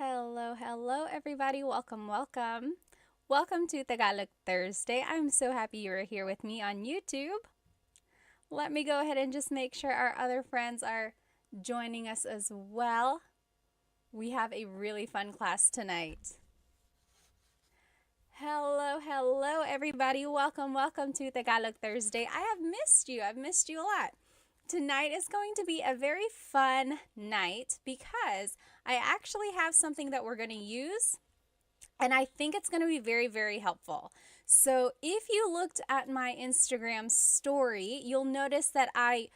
Hello, hello, everybody. Welcome, welcome. Welcome to Tagalog Thursday. I'm so happy you're here with me on YouTube. Let me go ahead and just make sure our other friends are joining us as well. We have a really fun class tonight. Hello, hello, everybody. Welcome, welcome to Tagalog Thursday. I have missed you. I've missed you a lot. Tonight is going to be a very fun night because I actually have something that we're going to use, and I think it's going to be very, very helpful. So if you looked at my Instagram story, you'll notice that I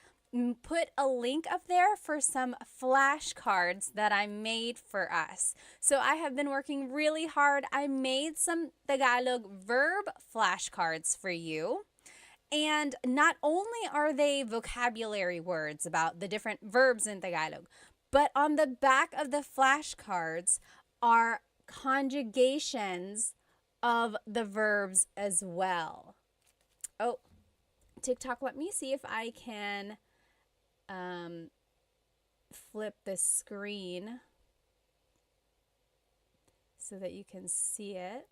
put a link up there for some flashcards that I made for us. So I have been working really hard. I made some Tagalog verb flashcards for you. And not only are they vocabulary words about the different verbs in Tagalog, but on the back of the flashcards are conjugations of the verbs as well. Oh, TikTok, let me see if I can flip the screen so that you can see it.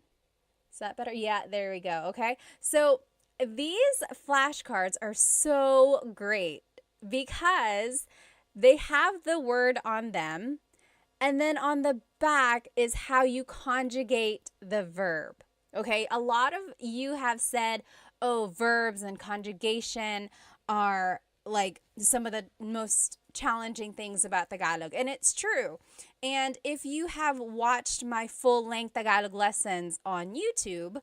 Is that better? Yeah, there we go. Okay. So these flashcards are so great because they have the word on them, and then on the back is how you conjugate the verb. Okay, a lot of you have said, oh, verbs and conjugation are like some of the most challenging things about Tagalog, and it's true. And if you have watched my full-length Tagalog lessons on YouTube,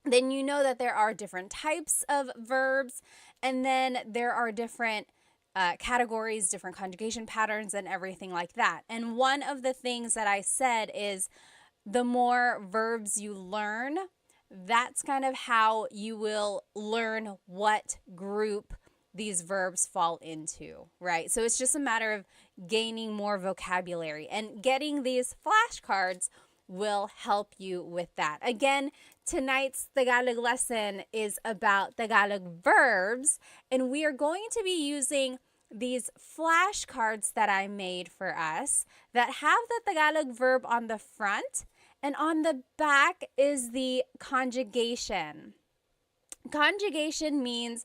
then you know that there are different types of verbs, and then there are different categories, different conjugation patterns, and everything like that. And one of the things that I said is the more verbs you learn, that's kind of how you will learn what group these verbs fall into, right? So it's just a matter of gaining more vocabulary, and getting these flashcards will help you with that. Again, tonight's Tagalog lesson is about Tagalog verbs, and we are going to be using these flashcards that I made for us that have the Tagalog verb on the front, and on the back is the conjugation. Conjugation means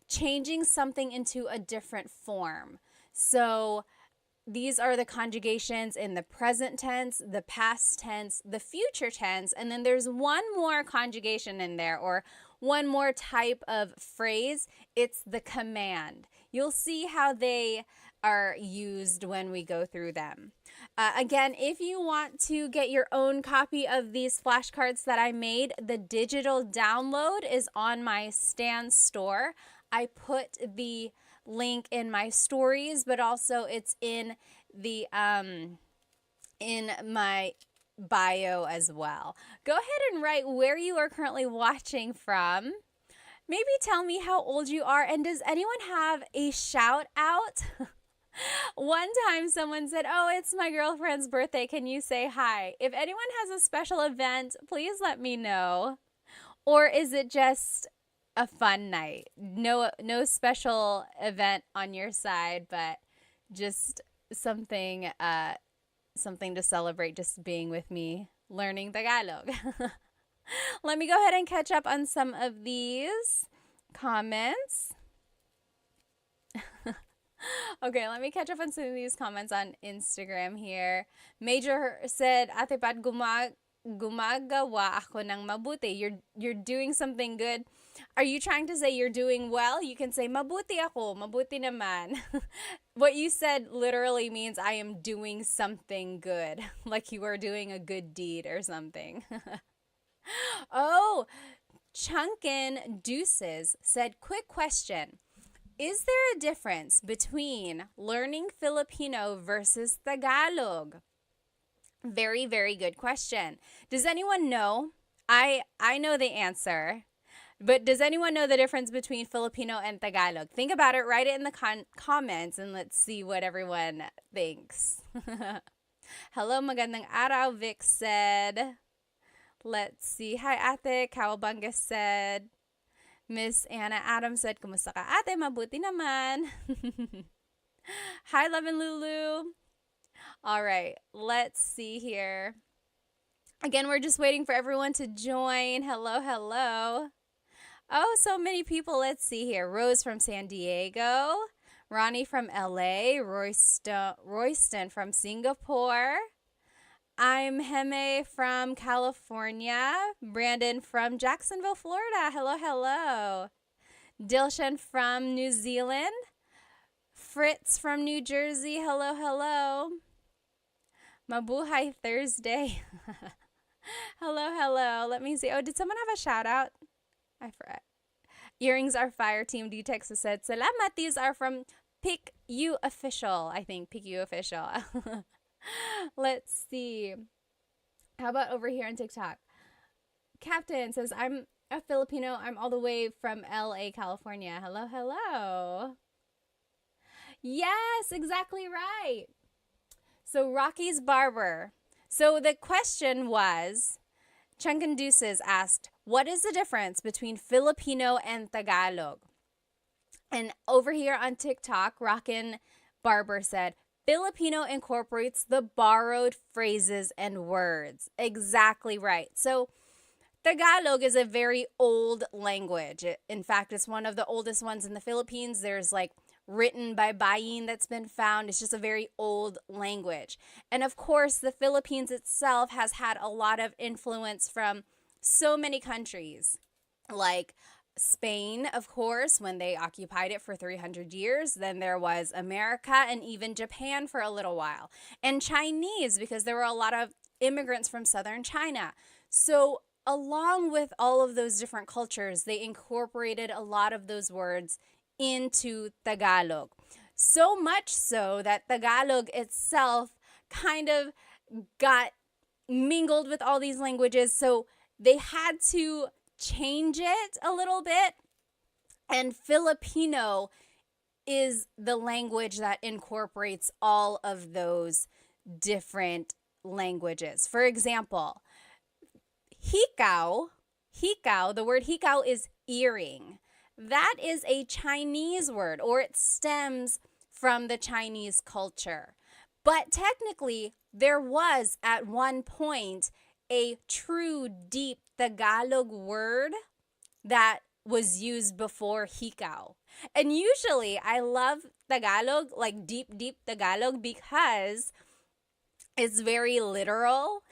changing something into a different form. So these are the conjugations in the present tense, the past tense, the future tense, and then there's one more conjugation in there, or one more type of phrase. It's the command. You'll see how they are used when we go through them. Again, if you want to get your own copy of these flashcards that I made, the digital download is on my Stan store. I put the link in my stories, but also it's in the in my bio as well. Go ahead and write where you are currently watching from. Maybe tell me how old you are, and does anyone have a shout out? One time someone said, oh, it's my girlfriend's birthday. Can you say hi? If anyone has a special event, please let me know. Or is it just a fun night? No special event on your side, but just something to celebrate just being with me learning Tagalog. Let me go ahead and catch up on some of these comments. Okay, let me catch up on some of these comments on Instagram here. Major said, Ate Pat, gumagawa ako ng mabuti. You're doing something good. Are you trying to say you're doing well? You can say, mabuti ako, mabuti naman. What you said literally means I am doing something good, like you are doing a good deed or something. Oh, Chunkin Deuces said, quick question. Is there a difference between learning Filipino versus Tagalog? Very, very good question. Does anyone know? I know the answer. But does anyone know the difference between Filipino and Tagalog? Think about it, write it in the comments, and let's see what everyone thinks. Hello, magandang araw, Vic said. Let's see. Hi, ate. Kawabanga said. Miss Anna Adams said, kumusta ka, ate? Mabuti naman. Hi, Love and Lulu. All right, let's see here. Again, we're just waiting for everyone to join. Hello, hello. Oh, so many people. Let's see here. Rose from San Diego, Ronnie from LA, Royston from Singapore. I'm Heme from California, Brandon from Jacksonville, Florida. Hello, hello. Dilshan from New Zealand, Fritz from New Jersey. Hello, hello. Mabuhay Thursday. Hello, hello. Let me see. Oh, did someone have a shout out? I forgot. Earrings are fire. Team D Texas said, Salamat. These are from Pick You Official. I think Pick You Official. Let's see. How about over here on TikTok? Captain says, I'm a Filipino. I'm all the way from LA, California. Hello, hello. Yes, exactly right. So Rocky's Barber. So the question was, Chunkin Deuces asked, what is the difference between Filipino and Tagalog? And over here on TikTok, Rockin' Barber said, Filipino incorporates the borrowed phrases and words. Exactly right. So Tagalog is a very old language. In fact, it's one of the oldest ones in the Philippines. There's like written by Bayin that's been found. It's just a very old language. And of course, the Philippines itself has had a lot of influence from so many countries, like Spain, of course, when they occupied it for 300 years. Then there was America and even Japan for a little while. And Chinese, because there were a lot of immigrants from southern China. So along with all of those different cultures, they incorporated a lot of those words into Tagalog. So much so that Tagalog itself kind of got mingled with all these languages. So they had to change it a little bit. And Filipino is the language that incorporates all of those different languages. For example, hikaw, the word hikaw is earring. That is a Chinese word, or it stems from the Chinese culture. But technically, there was at one point a true deep Tagalog word that was used before hikaw. And usually, I love Tagalog, like deep, deep Tagalog, because it's very literal.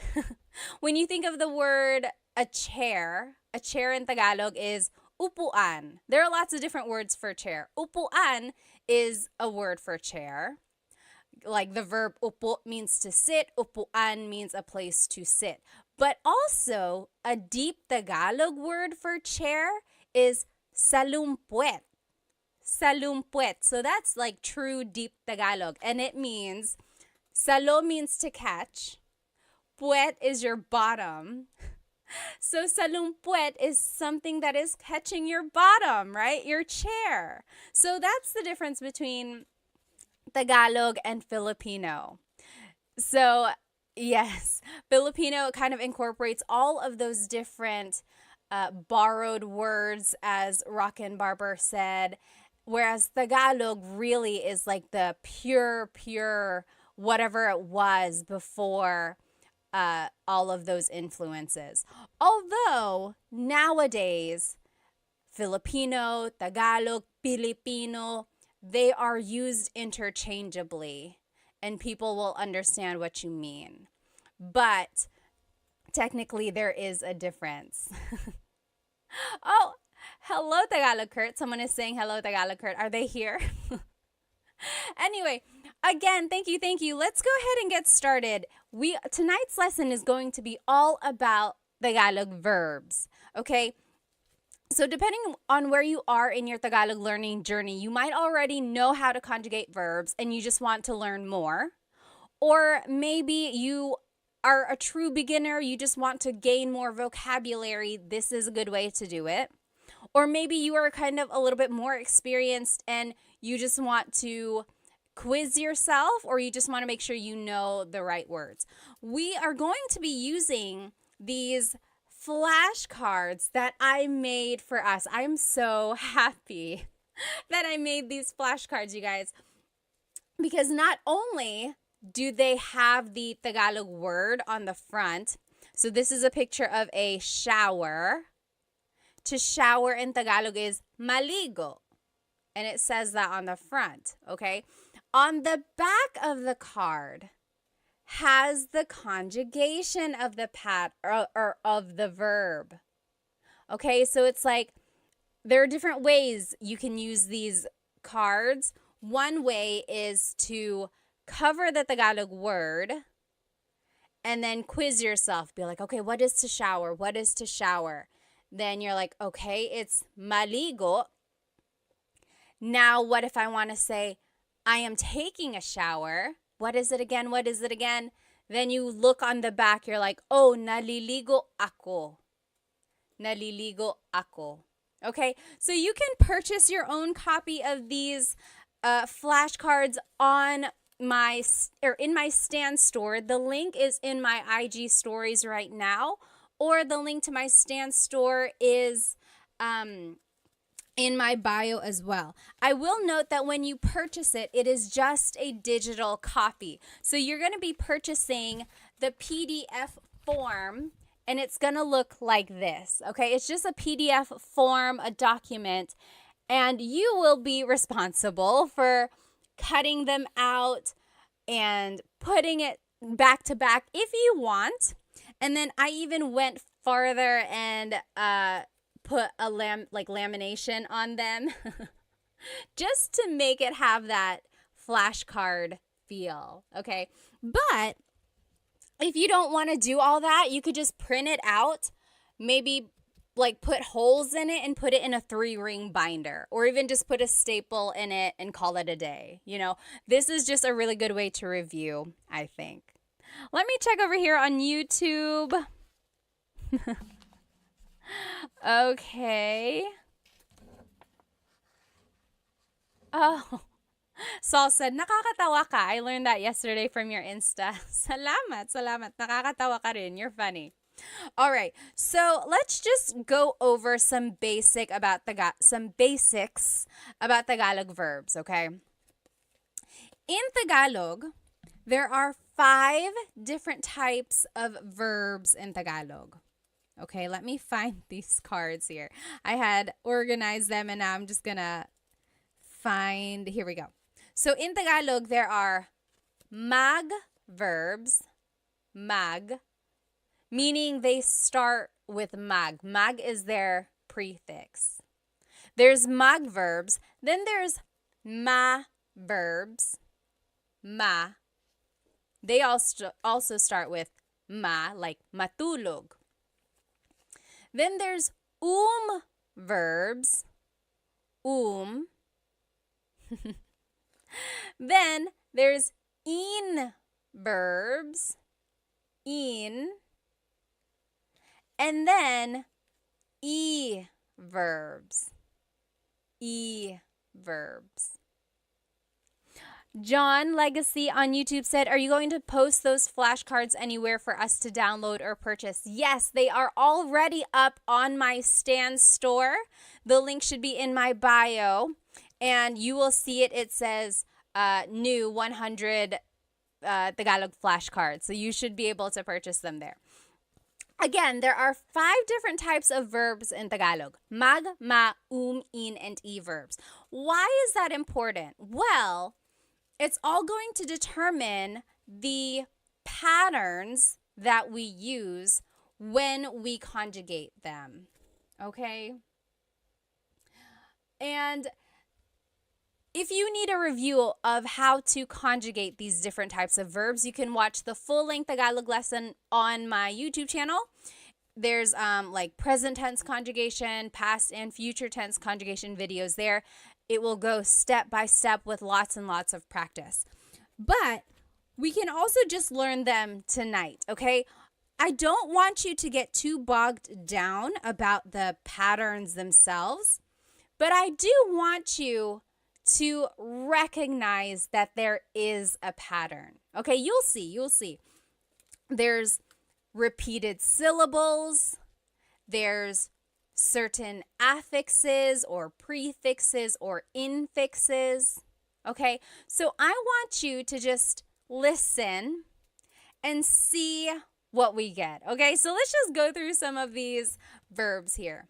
When you think of the word a chair in Tagalog is upuan. There are lots of different words for chair. Upuan is a word for chair. Like the verb upo means to sit, upuan means a place to sit. But also, a deep Tagalog word for chair is salumpuet. Salumpuet. So that's like true deep Tagalog. And it means, salo means to catch. Puet is your bottom. So salumpuet is something that is catching your bottom, right? Your chair. So that's the difference between Tagalog and Filipino. So yes, Filipino kind of incorporates all of those different borrowed words, as Rockin' Barber said, whereas Tagalog really is like the pure whatever it was before all of those influences. Although nowadays, Filipino, Tagalog, Filipino, they are used interchangeably and people will understand what you mean. But technically, there is a difference. Oh, hello, Tagalog Kurt. Someone is saying hello, Tagalog Kurt. Are they here? Anyway, again, thank you. Let's go ahead and get started. Tonight's lesson is going to be all about Tagalog verbs, okay? So depending on where you are in your Tagalog learning journey, you might already know how to conjugate verbs and you just want to learn more. Or maybe you are a true beginner, you just want to gain more vocabulary. This is a good way to do it. Or maybe you are kind of a little bit more experienced and you just want to quiz yourself, or you just want to make sure you know the right words. We are going to be using these flashcards that I made for us. I'm so happy that I made these flashcards, you guys, because not only do they have the Tagalog word on the front? So this is a picture of a shower. To shower in Tagalog is maligo. And it says that on the front, okay? On the back of the card has the conjugation of the or of the verb. Okay, so it's like there are different ways you can use these cards. One way is to cover the Tagalog word and then quiz yourself. Be like, okay, what is to shower? What is to shower? Then you're like, okay, it's maligo. Now, what if I want to say, I am taking a shower? What is it again? What is it again? Then you look on the back. You're like, oh, naliligo ako. Naliligo ako. Okay, so you can purchase your own copy of these flashcards on in my Stan store. The link is in my IG stories right now, or the link to my Stan store is in my bio as well. I will note that when you purchase it, it is just a digital copy. So you're going to be purchasing the PDF form, and it's going to look like this, okay? It's just a PDF form, a document, and you will be responsible for cutting them out and putting it back to back if you want. And then I even went farther and put a lamination on them just to make it have that flashcard feel, okay? But if you don't want to do all that, you could just print it out, maybe like put holes in it and put it in a 3-ring binder, or even just put a staple in it and call it a day. You know, this is just a really good way to review, I think. Let me check over here on YouTube. Okay. Oh, Saul said, nakakatawa ka. I learned that yesterday from your Insta. Salamat, salamat. Nakakatawa ka rin. You're funny. All right. So let's just go over some basics about Tagalog verbs, okay? In Tagalog, there are 5 different types of verbs in Tagalog. Okay, let me find these cards here. I had organized them and now I'm just gonna find, here we go. So in Tagalog, there are mag verbs, mag, meaning they start with mag. Mag is their prefix. There's mag verbs, then there's ma verbs, ma. They also start with ma, like matulog. Then there's verbs, Then there's in verbs, in. And then verbs, verbs. John Legacy on YouTube said, are you going to post those flashcards anywhere for us to download or purchase? Yes, they are already up on my Stan store. The link should be in my bio, and you will see it. It says new 100 Tagalog flashcards, so you should be able to purchase them there. Again, there are 5 different types of verbs in Tagalog. Mag, ma, in, and e verbs. Why is that important? Well, it's all going to determine the patterns that we use when we conjugate them, okay? And if you need a review of how to conjugate these different types of verbs, you can watch the full-length Tagalog lesson on my YouTube channel. There's like present tense conjugation, past and future tense conjugation videos there. It will go step by step with lots and lots of practice. But we can also just learn them tonight, okay? I don't want you to get too bogged down about the patterns themselves, but I do want you to recognize that there is a pattern. Okay, you'll see. There's repeated syllables. There's certain affixes or prefixes or infixes. Okay, so I want you to just listen, and see what we get. Okay, so let's just go through some of these verbs here.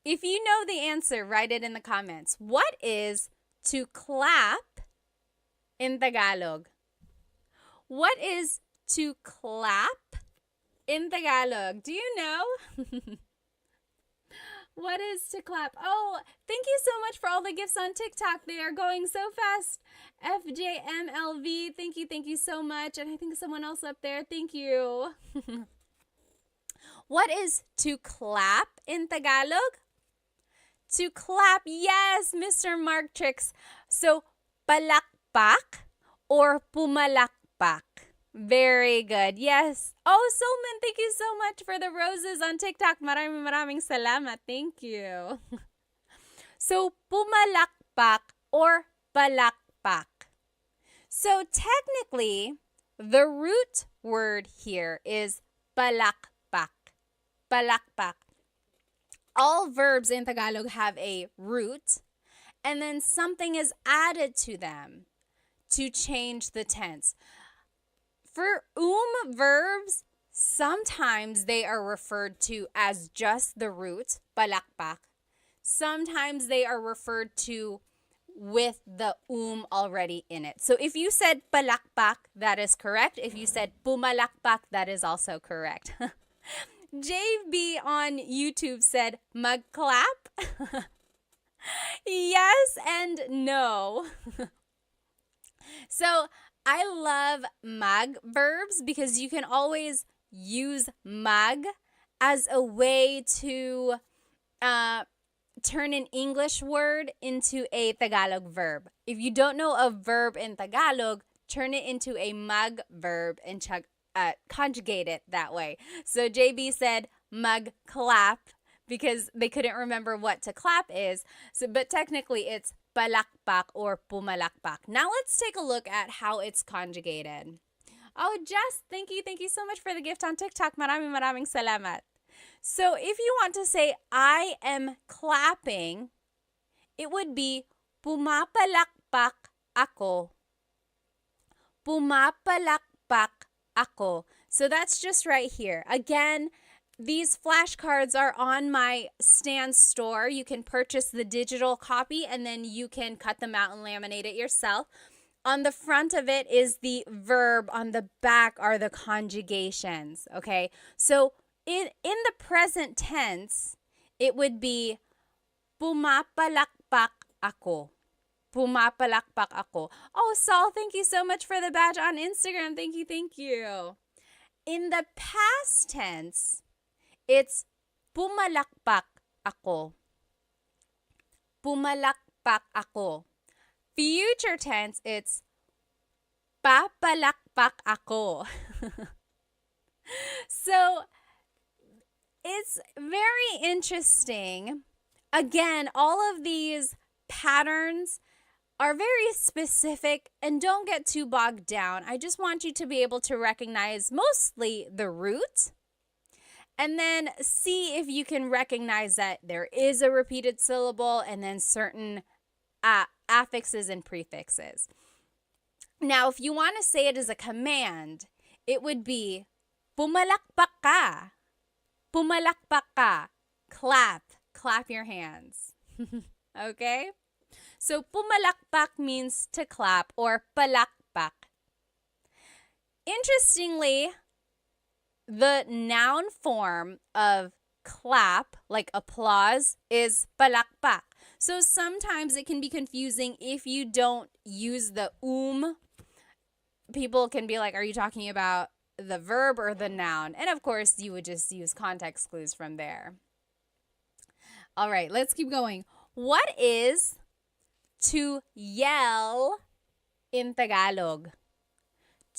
If you know the answer, write it in the comments. What is to clap in Tagalog? What is to clap in Tagalog? Do you know? What is to clap? Oh, thank you so much for all the gifts on TikTok. They are going so fast. FJMLV, thank you so much. And I think someone else up there, thank you. What is to clap in Tagalog? To clap, yes, Mr. Mark Tricks. So, palakpak or pumalakpak? Very good. Yes. Oh, Solman, thank you so much for the roses on TikTok. Maraming salamat. Thank you. So, pumalakpak or palakpak. So, technically, the root word here is palakpak. Palakpak. All verbs in Tagalog have a root, and then something is added to them to change the tense. For verbs, sometimes they are referred to as just the root, palakpak. Sometimes they are referred to with the already in it. So if you said palakpak, that is correct. If you said pumalakpak, that is also correct. JB on YouTube said magclap. Yes and no. So I love mag verbs because you can always use mag as a way to turn an English word into a Tagalog verb. If you don't know a verb in Tagalog, turn it into a mag verb and conjugate it that way. So JB said magclap because they couldn't remember what to clap is. So, but technically it's palakpak or pumalakpak. Now let's take a look at how it's conjugated. Oh, Jess, thank you so much for the gift on TikTok. Maraming salamat. So if you want to say I am clapping, it would be pumapalakpak ako. Pumapalakpak ako. So that's just right here. Again, these flashcards are on my Stan store. You can purchase the digital copy and then you can cut them out and laminate it yourself. On the front of it is the verb. On the back are the conjugations. Okay, so in the present tense, it would be pumapalakpak ako. Pumapalakpak ako. Oh, Saul, thank you so much for the badge on Instagram. Thank you. In the past tense, it's pumalakpak ako. Pumalakpak ako. Future tense, it's papalakpak ako. So, it's very interesting. Again, all of these patterns are very specific and don't get too bogged down. I just want you to be able to recognize mostly the root and then see if you can recognize that there is a repeated syllable and then certain affixes and prefixes. Now, if you want to say it as a command, it would be pumalakpak ka. Pumalakpak ka. Clap your hands. Okay? So pumalakpak means to clap or palakpak. Interestingly, the noun form of clap, like applause, is palakpak. So sometimes it can be confusing if you don't use the People can be like, are you talking about the verb or the noun? And of course, you would just use context clues from there. All right, let's keep going. What is to yell in Tagalog?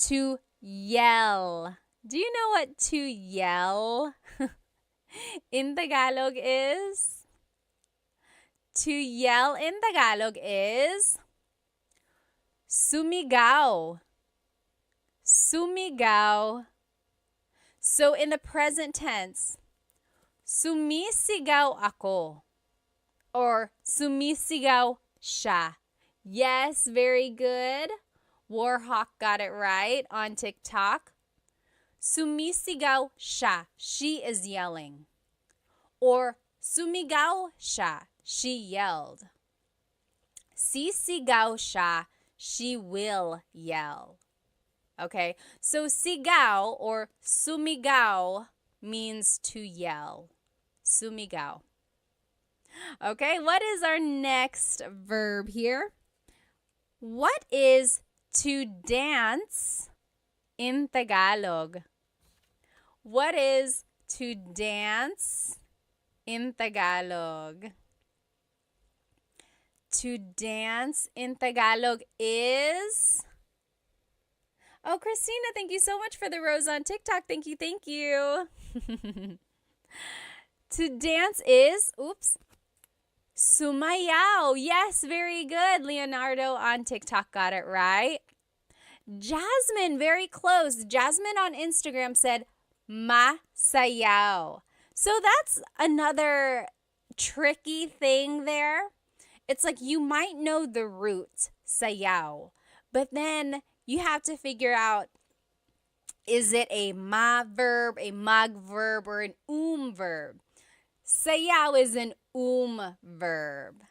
To yell. Do you know what to yell in Tagalog is? To yell in Tagalog is sumigaw. Sumigaw. So in the present tense, sumisigaw ako or sumisigaw siya. Yes, very good. Warhawk got it right on TikTok. Sumisigaw siya. She is yelling. Or sumigaw siya. She yelled. Sisigaw siya. She will yell. Okay, so sigaw or sumigaw means to yell. Sumigaw. Okay, what is our next verb here? What is to dance in Tagalog? What is to dance in Tagalog? To dance in Tagalog is... Oh, Christina, thank you so much for the rose on TikTok. Thank you, thank you. To dance is, sumayaw. Yes, very good. Leonardo on TikTok got it right. Jasmine, very close. Jasmine on Instagram said, masayaw. So that's another tricky thing there. It's like you might know the root, sayaw, but then you have to figure out, is it a ma verb, a mag verb, or an verb? Sayaw is an verb.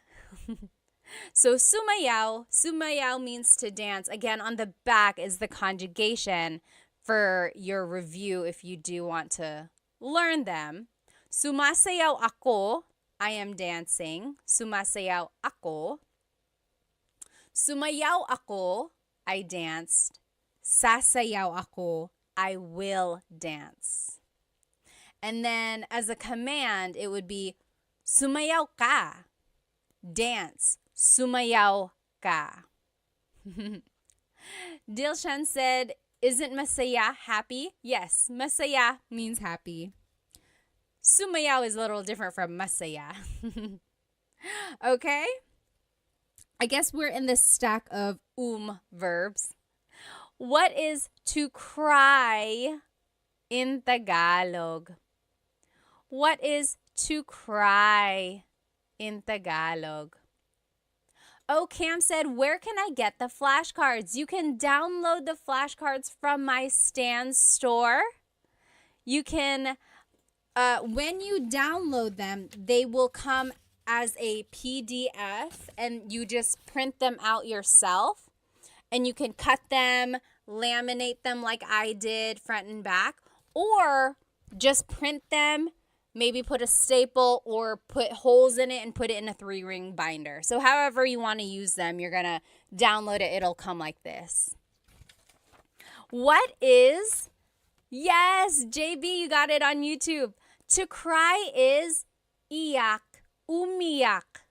So sumayaw means to dance. Again, on the back is the conjugation for your review if you do want to learn them. Sumasayaw ako, I am dancing. Sumasayaw ako. Sumayaw ako, I danced. Sasayaw ako, I will dance. And then as a command, it would be sumayaw ka. Dance. Sumayaw ka. Dilshan said, isn't masaya happy? Yes, masaya means happy. Sumayaw is a little different from masaya. Okay? I guess we're in this stack of verbs. What is to cry in Tagalog? What is to cry in Tagalog? Oh, Cam said, where can I get the flashcards? You can download the flashcards from my Stan store. You can, when you download them, they will come as a PDF and you just print them out yourself. And you can cut them, laminate them like I did, front and back, or just print them, maybe put a staple or put holes in it and put it in a 3-ring binder. So however you want to use them, you're going to download it. It'll come like this. What is, yes, JB, you got it on YouTube. To cry is iyak, umiyak,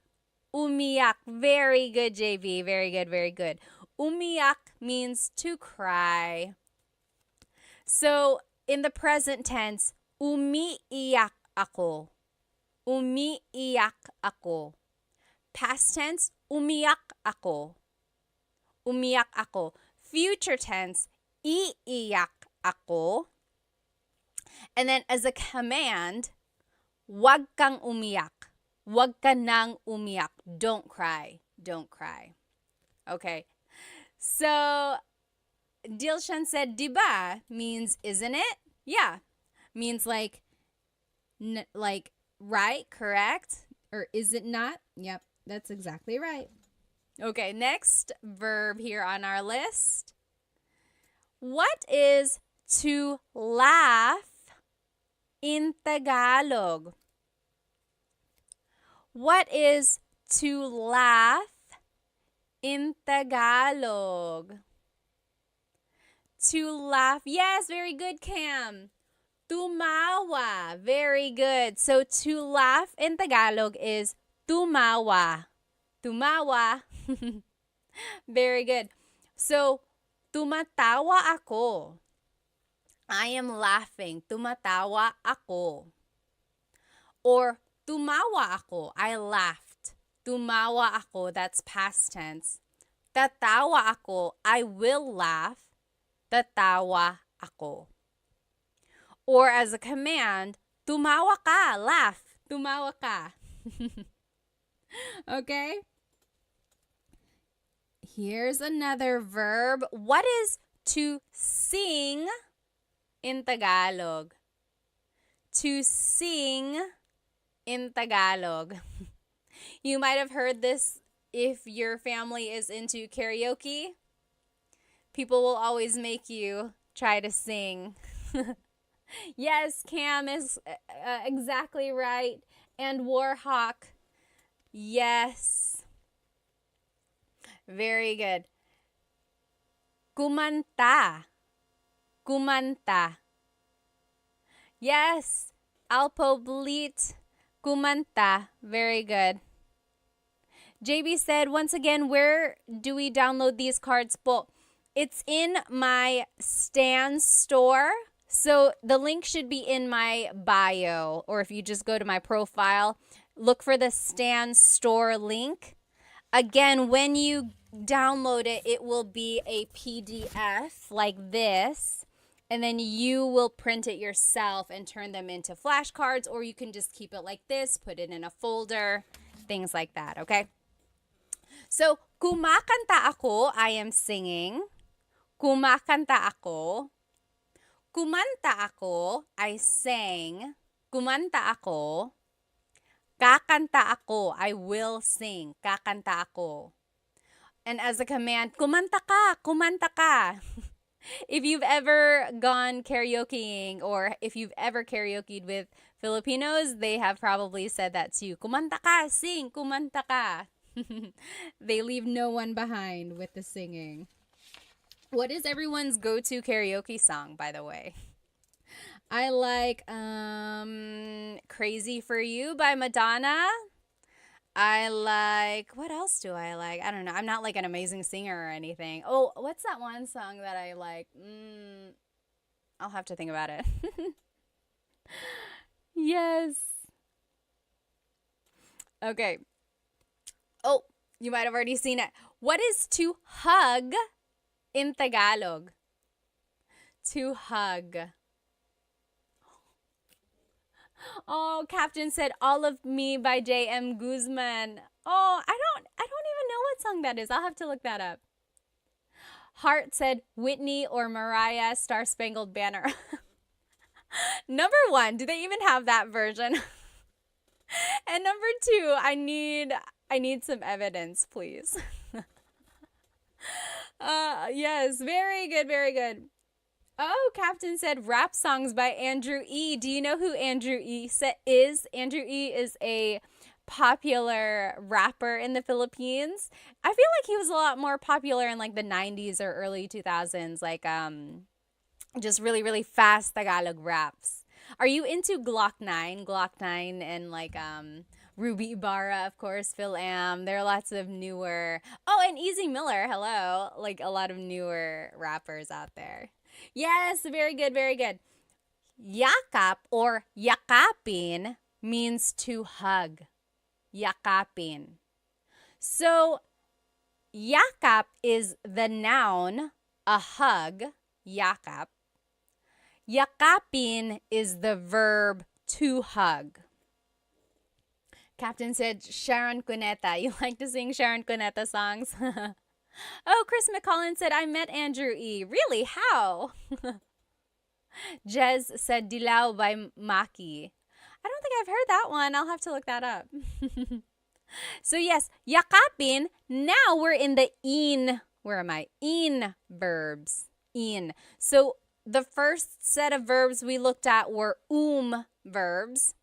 umiyak. Very good, JB. Very good, very good. Umiyak means to cry. So in the present tense, umiiyak ako. Umiiyak ako. Past tense, umiyak ako. Umiyak ako. Future tense, iiyak ako. And then as a command, wag kang umiyak. Wag ka nang umiyak. Don't cry. Don't cry. Okay. So Dilshan said, diba means isn't it? Yeah. Means like right, correct? Or is it not? Yep, that's exactly right. Okay, next verb here on our list. What is to laugh in Tagalog? What is to laugh in Tagalog? To laugh. Yes, very good, Cam. Tumawa. Very good. So to laugh in Tagalog is tumawa. Tumawa. Very good. So tumatawa ako. I am laughing. Tumatawa ako. Or tumawa ako. I laughed. Tumawa ako. That's past tense. Tatawa ako. I will laugh. Tatawa ako. Or as a command, tumawa ka. Laugh. Tumawa ka. Okay? Here's another verb. What is to sing in Tagalog? To sing in Tagalog. You might have heard this if your family is into karaoke. People will always make you try to sing. Yes, Cam is exactly right. And Warhawk. Yes. Very good. Kumanta. Kumanta. Yes. Alpo Blit. Kumanta. Very good. JB said, once again, where do we download these cards po? It's in my Stan store. So the link should be in my bio, or if you just go to my profile, look for the Stan store link. Again, when you download it, it will be a PDF like this, and then you will print it yourself and turn them into flashcards, or you can just keep it like this, put it in a folder, things like that, okay? So, kumakanta ako, I am singing. Kumakanta ako. Kumanta ako, I sang. Kumanta ako. Kakanta ako, I will sing. Kakanta ako. And as a command, kumanta ka, kumanta ka. If you've ever gone karaokeing, or if you've ever karaokeed with Filipinos, they have probably said that to you. Kumanta ka, sing, kumanta ka. They leave no one behind with the singing. What is everyone's go-to karaoke song, by the way? I like Crazy for You by Madonna. I like, what else do I like? I don't know. I'm not like an amazing singer or anything. Oh, what's that one song that I like? I'll have to think about it. Yes. Okay. Oh, you might have already seen it. What is to hug in Tagalog? To hug. Oh, Captain said All of Me by J.M. Guzman. Oh, I don't even know what song that is. I'll have to look that up. Hart said Whitney or Mariah Star Spangled Banner. Number 1, do they even have that version? And number 2, I need some evidence, please. Yes, very good, very good. Oh, Captain said rap songs by Andrew E. Do you know who Andrew E. is? Andrew E. is a popular rapper in the Philippines. I feel like he was a lot more popular in like the 90s or early 2000s, like just really, really fast Tagalog raps. Are you into Glock 9? Glock 9 and like Ruby Ibarra, of course, Phil Am. There are lots of newer. Oh, and Easy Miller, hello. Like a lot of newer rappers out there. Yes, very good, very good. Yakap or yakapin means to hug. Yakapin. So, yakap is the noun, a hug, yakap. Yakapin is the verb to hug. Captain said Sharon Cuneta. You like to sing Sharon Cuneta songs? Oh, Chris McCollin said, I met Andrew E. Really? How? Jez said Dilaw by Maki. I don't think I've heard that one. I'll have to look that up. So yes, yakapin. Now we're in the in. Where am I? In verbs. In. So the first set of verbs we looked at were verbs.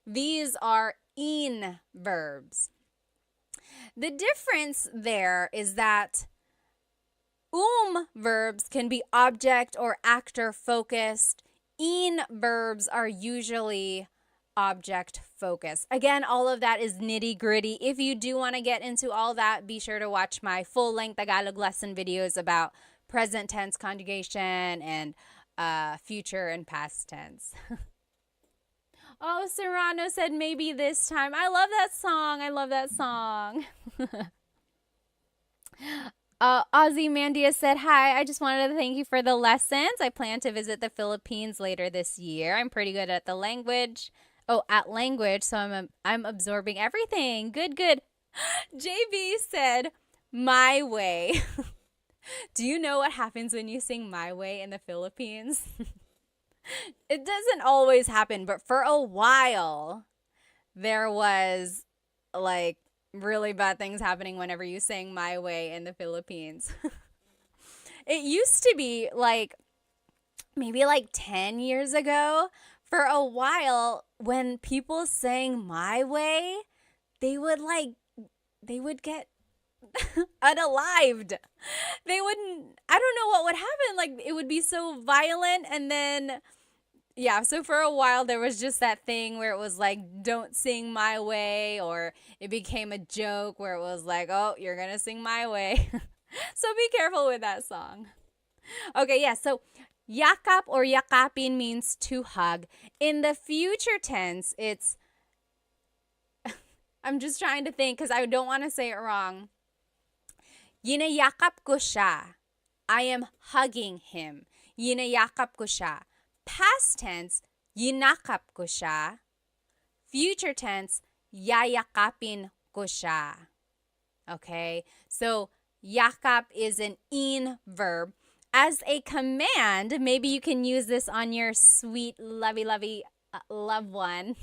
These are in verbs. The difference there is that verbs can be object or actor focused. In verbs are usually object focused. Again, all of that is nitty gritty. If you do want to get into all that, be sure to watch my full length Tagalog lesson videos about present tense conjugation and future and past tense. Oh, Serrano said maybe this time. I love that song. I love that song. Ozzy Mandia said, hi, I just wanted to thank you for the lessons. I plan to visit the Philippines later this year. I'm pretty good at the language. Oh, at language, so I'm absorbing everything. Good, good. JB said, My way. Do you know what happens when you sing My Way in the Philippines? It doesn't always happen, but for a while, there was like really bad things happening whenever you sang My Way in the Philippines. It used to be like maybe like 10 years ago, for a while, when people sang My Way, they would like, they would get unalived. They wouldn't, I don't know what would happen. Like, it would be so violent. And then, yeah, so for a while, there was just that thing where it was like, don't sing My Way, or it became a joke where it was like, oh, you're going to sing My Way. So be careful with that song. Okay, yeah, so yakap or yakapin means to hug. In the future tense, it's, I'm just trying to think because I don't want to say it wrong. Yinayakap ko siya. I am hugging him. Yinayakap ko siya. Past tense, yinakap ko siya. Future tense, yayakapin ko siya. Okay, so yakap is an in-verb. As a command, maybe you can use this on your sweet, lovey, loved one.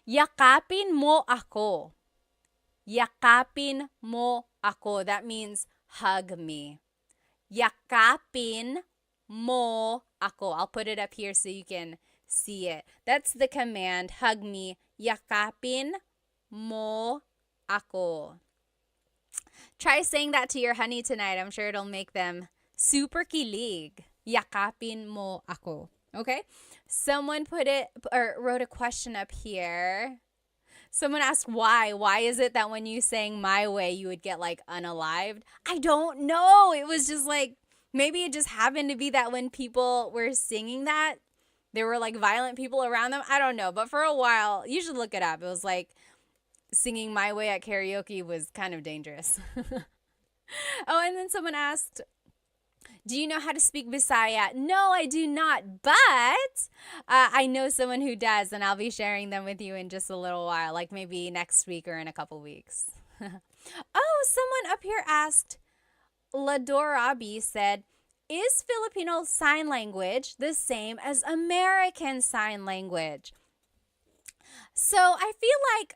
Yakapin mo ako. Yakapin mo ako. That means hug me. Yakapin mo ako. I'll put it up here so you can see it. That's the command. Hug me. Yakapin mo ako. Try saying that to your honey tonight. I'm sure it'll make them super kilig. Yakapin mo ako. Okay? Someone put it or wrote a question up here. Someone asked why. Why is it that when you sang My Way, you would get like unalived? I don't know. It was just like, maybe it just happened to be that when people were singing that, there were like violent people around them. I don't know. But for a while, you should look it up. It was like singing My Way at karaoke was kind of dangerous. Oh, and then someone asked, do you know how to speak Bisaya? No, I do not, but I know someone who does, and I'll be sharing them with you in just a little while, like maybe next week or in a couple weeks. Oh, someone up here asked, Ladorabi said, is Filipino Sign Language the same as American Sign Language? So I feel like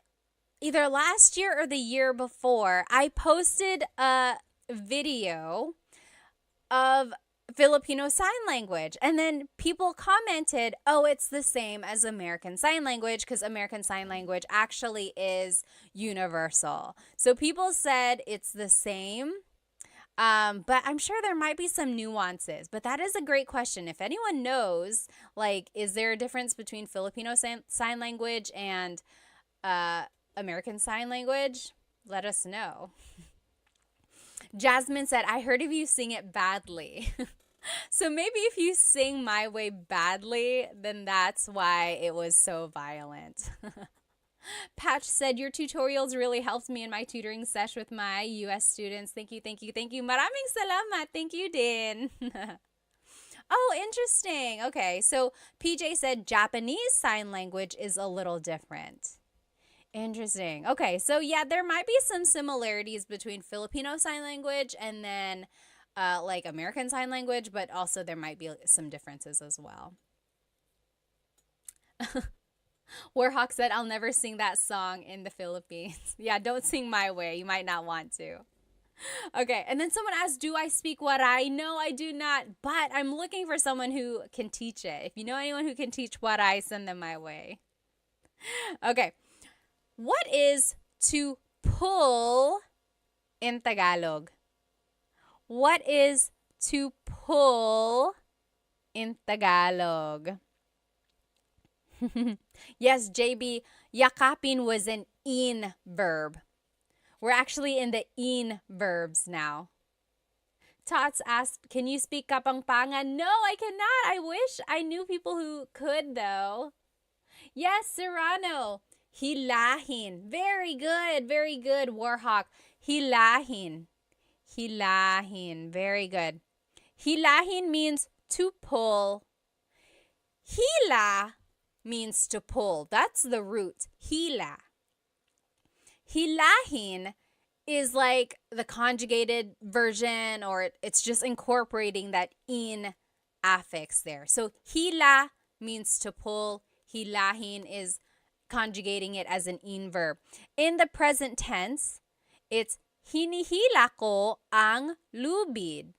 either last year or the year before, I posted a video of Filipino Sign Language. And then people commented, oh, it's the same as American Sign Language because American Sign Language actually is universal. So people said it's the same, but I'm sure there might be some nuances. But that is a great question. If anyone knows, like, is there a difference between Filipino Sign Language and American Sign Language? Let us know. Jasmine said, I heard of you sing it badly. So maybe if you sing My Way badly, then that's why it was so violent. Patch said, your tutorials really helped me in my tutoring sesh with my US students. Thank you, thank you, thank you. Maraming salamat. Thank you, din. Oh, interesting. Okay, so PJ said Japanese Sign Language is a little different. Interesting. Okay, so yeah, there might be some similarities between Filipino Sign Language and then like American Sign Language, but also there might be some differences as well. Warhawk said, I'll never sing that song in the Philippines. Yeah, don't sing My Way. You might not want to. Okay, and then someone asked, do I speak Waray? No, I do not, but I'm looking for someone who can teach it. If you know anyone who can teach Waray, send them my way. Okay. What is to pull in Tagalog? What is to pull in Tagalog? Yes, JB, yakapin was an in-verb. We're actually in the in-verbs now. Tots asked, can you speak Kapampangan? No, I cannot. I wish I knew people who could, though. Yes, Serrano. Hilahin. Very good, Warhawk. Hilahin. Hilahin. Very good. Hilahin means to pull. Hila means to pull. That's the root. Hila. Hilahin is like the conjugated version, or it's just incorporating that in affix there. So hila means to pull. Hilahin is conjugating it as an in verb. In the present tense, it's hinihila ko ang lubid.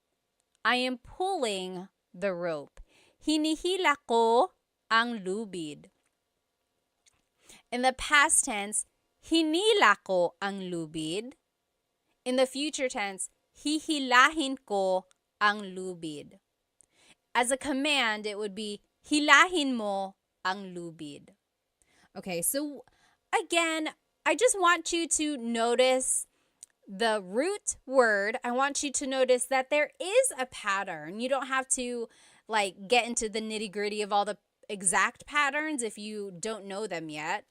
I am pulling the rope. Hinihila ko ang lubid. In the past tense, hinila ko ang lubid. In the future tense, hihilahin ko ang lubid. As a command, it would be hilahin mo ang lubid. Okay, so again, I just want you to notice the root word. I want you to notice that there is a pattern. You don't have to like get into the nitty-gritty of all the exact patterns if you don't know them yet.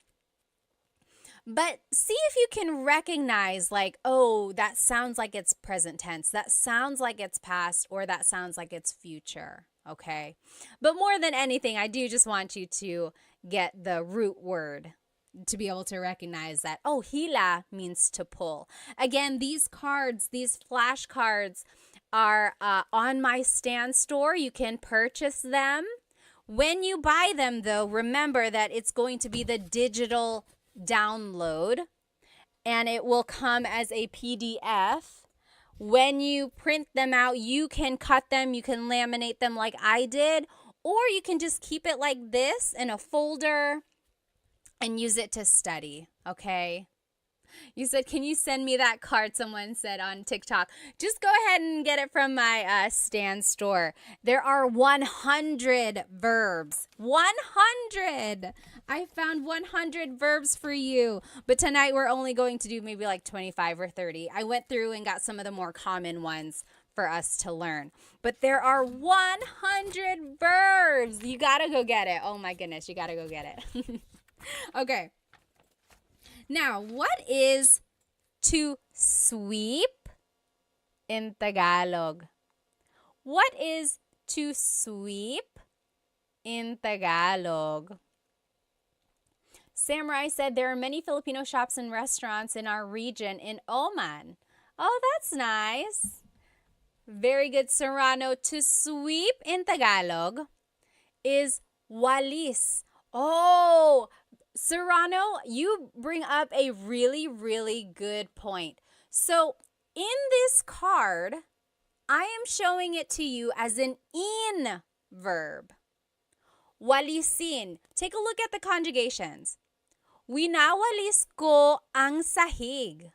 But see if you can recognize like, oh, that sounds like it's present tense. That sounds like it's past, or that sounds like it's future. Okay. But more than anything, I do just want you to get the root word to be able to recognize that, oh, hila means to pull. Again, these cards, these flashcards are on my stand store. You can purchase them. When you buy them, though, remember that it's going to be the digital download, and it will come as a PDF. When you print them out, you can cut them, you can laminate them like I did, or you can just keep it like this in a folder and use it to study, okay? You said, can you send me that card? Someone said on TikTok. Just go ahead and get it from my stand store. There are 100 verbs. 100! I found 100 verbs for you. But tonight we're only going to do maybe like 25 or 30. I went through and got some of the more common ones for us to learn. But there are 100 verbs. You gotta go get it. Oh my goodness, you gotta go get it. Okay. Now, what is to sweep in Tagalog? What is to sweep in Tagalog? Samurai said there are many Filipino shops and restaurants in our region in Oman. Oh, that's nice. Very good, Serrano. To sweep in Tagalog is walis. Oh, Serrano, you bring up a really, really good point. So in this card, I am showing it to you as an in verb. Walisin. Take a look at the conjugations. Winawalis ko ang sahig.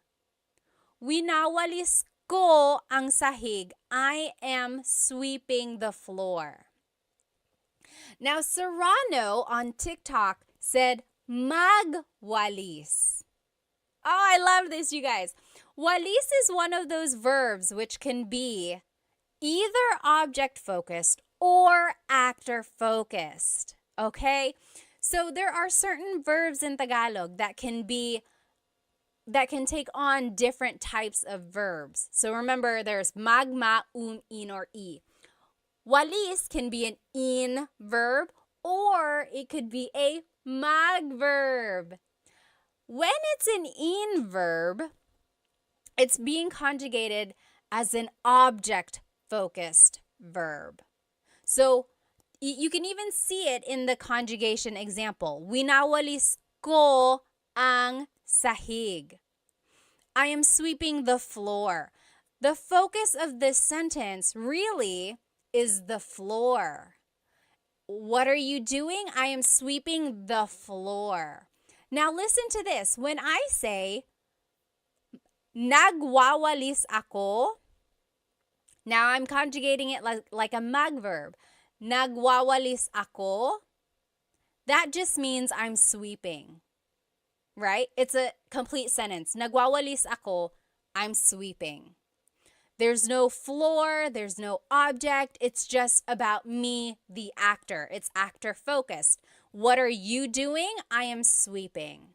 Winawalis ko ang sahig. I am sweeping the floor. Now, Serrano on TikTok said, magwalis. Oh, I love this, you guys. Walis is one of those verbs which can be either object-focused or actor-focused, okay? So there are certain verbs in Tagalog that can take on different types of verbs. So remember, there's magma, in, or i. Walis can be an in verb, or it could be a mag verb. When it's an in verb, it's being conjugated as an object-focused verb. So you can even see it in the conjugation example. Winawalis ko ang sahig. I am sweeping the floor. The focus of this sentence really is the floor. What are you doing? I am sweeping the floor. Now listen to this. When I say, nagwawalis ako, now I'm conjugating it like a mag verb. Nagwawalis ako, that just means I'm sweeping, right? It's a complete sentence. Nagwawalis ako, I'm sweeping. There's no floor, there's no object. It's just about me, the actor. It's actor focused. What are you doing? I am sweeping.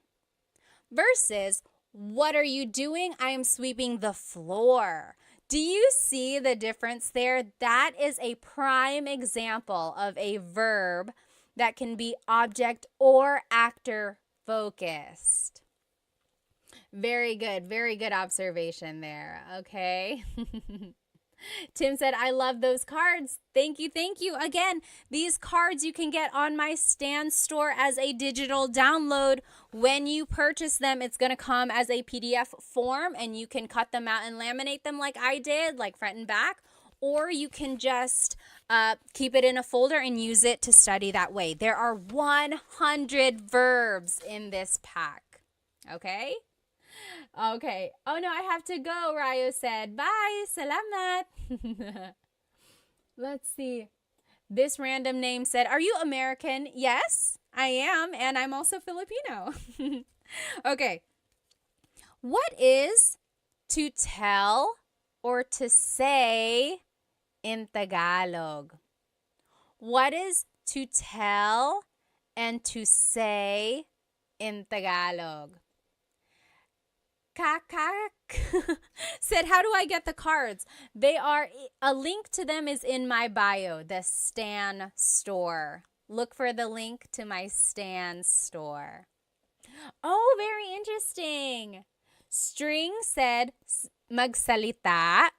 Versus, what are you doing? I am sweeping the floor. Do you see the difference there? That is a prime example of a verb that can be object or actor focused. Very good. Very good observation there. Okay. Tim said, I love those cards. Thank you. Thank you. Again, these cards you can get on my Stan store as a digital download. When you purchase them, it's going to come as a PDF form and you can cut them out and laminate them like I did, like front and back. Or you can just keep it in a folder and use it to study that way. There are 100 verbs in this pack. Okay? Okay. Oh no, I have to go, Ryo said. Bye. Salamat. Let's see. This random name said, are you American? Yes, I am. And I'm also Filipino. Okay. What is to tell or to say in Tagalog? What is to tell and to say in Tagalog? Kakak said, how do I get the cards? A link to them is in my bio, the Stan store. Look for the link to my Stan store. Oh, very interesting. String said, magsalita.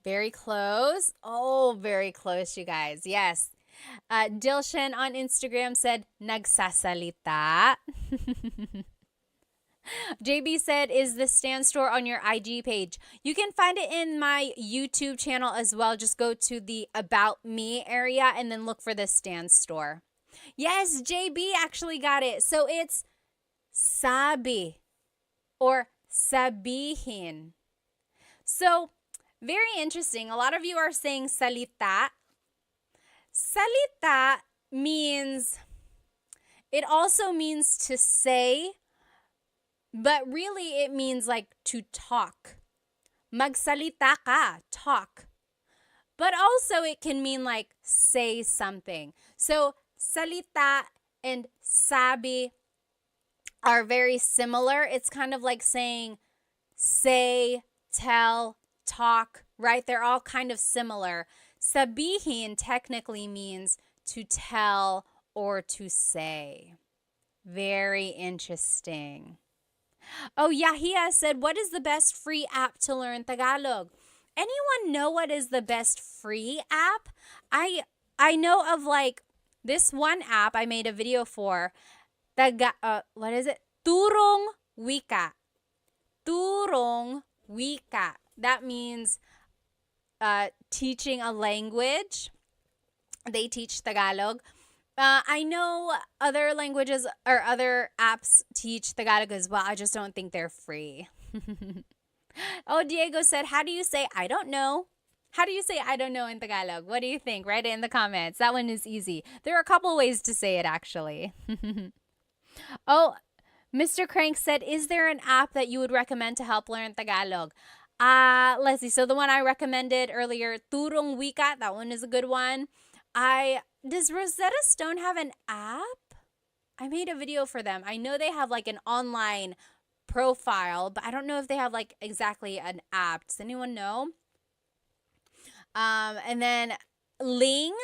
Very close. Oh, very close, you guys. Yes. Dilshan on Instagram said, nagsasalita. JB said, is the Stan store on your IG page? You can find it in my YouTube channel as well. Just go to the About Me area and then look for the Stan store. Yes, JB actually got it. So it's sabi or sabihin. So very interesting. A lot of you are saying salita. Salita means, it also means to say, but really it means like to talk. Magsalita ka, talk. But also it can mean like say something. So salita and sabi are very similar. It's kind of like saying say, tell, talk, right? They're all kind of similar. Sabihin technically means to tell or to say. Very interesting. Oh, Yahia said, what is the best free app to learn Tagalog? Anyone know what is the best free app? I know of like this one app I made a video for. What is it? Turong Wika. Turong Wika. That means teaching a language. They teach Tagalog. I know other languages or other apps teach Tagalog as well. I just don't think they're free. Oh, Diego said, how do you say I don't know? How do you say I don't know in Tagalog? What do you think? Write it in the comments. That one is easy. There are a couple ways to say it actually. Oh, Mr. Crank said, is there an app that you would recommend to help learn Tagalog? Let's see. So the one I recommended earlier, Turong Wika, that one is a good one. Does Rosetta Stone have an app? I made a video for them. I know they have like an online profile, but I don't know if they have like exactly an app. Does anyone know? And then Ling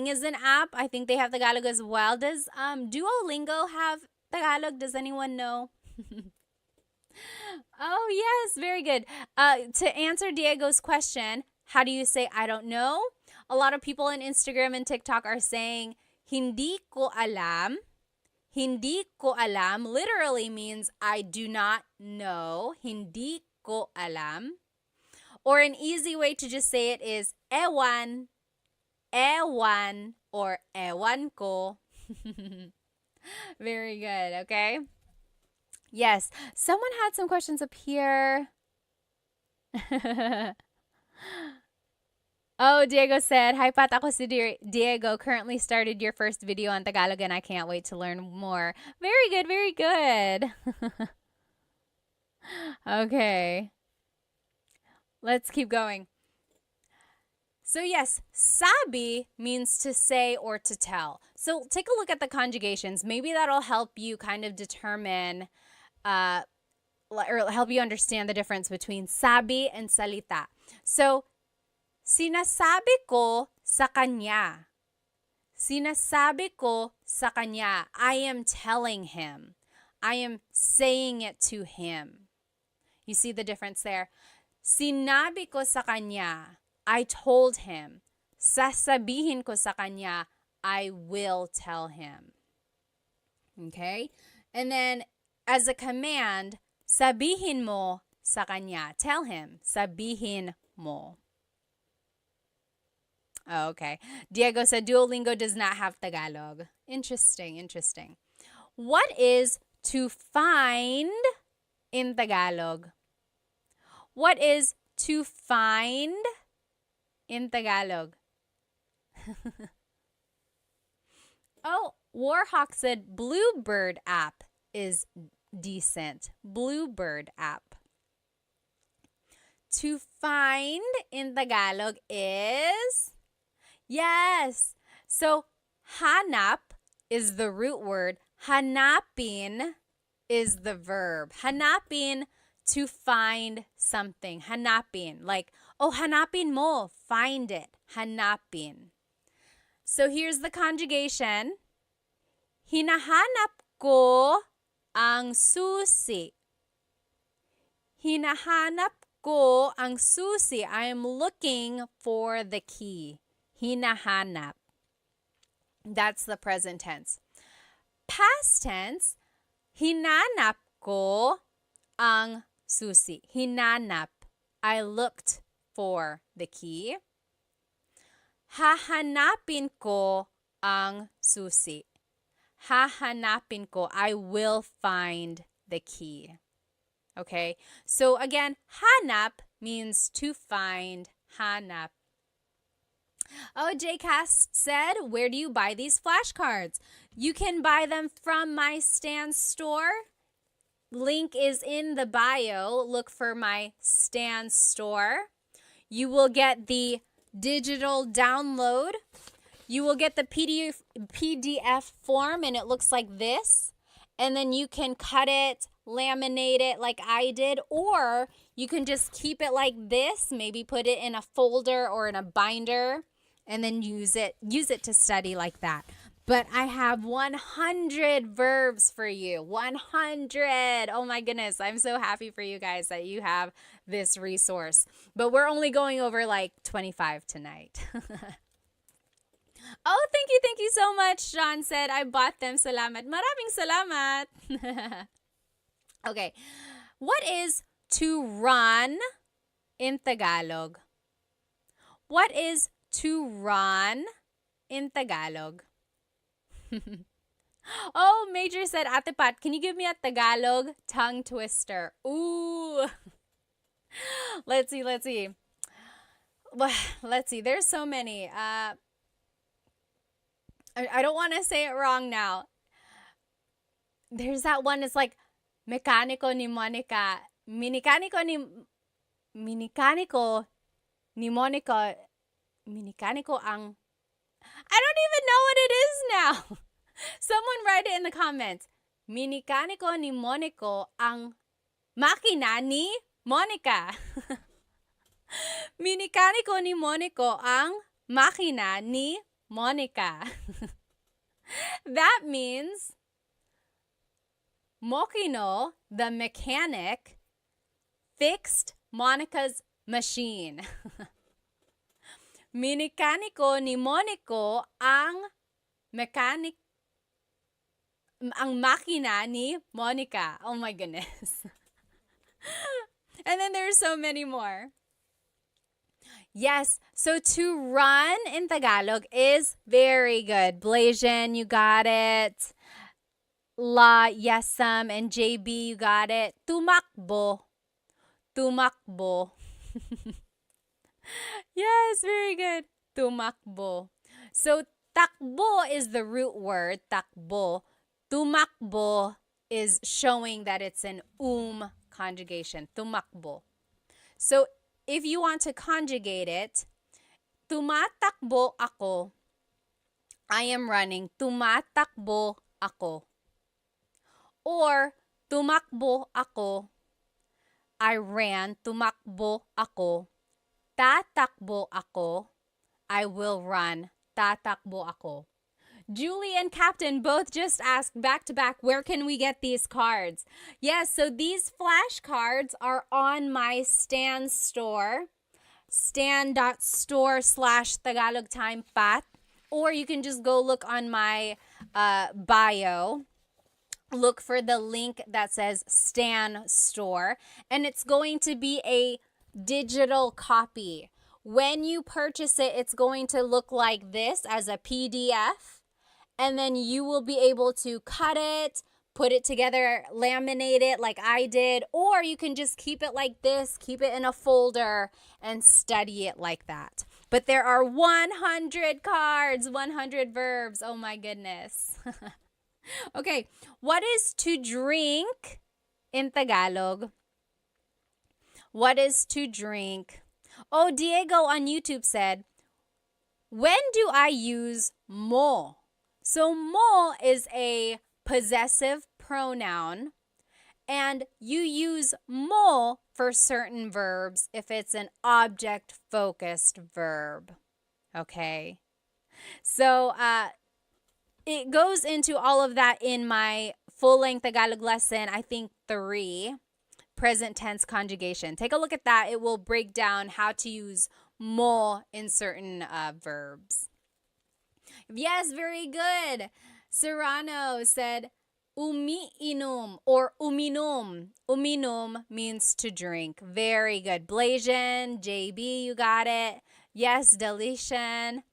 is an app. I think they have Tagalog as well. Does Duolingo have Tagalog? Does anyone know? Oh, yes, very good. To answer Diego's question, how do you say I don't know? A lot of people on Instagram and TikTok are saying hindi ko alam. Hindi ko alam literally means I do not know. Hindi ko alam. Or an easy way to just say it is ewan, ewan, or ewan ko. Very good, okay? Yes, someone had some questions up here. Oh, Diego said, hi Pat, ako si Diego. Currently started your first video on Tagalog and I can't wait to learn more. Very good, very good. Okay. Let's keep going. So yes, sabi means to say or to tell. So take a look at the conjugations. Maybe that'll help you kind of determine or help you understand the difference between sabi and salita. So, sinasabi ko sa kanya. Sinasabi ko sa kanya. I am telling him. I am saying it to him. You see the difference there? Sinabi ko sa kanya. I told him. Sasabihin ko sa kanya. I will tell him. Okay? And then, as a command, sabihin mo sa kanya. Tell him. Sabihin mo. Oh, okay. Diego said Duolingo does not have Tagalog. Interesting, interesting. What is to find in Tagalog? What is to find in Tagalog? Oh, Warhawk said Bluebird app is decent. Bluebird app. To find in Tagalog is, yes. So, hanap is the root word. Hanapin is the verb. Hanapin, to find something. Hanapin. Like, oh, hanapin mo. Find it. Hanapin. So here's the conjugation. Hinahanap ko ang susi. Hinahanap ko ang susi. I am looking for the key. Hinahanap. That's the present tense. Past tense, hinanap ko ang susi. Hinanap. I looked for the key. Hahanapin ko ang susi. Hahanapin ko. I will find the key. Okay? So again, hanap means to find. Hanap. Oh, Jcast said, where do you buy these flashcards? You can buy them from my Stan store. Link is in the bio. Look for my Stan store. You will get the digital download. You will get the PDF form, and it looks like this. And then you can cut it, laminate it like I did, or you can just keep it like this, maybe put it in a folder or in a binder, and then use it to study like that. But I have 100 verbs for you. 100. Oh my goodness. I'm so happy for you guys that you have this resource. But we're only going over like 25 tonight. Oh, thank you so much. Sean said, I bought them. Salamat. Maraming salamat. Okay. What is to run in Tagalog? What is to run in Tagalog? Oh, Major said, Ate Pat, can you give me a Tagalog tongue twister? Ooh. Let's see. Let's see. There's so many. I don't want to say it wrong now. There's that one. It's like Mecánico ni Monica. Minicánico ni Monica. Minicánico ang. I don't even know what it is now. Someone write it in the comments. Minicánico ni Monico ang makina ni Monica. Minicánico ni Monico ang makina ni Monica. That means Mokino, the mechanic, fixed Monica's machine. Minicánico ni Monico ang makina ni Monica. Oh my goodness. And then there's so many more. Yes, so to run in Tagalog is very good. Blasian, you got it. La, Yesam, and JB, you got it. Tumakbo. Tumakbo. Yes, very good. Tumakbo. So, takbo is the root word, takbo. Tumakbo is showing that it's an conjugation. Tumakbo. So, if you want to conjugate it, tumatakbo ako. I am running. Tumatakbo ako. Or, tumakbo ako. I ran. Tumakbo ako. Tatakbo ako. I will run. Tatakbo ako. Julie and Captain both just asked back to back, where can we get these cards? Yes, so these flashcards are on my Stan store, stan.store/Tagalog Time Pat, or you can just go look on my bio. Look for the link that says Stan Store, and it's going to be a digital copy. When you purchase it, it's going to look like this as a PDF, and then you will be able to cut it, put it together, laminate it like I did, or you can just keep it like this, keep it in a folder, and study it like that. But there are 100 cards, 100 verbs. Oh my goodness. Okay, what is to drink in Tagalog? What is to drink? Oh, Diego on YouTube said, when do I use mo? So mo is a possessive pronoun, and you use mo for certain verbs if it's an object-focused verb. Okay, so it goes into all of that in my full-length Tagalog lesson, I think 3, present tense conjugation. Take a look at that. It will break down how to use mo in certain verbs. Yes, very good. Serrano said, umiinom or uminom. Uminom means to drink. Very good. Blasian, JB, you got it. Yes, Delician.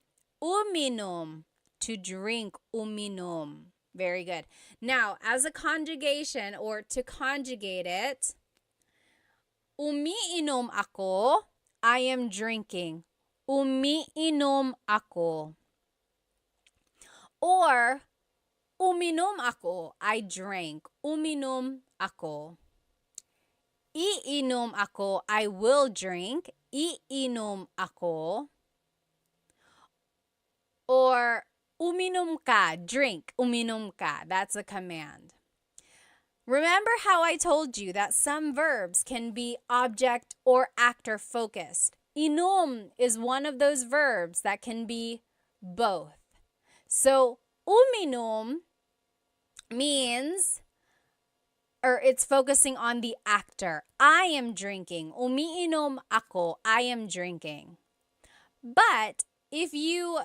Uminom. To drink, uminom. Very good. Now, as a conjugation or to conjugate it, umiinom ako, I am drinking. Umiinom ako. Or, uminom ako, I drank. Uminom ako. Iinom ako, I will drink. Iinom ako. Or, uminom ka, drink, uminom ka. That's a command. Remember how I told you that some verbs can be object or actor focused. Inom is one of those verbs that can be both. So, uminom means, or it's focusing on the actor. I am drinking. Umiinom ako, I am drinking. But if you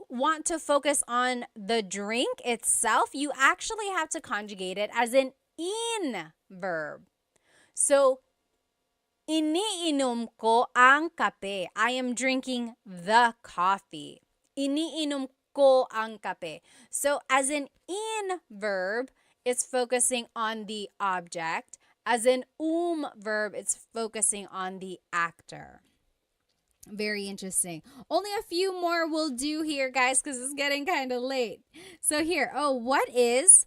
want to focus on the drink itself, you actually have to conjugate it as an in verb. So, iniinom ko ang kape. I am drinking the coffee. Iniinom ko ang kape. So, as an in verb, it's focusing on the object. As an verb, it's focusing on the actor. Very interesting. Only a few more will do here, guys, because it's getting kind of late. So here, what is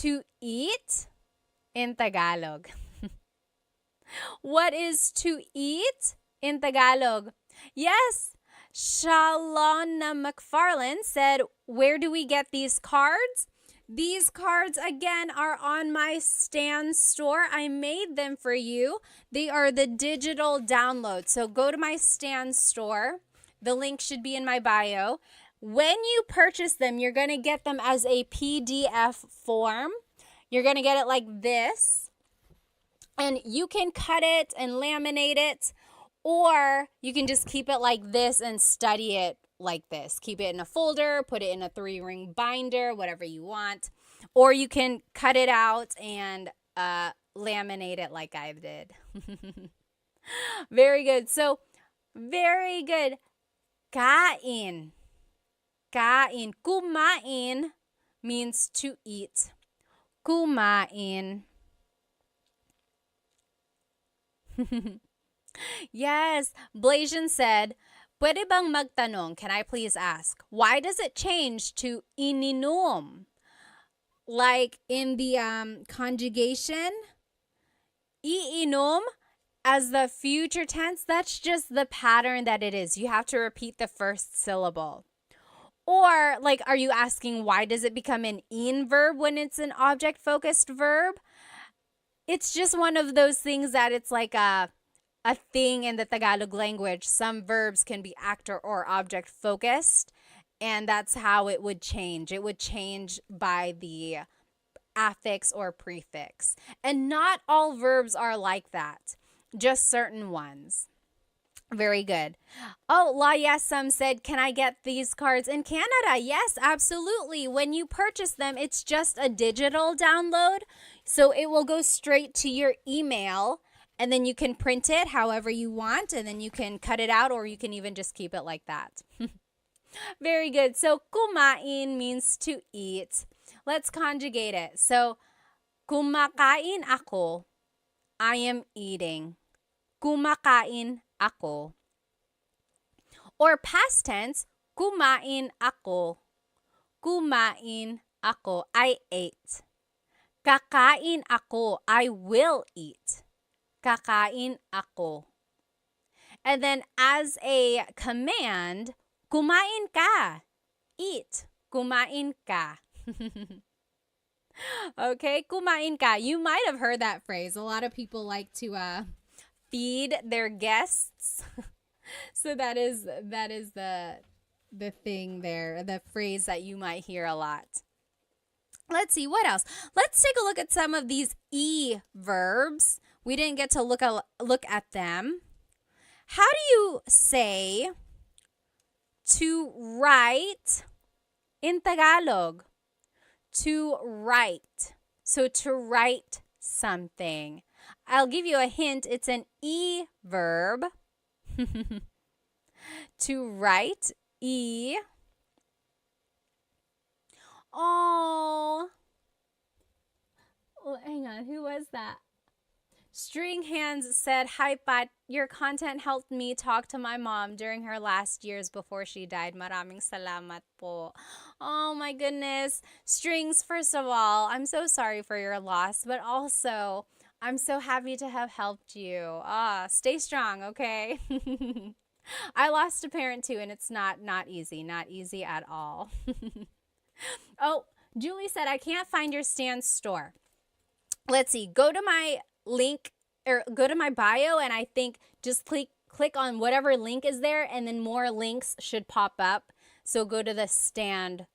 to eat in Tagalog? What is to eat in Tagalog? Yes, Shalona McFarland said, where do we get these cards? These cards, again, are on my Stan store. I made them for you. They are the digital download. So go to my Stan store. The link should be in my bio. When you purchase them, you're going to get them as a PDF form. You're going to get it like this. And you can cut it and laminate it, or you can just keep it like this and study it like this. Keep it in a folder, put it in a 3-ring binder, whatever you want. Or you can cut it out and laminate it like I did. Very good. So, very good. Kain. Kain. Kumain means to eat. Kumain. Yes. Blasian said, pwede bang magtanong? Can I please ask? Why does it change to ininom? Like in the conjugation, iinom as the future tense, that's just the pattern that it is. You have to repeat the first syllable. Or, like, are you asking why does it become an in-verb when it's an object-focused verb? It's just one of those things that it's like a thing in the Tagalog language. Some verbs can be actor or object focused, And that's how it would change. It would change by the affix or prefix. And not all verbs are like that, just certain ones. Very good. Oh, La Yesam said, can I get these cards in Canada? Yes, absolutely. When you purchase them, it's just a digital download. So it will go straight to your email, and then you can print it however you want, and then you can cut it out, or you can even just keep it like that. Very good. So kumain means to eat. Let's conjugate it. So kumakain ako. I am eating. Kumakain ako. Or past tense, kumain ako. Kumain ako. I ate. Kakain ako. I will eat. Kakain ako. And then as a command, kumain ka. Eat. Kumain ka. Okay, kumain ka. You might have heard that phrase. A lot of people like to feed their guests. So that is the thing there, the phrase that you might hear a lot. Let's see, what else? Let's take a look at some of these verbs. We didn't get to look at them. How do you say to write in Tagalog? To write. So to write something. I'll give you a hint. It's an verb. To write, Oh, hang on. Who was that? String Hands said, hi, Pat. Your content helped me talk to my mom during her last years before she died. Maraming salamat po. Oh, my goodness. Strings, first of all, I'm so sorry for your loss, but also, I'm so happy to have helped you. Stay strong, okay? I lost a parent too, and it's not easy at all. Oh, Julie said, I can't find your Stan store. Let's see. Go to my link or go to my bio, and I think just click on whatever link is there, and then more links should pop up. So go to the Stan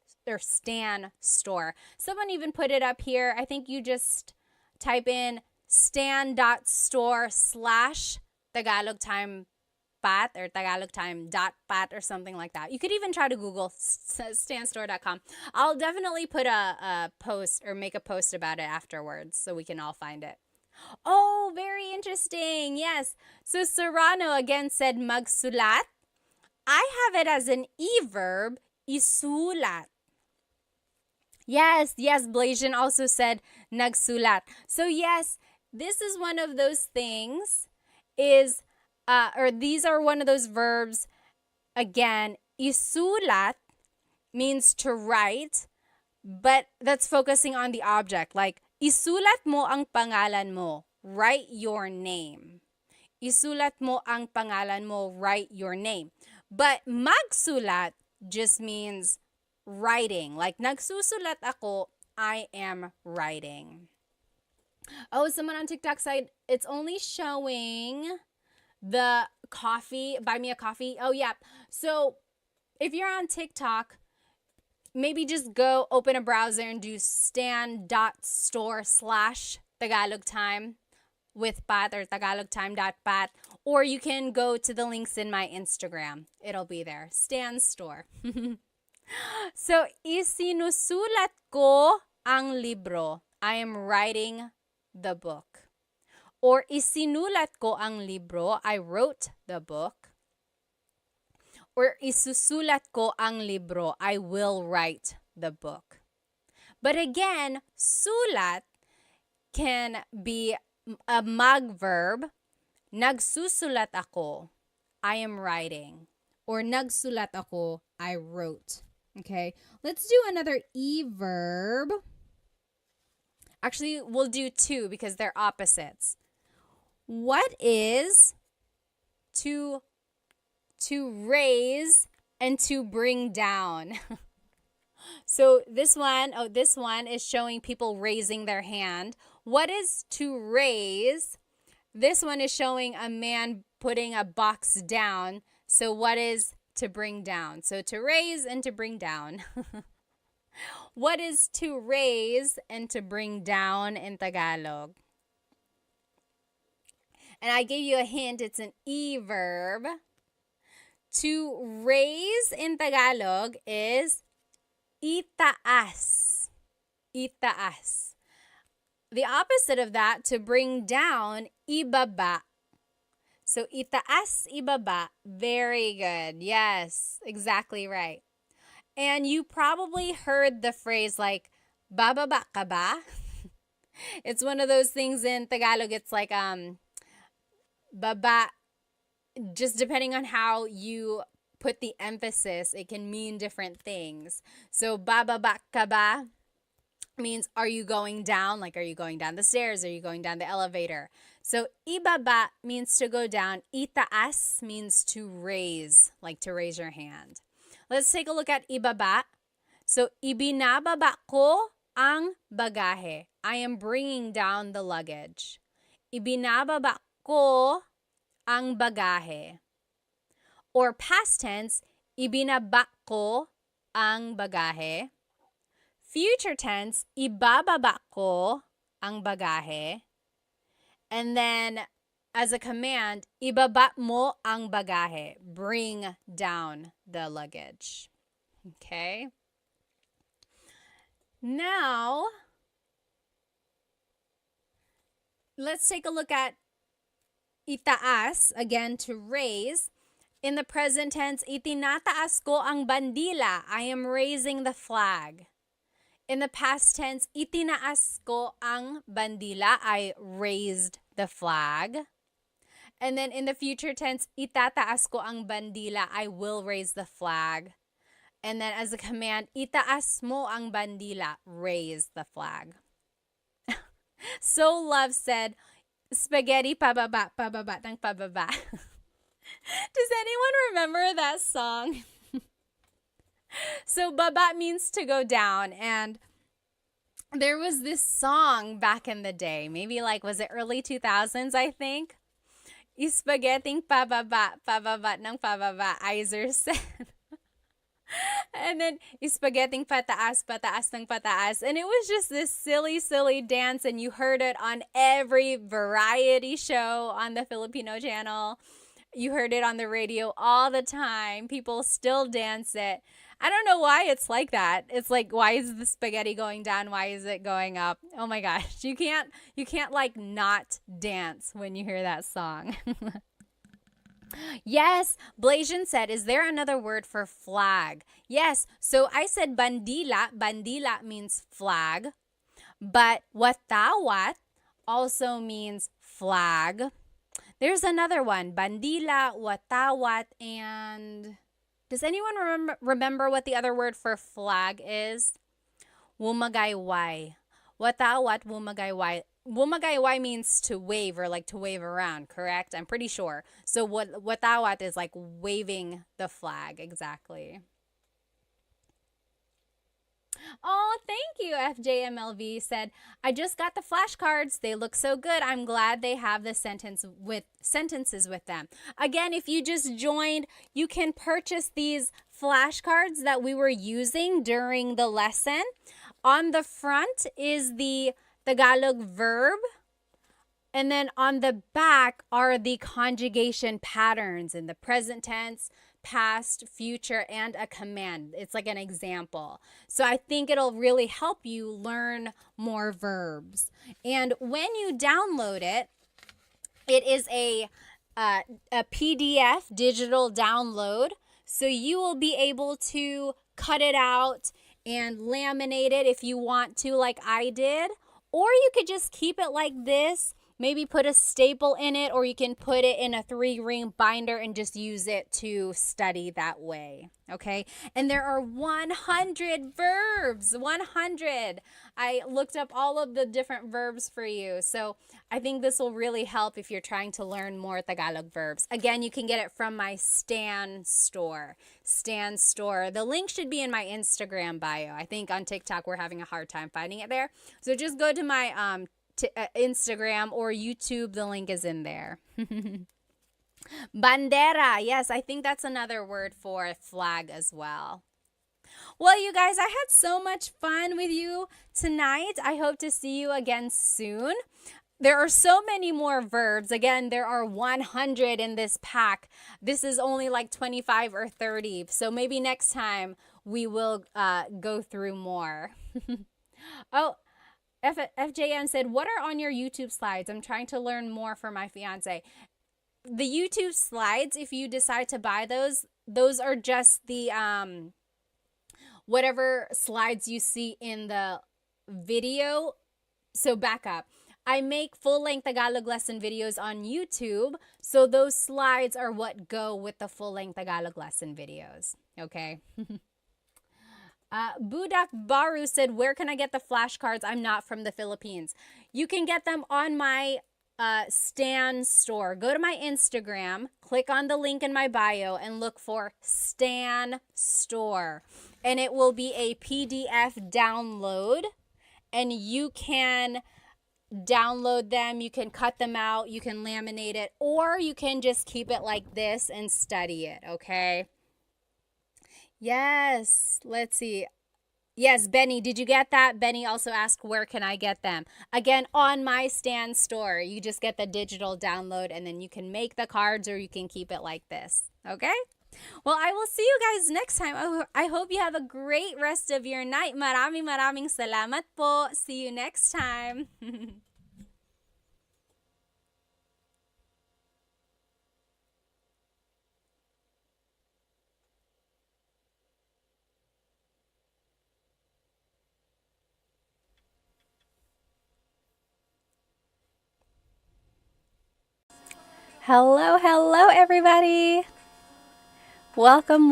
store. Someone even put it up here. I think you just type in stan.store/Tagalog Time Pat or Tagalog Time.pat or something like that. You could even try to Google stanstore.com. I'll definitely put a post or make a post about it afterwards so we can all find it. Oh, very interesting. Yes. So Serrano again said magsulat. I have it as an verb, isulat. Yes, Blasian also said nagsulat. So yes, this is one of those things these are one of those verbs. Again, isulat means to write, but that's focusing on the object. Like, isulat mo ang pangalan mo. Write your name. Isulat mo ang pangalan mo. Write your name. But magsulat just means writing. Like, nagsusulat ako, I am writing. Oh, someone on TikTok said it's only showing the coffee, buy me a coffee. Oh, yeah. So if you're on TikTok, maybe just go open a browser and do stan.store/Tagalog Time with Pat or tagalogtime.pat, or you can go to the links in my Instagram. It'll be there. Stan Store. So, isinusulat ko ang libro. I am writing the book. Or isinulat ko ang libro. I wrote the book. Or isusulat ko ang libro. I will write the book. But again, sulat can be a mag-verb. Nagsusulat ako. I am writing. Or nagsulat ako. I wrote. Okay, let's do another verb. Actually, we'll do two because they're opposites. What is to raise and to bring down? So this one is showing people raising their hand. What is to raise? This one is showing a man putting a box down. So what is to bring down. So to raise and to bring down. What is to raise and to bring down in Tagalog? And I gave you a hint. It's an E-verb. To raise in Tagalog is itaas. Itaas. The opposite of that, to bring down, ibaba. So itaas, ibaba. Very good. Yes, exactly right. And you probably heard the phrase like, bababa ka ba? It's one of those things in Tagalog. It's like, baba, just depending on how you put the emphasis, it can mean different things. So, bababa ka ba means, are you going down? Like, are you going down the stairs? Are you going down the elevator? So, ibaba means to go down. Itaas means to raise, like to raise your hand. Let's take a look at ibaba. So, ibinababa ko ang bagahe. I am bringing down the luggage. Ibinababa ko ang bagahe. Or past tense, ibinaba ko ang bagahe. Future tense, ibababa ko ang bagahe. And then, as a command, ibaba mo ang bagahe. Bring down the luggage. Okay? Now, let's take a look at itaas, again, to raise. In the present tense, itinataas ko ang bandila. I am raising the flag. In the past tense, itinaas ko ang bandila. I raised the flag. And then in the future tense, itataas ko ang bandila. I will raise the flag. And then as a command, itaas mo ang bandila. Raise the flag. So Love said, spaghetti pababa, pababa, ng pababa. Does anyone remember that song? So baba means to go down, and there was this song back in the day, maybe like, was it early 2000s, I think? Spaghetti pababa, pababa ng pababa, Iser said. And then, spaghetti pataas, pataas ng pataas. And it was just this silly, silly dance, and you heard it on every variety show on the Filipino channel. You heard it on the radio all the time. People still dance it. I don't know why it's like that. It's like, why is the spaghetti going down? Why is it going up? Oh my gosh. You can't like not dance when you hear that song. Yes, Blasian said, is there another word for flag? Yes, so I said bandila. Bandila means flag. But watawat also means flag. There's another one, bandila, watawat, and does anyone remember what the other word for flag is? Wumagayway. Watawat, wumagayway. Wumagayway means to wave, or like to wave around, correct? I'm pretty sure. So watawat is like waving the flag, exactly. Oh, thank you, FJMLV said, I just got the flashcards. They look so good. I'm glad they have the sentences with them. Again, if you just joined, you can purchase these flashcards that we were using during the lesson. On the front is the Tagalog verb, and then on the back are the conjugation patterns in the present tense, past, future, and a command. It's like an example. So I think it'll really help you learn more verbs. And when you download it, it is a PDF digital download. So you will be able to cut it out and laminate it if you want to, like I did. Or you could just keep it like this, maybe put a staple in it, or you can put it in a 3-ring binder and just use it to study that way, okay? And there are 100 verbs, 100. I looked up all of the different verbs for you, so I think this will really help if you're trying to learn more Tagalog verbs. Again, you can get it from my Stan store. Stan store. The link should be in my Instagram bio. I think on TikTok we're having a hard time finding it there. So just go to my Instagram or YouTube. The link is in there. Bandera. Yes, I think that's another word for flag as well. Well, you guys, I had so much fun with you tonight. I hope to see you again soon. There are so many more verbs. Again, there are 100 in this pack. This is only like 25 or 30. So maybe next time we will go through more. Oh, FJN said, what are on your YouTube slides? I'm trying to learn more for my fiance. The YouTube slides, if you decide to buy those are just the whatever slides you see in the video. So back up. I make full-length Tagalog lesson videos on YouTube, so those slides are what go with the full-length Tagalog lesson videos, okay? Budak Baru said, where can I get the flashcards? I'm not from the Philippines. You can get them on my Stan store. Go to my Instagram, click on the link in my bio, and look for Stan store. And it will be a PDF download, and you can download them, you can cut them out, you can laminate it, or you can just keep it like this and study it, okay? Yes, let's see. Yes, Benny, did you get that? Benny also asked, where can I get them? Again, on my Stan store. You just get the digital download, and then you can make the cards or you can keep it like this, okay? Well, I will see you guys next time. I hope you have a great rest of your night. Maraming salamat po. See you next time. Hello, everybody. Welcome.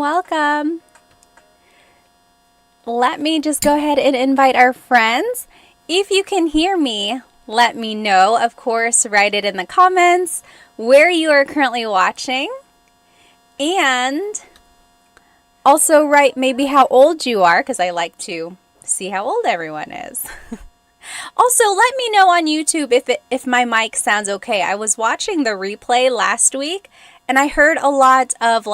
Let me just go ahead and invite our friends. If you can hear me, let me know. Of course, write it in the comments where you are currently watching. And also write maybe how old you are, because I like to see how old everyone is. Also, let me know on YouTube if my mic sounds okay. I was watching the replay last week, and I heard a lot of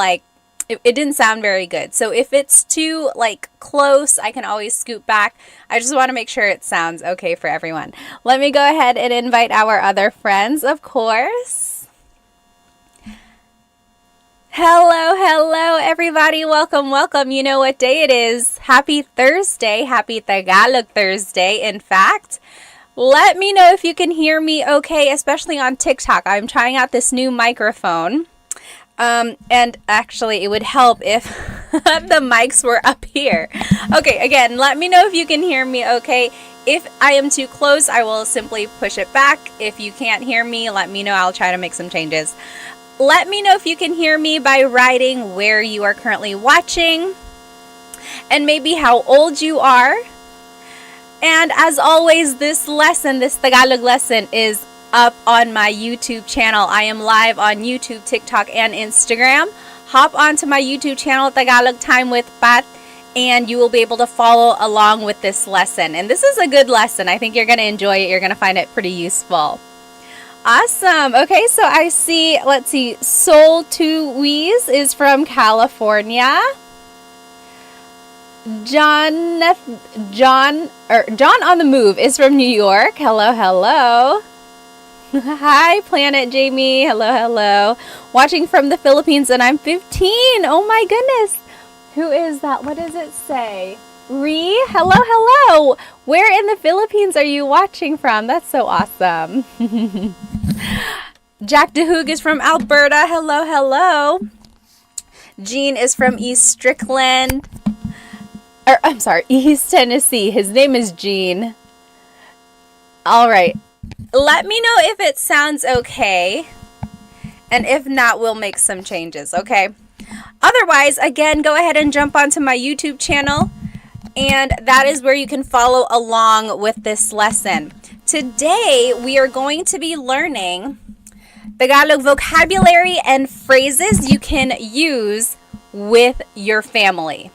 it didn't sound very good. So if it's too close, I can always scoot back. I just want to make sure it sounds okay for everyone. Let me go ahead and invite our other friends, of course. Hello, everybody. Welcome. You know what day it is. Happy Thursday. Happy Tagalog Thursday, in fact. Let me know if you can hear me okay, especially on TikTok. I'm trying out this new microphone. And actually, it would help if the mics were up here. Okay, again, let me know if you can hear me okay. If I am too close, I will simply push it back. If you can't hear me, let me know. I'll try to make some changes. Let me know if you can hear me by writing where you are currently watching and maybe how old you are. And as always, this Tagalog lesson is up on my YouTube channel. I am live on YouTube, TikTok, and Instagram. Hop onto my YouTube channel, Tagalog Time with Pat, and you will be able to follow along with this lesson. And this is a good lesson. I think you're going to enjoy it. You're going to find it pretty useful. Awesome. Okay, so I see, let's see, Soul to Weeze is from California. John on the Move is from New York. Hello. Hi, Planet Jamie. Hello. Watching from the Philippines, and I'm 15. Oh my goodness. Who is that? What does it say? Hello. Where in the Philippines are you watching from? That's so awesome. Jack DeHoog is from Alberta. Hello. Jean is from East Tennessee. His name is Jean. All right. Let me know if it sounds okay. And if not, we'll make some changes, okay? Otherwise, again, go ahead and jump onto my YouTube channel. And that is where you can follow along with this lesson. Today, we are going to be learning Tagalog vocabulary and phrases you can use with your family.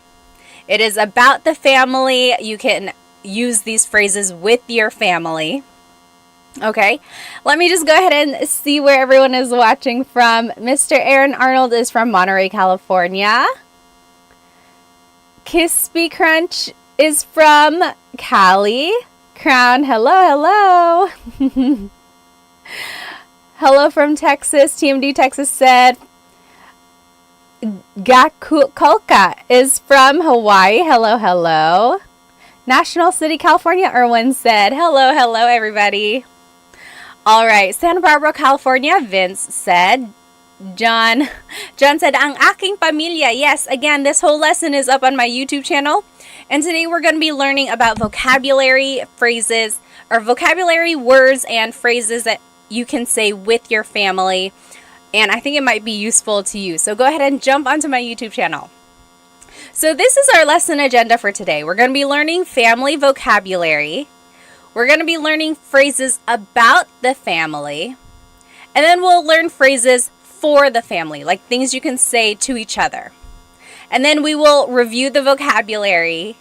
It is about the family. You can use these phrases with your family. Okay, let me just go ahead and see where everyone is watching from. Mr. Aaron Arnold is from Monterey, California. Crispy Crunch is from Cali. Crown, hello, hello. Hello from Texas. TMD Texas said. Gakulka is from Hawaii. Hello, hello. National City, California, Erwin said. Hello, hello, everybody. All right, Santa Barbara, California, Vince said. John said, ang aking pamilya. Yes, again, this whole lesson is up on my YouTube channel. And today we're going to be learning about vocabulary phrases, or vocabulary words and phrases that you can say with your family. And I think it might be useful to you. So go ahead and jump onto my YouTube channel. So this is our lesson agenda for today. We're going to be learning family vocabulary. We're going to be learning phrases about the family. And then we'll learn phrases for the family, like things you can say to each other. And then we will review the vocabulary.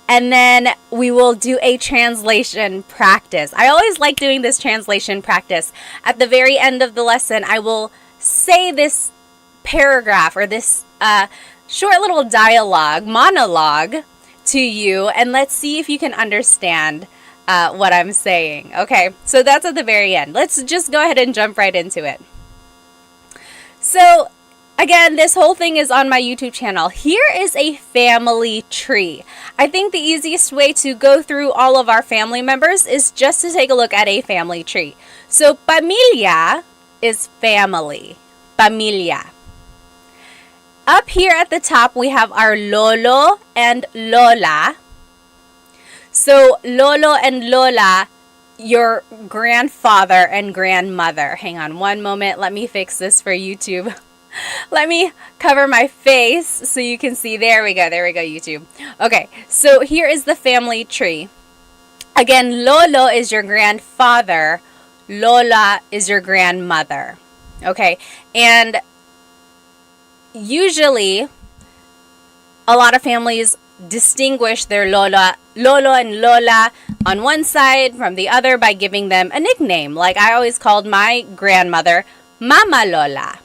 And then we will do a translation practice. I always like doing this translation practice. At the very end of the lesson, I will say this paragraph or this short little monologue to you, and let's see if you can understand what I'm saying. Okay, so that's at the very end. Let's just go ahead and jump right into it. So again, this whole thing is on my YouTube channel. Here is a family tree. I think the easiest way to go through all of our family members is just to take a look at a family tree. So pamilya is family. Pamilya. Up here at the top, we have our lolo and lola. So lolo and lola, your grandfather and grandmother. Hang on one moment. Let me fix this for YouTube. Let me cover my face so you can see. There we go, YouTube. Okay, so here is the family tree. Again, lolo is your grandfather. Lola is your grandmother. Okay, and usually a lot of families distinguish their lolo and lola on one side from the other by giving them a nickname. Like I always called my grandmother Mama Lola.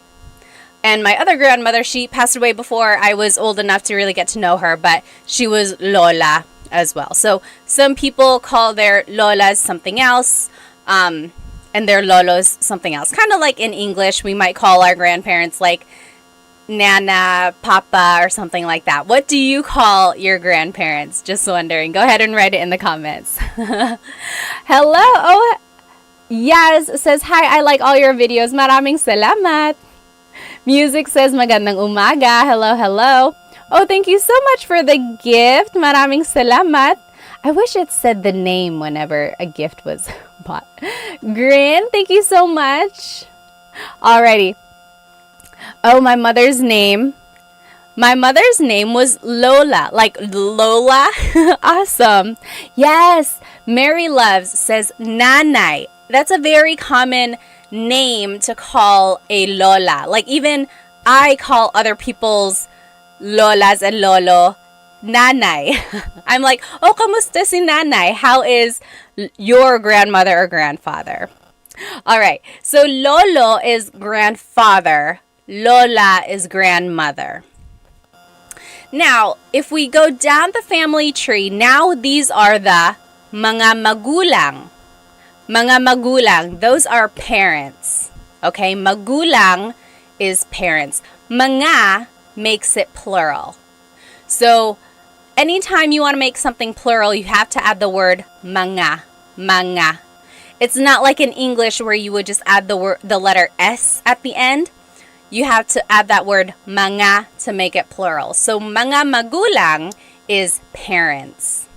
And my other grandmother, she passed away before I was old enough to really get to know her, but she was Lola as well. So some people call their Lolas something else, and their Lolos something else. Kind of like in English, we might call our grandparents like Nana, Papa, or something like that. What do you call your grandparents? Just wondering. Go ahead and write it in the comments. Hello. Oh, Yaz says, hi, I like all your videos. Maraming salamat. Music says, magandang umaga. Hello, hello. Oh, thank you so much for the gift. Maraming salamat. I wish it said the name whenever a gift was bought. Grin, thank you so much. Alrighty. Oh, my mother's name. My mother's name was Lola. Like Lola? Awesome. Yes. Mary Loves says Nanay. That's a very common name to call a Lola. Like even I call other people's Lolas and Lolo Nanay. I'm like, oh, kamusta si Nanay? How is your grandmother or grandfather? All right. So Lolo is grandfather. Lola is grandmother. Now, if we go down the family tree, now these are the mga magulang. Mga magulang, those are parents. Okay, magulang is parents. Mga makes it plural. So, anytime you want to make something plural, you have to add the word mga. Mga. It's not like in English where you would just add the letter S at the end. You have to add that word mga to make it plural. So, mga magulang is parents.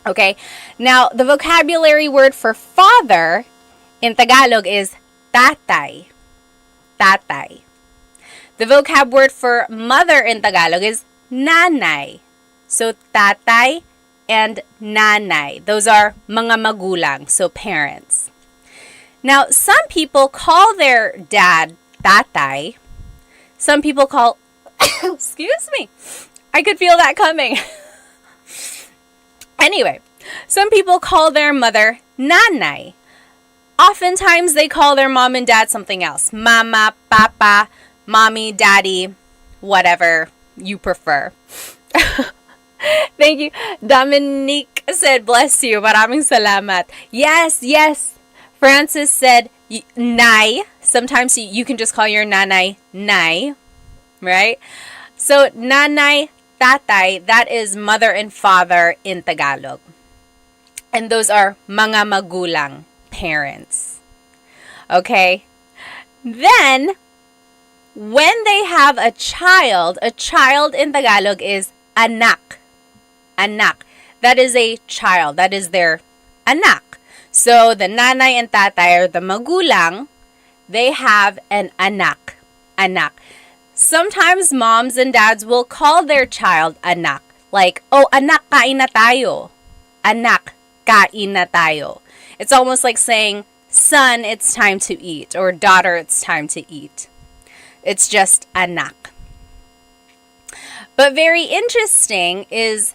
Okay, now the vocabulary word for father in Tagalog is tatay. Tatay. The vocab word for mother in Tagalog is nanay. So tatay and nanay. Those are mga magulang, so parents. Now, some people call their dad tatay. Some people call, excuse me, I could feel that coming. Anyway, some people call their mother nanay. Oftentimes, they call their mom and dad something else. Mama, papa, mommy, daddy, whatever you prefer. Thank you. Dominique said, bless you. Maraming salamat. Yes, yes. Francis said, nay. Sometimes you can just call your nanay, nay. Right? So, nanay, tatay, that is mother and father in Tagalog. And those are mga magulang, parents. Okay? Then, when they have a child in Tagalog is anak. Anak. That is a child. That is their anak. So, the nanay and tatay or the magulang, they have an anak. Anak. Sometimes moms and dads will call their child anak. Like, oh, anak, kain na tayo. Anak, kain na tayo. It's almost like saying, son, it's time to eat. Or daughter, it's time to eat. It's just anak. But very interesting is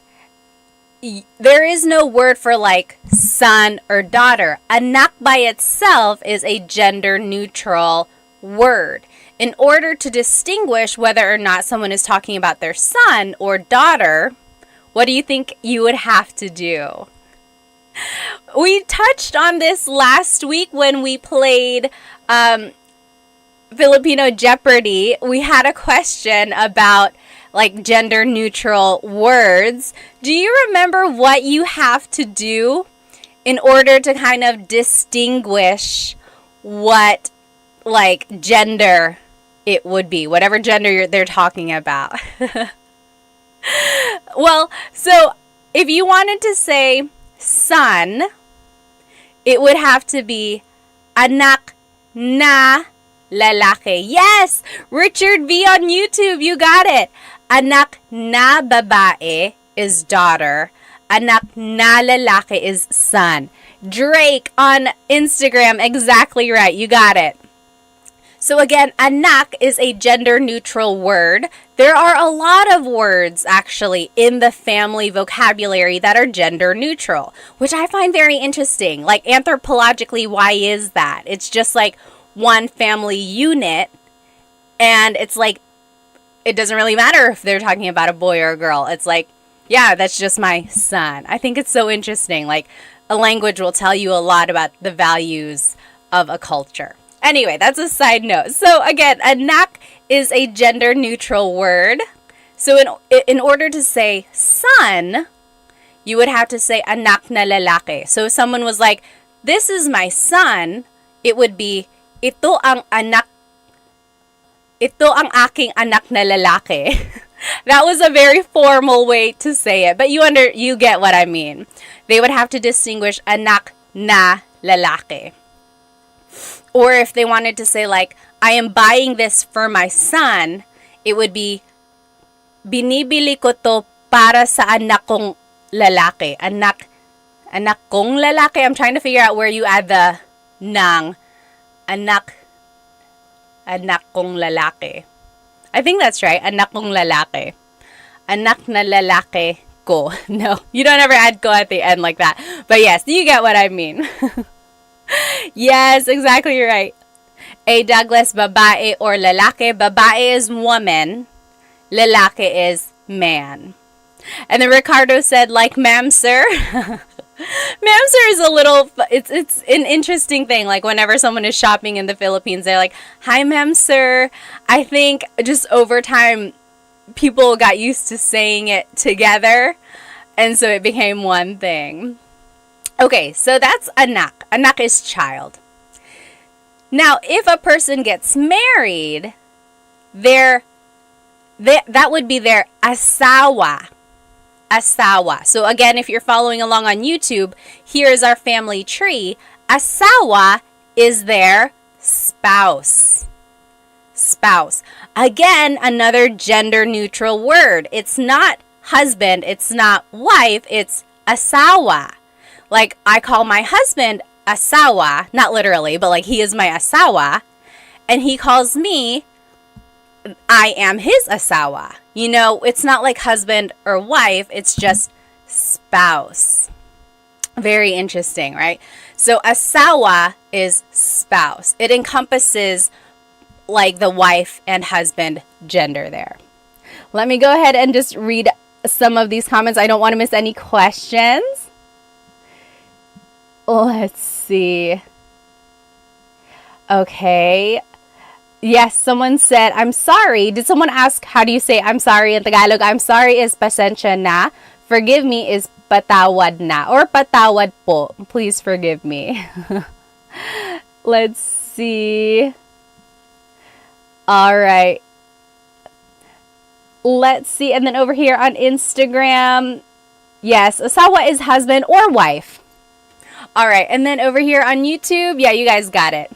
there is no word for like son or daughter. Anak by itself is a gender neutral word. In order to distinguish whether or not someone is talking about their son or daughter, what do you think you would have to do? We touched on this last week when we played Filipino Jeopardy. We had a question about like gender neutral words. Do you remember what you have to do in order to kind of distinguish what like gender it would be, whatever gender they're talking about? Well, so if you wanted to say son, it would have to be anak na lalaki. Yes! Richard V on YouTube, you got it. Anak na babae is daughter. Anak na lalaki is son. Drake on Instagram, exactly right. You got it. So again, anak is a gender-neutral word. There are a lot of words, actually, in the family vocabulary that are gender-neutral, which I find very interesting. Like, anthropologically, why is that? It's just like one family unit, and it's like, it doesn't really matter if they're talking about a boy or a girl. It's like, yeah, that's just my son. I think it's so interesting. Like, a language will tell you a lot about the values of a culture. Anyway, that's a side note. So again, anak is a gender-neutral word. So in order to say son, you would have to say anak na lalaki. So if someone was like, this is my son, it would be, ito ang aking anak na lalaki. That was a very formal way to say it, but you get what I mean. They would have to distinguish anak na lalaki. Or if they wanted to say like, I am buying this for my son, it would be, binibili ko to para sa anak kong lalaki. Anak kong lalaki. I'm trying to figure out where you add the nang. Anak kong lalaki. I think that's right. Anak kong lalaki. Anak na lalaki ko. No, you don't ever add ko at the end like that. But yes, you get what I mean. Yes, exactly right. A Douglas, babae or lalaki. Babae is woman. Lalaki is man. And then Ricardo said, like, ma'am, sir. Ma'am, sir is a little, it's an interesting thing. Like, whenever someone is shopping in the Philippines, they're like, hi, ma'am, sir. I think just over time, people got used to saying it together. And so it became one thing. Okay, so that's anak. Anak is child. Now, if a person gets married, that would be their asawa. Asawa. So again, if you're following along on YouTube, here is our family tree. Asawa is their spouse. Spouse. Again, another gender-neutral word. It's not husband, it's not wife, it's asawa. Like, I call my husband asawa, not literally, but like he is my asawa, and he calls me, I am his asawa. You know, it's not like husband or wife, it's just spouse. Very interesting, right? So asawa is spouse. It encompasses like the wife and husband gender there. Let me go ahead and just read some of these comments. I don't want to miss any questions. Let's see. Okay. Yes, someone said, I'm sorry. Did someone ask, how do you say I'm sorry in Tagalog? I'm sorry is pasensya na. Forgive me is patawad na. Or patawad po. Please forgive me. Let's see. All right. Let's see. And then over here on Instagram, yes, asawa is husband or wife. All right. And then over here on YouTube, yeah, you guys got it.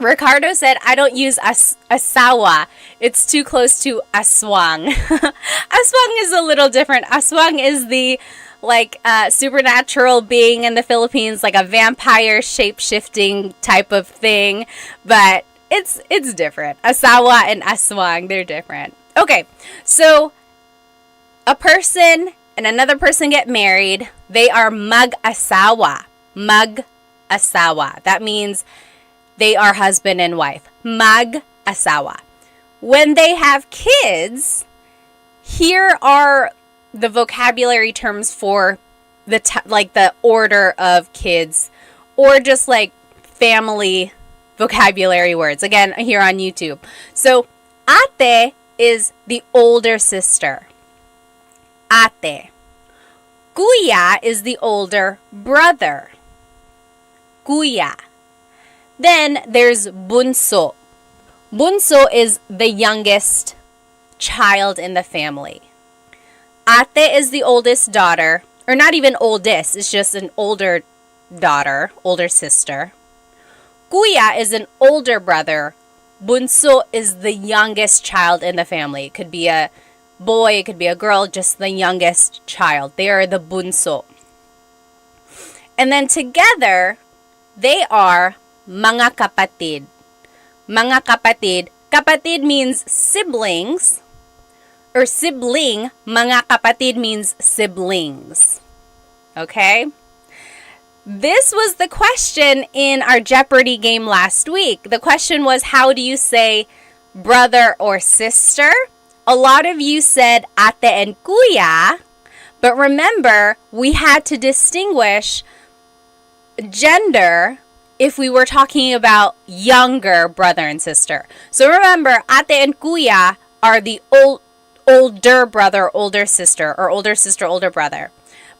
Ricardo said, I don't use asawa. It's too close to aswang. Aswang is a little different. Aswang is the supernatural being in the Philippines, like a vampire shape-shifting type of thing. But it's different. Asawa and aswang, they're different. Okay, so a person and another person get married. They are mag-asawa. Mag-asawa. That means they are husband and wife. Mag-asawa. When they have kids, here are the vocabulary terms for the order of kids, or just like family vocabulary words. Again, here on YouTube. So, ate is the older sister. Ate. Kuya is the older brother. Kuya. Then there's bunso. Bunso is the youngest child in the family. Ate is the oldest daughter, or not even oldest, it's just an older daughter, older sister. Kuya is an older brother. Bunso is the youngest child in the family. It could be a boy, it could be a girl, just the youngest child. They are the bunso. And then together, they are mga kapatid. Mga kapatid. Kapatid means siblings. Or sibling. Mga kapatid means siblings. Okay? This was the question in our Jeopardy game last week. The question was, how do you say brother or sister? A lot of you said ate and kuya. But remember, we had to distinguish gender if we were talking about younger brother and sister. So remember, ate and kuya are the older brother, older sister, or older sister, older brother.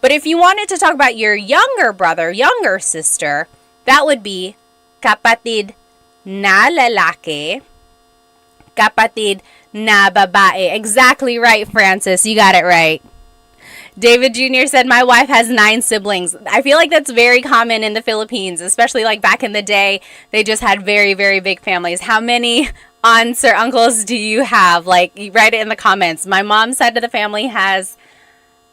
But if you wanted to talk about your younger brother, younger sister, that would be kapatid na lalaki, kapatid na babae. Exactly right, Francis. You got it right. David Jr. said, my wife has 9 siblings. I feel like that's very common in the Philippines, especially like back in the day. They just had very, very big families. How many aunts or uncles do you have? Like, write it in the comments. My mom's side of the family has,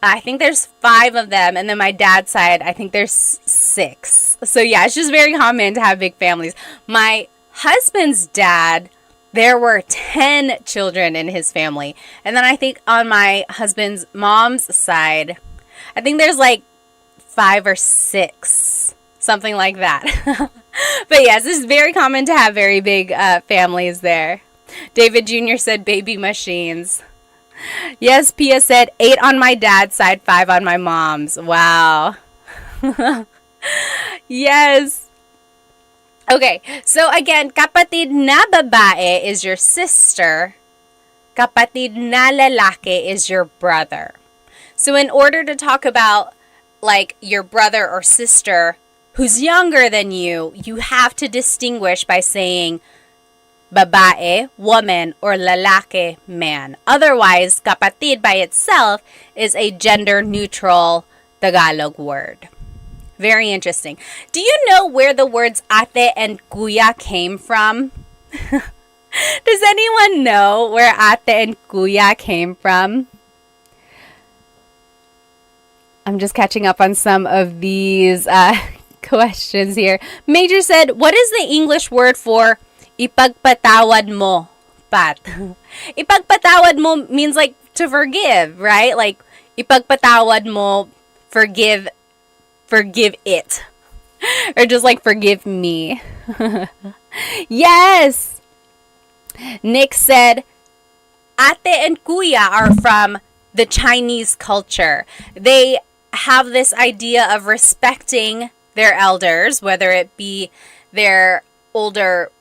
I think there's 5 of them. And then my dad's side, I think there's 6. So yeah, it's just very common to have big families. My husband's dad, there were 10 children in his family. And then I think on my husband's mom's side, I think there's like 5 or 6, something like that. But yes, it's very common to have very big families there. David Jr. said baby machines. Yes, Pia said 8 on my dad's side, 5 on my mom's. Wow. Yes. Okay, so again, kapatid na babae is your sister. Kapatid na lalaki is your brother. So in order to talk about like your brother or sister who's younger than you have to distinguish by saying babae, woman, or lalaki, man. Otherwise, kapatid by itself is a gender-neutral Tagalog word. Very interesting. Do you know where the words ate and kuya came from? Does anyone know where ate and kuya came from? I'm just catching up on some of these questions here. Major said, what is the English word for ipagpatawad mo, Pat? Ipagpatawad mo means like to forgive, right? Like ipagpatawad mo, forgive forgive it. Or just like forgive me. Yes! Nick said, ate and kuya are from the Chinese culture. They have this idea of respecting their elders, whether it be their older,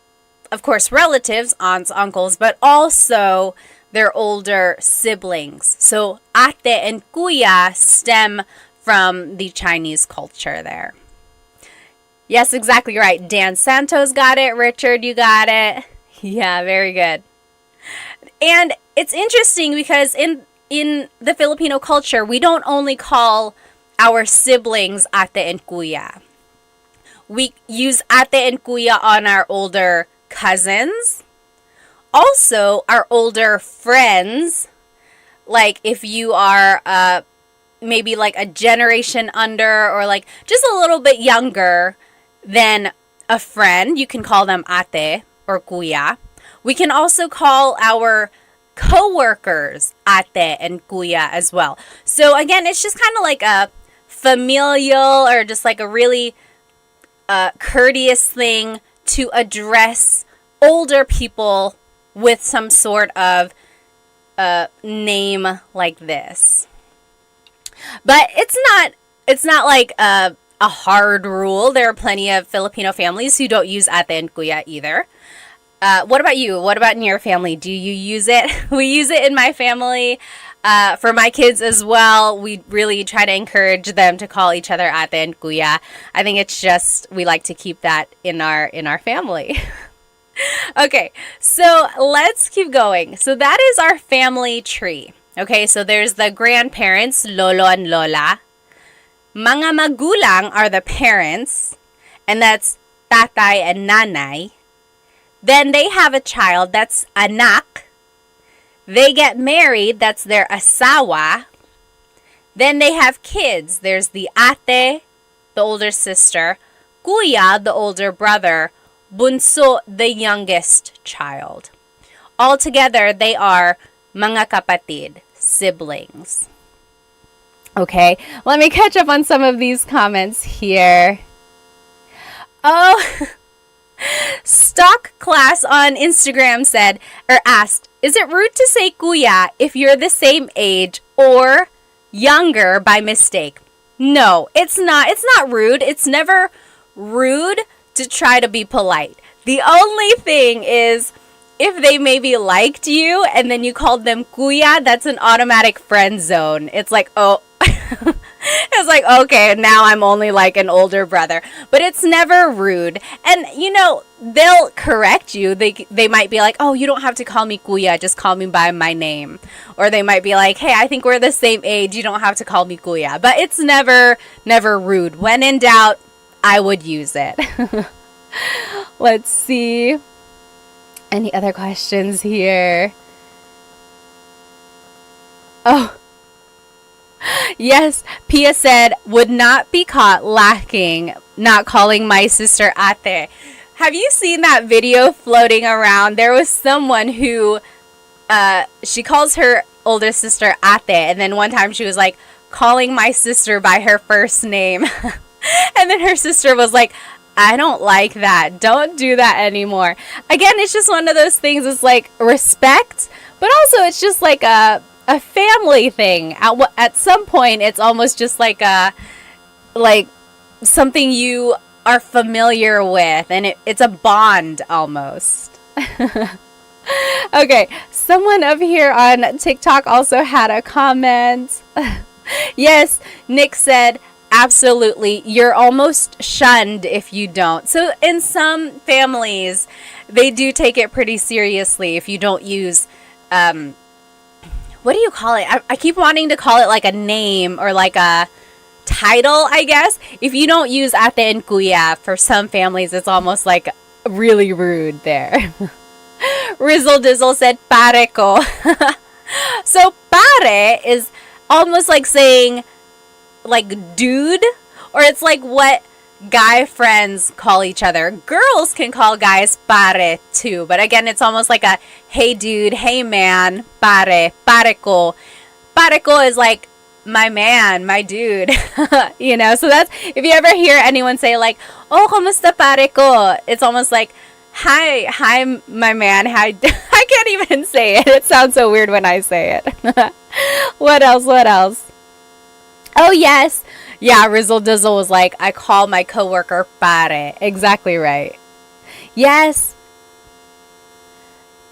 of course, relatives, aunts, uncles, but also their older siblings. So ate and kuya stem from the Chinese culture there. Yes, exactly right. Dan Santos got it. Richard, you got it. Yeah, very good. And it's interesting because in the Filipino culture, we don't only call our siblings ate and kuya. We use ate and kuya on our older cousins. Also, our older friends. Like if you are maybe like a generation under or like just a little bit younger than a friend, you can call them ate or kuya. We can also call our co-workers ate and kuya as well. So again, it's just kind of like a familial or just like a really courteous thing to address older people with some sort of name like this. But it's not like a hard rule. There are plenty of Filipino families who don't use ate and kuya either. What about you? What about in your family? Do you use it? We use it in my family. For my kids as well, we really try to encourage them to call each other ate and kuya. I think it's just we like to keep that in our family. Okay, so let's keep going. So that is our family tree. Okay, so there's the grandparents, lolo and lola. Mga magulang are the parents, and that's tatay and nanay. Then they have a child, that's anak. They get married, that's their asawa. Then they have kids. There's the ate, the older sister, kuya, the older brother, bunso, the youngest child. Altogether, they are mga kapatid, siblings. Okay, let me catch up on some of these comments here. Oh, Stock Class on Instagram said or asked, is it rude to say kuya if you're the same age or younger by mistake? No, it's not. It's not rude. It's never rude to try to be polite. The only thing is if they maybe liked you and then you called them kuya, that's an automatic friend zone. It's like, oh, it's like, okay, now I'm only like an older brother. But it's never rude. And, you know, they'll correct you. They might be like, oh, you don't have to call me kuya. Just call me by my name. Or they might be like, hey, I think we're the same age. You don't have to call me kuya. But it's never rude. When in doubt, I would use it. Let's see. Any other questions here? Oh. Yes, Pia said, would not be caught lacking, not calling my sister ate. Have you seen that video floating around? There was someone who, she calls her older sister ate, and then one time she was like, calling my sister by her first name. And then her sister was like, I don't like that. Don't do that anymore. Again, it's just one of those things. It's like respect, but also it's just like a family thing. At some point, it's almost just like something you are familiar with, and it's a bond almost. Okay, someone up here on TikTok also had a comment. Yes, Nick said, absolutely, you're almost shunned if you don't. So in some families, they do take it pretty seriously if you don't use what do you call it? I keep wanting to call it like a name or like a title, I guess. If you don't use ate and kuya, for some families, it's almost like really rude there. Rizzle Dizzle said pare ko. So pare is almost like saying like dude, or it's like what guy friends call each other. Girls can call guys pare too, but again, it's almost like a hey dude, hey man, pare ko. Pare ko is like my man, my dude. So that's, if you ever hear anyone say like, oh, kamusta pare ko? It's almost like, hi, my man. Hi. I can't even say it. It sounds so weird when I say it. What else? Oh, yes. Yeah, Rizzle Dizzle was like, I call my coworker pare. Exactly right. Yes.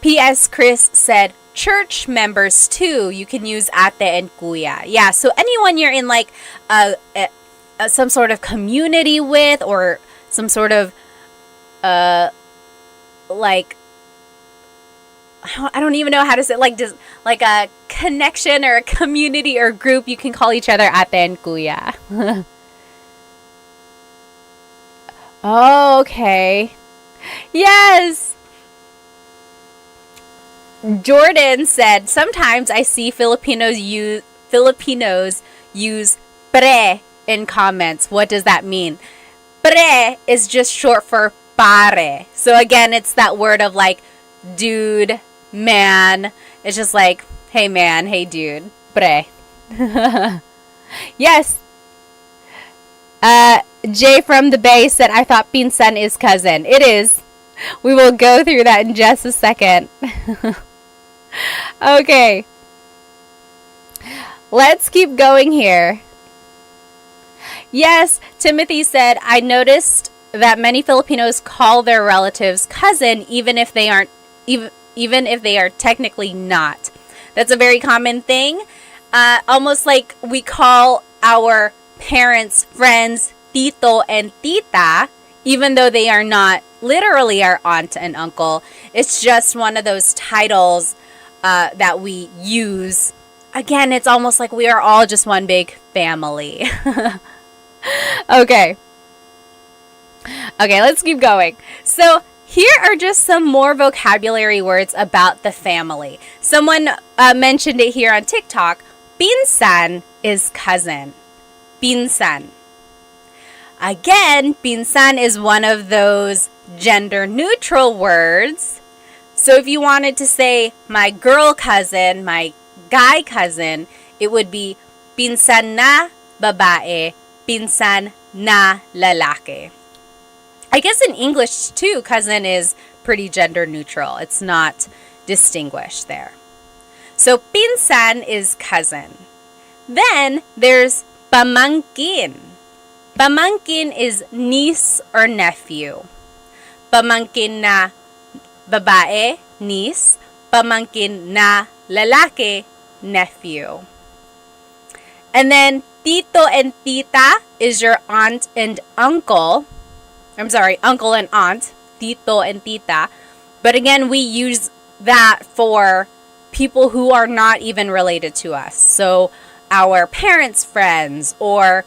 P.S. Chris said, church members too, you can use ate and kuya. Yeah, so anyone you're in like some sort of community with, or some sort of like, I don't even know how to say it, like just like a connection or a community or group, you can call each other ate and kuya. Oh, okay. Yes. Jordan said, sometimes I see Filipinos use pre in comments. What does that mean? Pre is just short for pare. So again, it's that word of like dude, man. It's just like, hey man, hey dude, pre. Yes. Jay from the Bay said, I thought pinsan is cousin. It is. We will go through that in just a second. Okay. Let's keep going here. Yes, Timothy said, I noticed that many Filipinos call their relatives cousin even if they aren't, even if they are technically not. That's a very common thing. Almost like we call our parents, friends, tito and tita, even though they are not literally our aunt and uncle. It's just one of those titles that we use. Again, it's almost like we are all just one big family. Okay, let's keep going. So here are just some more vocabulary words about the family. Someone mentioned it here on TikTok. Pinsan is cousin. Pinsan. Again, pinsan is one of those gender neutral words. So if you wanted to say my girl cousin, my guy cousin, it would be pinsan na babae, pinsan na lalaki. I guess in English too, cousin is pretty gender neutral. It's not distinguished there. So pinsan is cousin. Then there's pamangkin. Pamangkin is niece or nephew. Pamangkin na babae, niece. Pamangkin na lalaki, nephew. And then tito and tita is your aunt and uncle. I'm sorry, uncle and aunt. Tito and tita. But again, we use that for people who are not even related to us. So our parents' friends, or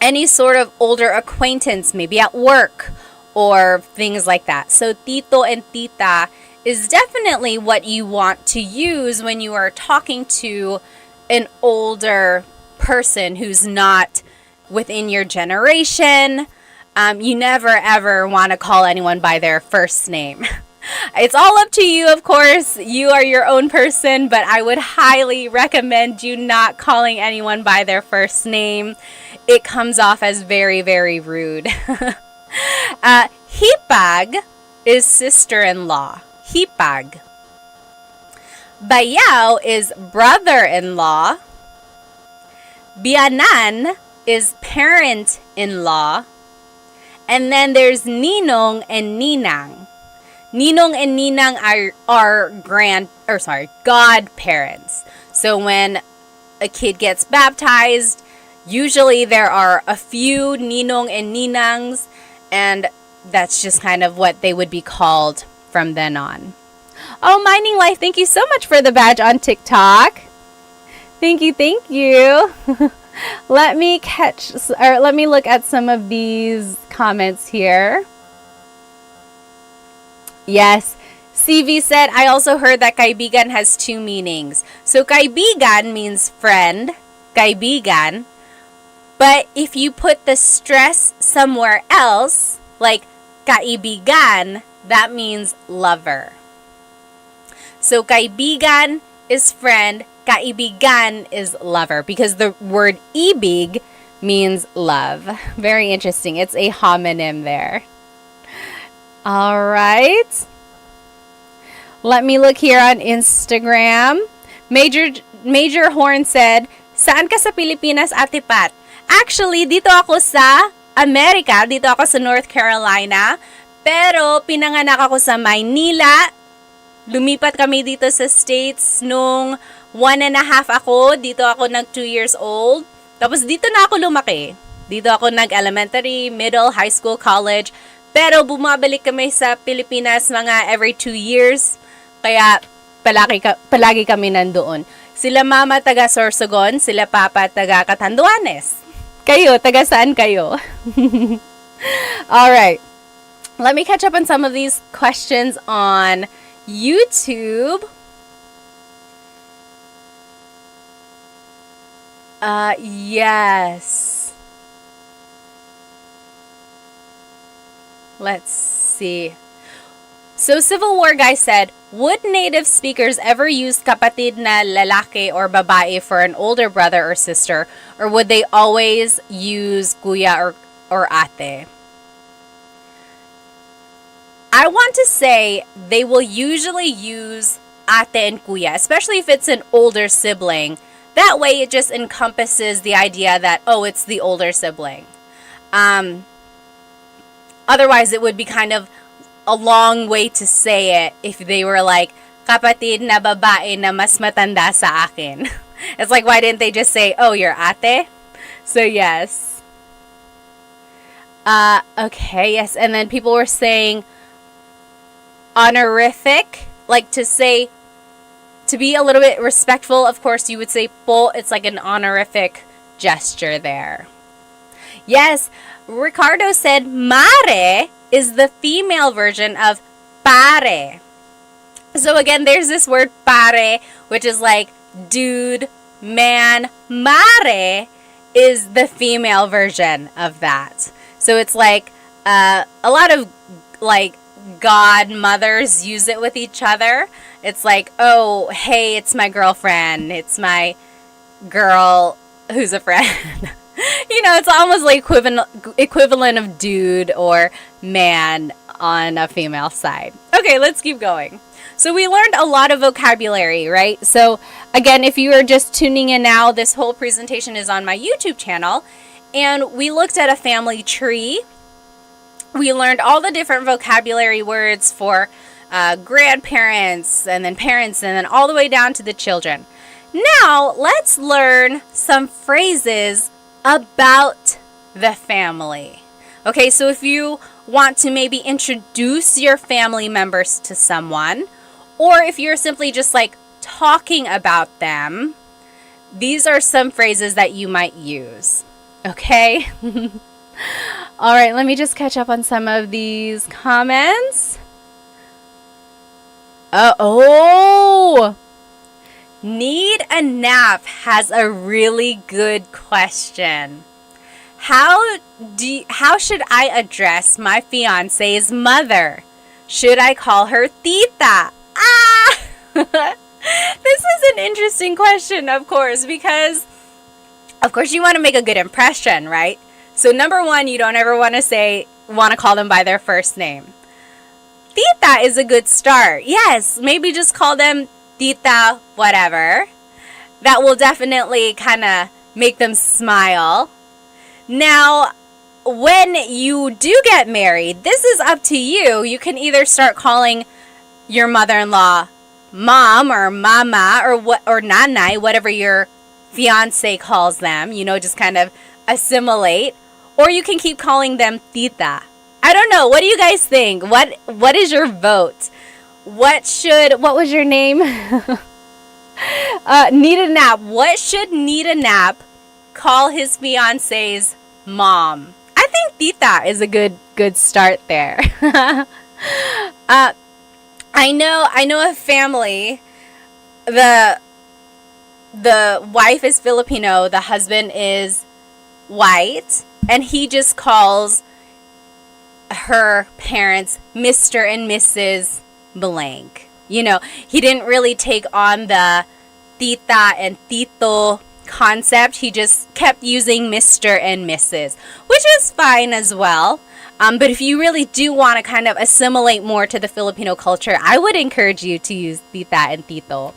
any sort of older acquaintance, maybe at work or things like that. So tito and tita is definitely what you want to use when you are talking to an older person who's not within your generation. You never ever want to call anyone by their first name. It's all up to you, of course. You are your own person, but I would highly recommend you not calling anyone by their first name. It comes off as very, very rude. Hipag is sister-in-law. Hipag. Bayaw is brother-in-law. Bianan is parent-in-law. And then there's ninong and ninang. Ninong and ninang are godparents. So when a kid gets baptized, usually there are a few ninong and ninangs, and that's just kind of what they would be called from then on. Oh, Mining Life, thank you so much for the badge on TikTok. Thank you. Let me look at some of these comments here. Yes. CV said, I also heard that kaibigan has two meanings. So kaibigan means friend, kaibigan. But if you put the stress somewhere else, like kaibigan, that means lover. So kaibigan is friend, kaibigan is lover because the word ibig means love. Very interesting. It's a homonym there. All right. Let me look here on Instagram. Major Horn said, "Saan ka sa Pilipinas, Ate Pat?" Actually, dito ako sa Amerika. Dito ako sa North Carolina. Pero pinanganak ako sa Maynila. Lumipat kami dito sa States nung 1.5 ako. Dito ako nag 2 years old. Tapos dito na ako lumaki. Dito ako nag-elementary, middle, high school, college. Pero bumabalik kami sa Pilipinas mga every 2 years. Kaya palagi kami nandoon. Sila mama taga Sorsogon, sila papa taga Catanduanes. Kayo, taga saan kayo? Alright. Let me catch up on some of these questions on YouTube. Yes. Let's see. So Civil War guy said, would native speakers ever use kapatid na lalaki or babae for an older brother or sister, or would they always use kuya or ate? I want to say they will usually use ate and kuya, especially if it's an older sibling. That way it just encompasses the idea that, oh, it's the older sibling. Otherwise, it would be kind of a long way to say it if they were like, kapatid na babae na mas matanda sa akin. It's like, why didn't they just say, oh, you're ate? So, yes. Okay, yes. And then people were saying honorific, like to say, to be a little bit respectful, of course, you would say po. It's like an honorific gesture there. Yes, Ricardo said mare is the female version of pare. So again, there's this word pare, which is like dude, man. Mare is the female version of that. So it's like a lot of like godmothers use it with each other. It's like, oh, hey, it's my girlfriend. It's my girl who's a friend. You know, it's almost like equivalent of dude or man on a female side. Okay, let's keep going. So we learned a lot of vocabulary, right? So again, if you are just tuning in now, this whole presentation is on my YouTube channel. And we looked at a family tree. We learned all the different vocabulary words for grandparents and then parents and then all the way down to the children. Now, let's learn some phrases about the family. Okay, so if you want to maybe introduce your family members to someone, or if you're simply just like talking about them, these are some phrases that you might use. Okay? All right, let me just catch up on some of these comments. Need a Nap has a really good question. How should I address my fiance's mother? Should I call her tita? This is an interesting question, of course, because of course you want to make a good impression, right? So number one, you don't ever want to call them by their first name. Tita is a good start. Yes, maybe just call them tita whatever. That will definitely kind of make them smile. Now, when you do get married, this is up to you. You can either start calling your mother-in-law mom or mama or nanay, whatever your fiance calls them, you know, just kind of assimilate. Or you can keep calling them tita. I don't know. What do you guys think? What is your vote? What was your name? Need a Nap. What should Need a Nap call his fiance's mom? I think tita is a good start there. I know a family. The wife is Filipino, the husband is white, and he just calls her parents Mr. and Mrs. blank. You know, he didn't really take on the tita and tito concept. He just kept using Mr. and Mrs., which is fine as well. But if you really do want to kind of assimilate more to the Filipino culture, I would encourage you to use tita and tito.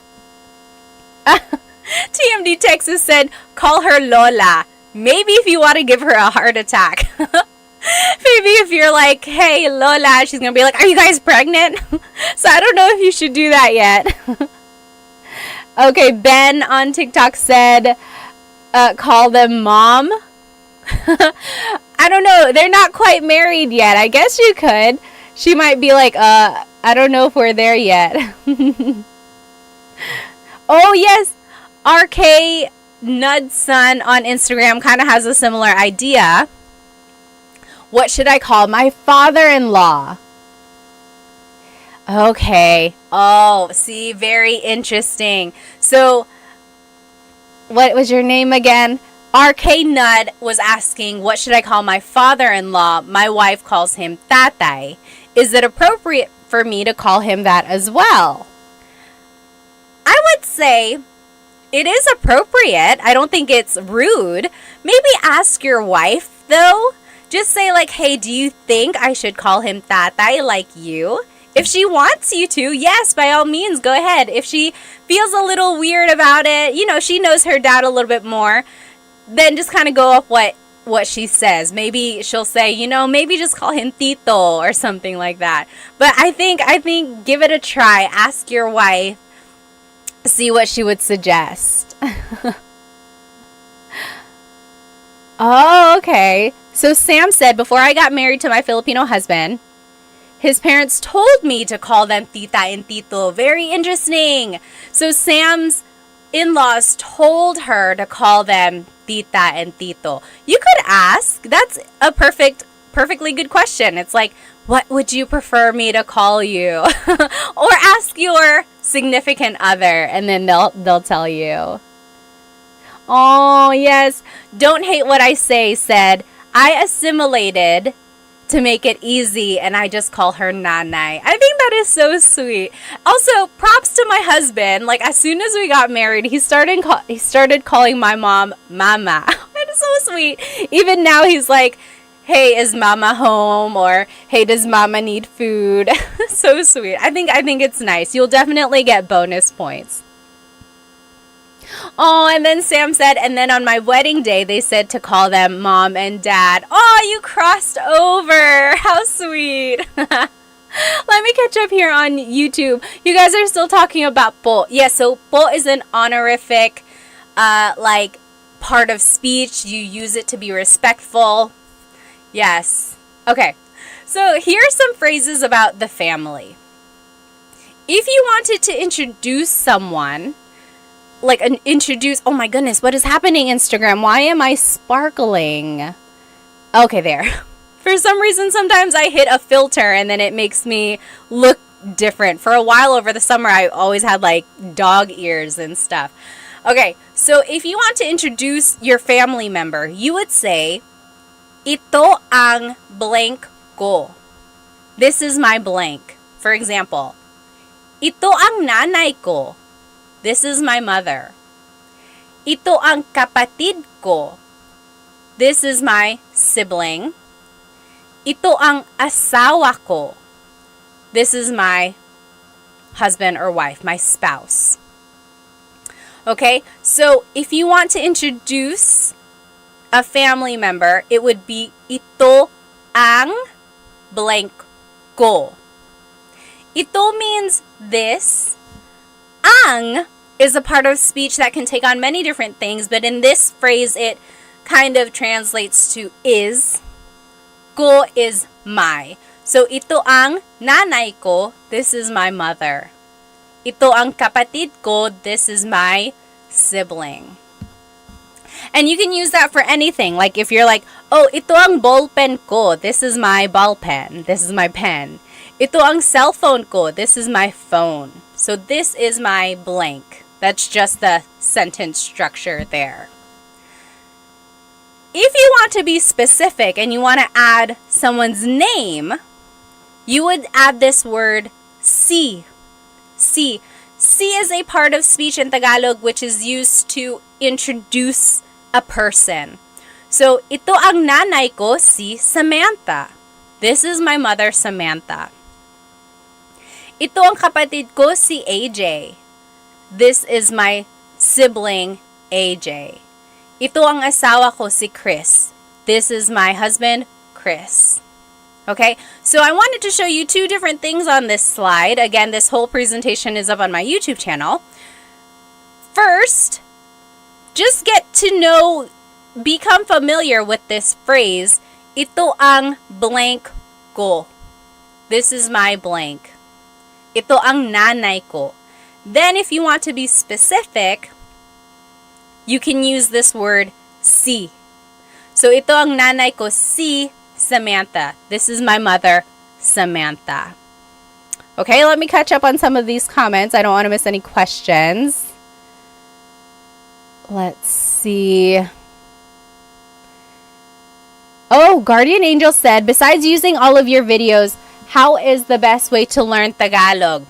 TMD Texas said, call her Lola. Maybe if you want to give her a heart attack. Maybe if you're like, hey, Lola, she's going to be like, are you guys pregnant? So I don't know if you should do that yet. Okay, Ben on TikTok said, call them mom. I don't know. They're not quite married yet. I guess you could. She might be like, I don't know if we're there yet. Oh, yes. RK Nudson on Instagram kind of has a similar idea. What should I call my father-in-law? Okay. Oh, see, very interesting. So, what was your name again? RK Nud was asking, what should I call my father-in-law? My wife calls him tatay. Is it appropriate for me to call him that as well? I would say it is appropriate. I don't think it's rude. Maybe ask your wife, though. Just say like, hey, do you think I should call him tatay like you? If she wants you to, yes, by all means, go ahead. If she feels a little weird about it, she knows her dad a little bit more, then just kind of go off what she says. Maybe she'll say, maybe just call him Tito or something like that. But I think give it a try. Ask your wife. See what she would suggest. Oh, okay. So Sam said, before I got married to my Filipino husband, his parents told me to call them tita and tito. Very interesting. So Sam's in-laws told her to call them tita and tito. You could ask. That's a perfectly good question. It's like, what would you prefer me to call you? Or ask your significant other, and then they'll tell you. Oh, yes. Don't hate what I say said, I assimilated to make it easy, and I just call her nanay. I think that is so sweet. Also, props to my husband. Like, as soon as we got married, he started calling my mom mama. That is so sweet. Even now, he's like, hey, is mama home? Or, hey, does mama need food? So sweet. I think it's nice. You'll definitely get bonus points. Oh, and then Sam said, and then on my wedding day, they said to call them mom and dad. Oh, you crossed over. How sweet. Let me catch up here on YouTube. You guys are still talking about po. Yeah, so po is an honorific, part of speech. You use it to be respectful. Yes. Okay. So here are some phrases about the family. If you wanted to introduce someone, oh my goodness, what is happening, Instagram? Why am I sparkling? Okay, there. For some reason, sometimes I hit a filter and then it makes me look different. For a while over the summer, I always had dog ears and stuff. Okay, so if you want to introduce your family member, you would say, ito ang blank ko. This is my blank. For example, ito ang nanay ko. This is my mother. Ito ang kapatid ko. This is my sibling. Ito ang asawa ko. This is my husband or wife, my spouse. Okay, so if you want to introduce a family member, it would be ito ang blank ko. Ito means this. Ang is a part of speech that can take on many different things, but in this phrase, it kind of translates to is. Ko is my. So, ito ang nanay ko, this is my mother. Ito ang kapatid ko, this is my sibling. And you can use that for anything. Like if you're like, oh, ito ang ballpen ko, this is my ball pen, this is my pen. Ito ang cellphone ko, this is my phone. So this is my blank. That's just the sentence structure there. If you want to be specific and you want to add someone's name, you would add this word si. Si. Si is a part of speech in Tagalog which is used to introduce a person. So, ito ang nanay ko, si Samantha. This is my mother, Samantha. Ito ang kapatid ko, si AJ. This is my sibling, AJ. Ito ang asawa ko, si Chris. This is my husband, Chris. Okay, so I wanted to show you two different things on this slide. Again, this whole presentation is up on my YouTube channel. First, just get to know, become familiar with this phrase, ito ang blank ko. This is my blank. Ito ang nanay ko. Then, if you want to be specific, you can use this word, si. So, ito ang nanay ko, si Samantha. This is my mother, Samantha. Okay, let me catch up on some of these comments. I don't want to miss any questions. Let's see. Oh, Guardian Angel said, besides using all of your videos, how is the best way to learn Tagalog?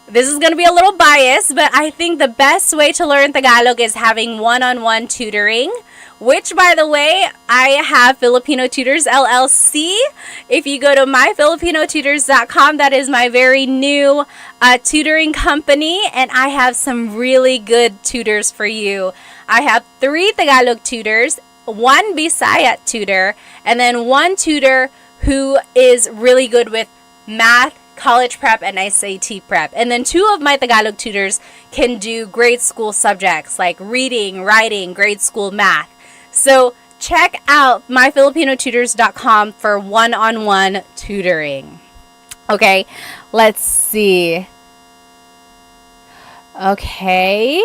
This is going to be a little biased, but I think the best way to learn Tagalog is having one-on-one tutoring, which, by the way, I have Filipino Tutors LLC. If you go to myfilipinotutors.com, that is my very new tutoring company, and I have some really good tutors for you. I have 3 Tagalog tutors, 1 Bisaya tutor, and then 1 tutor who is really good with math, college prep, and SAT prep. And then 2 of my Tagalog tutors can do grade school subjects like reading, writing, grade school math. So check out myfilipinotutors.com for one-on-one tutoring. Okay, let's see. Okay.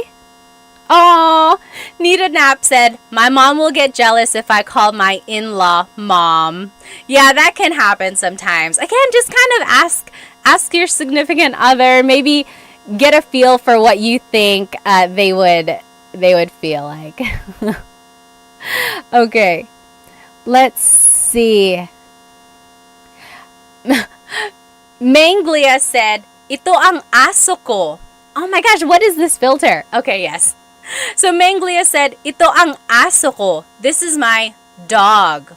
Oh, Nita Knapp said, my mom will get jealous if I call my in-law mom. Yeah, that can happen sometimes. Again, just kind of ask your significant other, maybe get a feel for what you think they would feel like. Okay, let's see. Manglia said, ito ang aso ko. Oh my gosh, what is this filter? Okay, yes. So Manglia said, ito ang aso ko. This is my dog.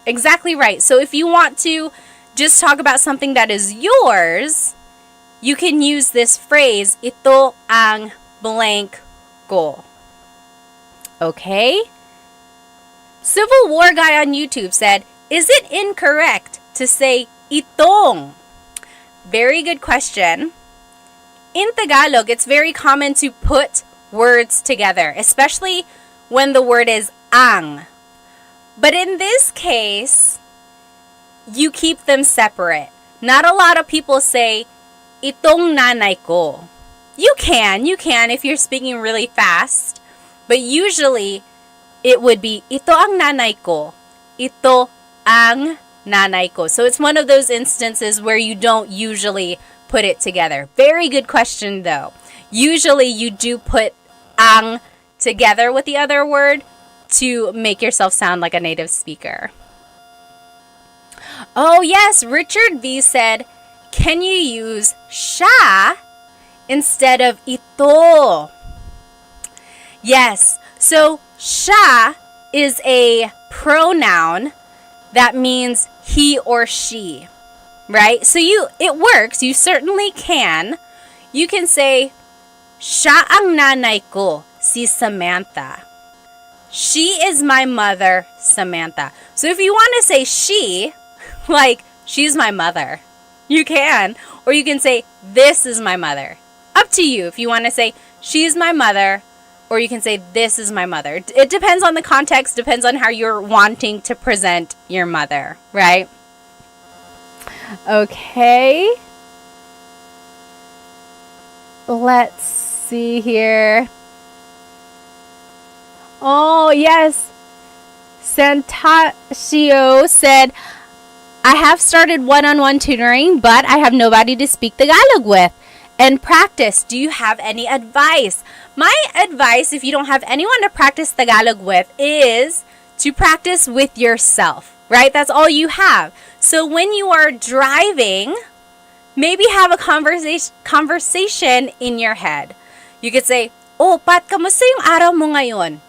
Exactly right. So if you want to just talk about something that is yours, you can use this phrase, ito ang blank ko. Okay? Civil War Guy on YouTube said, is it incorrect to say itong? Very good question. In Tagalog, it's very common to put words together, especially when the word is ang. But in this case, you keep them separate. Not a lot of people say, itong nanay ko. You can if you're speaking really fast. But usually, it would be, ito ang nanay ko. Ito ang nanay ko. So it's one of those instances where you don't usually put it together. Very good question, though. Usually, you do put ang together with the other word to make yourself sound like a native speaker. Oh yes, Richard V said, can you use siya instead of ito? Yes, so siya is a pronoun that means he or she, right? So it works, you certainly can. You can say, siya ang nanay ko, si Samantha. She is my mother, Samantha. So if you want to say she, like, she's my mother, you can. Or you can say, this is my mother. Up to you if you want to say, she's my mother, or you can say, this is my mother. It depends on the context, depends on how you're wanting to present your mother, right? Okay. Let's see here. Oh, yes. Santasio said, I have started one-on-one tutoring, but I have nobody to speak Tagalog with and practice. Do you have any advice? My advice, if you don't have anyone to practice Tagalog with, is to practice with yourself, right? That's all you have. So when you are driving, maybe have a conversation in your head. You could say, "Oh, Pat, kamusta yung araw mo ngayon?"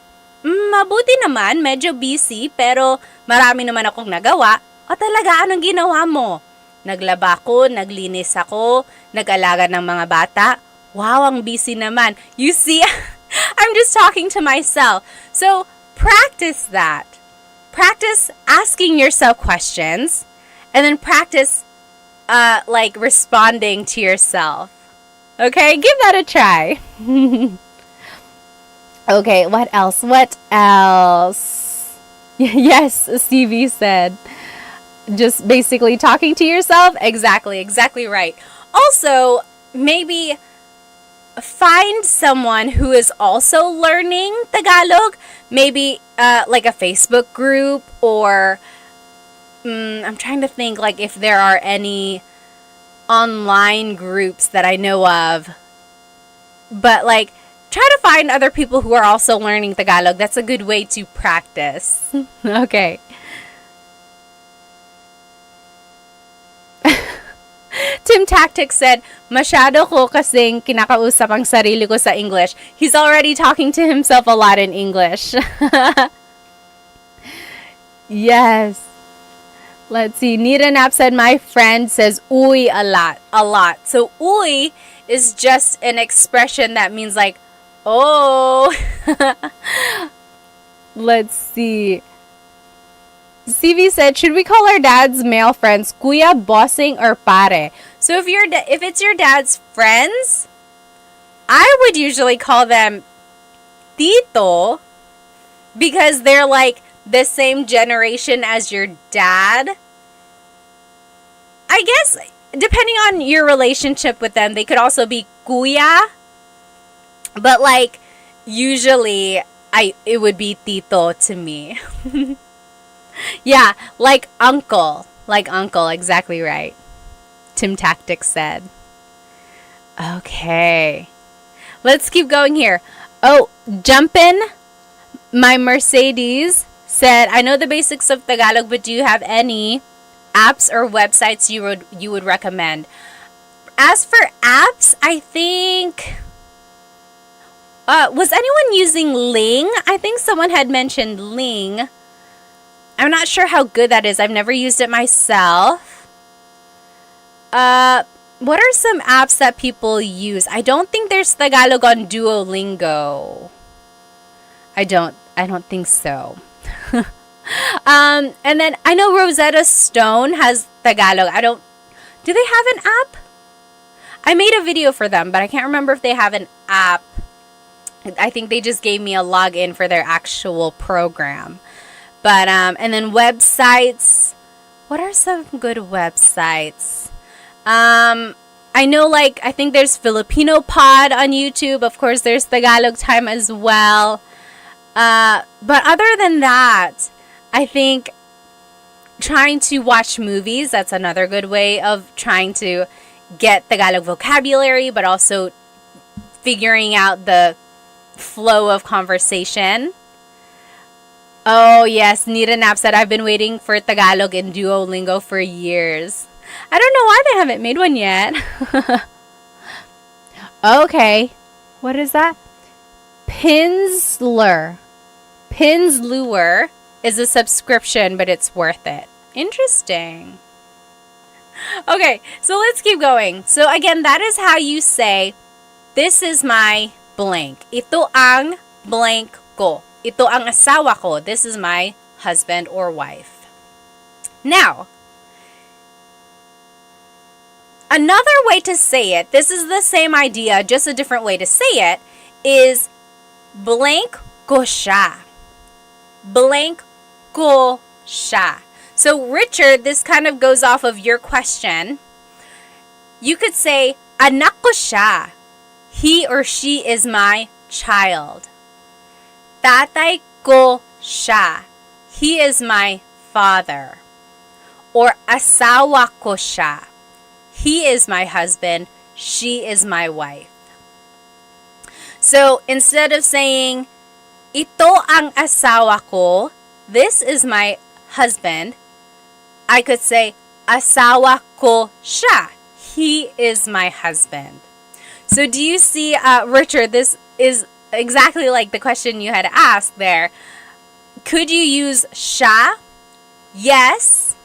Mabuti naman, medyo busy, pero marami naman akong nagawa. O talaga, anong ginawa mo? Naglaba ko, naglinis ako, nag-alaga ng mga bata. Wow, ang busy naman. You see, I'm just talking to myself. So, practice that. Practice asking yourself questions, and then practice like responding to yourself. Okay, give that a try. Okay, what else? What else? Yes, Stevie said. Just basically talking to yourself? Exactly right. Also, maybe find someone who is also learning Tagalog. Maybe like a Facebook group, or I'm trying to think like if there are any online groups that I know of. But like, try to find other people who are also learning Tagalog. That's a good way to practice. Okay. Tim Tactics said, masyado ko kasing kinakausap ang sarili ko sa English. He's already talking to himself a lot in English. Yes. Let's see. Nita Nap said, my friend says uy a lot. So uy is just an expression that means like, oh. Let's see. CV said, should we call our dad's male friends kuya, bossing, or pare? So if it's your dad's friends, I would usually call them tito, because they're like the same generation as your dad. I guess depending on your relationship with them, they could also be kuya, but like usually it would be tito to me. Yeah, like uncle, exactly right. Tim Tactics said. Okay, let's keep going here. Oh, Jumpin', my Mercedes said, I know the basics of Tagalog, but do you have any apps or websites you would recommend? As for apps, I think was anyone using Ling? I think someone had mentioned Ling. I'm not sure how good that is. I've never used it myself. What are some apps that people use? I don't think there's Tagalog on Duolingo. I don't think so. And then I know Rosetta Stone has Tagalog. Do they have an app? I made a video for them, but I can't remember if they have an app. I think they just gave me a login for their actual program. But, and then websites. What are some good websites? I know, like, I think there's Filipino Pod on YouTube. Of course, there's Tagalog Time as well. But other than that, I think trying to watch movies, that's another good way of trying to get Tagalog vocabulary, but also figuring out the flow of conversation. Oh, yes. Nita Nap said, I've been waiting for Tagalog in Duolingo for years. I don't know why they haven't made one yet. Okay. What is that? Pinsler is a subscription, but it's worth it. Interesting. Okay, so let's keep going. So again, that is how you say, this is my blank. Ito ang blank ko. Ito ang asawa ko. This is my husband or wife. Now, another way to say it, this is the same idea, just a different way to say it, is blank ko siya. Blank ko siya. So, Richard, this kind of goes off of your question. You could say, anak ko siya. He or she is my child. Tatay ko siya. He is my father. Or asawa ko siya. He is my husband. She is my wife. So, instead of saying, ito ang asawa ko, this is my husband, I could say, asawa ko siya. He is my husband. So do you see, Richard, this is exactly like the question you had asked there. Could you use siya? Yes.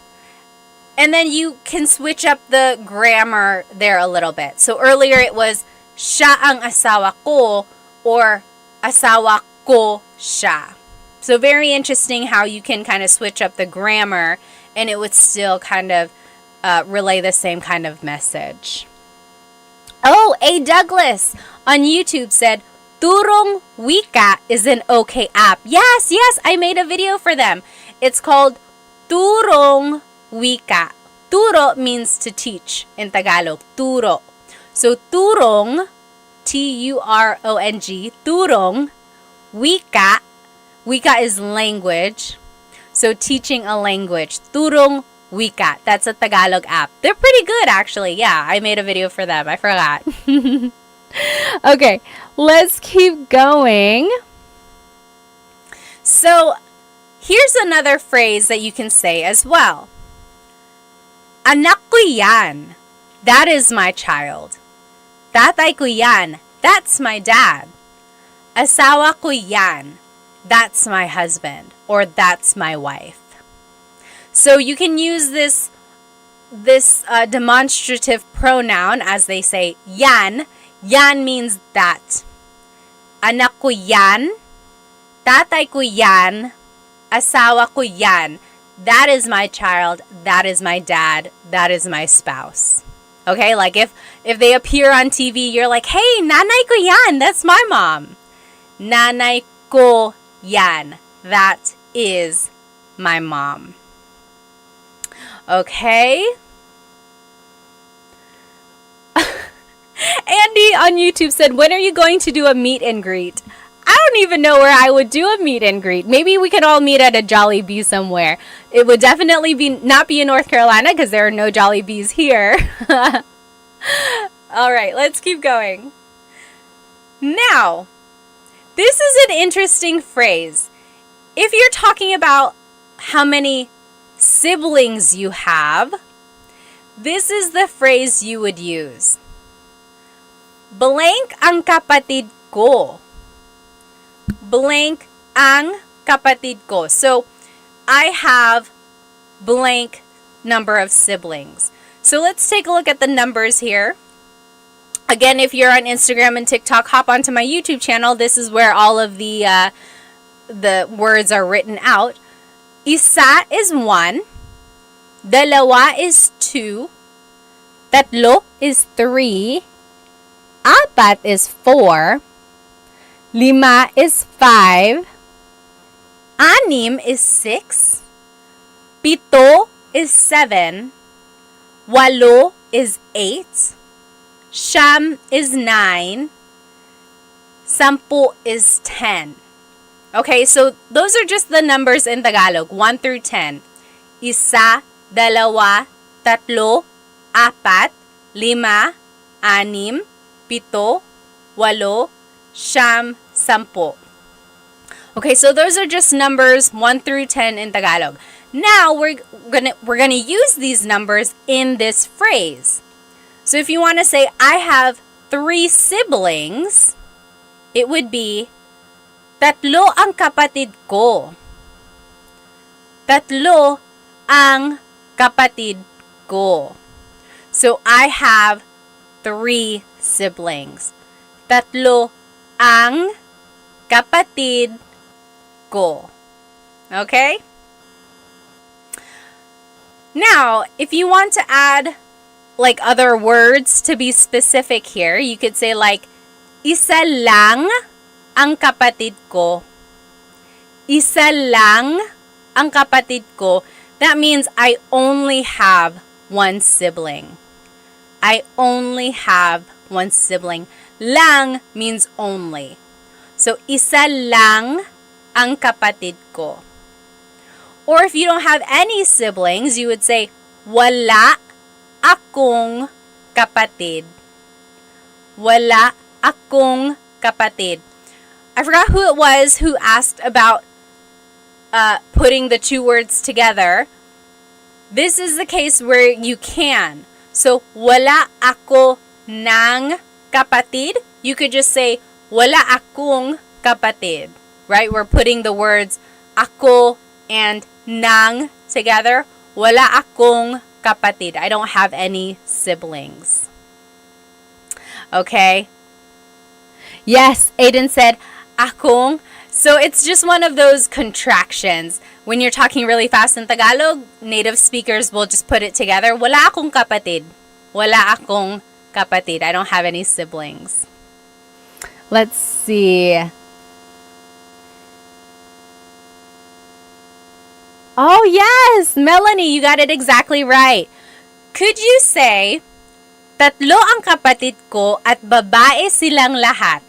And then you can switch up the grammar there a little bit. So earlier it was siya ang asawa ko or asawa ko siya. So very interesting how you can kind of switch up the grammar and it would still kind of relay the same kind of message. Oh, A. Douglas on YouTube said, Turong Wika is an okay app. Yes, I made a video for them. It's called Turong Wika. Turo means to teach in Tagalog. Turo. So Turong, T-U-R-O-N-G, Turong Wika. Wika is language. So teaching a language. Turong Wika. That's a Tagalog app. They're pretty good, actually. Yeah, I made a video for them. I forgot. Okay, let's keep going. So here's another phrase that you can say as well. Anak ko yan. That is my child. Tatay ko yan. That's my dad. Asawa ko yan. That's my husband. Or that's my wife. So you can use this demonstrative pronoun as they say yan. Yan means that. Anak ko yan. Tatay ko yan. Asawa ko yan. That is my child. That is my dad. That is my spouse. Okay, like if they appear on TV, you're like, hey, nanay ko yan. That's my mom. Nanay ko yan. That is my mom. Okay. Andy on YouTube said, when are you going to do a meet and greet? I don't even know where I would do a meet and greet. Maybe we could all meet at a Jollibee somewhere. It would definitely not be in North Carolina because there are no Jollibees here. All right, let's keep going. Now, this is an interesting phrase. If you're talking about how many siblings you have, this is the phrase you would use. Blank ang kapatid ko. Blank ang kapatid ko. So, I have blank number of siblings. So, let's take a look at the numbers here. Again, if you're on Instagram and TikTok, hop onto my YouTube channel. This is where all of the words are written out. Isa is 1. Dalawa is 2. Tatlo is 3. Apat is 4. Lima is 5. Anim is 6. Pito is 7. Walo is 8. Siyam is 9. Sampu is 10. Okay, so those are just the numbers in Tagalog, 1 through 10. Isa, dalawa, tatlo, apat, lima, anim, pito, walo, siyam, sampu. Okay, so those are just numbers 1 through 10 in Tagalog. Now we're gonna use these numbers in this phrase. So if you want to say I have 3 siblings, it would be tatlo ang kapatid ko. Tatlo ang kapatid ko. So I have 3 siblings. Tatlo ang kapatid ko. Okay? Now, if you want to add like other words to be specific here, you could say like, isa lang ang kapatid ko. Isa lang ang kapatid ko. That means I only have 1 sibling. I only have 1 sibling. Lang means only. So, isa lang ang kapatid ko. Or if you don't have any siblings, you would say, wala akong kapatid. Wala akong kapatid. I forgot who it was who asked about putting the 2 words together. This is the case where you can. So, wala ako ng kapatid. You could just say, wala akong kapatid. Right? We're putting the words ako and nang together. Wala akong kapatid. I don't have any siblings. Okay? Yes, Aiden said, akong. So it's just one of those contractions. When you're talking really fast in Tagalog, native speakers will just put it together. Wala akong kapatid. Wala akong kapatid. I don't have any siblings. Let's see. Oh, yes! Melanie, you got it exactly right. Could you say, tatlo ang kapatid ko at babae silang lahat?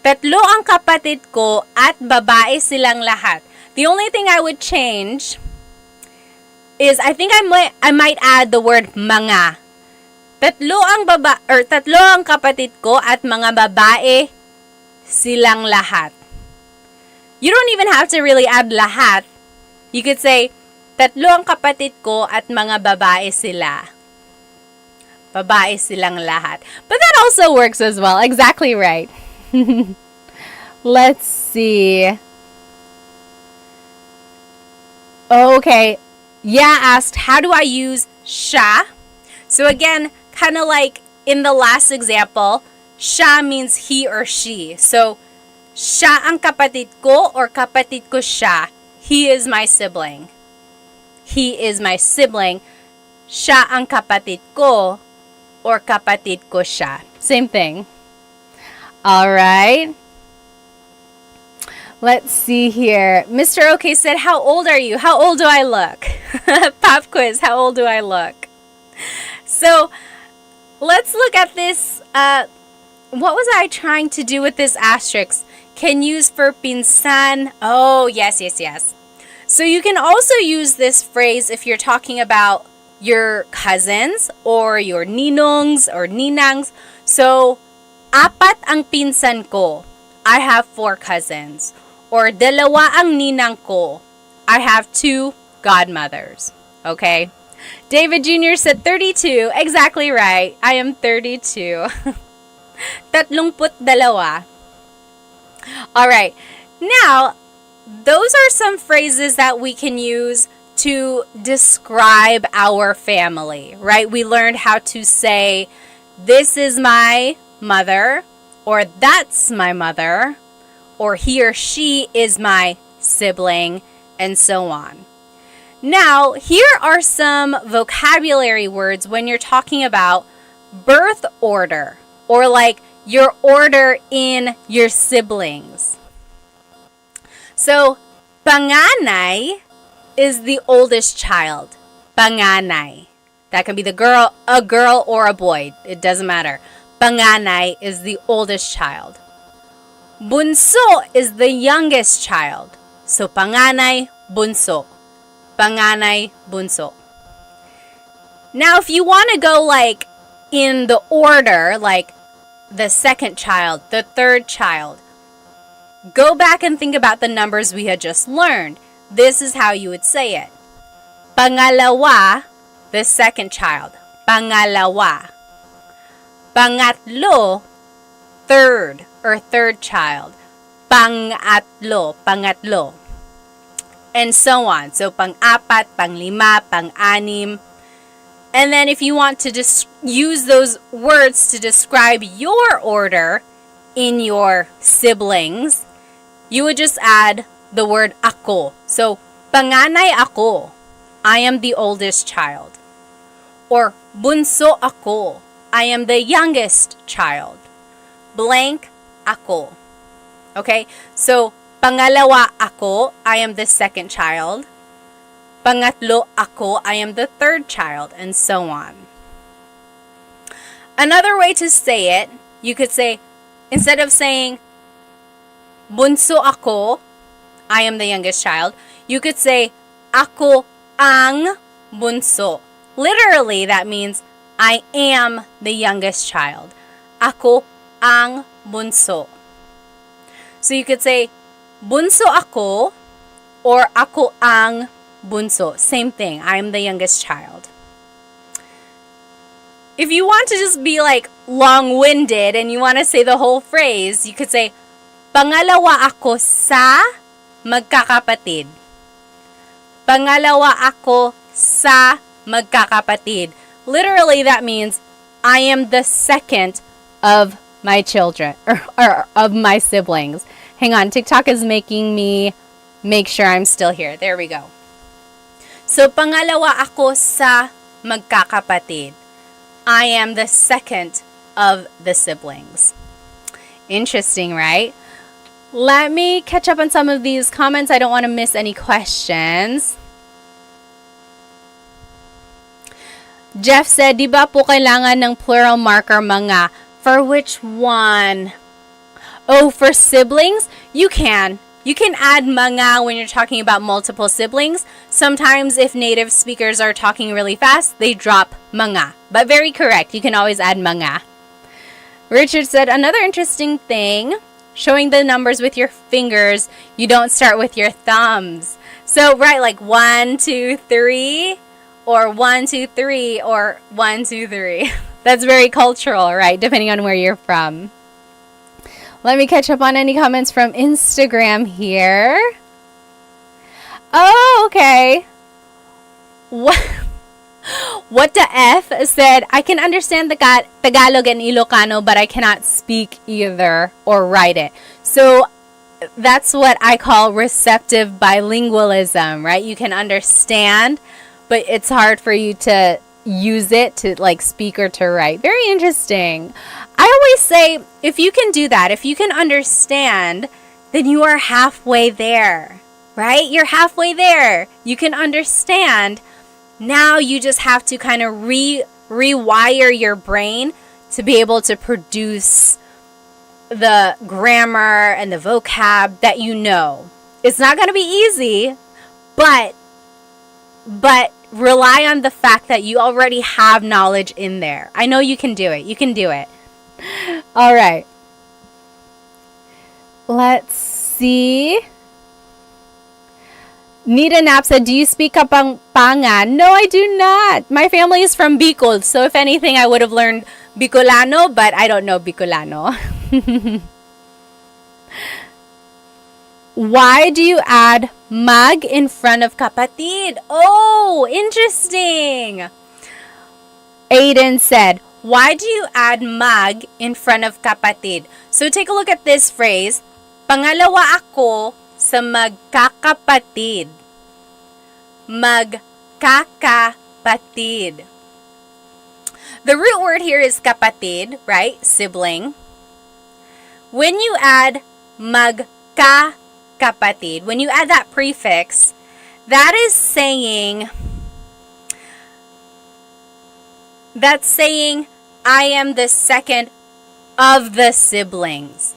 Tatlo ang kapatid ko at babae silang lahat. The only thing I would change is I think I might add the word mga. Tatlo ang kapatid ko at mga babae silang lahat. You don't even have to really add lahat. You could say, tatlo ang kapatid ko at mga babae sila. Babae silang lahat. But that also works as well. Exactly right. Let's see. Okay. Yeah asked, how do I use siya? So again, kind of like in the last example, siya means he or she. So, siya ang kapatid ko or kapatid ko siya. He is my sibling. He is my sibling. Siya ang kapatid ko or kapatid ko siya. Same thing. All right. Let's see here. Mr. OK said, how old are you? How old do I look? Pop quiz, how old do I look? So, let's look at this. What was I trying to do with this asterisk? Can use for pinsan. Oh, yes. So you can also use this phrase if you're talking about your cousins or your ninongs or ninangs. So, apat ang pinsan ko. I have 4 cousins. Or dalawa ang ninang ko. I have 2 godmothers. Okay? David Jr. said 32. Exactly right. I am 32. 32. All right. Now, those are some phrases that we can use to describe our family, right? We learned how to say, this is my mother, or that's my mother, or he or she is my sibling, and so on. Now, here are some vocabulary words when you're talking about birth order, or like your order in your siblings. So, panganay is the oldest child. Panganay. That can be a girl or a boy. It doesn't matter. Panganay is the oldest child. Bunso is the youngest child. So, panganay, bunso. Panganay, bunso. Now, if you want to go like in the order, like the second child, the third child, go back and think about the numbers we had just learned. This is how you would say it. Pangalawa, the second child. Pangalawa. Pangatlo, third or third child. Pangatlo, pangatlo. And so on. So, pang-apat, pang-lima, pang-anim. And then if you want to use those words to describe your order in your siblings, you would just add the word ako. So, panganay ako. I am the oldest child. Or, bunso ako. I am the youngest child. Blank ako. Okay? So, pangalawa ako. I am the second child. Pangatlo ako. I am the third child. And so on. Another way to say it, you could say, instead of saying, bunso ako, I am the youngest child, you could say, ako ang bunso. Literally, that means, I am the youngest child. Ako ang bunso. So you could say, bunso ako, or ako ang bunso. Same thing, I am the youngest child. if you want to just be like long-winded and you want to say the whole phrase, you could say, pangalawa ako sa magkakapatid. Pangalawa ako sa magkakapatid. Literally, that means I am the second of my children, or of my siblings. Hang on, TikTok is making me make sure I'm still here. There we go. So, pangalawa ako sa magkakapatid. I am the second of the siblings. Interesting, right? Let me catch up on some of these comments. I don't want to miss any questions. Jeff said, di ba po kailangan ng plural marker mga? For which one? Oh, for siblings? You can. You can add mga when you're talking about multiple siblings. Sometimes if native speakers are talking really fast, they drop mga. But very correct. You can always add mga. Richard said, another interesting thing, showing the numbers with your fingers, you don't start with your thumbs. So, right, like 1, 2, 3, or 1, 2, 3, or 1, 2, 3. That's very cultural, right? Depending on where you're from. Let me catch up on any comments from Instagram here. Oh, okay. What the F said, I can understand the Tagalog and Ilocano, but I cannot speak either or write it. So that's what I call receptive bilingualism, right? You can understand, but it's hard for you to use it to like speak or to write. Very interesting. I always say, if you can do that, if you can understand, then you are halfway there, right? You're halfway there. You can understand. Now you just have to kind of rewire your brain to be able to produce the grammar and the vocab that you know. It's not going to be easy, but rely on the fact that you already have knowledge in there. I know you can do it. You can do it. All right. Let's see. Nita Knapp said, do you speak Kapampangan? No, I do not. My family is from Bicol, so if anything, I would have learned Bicolano, but I don't know Bicolano. Why do you add mag in front of kapatid? Oh, interesting. Aiden said, why do you add mag in front of kapatid? So take a look at this phrase. Pangalawa ako sa magkakapatid. Magkakapatid. The root word here is kapatid, right? Sibling. When you add magkakapatid, when you add that prefix, that is saying, I am the second of the siblings.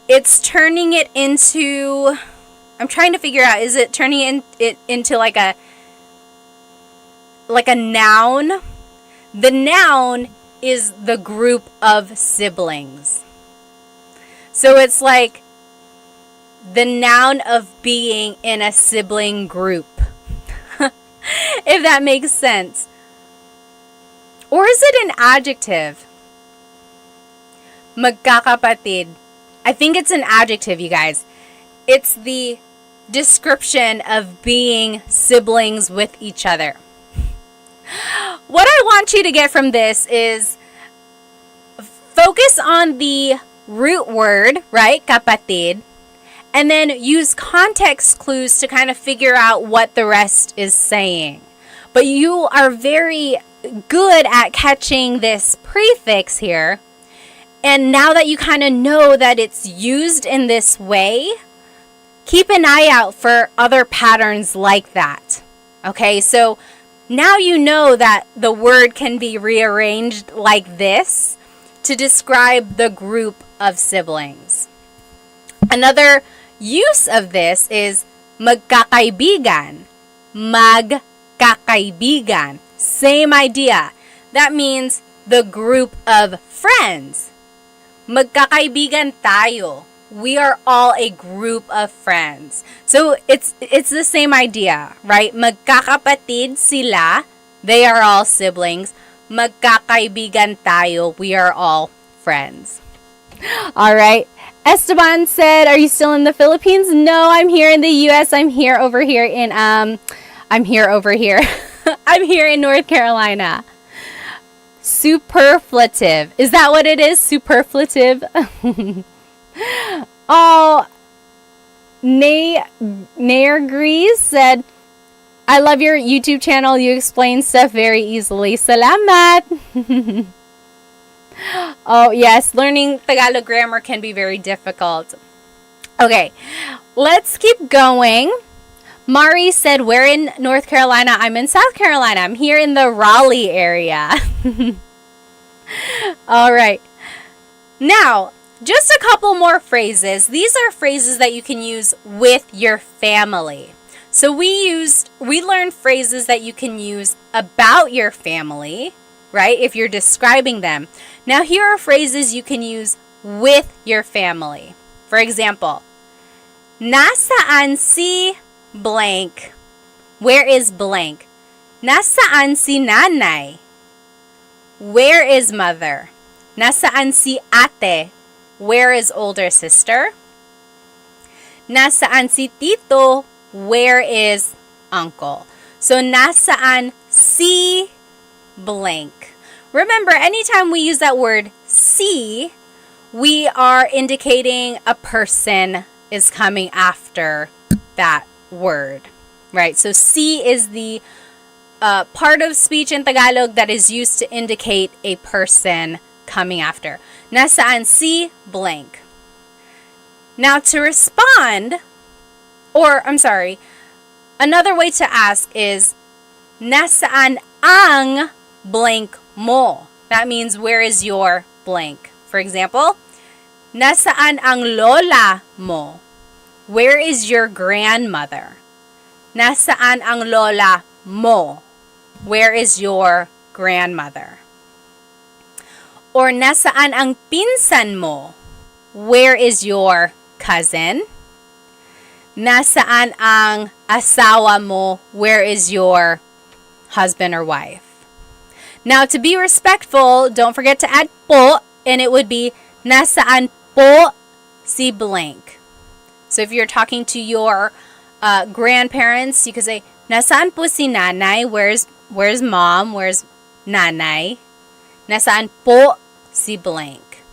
It's turning it into, I'm trying to figure out, is it turning it into like a noun? The noun is the group of siblings. So it's like the noun of being in a sibling group. If that makes sense. Or is it an adjective? Magkakapatid. I think it's an adjective, you guys. It's the description of being siblings with each other. What I want you to get from this is focus on the root word, right? Kapatid. And then use context clues to kind of figure out what the rest is saying. But you are very good at catching this prefix here. And now that you kind of know that it's used in this way, keep an eye out for other patterns like that. Okay, so now you know that the word can be rearranged like this to describe the group of siblings. Another use of this is magkakaibigan. Magkakaibigan. Same idea. That means the group of friends. Magkakaibigan tayo. We are all a group of friends. So it's the same idea, right? Magkakapatid sila. They are all siblings. magkakaibigan tayo. We are all friends. All right. Esteban said, "Are you still in the Philippines?" No, I'm here in the US. I'm here over here in I'm here in North Carolina. Superflative. Is that what it is? Superflative? Oh, Nair Grease said, "I love your YouTube channel. You explain stuff very easily. Salamat." Oh, yes. Learning Tagalog grammar can be very difficult. Okay, let's keep going. Mari said, "Where in North Carolina?" I'm in South Carolina. I'm here in the Raleigh area. All right. Now, just a couple more phrases. These are phrases that you can use with your family. So we learned phrases that you can use about your family, right? If you're describing them. Now here are phrases you can use with your family. For example, nasaan si blank? Where is blank? Nasaan si nanay? Where is mother? Nasaan si ate? Where is older sister? Nasaan si tito? Where is uncle? So nasaan si blank. Remember, anytime we use that word si, we are indicating a person is coming after that word, right? So si is the part of speech in Tagalog that is used to indicate a person coming after. Nasaan si blank. Now to respond, another way to ask is, nasaan ang blank mo? That means, where is your blank? For example, nasaan ang lola mo? Where is your grandmother? Nasaan ang lola mo? Where is your grandmother? Or nasaan ang pinsan mo? Where is your cousin? Nasaan ang asawa mo? Where is your husband or wife? Now, to be respectful, don't forget to add po, and it would be nasaan po si blank. So if you're talking to your grandparents, you could say, nasaan po si nanay? Where's mom? Where's nanay? Nasaan po si blank?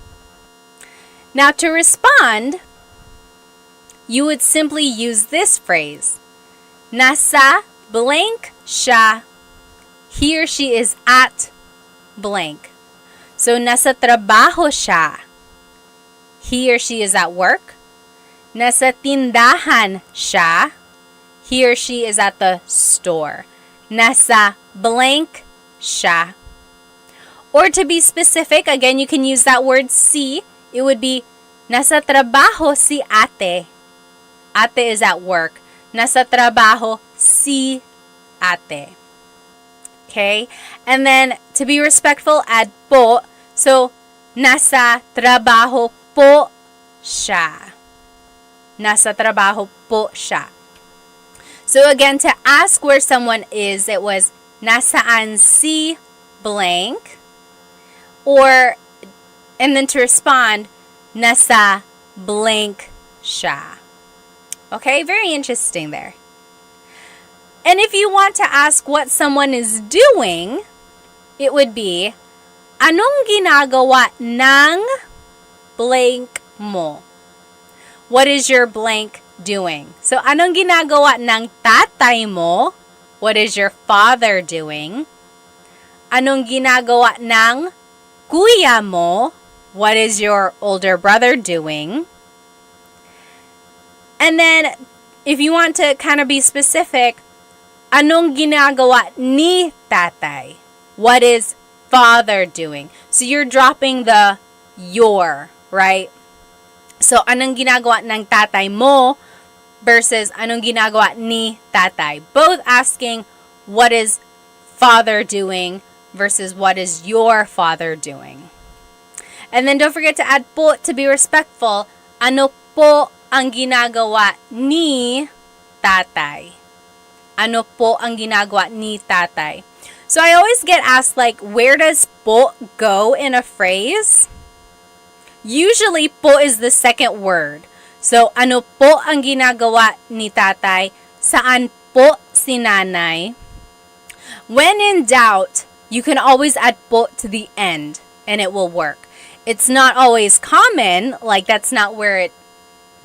Now, to respond, you would simply use this phrase. Nasa blank siya. He or she is at blank. So, nasa trabaho siya. He or she is at work. Nasa tindahan siya. He or she is at the store. Nasa blank siya. Or to be specific, again, you can use that word si. It would be, nasa trabaho si ate. Ate is at work. Nasa trabaho si ate. Okay? And then, to be respectful, add po. So, nasa trabaho po siya. Nasa trabaho po siya. So, again, to ask where someone is, it was, nasaan si blank. And then to respond, nasa blank siya. Okay? Very interesting there. And if you want to ask what someone is doing, it would be, anong ginagawa ng blank mo? What is your blank doing? So, anong ginagawa ng tatay mo? What is your father doing? Anong ginagawa ng kuya mo? What is your older brother doing? And then, if you want to kind of be specific, anong ginagawa ni tatay? What is father doing? So you're dropping the your, right? So anong ginagawa ng tatay mo versus anong ginagawa ni tatay? Both asking what is father doing versus what is your father doing. And then don't forget to add po to be respectful. Ano po ang ginagawa ni tatay? Ano po ang ginagawa ni tatay? So I always get asked, like, where does po go in a phrase? Usually, po is the second word. So, ano po ang ginagawa ni tatay? Saan po si nanay? When in doubt, you can always add po to the end and it will work. It's not always common, like that's not where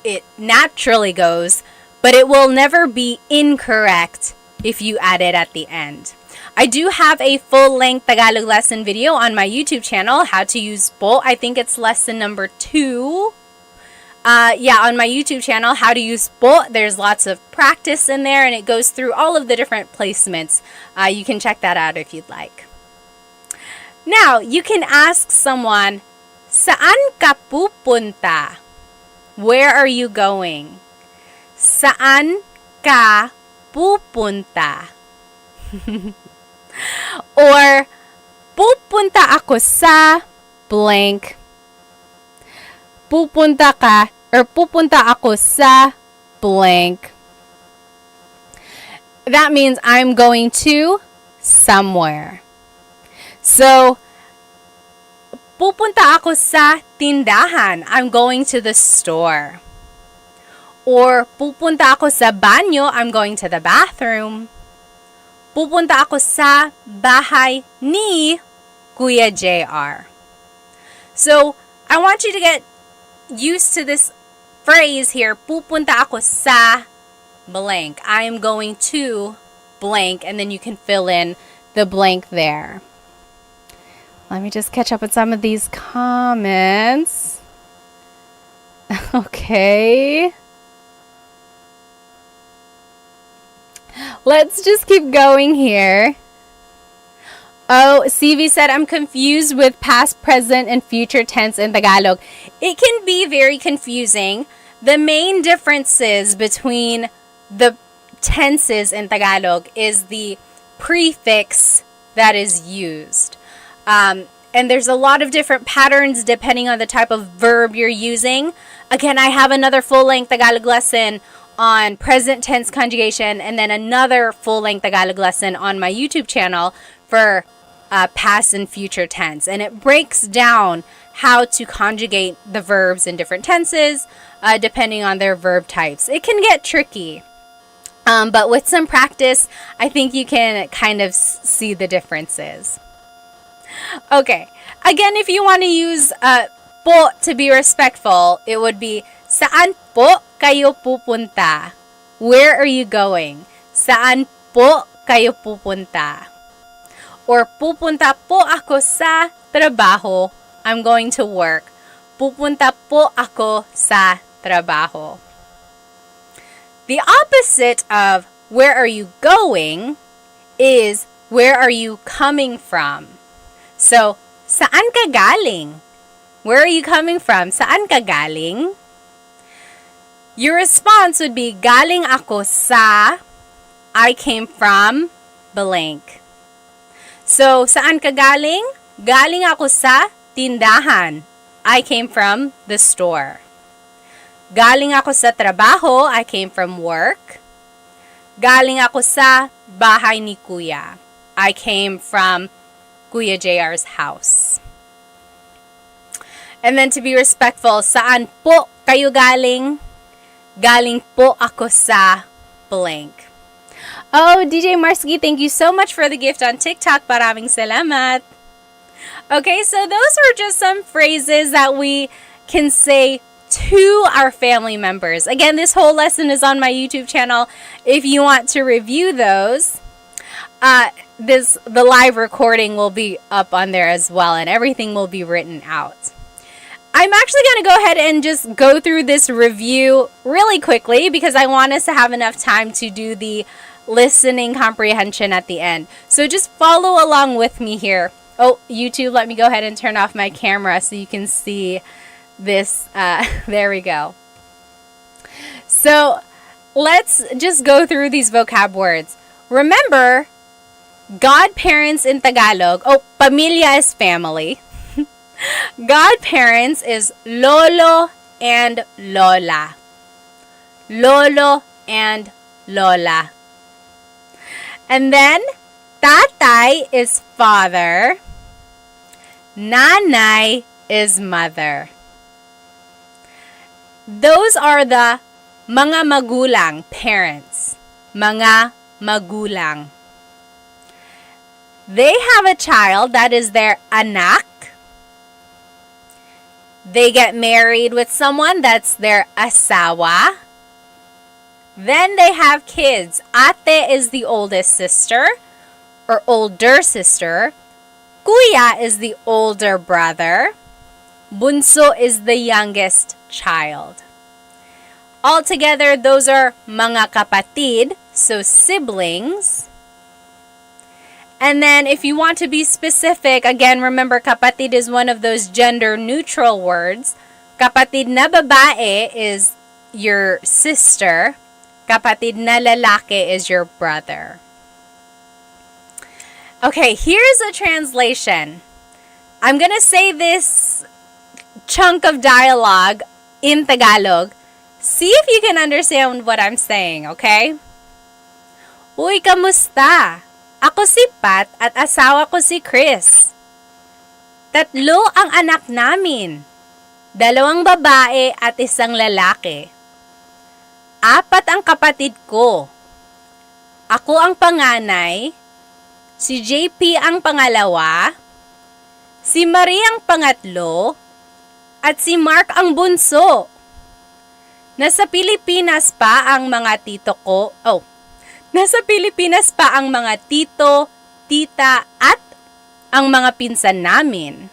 it naturally goes, but it will never be incorrect if you add it at the end. I do have a full-length Tagalog lesson video on my YouTube channel, how to use po. I think it's lesson number 2. On my YouTube channel, how to use po. There's lots of practice in there, and it goes through all of the different placements. You can check that out if you'd like. Now, you can ask someone, saan ka pupunta? Where are you going? Saan ka pupunta? Or, pupunta ako sa blank. Pupunta ka or pupunta ako sa blank. That means I'm going to somewhere. So, pupunta ako sa tindahan. I'm going to the store. Or, pupunta ako sa banyo. I'm going to the bathroom. Pupunta ako sa bahay ni Kuya JR. So, I want you to get used to this phrase here. Pupunta ako sa blank. I am going to blank, and then you can fill in the blank there. Let me just catch up with some of these comments. Okay. Let's just keep going here. Oh, CV said, I'm confused with past, present, and future tense in Tagalog. It can be very confusing. The main differences between the tenses in Tagalog is the prefix that is used. And there's a lot of different patterns depending on the type of verb you're using. Again, I have another full-length Tagalog lesson on present tense conjugation, and then another full-length Tagalog lesson on my YouTube channel for past and future tense. And it breaks down how to conjugate the verbs in different tenses depending on their verb types. It can get tricky, but with some practice, I think you can kind of see the differences. Okay, again, if you want to use po to be respectful, it would be, saan po kayo pupunta? Where are you going? Saan po kayo pupunta? Or pupunta po ako sa trabaho. I'm going to work. Pupunta po ako sa trabaho. The opposite of where are you going is where are you coming from? So, saan ka galing? Where are you coming from? Saan ka galing? Your response would be, galing ako sa, I came from, blank. So, saan ka galing? Galing ako sa tindahan. I came from the store. Galing ako sa trabaho. I came from work. Galing ako sa bahay ni Kuya. I came from Kuya JR's house. And then to be respectful, saan po kayo galing? Galing po ako sa blank. Oh, DJ Marsky, thank you so much for the gift on TikTok. Maraming salamat. Okay, so those were just some phrases that we can say to our family members. Again, this whole lesson is on my YouTube channel. If you want to review those, the live recording will be up on there as well, and everything will be written out. I'm actually going to go ahead and just go through this review really quickly because I want us to have enough time to do the listening comprehension at the end. So just follow along with me here. Oh, YouTube, let me go ahead and turn off my camera so you can see this. There we go. So let's just go through these vocab words. Remember, godparents in Tagalog, pamilya is family. Godparents is lolo and lola. Lolo and lola. And then, Tatay is father. Nanay is mother. Those are the mga magulang, parents. Mga magulang. They have a child, that is their anak. They get married with someone, that's their asawa. Then they have kids. Ate is the oldest sister or older sister. Kuya is the older brother. Bunso is the youngest child. Altogether, those are mga kapatid, so siblings. And then if you want to be specific, again, remember kapatid is one of those gender neutral words. Kapatid na babae is your sister. Kapatid na lalaki is your brother. Okay, here's a translation. I'm gonna say this chunk of dialogue in Tagalog. See if you can understand what I'm saying, okay? Uy, kamusta? Ako si Pat at asawa ko si Chris. 3 ang anak namin. 2 babae at 1 lalaki. 4 ang kapatid ko. Ako ang panganay. Si JP ang pangalawa. Si Marie ang pangatlo. At si Mark ang bunso. Nasa Pilipinas pa ang mga tito ko. Nasa Pilipinas pa ang mga tito, tita, at ang mga pinsan namin.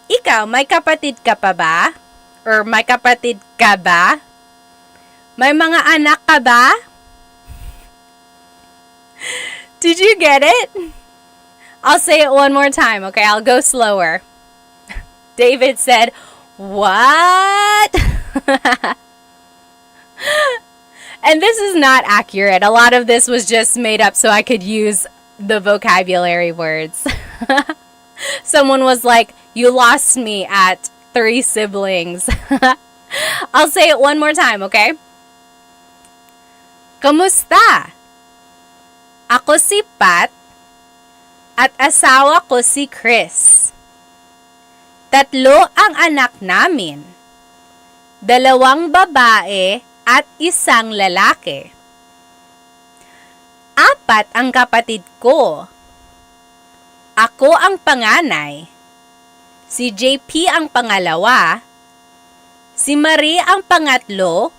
Ikaw, may kapatid ka pa ba? Or may kapatid ka ba? May mga anak ka ba? Did you get it? I'll say it one more time, okay? I'll go slower. David said, "What?" And this is not accurate. A lot of this was just made up so I could use the vocabulary words. Someone was like, "You lost me at 3 siblings." I'll say it one more time, okay? Kamusta? Ako si Pat at asawa ko si Chris. 3 ang anak namin. 2 babae at 1 lalaki. 4 ang kapatid ko. Ako ang panganay. Si JP ang pangalawa. Si Marie ang pangatlo.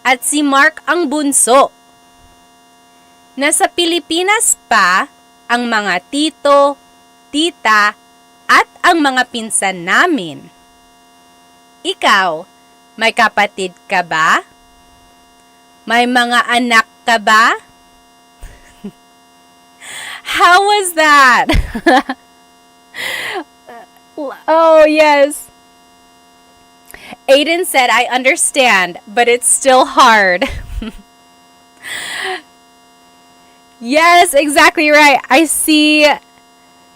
At si Mark ang bunso. Nasa Pilipinas pa ang mga tito, tita, at ang mga pinsan namin. Ikaw, may kapatid ka ba? May mga anak ka ba? How was that? Oh, yes. Aiden said, "I understand, but it's still hard." Yes, exactly right. I see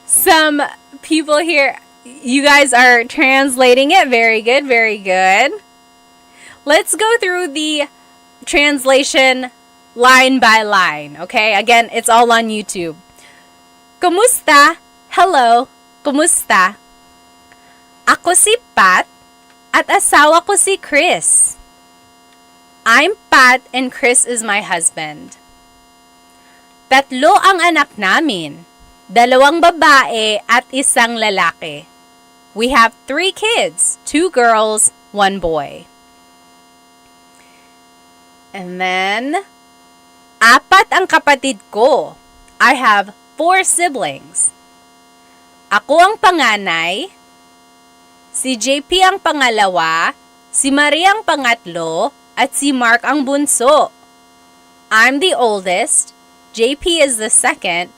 some people here. You guys are translating it. Very good, very good. Let's go through the translation line by line, okay? Again, it's all on YouTube. Kumusta? Hello. Kumusta? Ako si Pat at asawa ko si Chris. I'm Pat and Chris is my husband. 3 ang anak namin. 2 babae at 1 lalaki. We have 3 kids, 2 girls, 1 boy. And then, 4 ang kapatid ko. I have 4 siblings. Ako ang panganay. Si JP ang pangalawa. Si Marie ang pangatlo. At si Mark ang bunso. I'm the oldest. JP is the second.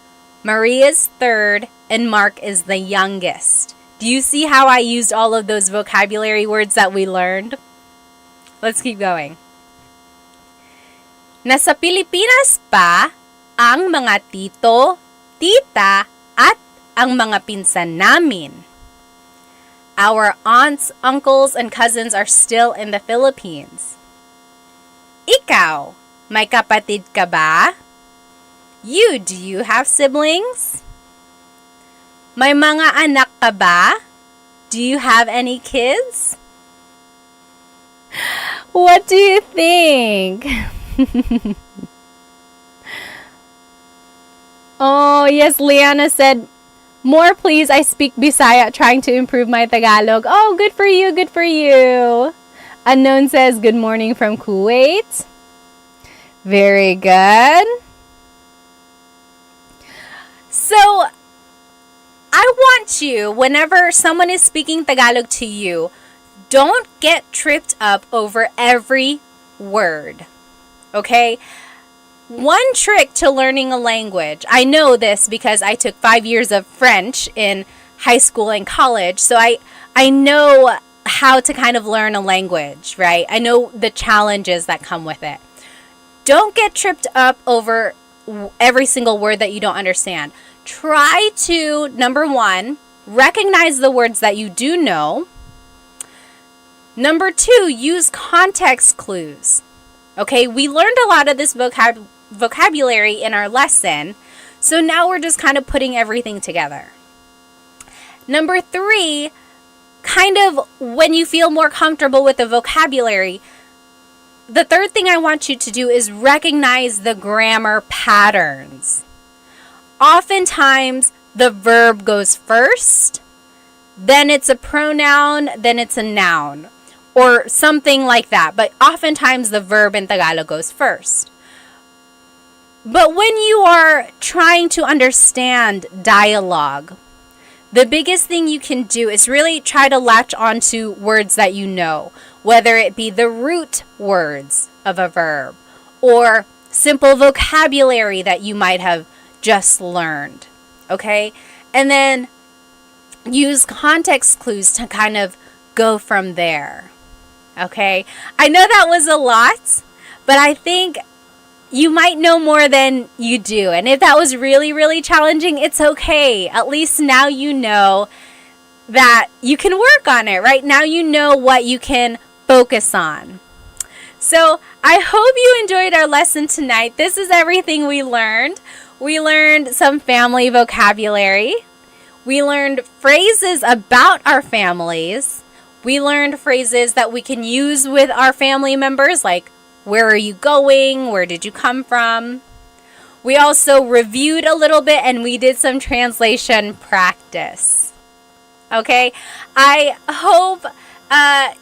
Marie is third. And Mark is the youngest. Do you see how I used all of those vocabulary words that we learned? Let's keep going. Nasa Pilipinas pa ang mga tito, tita, at ang mga pinsan namin. Our aunts, uncles, and cousins are still in the Philippines. Ikaw, may kapatid ka ba? You, do you have siblings? May mga anak ka ba? Do you have any kids? What do you think? Oh, yes, Liana said, more please, I speak Bisaya trying to improve my Tagalog. Oh, good for you, good for you. Unknown says, good morning from Kuwait. Very good. So, I want you, whenever someone is speaking Tagalog to you, don't get tripped up over every word. Okay? One trick to learning a language, I know this because I took 5 years of French in high school and college, so I know how to kind of learn a language, right? I know the challenges that come with it. Don't get tripped up over every single word that you don't understand. Try to, number one, recognize the words that you do know. Number two, use context clues. Okay, we learned a lot of this vocabulary in our lesson, so now we're just kind of putting everything together. Number three, kind of when you feel more comfortable with the vocabulary, the third thing I want you to do is recognize the grammar patterns. Oftentimes, the verb goes first, then it's a pronoun, then it's a noun, or something like that. But oftentimes, the verb in Tagalog goes first. But when you are trying to understand dialogue, the biggest thing you can do is really try to latch onto words that you know, whether it be the root words of a verb or simple vocabulary that you might have just learned, okay? And then use context clues to kind of go from there, okay? I know that was a lot, but I think you might know more than you do. And if that was really, really challenging, it's okay. At least now you know that you can work on it, right? Now you know what you can focus on. So I hope you enjoyed our lesson tonight. This is everything we learned. We learned some family vocabulary. We learned phrases about our families. We learned phrases that we can use with our family members, like, where are you going? Where did you come from? We also reviewed a little bit and we did some translation practice. Okay? I hope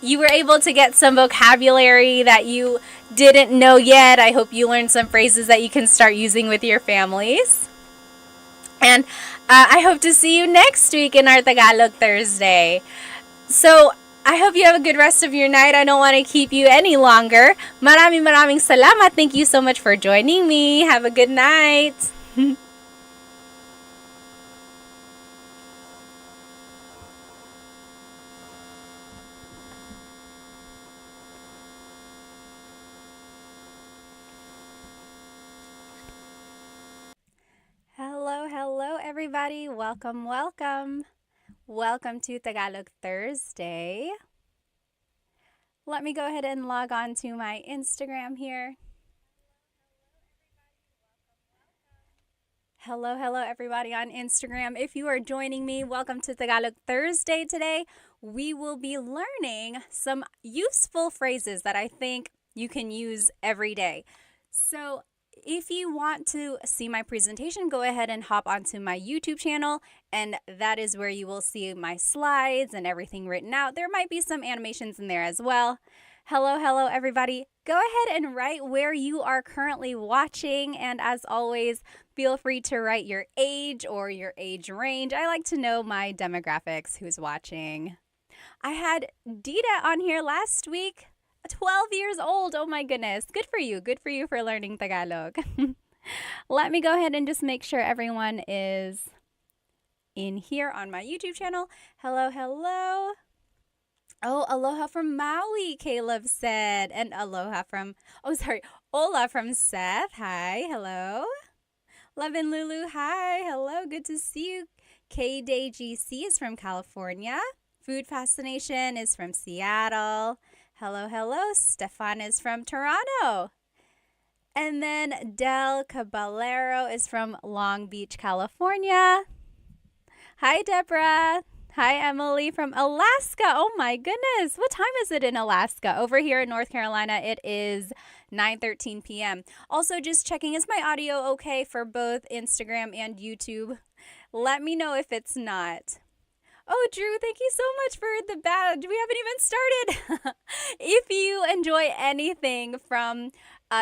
you were able to get some vocabulary that you didn't know yet. I hope you learned some phrases that you can start using with your families. And I hope to see you next week in our Tagalog Thursday. So, I hope you have a good rest of your night. I don't want to keep you any longer. Maraming salamat. Thank you so much for joining me. Have a good night. Hello, everybody. Welcome. Welcome to Tagalog Thursday. Let me go ahead and log on to my Instagram here. Hello, everybody on Instagram. If you are joining me, welcome to Tagalog Thursday today. We will be learning some useful phrases that I think you can use every day. So, if you want to see my presentation, go ahead and hop onto my YouTube channel, and that is where you will see my slides and everything written out. There might be some animations in there as well. Hello, everybody. Go ahead and write where you are currently watching, and as always, feel free to write your age or your age range. I like to know my demographics, who's watching. I had Dita on here last week. 12 years old. Oh my goodness. Good for you. Good for you for learning Tagalog. Let me go ahead and just make sure everyone is in here on my YouTube channel. Hello. Oh, aloha from Maui, Caleb said. And Ola from Seth. Hi. Hello. Love and Lulu. Hi. Hello. Good to see you. K-Day GC is from California. Food Fascination is from Seattle. Hello. Stefan is from Toronto. And then Del Caballero is from Long Beach, California. Hi, Deborah. Hi, Emily from Alaska. Oh my goodness. What time is it in Alaska? Over here in North Carolina, it is 9:13 p.m. Also, just checking, is my audio okay for both Instagram and YouTube? Let me know if it's not. Oh, Drew, thank you so much for the badge. We haven't even started. If you enjoy anything from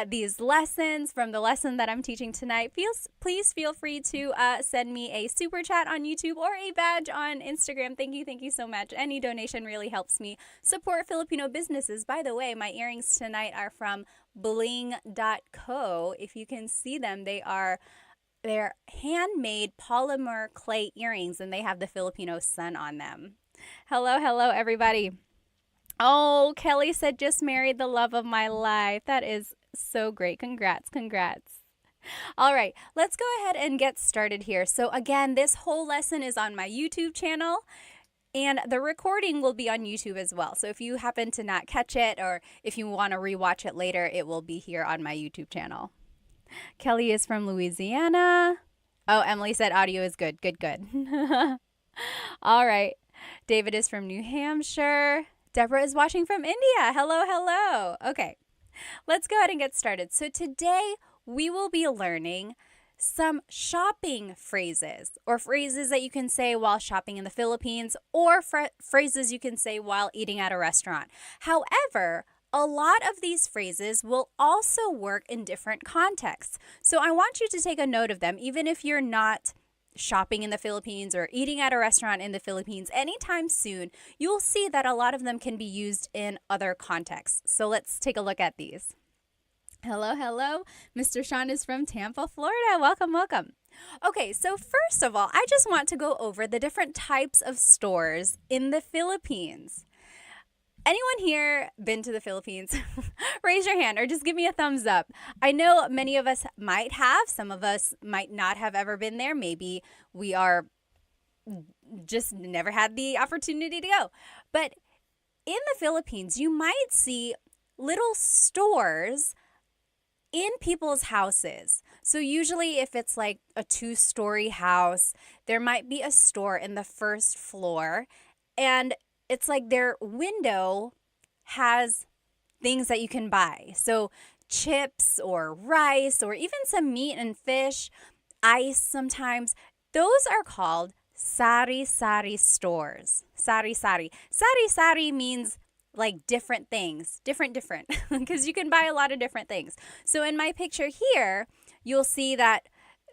these lessons, from the lesson that I'm teaching tonight, please feel free to send me a super chat on YouTube or a badge on Instagram. Thank you so much. Any donation really helps me support Filipino businesses. By the way, my earrings tonight are from bling.co. If you can see them, they're handmade polymer clay earrings, and they have the Filipino sun on them. Hello, everybody. Oh, Kelly said, just married the love of my life. That is so great. Congrats. All right, let's go ahead and get started here. So again, this whole lesson is on my YouTube channel, and the recording will be on YouTube as well. So if you happen to not catch it, or if you want to rewatch it later, it will be here on my YouTube channel. Kelly is from Louisiana. Oh, Emily said audio is good. Good. All right. David is from New Hampshire. Deborah is watching from India. Hello. Okay, let's go ahead and get started. So today we will be learning some shopping phrases, or phrases that you can say while shopping in the Philippines, or phrases you can say while eating at a restaurant. However, a lot of these phrases will also work in different contexts. So I want you to take a note of them, even if you're not shopping in the Philippines or eating at a restaurant in the Philippines anytime soon. You'll see that a lot of them can be used in other contexts. So let's take a look at these. Hello. Mr. Sean is from Tampa, Florida. Welcome. Okay, so first of all, I just want to go over the different types of stores in the Philippines. Anyone here been to the Philippines? Raise your hand or just give me a thumbs up. I know many of us might have. Some of us might not have ever been there. Maybe we are just never had the opportunity to go. But in the Philippines, you might see little stores in people's houses. So usually if it's like a 2-story house, there might be a store in the first floor, and it's like their window has things that you can buy. So chips or rice or even some meat and fish, ice sometimes. Those are called sari-sari stores. Sari-sari. Sari-sari means like different things. Different. Because you can buy a lot of different things. So in my picture here, you'll see that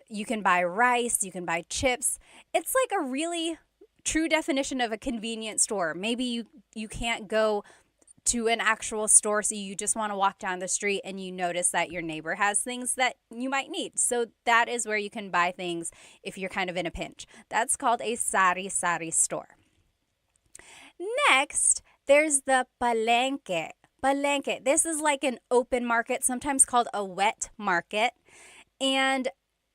you can buy rice, you can buy chips. It's like a really true definition of a convenience store. Maybe you can't go to an actual store, so you just want to walk down the street and you notice that your neighbor has things that you might need. So that is where you can buy things if you're kind of in a pinch. That's called a sari-sari store. Next, there's the palengke. Palengke. This is like an open market, sometimes called a wet market. And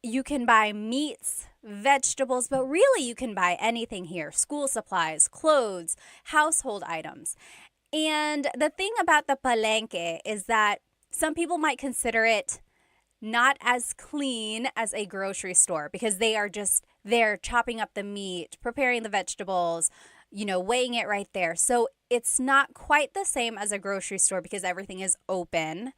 you can buy meats, vegetables, but really you can buy anything here. School supplies, clothes, household items. And the thing about the palengke is that some people might consider it not as clean as a grocery store, because they are just there chopping up the meat, preparing the vegetables, weighing it right there. So it's not quite the same as a grocery store because everything is open.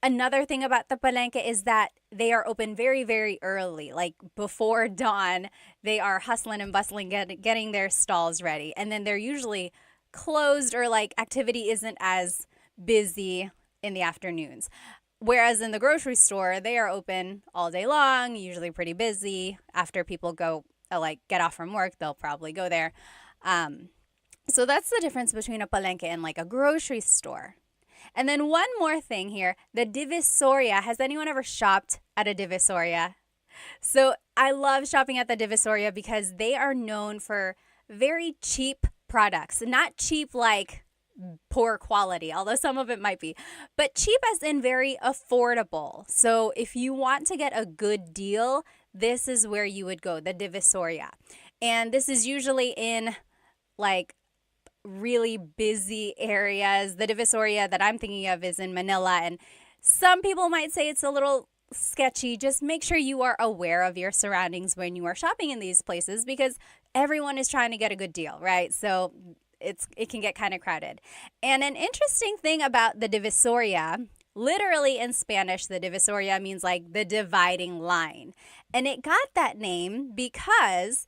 Another thing about the palengke is that they are open very, very early, like before dawn. They are hustling and bustling, getting their stalls ready. And then they're usually closed, or like activity isn't as busy in the afternoons. Whereas in the grocery store, they are open all day long, usually pretty busy. After people go, get off from work, they'll probably go there. So that's the difference between a palengke and like a grocery store. And then one more thing here, the Divisoria. Has anyone ever shopped at a Divisoria? So I love shopping at the Divisoria because they are known for very cheap products. Not cheap like poor quality, although some of it might be, but cheap as in very affordable. So if you want to get a good deal, this is where you would go, the Divisoria. And this is usually in like really busy areas. The Divisoria that I'm thinking of is in Manila, and Some people might say it's a little sketchy. Just make sure you are aware of your surroundings when you are shopping in these places because everyone is trying to get a good deal, right? So it can get kind of crowded. And an interesting thing about the divisoria, literally in Spanish, the divisoria means like the dividing line. And it got that name because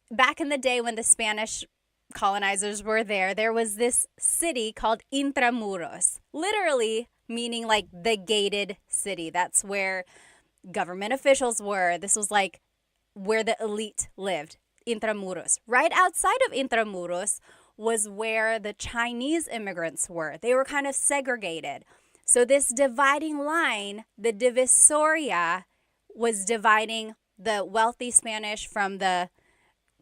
back in the day when the Spanish colonizers were there was this city called Intramuros, literally meaning like the gated city. That's where government officials were. This was like where the elite lived, Intramuros. Right outside of Intramuros was where the Chinese immigrants were. They were kind of segregated. So this dividing line, the divisoria, was dividing the wealthy Spanish from the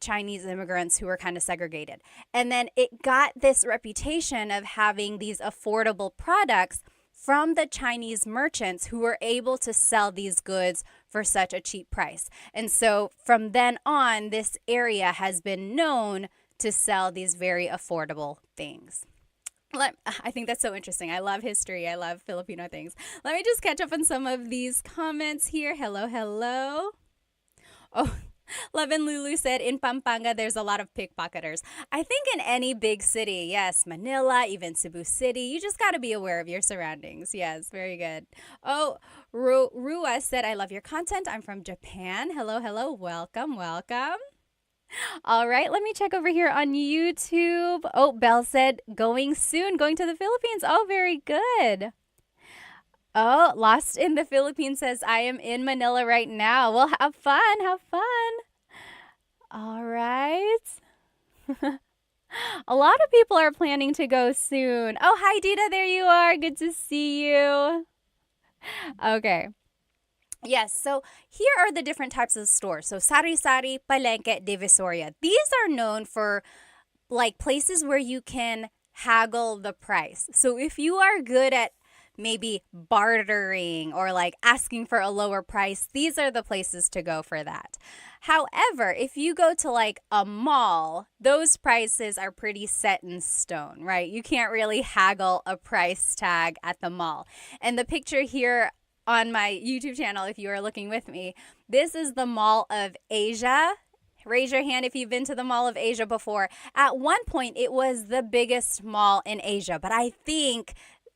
Chinese immigrants who were kind of segregated. And then it got this reputation of having these affordable products from the Chinese merchants who were able to sell these goods for such a cheap price. And so from then on, this area has been known to sell these very affordable things. I think that's so interesting. I love history. I love Filipino things. Let me just catch up on some of these comments here. Hello, hello. Oh, Love and Lulu said, in Pampanga, there's a lot of pickpocketers. I think in any big city, yes, Manila, even Cebu City, you just got to be aware of your surroundings. Yes, very good. Oh, Rua said, I love your content. I'm from Japan. Hello, hello. Welcome, welcome. All right, let me check over here on YouTube. Oh, Belle said, going soon, going to the Philippines. Oh, very good. Oh, Lost in the Philippines says, I am in Manila right now. Well, have fun, have fun. All right. A lot of people are planning to go soon. Oh, hi, Dita. There you are. Good to see you. Okay. Yes, so here are the different types of stores. So sari-sari, palengke, divisoria. These are known for like places where you can haggle the price. So if you are good at maybe bartering or like asking for a lower price, these are the places to go for that. However, if you go to like a mall, those prices are pretty set in stone, right? You can't really haggle a price tag at the mall. And the picture here on my YouTube channel, if you are looking with me, this is the Mall of Asia. Raise your hand if you've been to the Mall of Asia before. At one point, it was the biggest mall in Asia, but I think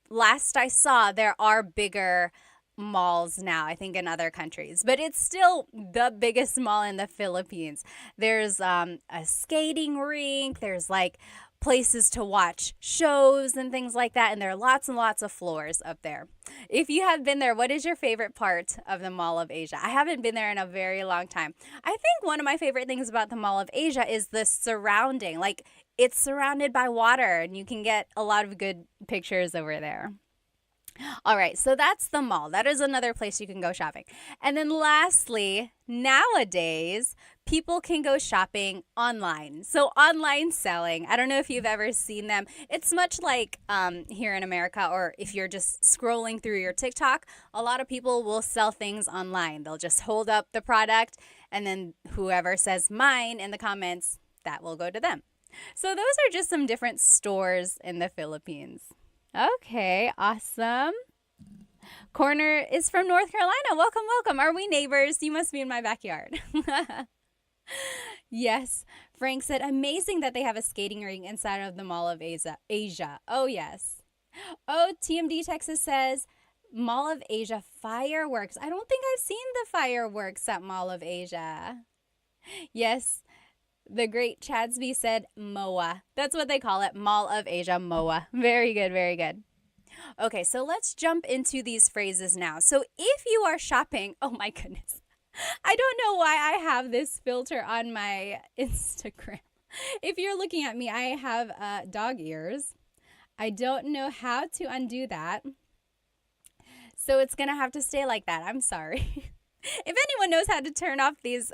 last I saw, there are bigger malls now, I think in other countries, but it's still the biggest mall in the Philippines. There's a skating rink, there's like places to watch shows and things like that, and there are lots and lots of floors up there. If you have been there, what is your favorite part of the Mall of Asia? I haven't been there in a very long time. I think one of my favorite things about the Mall of Asia is the surrounding. Like, it's surrounded by water, and you can get a lot of good pictures over there. All right, so that's the mall. That is another place you can go shopping. And then lastly, nowadays, people can go shopping online. So online selling, I don't know if you've ever seen them. It's much like here in America, or if you're just scrolling through your TikTok, a lot of people will sell things online. They'll just hold up the product, and then whoever says mine in the comments, that will go to them. So those are just some different stores in the Philippines. Okay, awesome. Corner is from North Carolina. Welcome, welcome. Are we neighbors? You must be in my backyard. Yes. Frank said, amazing that they have a skating rink inside of the Mall of Asia. Oh, yes. Oh, TMD Texas says, Mall of Asia fireworks. I don't think I've seen the fireworks at Mall of Asia. Yes. The great Chadsby said MOA. That's what they call it, Mall of Asia, MOA. Very good, very good. Okay, so let's jump into these phrases now. So if you are shopping, oh my goodness. I don't know why I have this filter on my Instagram. If you're looking at me, I have dog ears. I don't know how to undo that. So it's going to have to stay like that. I'm sorry. If anyone knows how to turn off this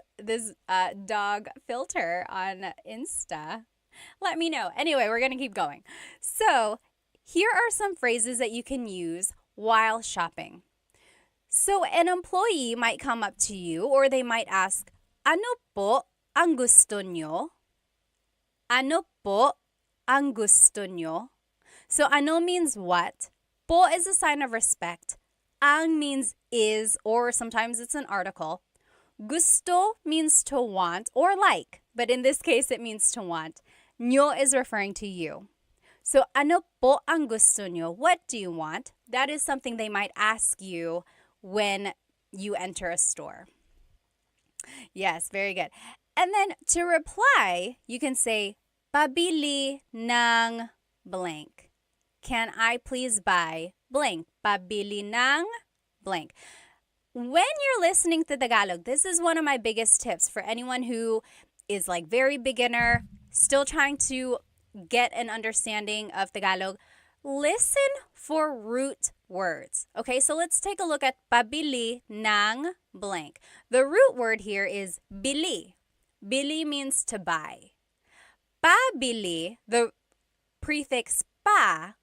dog filter on Insta, let me know. Anyway, we're going to keep going. So here are some phrases that you can use while shopping. So an employee might come up to you, or they might ask, ano po ang gusto nyo? Ano po ang gusto nyo? So ano means what? Po Po is a sign of respect. Ang means is, or sometimes it's an article. Gusto means to want or like, but in this case, it means to want. Nyo is referring to you. So, ano po ang gusto nyo? What do you want? That is something they might ask you when you enter a store. Yes, very good. And then to reply, you can say, pabili ng blank. Can I please buy blank? Pabili ng blank. When you're listening to Tagalog, this is one of my biggest tips for anyone who is like very beginner, still trying to get an understanding of Tagalog. Listen for root words. Okay, so let's take a look at pabili ng blank. The root word here is bili. Bili means to buy. Pabili, the prefix pa,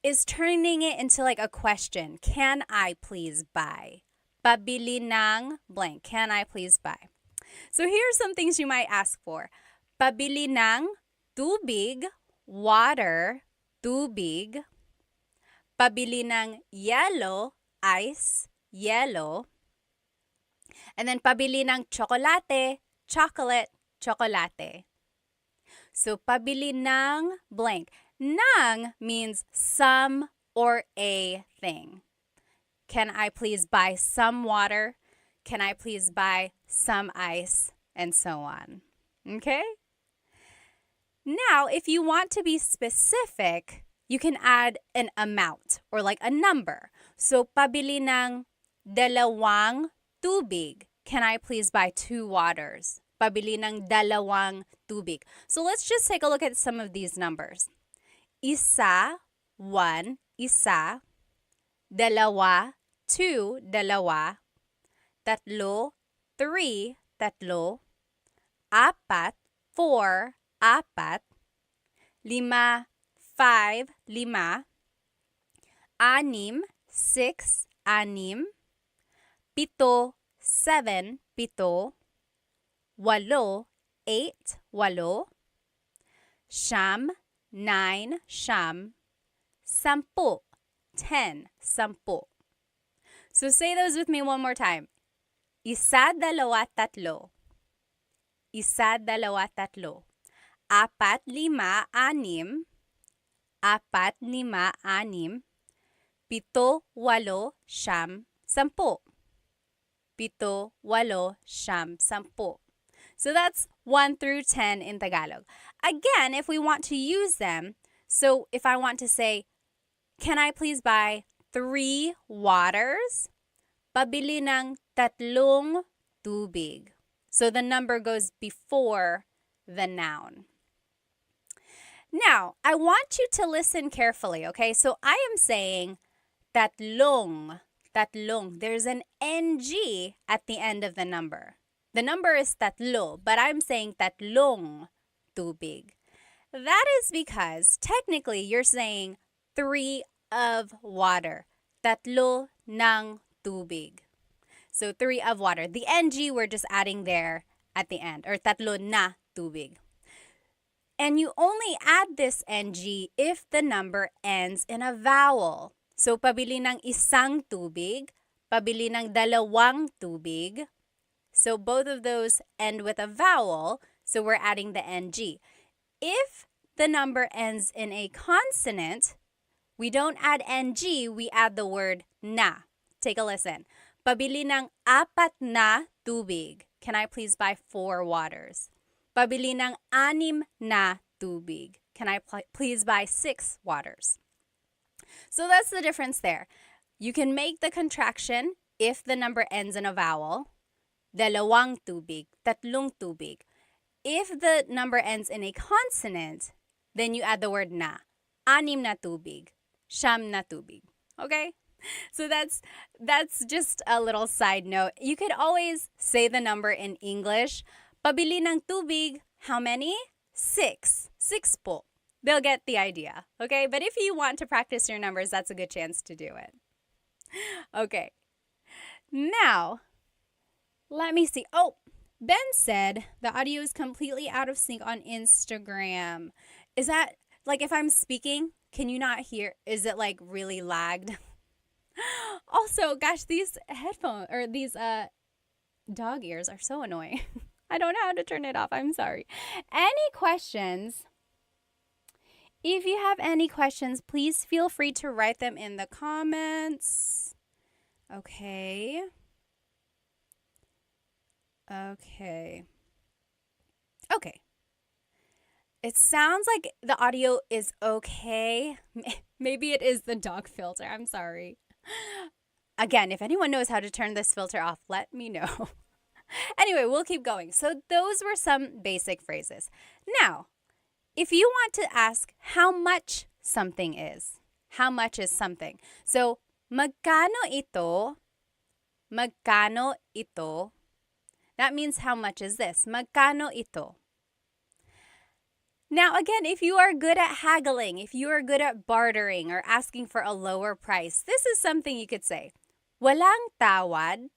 is turning it into like a question. Can I please buy? Pabili ng blank. Can I please buy? So here's some things you might ask for. Pabili ng tubig, water, tubig. Pabili ng yellow, ice, yellow. And then pabili ng chocolate, chocolate, chocolate. So pabili ng blank. Ng means some or a thing. Can I please buy some water? Can I please buy some ice? And so on. Okay? Now, if you want to be specific, you can add an amount or like a number. So, pabili ng dalawang tubig. Can I please buy 2 waters? Pabili ng dalawang tubig. So, let's just take a look at some of these numbers. Isa, 1, isa. Dalawa, 2, dalawa. Tatlo, 3, tatlo. Apat, 4, apat. Lima, 5, lima. Anim, 6, anim. Pito, 7, pito. Walo, 8, walo. Siyam, 9, siyam. Sampu, 10, sampu. So say those with me one more time. Isa, dalawa, tatlo. Isa, dalawa, tatlo. Apat, lima, anim. Apat, lima, anim. Pito, walo, siyam, sampu. Pito, walo, siyam, sampu. So that's 1 through 10 in Tagalog. Again, if we want to use them, so if I want to say, can I please buy 3 waters? Pabili ng tatlong tubig. So the number goes before the noun. Now, I want you to listen carefully, okay? So I am saying tatlong, tatlong. There's an NG at the end of the number. The number is tatlo, but I'm saying tatlong tubig. That is because technically you're saying 3 of water. Tatlo ng tubig. So 3 of water. The NG we're just adding there at the end, or tatlo na tubig. And you only add this NG if the number ends in a vowel. So pabili ng isang tubig, pabili ng dalawang tubig. So both of those end with a vowel, so we're adding the NG. If the number ends in a consonant, we don't add NG, we add the word na. Take a listen. Pabili ng 4 na tubig. Can I please buy 4 waters? Pabili ng 6 na tubig. Can I please buy 6 waters? So that's the difference there. You can make the contraction if the number ends in a vowel. Dalawang tubig, tatlong tubig. If the number ends in a consonant, then you add the word na. 6 na tubig, siyam na tubig. Okay? So that's just a little side note. You could always say the number in English. Pabili ng tubig, how many? 6. 6 po. They'll get the idea. Okay? But if you want to practice your numbers, that's a good chance to do it. Okay. Now, let me see. Oh, Ben said the audio is completely out of sync on Instagram. Is that, like, if I'm speaking, Can you not hear? Is it like really lagged? Also, gosh, these headphones or these dog ears are so annoying. I don't know how to turn it off. I'm sorry. Any questions? If you have any questions, please feel free to write them in the comments. Okay. Okay. It sounds like the audio is okay. Maybe it is the dog filter. I'm sorry. Again, if anyone knows how to turn this filter off, let me know. Anyway, we'll keep going. So those were some basic phrases. Now, if you want to ask how much something is, how much is something? So, magkano ito? Magkano ito? That means how much is this? Magkano ito? Now, again, if you are good at haggling, if you are good at bartering or asking for a lower price, this is something you could say. Walang tawad.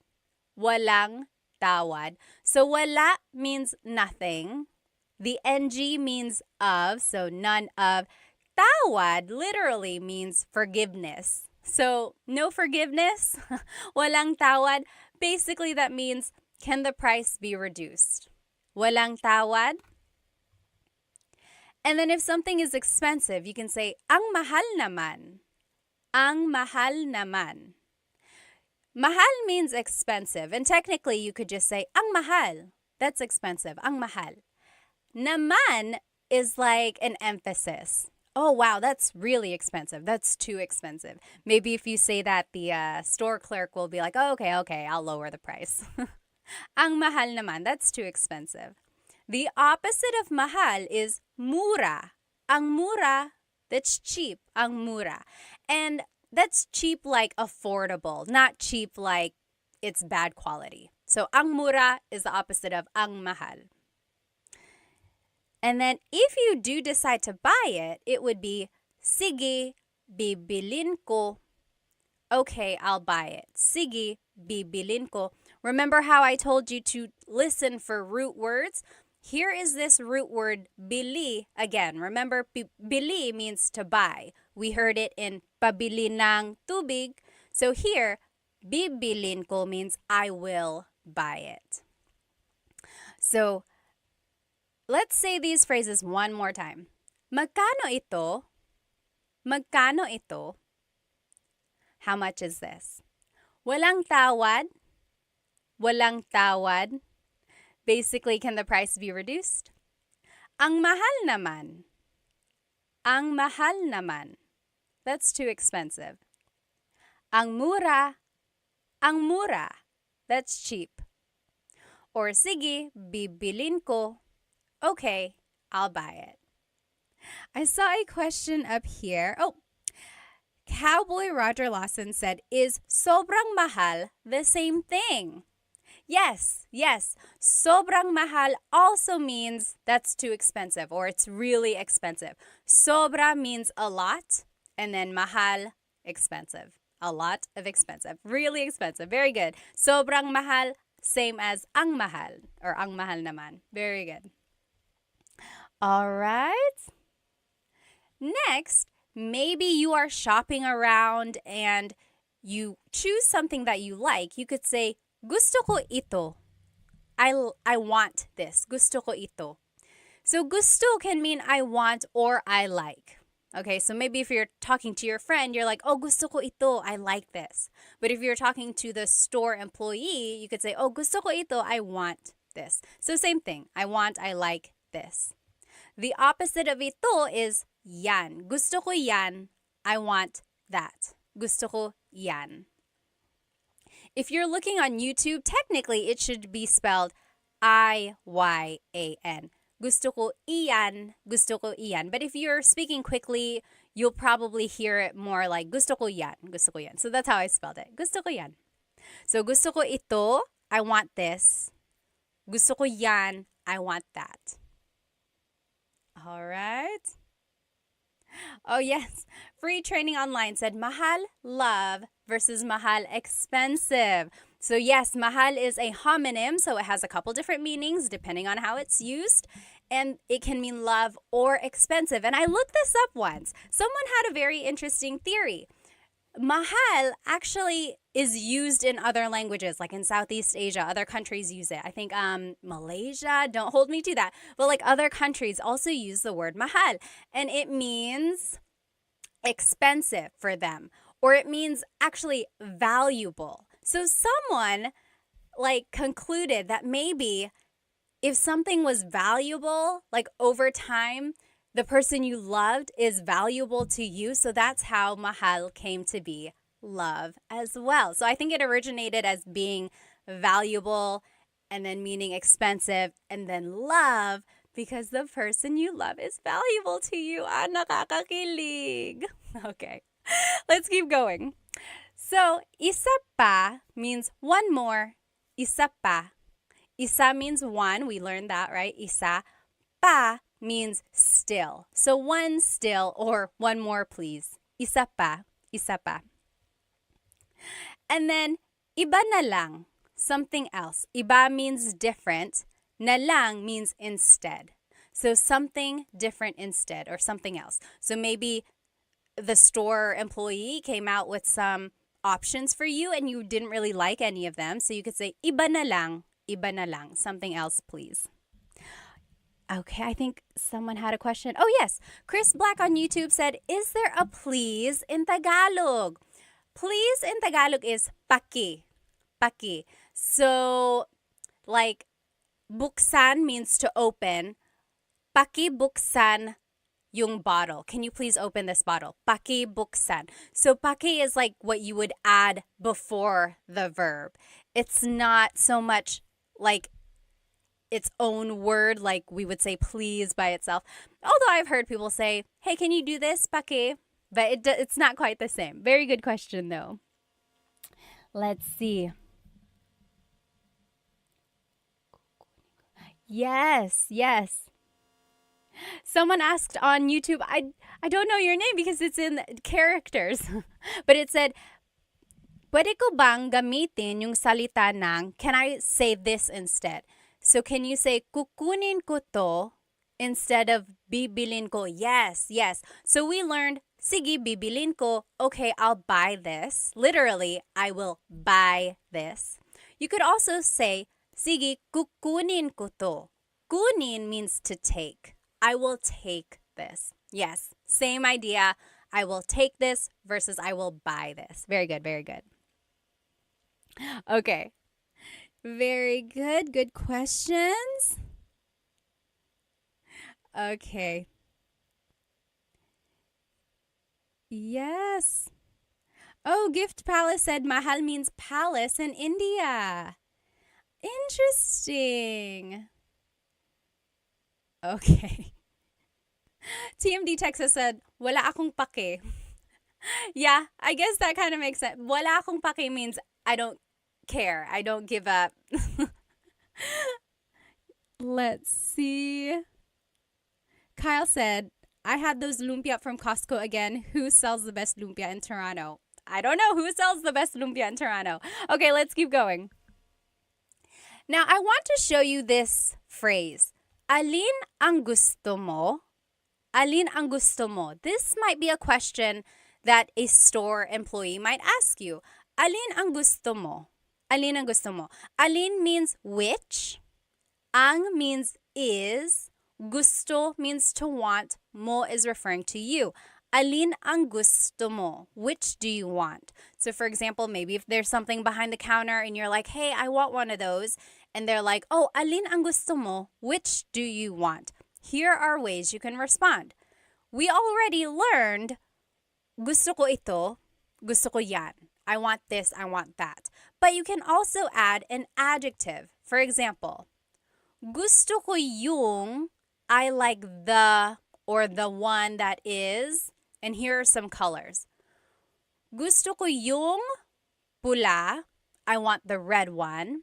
Walang tawad. So, wala means nothing. The ng means of, so none of. Tawad literally means forgiveness. So, no forgiveness. Walang tawad. Basically, that means, can the price be reduced? Walang tawad. And then if something is expensive, you can say, ang mahal naman. Ang mahal naman. Mahal means expensive. And technically, you could just say, ang mahal. That's expensive. Ang mahal. Naman is like an emphasis. Oh, wow, that's really expensive. That's too expensive. Maybe if you say that, the store clerk will be like, oh, okay, I'll lower the price. Ang mahal naman. That's too expensive. The opposite of mahal is mura. Ang mura, that's cheap. Ang mura. And that's cheap like affordable, not cheap like it's bad quality. So ang mura is the opposite of ang mahal. And then if you do decide to buy it, it would be sige, bibilin ko. Okay, I'll buy it. Sige, bibilin ko. Remember how I told you to listen for root words? Here is this root word, bili. Again, remember, bili means to buy. We heard it in pabili ng tubig. So here, bibilin ko means I will buy it. So, let's say these phrases one more time. Magkano ito? Magkano ito? How much is this? Walang tawad? Walang tawad? Basically, can the price be reduced? Ang mahal naman. Ang mahal naman. That's too expensive. Ang mura. Ang mura. That's cheap. Or sige, bibilin ko. Okay, I'll buy it. I saw a question up here. Oh, Cowboy Roger Lawson said, is sobrang mahal the same thing? Yes. Sobrang mahal also means that's too expensive or it's really expensive. Sobra means a lot, and then mahal, expensive. A lot of expensive. Really expensive. Very good. Sobrang mahal, same as ang mahal or ang mahal naman. Very good. All right. Next, maybe you are shopping around and you choose something that you like. You could say, gusto ko ito. I want this. Gusto ko ito. So gusto can mean I want or I like. Okay, so maybe if you're talking to your friend, you're like, oh, gusto ko ito. I like this. But if you're talking to the store employee, you could say, oh, gusto ko ito. I want this. So same thing. I want, I like this. The opposite of ito is yan. Gusto ko yan. I want that. Gusto ko yan. If you're looking on YouTube, technically it should be spelled I-Y-A-N. Gusto ko iyan, gusto ko iyan. But if you're speaking quickly, you'll probably hear it more like gusto ko yan, gusto ko yan. So that's how I spelled it. Gusto ko yan. So gusto ko ito, I want this. Gusto ko yan, I want that. All right. Oh, yes. Free Training Online said mahal, love versus mahal, expensive. So yes, mahal is a homonym, so it has a couple different meanings depending on how it's used. and it can mean love or expensive. And I looked this up once. Someone had a very interesting theory. Mahal actually is used in other languages, like in Southeast Asia. Other countries use it. I think Malaysia, don't hold me to that. But like other countries also use the word mahal. And it means expensive for them. Or it means actually valuable. So someone like concluded that maybe if something was valuable, like over time, the person you loved is valuable to you. So that's how mahal came to be, love as well. So I think it originated as being valuable and then meaning expensive and then love because the person you love is valuable to you. Ah, nakakakilig. Okay, let's keep going. So, isa pa means one more. Isa pa. Isa means one. We learned that, right? Isa. Pa means still. So one still or one more, please. Isa pa. Isa pa. And then, iba na lang. Something else. Iba means different. Na lang means instead. So something different instead or something else. So maybe the store employee came out with some options for you and you didn't really like any of them. So you could say, iba na lang, something else, please. Okay, I think someone had a question. Oh, yes. Chris Black on YouTube said, is there a please in Tagalog? Please in Tagalog is paki. Paki. So, like, buksan means to open. Paki buksan yung bottle. Can you please open this bottle? Paki buksan. So paki is like what you would add before the verb. It's not so much like its own word like we would say please by itself. Although I've heard people say, hey, can you do this, paki? But it's not quite the same. Very good question though. Let's see. Yes. Someone asked on YouTube, I don't know your name because it's in characters. But it said, pwede ko bang gamitin yung salita ng, can I say this instead? So can you say, kukunin ko to instead of bibilin ko? Yes. So we learned, sige, bibilin ko. Okay, I'll buy this. Literally, I will buy this. You could also say, sige, kukunin ko to. Kunin means to take. I will take this. Yes, same idea. I will take this versus I will buy this. Very good. Okay. Very good. Good questions. Okay. Yes. Oh, Gift Palace said mahal means palace in India. Interesting. Okay. TMD Texas said, wala akong pake. Yeah, I guess that kind of makes sense. Wala akong pake means I don't care. I don't give up. Let's see. Kyle said, I had those lumpia from Costco again. Who sells the best lumpia in Toronto? I don't know who sells the best lumpia in Toronto. Okay, let's keep going. Now, I want to show you this phrase. Alin ang gusto mo? Alin ang gusto mo? This might be a question that a store employee might ask you. Alin ang gusto mo? Alin ang gusto mo? Alin means which. Ang means is. Gusto means to want. Mo is referring to you. Alin ang gusto mo? Which do you want? So for example, maybe if there's something behind the counter and you're like, hey, I want one of those. And they're like, oh, alin ang gusto mo? Which do you want? Here are ways you can respond. We already learned, gusto ko ito, gusto ko yan. I want this, I want that. But you can also add an adjective. For example, gusto ko yung, I like the, or the one that is, and here are some colors. Gusto ko yung pula, I want the red one.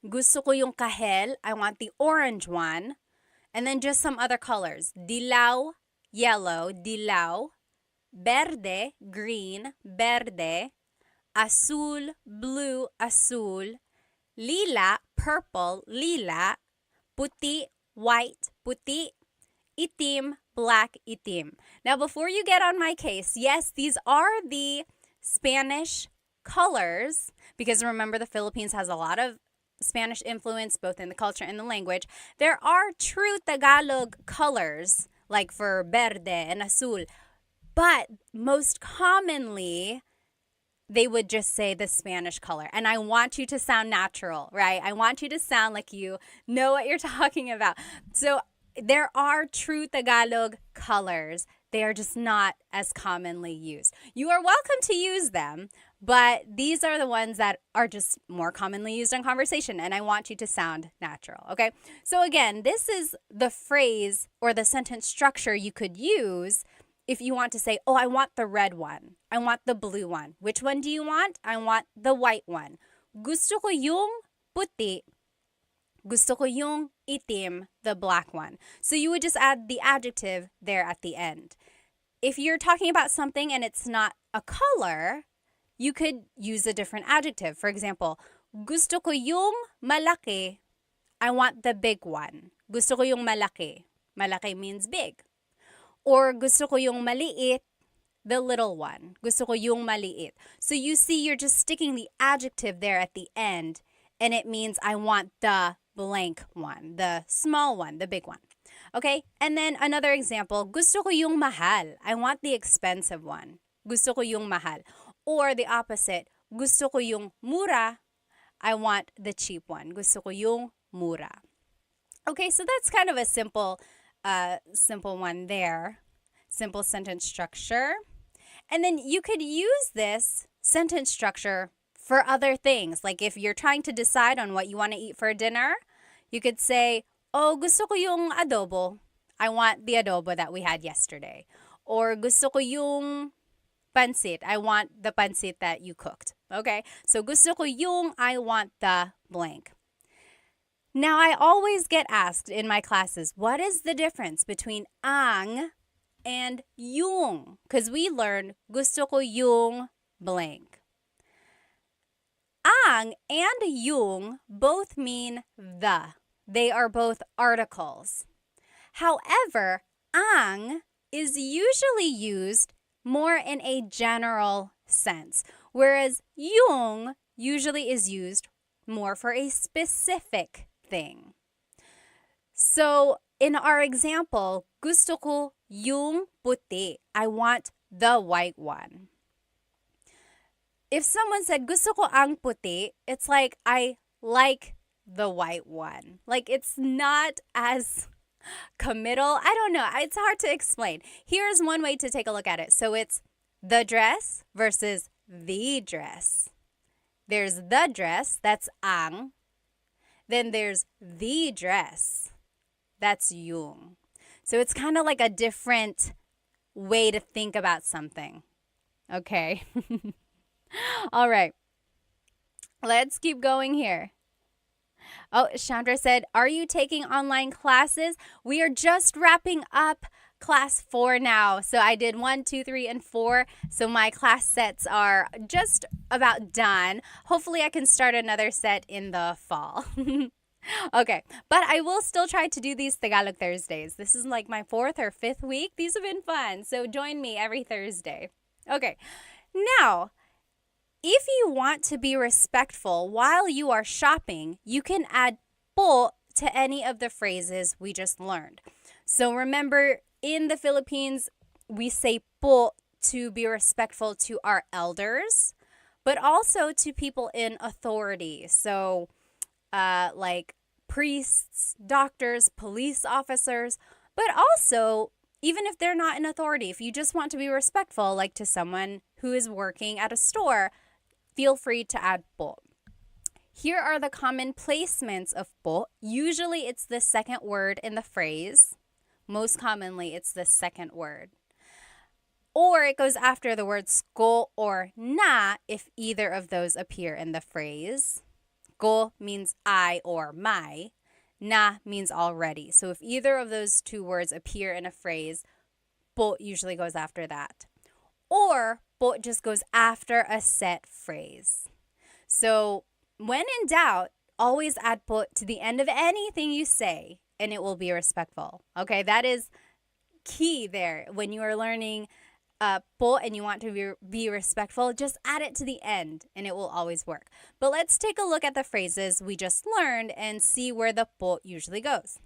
Gusto ko yung kahel, I want the orange one. And then just some other colors. Dilaw, yellow, dilaw. Verde, green, verde. Azul, blue, azul. Lila, purple, lila. Puti, white, puti, itim, black, itim. Now, before you get on my case, yes, these are the Spanish colors, because remember the Philippines has a lot of Spanish influence both in the culture and the language. There are true Tagalog colors, like for verde and azul, but most commonly, they would just say the Spanish color. And I want you to sound natural, right? I want you to sound like you know what you're talking about. So there are true Tagalog colors. They are just not as commonly used. You are welcome to use them, but these are the ones that are just more commonly used in conversation, and I want you to sound natural, okay? So again, this is the phrase or the sentence structure you could use if you want to say, oh, I want the red one. I want the blue one. Which one do you want? I want the white one. Gusto ko yung puti. Gusto ko yung itim, the black one. So you would just add the adjective there at the end. If you're talking about something and it's not a color, you could use a different adjective. For example, gusto ko yung malaki. I want the big one. Gusto ko yung malaki. Malaki means big. Or gusto ko yung maliit, the little one. Gusto ko yung maliit. So you see, you're just sticking the adjective there at the end, and it means I want the blank one, the small one, the big one. Okay? And then another example, gusto ko yung mahal. I want the expensive one. Gusto ko yung mahal. Or the opposite, gusto ko yung mura. I want the cheap one. Gusto ko yung mura. Okay, so that's kind of a simple one there. Simple sentence structure. And then you could use this sentence structure for other things. Like if you're trying to decide on what you want to eat for dinner, you could say, oh, gusto ko yung adobo. I want the adobo that we had yesterday. Or gusto ko yung pansit. I want the pansit that you cooked. Okay? So gusto ko yung, I want the blank. Now, I always get asked in my classes, what is the difference between ang and yung? Because we learned gusto ko yung blank. Ang and yung both mean the. They are both articles. However, ang is usually used more in a general sense, whereas yung usually is used more for a specific thing. So, in our example, gusto ko yung puti. I want the white one. If someone said, gusto ko ang puti, it's like, I like the white one. Like, it's not as committal. I don't know. It's hard to explain. Here's one way to take a look at it. So, it's the dress versus the dress. There's the dress, that's ang. Then there's the dress. That's yung. So it's kind of like a different way to think about something. Okay. All right. Let's keep going here. Oh, Chandra said, are you taking online classes? We are just wrapping up class 4 now. So I did 1, 2, 3, and 4. So my class sets are just about done. Hopefully I can start another set in the fall. Okay, but I will still try to do these Tagalog Thursdays. This is like my 4th or 5th week. These have been fun. So join me every Thursday. Okay, now, if you want to be respectful while you are shopping, you can add po to any of the phrases we just learned. So remember, in the Philippines, we say po to be respectful to our elders, but also to people in authority. So, like priests, doctors, police officers, but also, even if they're not in authority, if you just want to be respectful, like to someone who is working at a store, feel free to add po. Here are the common placements of po. Usually, it's the second word in the phrase. Most commonly, it's the second word. Or it goes after the words ko or na if either of those appear in the phrase. Ko means I or my. Na means already. So if either of those two words appear in a phrase, po usually goes after that. Or po just goes after a set phrase. So when in doubt, always add po to the end of anything you say. and it will be respectful. Okay, that is key there. When you are learning po and you want to be respectful, just add it to the end and it will always work. But let's take a look at the phrases we just learned and see where the po usually goes.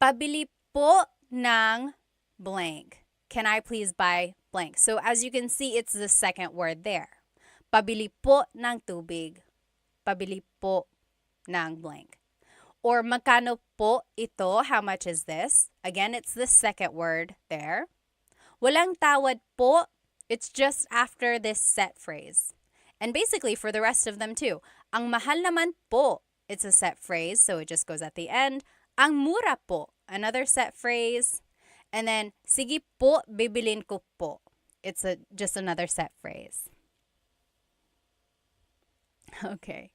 Pabili po ng blank. Can I please buy blank? So as you can see, it's the second word there. Pabili po ng tubig. Pabili po ng blank. Or magkano po ito? How much is this? Again, it's the second word there. Walang tawad po. It's just after this set phrase. And basically for the rest of them too. Ang mahal naman po. It's a set phrase, so it just goes at the end. Ang mura po. Another set phrase. And then, sige po, bibilin ko po. It's just another set phrase. Okay.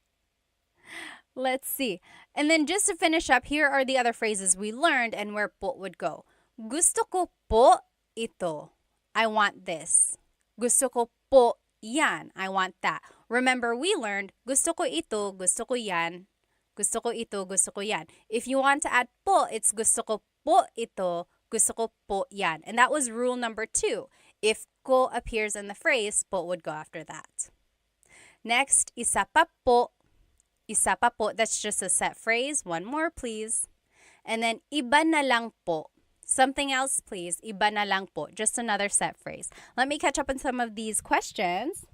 Let's see. And then just to finish up, here are the other phrases we learned and where po would go. Gusto ko po ito. I want this. Gusto ko po yan. I want that. Remember, we learned gusto ko ito, gusto ko yan. Gusto ko ito, gusto ko yan. If you want to add po, it's gusto ko po ito, gusto ko po yan. And that was rule number 2. If ko appears in the phrase, po would go after that. Next, isa pa po. Isa pa po, that's just a set phrase. One more, please. And then, iba na lang po. Something else, please. Iba na lang po. Just another set phrase. Let me catch up on some of these questions.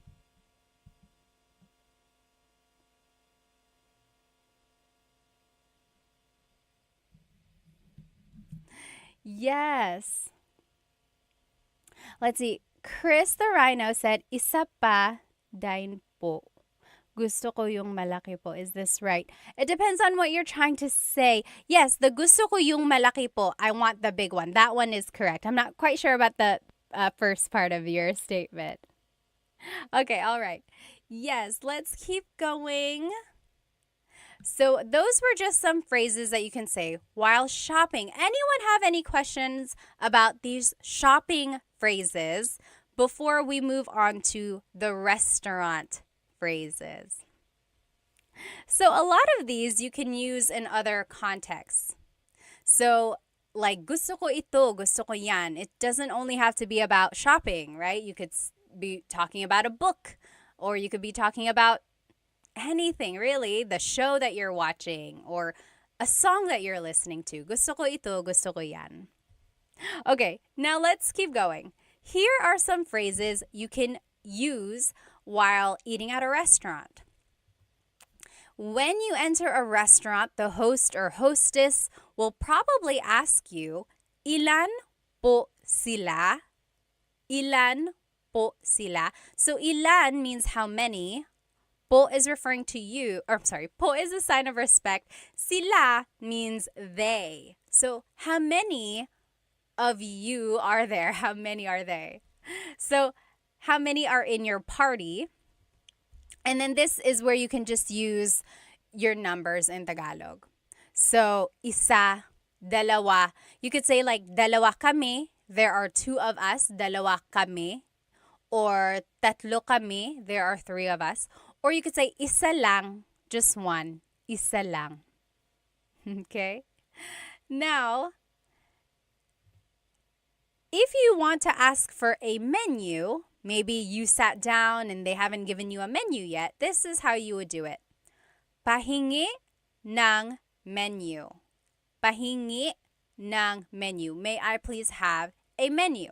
Yes. Let's see. Chris the Rhino said, isa pa din po. Gusto ko yung malaki po. Is this right? It depends on what you're trying to say. Yes, the gusto ko yung malaki po. I want the big one. That one is correct. I'm not quite sure about the first part of your statement. Okay, all right. Yes, let's keep going. So those were just some phrases that you can say while shopping. Anyone have any questions about these shopping phrases before we move on to the restaurant phrases? So a lot of these you can use in other contexts. So like gusto ko ito, gusto ko yan. It doesn't only have to be about shopping, right? You could be talking about a book, or you could be talking about anything, really. The show that you're watching or a song that you're listening to. Gusto ko ito, gusto ko yan. Okay, now let's keep going. Here are some phrases you can use while eating at a restaurant. When you enter a restaurant, the host or hostess will probably ask you, ilan po sila? Ilan po sila? So ilan means how many. Po is referring to you, or I'm sorry, po is a sign of respect. Sila means they. So how many of you are there? How many are they? So how many are in your party? And then this is where you can just use your numbers in Tagalog. So isa, dalawa. You could say like dalawa kami. There are 2 of us. Dalawa kami. Or tatlo kami. There are 3 of us. Or you could say isa lang, just one. Isa lang. Okay? Now, if you want to ask for a menu, maybe you sat down and they haven't given you a menu yet, this is how you would do it. Pahingi ng menu. Pahingi ng menu. May I please have a menu?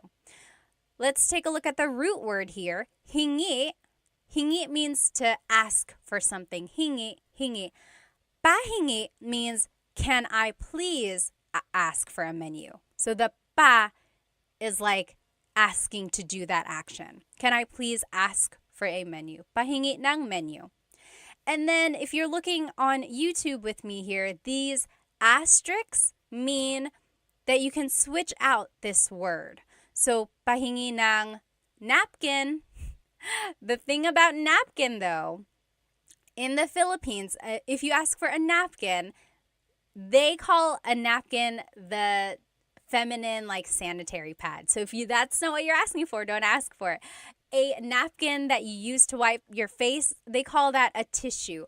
Let's take a look at the root word here. Hingi. Hingi means to ask for something. Hingi, hingi. Pahingi means, can I please ask for a menu? So the pa is like asking to do that action. Can I please ask for a menu? Pahingi ng menu. And then if you're looking on YouTube with me here, these asterisks mean that you can switch out this word. So pahingi ng napkin. The thing about napkin, though, in the Philippines, if you ask for a napkin, they call a napkin the feminine, like, sanitary pad. So if that's not what you're asking for, don't ask for it. A napkin that you use to wipe your face, they call that a tissue.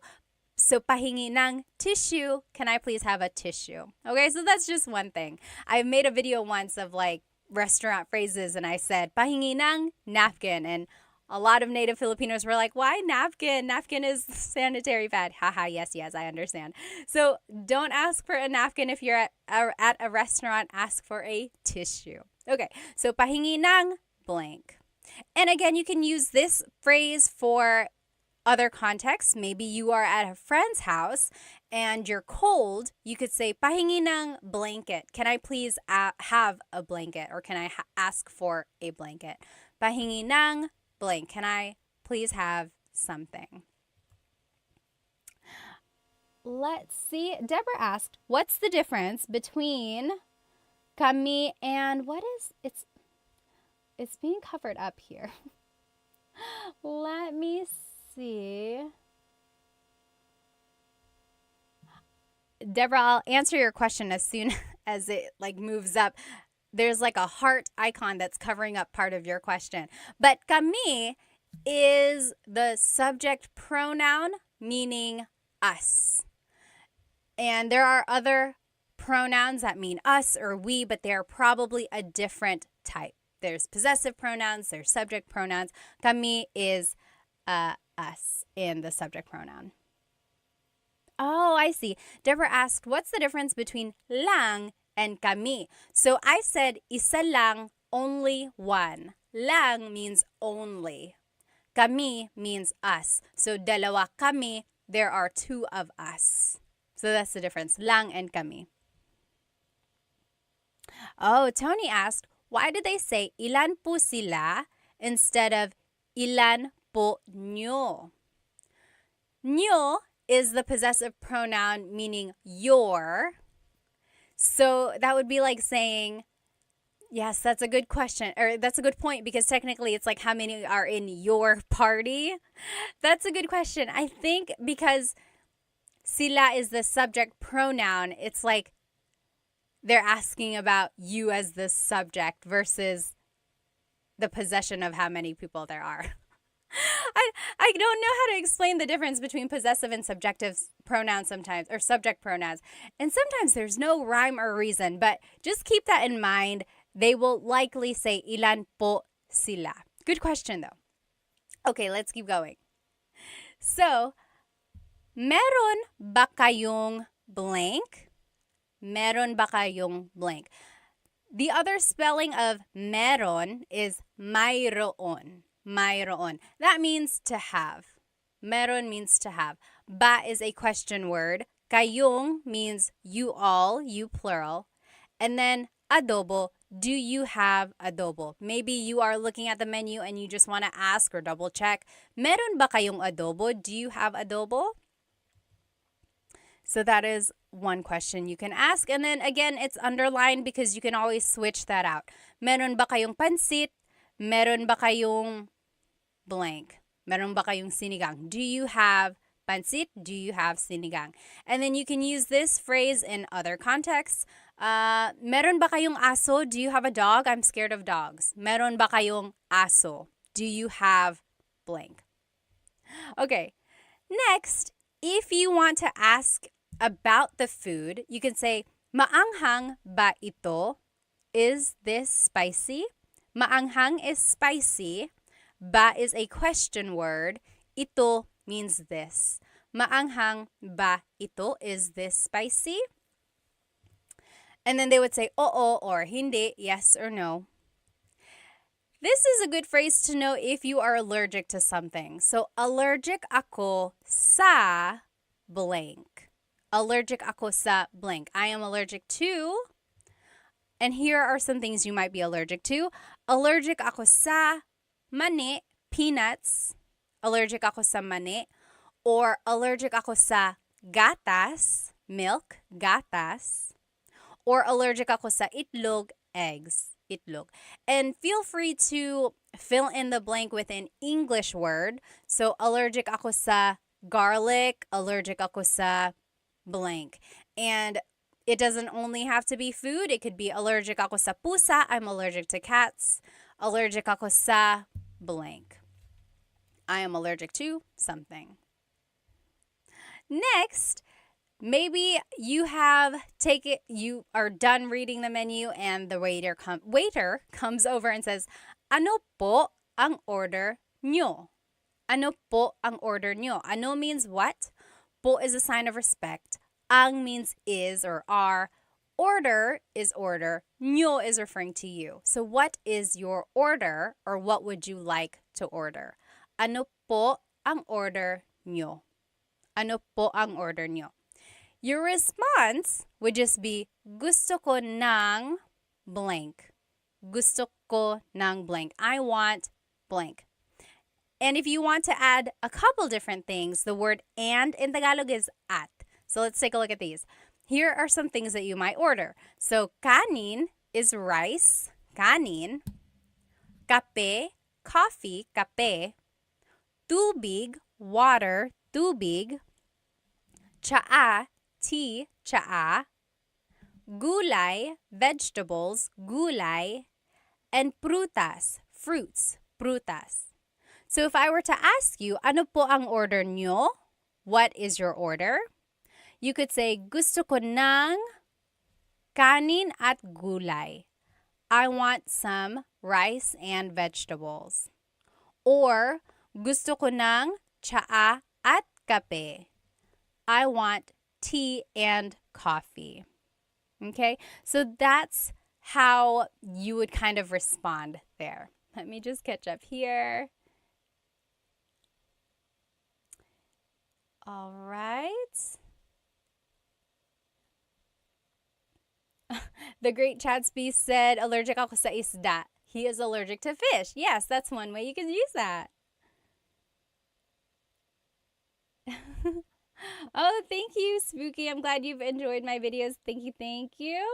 So pahingi ng tissue. Can I please have a tissue? Okay, so that's just one thing. I made a video once of like restaurant phrases and I said pahingi ng napkin, and a lot of native Filipinos were like, why napkin? Napkin is sanitary pad. Haha, yes, I understand. So don't ask for a napkin if you're at a restaurant. Ask for a tissue. Okay, so pahingi ng blank. And again, you can use this phrase for other contexts. Maybe you are at a friend's house and you're cold. You could say, pahingi ng blanket. Can I please have a blanket? Or can I ask for a blanket? Pahingi ng blank. Can I please have something? Let's see. Deborah asked, what's the difference between kami and what is it's being covered up here. Let me see. Deborah, I'll answer your question as soon as it like moves up. There's like a heart icon that's covering up part of your question. But kami is the subject pronoun meaning us. And there are other pronouns that mean us or we, but they're probably a different type. There's possessive pronouns, there's subject pronouns. Kami is us in the subject pronoun. Oh, I see. Deborah asked, what's the difference between lang and kami? So I said, isa lang, only one. Lang means only. Kami means us. So dalawa kami, there are two of us. So that's the difference, lang and kami. Oh, Tony asked, why did they say ilan po sila instead of ilan po nyo? Nyo is the possessive pronoun meaning your. So that would be like saying, yes, that's a good question, or that's a good point, because technically it's like how many are in your party? That's a good question. I think because sila is the subject pronoun, it's like they're asking about you as the subject versus the possession of how many people there are. I don't know how to explain the difference between possessive and subjective pronouns sometimes, or subject pronouns. And sometimes there's no rhyme or reason, but just keep that in mind. They will likely say ilan po sila. Good question though. Okay, let's keep going. So, meron ba kayong blank? Meron ba kayong blank? The other spelling of meron is mayroon. Mayroon. That means to have. Meron means to have. Ba is a question word. Kayong means you all, you plural. And then adobo, do you have adobo? Maybe you are looking at the menu and you just want to ask or double check, meron ba kayong adobo? Do you have adobo? So that is one question you can ask. And then again, it's underlined because you can always switch that out. Meron ba kayong pansit? Meron ba kayong blank? Meron ba kayong sinigang? Do you have pansit? Do you have sinigang? And then you can use this phrase in other contexts. Meron ba kayong aso? Do you have a dog? I'm scared of dogs. Meron ba kayong aso? Do you have blank? Okay. Next, if you want to ask about the food, you can say, maanghang ba ito? Is this spicy? Maanghang is spicy. Ba is a question word. Ito means this. Maanghang ba ito? Is this spicy? And then they would say, oo or hindi, yes or no. This is a good phrase to know if you are allergic to something. So, allergic ako sa blank. Allergic ako sa blank. I am allergic to, and here are some things you might be allergic to. Allergic ako sa mani, peanuts. Allergic ako sa mani. Or allergic ako sa gatas, milk, gatas. Or allergic ako sa itlog, eggs, itlog. And feel free to fill in the blank with an English word. So, allergic ako sa garlic, allergic ako sa blank. And it doesn't only have to be food. It could be allergic ako sa pusa. I'm allergic to cats. Allergic ako sa blank. I am allergic to something. Next, maybe you are done reading the menu and the waiter comes over and says, "Ano po ang order nyo?" Ano po ang order nyo? Ano means what? Po is a sign of respect. Ang means is or are. Order is order. Nyo is referring to you. So what is your order, or what would you like to order? Ano po ang order nyo? Ano po ang order nyo? Your response would just be, gusto ko ng blank. Gusto ko ng blank. I want blank. And if you want to add a couple different things, the word and in Tagalog is at. So let's take a look at these. Here are some things that you might order. So kanin is rice, kanin. Kape, coffee, kape. Tubig, water, tubig. Tsaa, tea, tsaa. Gulay, vegetables, gulay. And prutas, fruits, prutas. So if I were to ask you, ano po ang order nyo? What is your order? You could say, gusto ko ng kanin at gulay. I want some rice and vegetables. Or, gusto ko ng tsaa at kape. I want tea and coffee. Okay, so that's how you would kind of respond there. Let me just catch up here. All right. The great Chatsby said, allergic ako sa isda. He is allergic to fish. Yes, that's one way you can use that. Oh, thank you, Spooky. I'm glad you've enjoyed my videos. Thank you, thank you.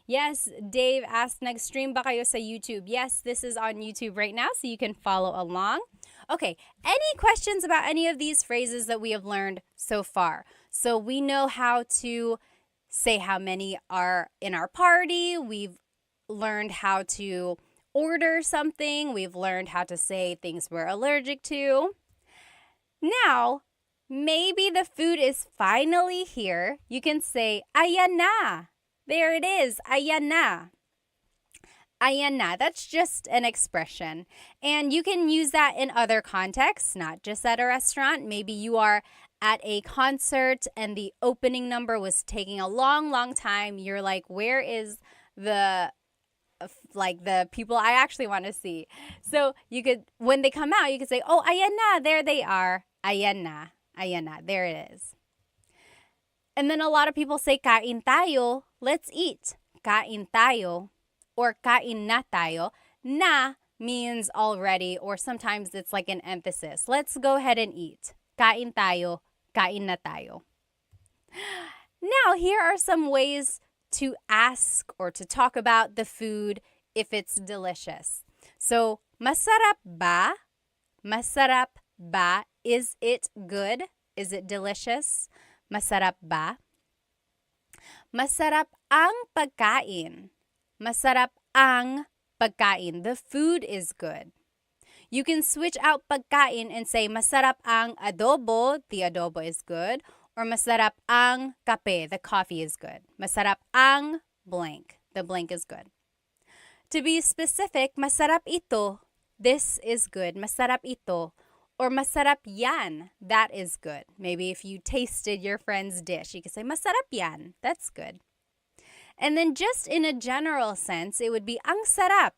Yes, Dave asked, nag-stream ba kayo sa YouTube? Yes, this is on YouTube right now, so you can follow along. Okay, any questions about any of these phrases that we have learned so far? So we know how to say how many are in our party. We've learned how to order something. We've learned how to say things we're allergic to. Now, maybe the food is finally here. You can say, ayan na. There it is, ayan na. Ayan na. That's just an expression. And you can use that in other contexts, not just at a restaurant. Maybe you are at a concert and the opening number was taking a long, long time. You're like, where is the people I actually want to see? So you could, when they come out, you could say, oh, ayan na, there they are. Ayan na, there it is. And then a lot of people say, kain tayo, let's eat. Kain tayo, or kain na tayo. Na means already, or sometimes it's like an emphasis. Let's go ahead and eat. Kain tayo, kain na tayo. Now, here are some ways to ask or to talk about the food if it's delicious. So, masarap ba? Masarap ba? Is it good? Is it delicious? Masarap ba? Masarap ang pagkain. Masarap ang pagkain. The food is good. You can switch out pagkain and say masarap ang adobo. The adobo is good. Or masarap ang kape. The coffee is good. Masarap ang blank. The blank is good. To be specific, masarap ito. This is good. Masarap ito. Or masarap yan. That is good. Maybe if you tasted your friend's dish, you could say masarap yan. That's good. And then just in a general sense, it would be ang sarap.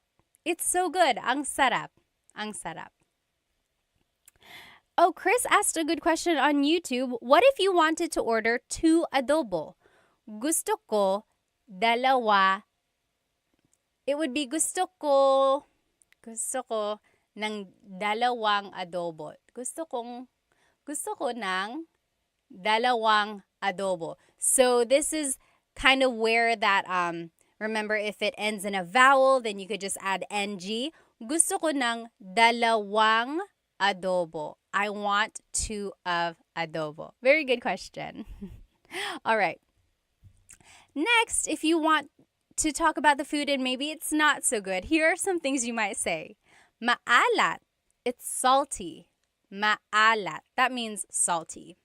It's so good. Ang sarap. Ang sarap. Oh, Chris asked a good question on YouTube. What if you wanted to order 2 adobo? Gusto ko dalawa. It would be gusto ko ng dalawang adobo. Gusto ko ng dalawang adobo. So this is kind of where that, remember if it ends in a vowel, then you could just add ng. Gusto ko ng dalawang adobo. I want 2 of adobo. Very good question. All right. Next, if you want to talk about the food and maybe it's not so good, here are some things you might say. Maalat. It's salty. Maalat. That means salty.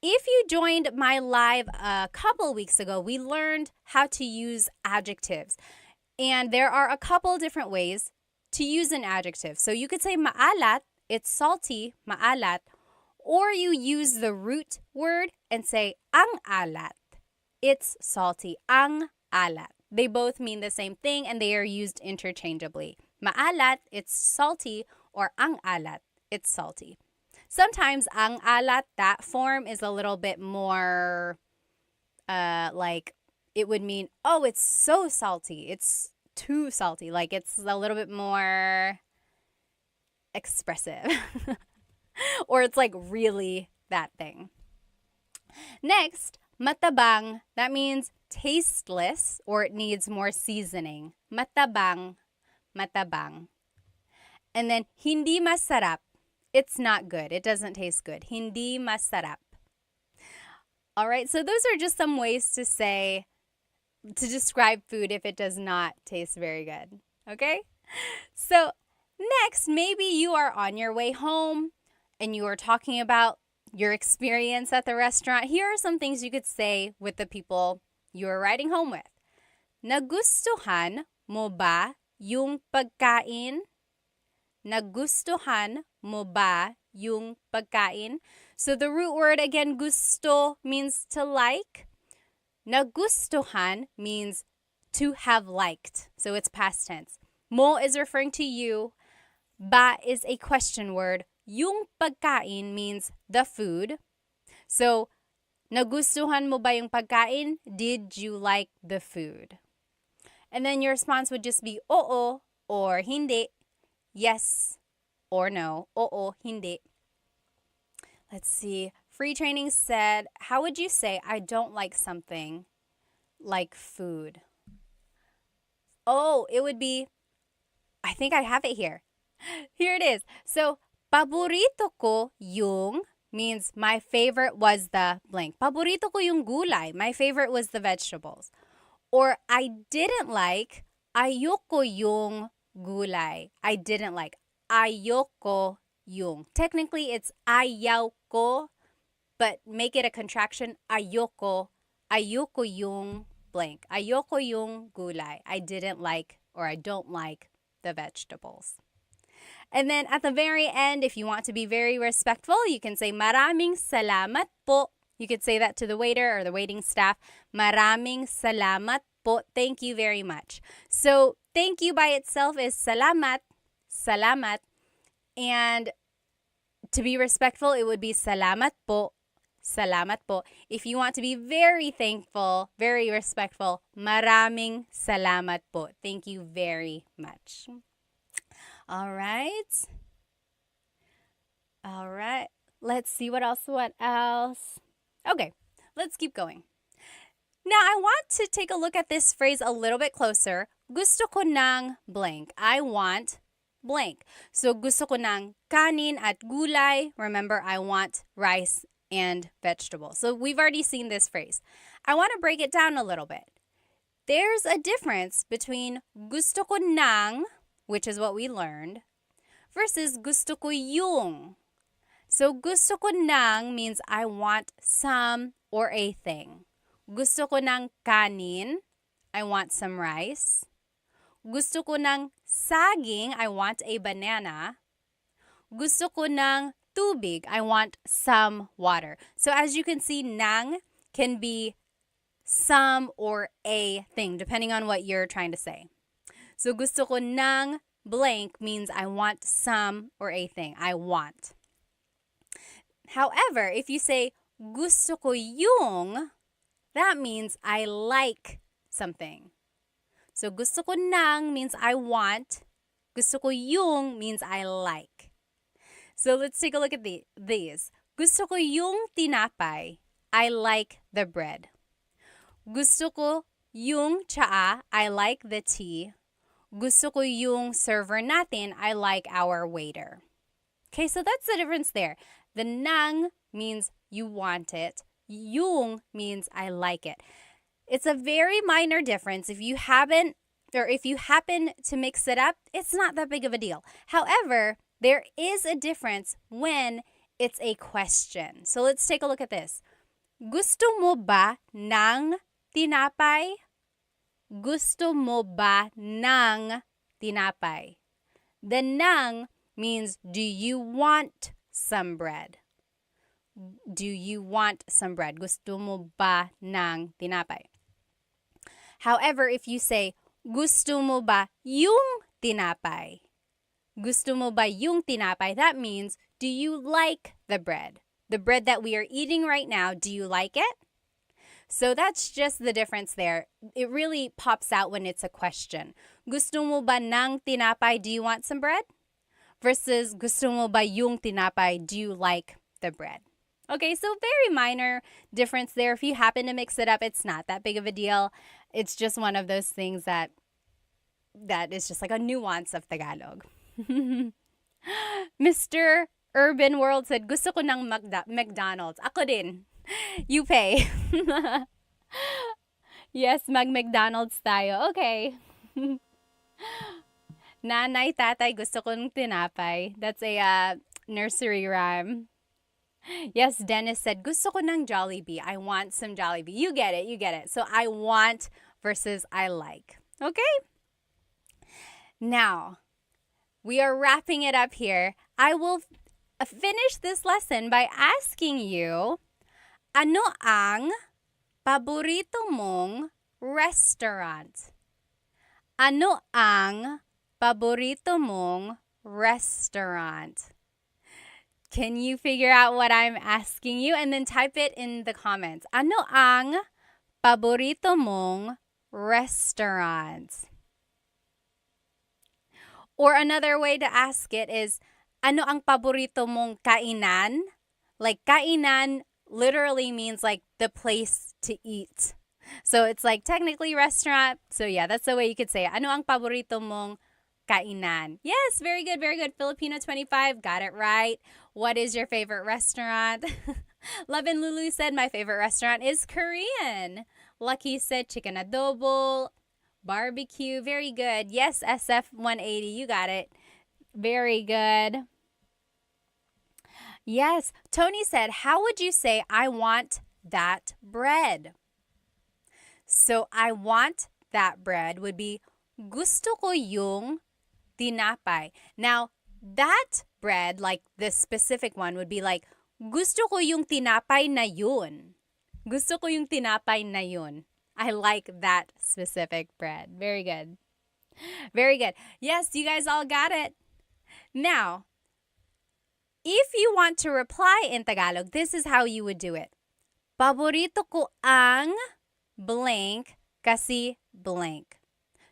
if you joined my live a couple weeks ago, we learned how to use adjectives. And there are a couple different ways to use an adjective. So you could say maalat, it's salty, maalat, or you use the root word and say ang alat, it's salty, ang alat. They both mean the same thing and they are used interchangeably. Maalat, it's salty, or ang alat, it's salty. Sometimes ang alat, that form is a little bit more like it would mean, oh, it's so salty. It's too salty. Like it's a little bit more expressive. Or it's like really that thing. Next, matabang. That means tasteless or it needs more seasoning. Matabang, matabang. And then hindi masarap. It's not good. It doesn't taste good. Hindi masarap. All right, so those are just some ways to say, to describe food if it does not taste very good. Okay? So next, maybe you are on your way home and you are talking about your experience at the restaurant. Here are some things you could say with the people you are riding home with. Nagustuhan mo ba yung pagkain? Nagustuhan mo ba yung pagkain? So the root word again, gusto, means to like. Nagustuhan means to have liked. So it's past tense. Mo is referring to you. Ba is a question word. Yung pagkain means the food. So, nagustuhan mo ba yung pagkain? Did you like the food? And then your response would just be oo or hindi. Yes or no. Oo, hindi. Let's see. Free Training said, how would you say I don't like something like food? Oh, it would be, I think I have it here. Here it is. So, paborito ko yung means my favorite was the blank. Paborito ko yung gulay. My favorite was the vegetables. Or I didn't like, ayoko yung gulay. I didn't like, ayoko yung. Technically, it's ayaw ko, but make it a contraction, ayoko. Ayoko yung blank. Ayoko yung gulay. I didn't like or I don't like the vegetables. And then at the very end, if you want to be very respectful, you can say maraming salamat po. You could say that to the waiter or the waiting staff. Maraming salamat po. Thank you very much. So thank you by itself is salamat, salamat. And to be respectful, it would be salamat po, salamat po. If you want to be very thankful, very respectful, maraming salamat po. Thank you very much. All right. All right. Let's see what else. Okay, let's keep going. Now, I want to take a look at this phrase a little bit closer. Gusto ko ng blank. I want blank. So, gusto ko ng kanin at gulay. Remember, I want rice and vegetables. So, we've already seen this phrase. I want to break it down a little bit. There's a difference between gusto ko ng, which is what we learned, versus gusto ko yung. So, gusto ko ng means I want some or a thing. Gusto ko ng kanin, I want some rice. Gusto ko ng saging, I want a banana. Gusto ko ng tubig, I want some water. So, as you can see, ng can be some or a thing, depending on what you're trying to say. So, gusto ko ng blank means I want some or a thing. I want. However, if you say gusto ko yung, that means I like something. So, gusto ko ng means I want. Gusto ko yung means I like. So, let's take a look at these. Gusto ko yung tinapay. I like the bread. Gusto ko yung tsaa. I like the tea. Gusto ko yung server natin. I like our waiter. Okay, so that's the difference there. The ng means you want it. Yung means I like it. It's a very minor difference. If you happen to mix it up, it's not that big of a deal. However, there is a difference when it's a question. So let's take a look at this. Gusto mo ba ng tinapay? Gusto mo ba ng tinapay? The ng means do you want some bread? Do you want some bread? Gusto mo ba ng tinapay? However, if you say, gusto mo ba yung tinapay? Gusto mo ba yung tinapay? That means, do you like the bread? The bread that we are eating right now, do you like it? So that's just the difference there. It really pops out when it's a question. Gusto mo ba ng tinapay? Do you want some bread? Versus gusto mo ba yung tinapay? Do you like the bread? Okay, so very minor difference there. If you happen to mix it up, it's not that big of a deal. It's just one of those things that is just like a nuance of Tagalog. Mr. Urban World said, gusto ko ng McDonald's. Ako din. You pay. Yes, mag-McDonald's tayo. Okay. Nanay, tatay, gusto ko ng tinapay. That's a nursery rhyme. Yes, Dennis said, gusto ko ng Jollibee. I want some Jollibee. You get it, you get it. So I want versus I like. Okay? Now, we are wrapping it up here. I will finish this lesson by asking you, ano ang paborito mong restaurant? Ano ang paborito mong restaurant? Can you figure out what I'm asking you? And then type it in the comments. Ano ang paborito mong restaurant? Or another way to ask it is, ano ang paborito mong kainan? Like, kainan literally means like the place to eat. So it's like technically restaurant. So yeah, that's the way you could say it. Ano ang paborito mong kainan? Yes, very good, very good. Filipino 25, got it right. What is your favorite restaurant? Love and Lulu said, my favorite restaurant is Korean. Lucky said chicken adobo, barbecue. Very good. Yes, SF180, you got it. Very good. Yes, Tony said, how would you say I want that bread? So I want that bread would be gusto ko yung tinapay. Now, that bread, like this specific one, would be like, gusto ko yung tinapay na yun. Gusto ko yung tinapay na yun. I like that specific bread. Very good. Very good. Yes, you guys all got it. Now, if you want to reply in Tagalog, this is how you would do it. Paborito ko ang blank kasi blank.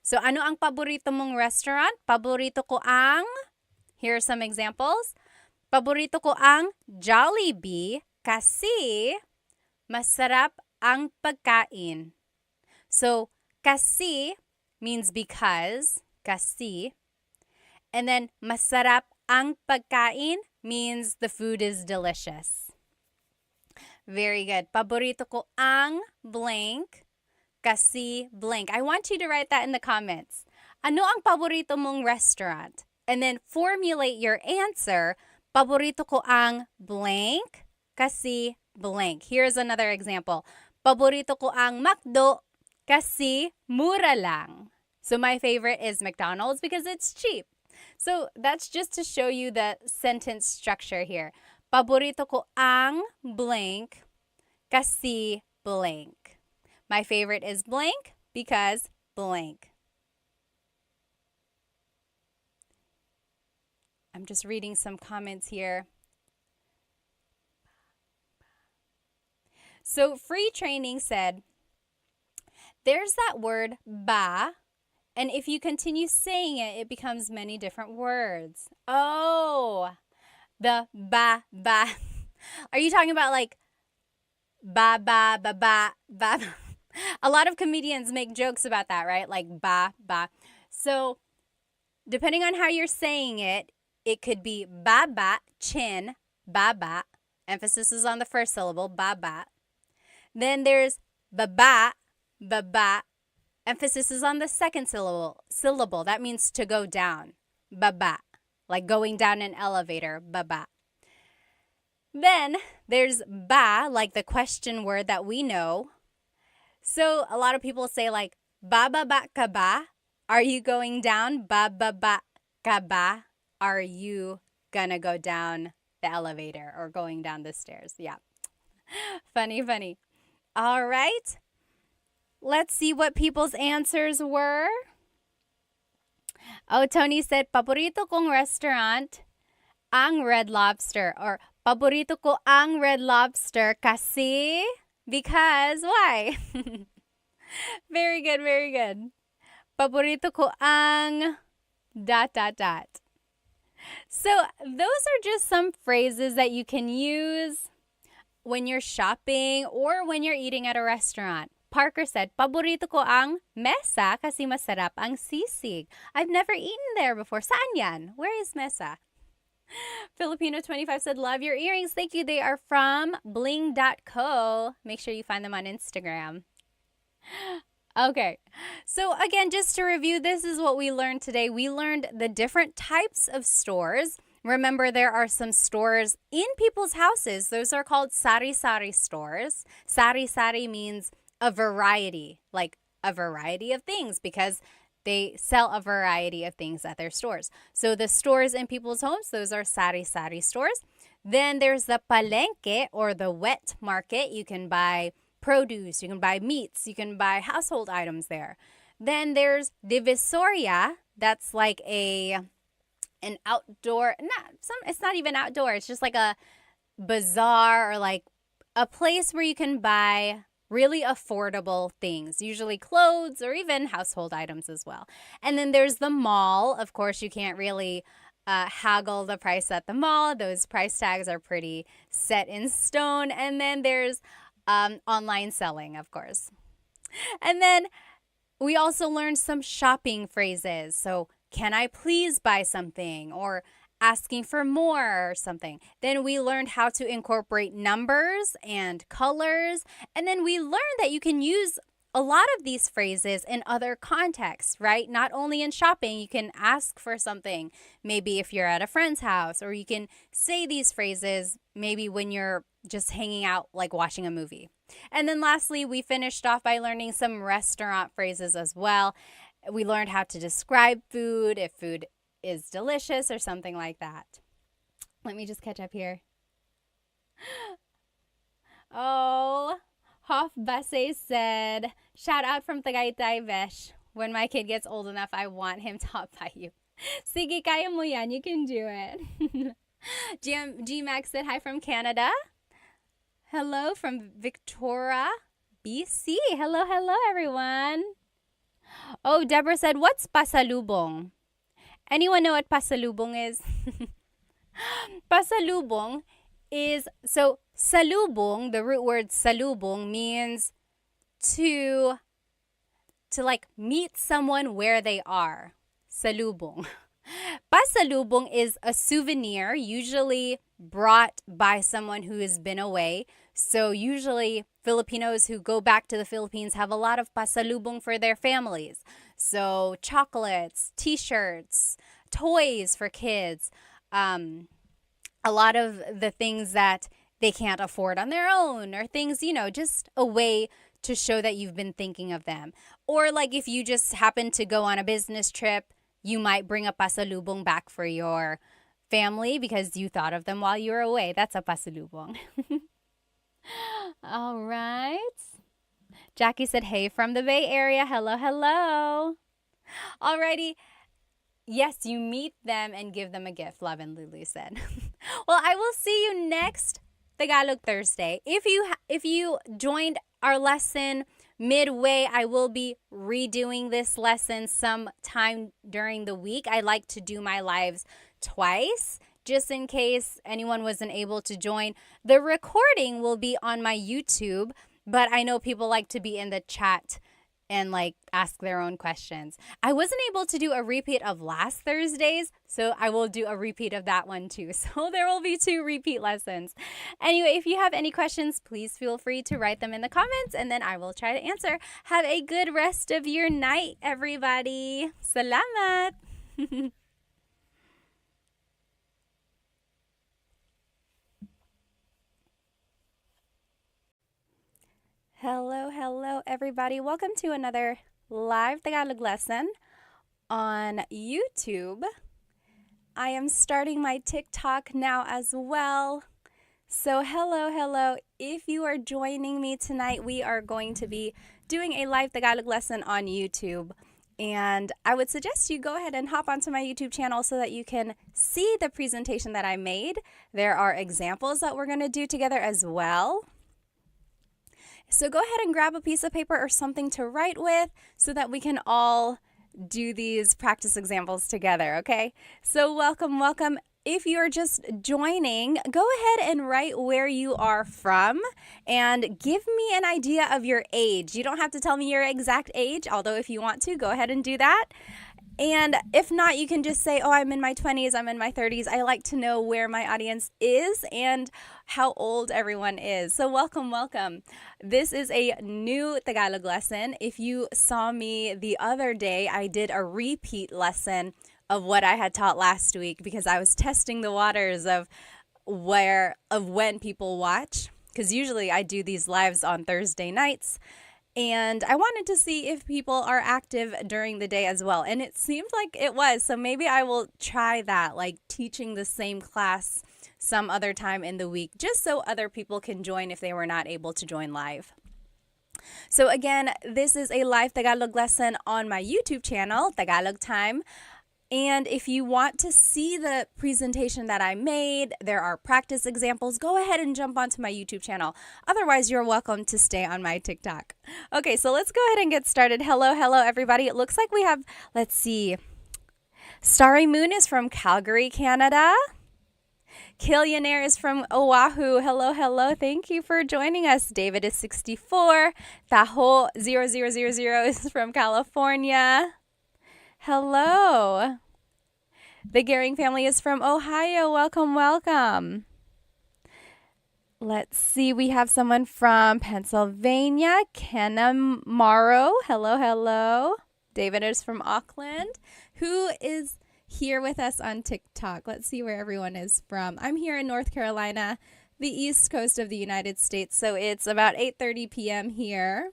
So, ano ang paborito mong restaurant? Paborito ko ang, here are some examples. Paborito ko ang Jollibee kasi masarap ang pagkain. So, kasi means because, kasi. And then, masarap ang pagkain means the food is delicious. Very good. Paborito ko ang blank kasi blank. I want you to write that in the comments. Ano ang paborito mong restaurant? And then formulate your answer. Paborito ko ang blank kasi blank. Here's another example. Paborito ko ang McDo kasi mura lang. So my favorite is McDonald's because it's cheap. So that's just to show you the sentence structure here. Paborito ko ang blank kasi blank. My favorite is blank because blank. I'm just reading some comments here. So Free Training said, there's that word ba, and if you continue saying it, it becomes many different words. Oh, the ba. Are you talking about like ba? A lot of comedians make jokes about that, right? Like ba. So depending on how you're saying it, it could be ba, chin, ba. Emphasis is on the first syllable, ba. Then there's ba. Emphasis is on the second syllable. That means to go down, ba. Like going down an elevator, ba. Then there's ba, like the question word that we know. So a lot of people say like, bababa ka ba? Are you going down? Bababa ka ba? Are you gonna go down the elevator or going down the stairs? Yeah. Funny, funny. All right. Let's see what people's answers were. Oh, Tony said, paborito kong restaurant, ang Red Lobster. Or, paborito ko ang Red Lobster kasi, because, why? Very good, very good. Paborito ko ang ... So, those are just some phrases that you can use when you're shopping or when you're eating at a restaurant. Parker said, paborito ko ang mesa kasi masarap ang sisig. I've never eaten there before. Saan yan? Where is mesa? Filipino 25 said, love your earrings. Thank you. They are from bling.co. Make sure you find them on Instagram. Okay, so again, just to review, this is what we learned today. We learned the different types of stores. Remember, there are some stores in people's houses. Those are called sari-sari stores. Sari-sari means a variety, like a variety of things, because they sell a variety of things at their stores. So the stores in people's homes, those are sari-sari stores. Then there's the palengke, or the wet market. You can buy produce, you can buy meats, you can buy household items there. Then there's divisoria. That's like an outdoor, it's not even outdoor. It's just like a bazaar, or like a place where you can buy really affordable things, usually clothes or even household items as well. And then there's the mall. Of course, you can't really haggle the price at the mall. Those price tags are pretty set in stone. And then there's online selling, of course. And then we also learned some shopping phrases. So, can I please buy something? Or asking for more or something. Then we learned how to incorporate numbers and colors. And then we learned that you can use a lot of these phrases in other contexts, right? Not only in shopping, you can ask for something, maybe if you're at a friend's house, or you can say these phrases maybe when you're just hanging out, like watching a movie. And then lastly, we finished off by learning some restaurant phrases as well. We learned how to describe food, if food is delicious or something like that. Let me just catch up here. Oh, Hoff Basse said, shout out from Tagaytay, Vesh. When my kid gets old enough, I want him taught by you. Sige, kaya mo yan. You can do it. G-Max said, hi from Canada. Hello from Victoria, BC. Hello, hello, everyone. Oh, Deborah said, what's pasalubong? Anyone know what pasalubong is? Pasalubong is, so salubong, the root word salubong means to like meet someone where they are. Salubong. Pasalubong is a souvenir usually brought by someone who has been away. So usually Filipinos who go back to the Philippines have a lot of pasalubong for their families. So chocolates, t-shirts, toys for kids, a lot of the things that they can't afford on their own, or things, just a way to show that you've been thinking of them. Or like if you just happen to go on a business trip, you might bring a pasalubong back for your family because you thought of them while you were away. That's a pasalubong. All right. Jackie said, hey from the Bay Area. Hello, hello. Alrighty. Yes, you meet them and give them a gift, Love and Lulu said. Well, I will see you next Tagalog Thursday. If you joined our lesson midway, I will be redoing this lesson sometime during the week. I like to do my lives twice, just in case anyone wasn't able to join. The recording will be on my YouTube, but I know people like to be in the chat and like ask their own questions. I wasn't able to do a repeat of last Thursday's, so I will do a repeat of that one too. So there will be 2 repeat lessons. Anyway, if you have any questions, please feel free to write them in the comments and then I will try to answer. Have a good rest of your night, everybody. Salamat! Hello, hello, everybody. Welcome to another live Tagalog lesson on YouTube. I am starting my TikTok now as well. So, hello, hello. If you are joining me tonight, we are going to be doing a live Tagalog lesson on YouTube. And I would suggest you go ahead and hop onto my YouTube channel so that you can see the presentation that I made. There are examples that we're going to do together as well. So go ahead and grab a piece of paper or something to write with so that we can all do these practice examples together, okay? So welcome, welcome. If you're just joining, go ahead and write where you are from and give me an idea of your age. You don't have to tell me your exact age, although if you want to, go ahead and do that. And if not, you can just say, oh, I'm in my 20s, I'm in my 30s. I like to know where my audience is and how old everyone is. So welcome, welcome. This is a new Tagalog lesson. If you saw me the other day, I did a repeat lesson of what I had taught last week because I was testing the waters of when people watch. Because usually I do these lives on Thursday nights. And I wanted to see if people are active during the day as well. And it seemed like it was. So maybe I will try that, like teaching the same class some other time in the week, just so other people can join if they were not able to join live. So again, this is a live Tagalog lesson on my YouTube channel, Tagalog Time. And if you want to see the presentation that I made, there are practice examples, go ahead and jump onto my YouTube channel. Otherwise, you're welcome to stay on my TikTok. Okay, so let's go ahead and get started. Hello, hello, everybody. It looks like we have, let's see, Starry Moon is from Calgary, Canada. Killionaire is from Oahu. Hello, hello. Thank you for joining us. David is 64. Taho 0000 is from California. Hello. The Gehring family is from Ohio. Welcome, welcome. Let's see. We have someone from Pennsylvania, Kenna Morrow. Hello, hello. David is from Auckland. Who is here with us on TikTok? Let's see where everyone is from. I'm here in North Carolina, the east coast of the United States. So it's about 8:30 p.m. here.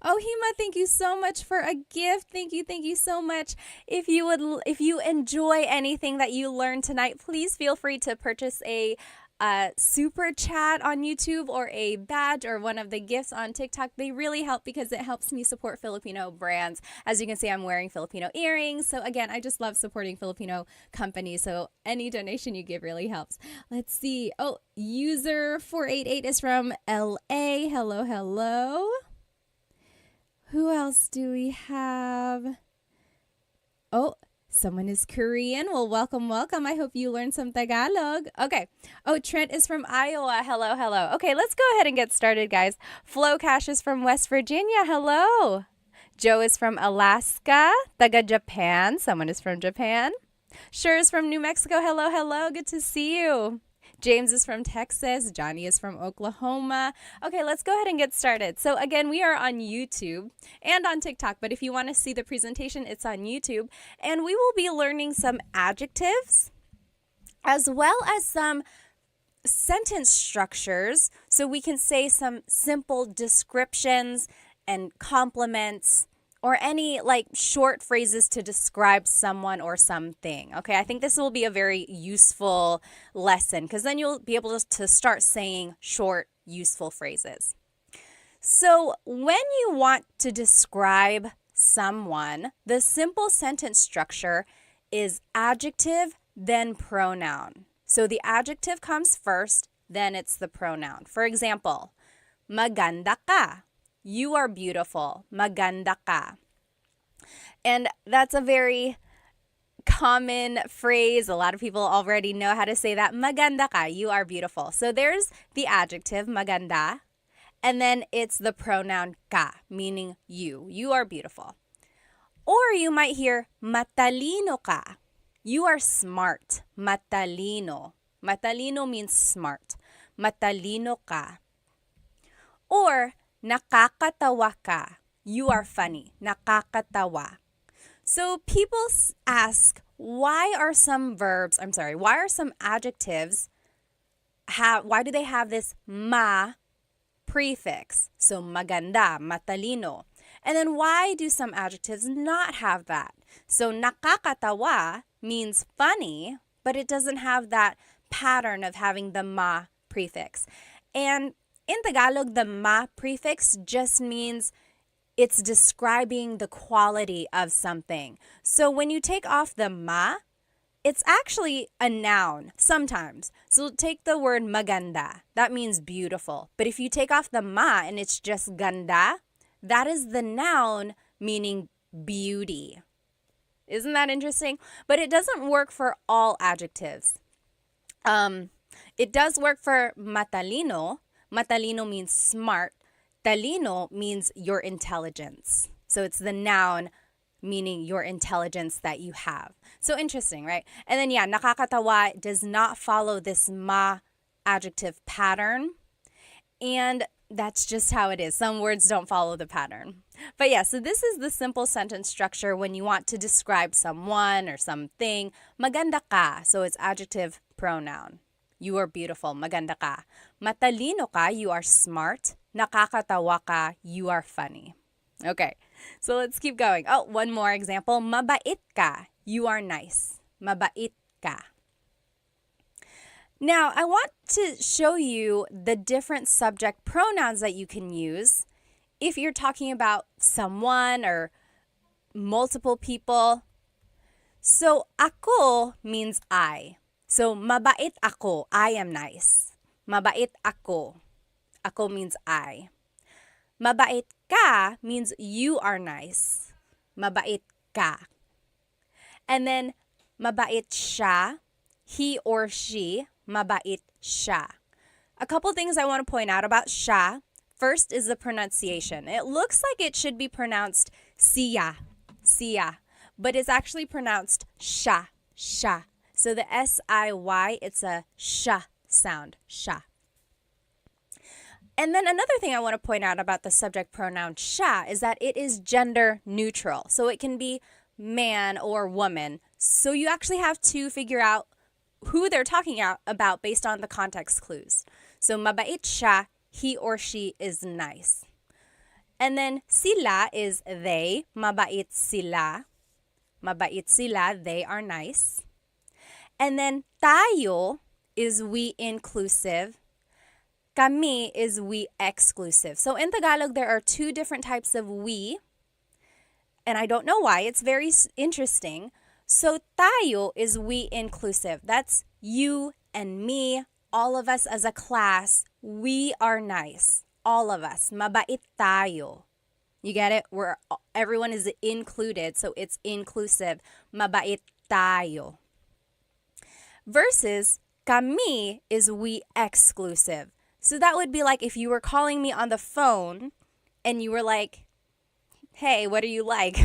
Oh, Hima, thank you so much for a gift. Thank you so much. If you enjoy anything that you learned tonight, please feel free to purchase a super chat on YouTube or a badge or one of the gifts on TikTok. They really help because it helps me support Filipino brands. As you can see, I'm wearing Filipino earrings. So again, I just love supporting Filipino companies. So any donation you give really helps. Let's see. Oh, user 488 is from LA. Hello, hello. Who else do we have? Oh, someone is Korean. Well, welcome, welcome. I hope you learned some Tagalog. Okay. Oh, Trent is from Iowa. Hello, hello. Okay, let's go ahead and get started, guys. Flo Cash is from West Virginia. Hello. Joe is from Alaska. Taga Japan. Someone is from Japan. Sure is from New Mexico. Hello, hello. Good to see you. James is from Texas. Johnny is from Oklahoma. Okay, let's go ahead and get started. So again, we are on YouTube and on TikTok, but if you want to see the presentation, it's on YouTube. And we will be learning some adjectives as well as some sentence structures so we can say some simple descriptions and compliments or any like short phrases to describe someone or something. Okay, I think this will be a very useful lesson because then you'll be able to start saying short, useful phrases. So when you want to describe someone, the simple sentence structure is adjective, then pronoun. So the adjective comes first, then it's the pronoun. For example, maganda ka. You are beautiful. Maganda ka. And that's a very common phrase. A lot of people already know how to say that. Maganda ka. You are beautiful. So there's the adjective, maganda. And then it's the pronoun ka, meaning you. You are beautiful. Or you might hear matalino ka. You are smart. Matalino. Matalino means smart. Matalino ka. Or nakakatawa ka. You are funny. Nakakatawa. So people ask, why are some adjectives, why do they have this ma prefix. So maganda, matalino. And then why do some adjectives not have that? So nakakatawa means funny, but it doesn't have that pattern of having the ma prefix. And in Tagalog, the ma prefix just means it's describing the quality of something. So when you take off the ma, it's actually a noun sometimes. So take the word maganda. That means beautiful. But if you take off the ma and it's just ganda, that is the noun meaning beauty. Isn't that interesting? But it doesn't work for all adjectives. It does work for matalino. Matalino means smart. Talino means your intelligence. So it's the noun meaning your intelligence that you have. So interesting, right? And then nakakatawa does not follow this ma adjective pattern. And that's just how it is. Some words don't follow the pattern. But so this is the simple sentence structure when you want to describe someone or something. Maganda ka. So it's adjective pronoun. You are beautiful. Maganda ka. Matalino ka. You are smart. Nakakatawa ka. You are funny. Okay, so let's keep going. Oh, one more example. Mabait ka. You are nice. Mabait ka. Now, I want to show you the different subject pronouns that you can use if you're talking about someone or multiple people. So, ako means I. So, mabait ako. I am nice. Mabait ako. Ako means I. Mabait ka means you are nice. Mabait ka. And then, mabait siya. He or she. Mabait siya. A couple things I want to point out about siya. First is the pronunciation. It looks like it should be pronounced siya, siya, but it's actually pronounced sha, sha. So the S-I-Y, it's a sha sound, sha. And then another thing I want to point out about the subject pronoun sha is that it is gender neutral. So it can be man or woman. So you actually have to figure out who they're talking about based on the context clues. So mabait siya, he or she is nice. And then sila is they, mabait sila. Mabait sila, they are nice. And then tayo is we inclusive. Kami is we exclusive. So in Tagalog, there are two different types of we. And I don't know why. It's very interesting. So tayo is we inclusive. That's you and me, all of us as a class. We are nice. All of us. Mabait tayo. You get it? Everyone is included, so it's inclusive. Mabait tayo. Versus kami is we exclusive. So that would be like if you were calling me on the phone and you were like, hey, what do you like?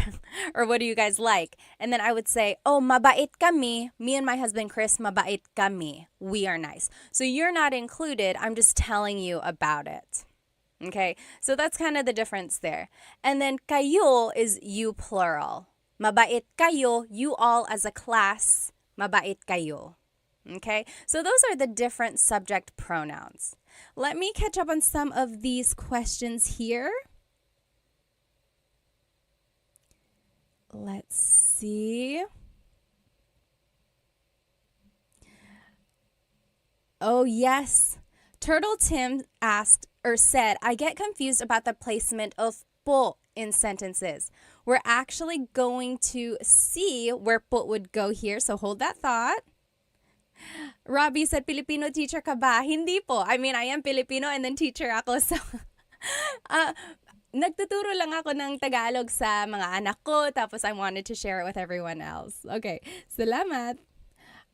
Or what do you guys like? And then I would say, oh, mabait kami. Me and my husband, Chris, mabait kami. We are nice. So you're not included. I'm just telling you about it. Okay, so that's kind of the difference there. And then kayo is you plural. Mabait kayo, you all as a class, mabait kayo. Okay, so those are the different subject pronouns. Let me catch up on some of these questions here. Let's see. Oh, yes. Turtle Tim asked or said, I get confused about the placement of po in sentences. We're actually going to see where po would go here, so hold that thought. Robbie said, Filipino teacher ka ba? Hindi po. I mean, I am Filipino and then teacher ako. So, nagtuturo lang ako ng Tagalog sa mga anak ko, tapos I wanted to share it with everyone else. Okay, salamat.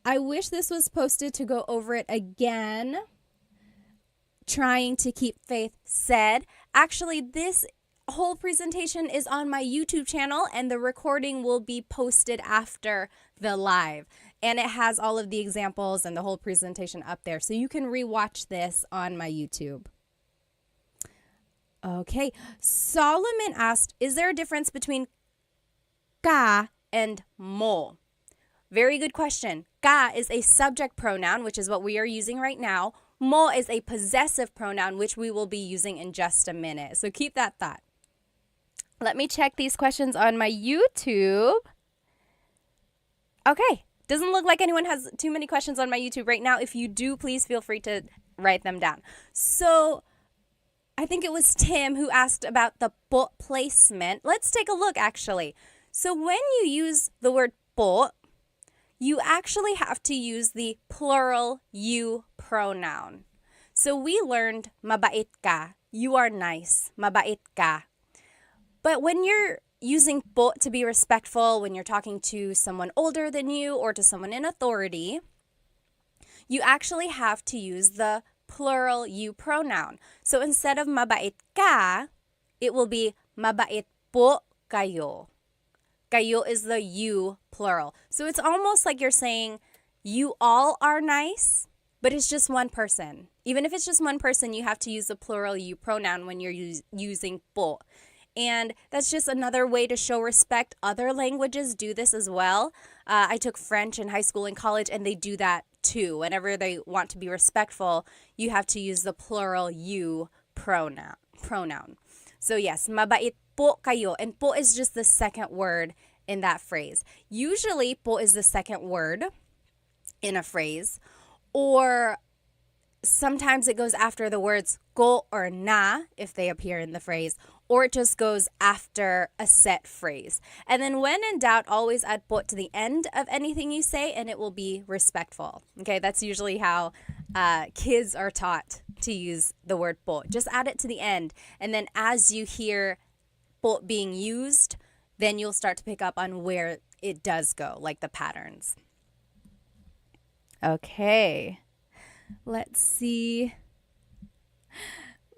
I wish this was posted to go over it again. Trying to keep faith said. Actually, this whole presentation is on my YouTube channel and the recording will be posted after the live. And it has all of the examples and the whole presentation up there. So you can rewatch this on my YouTube. Okay. Solomon asked, is there a difference between ka and mo? Very good question. Ka is a subject pronoun, which is what we are using right now. Mo is a possessive pronoun, which we will be using in just a minute. So keep that thought. Let me check these questions on my YouTube. Okay. Doesn't look like anyone has too many questions on my YouTube right now. If you do, please feel free to write them down. So I think it was Tim who asked about the po placement. Let's take a look, actually. So when you use the word po, you actually have to use the plural you pronoun. So we learned mabait ka. You are nice. Mabait ka. But when you're using po to be respectful, when you're talking to someone older than you or to someone in authority, you actually have to use the plural you pronoun. So instead of mabait ka, it will be mabait po kayo. Kayo is the you plural. So it's almost like you're saying you all are nice, but it's just one person. Even if it's just one person, you have to use the plural you pronoun when you're using po. And that's just another way to show respect. Other languages do this as well. I took French in high school and college, and they do that too. Whenever they want to be respectful, you have to use the plural you pronoun. So yes, mabait po kayo. And po is just the second word in that phrase. Usually, po is the second word in a phrase. Or sometimes it goes after the words ko or na if they appear in the phrase. Or it just goes after a set phrase. And then when in doubt, always add po to the end of anything you say, and it will be respectful. Okay, that's usually how kids are taught to use the word po. Just add it to the end. And then as you hear po being used, then you'll start to pick up on where it does go, like the patterns. Okay, let's see.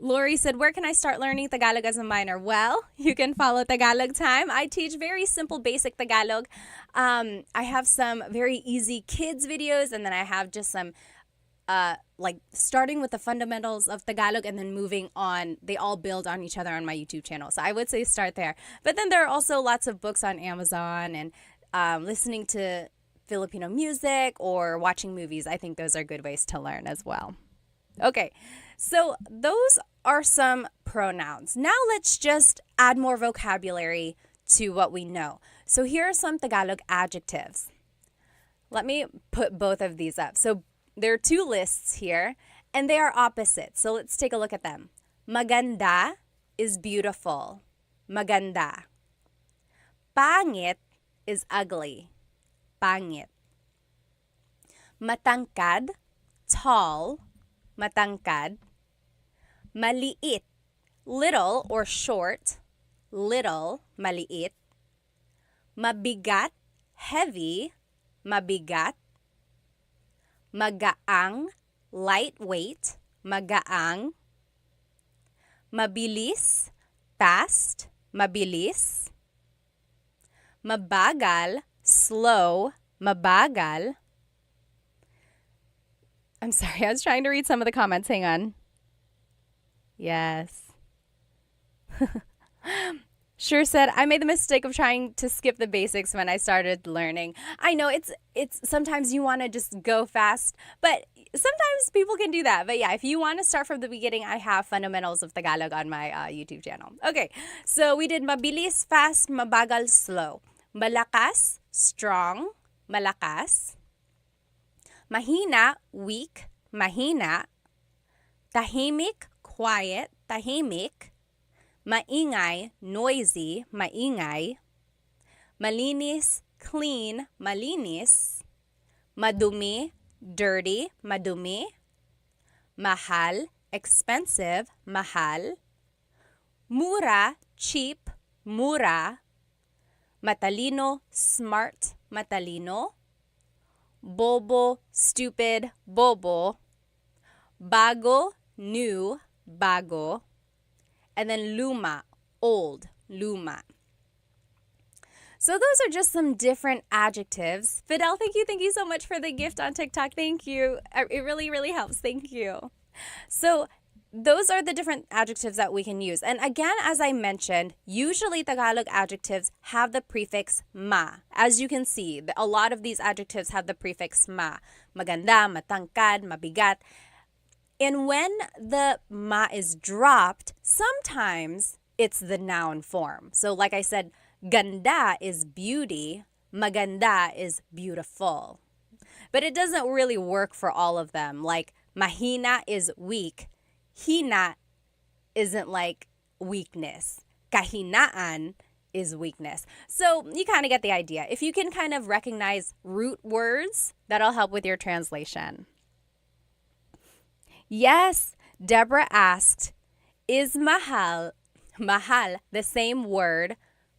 Lori said, where can I start learning Tagalog as a minor? Well, you can follow Tagalog Time. I teach very simple, basic Tagalog. I have some very easy kids videos, and then I have just some like starting with the fundamentals of Tagalog and then moving on. They all build on each other on my YouTube channel. So I would say start there. But then there are also lots of books on Amazon and listening to Filipino music or watching movies. I think those are good ways to learn as well. Okay, so those are some pronouns. Now let's just add more vocabulary to what we know. So here are some Tagalog adjectives. Let me put both of these up. So there are two lists here, and they are opposite. So let's take a look at them. Maganda is beautiful. Maganda. Pangit is ugly. Pangit. Matangkad, tall. Matangkad. Maliit, little or short. Little, maliit. Mabigat, heavy. Mabigat. Magaang, lightweight. Magaang. Mabilis, fast. Mabilis. Mabagal, slow. Mabagal. I'm sorry, I was trying to read some of the comments. Hang on. Yes. Sure said, I made the mistake of trying to skip the basics when I started learning. I know it's sometimes you want to just go fast, but sometimes people can do that. But yeah, if you want to start from the beginning, I have fundamentals of Tagalog on my YouTube channel. Okay, so we did mabilis, fast, mabagal, slow. Malakas, strong, malakas. Mahina, weak, mahina. Tahimik, quiet, tahimik. Maingay, noisy, maingay. Malinis, clean, malinis. Madumi, dirty, madumi. Mahal, expensive, mahal. Mura, cheap, mura. Matalino, smart, matalino. Bobo, stupid, bobo. Bago, new, bago. And then luma, old, luma. So those are just some different adjectives. Fidel, thank you so much for the gift on TikTok. Thank you. It really, really helps. Thank you. So those are the different adjectives that we can use. And again, as I mentioned, usually Tagalog adjectives have the prefix ma. As you can see, a lot of these adjectives have the prefix ma. Maganda, matangkad, mabigat. And when the ma is dropped, sometimes it's the noun form. So like I said, ganda is beauty, maganda is beautiful. But it doesn't really work for all of them. Like mahina is weak, hina isn't like weakness. Kahinaan is weakness. So you kind of get the idea. If you can kind of recognize root words, that'll help with your translation. Yes, Deborah asked, is mahal the same word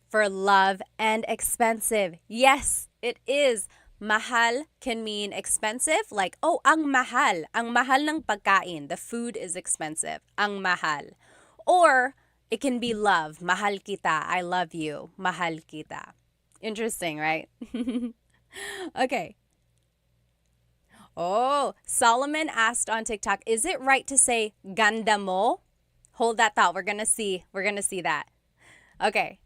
for love and expensive? Yes, it is. Mahal can mean expensive, like, oh, ang mahal ng pagkain. The food is expensive. Ang mahal. Or it can be love. Mahal kita. I love you. Mahal kita. Interesting, right? Okay. Oh, Solomon asked on TikTok, is it right to say ganda mo? Hold that thought. We're going to see that. Okay.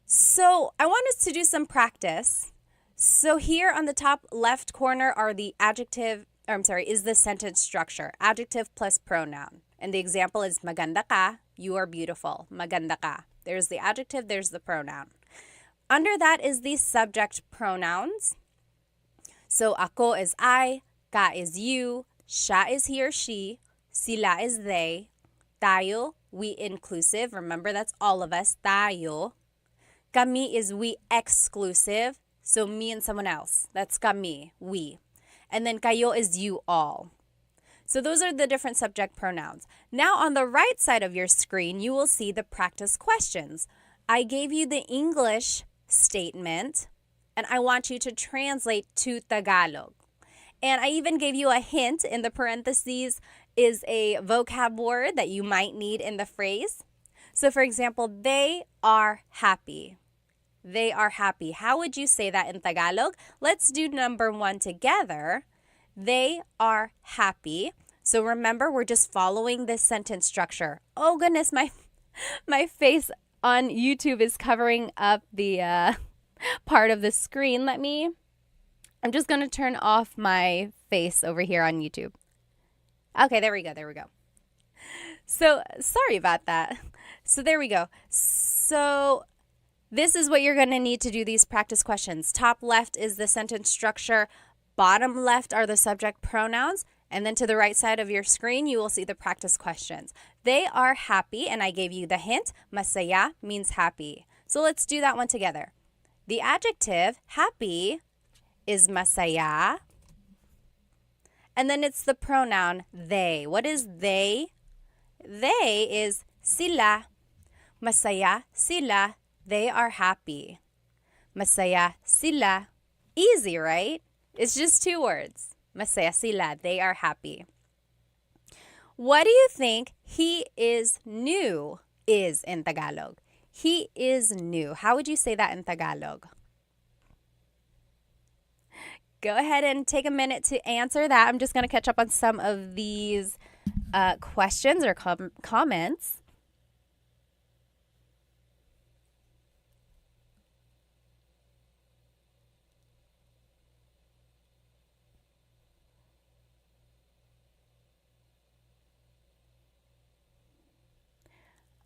So I want us to do some practice. So here on the top left corner are the is the sentence structure. Adjective plus pronoun. And the example is maganda ka, you are beautiful. Maganda ka. There's the adjective, there's the pronoun. Under that is the subject pronouns. So ako is I, ka is you, siya is he or she, sila is they, tayo, we inclusive. Remember, that's all of us, tayo. Kami is we exclusive. So me and someone else. That's kami, we. And then kayo is you all. So those are the different subject pronouns. Now on the right side of your screen, you will see the practice questions. I gave you the English statement, and I want you to translate to Tagalog. And I even gave you a hint. In the parentheses is a vocab word that you might need in the phrase. So for example, they are happy. They are happy. How would you say that in Tagalog? Let's do number 1 together. They are happy. So remember, we're just following this sentence structure. Oh goodness, my face on YouTube is covering up the part of the screen. I'm just going to turn off my face over here on YouTube. Okay, there we go. So sorry about that. So there we go. So this is what you're going to need to do these practice questions. Top left is the sentence structure. Bottom left are the subject pronouns. And then to the right side of your screen, you will see the practice questions. They are happy, and I gave you the hint. Masaya means happy. So let's do that one together. The adjective happy is masaya. And then it's the pronoun they. What is they? They is sila. Masaya sila. They are happy. Masaya sila. Easy, right? It's just 2 words. Masaya sila. They are happy. What do you think he is new is in Tagalog? He is new. How would you say that in Tagalog? Go ahead and take a minute to answer that. I'm just going to catch up on some of these questions or comments.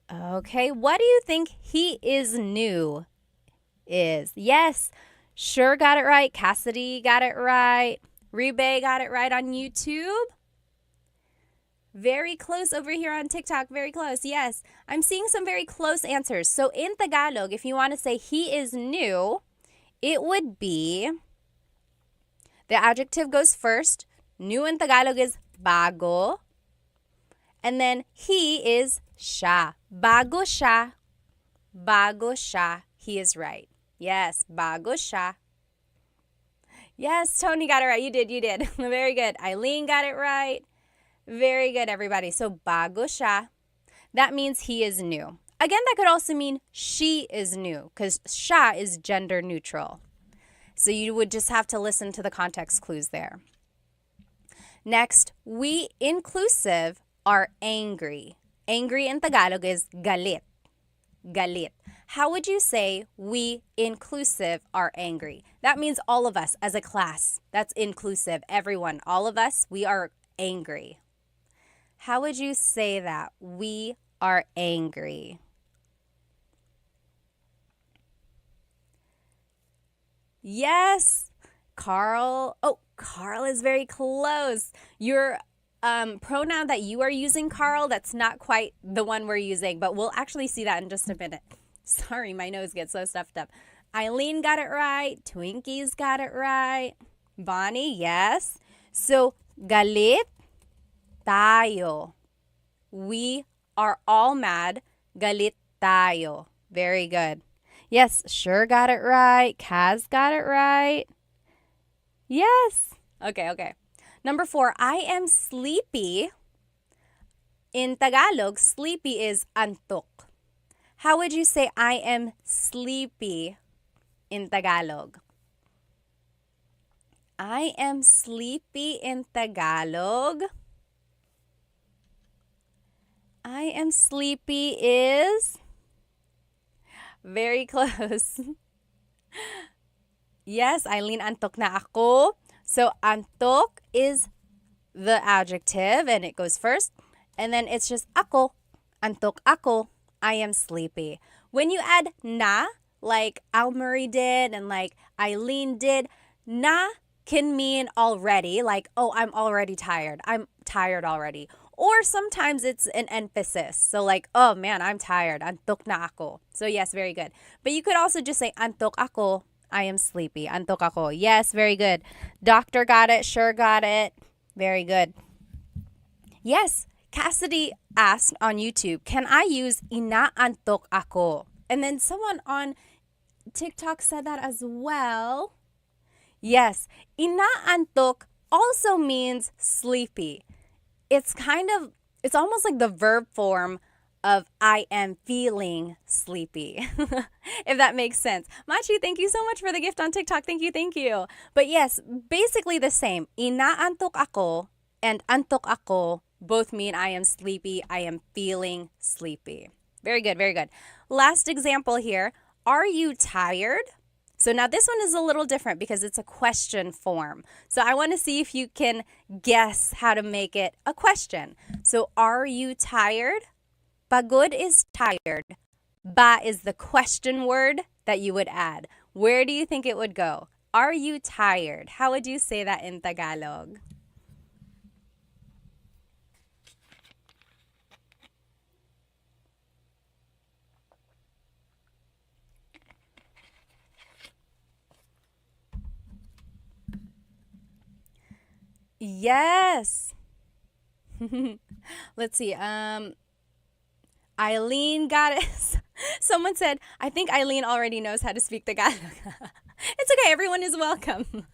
Okay, what do you think he is new is? Yes, sure got it right. Cassidy got it right. Rebe got it right on YouTube. Very close over here on TikTok. Very close. Yes, I'm seeing some very close answers. So in Tagalog, if you want to say he is new, it would be, the adjective goes first. New in Tagalog is bago. And then he is siya. Bago siya. Bago siya. He is right. Yes, bago siya. Yes, Tony got it right. You did. Very good. Eileen got it right. Very good, everybody. So bago siya. That means he is new. Again, that could also mean she is new because siya is gender neutral. So you would just have to listen to the context clues there. Next, we inclusive are angry. Angry in Tagalog is galit. Galit. How would you say we inclusive are angry? That means all of us as a class. That's inclusive. Everyone, all of us, we are angry. How would you say that? We are angry. Yes, Carl. Oh, Carl is very close. Your pronoun that you are using, Carl, that's not quite the one we're using, but we'll actually see that in just a minute. Sorry, my nose gets so stuffed up. Eileen got it right. Twinkie's got it right. Bonnie, yes. So, galit tayo. We are all mad. Galit tayo. Very good. Yes, sure got it right. Kaz got it right. Yes. Okay. Number 4, I am sleepy. In Tagalog, sleepy is antok. How would you say I am sleepy in Tagalog? I am sleepy in Tagalog. I am sleepy is very close. Yes, Eileen, antok na ako. So, antok is the adjective and it goes first. And then it's just ako. Antok ako. I am sleepy. When you add na, like Almarie did and like Eileen did, na can mean already, like, oh, I'm already tired. I'm tired already. Or sometimes it's an emphasis. So like, oh man, I'm tired. Antok na ako. So yes, very good. But you could also just say, antok ako. I am sleepy. Antok ako. Yes, very good. Doctor got it. Sure got it. Very good. Yes, Cassidy asked on YouTube, can I use inaantok ako? And then someone on TikTok said that as well. Yes, inaantok also means sleepy. It's almost like the verb form of I am feeling sleepy, if that makes sense. Machi, thank you so much for the gift on TikTok. Thank you. But yes, basically the same. Inaantok ako and antok ako both mean I am sleepy, I am feeling sleepy. Very good. Last example here. Are you tired? So now this one is a little different because it's a question form. So I want to see if you can guess how to make it a question. So are you tired? Pagod is tired. Ba is the question word that you would add. Where do you think it would go? Are you tired? How would you say that in Tagalog? Yes. Let's see. Eileen got it. Someone said, I think Eileen already knows how to speak Tagalog. It's okay. Everyone is welcome.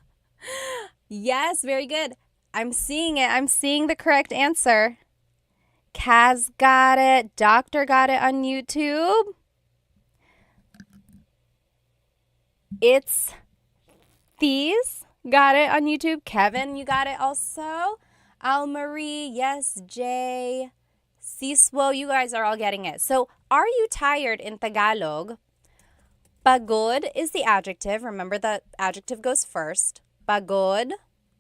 Yes, very good. I'm seeing it. I'm seeing the correct answer. Kaz got it. Doctor got it on YouTube. It's These got it on YouTube. Kevin, you got it also. Almarie, yes, Jay, Siswo, you guys are all getting it. So, are you tired in Tagalog? Pagod is the adjective. Remember the adjective goes first. Pagod.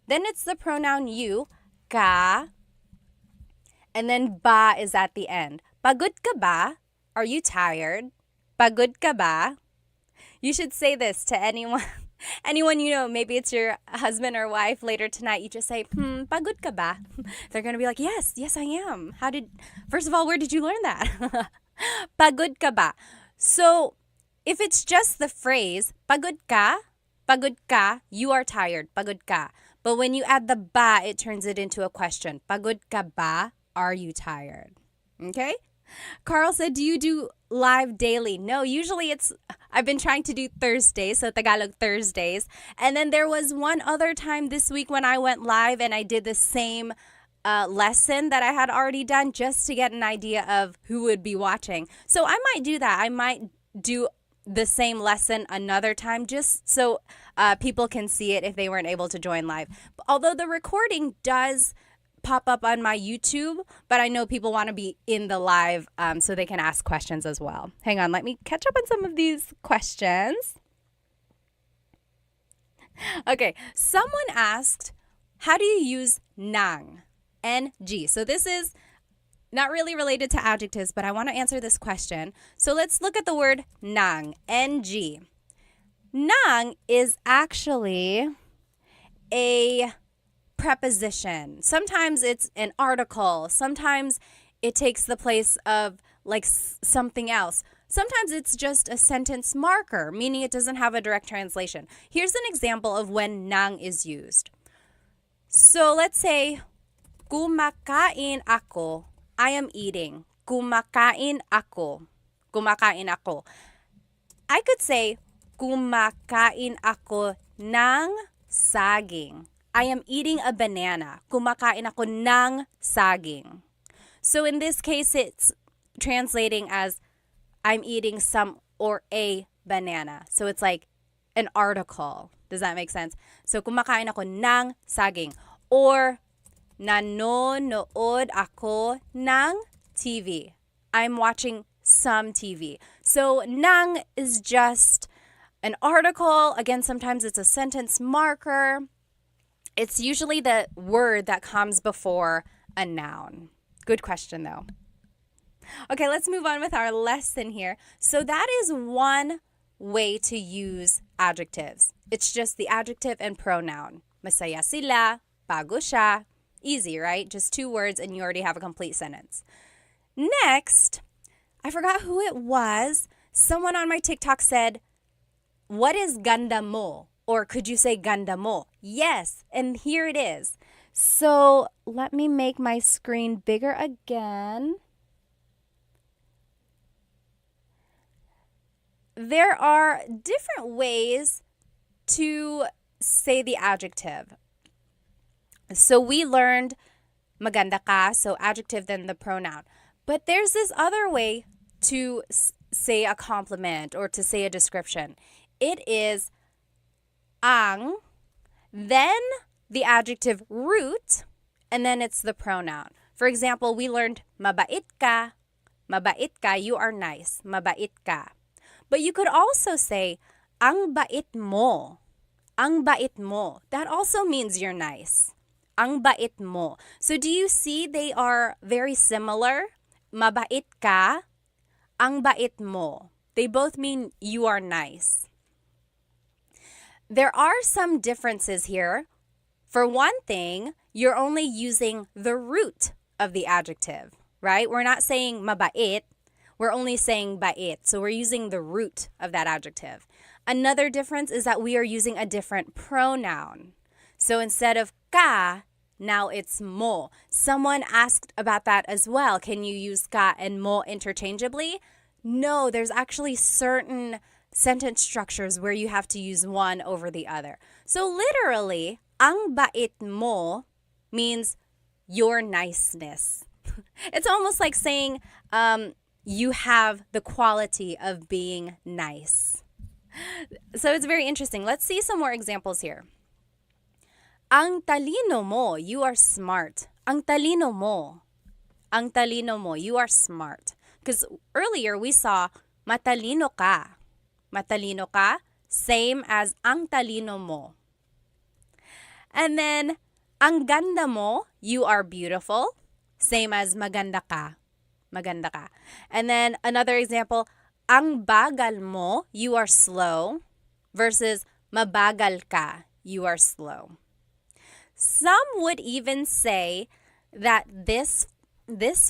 Then it's the pronoun you, ka. And then ba is at the end. Pagod ka ba? Are you tired? Pagod ka ba? You should say this to anyone you know. Maybe it's your husband or wife later tonight. You just say, pagod ka ba? They're going to be like, yes, I am. First of all, where did you learn that? Pagod ka ba? So, if it's just the phrase, pagod ka, you are tired, pagod ka. But when you add the ba, it turns it into a question. Pagod ka ba? Are you tired? Okay? Carl said, do you do live daily? No, usually I've been trying to do Thursdays, so Tagalog Thursdays. And then there was one other time this week when I went live and I did the same lesson that I had already done just to get an idea of who would be watching. So I might do that. I might do the same lesson another time just so people can see it if they weren't able to join live. Although the recording does pop up on my YouTube, but I know people want to be in the live so they can ask questions as well. Hang on, let me catch up on some of these questions. Okay, someone asked, how do you use nang? N-G. So this is not really related to adjectives, but I want to answer this question. So let's look at the word nang, N-G. Nang is actually a preposition. Sometimes it's an article. Sometimes it takes the place of like something else. Sometimes it's just a sentence marker, meaning it doesn't have a direct translation. Here's an example of when nang is used. So let's say, kumakain ako. I am eating. Kumakain ako. Kumakain ako. I could say, kumakain ako ng saging. I am eating a banana. Kumakain ako ng saging. So in this case, it's translating as I'm eating some or a banana. So it's like an article. Does that make sense? So kumakain ako ng saging. Or nanonood ako ng TV. I'm watching some TV. So nang is just an article. Again, sometimes it's a sentence marker. It's usually the word that comes before a noun. Good question, though. Okay, let's move on with our lesson here. So that is one way to use adjectives. It's just the adjective and pronoun. Masaya sila, bago siya. Easy, right? Just 2 words and you already have a complete sentence. Next, I forgot who it was. Someone on my TikTok said, what is ganda mo? Or could you say ganda mo? Yes, and here it is. So let me make my screen bigger again. There are different ways to say the adjective. So we learned maganda ka, so adjective then the pronoun. But there's this other way to say a compliment or to say a description. It is ang, then the adjective root, and then it's the pronoun. For example, we learned mabait ka, you are nice, mabait ka. But you could also say ang bait mo, that also means you're nice. Ang bait mo. So do you see they are very similar? Mabait ka, ang bait mo. They both mean you are nice. There are some differences here. For one thing, you're only using the root of the adjective, right? We're not saying mabait. We're only saying bait. So we're using the root of that adjective. Another difference is that we are using a different pronoun. So instead of ka, now it's mo. Someone asked about that as well. Can you use ka and mo interchangeably? No, there's actually certain sentence structures where you have to use one over the other. So literally, ang bait mo means your niceness. It's almost like saying you have the quality of being nice. So it's very interesting. Let's see some more examples here. Ang talino mo, you are smart. Ang talino mo, you are smart. Because earlier we saw matalino ka. Matalino ka, same as ang talino mo. And then, ang ganda mo, you are beautiful, same as maganda ka. Maganda ka. And then another example, ang bagal mo, you are slow, versus mabagal ka, you are slow. Some would even say that this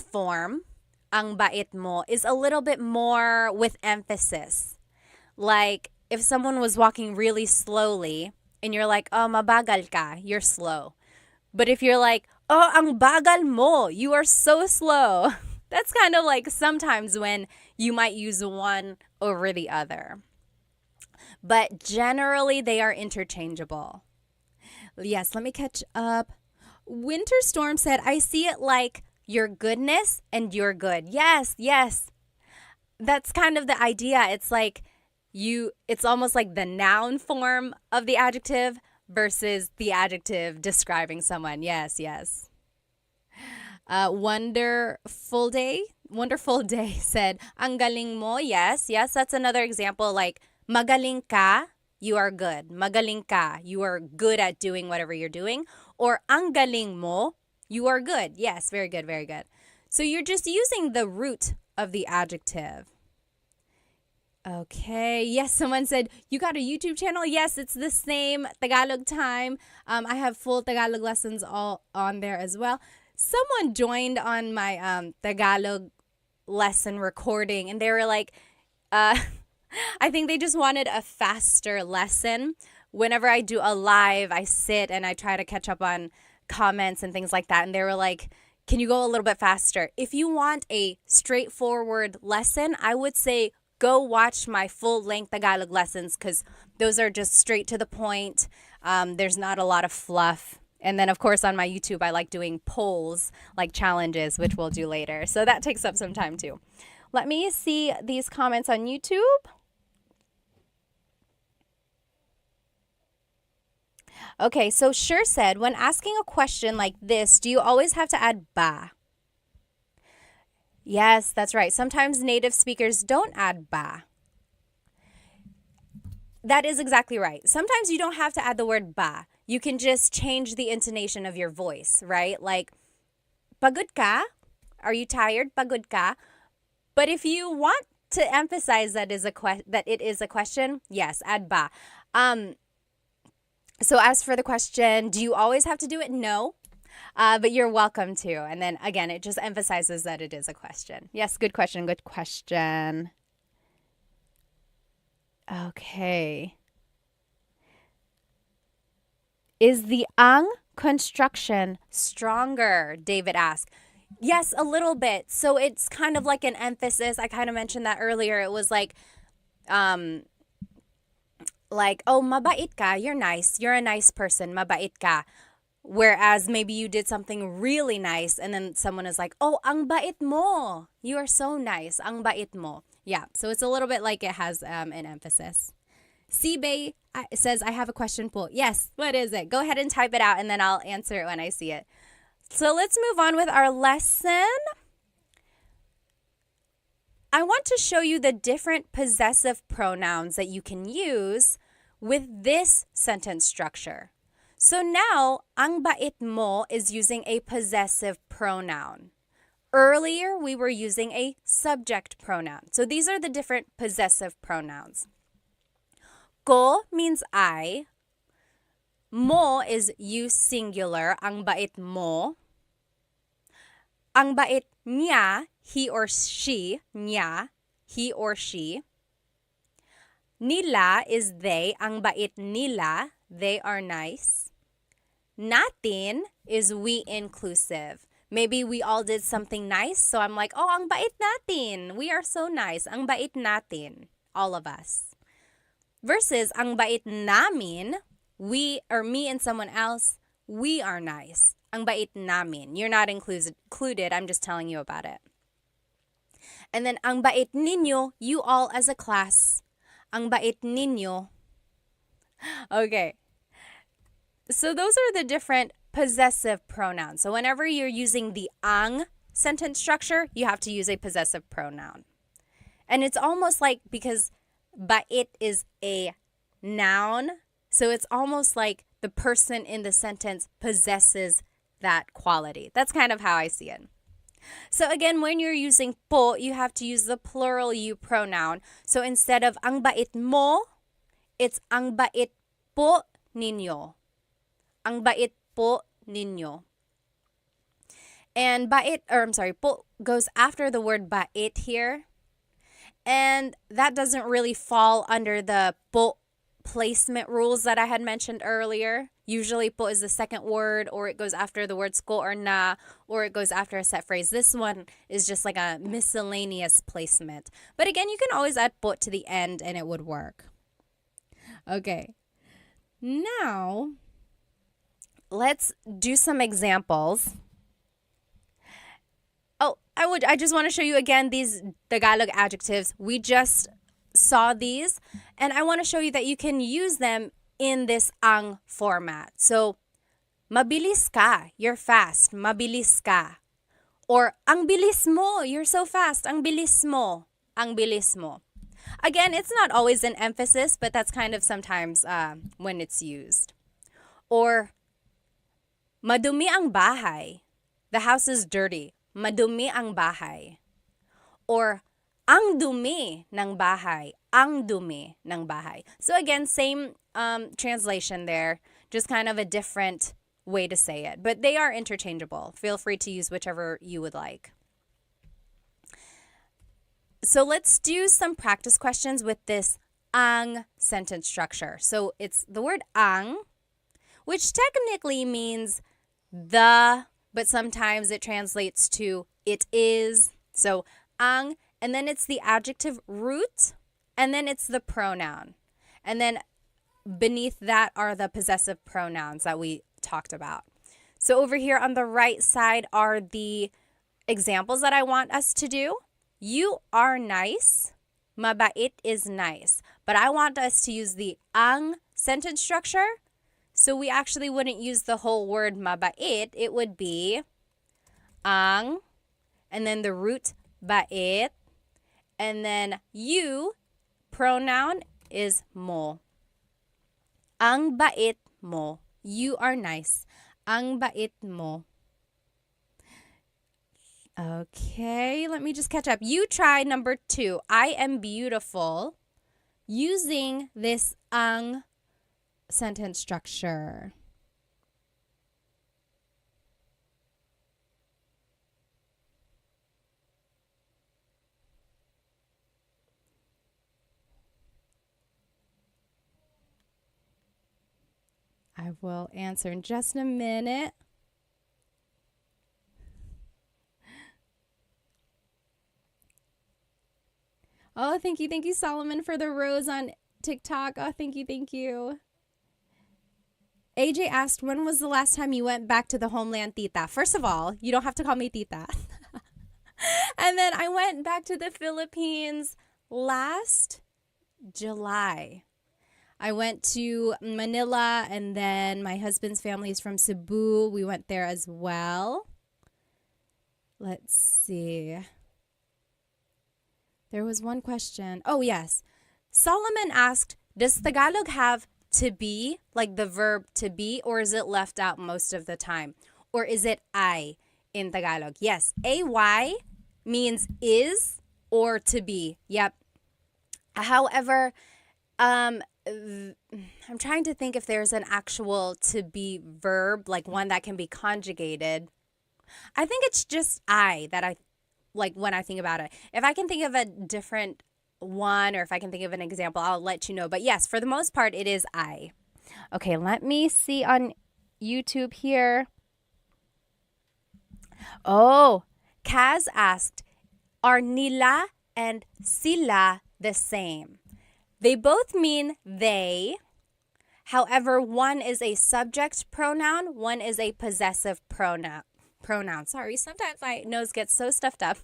form, ang bait mo, is a little bit more with emphasis. Like, if someone was walking really slowly, and you're like, oh, mabagal ka, you're slow. But if you're like, oh, ang bagal mo, you are so slow. That's kind of like sometimes when you might use one over the other. But generally, they are interchangeable. Yes, let me catch up. Winter Storm said, I see it like your goodness and you're good. Yes. That's kind of the idea. It's like it's almost like the noun form of the adjective versus the adjective describing someone. Yes. Wonderful Day said, ang galing mo. Yes, that's another example. Like, magaling ka, you are good. Magaling ka, you are good at doing whatever you're doing. Or ang galing mo, You are good. Yes, very good, very good. So you're just using the root of the adjective. Okay. Yes, someone said, you got a YouTube channel? Yes, it's the same, Tagalog Time. I have full Tagalog lessons all on there as well. Someone joined on my Tagalog lesson recording, and they were like, I think they just wanted a faster lesson. Whenever I do a live, I sit and I try to catch up on comments and things like that. And they were like, can you go a little bit faster? If you want a straightforward lesson, I would say go watch my full-length Tagalog lessons because those are just straight to the point. There's not a lot of fluff. And then, of course, on my YouTube, I like doing polls, like challenges, which we'll do later. So that takes up some time, too. Let me see these comments on YouTube. Okay, so Sure said, when asking a question like this, do you always have to add ba? Yes, that's right. Sometimes native speakers don't add ba. That is exactly right. Sometimes you don't have to add the word ba. You can just change the intonation of your voice, right? Like, pagod ka? Are you tired? Pagod ka? But if you want to emphasize that it is a question, yes, add ba. So as for the question, do you always have to do it? No, but you're welcome to. And then again, it just emphasizes that it is a question. Yes, good question, good question. Okay. Is the ang construction stronger? David asked. Yes, a little bit. So it's kind of like an emphasis. I kind of mentioned that earlier. It was like, oh, mabait ka, you're nice. You're a nice person, mabait ka. Whereas maybe you did something really nice and then someone is like, oh, ang bait mo. You are so nice, ang bait mo. Yeah, so it's a little bit like it has an emphasis. Sibay says, I have a question po. Yes, what is it? Go ahead and type it out and then I'll answer it when I see it. So let's move on with our lesson. I want to show you the different possessive pronouns that you can use with this sentence structure. So now, ang bait mo is using a possessive pronoun. Earlier, we were using a subject pronoun. So these are the different possessive pronouns. Ko means I. Mo is you singular, ang bait mo. Ang bait niya, he or she, niya, he or she. Nila is they, ang bait nila, they are nice. Natin is we inclusive. Maybe we all did something nice, so I'm like, oh, ang bait natin. We are so nice. Ang bait natin. All of us. Versus, ang bait namin, we or me and someone else, we are nice. Ang bait namin. You're not included. I'm just telling you about it. And then, ang bait ninyo, you all as a class. Ang bait ninyo. Okay. So those are the different possessive pronouns. So whenever you're using the ang sentence structure, you have to use a possessive pronoun. And it's almost like, because bait is a noun, so it's almost like the person in the sentence possesses that quality. That's kind of how I see it. So again, when you're using po, you have to use the plural you pronoun. So instead of ang bait mo, it's ang bait po ninyo. Ang bait po ninyo. And po goes after the word bait here. And that doesn't really fall under the po placement rules that I had mentioned earlier. Usually po is the second word, or it goes after the words ko or na, or it goes after a set phrase. This one is just like a miscellaneous placement. But again, you can always add po to the end and it would work. Okay. Now, let's do some examples. Oh, I just want to show you again these Tagalog adjectives. We just saw these, and I want to show you that you can use them in this ang format. So, mabilis ka, you're fast, mabilis ka. Or, ang bilis mo, you're so fast, ang bilis mo, ang bilis mo. Again, it's not always an emphasis, but that's kind of sometimes when it's used. Or, madumi ang bahay. the house is dirty. Madumi ang bahay. Or ang dumi ng bahay. Ang dumi ng bahay. So again, same translation there, just kind of a different way to say it. But they are interchangeable. Feel free to use whichever you would like. So let's do some practice questions with this ang sentence structure. So it's the word ang, which technically means the, but sometimes it translates to it is. So ang, and then it's the adjective root, and then it's the pronoun. And then beneath that are the possessive pronouns that we talked about. So over here on the right side are the examples that I want us to do. You are nice. Mabait is nice. But I want us to use the ang sentence structure. So we actually wouldn't use the whole word mabait. It would be ang, and then the root bait, and then you, pronoun is mo. Ang bait mo. You are nice. Ang bait mo. Okay, let me just catch up. You try number 2. I am beautiful using this ang sentence structure. I will answer in just a minute. Oh, thank you, Solomon, for the rose on TikTok. Oh, thank you. AJ asked, when was the last time you went back to the homeland, tita? First of all, you don't have to call me tita. And then I went back to the Philippines last July. I went to Manila, and then my husband's family is from Cebu. We went there as well. Let's see. There was one question. Oh, yes. Solomon asked, does Tagalog have to be, like the verb to be, or is it left out most of the time? Or is it I in Tagalog? Yes, AY means is or to be. Yep. However, I'm trying to think if there's an actual to be verb, like one that can be conjugated. I think it's just I that I like when I think about it. If I can think of a different one, or if I can think of an example, I'll let you know. But yes, for the most part, it is I. Okay, let me see on YouTube here. Oh, Kaz asked, are nila and sila the same? They both mean they. However, one is a subject pronoun, one is a possessive pronoun. Sorry, sometimes my nose gets so stuffed up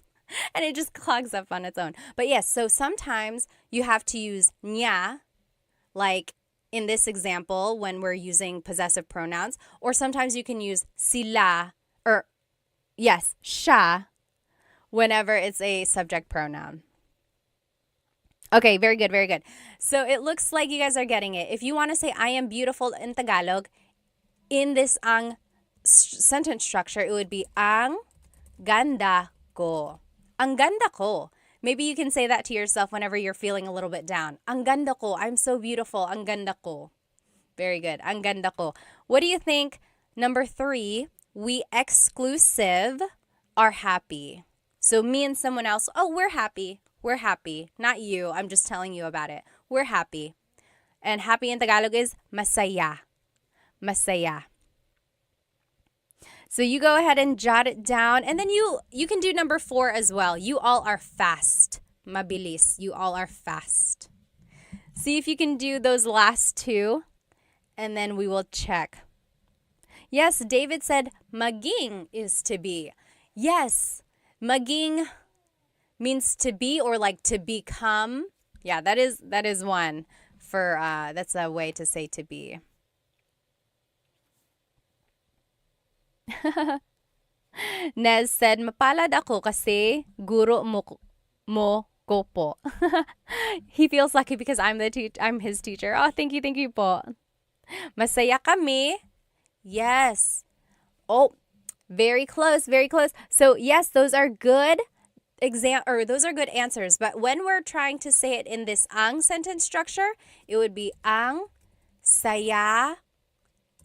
and it just clogs up on its own. But yes, so sometimes you have to use niya, like in this example when we're using possessive pronouns, or sometimes you can use sila, or yes, siya, whenever it's a subject pronoun. Okay, very good. So it looks like you guys are getting it. If you want to say I am beautiful in Tagalog, in this ang sentence structure, it would be ang ganda ko. Ang ganda ko. Maybe you can say that to yourself whenever you're feeling a little bit down. Ang ganda ko. I'm so beautiful. Ang ganda ko. Very good. Ang ganda ko. What do you think? Number 3, we exclusive are happy. So me and someone else, oh, we're happy. We're happy. Not you. I'm just telling you about it. We're happy. And happy in Tagalog is masaya. Masaya. So you go ahead and jot it down. And then you can do number 4 as well. You all are fast. Mabilis. You all are fast. See if you can do those last 2. And then we will check. Yes, David said maging is to be. Yes, maging means to be, or like to become. Yeah, that is one for that's a way to say to be. Nez said, mapalad ako kasi guro mo ko po. He feels lucky because I'm his teacher. Oh, thank you po. Masaya kami. Yes. Oh, Very close, very close. So yes, those are good those are good answers. But when we're trying to say it in this ang sentence structure, it would be ang saya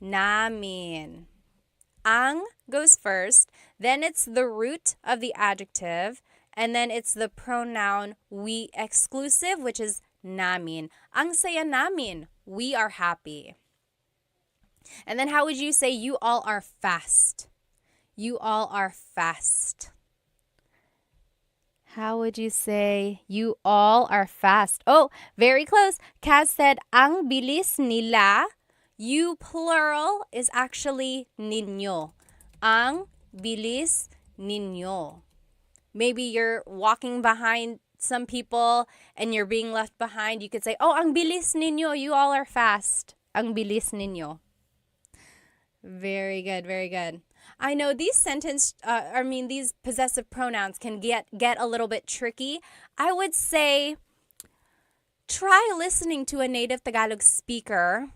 namin. Ang goes first, then it's the root of the adjective, and then it's the pronoun we exclusive, which is namin. Ang saya namin. We are happy. And then how would you say you all are fast? You all are fast. How would you say you all are fast? Oh, very close. Kaz said, ang bilis nila. You plural is actually ninyo. Ang bilis ninyo. Maybe you're walking behind some people and you're being left behind. You could say, oh, ang bilis ninyo. You all are fast. Ang bilis ninyo. Very good, very good. I know these these possessive pronouns can get a little bit tricky. I would say try listening to a native Tagalog speaker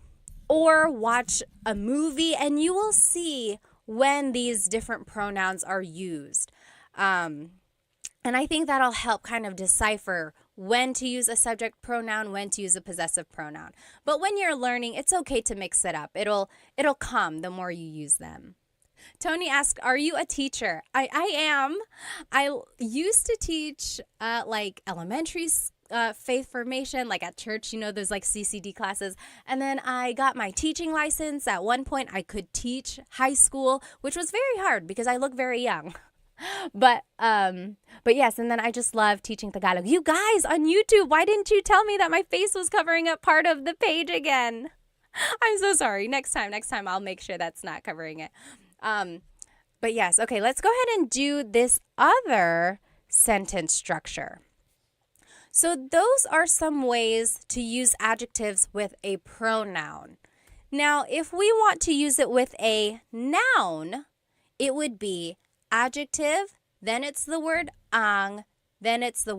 or watch a movie and you will see when these different pronouns are used. And I think that'll help kind of decipher when to use a subject pronoun, when to use a possessive pronoun. But when you're learning, it's okay to mix it up. It'll come the more you use them. Tony asked, are you a teacher? I am. I used to teach like elementary faith formation, like at church, those like CCD classes. And then I got my teaching license. At one point, I could teach high school, which was very hard because I look very young. But yes, and then I just love teaching Tagalog. You guys on YouTube, why didn't you tell me that my face was covering up part of the page again? I'm so sorry. Next time I'll make sure that's not covering it. But yes, okay, let's go ahead and do this other sentence structure. So those are some ways to use adjectives with a pronoun. Now, if we want to use it with a noun, it would be adjective, then it's the word ang, then it's the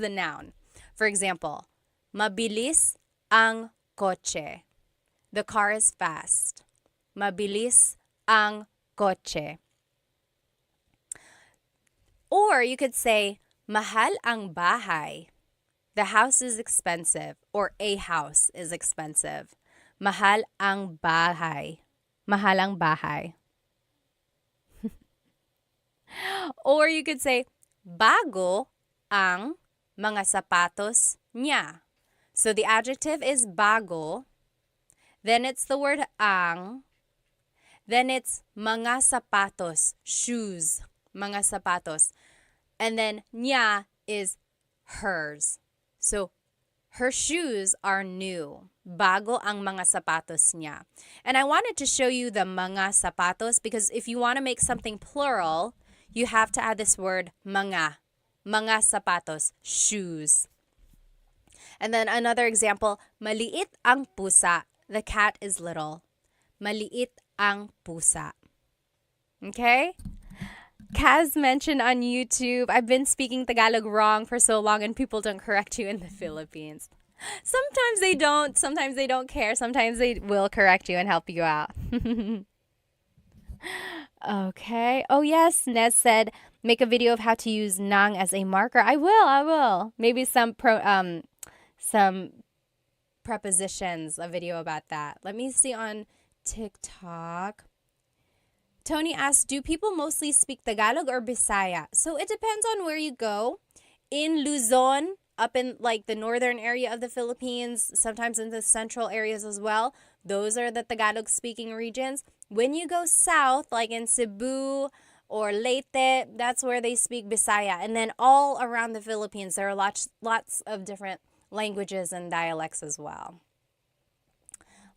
noun. For example, mabilis ang kotse. The car is fast. Mabilis ang kotse. Or you could say, mahal ang bahay. The house is expensive, or a house is expensive. Mahal ang bahay. Mahal ang bahay. Or you could say, bago ang mga sapatos niya. So the adjective is bago. Then it's the word ang. Then it's mga sapatos, shoes, mga sapatos. And then niya is hers. So her shoes are new. Bago ang mga sapatos niya. And I wanted to show you the mga sapatos because if you want to make something plural, you have to add this word mga. Mga sapatos, shoes. And then another example, maliit ang pusa. The cat is little. Maliit ang pusa. Okay? Kaz mentioned on YouTube, I've been speaking Tagalog wrong for so long and people don't correct you in the Philippines. Sometimes they don't care. Sometimes they will correct you and help you out. Okay. Oh yes, Nez said make a video of how to use nang as a marker. I will. Maybe some prepositions, a video about that. Let me see on TikTok. Tony asked, do people mostly speak Tagalog or Bisaya? So it depends on where you go. In Luzon, up in like the northern area of the Philippines, sometimes in the central areas as well, those are the Tagalog speaking regions. When you go south, like in Cebu or Leyte, that's where they speak Bisaya. And then all around the Philippines, there are lots of different languages and dialects as well.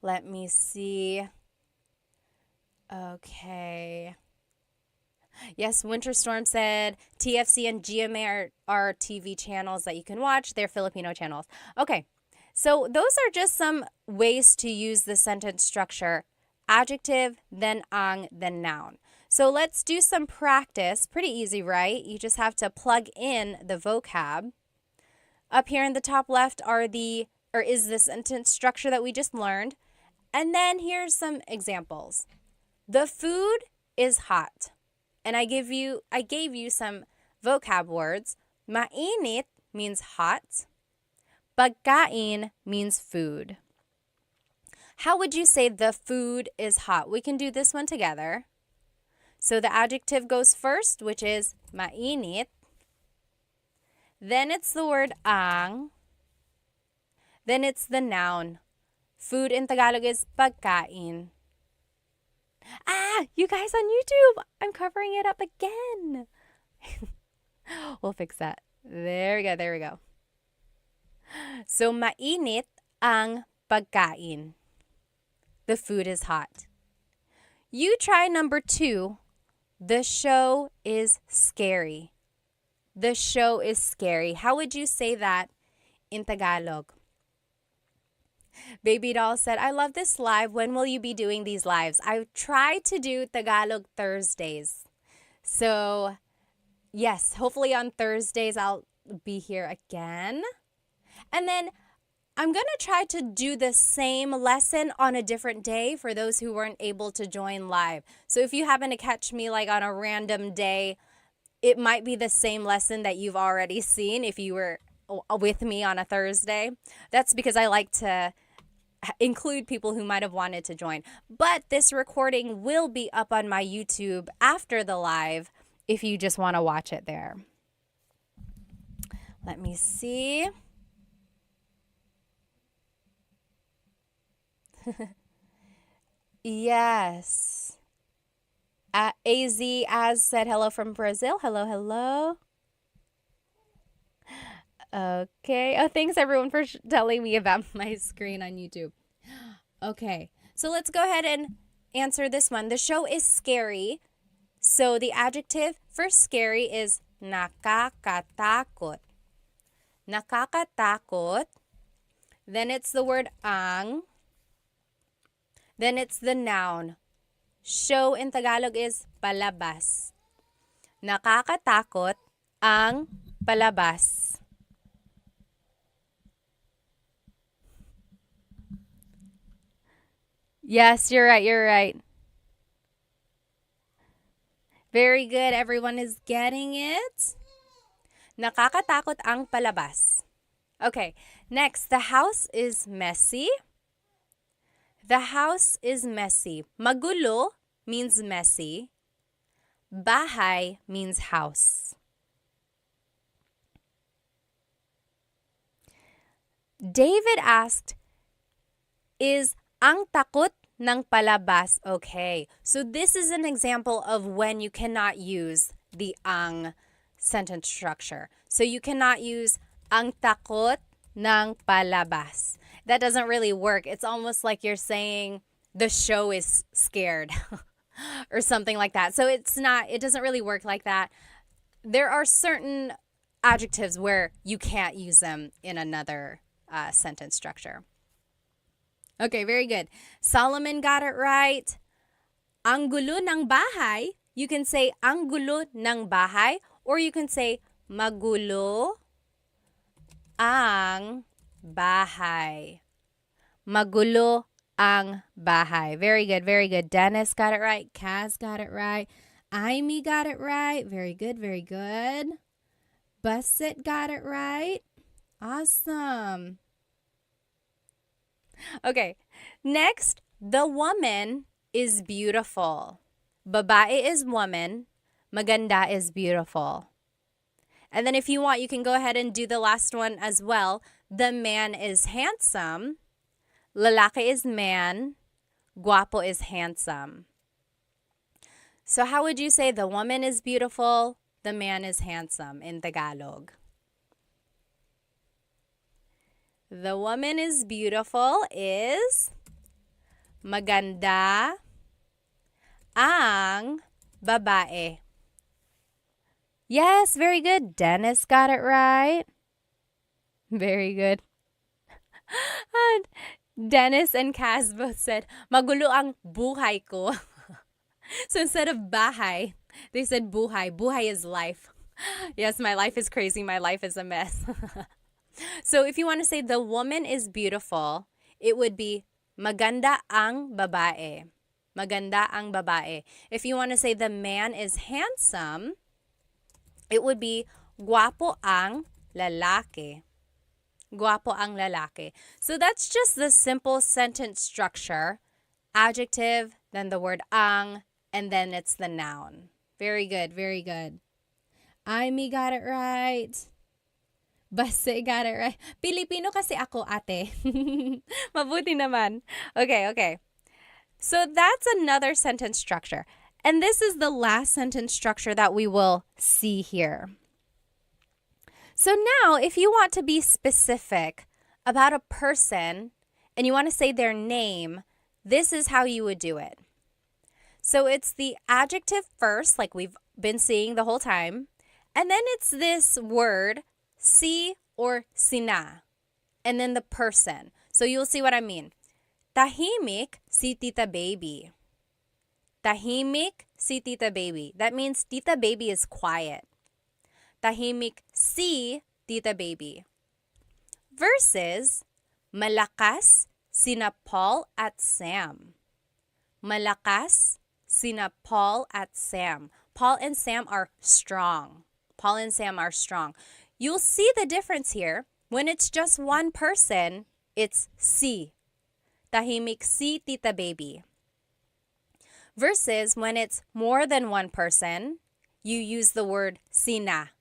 Let me see. Okay. Yes, Winter Storm said TFC and GMA are TV channels that you can watch. They're Filipino channels. Okay, so those are just some ways to use the sentence structure. Adjective, then ang, then noun. So let's do some practice. Pretty easy, right? You just have to plug in the vocab. Up here in the top left is the sentence structure that we just learned. And then here's some examples. The food is hot. And I gave you some vocab words. Mainit means hot. Pagkain means food. How would you say the food is hot? We can do this one together. So the adjective goes first, which is mainit. Then it's the word ang. Then it's the noun. Food in Tagalog is pagkain. You guys on YouTube, I'm covering it up again. We'll fix that. There we go. So mainit ang pagkain. The food is hot. You try number 2. The show is scary. The show is scary. How would you say that in Tagalog? Baby Doll said, I love this live. When will you be doing these lives? I try to do Tagalog Thursdays. So, yes, hopefully on Thursdays I'll be here again. And then I'm going to try to do the same lesson on a different day for those who weren't able to join live. So if you happen to catch me like on a random day, it might be the same lesson that you've already seen if you were with me on a Thursday. That's because I like to include people who might have wanted to join. But this recording will be up on my YouTube after the live if you just want to watch it there. Let me see. Yes. Az said hello from Brazil. Hello. Okay. Oh, thanks everyone for telling me about my screen on YouTube. Okay. So let's go ahead and answer this one. The show is scary. So the adjective for scary is nakakatakot. Nakakatakot. Then it's the word ang. Then it's the noun. Show in Tagalog is palabas. Nakakatakot ang palabas. Yes, you're right. Very good. Everyone is getting it. Nakakatakot ang palabas. Okay, next. The house is messy. The house is messy. Magulo means messy. Bahay means house. David asked, is ang takot ng palabas okay? So this is an example of when you cannot use the ang sentence structure. So you cannot use ang takot ng palabas. That doesn't really work. It's almost like you're saying the show is scared or something like that. So it doesn't really work like that. There are certain adjectives where you can't use them in another sentence structure. Okay, very good. Solomon got it right. Ang gulo ng bahay, you can say ang gulo ng bahay, or you can say magulo ang bahay. Magulo ang bahay. Very good. Dennis got it right. Kaz got it right. Amy got it right. Very good. Busset got it right. Awesome. Okay, next, the woman is beautiful. Babae is woman. Maganda is beautiful. And then if you want, you can go ahead and do the last one as well. The man is handsome. Lalaki is man. Guapo is handsome. So how would you say the woman is beautiful, the man is handsome in Tagalog? The woman is beautiful is maganda ang babae. Yes, very good. Dennis got it right. Very good. And Dennis and Kaz both said, magulo ang buhay ko. So instead of bahay, they said buhay. Buhay is life. Yes, my life is crazy. My life is a mess. So if you want to say the woman is beautiful, it would be maganda ang babae. Maganda ang babae. If you want to say the man is handsome, it would be guwapo ang lalaki. Guwapo ang lalaki. So that's just the simple sentence structure. Adjective, then the word ang, and then it's the noun. Very good, very good. Amy got it right. Base got it right. Filipino kasi ako, ate. Mabuti naman. Okay. So that's another sentence structure. And this is the last sentence structure that we will see here. So now, if you want to be specific about a person and you want to say their name, this is how you would do it. So it's the adjective first, like we've been seeing the whole time. And then it's this word, si or sina. And then the person. So you'll see what I mean. Tahimik si Tita Baby. Tahimik si Tita Baby. That means Tita Baby is quiet. Tahimik si Tita Baby. Versus malakas sina Paul at Sam. Malakas sina Paul at Sam. Paul and Sam are strong. Paul and Sam are strong. You'll see the difference here. When it's just one person, it's si. Tahimik si Tita Baby. Versus when it's more than one person, you use the word sina.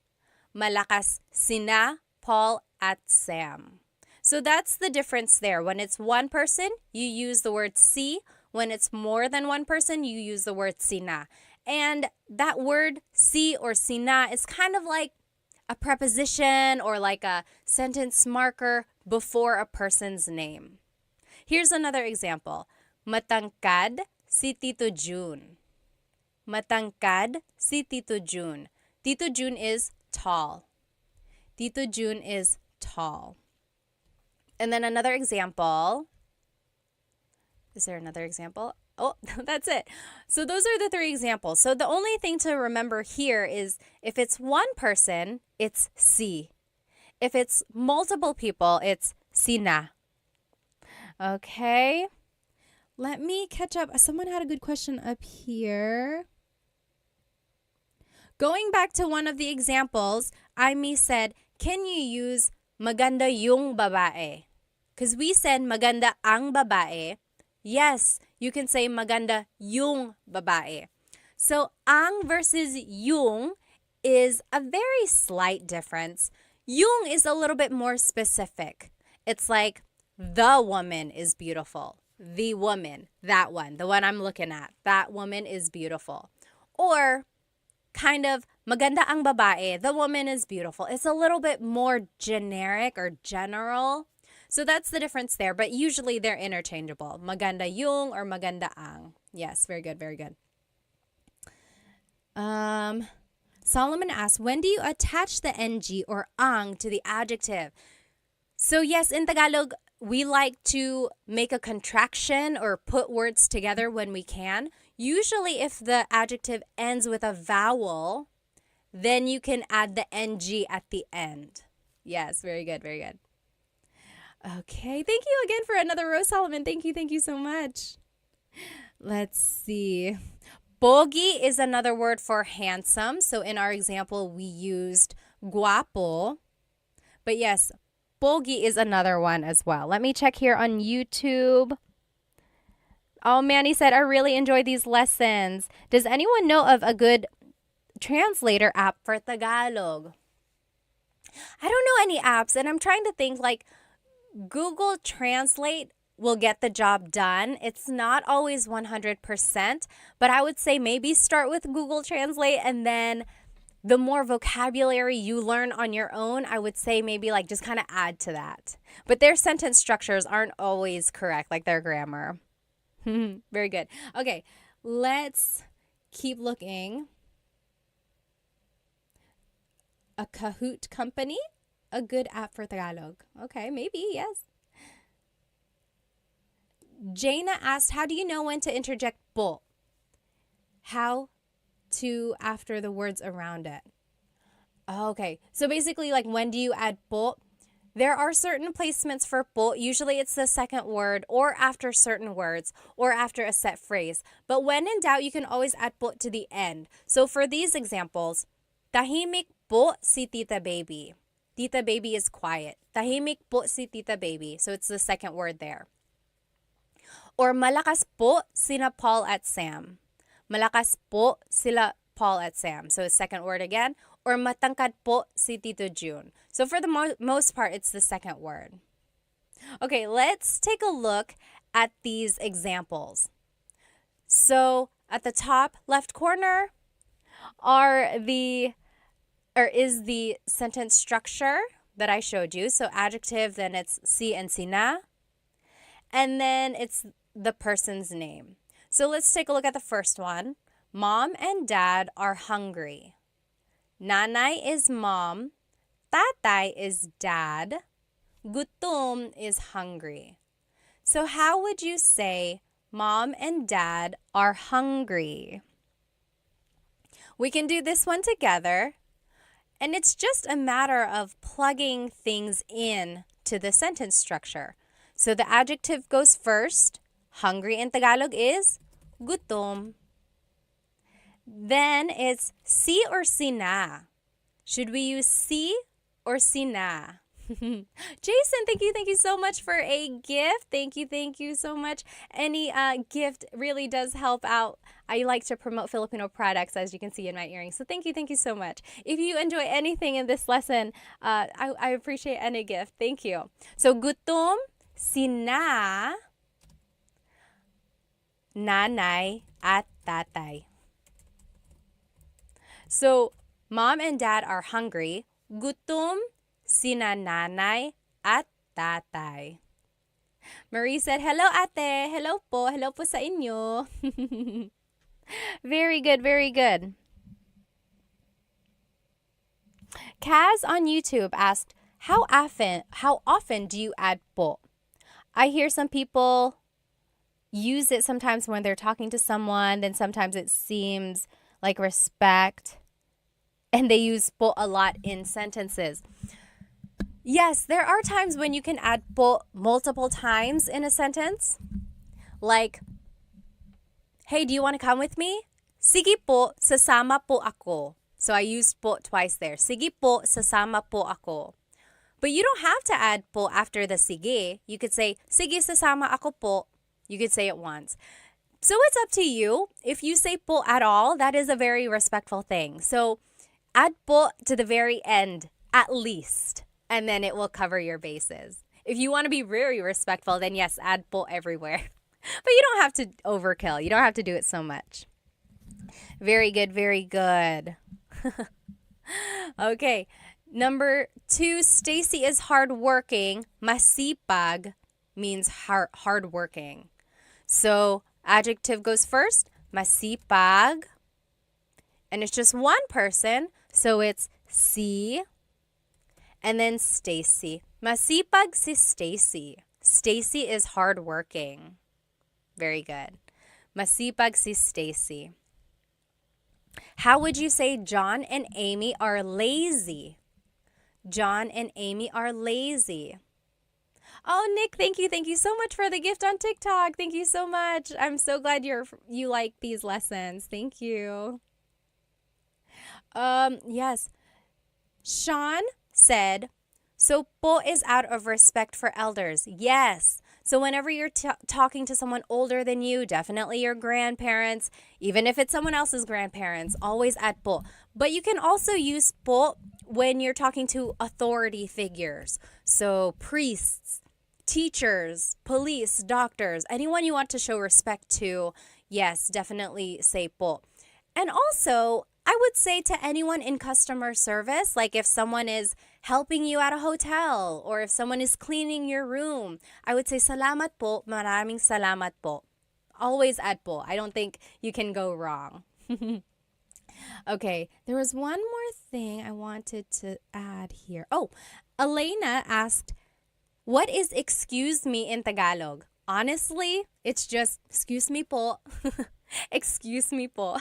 Malakas sina Paul at Sam. So that's the difference there. When it's one person, you use the word si. When it's more than one person, you use the word sina. And that word si or sina is kind of like a preposition or like a sentence marker before a person's name. Here's another example. Matangkad si Tito June. Matangkad si Tito June. Tito June is tall. Tito June is tall. And then another example. Is there another example? Oh, that's it. So those are the three examples. So the only thing to remember here is if it's one person, it's si. If it's multiple people, it's sina. Okay. Let me catch up. Someone had a good question up here. Going back to one of the examples, Aimee said, can you use maganda yung babae? Because we said maganda ang babae. Yes, you can say maganda yung babae. So, ang versus yung is a very slight difference. Yung is a little bit more specific. It's like, the woman is beautiful. The woman, that one, the one I'm looking at, that woman is beautiful. Or, kind of, maganda ang babae, the woman is beautiful. It's a little bit more generic or general. So that's the difference there, but usually they're interchangeable. Maganda yung or maganda ang. Yes, very good, very good. Solomon asks, when do you attach the ng or ang to the adjective? So yes, in Tagalog, we like to make a contraction or put words together when we can. Usually if the adjective ends with a vowel, then you can add the ng at the end. Yes, very good, very good. Okay, thank you again for another Rose Solomon. Thank you so much. Let's see. Pogi is another word for handsome. So in our example, we used guapo. But yes, pogi is another one as well. Let me check here on YouTube. Oh, Manny said, I really enjoy these lessons. Does anyone know of a good translator app for Tagalog? I don't know any apps, and I'm trying to think like Google Translate will get the job done. It's not always 100%, but I would say maybe start with Google Translate, and then the more vocabulary you learn on your own, I would say maybe like just kind of add to that. But their sentence structures aren't always correct, like their grammar. Very good. Okay, let's keep looking. A Kahoot company? A good app for Tagalog. Okay, maybe, yes. Jaina asked, how do you know when to interject po? How to after the words around it. Okay, so basically like when do you add po? There are certain placements for po. Usually it's the second word or after certain words or after a set phrase. But when in doubt, you can always add po to the end. So for these examples, tahimik po si Tita Baby. Tita Baby is quiet. Tahimik po si Tita Baby. So it's the second word there. Or malakas po sina Paul at Sam. Malakas po sila Paul at Sam. So second word again. Or matangkad po si Tito June. So for the most part, it's the second word. Okay, let's take a look at these examples. So at the top left corner is the sentence structure that I showed you. So adjective, then it's si and sina. And then it's the person's name. So let's take a look at the first one. Mom and dad are hungry. Nanay is mom. Tatay is dad. Gutom is hungry. So how would you say mom and dad are hungry? We can do this one together. And it's just a matter of plugging things in to the sentence structure. So the adjective goes first. Hungry in Tagalog is gutom. Then it's si or sina. Should we use si or sina? Jason, thank you so much for a gift. Thank you so much. Any gift really does help out. I like to promote Filipino products, as you can see in my earrings. So thank you so much. If you enjoy anything in this lesson, I appreciate any gift. Thank you. So gutom, sina, nanay, at tatay. So mom and dad are hungry. Gutom sina nanay at tatay. Marie said, hello ate. Hello po. Hello po sa inyo. Very good, very good. Kaz on YouTube asked, how often do you add po? I hear some people use it sometimes when they're talking to someone, then sometimes it seems like respect, and they use po a lot in sentences. Yes, there are times when you can add po multiple times in a sentence. Like, hey, do you want to come with me? Sige po, sasama po ako. So I used po twice there. Sige po, sasama po ako. But you don't have to add po after the sige. You could say, sige, sasama ako po. You could say it once. So it's up to you. If you say po at all, that is a very respectful thing. So add po to the very end, at least, and then it will cover your bases. If you want to be very respectful, then yes, add po everywhere. But you don't have to overkill. You don't have to do it so much. Very good, very good. Okay, number 2, Stacy is hardworking. Masipag means hardworking. So adjective goes first, masipag. And it's just one person, so it's si, and then Stacy. Masipag si Stacy. Stacy is hardworking. Very good. Masipag si Stacy. How would you say John and Amy are lazy? John and Amy are lazy. Oh, Nick, thank you so much for the gift on TikTok. Thank you so much. I'm so glad you like these lessons. Thank you. Yes. Sean said, so po is out of respect for elders. Yes. So whenever you're talking to someone older than you, definitely your grandparents, even if it's someone else's grandparents, always add po. But you can also use po when you're talking to authority figures. So priests, teachers, police, doctors, anyone you want to show respect to, yes, definitely say po. And also, I would say to anyone in customer service, like if someone is helping you at a hotel or if someone is cleaning your room, I would say salamat po, maraming salamat po. Always add po. I don't think you can go wrong. Okay, there was one more thing I wanted to add here. Oh, Elena asked, what is excuse me in Tagalog? Honestly, it's just excuse me po. Excuse me po.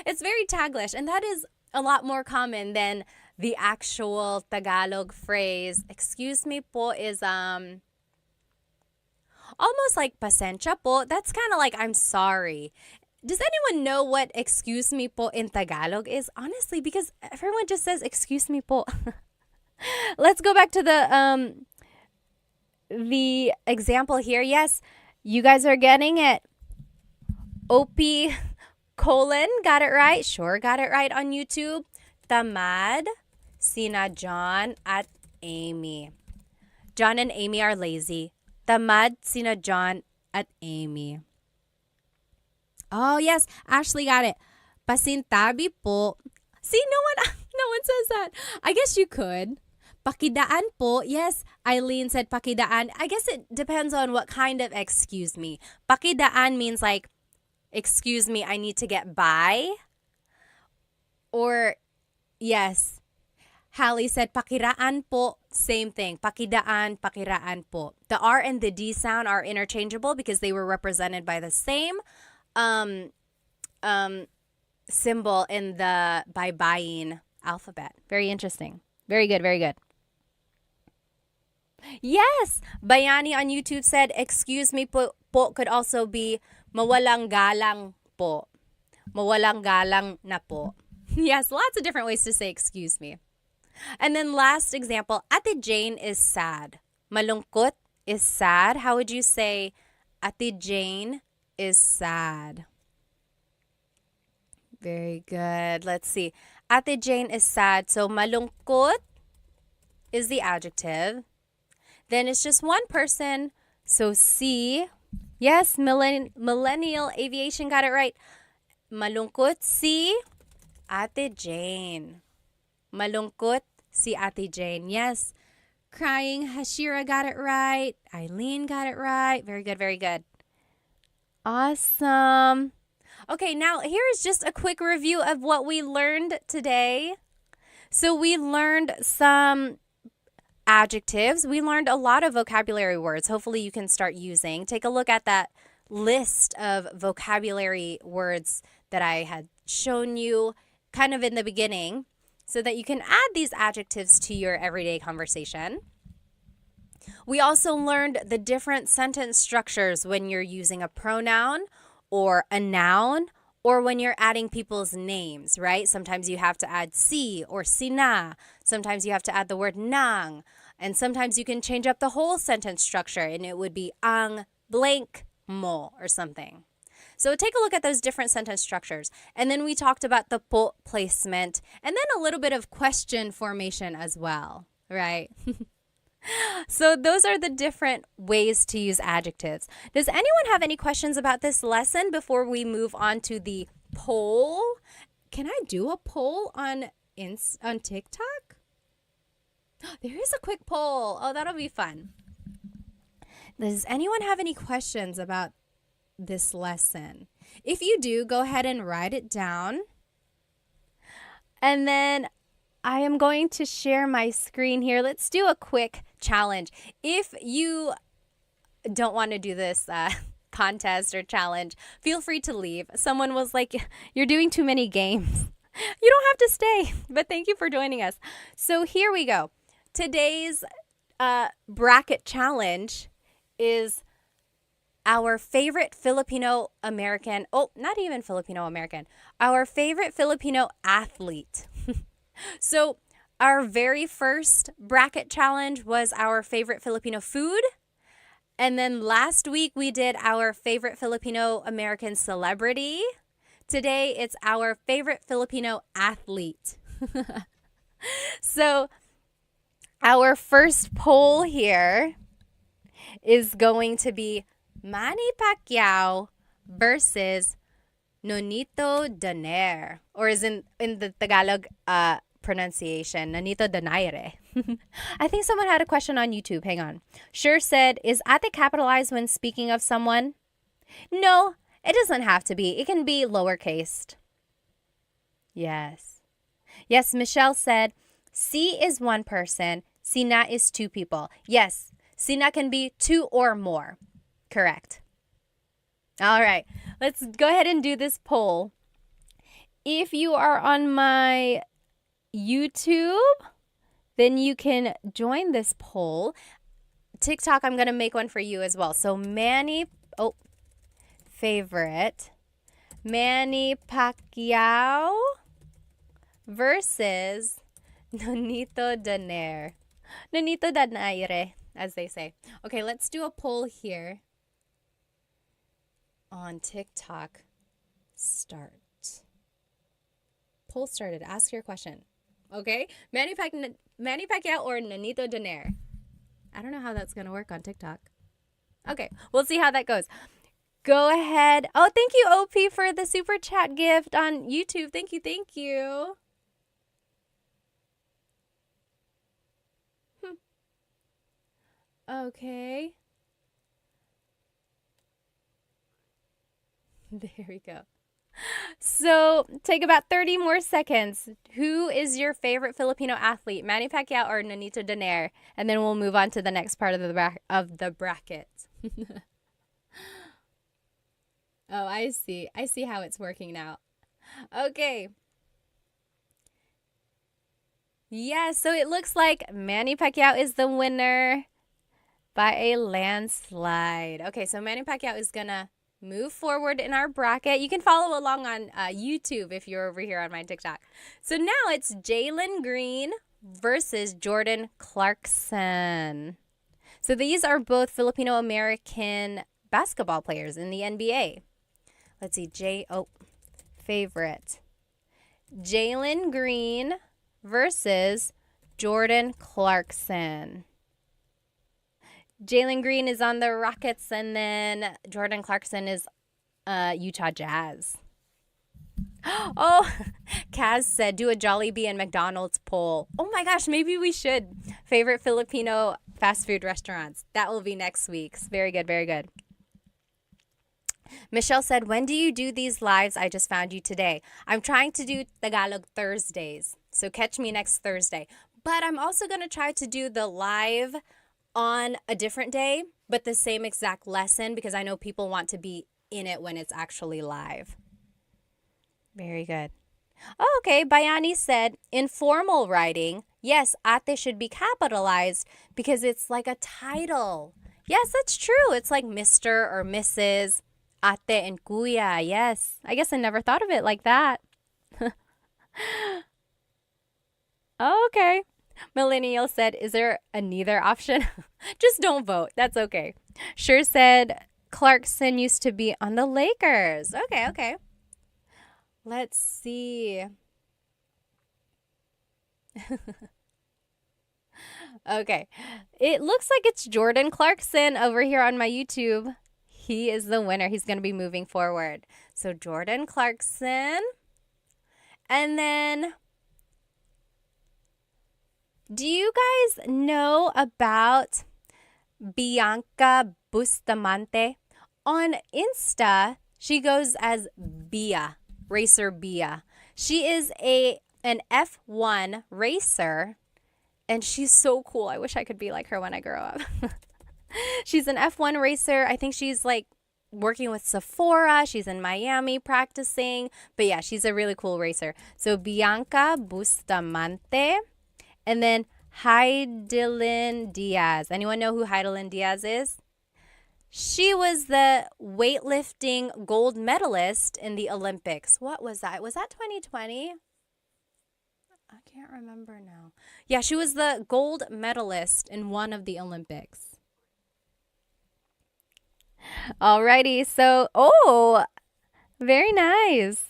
It's very Taglish, and that is a lot more common than the actual Tagalog phrase, excuse me po, is almost like pasensya po. That's kind of like I'm sorry. Does anyone know what excuse me po in Tagalog is? Honestly, because everyone just says excuse me po. Let's go back to the example here. Yes, you guys are getting it. OP colon got it right. Sure, got it right on YouTube. Tamad sina John at Amy. John and Amy are lazy. Tamad sina John at Amy. Oh, yes. Ashley got it. Pasintabi po. See, no one says that. I guess you could. Pakidaan po. Yes, Eileen said pakidaan. I guess it depends on what kind of excuse me. Pakidaan means like, excuse me, I need to get by. Or, yes, Hallie said pakiraan po. Same thing. Pakidaan, pakiraan po. The R and the D sound are interchangeable because they were represented by the same symbol in the baybayin alphabet. Very interesting. Very good, very good. Yes, Bayani on YouTube said, excuse me po could also be mawalang galang po. Mawalang galang na po. Yes, lots of different ways to say excuse me. And then last example, Ate Jane is sad. Malungkot is sad. How would you say Ate Jane is sad? Very good. Let's see. Ate Jane is sad. So malungkot is the adjective. Then it's just one person. So si. Yes, Millennial Aviation got it right. Malungkot si Ate Jane. Malungkot si Ate Jane. Yes. Crying, Hashira got it right. Eileen got it right. Very good, very good. Awesome. Okay, now here is just a quick review of what we learned today. So we learned some adjectives. We learned a lot of vocabulary words. Hopefully you can start using. Take a look at that list of vocabulary words that I had shown you kind of in the beginning so that you can add these adjectives to your everyday conversation. We also learned the different sentence structures when you're using a pronoun or a noun or when you're adding people's names, right? Sometimes you have to add si or sina. Sometimes you have to add the word nang. And sometimes you can change up the whole sentence structure and it would be ang blank mo or something. So take a look at those different sentence structures. And then we talked about the po placement and then a little bit of question formation as well, right? So those are the different ways to use adjectives. Does anyone have any questions about this lesson before we move on to the poll? Can I do a poll on TikTok? There is a quick poll. Oh, that'll be fun. Does anyone have any questions about this lesson? If you do, go ahead and write it down. And then I am going to share my screen here. Let's do a quick challenge. If you don't want to do this contest or challenge, feel free to leave. Someone was like, you're doing too many games. You don't have to stay, but thank you for joining us. So here we go. Today's bracket challenge is our favorite Filipino American, not even Filipino American, our favorite Filipino athlete. So our very first bracket challenge was our favorite Filipino food. And then last week we did our favorite Filipino American celebrity. Today it's our favorite Filipino athlete. So our first poll here is going to be Manny Pacquiao versus Nonito Donaire, or is in the Tagalog pronunciation, Nonito Donaire. I think someone had a question on YouTube. Hang on. Sure said, is ate capitalized when speaking of someone? No, it doesn't have to be. It can be lowercase. Yes. Yes, Michelle said, si is one person, sina is two people. Yes, sina can be two or more. Correct. All right, let's go ahead and do this poll. If you are on my YouTube, then you can join this poll. TikTok, I'm going to make one for you as well. So favorite, Manny Pacquiao versus Nonito Donaire. Nonito Donaire, as they say. Okay, let's do a poll here on TikTok. Start. Poll started. Ask your question. Okay? Manny Pacquiao or Nonito Donaire? I don't know how that's going to work on TikTok. Okay, we'll see how that goes. Go ahead. Oh, thank you, OP, for the super chat gift on YouTube. Thank you, thank you. Okay. There we go. So take about 30 more seconds. Who is your favorite Filipino athlete, Manny Pacquiao or Nonito Donaire? And then we'll move on to the next part of the bracket. Oh, I see. I see how it's working now. Okay. Yeah, so it looks like Manny Pacquiao is the winner by a landslide. Okay, so Manny Pacquiao is going to move forward in our bracket. You can follow along on YouTube if you're over here on my TikTok. So now it's Jalen Green versus Jordan Clarkson. So these are both Filipino-American basketball players in the NBA. Let's see, favorite. Jalen Green versus Jordan Clarkson. Jalen Green is on the Rockets, and then Jordan Clarkson is Utah Jazz. Oh, Kaz said, do a Jollibee and McDonald's poll. Oh my gosh, maybe we should. Favorite Filipino fast food restaurants. That will be next week's. Very good, very good. Michelle said, when do you do these lives? I just found you today. I'm trying to do Tagalog Thursdays, so catch me next Thursday. But I'm also going to try to do the live on a different day, but the same exact lesson, because I know people want to be in it when it's actually live. Very good. Oh, okay, Bayani said, informal writing, yes, ate should be capitalized because it's like a title. Yes, that's true. It's like Mr. or Mrs. Ate and kuya. Yes. I guess I never thought of it like that. Okay. Millennial said, is there a neither option? Just don't vote. That's okay. Sure said, Clarkson used to be on the Lakers. Okay, okay. Let's see. Okay. It looks like it's Jordan Clarkson over here on my YouTube. He is the winner. He's going to be moving forward. So Jordan Clarkson. And then, do you guys know about Bianca Bustamante? On Insta, she goes as Bia, Racer Bia. She is an F1 racer, and she's so cool. I wish I could be like her when I grow up. She's an F1 racer. I think she's like working with Sephora. She's in Miami practicing. But yeah, she's a really cool racer. So Bianca Bustamante. And then Heidelin Diaz. Anyone know who Heidelin Diaz is? She was the weightlifting gold medalist in the Olympics. What was that? Was that 2020? I can't remember now. Yeah, she was the gold medalist in one of the Olympics. Alrighty, so, very nice.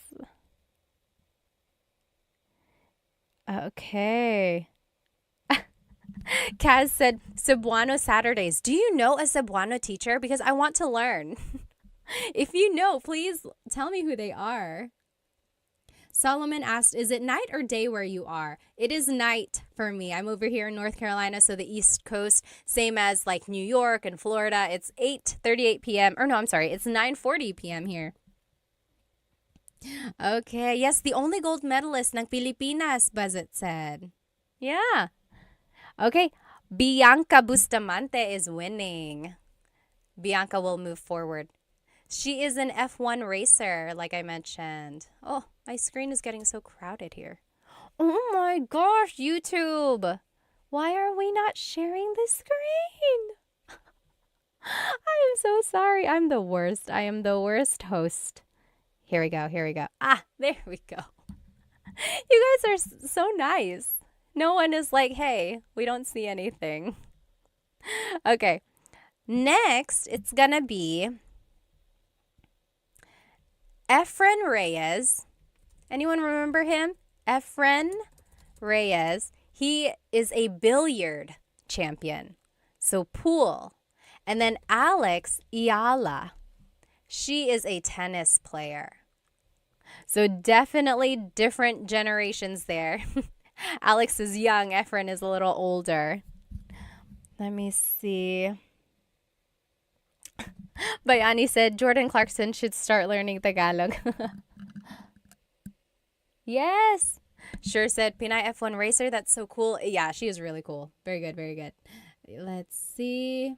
Okay. Kaz said, Cebuano Saturdays. Do you know a Cebuano teacher? Because I want to learn. If you know, please tell me who they are. Solomon asked, is it night or day where you are? It is night for me. I'm over here in North Carolina, so the East Coast, same as like New York and Florida. It's 8:38 p.m. Or no, I'm sorry. It's 9:40 p.m. here. Okay. Yes, the only gold medalist ng Pilipinas, Buzzet said. Yeah. Okay. Bianca Bustamante is winning. Bianca will move forward. She is an F1 racer, like I mentioned. Oh, my screen is getting so crowded here. Oh my gosh, YouTube. Why are we not sharing the screen? I am so sorry. I'm the worst. I am the worst host. Here we go. Here we go. Ah, there we go. You guys are so nice. No one is like, hey, we don't see anything. Okay. Next, it's going to be Efren Reyes. Anyone remember him? Efren Reyes. He is a billiard champion. So pool. And then Alex Iala. She is a tennis player. So definitely different generations there. Alex is young. Efren is a little older. Let me see. Bayani said Jordan Clarkson should start learning Tagalog. Yes. Sure said Pinay F1 racer. That's so cool. Yeah, she is really cool. Very good. Very good. Let's see.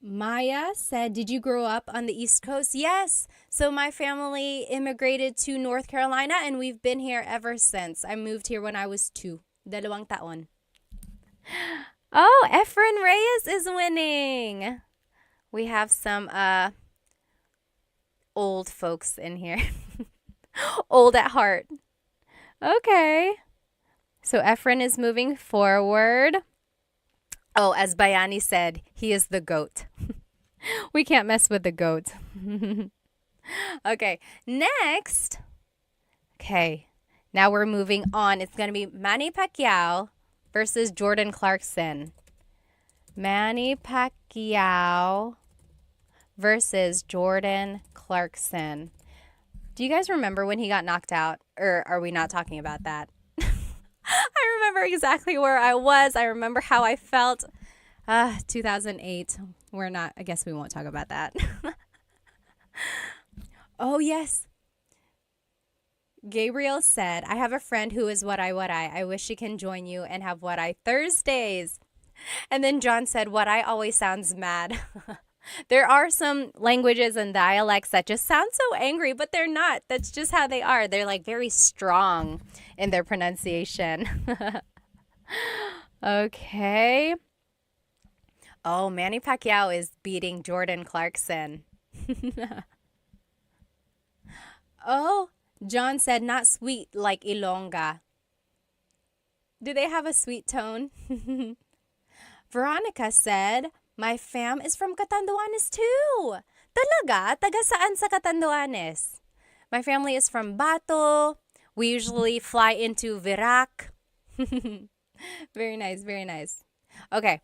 Maya said, did you grow up on the East Coast? Yes. So my family immigrated to North Carolina and we've been here ever since. I moved here when I was 2. Dalawang taon. Oh, Efren Reyes is winning. We have some old folks in here. Old at heart. Okay. So Efren is moving forward. Oh, as Bayani said, he is the goat. We can't mess with the goat. Okay, next. Okay, now we're moving on. It's going to be Manny Pacquiao versus Jordan Clarkson. Manny Pacquiao versus Jordan Clarkson. Do you guys remember when he got knocked out? Or are we not talking about that? I remember exactly where I was. I remember how I felt. 2008. I guess we won't talk about that. Oh, yes. Gabriel said, I have a friend who is what I wish she can join you and have what I Thursdays. And then John said, what I always sounds mad. There are some languages and dialects that just sound so angry, but they're not. That's just how they are. They're like very strong in their pronunciation. Okay. Oh, Manny Pacquiao is beating Jordan Clarkson. Oh, John said not sweet like Ilongga. Do they have a sweet tone? Veronica said, my fam is from Catanduanes too. Talaga? Taga saan sa Catanduanes? My family is from Bato. We usually fly into Virac. Very nice, very nice. Okay.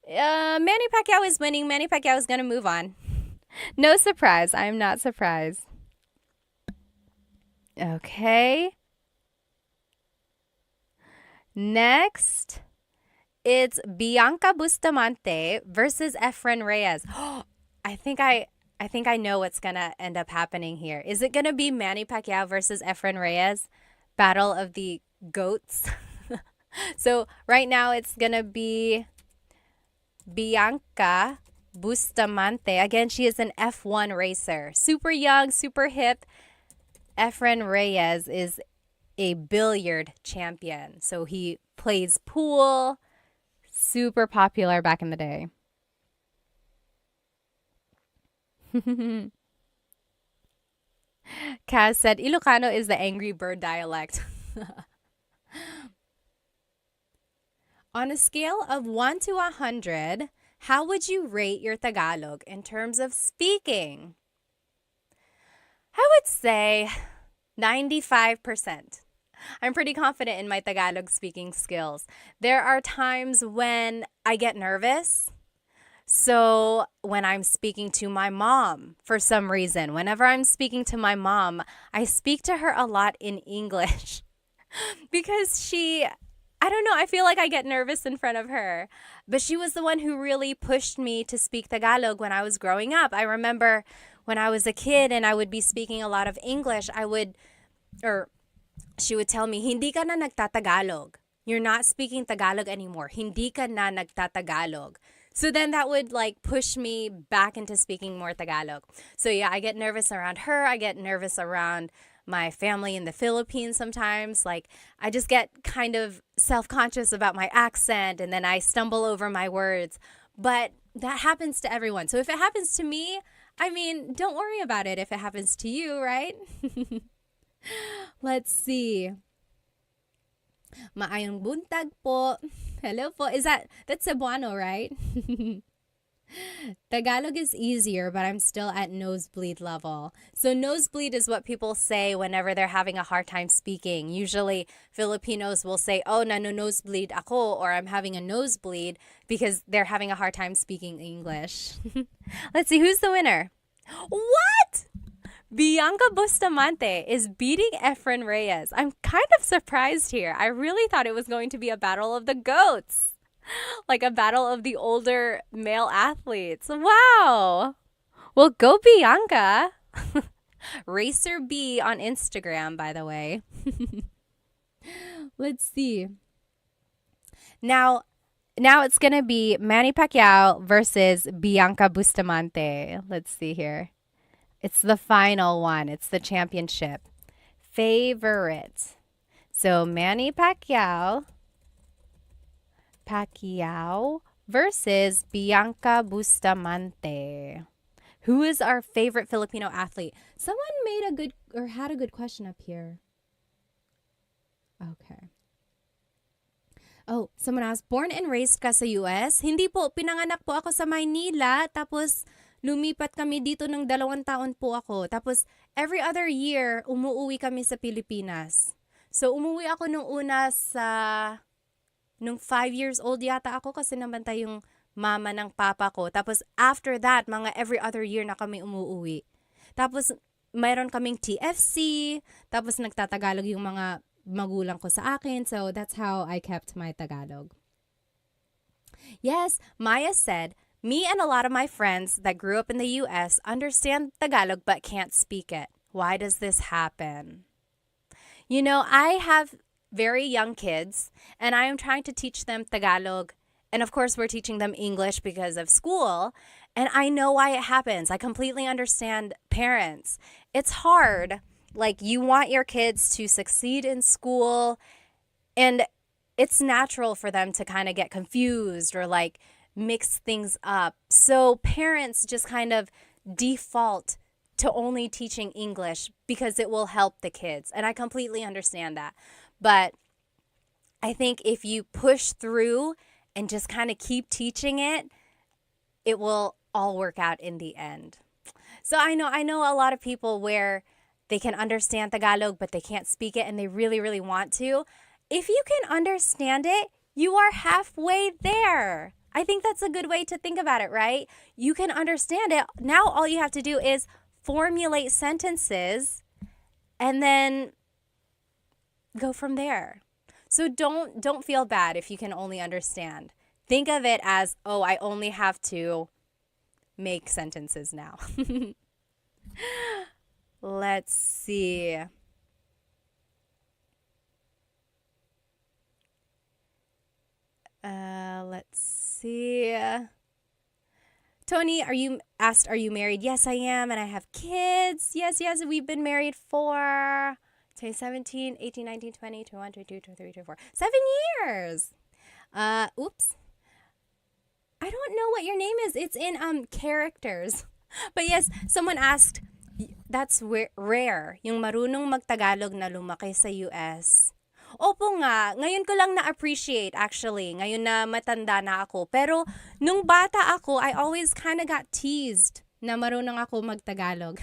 Manny Pacquiao is winning. Manny Pacquiao is going to move on. No surprise. I am not surprised. Okay. Next, it's Bianca Bustamante versus Efren Reyes. I think I know what's going to end up happening here. Is it going to be Manny Pacquiao versus Efren Reyes? Battle of the goats. So right now it's going to be Bianca Bustamante. Again, she is an F1 racer. Super young, super hip. Efren Reyes is a billiard champion. So he plays pool. Super popular back in the day. Kaz said, Ilocano is the angry bird dialect. On a scale of 1 to 100, how would you rate your Tagalog in terms of speaking? I would say 95%. I'm pretty confident in my Tagalog speaking skills. There are times when I get nervous. So when I'm speaking to my mom, for some reason, whenever I'm speaking to my mom, I speak to her a lot in English because I don't know, I feel like I get nervous in front of her. But she was the one who really pushed me to speak Tagalog when I was growing up. I remember when I was a kid and I would be speaking a lot of English, she would tell me, hindi ka na nagtatagalog. You're not speaking Tagalog anymore. Hindi ka na nagtatagalog. So then that would like push me back into speaking more Tagalog. So yeah, I get nervous around her. I get nervous around my family in the Philippines sometimes. Like, I just get kind of self-conscious about my accent and then I stumble over my words. But that happens to everyone. So if it happens to me, I mean, don't worry about it if it happens to you, right? Let's see. Maayong buntag po. Hello po. That's Cebuano, right? Tagalog is easier, but I'm still at nosebleed level. So nosebleed is what people say whenever they're having a hard time speaking. Usually Filipinos will say, oh, nosebleed ako, or I'm having a nosebleed because they're having a hard time speaking English. Let's see, who's the winner? What? Bianca Bustamante is beating Efren Reyes. I'm kind of surprised here. I really thought it was going to be a battle of the goats. Like a battle of the older male athletes. Wow. Well, go Bianca. Racer B on Instagram, by the way. Let's see. Now it's going to be Manny Pacquiao versus Bianca Bustamante. Let's see here. It's the final one. It's the championship. Favorite. So Manny Pacquiao versus Bianca Bustamante. Who is our favorite Filipino athlete? Someone had a good question up here. Okay. Oh, someone asked, born and raised ka sa US? Hindi po, pinanganak po ako sa Maynila, tapos lumipat kami dito ng 2 taon po ako. Tapos every other year, umuwi kami sa Pilipinas. So umuwi ako nung una nung 5 years old yata ako kasi nabantay yung mama ng papa ko. Tapos after that, mga every other year na kami umuwi. Tapos mayroon kaming TFC, tapos nagtatagalog yung mga magulang ko sa akin. So that's how I kept my Tagalog. Yes, Maya said, me and a lot of my friends that grew up in the US understand Tagalog but can't speak it. Why does this happen? You know, I have very young kids, and I am trying to teach them Tagalog. And of course, we're teaching them English because of school. And I know why it happens. I completely understand parents. It's hard. Like, you want your kids to succeed in school, and it's natural for them to kind of get confused or like mix things up. So parents just kind of default to only teaching English because it will help the kids. And I completely understand that. But I think if you push through and just kind of keep teaching it, it will all work out in the end. So I know a lot of people where they can understand Tagalog, but they can't speak it and they really, really want to. If you can understand it, you are halfway there. I think that's a good way to think about it, right? You can understand it. Now all you have to do is formulate sentences and then go from there. So don't feel bad if you can only understand. Think of it as, oh, I only have to make sentences now. Let's see. Let's see. Tony, are you married? Yes, I am, and I have kids. Yes, we've been married for 2017, 18, 19, 20, 21, 22, 23, 24. 7 years. Oops. I don't know what your name is. It's in characters. But yes, someone asked, that's rare, yung marunong magtagalog na lumaki sa US. Opo nga, ngayon ko lang na-appreciate actually, ngayon na matanda na ako. Pero nung bata ako, I always kind of got teased na marunong ako magtagalog.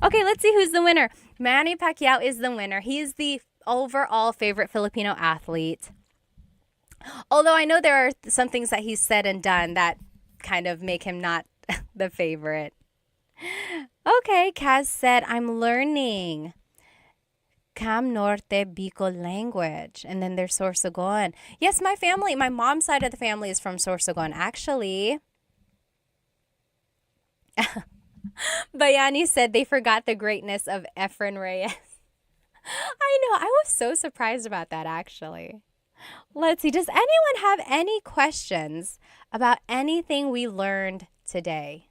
Okay, let's see who's the winner. Manny Pacquiao is the winner. He's the overall favorite Filipino athlete. Although I know there are some things that he's said and done that kind of make him not the favorite. Okay, Kaz said, I'm learning Cam Norte Bicol language. And then there's Sorsogon. Yes, my mom's side of the family is from Sorsogon, actually. Bayani said they forgot the greatness of Efren Reyes. I know, I was so surprised about that, actually. Let's see, does anyone have any questions about anything we learned today?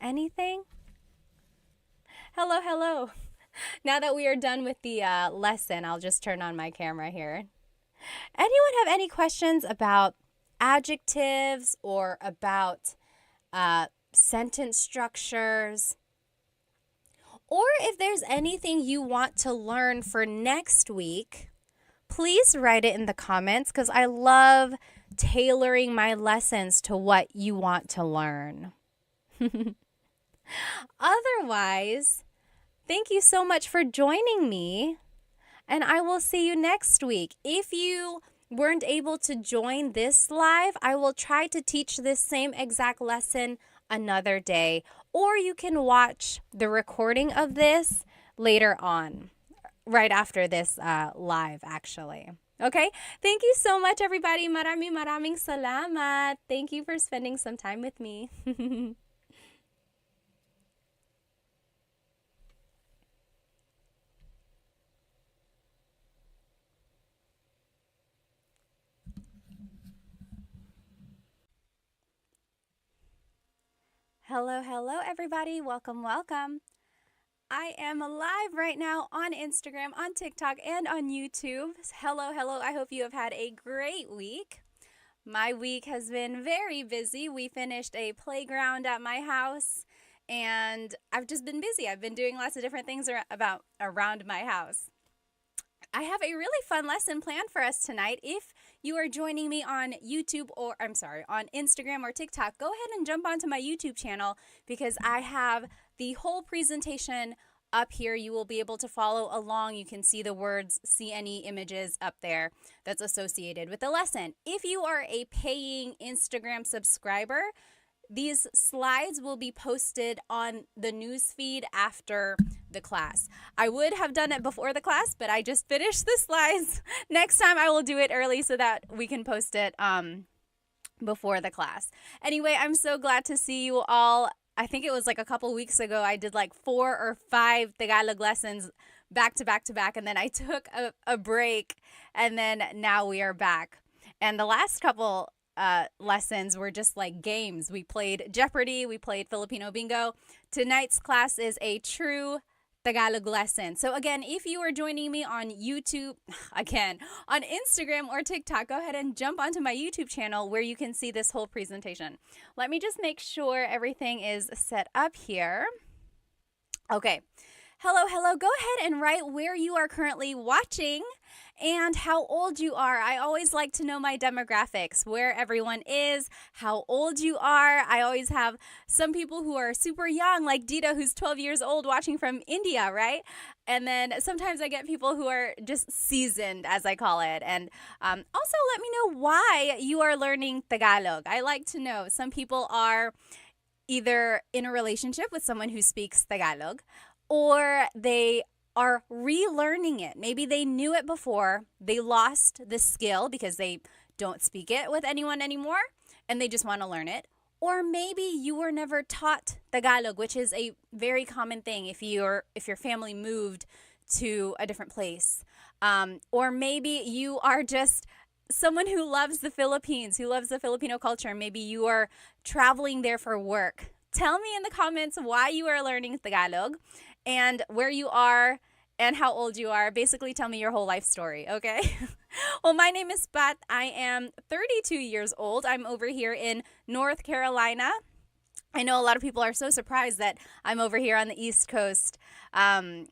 Anything? Hello. Now that we are done with the lesson, I'll just turn on my camera here. Anyone have any questions about adjectives or about sentence structures? Or if there's anything you want to learn for next week, please write it in the comments because I love tailoring my lessons to what you want to learn. Otherwise, thank you so much for joining me, and I will see you next week. If you weren't able to join this live, I will try to teach this same exact lesson another day, or you can watch the recording of this later on, right after this live, actually. Okay? Thank you so much, everybody. Maraming salamat. Thank you for spending some time with me. Hello, hello, everybody. Welcome, welcome. I am live right now on Instagram, on TikTok, and on YouTube. Hello, hello. I hope you have had a great week. My week has been very busy. We finished a playground at my house, and I've just been busy. I've been doing lots of different things around my house. I have a really fun lesson planned for us tonight. If you are joining me on YouTube on Instagram or TikTok, go ahead and jump onto my YouTube channel because I have the whole presentation up here. You will be able to follow along. You can see the words, see any images up there that's associated with the lesson. If you are a paying Instagram subscriber, these slides will be posted on the news feed after the class. I would have done it before the class, but I just finished the slides. Next time I will do it early so that we can post it before the class. Anyway, I'm so glad to see you all. I think it was like a couple weeks ago, I did like 4 or 5 Tagalog lessons back to back to back, and then I took a break, and then now we are back. And the last couple lessons were just like games. We played Jeopardy, we played Filipino bingo. Tonight's class is a true Tagalog lesson. So again, if you are joining me on YouTube, again, on Instagram or TikTok, go ahead and jump onto my YouTube channel where you can see this whole presentation. Let me just make sure everything is set up here. Okay. Hello, hello. Go ahead and write where you are currently watching and how old you are. I always like to know my demographics, where everyone is, how old you are. I always have some people who are super young, like Dita, who's 12 years old, watching from India, right? And then sometimes I get people who are just seasoned, as I call it. And also let me know why you are learning Tagalog. I like to know. Some people are either in a relationship with someone who speaks Tagalog, or they are relearning it. Maybe they knew it before, they lost the skill because they don't speak it with anyone anymore, and they just want to learn it. Or maybe you were never taught Tagalog, which is a very common thing if your family moved to a different place. Or maybe you are just someone who loves the Philippines, who loves the Filipino culture. Maybe you are traveling there for work. Tell me in the comments why you are learning Tagalog and where you are and how old you are. Basically, tell me your whole life story, okay? Well, my name is Pat. I am 32 years old. I'm over here in North Carolina. I know a lot of people are so surprised that I'm over here on the East Coast. And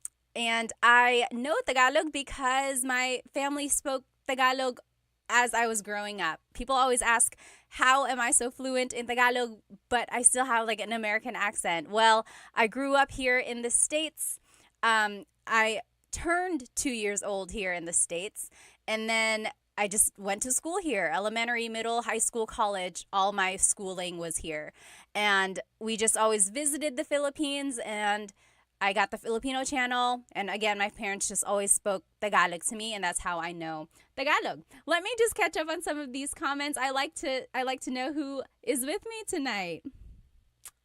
I know Tagalog because my family spoke Tagalog as I was growing up. People always ask, how am I so fluent in Tagalog, but I still have like an American accent? Well, I grew up here in the States. I turned 2 years old here in the States, and then I just went to school here, elementary, middle, high school, college. All my schooling was here. And we just always visited the Philippines, and I got the Filipino channel. And again, my parents just always spoke Tagalog to me, and that's how I know Tagalog. Let me just catch up on some of these comments. I like to know who is with me tonight.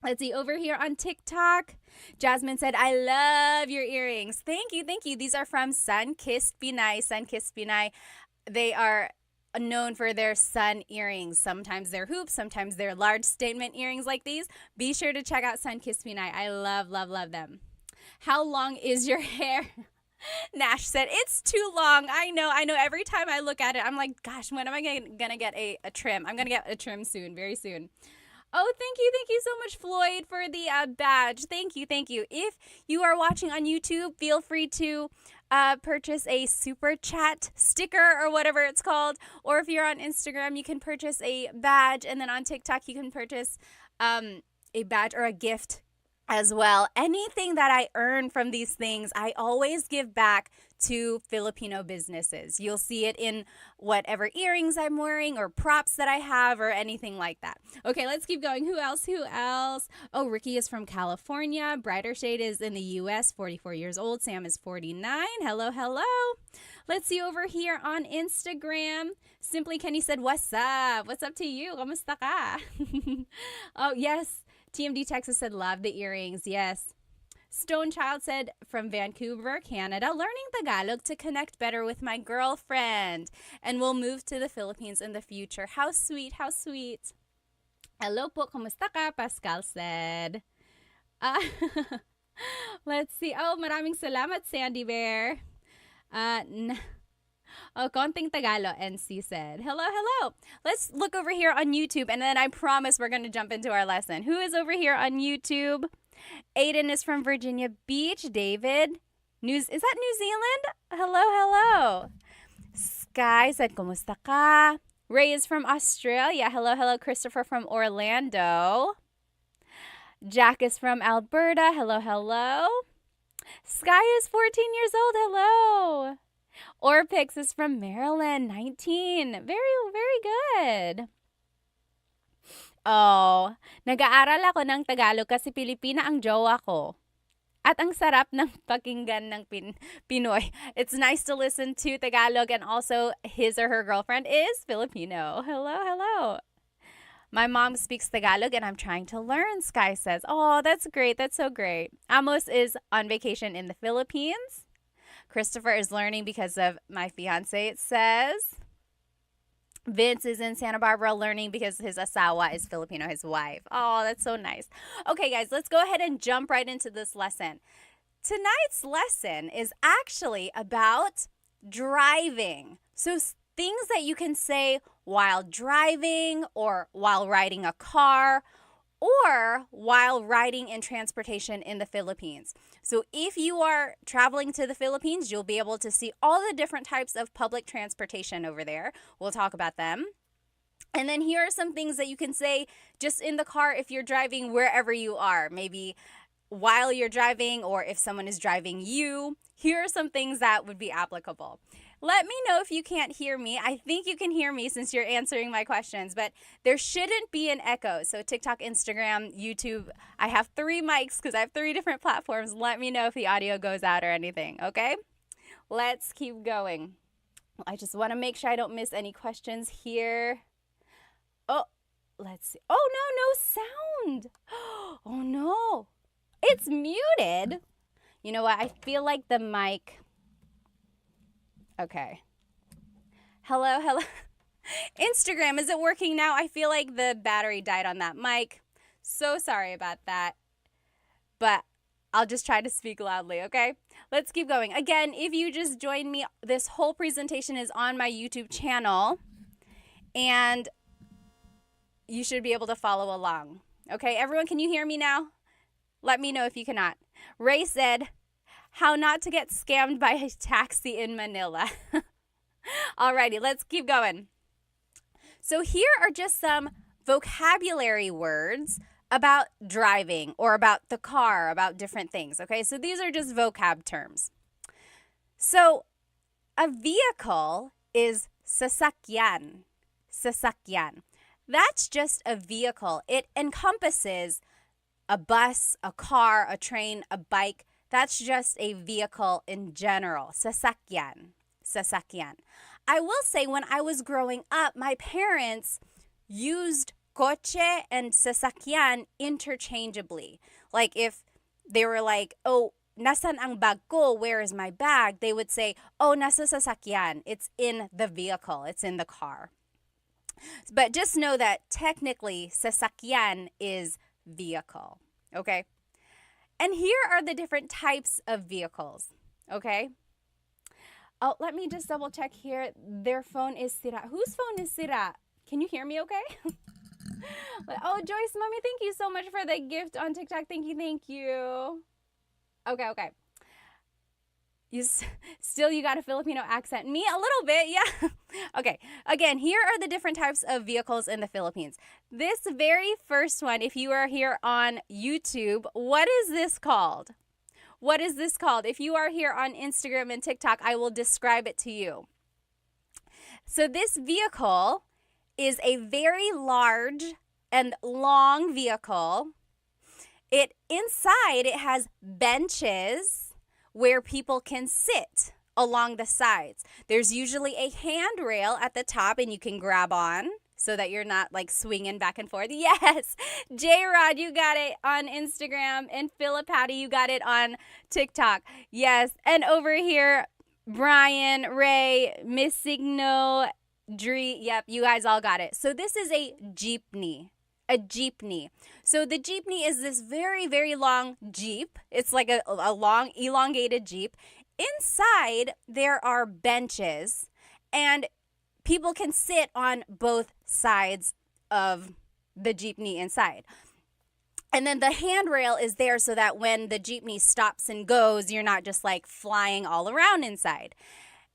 Let's see, over here on TikTok, Jasmine said, I love your earrings. Thank you, thank you. These are from Sun-Kissed Pinay. Sun-Kissed Pinay, they are known for their sun earrings. Sometimes they're hoops, sometimes they're large statement earrings like these. Be sure to check out Sun-Kissed Pinay. I love, love, love them. How long is your hair? Nash said, it's too long. I know. Every time I look at it, I'm like, gosh, when am I going to get a trim? I'm going to get a trim soon, very soon. Oh, thank you. Thank you so much, Floyd, for the badge. Thank you. Thank you. If you are watching on YouTube, feel free to purchase a super chat sticker or whatever it's called. Or if you're on Instagram, you can purchase a badge. And then on TikTok, you can purchase a badge or a gift as well. Anything that I earn from these things, I always give back to Filipino businesses. You'll see it in whatever earrings I'm wearing or props that I have or anything like that. Okay, let's keep going. Who else? Oh, Ricky is from California. Brighter Shade is in the US, 44 years old. Sam is 49. Hello. Let's see over here on Instagram. Simply Kenny said, what's up? What's up to you? Kamusta ka? Oh, yes. TMD Texas said, love the earrings. Yes. Stone Child said, from Vancouver, Canada, learning Tagalog to connect better with my girlfriend. And we'll move to the Philippines in the future. How sweet, how sweet. Hello po, kumusta ka? Pascal said. Let's see. Oh, maraming salamat, Sandy Bear. Oh, konting Tagalog, NC said. Hello. Let's look over here on YouTube, and then I promise we're going to jump into our lesson. Who is over here on YouTube? Aiden is from Virginia Beach. David, is that New Zealand? Hello. Sky said, kumusta ka? Ray is from Australia. Hello. Christopher from Orlando. Jack is from Alberta. Hello. Sky is 14 years old. Hello. Orpix is from Maryland, 19. Very good. Oh, nag-aaral ako ng Tagalog kasi Pilipina ang jowa ko. At ang sarap ng pakinggan ng Pinoy. It's nice to listen to Tagalog, and also his or her girlfriend is Filipino. Hello. My mom speaks Tagalog and I'm trying to learn, Sky says. Oh, that's great. That's so great. Amos is on vacation in the Philippines. Christopher is learning because of my fiance, it says. Vince is in Santa Barbara learning because his asawa is Filipino, his wife. Oh, that's so nice. Okay, guys, let's go ahead and jump right into this lesson. Tonight's lesson is actually about driving. So things that you can say while driving or while riding a car or while riding in transportation in the Philippines. So if you are traveling to the Philippines, you'll be able to see all the different types of public transportation over there. We'll talk about them. And then here are some things that you can say just in the car if you're driving wherever you are. Maybe while you're driving or if someone is driving you. Here are some things that would be applicable. Let me know if you can't hear me. I think you can hear me since you're answering my questions, but there shouldn't be an echo. So TikTok, Instagram, YouTube, I have 3 mics because I have 3 different platforms. Let me know if the audio goes out or anything, okay? Let's keep going. I just want to make sure I don't miss any questions here. Oh, let's see. Oh, no sound. Oh, no. It's muted. You know what? I feel like the mic... Okay. Hello. Instagram, is it working now? I feel like the battery died on that mic. So sorry about that. But I'll just try to speak loudly, okay? Let's keep going. Again, if you just joined me, this whole presentation is on my YouTube channel. And you should be able to follow along. Okay, everyone, can you hear me now? Let me know if you cannot. Ray said, how not to get scammed by a taxi in Manila. Alrighty, let's keep going. So here are just some vocabulary words about driving or about the car, about different things, okay? So these are just vocab terms. So a vehicle is sasakyan. Sasakyan. That's just a vehicle. It encompasses a bus, a car, a train, a bike. That's just a vehicle in general. Sasakyan. Sasakyan. I will say when I was growing up, my parents used coche and sasakyan interchangeably. Like if they were like, oh, nasan ang bag ko? Where is my bag? They would say, oh, nasa sasakyan. It's in the vehicle. It's in the car. But just know that technically sasakyan is vehicle. Okay? And here are the different types of vehicles, okay? Oh, let me just double check here. Their phone is sira. Whose phone is sira? Can you hear me okay? Oh, Joyce, Mommy, thank you so much for the gift on TikTok. Thank you, thank you. Okay. You got a Filipino accent. Me, a little bit, yeah. Okay, again, here are the different types of vehicles in the Philippines. This very first one, if you are here on YouTube, what is this called? What is this called? If you are here on Instagram and TikTok, I will describe it to you. So this vehicle is a very large and long vehicle. Inside it has benches where people can sit along the sides. There's usually a handrail at the top and you can grab on so that you're not like swinging back and forth. Yes, J-Rod, you got it on Instagram, and Philip Patty, you got it on TikTok. Yes, and over here, Brian, Ray, Miss Signo, Dree, yep, you guys all got it. So this is a jeepney. A jeepney. So the jeepney is this very, very long jeep. It's like a long, elongated jeep. Inside, there are benches, and people can sit on both sides of the jeepney inside. And then the handrail is there so that when the jeepney stops and goes, you're not just like flying all around inside.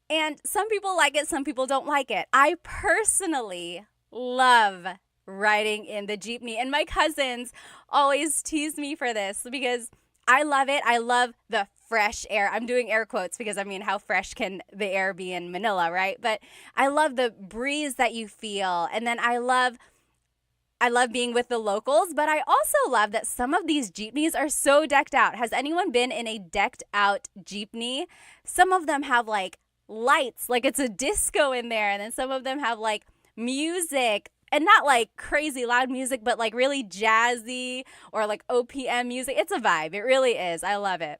And some people like it, some people don't like it. I personally love riding in the jeepney, and my cousins always tease me for this because I love it. I love the fresh air. I'm doing air quotes because I mean, how fresh can the air be in Manila, right? But I love the breeze that you feel, and then I love being with the locals, but I also love that some of these jeepneys are so decked out. Has anyone been in a decked out jeepney? Some of them have like lights, like it's a disco in there, and then some of them have like music. And not like crazy loud music, but like really jazzy or like OPM music. It's a vibe. It really is. I love it.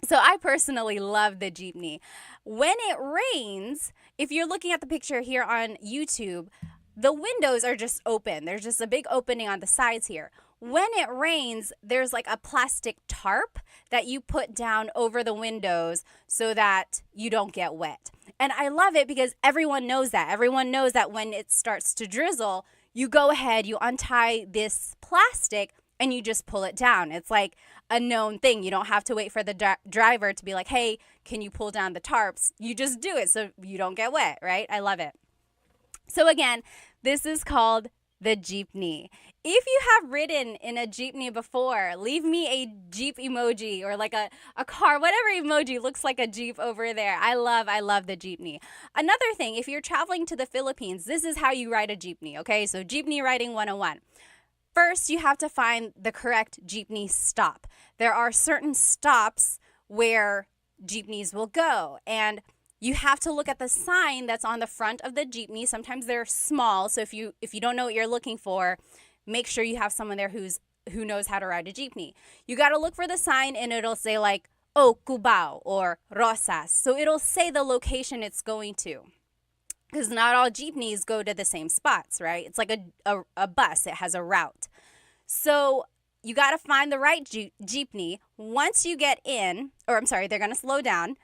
So I personally love the jeepney. When it rains, if you're looking at the picture here on YouTube, the windows are just open. There's just a big opening on the sides here. When it rains, there's like a plastic tarp that you put down over the windows so that you don't get wet. And I love it because everyone knows that. Everyone knows that when it starts to drizzle, you go ahead, you untie this plastic, and you just pull it down. It's like a known thing. You don't have to wait for the driver to be like, hey, can you pull down the tarps? You just do it so you don't get wet, right? I love it. So again, this is called the jeepney. If you have ridden in a jeepney before, leave me a jeep emoji or like a car, whatever emoji looks like a jeep over there. I love the jeepney. Another thing, if you're traveling to the Philippines, this is how you ride a jeepney, okay? So jeepney riding 101. First, you have to find the correct jeepney stop. There are certain stops where jeepneys will go, and you have to look at the sign that's on the front of the jeepney. Sometimes they're small, so if you don't know what you're looking for, make sure you have someone there who knows how to ride a jeepney. You got to look for the sign, and it'll say like, oh, Cubao or Rosas. So it'll say the location it's going to, because not all jeepneys go to the same spots, right? It's like a bus. It has a route. So you got to find the right jeepney. Once you get in, they're going to slow down.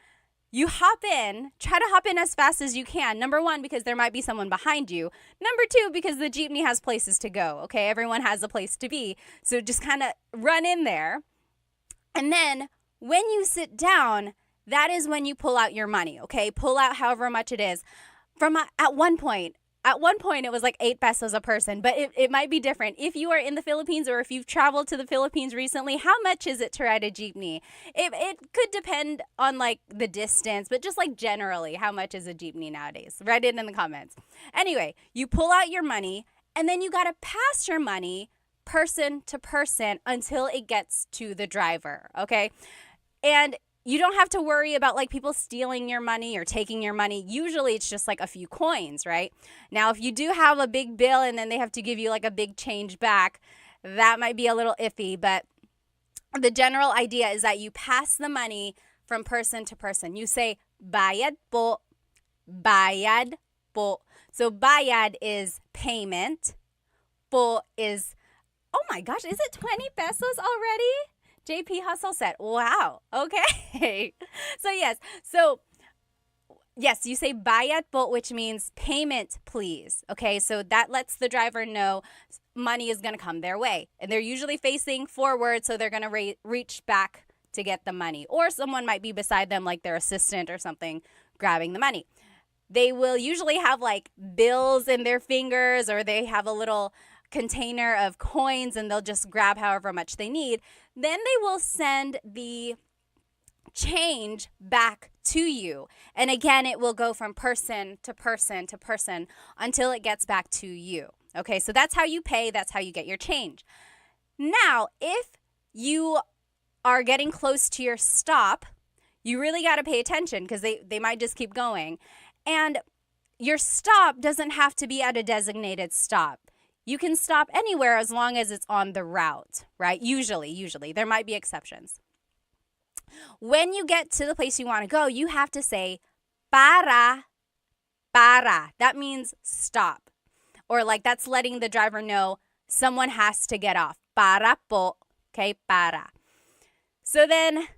You hop in, try to hop in as fast as you can. Number one, because there might be someone behind you. Number two, because the jeepney has places to go, okay? Everyone has a place to be. So just kind of run in there. And then when you sit down, that is when you pull out your money, okay? Pull out however much it is. At one point, it was like 8 pesos a person, but it might be different. If you are in the Philippines or if you've traveled to the Philippines recently, how much is it to ride a jeepney? It could depend on like the distance, but just like generally, how much is a jeepney nowadays? Write it in the comments. Anyway, you pull out your money, and then you got to pass your money person to person until it gets to the driver, okay? And you don't have to worry about like people stealing your money or taking your money. Usually it's just like a few coins, right? Now, if you do have a big bill and then they have to give you like a big change back, that might be a little iffy. But the general idea is that you pass the money from person to person. You say, bayad po, bayad po. So bayad is payment. Po is, oh my gosh, is it 20 pesos already? JP Hustle said, wow, okay. So yes, so yes, you say bayad po, which means payment, please. Okay, so that lets the driver know money is going to come their way. And they're usually facing forward, so they're going to reach back to get the money. Or someone might be beside them, like their assistant or something, grabbing the money. They will usually have like bills in their fingers, or they have a little container of coins and they'll just grab however much they need. Then they will send the change back to you. And again, it will go from person to person to person until it gets back to you. Okay, so that's how you pay, that's how you get your change. Now, if you are getting close to your stop, you really got to pay attention because they might just keep going. And your stop doesn't have to be at a designated stop. You can stop anywhere as long as it's on the route, right? Usually. There might be exceptions. When you get to the place you want to go, you have to say para. That means stop. Or like that's letting the driver know someone has to get off. Para po. Okay, para. So then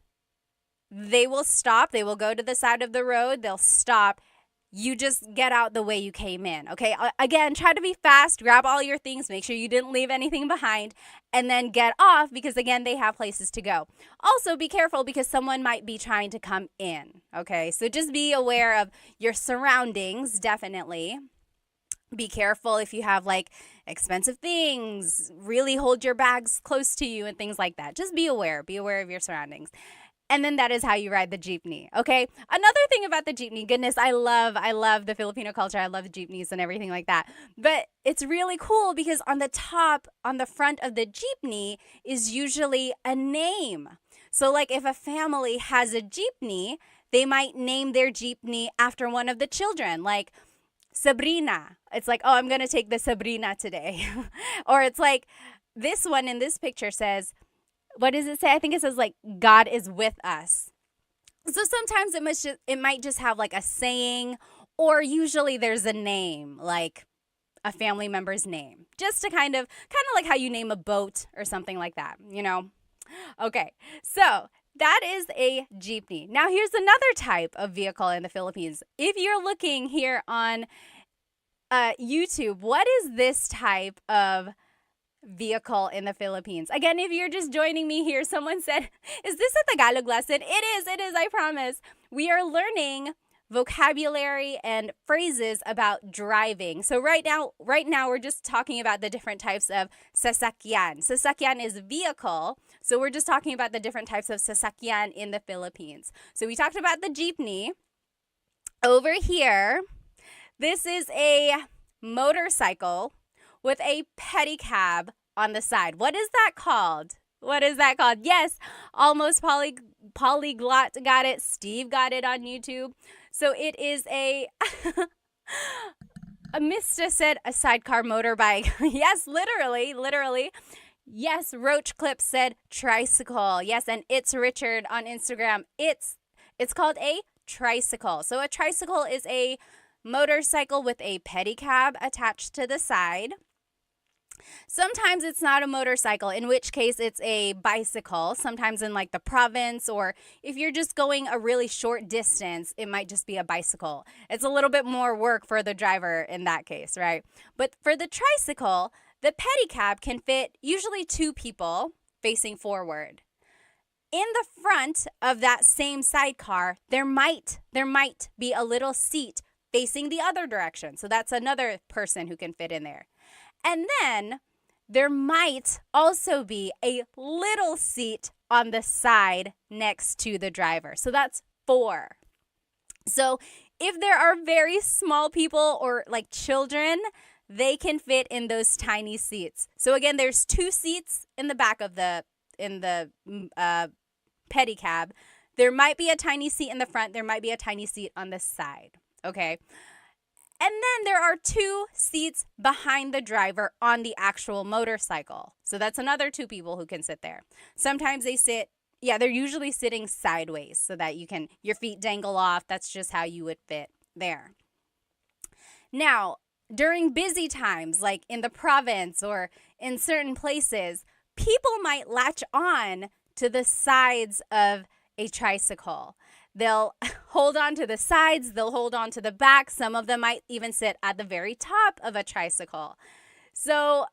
they will stop. They will go to the side of the road. They'll stop. You just get out the way you came in, okay? Again, try to be fast, grab all your things, make sure you didn't leave anything behind, and then get off because, again, they have places to go. Also, be careful because someone might be trying to come in, okay? So just be aware of your surroundings, definitely. Be careful if you have, like, expensive things. Really hold your bags close to you and things like that. Just be aware. Be aware of your surroundings. And then that is how you ride the jeepney, okay? Another thing about the jeepney, goodness, I love the Filipino culture. I love jeepneys and everything like that. But it's really cool because on the top, on the front of the jeepney is usually a name. So like if a family has a jeepney, they might name their jeepney after one of the children, like Sabrina. It's like, oh, I'm going to take the Sabrina today. Or it's like this one in this picture says, what does it say? I think it says like God is with us. So sometimes it might just have like a saying, or usually there's a name, like a family member's name, just to kind of like how you name a boat or something like that, you know? Okay, so that is a jeepney. Now here's another type of vehicle in the Philippines. If you're looking here on YouTube, what is this type of vehicle in the Philippines? Again, if you're just joining me here, someone said, is this a Tagalog lesson? It is, I promise. We are learning vocabulary and phrases about driving. So right now we're just talking about the different types of sasakyan. Sasakyan is vehicle. So we're just talking about the different types of sasakyan in the Philippines. So we talked about the jeepney. Over here, this is a motorcycle with a pedicab on the side. What is that called? Yes, almost polyglot got it. Steve got it on YouTube. So it is a Mista said a sidecar motorbike. Yes, literally. Yes, Roach Clip said tricycle. Yes, and it's Richard on Instagram. It's called a tricycle. So a tricycle is a motorcycle with a pedicab attached to the side. Sometimes it's not a motorcycle, in which case it's a bicycle. Sometimes in like the province, or if you're just going a really short distance, it might just be a bicycle. It's a little bit more work for the driver in that case, right? But for the tricycle, the pedicab can fit usually 2 people facing forward. In the front of that same sidecar, there might be a little seat facing the other direction. So that's another person who can fit in there. And then there might also be a little seat on the side next to the driver. So that's 4. So if there are very small people or like children, they can fit in those tiny seats. So again, there's 2 seats in the back of the pedicab. There might be a tiny seat in the front. There might be a tiny seat on the side. Okay. And then there are 2 seats behind the driver on the actual motorcycle. So that's another 2 people who can sit there. Sometimes they're usually sitting sideways so that your feet dangle off. That's just how you would fit there. Now, during busy times, like in the province or in certain places, people might latch on to the sides of a tricycle. They'll hold on to the sides, they'll hold on to the back. Some of them might even sit at the very top of a tricycle. So,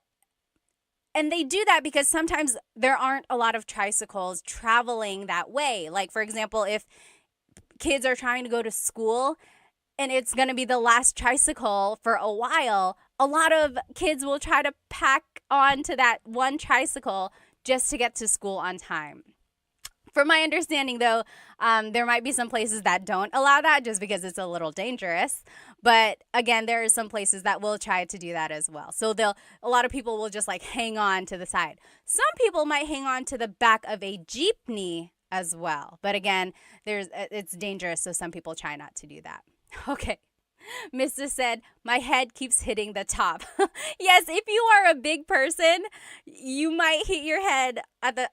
and they do that because sometimes there aren't a lot of tricycles traveling that way. Like, for example, if kids are trying to go to school and it's going to be the last tricycle for a while, a lot of kids will try to pack onto that one tricycle just to get to school on time. From my understanding, though, there might be some places that don't allow that just because it's a little dangerous. But again, there are some places that will try to do that as well. So a lot of people will just like hang on to the side. Some people might hang on to the back of a jeepney as well. But again, it's dangerous, so some people try not to do that. Okay. Mr. said, my head keeps hitting the top. Yes, if you are a big person, you might hit your head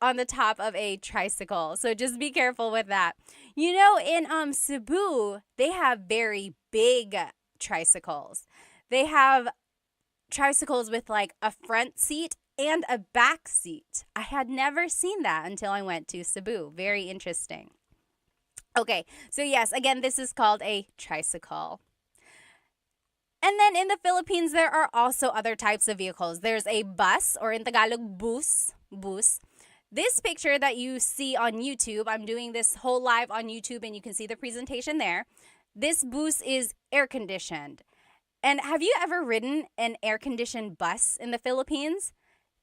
on the top of a tricycle. So just be careful with that. You know, in Cebu, they have very big tricycles. They have tricycles with like a front seat and a back seat. I had never seen that until I went to Cebu. Very interesting. Okay, so yes, again, this is called a tricycle. And then in the Philippines, there are also other types of vehicles. There's a bus, or in Tagalog, bus. This picture that you see on YouTube, I'm doing this whole live on YouTube and you can see the presentation there. This bus is air-conditioned. And have you ever ridden an air-conditioned bus in the Philippines?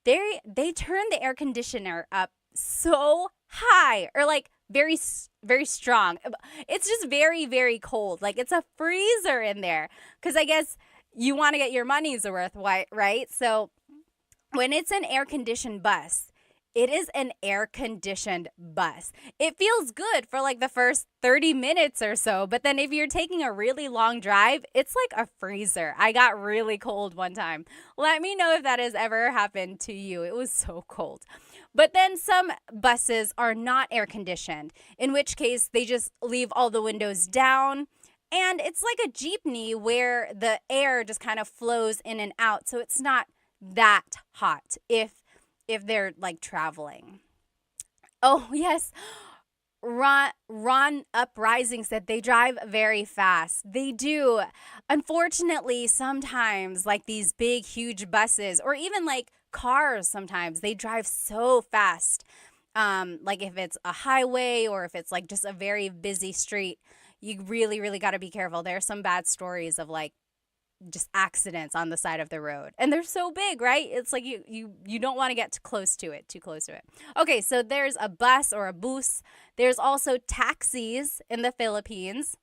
They turn the air conditioner up so high, or like very, very strong. It's just very, very cold. Like it's a freezer in there because I guess you want to get your money's worth, right? So when it's an air-conditioned bus, it is an air-conditioned bus. It feels good for like the first 30 minutes or so, but then if you're taking a really long drive, it's like a freezer. I got really cold one time. Let me know if that has ever happened to you. It was so cold. But then some buses are not air-conditioned, in which case they just leave all the windows down. And it's like a jeepney where the air just kind of flows in and out. So it's not that hot if they're like traveling. Oh, yes. Ron Uprising said they drive very fast. They do. Unfortunately, sometimes like these big, huge buses or even like cars, sometimes they drive so fast. Like if it's a highway or if it's like just a very busy street, you really, really got to be careful. There are some bad stories of like just accidents on the side of the road. And they're so big, right? It's like you don't want to get too close to it. Okay, so there's a bus or a bus. There's also taxis in the Philippines.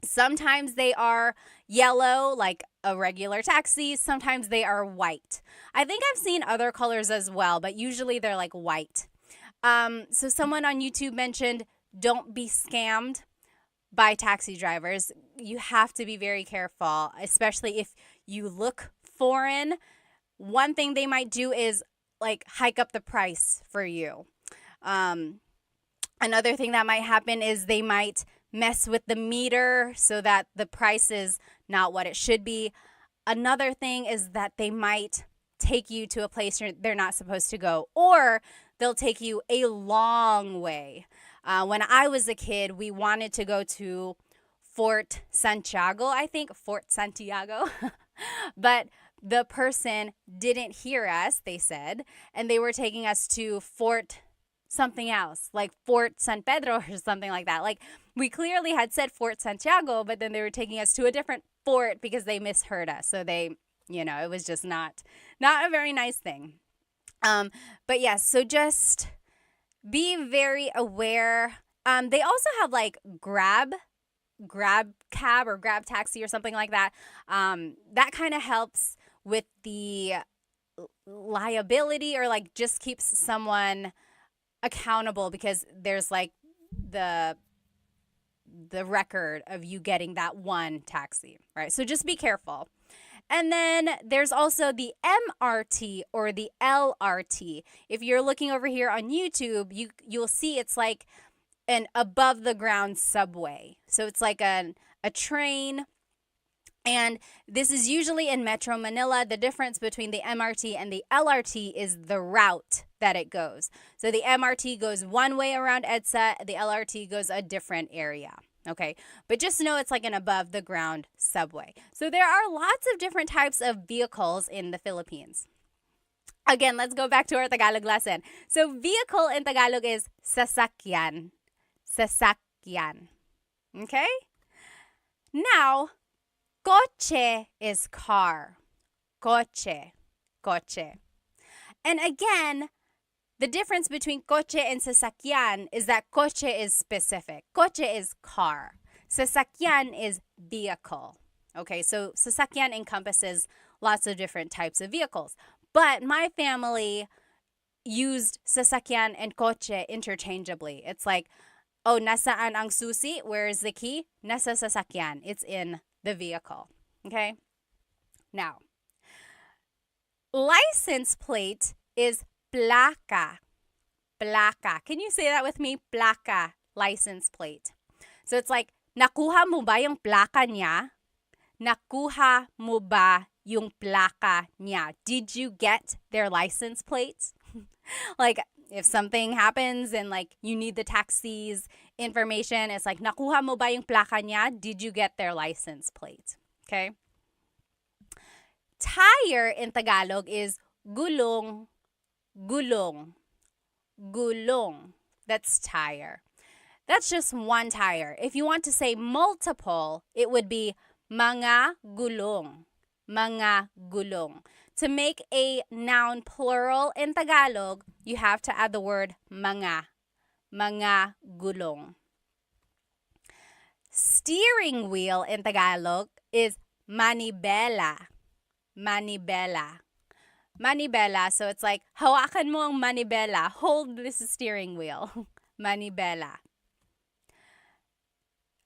Sometimes they are yellow, like a regular taxi. Sometimes they are white. I think I've seen other colors as well, but usually they're like white. So someone on YouTube mentioned, don't be scammed by taxi drivers. You have to be very careful, especially if you look foreign. One thing they might do is like hike up the price for you. Another thing that might happen is they might mess with the meter so that the price is not what it should be. Another thing is that they might take you to a place they're not supposed to go, or they'll take you a long way. When I was a kid, we wanted to go to Fort Santiago, but the person didn't hear us, they said, and they were taking us to Fort something else, like Fort San Pedro or something like that. Like we clearly had said Fort Santiago, but then they were taking us to a different fort because they misheard us. So they, it was just not a very nice thing. But yes, so just be very aware. They also have like grab cab or grab taxi or something like that. That kind of helps with the liability, or like just keeps someone accountable because there's like the record of you getting that one taxi, right? So just be careful. And then there's also the MRT or the LRT. If you're looking over here on YouTube, you'll see it's like an above the ground subway. So it's like a train, And this is usually in Metro Manila. The difference between the MRT and the LRT is the route that it goes. So the MRT goes one way around EDSA, the LRT goes a different area. Okay, but just know it's like an above the ground subway. So there are lots of different types of vehicles in the Philippines. Again, let's go back to our Tagalog lesson. So vehicle in Tagalog is sasakyan. Sasakyan. Okay? Now, coche is car. Coche. Coche. And again, the difference between coche and sasakyan is that coche is specific. Coche is car. Sasakyan is vehicle. Okay, so sasakyan encompasses lots of different types of vehicles. But my family used sasakyan and coche interchangeably. It's like, oh, nasaan ang susi? Where is the key? Nasa sasakyan. It's in the vehicle. Okay? Now, license plate is placa. Placa. Can you say that with me? Placa. License plate. So it's like, nakuha mo ba yung placa niya? Nakuha mo ba yung placa niya? Did you get their license plates? Like, if something happens and like you need the taxi's information, it's like, nakuha mo ba yung placa niya? Did you get their license plate? Okay? Tire in Tagalog is gulong. Gulong. Gulong. That's tire. That's just one tire. If you want to say multiple, it would be mga gulong. Mga gulong. To make a noun plural in Tagalog, you have to add the word mga. Mga gulong. Steering wheel in Tagalog is manibela. Manibela. Manibela. So it's like, hawakan mo ang manibela. Hold this steering wheel. Manibela.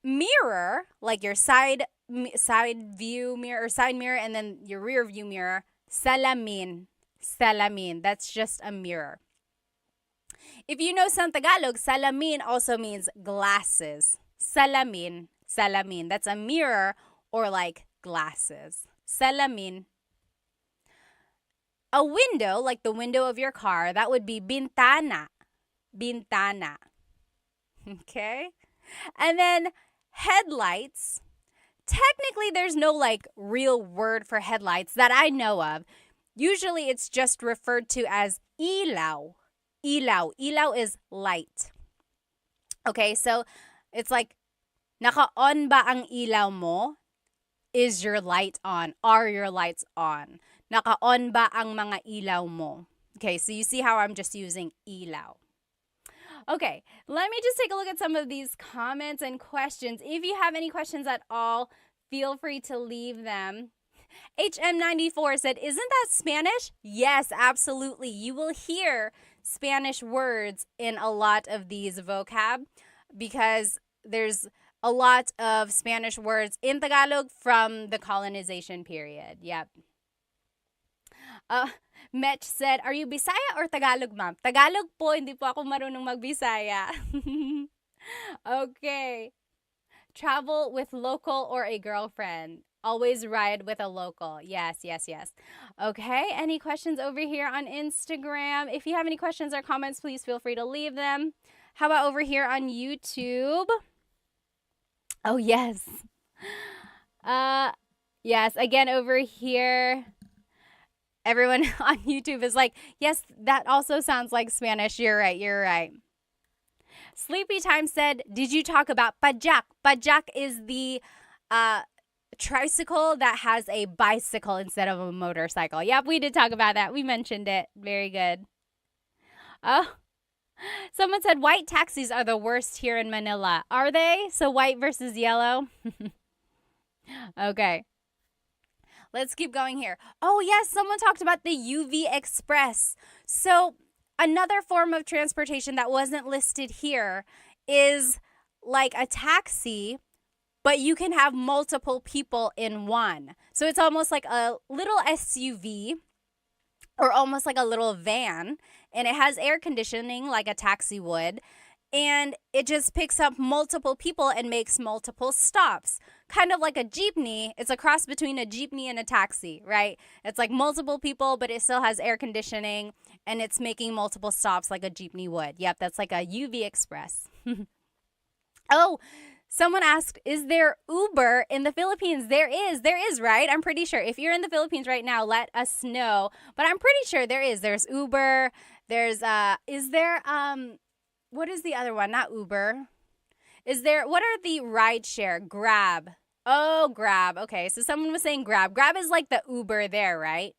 Mirror, like your side view mirror or side mirror and then your rear view mirror, salamin. Salamin. That's just a mirror. If you know some Tagalog, salamin also means glasses. Salamin. Salamin. That's a mirror or like glasses. Salamin. A window, like the window of your car, that would be bintana. Bintana. Okay? And then headlights. Technically, there's no like real word for headlights that I know of. Usually, it's just referred to as ilaw. Ilaw. Ilaw is light. Okay, so it's like, naka-on ba ang ilaw mo? Is your light on? Are your lights on? Naka-on ba ang mga ilaw mo? Okay, so you see how I'm just using ilaw. Okay, let me just take a look at some of these comments and questions. If you have any questions at all, feel free to leave them. HM94 said, isn't that Spanish? Yes, absolutely. You will hear Spanish words in a lot of these vocab because there's a lot of Spanish words in Tagalog from the colonization period. Yep. Metch said, are you Bisaya or Tagalog, ma'am? Tagalog po, hindi po ako marunong magbisaya. Okay. Travel with local or a girlfriend. Always ride with a local. Yes, yes, yes. Okay, any questions over here on Instagram? If you have any questions or comments, please feel free to leave them. How about over here on YouTube? Oh, yes. Yes, again, over here. Everyone on YouTube is like, yes, that also sounds like Spanish. You're right, you're right. Sleepy Time said, did you talk about pajak? Pajak is the tricycle that has a bicycle instead of a motorcycle. Yep, we did talk about that. We mentioned it. Very good. Oh, someone said white taxis are the worst here in Manila. Are they? So white versus yellow? Okay. Let's keep going here. Oh, yes, someone talked about the UV Express. So another form of transportation that wasn't listed here is like a taxi, but you can have multiple people in one. So it's almost like a little SUV or almost like a little van, and it has air conditioning like a taxi would. and it just picks up multiple people and makes multiple stops. Kind of like a jeepney. It's a cross between a jeepney and a taxi, right? It's like multiple people, but it still has air conditioning, and it's making multiple stops like a jeepney would. Yep, that's like a UV Express. Oh, someone asked, is there Uber in the Philippines? There is, right? I'm pretty sure. If you're in the Philippines right now, let us know. But I'm pretty sure there is. There's Uber. There's, what is the other one? Not Uber. What are the rideshare? Grab. Oh, Grab. Okay, so someone was saying Grab. Grab is like the Uber there, right?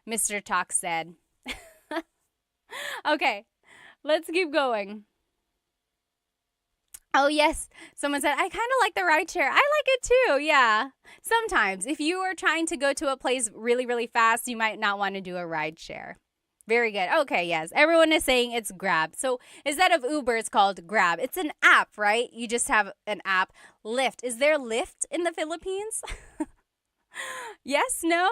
Mr. Talk said. Okay, let's keep going. Oh, yes. Someone said, I kind of like the rideshare. I like it too. Yeah. Sometimes if you are trying to go to a place really, really fast, you might not want to do a rideshare. Very good. Okay, yes. Everyone is saying it's Grab. So instead of Uber, it's called Grab. It's an app, right? You just have an app. Lyft. Is there Lyft in the Philippines? Yes? No?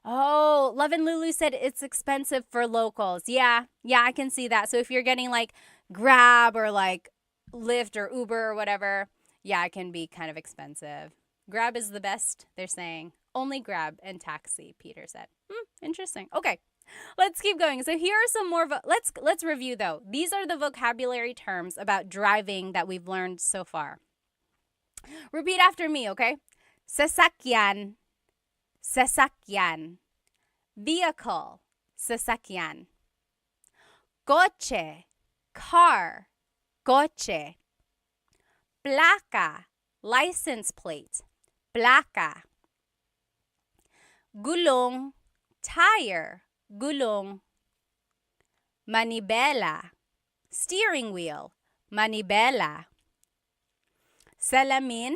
Oh, Love and Lulu said it's expensive for locals. Yeah, I can see that. So if you're getting like Grab or like Lyft or Uber or whatever, yeah, it can be kind of expensive. Grab is the best, they're saying. Only Grab and taxi, Peter said. Interesting. Okay. Let's keep going. So here are some more. Let's review though. These are the vocabulary terms about driving that we've learned so far. Repeat after me, okay? Sasakyan, sasakyan. Vehicle, sasakyan. Coche, car, coche. Placa, license plate, placa. Gulong, tire, gulong. Manibela, steering wheel, manibela. Salamin,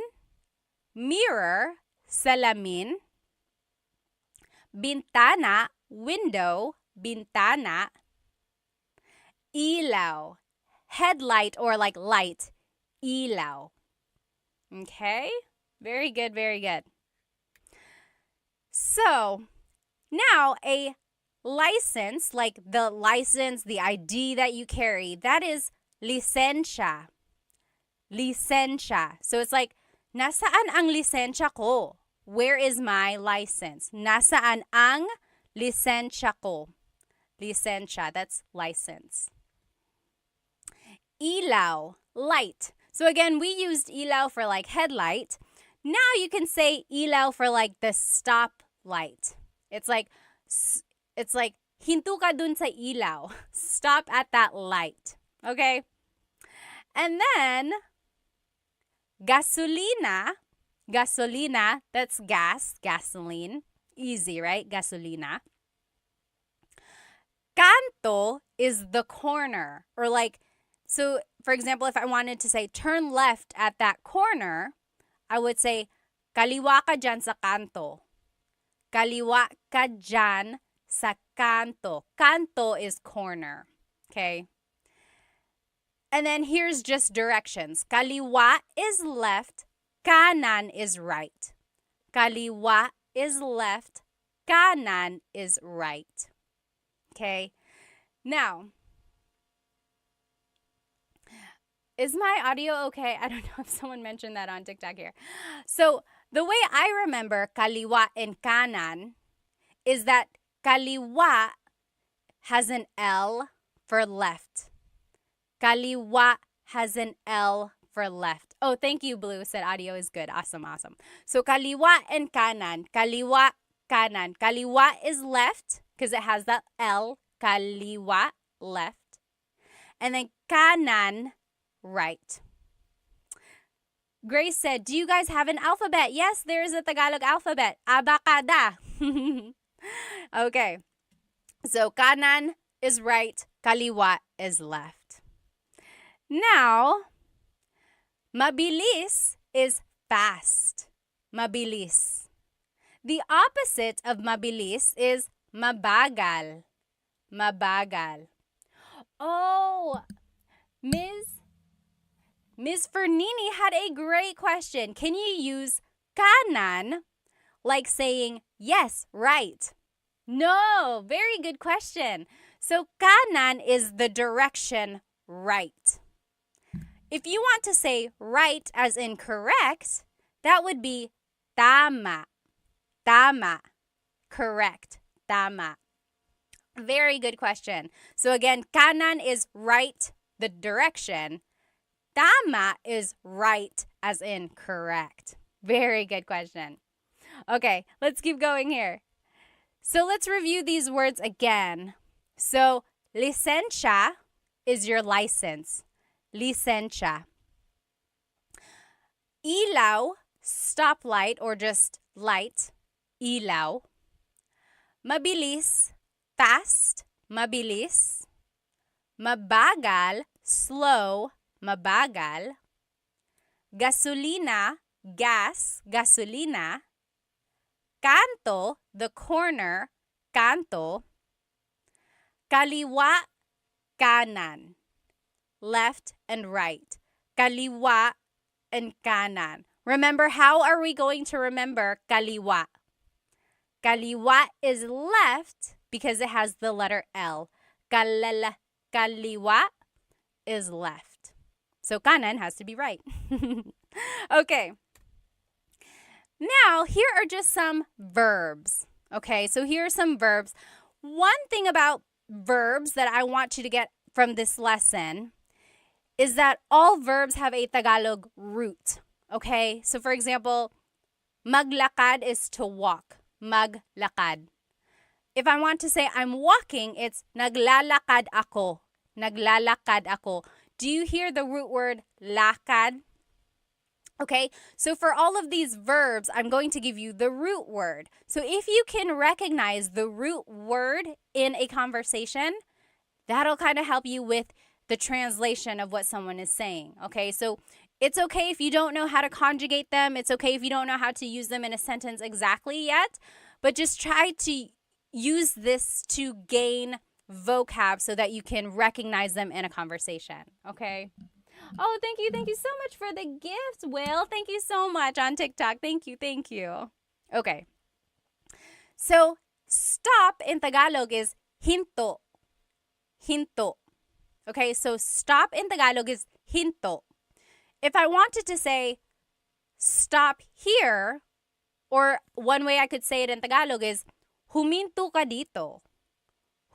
mirror, salamin. Bintana, window, bintana. Ilaw, headlight or like light, ilaw. Okay? Very good, very good. So, now a license, like the license, the ID that you carry, that is lisensya. Lisensya. So it's like, nasaan ang lisensya ko? Where is my license? Nasaan ang lisensya ko? Lisensya, that's license. Ilaw, light. So again, we used ilaw for like headlight. Now you can say ilaw for like the stop light. It's like hinto ka dun sa ilaw. Stop at that light. Okay? And then gasolina, that's gas, gasoline. Easy, right? Gasolina. Kanto is the corner, or like, so for example, if I wanted to say turn left at that corner, I would say kaliwa ka dyan sa kanto. Kaliwa ka dyan sa kanto. Kanto is corner. Okay? And then here's just directions. Kaliwa is left, kanan is right. Kaliwa is left, kanan is right. Okay? Now, is my audio okay? I don't know if someone mentioned that on TikTok here. So, the way I remember kaliwa and kanan is that kaliwa has an L for left. Kaliwa has an L for left. Oh, thank you, Blue. Said audio is good. Awesome, awesome. So kaliwa and kanan. Kaliwa, kanan. Kaliwa is left because it has that L. Kaliwa, left. And then kanan, right. Grace said, do you guys have an alphabet? Yes, there is a Tagalog alphabet. Abacada. Okay. So kanan is right. Kaliwa is left. Now, mabilis is fast. Mabilis. The opposite of mabilis is mabagal. Mabagal. Oh, Ms. Fernini had a great question. Can you use kanan like saying, yes, right? No, very good question. So kanan is the direction right. If you want to say right as in correct, that would be tama. Tama. Correct. Tama. Very good question. So again, kanan is right, the direction. Tama is right as in correct. Very good question. Okay, let's keep going here. So let's review these words again. So, licencia is your license. Licencia. Ilaw, stoplight or just light. Ilaw. Mabilis, fast. Mabilis. Mabagal, slow. Mabagal. Gasolina, gas. Gasolina. Kanto, the corner. Kanto. Kaliwa, kanan. Left and right. Kaliwa and kanan. Remember, how are we going to remember kaliwa? Kaliwa is left because it has the letter L. Kaliwa is left. So kanan has to be right. Okay. Now, here are just some verbs. Okay, so here are some verbs. One thing about verbs that I want you to get from this lesson is that all verbs have a Tagalog root. Okay, so for example, maglakad is to walk. Maglakad. If I want to say I'm walking, it's naglalakad ako. Naglalakad ako. Do you hear the root word lakad? Okay, so for all of these verbs, I'm going to give you the root word. So if you can recognize the root word in a conversation, that'll kind of help you with the translation of what someone is saying. Okay, so it's okay if you don't know how to conjugate them. It's okay if you don't know how to use them in a sentence exactly yet, but just try to use this to gain vocab so that you can recognize them in a conversation. Okay. Oh, thank you. Thank you so much for the gift, Will. Thank you so much on TikTok. Thank you. Thank you. Okay. So, stop in Tagalog is hinto. Hinto. Okay, so stop in Tagalog is hinto. If I wanted to say stop here, or one way I could say it in Tagalog is huminto ka dito.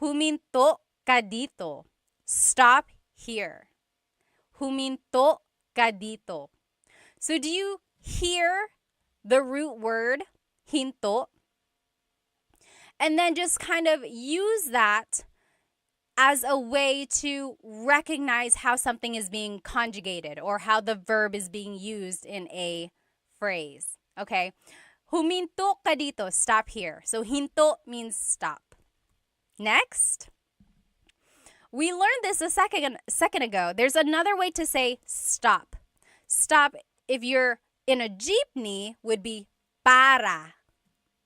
Huminto ka dito. Stop here. Huminto ka dito. So do you hear the root word hinto? And then just kind of use that as a way to recognize how something is being conjugated or how the verb is being used in a phrase. Okay? Huminto ka dito. Stop here. So hinto means stop. Next. We learned this a second ago. There's another way to say stop. Stop, if you're in a jeepney, would be para.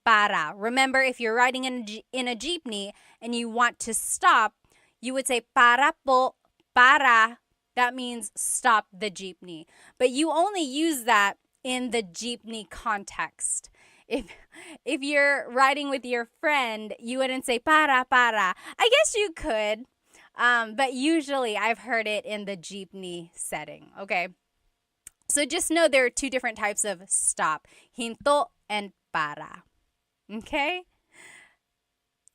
Para. Remember, if you're riding in a jeepney and you want to stop, you would say para po, para. That means stop the jeepney. But you only use that in the jeepney context. If you're riding with your friend, you wouldn't say para. I guess you could. But usually I've heard it in the jeepney setting, okay? So just know there are two different types of stop, hinto and para, okay?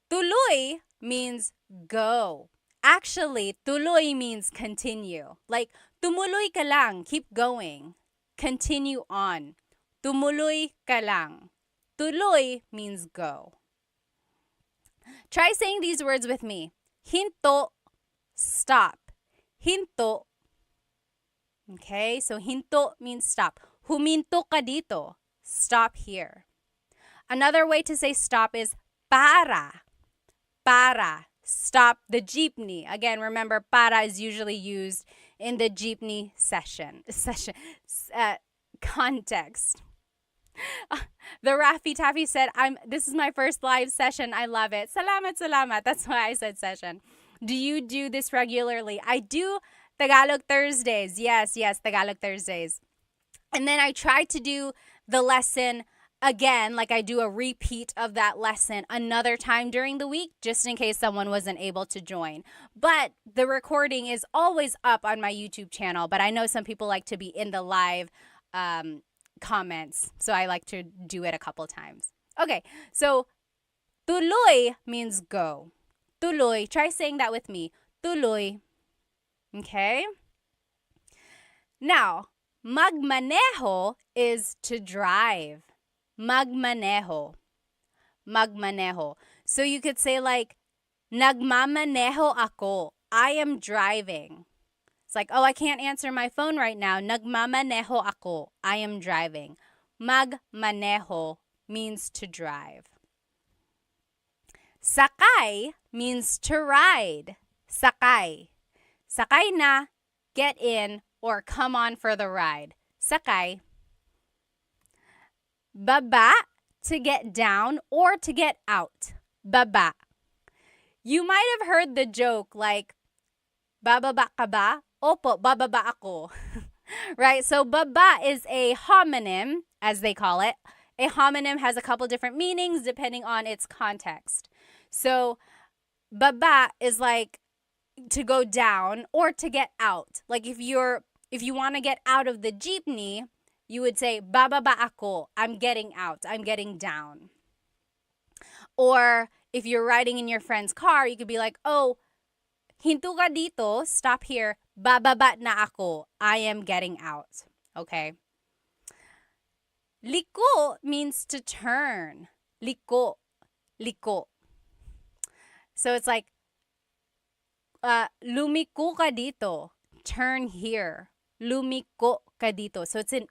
Tuloy means go. Actually, tuloy means continue. Like, tumuloy ka lang, keep going. Continue on. Tumuloy ka lang. Tuloy means go. Try saying these words with me. Hinto, stop. Hinto. Okay, so hinto means stop. Huminto ka dito. Stop here. Another way to say stop is para. Para. Stop the jeepney. Again, remember, para is usually used in the jeepney context. The Raffy Taffy said, this is my first live session. I love it. Salamat. That's why I said session. Do you do this regularly? I do Tagalog Thursdays. Yes, Tagalog Thursdays. And then I try to do the lesson again, like I do a repeat of that lesson another time during the week, just in case someone wasn't able to join. But the recording is always up on my YouTube channel, but I know some people like to be in the live comments, so I like to do it a couple times. Okay, so tuloy means go. Tuloy, try saying that with me. Tuloy. Okay? Now, magmaneho is to drive. Magmaneho. Magmaneho. So you could say like, nagmamaneho ako. I am driving. It's like, oh, I can't answer my phone right now. Nagmamaneho ako. I am driving. Magmaneho means to drive. Sakay means to ride. Sakay. Sakay na, get in, or come on for the ride. Sakay. Baba, to get down or to get out. Baba. You might have heard the joke like, bababa ka ba? Opo, bababa ako. Right? So baba is a homonym, as they call it. A homonym has a couple different meanings depending on its context. So baba is like to go down or to get out. Like if you want to get out of the jeepney, you would say, bababa ako, I'm getting out, I'm getting down. Or if you're riding in your friend's car, you could be like, oh, hinto ka dito, stop here, bababa na ako, I am getting out. Okay? Liko means to turn. Liko. Liko. So it's like, lumiko ka dito, turn here. Lumiko ka dito. So it's an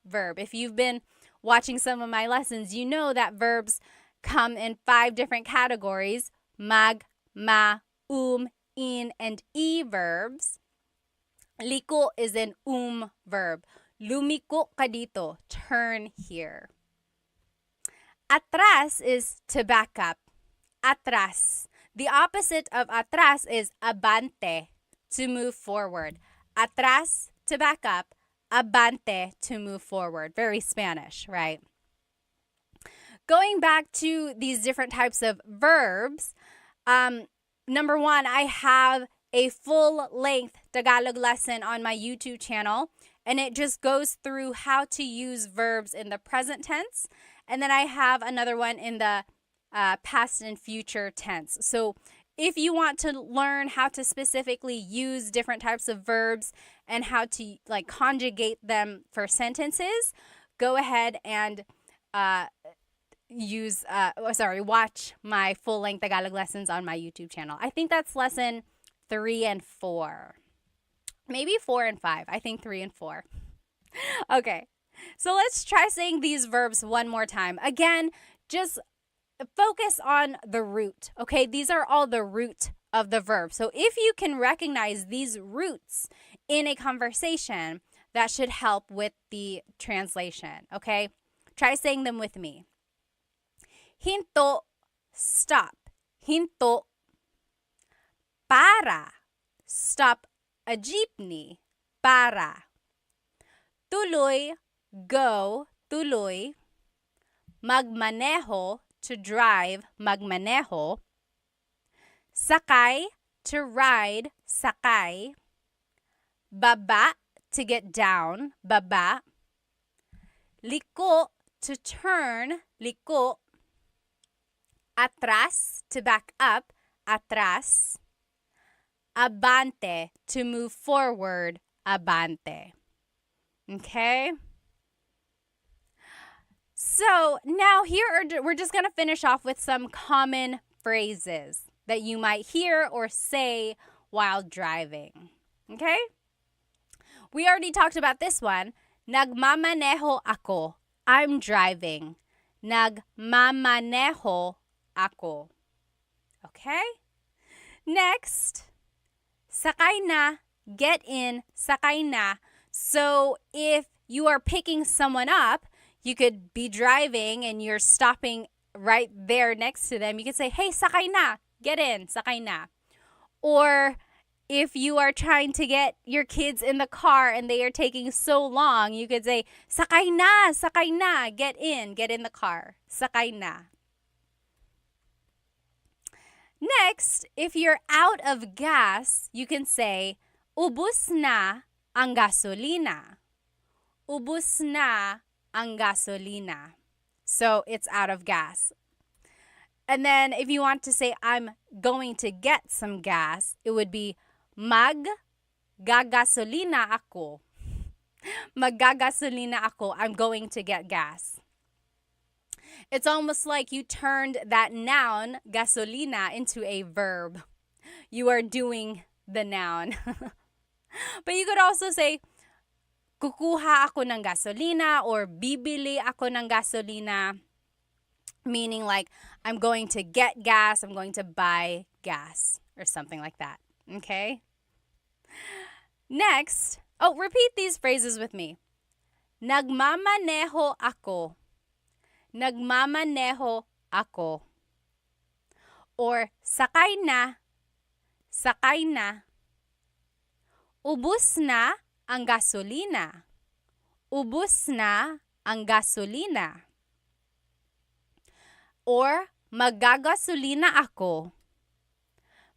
verb. If you've been watching some of my lessons, you know that verbs come in 5 different categories. Mag, ma, in, and e verbs. Liko is an verb. Lumiko ka dito, turn here. Atras is to back up. Atras. The opposite of atras is abante, to move forward. Atras, to back up. Abante, to move forward. Very Spanish, right? Going back to these different types of verbs, number 1, I have a full-length Tagalog lesson on my YouTube channel, and it just goes through how to use verbs in the present tense. And then I have another one in the past and future tense. So if you want to learn how to specifically use different types of verbs and how to like conjugate them for sentences, go ahead and watch my full-length Tagalog lessons on my YouTube channel. I think that's lesson 3 and 4. Maybe 4 and 5. I think 3 and 4. Okay. So let's try saying these verbs one more time. Again, just focus on the root, okay? These are all the root of the verb. So if you can recognize these roots in a conversation, that should help with the translation, okay? Try saying them with me. Hinto, stop. Hinto. Para, stop a jeepney. Para. Tuloy, go. Tuloy. Magmaneho, to drive. Magmaneho. Sakay, to ride. Sakay. Baba, to get down. Baba. Liko, to turn. Liko. Atras, to back up. Atras. Abante, to move forward. Abante. Okay? So now we're just going to finish off with some common phrases that you might hear or say while driving. Okay? We already talked about this one. Nagmamaneho ako. I'm driving. Nagmamaneho ako. Okay? Next, sakay na, get in, sakay na. So if you are picking someone up, you could be driving and you're stopping right there next to them. You could say, hey, sakay na, get in, sakay na. Or if you are trying to get your kids in the car and they are taking so long, you could say, sakay na, get in the car, sakay na. Next, if you're out of gas, you can say, ubus na ang gasolina. Ubus na ang gasolina. So it's out of gas. And then if you want to say, I'm going to get some gas, it would be, Maggagasolina ako. Maggagasolina ako. I'm going to get gas. It's almost like you turned that noun, gasolina, into a verb. You are doing the noun. But you could also say, kukuha ako ng gasolina or bibili ako ng gasolina, meaning like I'm going to get gas, I'm going to buy gas, or something like that. Okay? Next, repeat these phrases with me. Nagmamaneho ako. Nagmamaneho ako. Or sakay na. Sakay na. Ubus na ang gasolina. Ubus na ang gasolina. Or maggagasolina ako.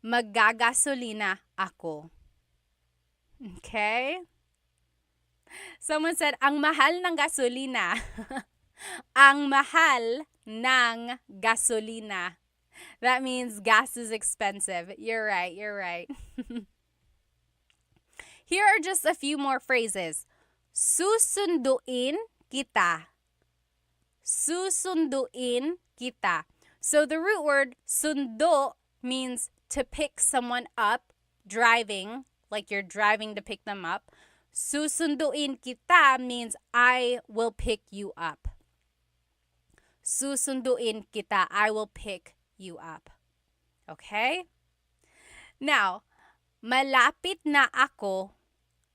Maggagasolina ako. Okay? Someone said, ang mahal ng gasolina. Ang mahal ng gasolina. That means gas is expensive. You're right, you're right. Here are just a few more phrases. Susunduin kita. Susunduin kita. So the root word sundo means to pick someone up, driving, like you're driving to pick them up. Susunduin kita means I will pick you up. Susunduin kita, I will pick you up. Okay? Now, malapit na ako,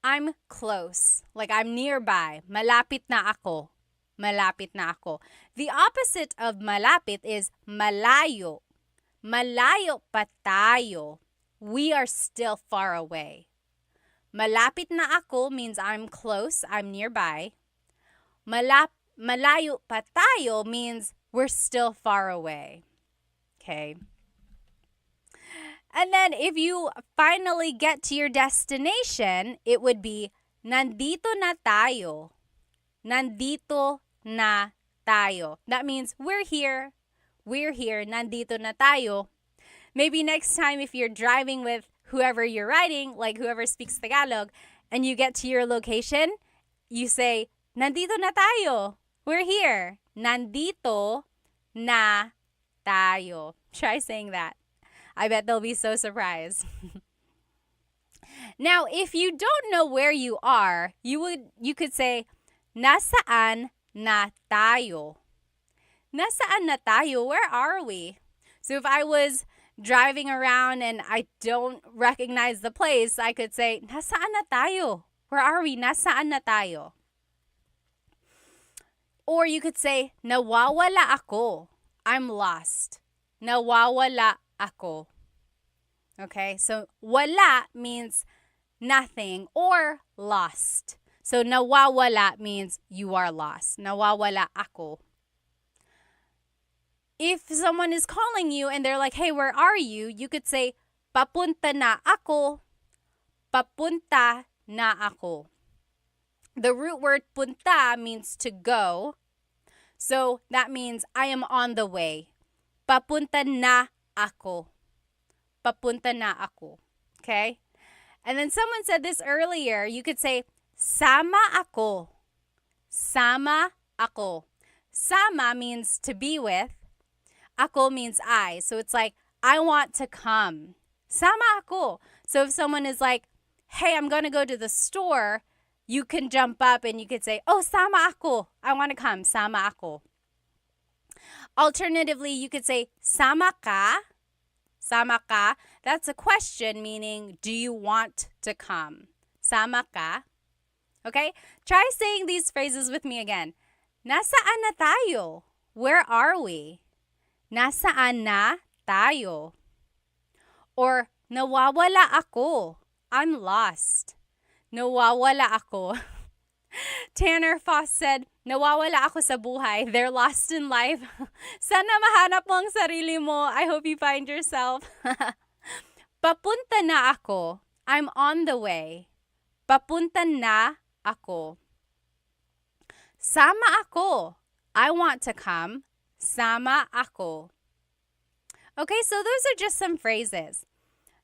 I'm close. Like I'm nearby. Malapit na ako. Malapit na ako. The opposite of malapit is malayo. Malayo pa tayo. We are still far away. Malapit na ako means I'm close, I'm nearby. Malayo pa tayo means we're still far away. Okay? And then if you finally get to your destination, it would be, nandito na tayo. Nandito na tayo. That means we're here. We're here. Nandito na tayo. Maybe next time if you're driving with whoever you're riding, like whoever speaks Tagalog, and you get to your location, you say, nandito na tayo. We're here. Nandito na tayo. Try saying that. I bet they'll be so surprised. Now, if you don't know where you are, you could say, nasaan na tayo? Nasaan na tayo? Where are we? So if I was driving around and I don't recognize the place, I could say, nasaan na tayo? Where are we? Nasaan na tayo? Or you could say, nawawala ako. I'm lost. Nawawala ako. Okay, so wala means nothing or lost. So nawawala means you are lost. Nawawala ako. If someone is calling you and they're like, hey, where are you? You could say, papunta na ako. Papunta na ako. The root word punta means to go. So that means I am on the way. Papunta na ako. Papunta na ako. Okay? And then someone said this earlier. You could say, sama ako. Sama ako. Sama means to be with. Ako means I. So it's like, I want to come. Sama ako. So if someone is like, hey, I'm going to go to the store, you can jump up and you could say, oh, sama ako. I want to come. Sama ako. Alternatively, you could say, sama ka. Sama ka. That's a question, meaning, do you want to come? Sama ka. Okay? Try saying these phrases with me again. Nasaan na tayo? Where are we? Nasaan na tayo? Or, nawawala ako. I'm lost. Nawawala ako. Tanner Foss said, nawawala ako sa buhay. They're lost in life. Sana mahanap mo ang sarili mo. I hope you find yourself. Papunta na ako. I'm on the way. Papunta na ako. Sama ako. I want to come. Sama ako. Okay, so those are just some phrases.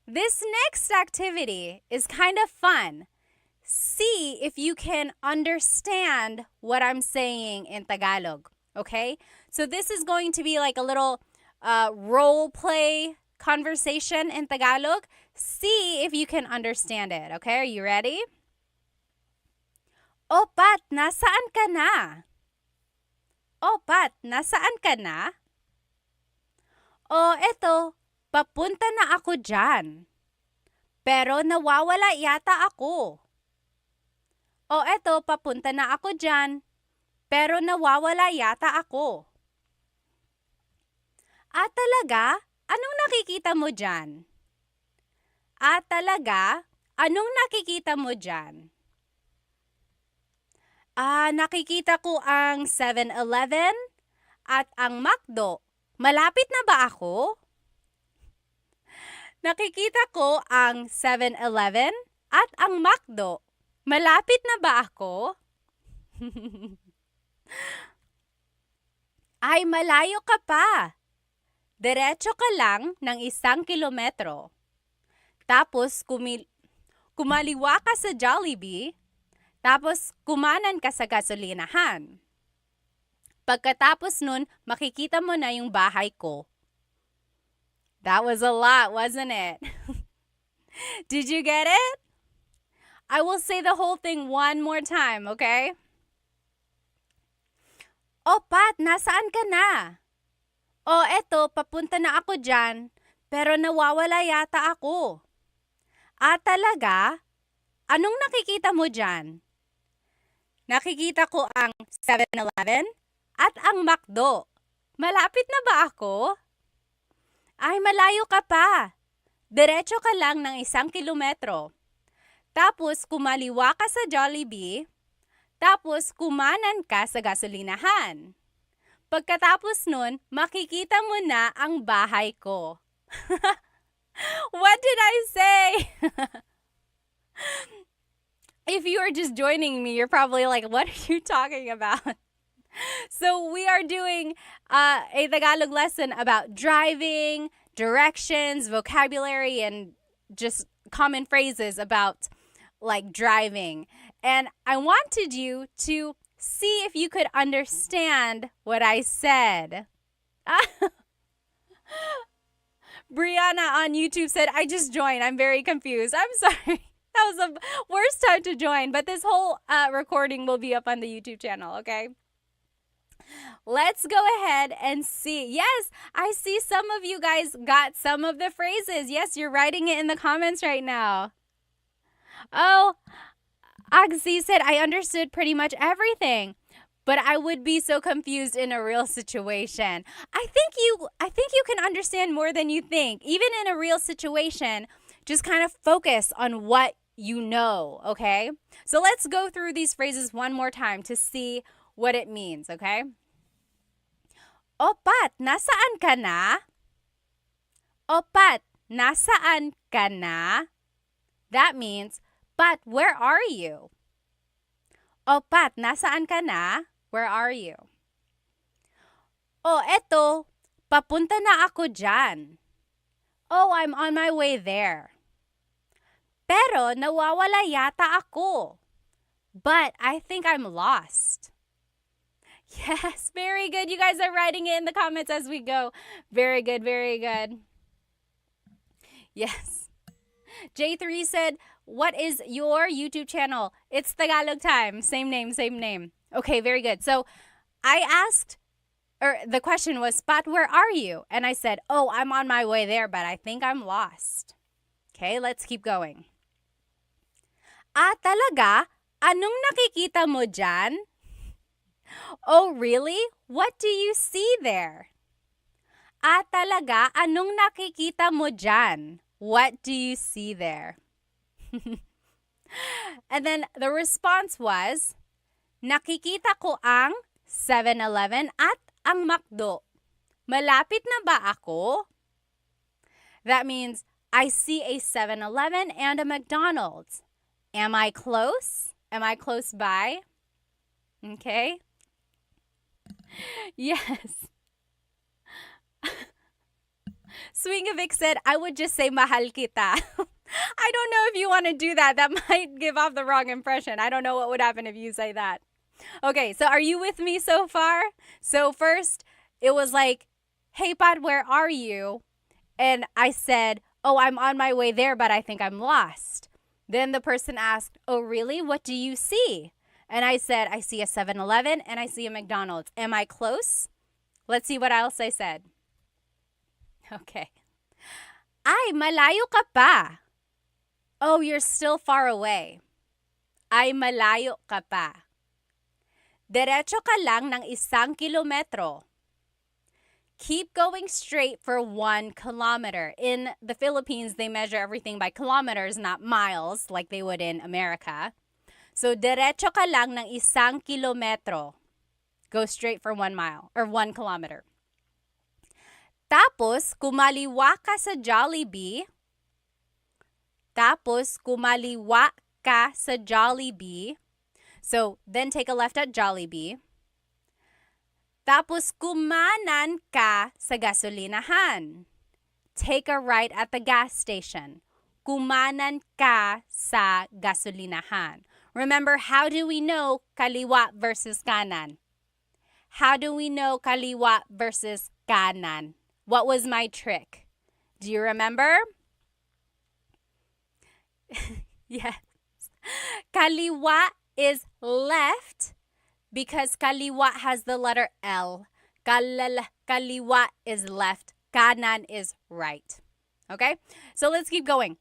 This next activity is kind of fun. See if you can understand what I'm saying in Tagalog, okay? So this is going to be like a little role play conversation in Tagalog. See if you can understand it, okay? Are you ready? O Pat, nasaan ka na? O Pat, nasaan ka na? O eto, papunta na ako dyan. Pero nawawala yata ako. O eto, papunta na ako dyan. Pero nawawala yata ako. Talaga? Anong nakikita mo dyan? Talaga? Anong nakikita mo dyan? Nakikita ko ang 7-Eleven at ang McDo. Malapit na ba ako? Nakikita ko ang 7-Eleven at ang McDo. Malapit na ba ako? Ay, malayo ka pa. Diretso ka lang ng 1 kilometro. Tapos kumaliwa ka sa Jollibee. Tapos kumanan ka sa gasolinahan. Pagkatapos nun, makikita mo na yung bahay ko. That was a lot, wasn't it? Did you get it? I will say the whole thing one more time, okay? O Pat, nasaan ka na? O eto, papunta na ako dyan, pero nawawala yata ako. Talaga? Anong nakikita mo dyan? Nakikita ko ang 7-Eleven at ang McDo. Malapit na ba ako? Ay, malayo ka pa. Diretso ka lang ng 1 kilometro. Tapos kumaliwa ka sa Jollibee. Tapos kumanan ka sa gasolinahan. Pagkatapos nun, makikita mo na ang bahay ko. What did I say? If you are just joining me, you're probably like, what are you talking about? So we are doing a Tagalog lesson about driving, directions, vocabulary, and just common phrases about like driving. And I wanted you to see if you could understand what I said. Brianna on YouTube said, I just joined. I'm very confused. I'm sorry. That was the worst time to join. But this whole recording will be up on the YouTube channel, okay? Let's go ahead and see. Yes, I see some of you guys got some of the phrases. Yes, you're writing it in the comments right now. Oh, Agzi said, I understood pretty much everything, but I would be so confused in a real situation. I think you can understand more than you think. Even in a real situation, just kind of focus on what you know, okay? So let's go through these phrases one more time to see what it means, okay? O Pat, nasaan ka na? O Pat, nasaan ka na? That means, Pat, where are you? O Pat, nasaan ka na? Where are you? O eto, papunta na ako dyan. Oh, I'm on my way there. Pero nawawala yata ako. But I think I'm lost. Yes, very good. You guys are writing it in the comments as we go. Very good, very good. Yes. J3 said, what is your YouTube channel? It's Tagalog Time. Same name, same name. Okay, very good. So I asked, or the question was, Pat, where are you? And I said, oh, I'm on my way there, but I think I'm lost. Okay, let's keep going. Talaga? Anong nakikita mo dyan? Oh, really? What do you see there? Talaga? Anong nakikita mo dyan? What do you see there? And then the response was, nakikita ko ang 7-Eleven at ang McDo. Malapit na ba ako? That means, I see a 7-Eleven and a McDonald's. Am I close? Am I close by? Okay. Yes. Swingovic said, I would just say mahal kita. I don't know if you want to do that. That might give off the wrong impression. I don't know what would happen if you say that. Okay, so are you with me so far? So first, it was like, hey, Pod, where are you? And I said, oh, I'm on my way there, but I think I'm lost. Then the person asked, oh, really? What do you see? And I said, I see a 7-Eleven and I see a McDonald's. Am I close? Let's see what else I said. Okay. Ay, malayo ka pa. Oh, you're still far away. Ay, malayo ka pa. Diretso ka lang ng 1 kilometro. Keep going straight for 1 kilometer. In the Philippines, they measure everything by kilometers, not miles, like they would in America. So, diretso ka lang ng 1 kilometro. Go straight for 1 mile, or 1 kilometer. Tapos, kumaliwa ka sa Jollibee. So, then take a left at Jollibee. Tapos, kumanan ka sa gasolinahan. Take a right at the gas station. Kumanan ka sa gasolinahan. Remember, how do we know kaliwa versus kanan? How do we know kaliwa versus kanan? What was my trick? Do you remember? Yes. Kaliwa is left because kaliwa has the letter L. Kaliwa is left. Kanan is right. Okay? So let's keep going.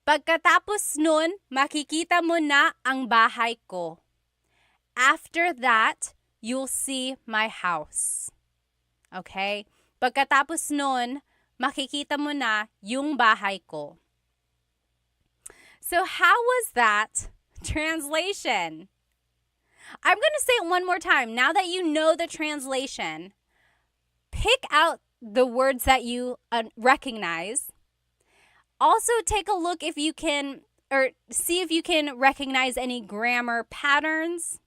Pagkatapos nun, makikita mo na ang bahay ko. After that, you'll see my house. Okay? Pagkatapos nun, makikita mo na yung bahay ko. So how was that translation? I'm going to say it one more time. Now that you know the translation, pick out the words that you recognize. Also take a look if you can, or see if you can recognize any grammar patterns,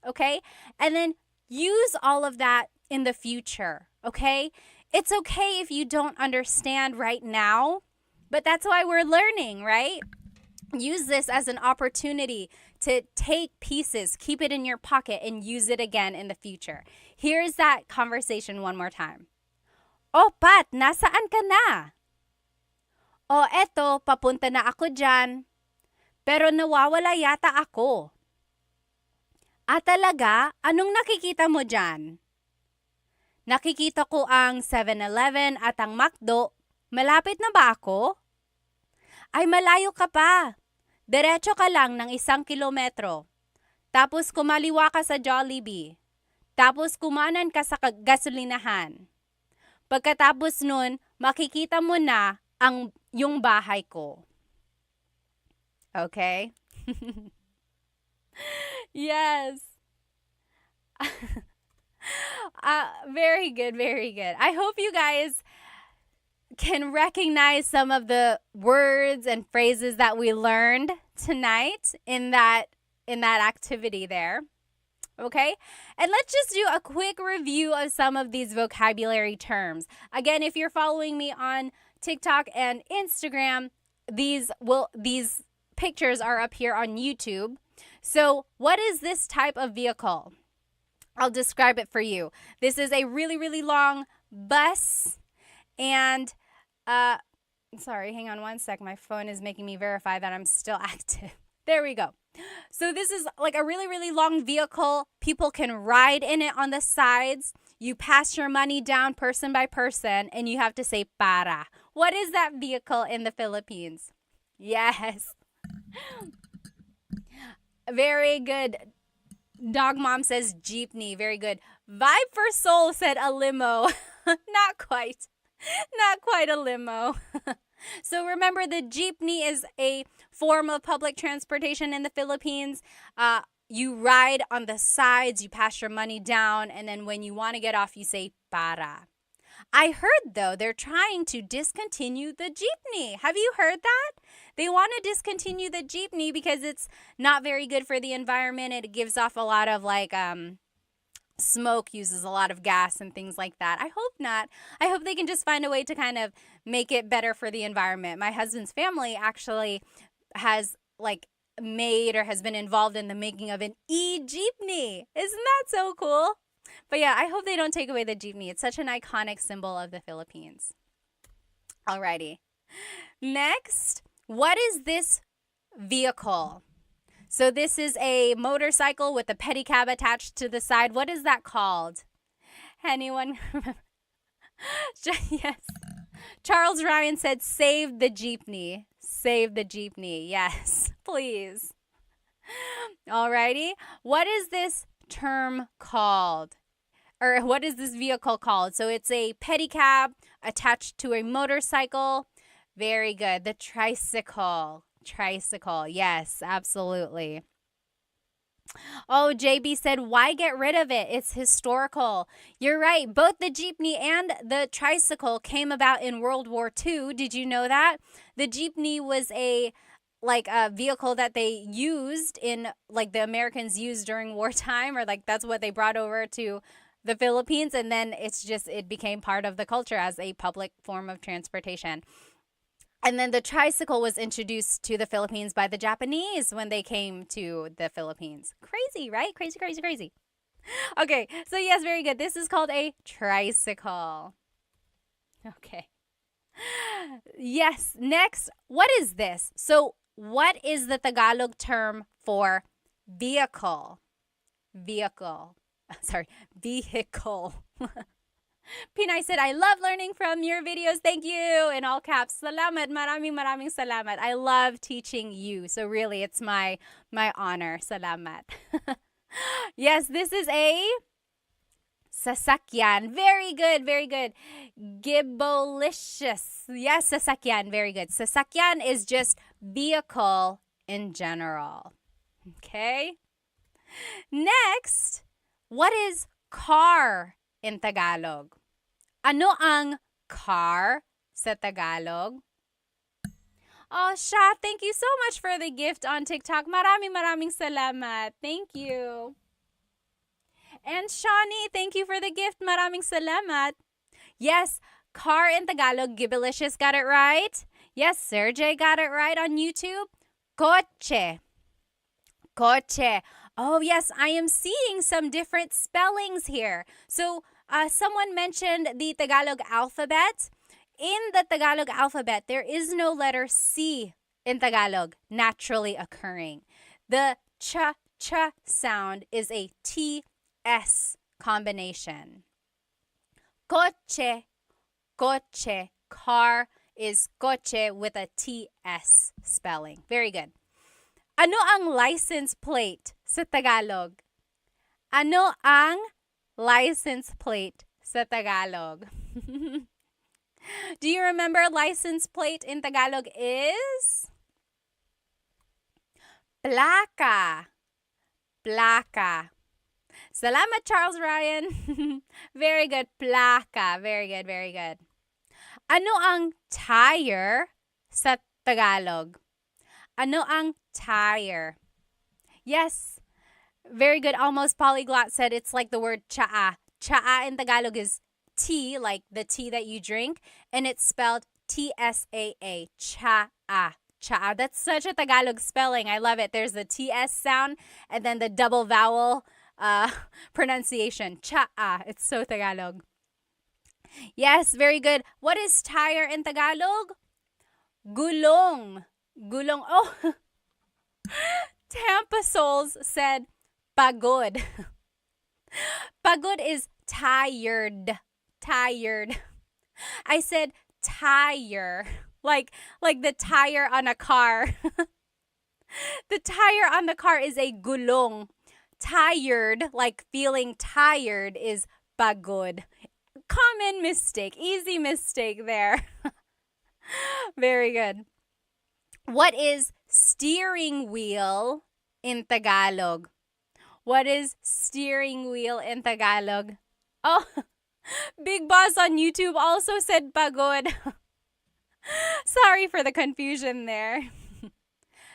okay? And then use all of that in the future, okay? It's okay if you don't understand right now, but that's why we're learning, right? Use this as an opportunity to take pieces, keep it in your pocket, and use it again in the future. Here's that conversation one more time. Oh, Pat, nasaan ka na? Oh, eto, papunta na ako dyan. Pero nawawala yata ako. Talaga? Anong nakikita mo dyan? Nakikita ko ang 7-Eleven at ang McDo. Malapit na ba ako? Ay, malayo ka pa. Diretso ka lang ng 1 kilometro. Tapos kumaliwa ka sa Jollibee. Tapos kumanan ka sa gasolinahan. Pagkatapos nun, makikita mo na yung bahay ko. Okay? Yes. Very good, very good. I hope you guys can recognize some of the words and phrases that we learned tonight in that activity there. Okay? And let's just do a quick review of some of these vocabulary terms. Again, if you're following me on TikTok and Instagram, these pictures are up here on YouTube. So, what is this type of vehicle? I'll describe it for you. This is a really, really long bus. And, sorry, hang on one sec. My phone is making me verify that I'm still active. There we go. So this is like a really, really long vehicle. People can ride in it on the sides. You pass your money down person by person, and you have to say para. What is that vehicle in the Philippines? Yes. Very good. Dog Mom says jeepney. Very good. Vibe for Soul said a limo. Not quite. Not quite a limo. So remember, the jeepney is a form of public transportation in the Philippines. You ride on the sides, you pass your money down, and then when you want to get off, you say para. I heard, though, they're trying to discontinue the jeepney. Have you heard that? They want to discontinue the jeepney because it's not very good for the environment. It gives off a lot of smoke, uses a lot of gas and things like that. I hope not. I hope they can just find a way to kind of make it better for the environment. My husband's family actually has made or has been involved in the making of an e-jeepney. Isn't that so cool? But yeah, I hope they don't take away the jeepney. It's such an iconic symbol of the Philippines. Alrighty. Next, what is this vehicle? So this is a motorcycle with a pedicab attached to the side. What is that called? Anyone? Yes. Charles Ryan said, save the jeepney. Save the jeepney. Yes, please. Alrighty. What is this term called? Or what is this vehicle called? So it's a pedicab attached to a motorcycle. Very good. The tricycle. Tricycle. Yes, absolutely. Oh, JB said, why get rid of it? It's historical. You're right. Both the jeepney and the tricycle came about in World War II. Did you know that? The jeepney was a vehicle that they used in the Americans used during wartime, or that's what they brought over to the Philippines, and then it became part of the culture as a public form of transportation. And then the tricycle was introduced to the Philippines by the Japanese when they came to the Philippines. Crazy, right? Crazy, crazy, crazy. Okay, so yes, very good. This is called a tricycle. Okay. Yes, next, what is this? So what is the Tagalog term for vehicle? Vehicle. Sorry, vehicle. Pinay said, I love learning from your videos. Thank you. In all caps. Salamat. Maraming salamat. I love teaching you. So really, it's my honor. Salamat. Yes, this is a sasakyan. Very good. Very good. Gibolicious. Yes, sasakyan. Very good. Sasakyan is just vehicle in general. Okay. Next, what is car in Tagalog? Ano ang car sa Tagalog? Oh, Sha, thank you so much for the gift on TikTok. Maraming salamat. Thank you. And Shawnee, thank you for the gift. Maraming salamat. Yes, car in Tagalog. Gibilicious got it right. Yes, Sergey got it right on YouTube. Coche. Coche. Oh, yes, I am seeing some different spellings here. So, someone mentioned the Tagalog alphabet. In the Tagalog alphabet, there is no letter C in Tagalog naturally occurring. The ch sound is a TS combination. Coche, coche, car is coche with a TS spelling. Very good. Ano ang license plate sa Tagalog? Ano ang license plate sa Tagalog? Do you remember license plate in Tagalog is? Plaka. Plaka. Salamat, Charles Ryan. Very good. Plaka. Very good, very good. Ano ang tire sa Tagalog? Ano ang tire? Yes. Very good. Almost polyglot said it's like the word chaa. Chaa in Tagalog is tea, like the tea that you drink, and it's spelled T-S-A-A. Chaa. Chaa. That's such a Tagalog spelling. I love it. There's the T-S sound and then the double vowel pronunciation. Chaa. It's so Tagalog. Yes, very good. What is tire in Tagalog? Gulong. Gulong. Oh, Tampa Souls said pagod. Pagod is tired. Tired. I said tire. Like the tire on a car. The tire on the car is a gulong. Tired, like feeling tired, is pagod. common mistake, easy mistake there. Very good. What is steering wheel in Tagalog? What is steering wheel in Tagalog? Oh, Big Boss on YouTube also said pagod. Sorry for the confusion there.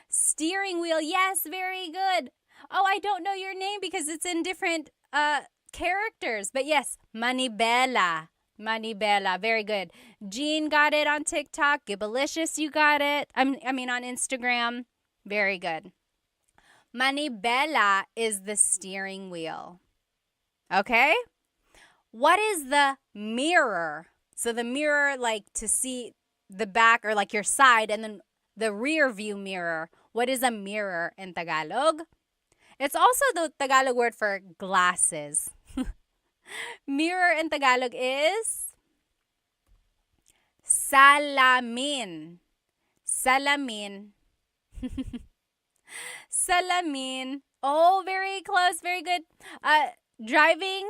Steering wheel, yes, very good. Oh, I don't know your name because it's in different characters. But yes, Manibela. Manibela, very good. Jean got it on TikTok. Gibalicious, you got it. I mean on Instagram. Very good. Manibela is the steering wheel. Okay? What is the mirror? So the mirror, like to see the back or like your side, and then the rear view mirror. What is a mirror in Tagalog? It's also the Tagalog word for glasses. Mirror in Tagalog is salamin. Salamin. Salamin. Oh, very close. Very good. Driving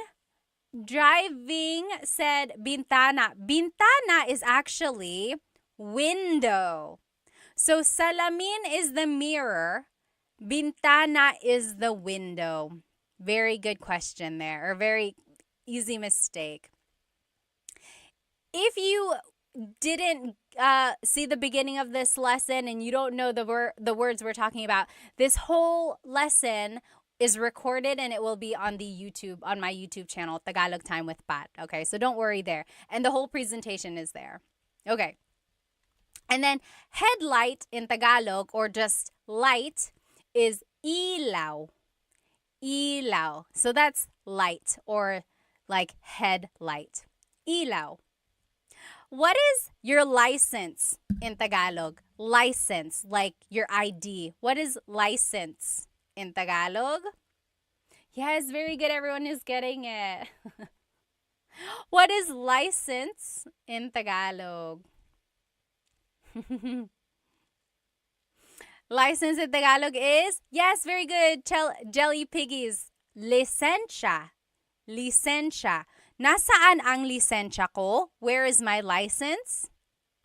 said bintana. Bintana is actually window. So salamin is the mirror. Bintana is the window. Very good question there, or very easy mistake. If you didn't see the beginning of this lesson and you don't know the words we're talking about, this whole lesson is recorded and it will be on my YouTube channel, Tagalog Time with Pat. Okay, so don't worry there. And the whole presentation is there. Okay. And then headlight in Tagalog, or just light, is ilaw. Ilaw. So that's light, or like headlight. Ilaw. What is your license in Tagalog? License, like your ID. What is license in Tagalog? Yes, very good. Everyone is getting it. What is license in Tagalog? License in Tagalog is, yes, very good. Jelly Piggies. Lisensya. Lisensya. Nasaan ang lisensya ko? Where is my license?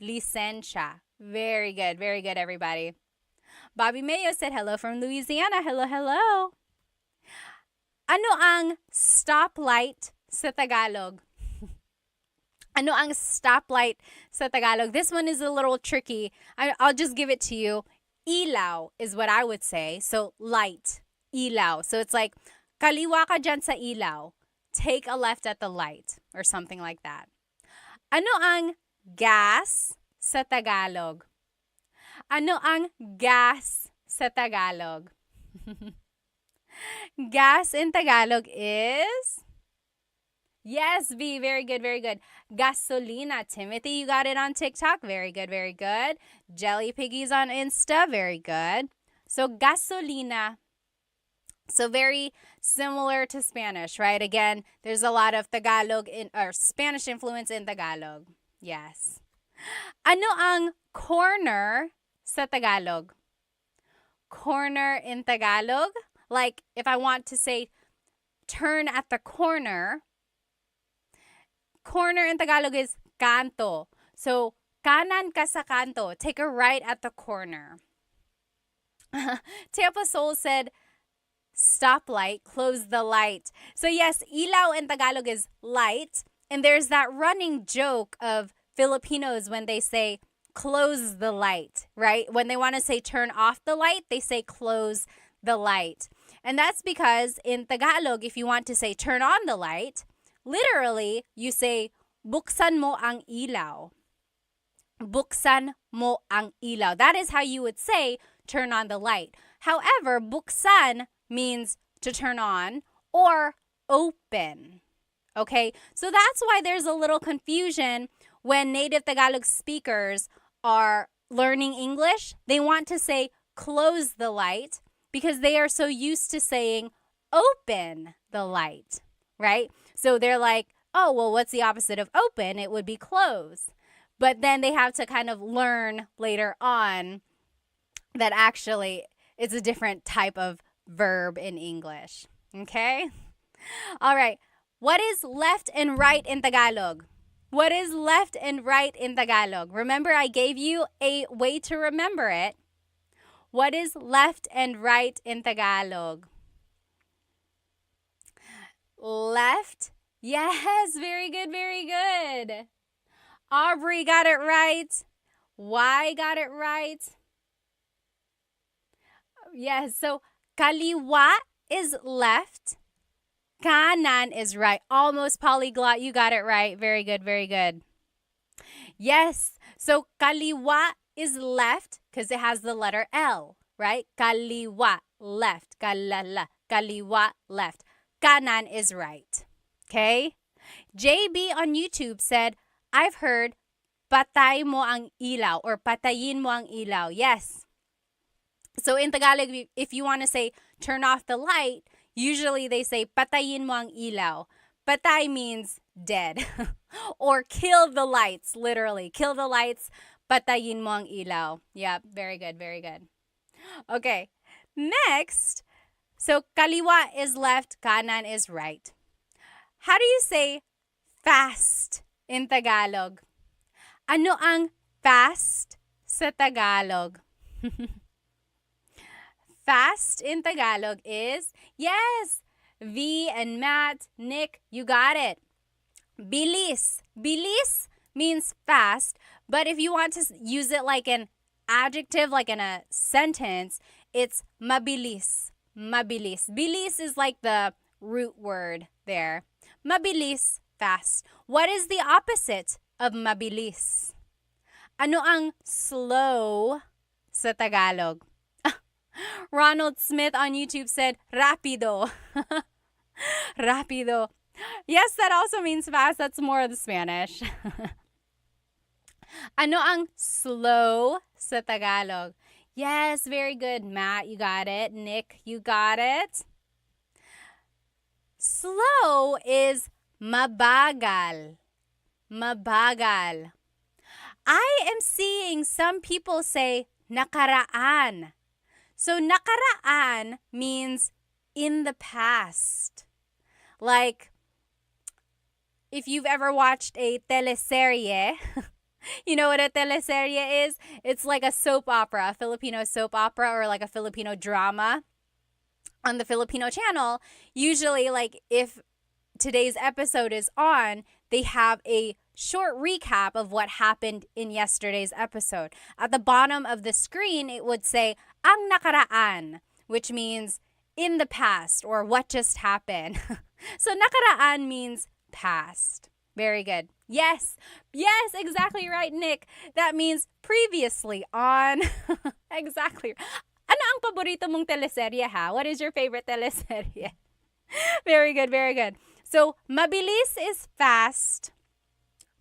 Lisensya. Very good, everybody. Bobby Mayo said hello from Louisiana. Hello, hello. Ano ang stoplight sa Tagalog? Ano ang stoplight sa Tagalog? This one is a little tricky. I'll just give it to you. Ilaw is what I would say. So light, ilaw. So it's like, kaliwa ka dyan sa ilaw. Take a left at the light, or something like that. Ano ang gas sa Tagalog? Ano ang gas sa Tagalog? Gas in Tagalog is, yes, V, very good, very good. Gasolina. Timothy, you got it on TikTok. Very good, very good. Jelly Piggies on Insta. Very good. So gasolina. So very similar to Spanish, right? Again, there's a lot of Tagalog or Spanish influence in Tagalog. Yes. Ano ang corner sa Tagalog? Corner in Tagalog? Like if I want to say turn at the corner, corner in Tagalog is kanto. So kanan ka sa kanto. Take a right at the corner. Tampa Soul said, stoplight, close the light. So yes, ilaw in Tagalog is light. And there's that running joke of Filipinos when they say close the light, right? When they want to say turn off the light, they say close the light. And that's because in Tagalog, if you want to say turn on the light, literally you say buksan mo ang ilaw. Buksan mo ang ilaw. That is how you would say turn on the light. However, buksan means to turn on or open. Okay, so that's why there's a little confusion when native Tagalog speakers are learning English. They want to say close the light because they are so used to saying open the light, right? So they're like, oh, well, what's the opposite of open? It would be close. But then they have to kind of learn later on that actually it's a different type of verb in English. Okay? All right. What is left and right in Tagalog? What is left and right in Tagalog? Remember, I gave you a way to remember it. What is left and right in Tagalog? Left. Yes, very good, very good. Aubrey got it right. Y got it right. Yes, so kaliwa is left. Kanan is right. Almost polyglot. You got it right. Very good, very good. Yes, so kaliwa is left because it has the letter L, right? Kaliwa, left. Kalala, kaliwa, left. Kanan is right. Okay? JB on YouTube said, I've heard patay mo ang ilaw or patayin mo ang ilaw. Yes. So in Tagalog, if you want to say turn off the light, usually they say patayin mo ang ilaw. Patay means dead or kill the lights, literally. Kill the lights, patayin mo ang ilaw. Yeah, very good, very good. Okay, next. So kaliwa is left, kanan is right. How do you say fast in Tagalog? Ano ang fast sa Tagalog? Fast in Tagalog is, yes, V and Matt, Nick, you got it. Bilis. Bilis means fast, but if you want to use it like an adjective, like in a sentence, it's mabilis. Mabilis. Bilis is like the root word there. Mabilis, fast. What is the opposite of mabilis? Ano ang slow sa Tagalog? Ronald Smith on YouTube said, rapido. Rapido. Yes, that also means fast. That's more of the Spanish. Ano ang slow sa Tagalog? Yes, very good. Matt, you got it. Nick, you got it. Slow is mabagal. Mabagal. I am seeing some people say nakaraan. So nakaraan means in the past. Like, if you've ever watched a teleserye, you know what a teleserye is? It's like a soap opera, a Filipino soap opera, or like a Filipino drama on the Filipino channel. Usually, like, if today's episode is on, they have a short recap of what happened in yesterday's episode. At the bottom of the screen, it would say, ang nakaraan, which means in the past or what just happened. So nakaraan means past. Very good. Yes, exactly right, Nick. That means previously on. Exactly. Ano ang paborito mong teleserye, ha? What is your favorite teleserye? Very good, very good. So, mabilis is fast.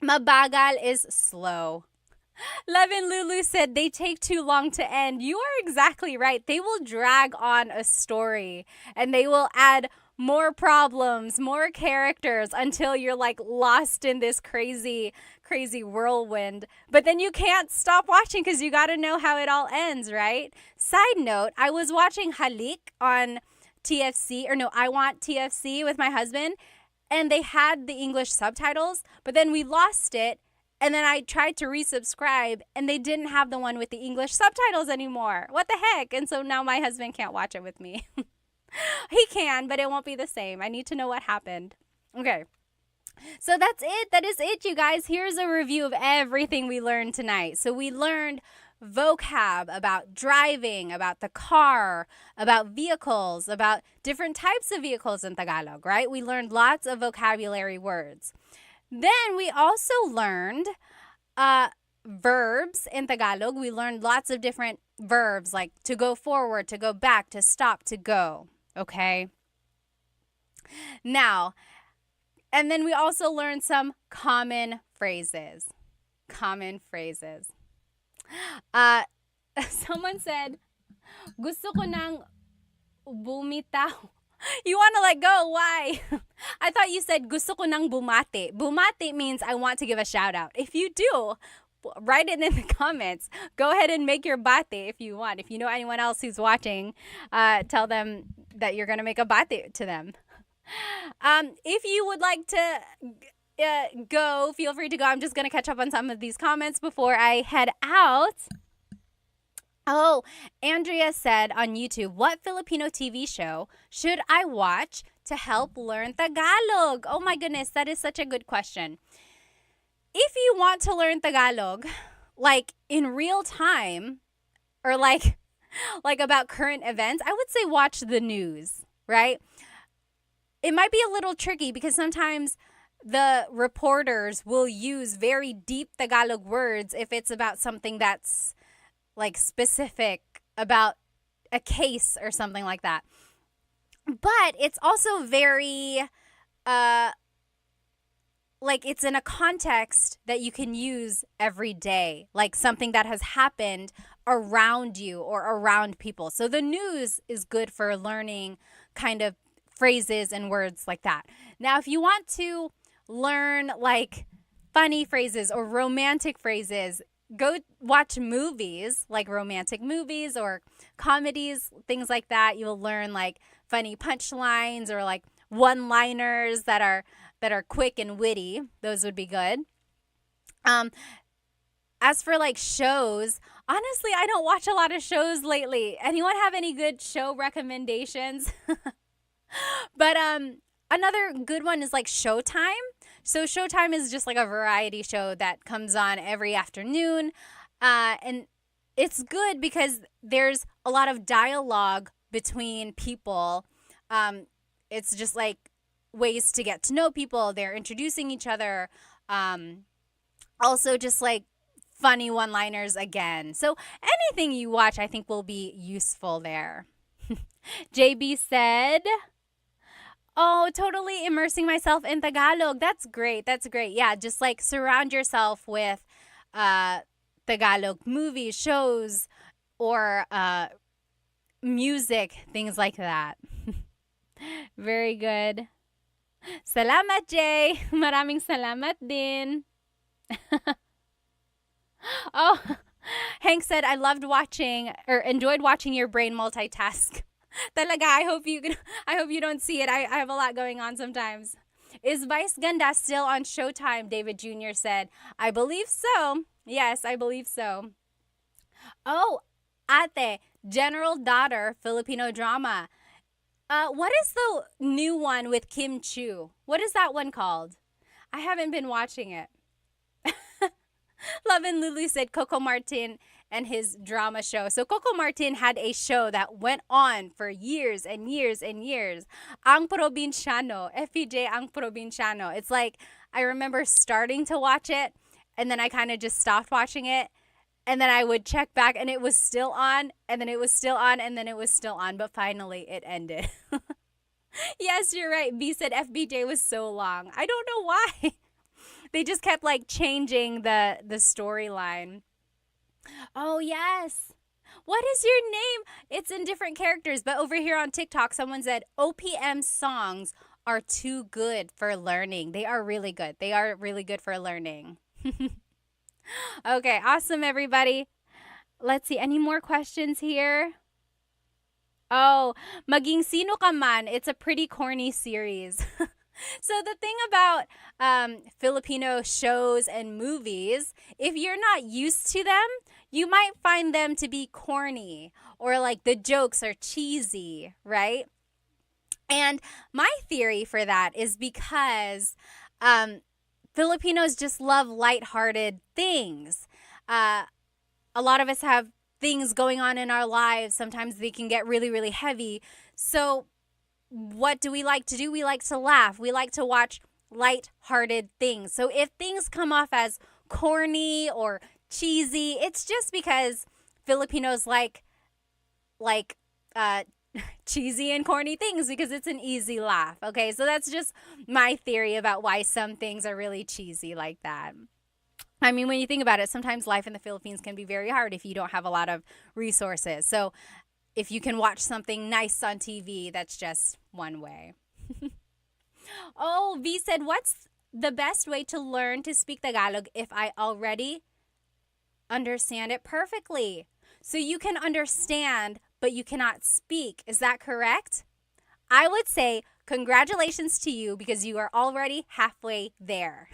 Mabagal is slow. Levin Lulu said they take too long to end. You are exactly right. They will drag on a story and they will add more problems, more characters until you're like lost in this crazy whirlwind. But then you can't stop watching because you got to know how it all ends, right? Side note, I was watching Halik on TFC, or no, I Want TFC with my husband, and they had the English subtitles, but then we lost it. And then I tried to resubscribe, and they didn't have the one with the English subtitles anymore. What the heck? And so now my husband can't watch it with me. He can, but it won't be the same. I need to know what happened. Okay. So that's it. That is it, you guys. Here's a review of everything we learned tonight. So we learned vocab about driving, about the car, about vehicles, about different types of vehicles in Tagalog, right? We learned lots of vocabulary words. Then we also learned verbs in Tagalog. We learned lots of different verbs like to go forward, to go back, to stop, to go. Okay? Now, and then we also learned some common phrases. Common phrases. Someone said, gusto ko nang bumitaw. You want to let go? Why? I thought you said gusto ko nang bumati. Bumati means I want to give a shout out. If you do, write it in the comments. Go ahead and make your bati if you want. If you know anyone else who's watching, tell them that you're going to make a bati to them. If you would like to go, feel free to go. I'm just going to catch up on some of these comments before I head out. Oh, Andrea said on YouTube, what Filipino TV show should I watch to help learn Tagalog? Oh my goodness, that is such a good question. If you want to learn Tagalog, like in real time, or like about current events, I would say watch the news, right? It might be a little tricky because sometimes the reporters will use very deep Tagalog words if it's about something that's like specific about a case or something like that. But it's also very like it's in a context that you can use every day, like something that has happened around you or around people. So the news is good for learning kind of phrases and words like that. Now, if you want to learn like funny phrases or romantic phrases, go watch movies, like romantic movies or comedies, things like that. You'll learn like funny punchlines or like one-liners that are quick and witty. Those would be good. As for like shows, honestly, I don't watch a lot of shows lately. Anyone have any good show recommendations? But another good one is like Showtime. So Showtime is just like a variety show that comes on every afternoon. And it's good because there's a lot of dialogue between people. It's just like ways to get to know people. They're introducing each other. Also just like funny one-liners again. So anything you watch, I think will be useful there. JB said, oh, totally immersing myself in Tagalog. That's great. That's great. Yeah, just like surround yourself with Tagalog movies, shows, or music, things like that. Very good. Salamat, Jay. Maraming salamat din. Oh, Hank said, I loved watching or enjoyed watching your brain multitask. Talaga, I hope you don't see it. I have a lot going on sometimes. Is Vice Ganda still on Showtime? David Jr. said. I believe so. Yes, I believe so. Oh, Ate, General Daughter, Filipino drama. What is the new one with Kim Chu? What is that one called? I haven't been watching it. Love and Lulu said Coco Martin and his drama show. So Coco Martin had a show that went on for years and years and years. Ang Provinciano, FPJ Ang Provinciano. It's like I remember starting to watch it and then I kind of just stopped watching it. And then I would check back and it was still on, and then it was still on, and then it was still on, but finally it ended. Yes, you're right. B said FBJ was so long. I don't know why. They just kept like changing the storyline. Oh, yes. What is your name? It's in different characters, but over here on TikTok, someone said OPM songs are too good for learning. They are really good. They are really good for learning. Okay, awesome, everybody. Let's see, any more questions here? Oh, Maging Sino Ka Man. It's a pretty corny series. So the thing about Filipino shows and movies, if you're not used to them, you might find them to be corny or like the jokes are cheesy, right? And my theory for that is because Filipinos just love lighthearted things. A lot of us have things going on in our lives. Sometimes they can get really, really heavy. So what do we like to do? We like to laugh. We like to watch lighthearted things. So if things come off as corny or cheesy, it's just because Filipinos like cheesy and corny things because it's an easy laugh. Okay, so that's just my theory about why some things are really cheesy like that. I mean, when you think about it, sometimes life in the Philippines can be very hard if you don't have a lot of resources. So if you can watch something nice on TV, that's just one way. Oh, V said, what's the best way to learn to speak Tagalog if I already understand it perfectly? So you can understand, but you cannot speak. Is that correct? I would say congratulations to you because you are already halfway there.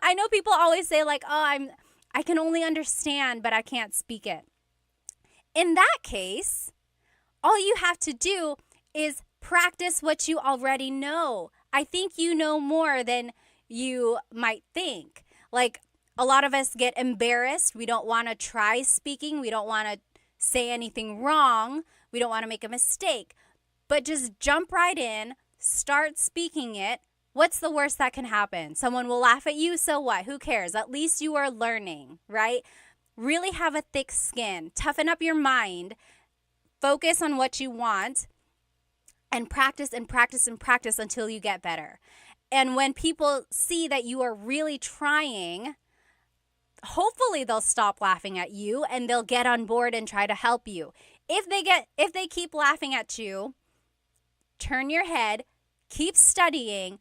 I know people always say like, "Oh, I can only understand, but I can't speak it." In that case, all you have to do is practice what you already know. I think you know more than you might think. Like a lot of us get embarrassed. We don't want to try speaking. We don't want to say anything wrong. We don't want to make a mistake. But just jump right in, start speaking it. What's the worst that can happen? Someone will laugh at you, so what? Who cares? At least you are learning, right? Really have a thick skin. Toughen up your mind. Focus on what you want and practice and practice and practice until you get better. And when people see that you are really trying, hopefully they'll stop laughing at you and they'll get on board and try to help you. If they keep laughing at you, turn your head, keep studying,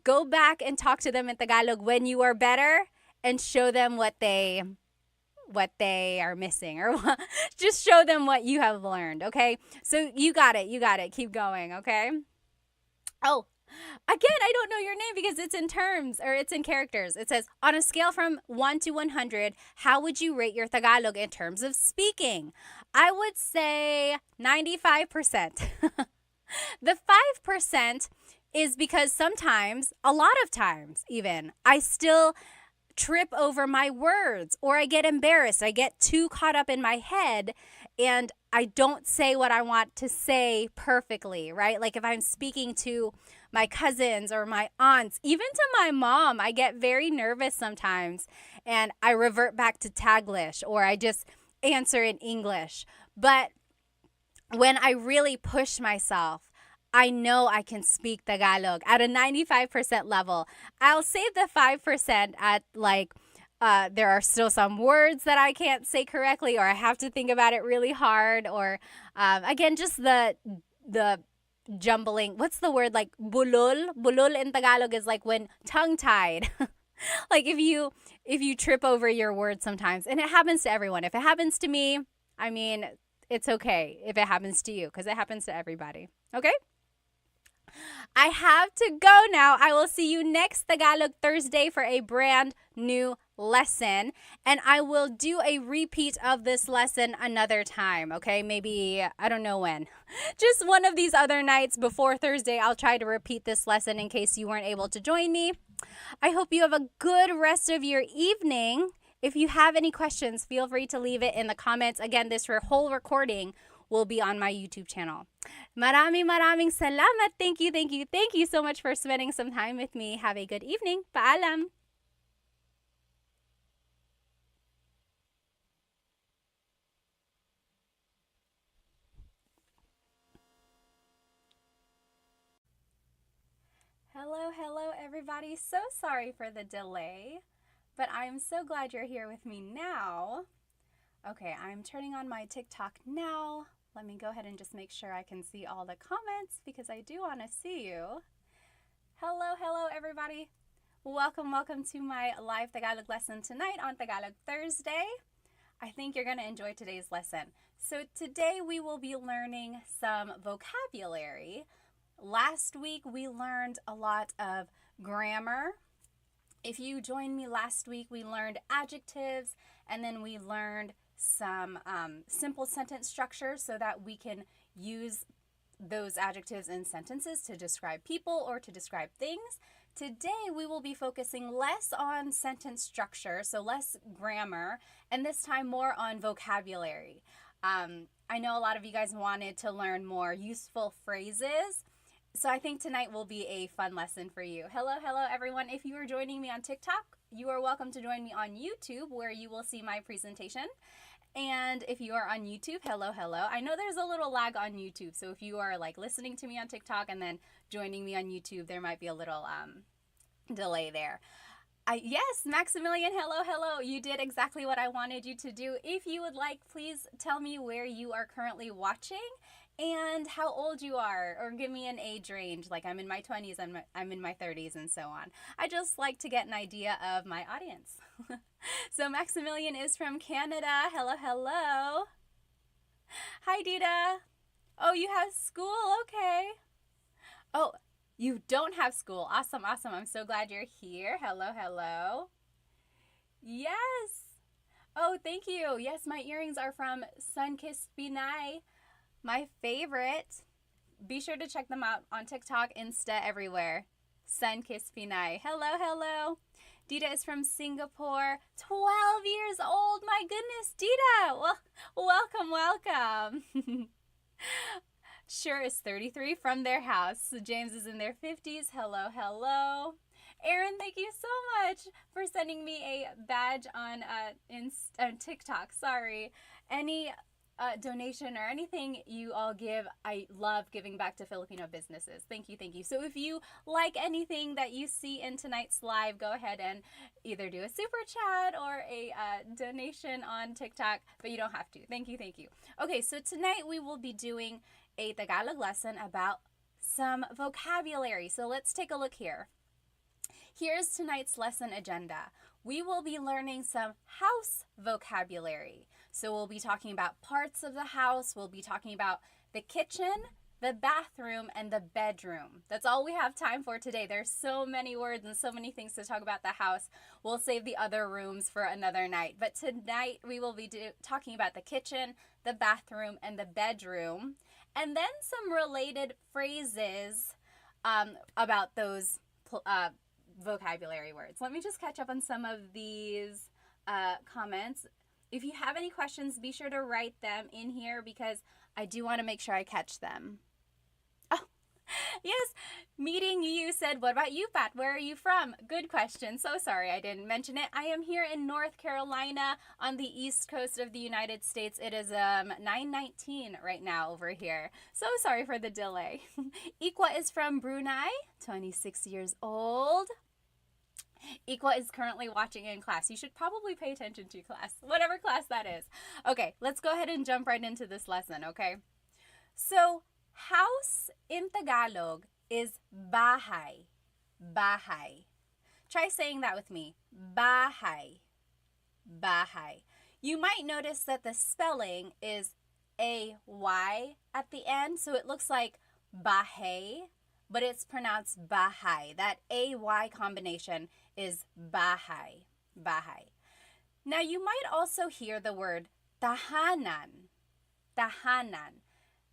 go back and talk to them in Tagalog when you are better and show them what they are missing, or just show them what you have learned, okay? So you got it. Keep going, okay? Oh, again, I don't know your name because it's in terms or it's in characters. It says, on a scale from 1 to 100, how would you rate your Tagalog in terms of speaking? I would say 95%. The 5% is because sometimes, a lot of times even, I still trip over my words or I get embarrassed. I get too caught up in my head and I don't say what I want to say perfectly, right? Like if I'm speaking to my cousins or my aunts, even to my mom, I get very nervous sometimes and I revert back to Taglish or I just answer in English. But when I really push myself, I know I can speak Tagalog at a 95% level. I'll save the 5% at like, there are still some words that I can't say correctly or I have to think about it really hard or, again, just the jumbling. What's the word? Like bulol? Bulol in Tagalog is like when tongue-tied. Like if you trip over your words sometimes, and it happens to everyone. If it happens to me, I mean, it's okay if it happens to you because it happens to everybody. Okay? I have to go now. I will see you next Tagalog Thursday for a brand new lesson. And I will do a repeat of this lesson another time, okay? Maybe, I don't know when. Just one of these other nights before Thursday, I'll try to repeat this lesson in case you weren't able to join me. I hope you have a good rest of your evening. If you have any questions, feel free to leave it in the comments. Again, this whole recording will be on my YouTube channel. Maraming salamat. Thank you so much for spending some time with me. Have a good evening. Paalam. Hello, everybody. So sorry for the delay, but I'm so glad you're here with me now. Okay, I'm turning on my TikTok now. Let me go ahead and just make sure I can see all the comments because I do want to see you. Hello, everybody. Welcome to my live Tagalog lesson tonight on Tagalog Thursday. I think you're going to enjoy today's lesson. So today we will be learning some vocabulary. Last week we learned a lot of grammar. If you joined me last week, we learned adjectives and then we learned some simple sentence structures so that we can use those adjectives in sentences to describe people or to describe things. Today we will be focusing less on sentence structure, so less grammar, and this time more on vocabulary. I know a lot of you guys wanted to learn more useful phrases, so I think tonight will be a fun lesson for you. Hello, everyone. If you are joining me on TikTok, you are welcome to join me on YouTube where you will see my presentation. And if you are on YouTube, hello. I know there's a little lag on YouTube, so if you are like listening to me on TikTok and then joining me on YouTube, there might be a little delay there. Yes, Maximilian, hello. You did exactly what I wanted you to do. If you would like, please tell me where you are currently watching and how old you are, or give me an age range. Like I'm in my 20s, I'm in my 30s, and so on. I just like to get an idea of my audience. So Maximilian is from Canada. Hello. Hi, Dita. Oh, you have school? Okay. Oh, you don't have school. Awesome, awesome. I'm so glad you're here. Hello, hello. Yes. Oh, thank you. Yes, my earrings are from Sunkissed Pinay, my favorite. Be sure to check them out on TikTok, Insta, everywhere. Sunkissed Pinay. Hello, hello. Dita is from Singapore, 12 years old. My goodness, Dita. Well, welcome, welcome. Sure is 33 from their house. James is in their 50s. Hello, hello. Aaron, thank you so much for sending me a badge on TikTok. Sorry. Any donation or anything you all give, I love giving back to Filipino businesses. Thank you, thank you. So if you like anything that you see in tonight's live, go ahead and either do a super chat or a donation on TikTok, but you don't have to. Thank you, thank you. Okay, so tonight we will be doing a Tagalog lesson about some vocabulary. So let's take a look here. Here's tonight's lesson agenda. We will be learning some house vocabulary. So we'll be talking about parts of the house. We'll be talking about the kitchen, the bathroom, and the bedroom. That's all we have time for today. There's so many words and so many things to talk about the house. We'll save the other rooms for another night. But tonight we will be talking about the kitchen, the bathroom, and the bedroom. And then some related phrases about those vocabulary words. Let me just catch up on some of these comments. If you have any questions, be sure to write them in here because I do want to make sure I catch them. Oh, yes, meeting you said, what about you, Pat? Where are you from? Good question. So sorry I didn't mention it. I am here in North Carolina on the east coast of the United States. It is 9:19 right now over here. So sorry for the delay. Ikwa is from Brunei, 26 years old. Ikwa is currently watching in class. You should probably pay attention to class, whatever class that is. Okay, let's go ahead and jump right into this lesson, okay? So, house in Tagalog is bahay. Bahay. Try saying that with me. Bahay. Bahay. You might notice that the spelling is A-Y at the end, so it looks like bahay, but it's pronounced bahay. That A-Y combination is bahay. Bahay. Now, you might also hear the word tahanan. Tahanan.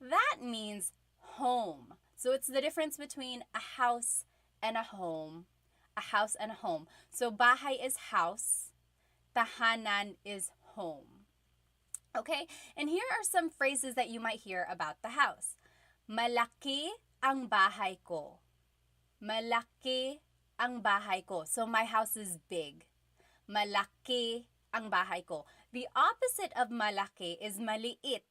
That means home. So it's the difference between a house and a home. A house and a home. So bahay is house. Tahanan is home. Okay? And here are some phrases that you might hear about the house. Malaki ang bahay ko. Malaki ang bahay ko. So my house is big. Malaki ang bahay ko. The opposite of malaki is maliit.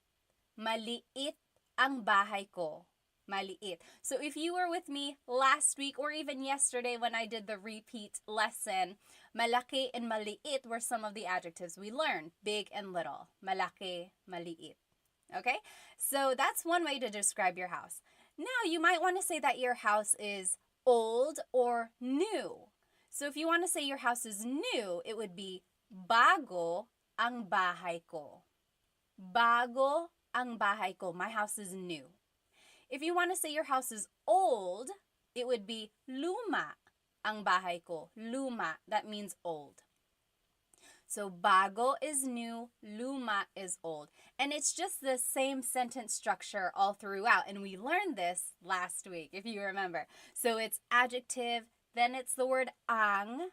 Maliit ang bahay ko. Maliit. So if you were with me last week or even yesterday when I did the repeat lesson, malaki and maliit were some of the adjectives we learned. Big and little. Malaki, maliit. Okay? So that's one way to describe your house. Now, you might want to say that your house is old or new. So if you want to say your house is new, it would be bago ang bahay ko. Bago ang bahay ko. My house is new. If you want to say your house is old, it would be luma ang bahay ko. Luma, that means old. So bago is new, luma is old. And it's just the same sentence structure all throughout. And we learned this last week, if you remember. So it's adjective, then it's the word ang,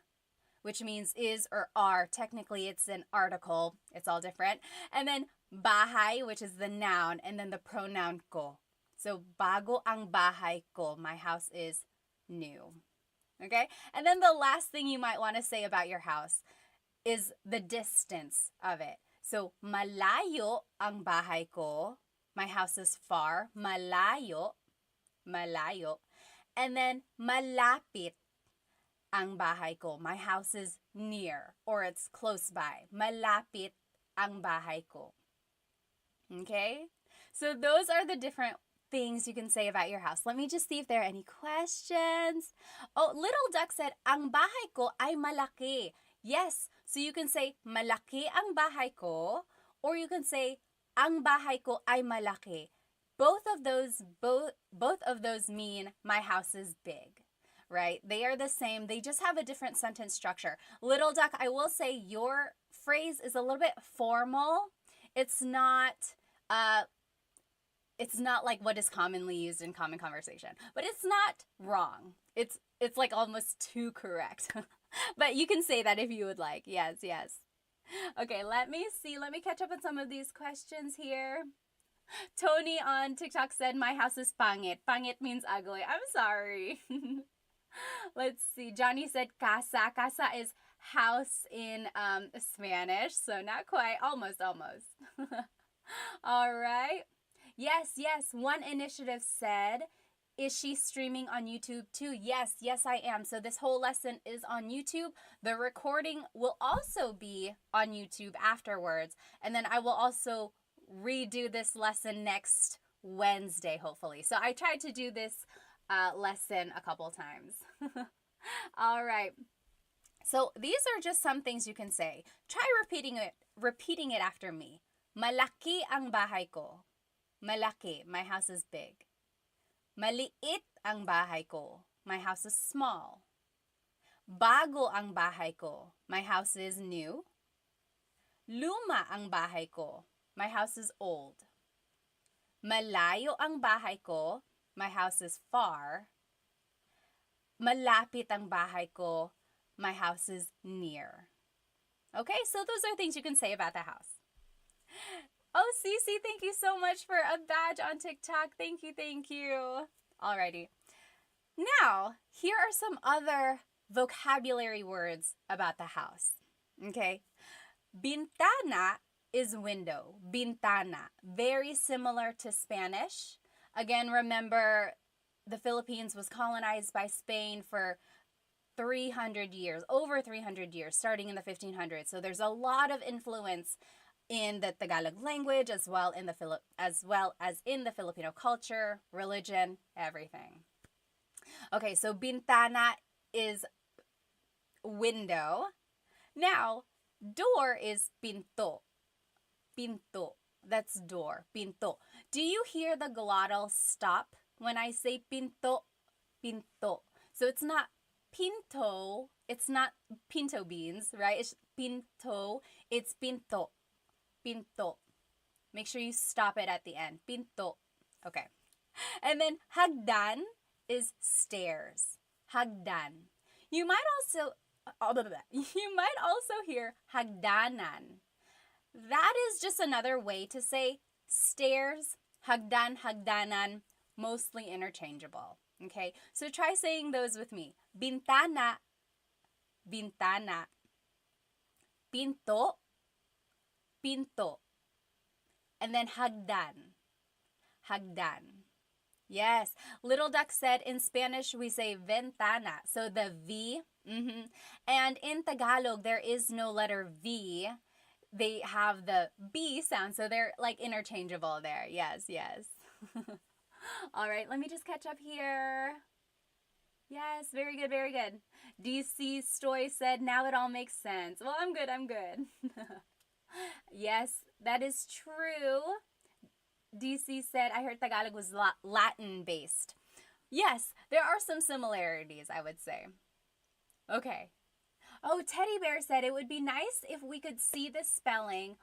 which means is or are. Technically, it's an article. It's all different. And then bahay, which is the noun, and then the pronoun ko. So bago ang bahay ko. My house is new. Okay? And then the last thing you might want to say about your house is the distance of it. So, malayo ang bahay ko. My house is far. Malayo. Malayo. And then, malapit ang bahay ko. My house is near or it's close by. Malapit ang bahay ko. Okay? So, those are the different things you can say about your house. Let me just see if there are any questions. Oh, Little Duck said, ang bahay ko ay malaki. Yes, so you can say, malaki ang bahay ko, or you can say, ang bahay ko ay malaki. both of those mean my house is big, right? They are the same. They just have a different sentence structure. Little duck, I will say your phrase is a little bit formal. It's not uh it's not like what is commonly used in common conversation, but it's not wrong. It's like almost too correct. But you can say that if you would like. Yes, yes. Okay, let me see. Let me catch up on some of these questions here. Tony on TikTok said, my house is pangit. Pangit means ugly. I'm sorry. Let's see. Johnny said casa. Casa is house in Spanish. So not quite. Almost, almost. All right. Yes, yes. One initiative said, is she streaming on YouTube too? Yes, yes, I am. So this whole lesson is on YouTube. The recording will also be on YouTube afterwards. And then I will also redo this lesson next Wednesday, hopefully. So I tried to do this lesson a couple times. All right. So these are just some things you can say. Try repeating it after me. Malaki ang bahay ko. Malaki, my house is big. Maliit ang bahay ko. My house is small. Bago ang bahay ko. My house is new. Luma ang bahay ko. My house is old. Malayo ang bahay ko. My house is far. Malapit ang bahay ko. My house is near. Okay, so those are things you can say about the house. Oh, Cece, thank you so much for a badge on TikTok. Thank you, thank you. Alrighty. Now, here are some other vocabulary words about the house. Okay. Bintana is window. Bintana. Very similar to Spanish. Again, remember, the Philippines was colonized by Spain for 300 years, over 300 years, starting in the 1500s. So there's a lot of influence in the Tagalog language as well as in the Filipino culture, religion, everything. Okay, so bintana is window. Now, door is pinto. Pinto. That's door. Pinto. Do you hear the glottal stop when I say pinto? Pinto. So it's not pinto. It's not pinto beans, right? It's pinto. It's pinto. Pinto. Make sure you stop it at the end. Pinto. Okay. And then hagdan is stairs. Hagdan. You might also hear hagdanan. That is just another way to say stairs, hagdan, hagdanan, mostly interchangeable. Okay? So try saying those with me. Bintana, bintana. Pinto, pinto. And then hagdan, hagdan. Yes. Little Duck said in Spanish we say ventana. So the V. And in Tagalog there is no letter V. They have the B sound. So they're like interchangeable there. Yes, yes. All right. Let me just catch up here. Yes, very good, very good. DC Stoy said, now it all makes sense. Well, I'm good, I'm good. Yes, that is true. DC said, I heard Tagalog was Latin-based. Yes, there are some similarities, I would say. Okay. Oh, Teddy Bear said it would be nice if we could see the spelling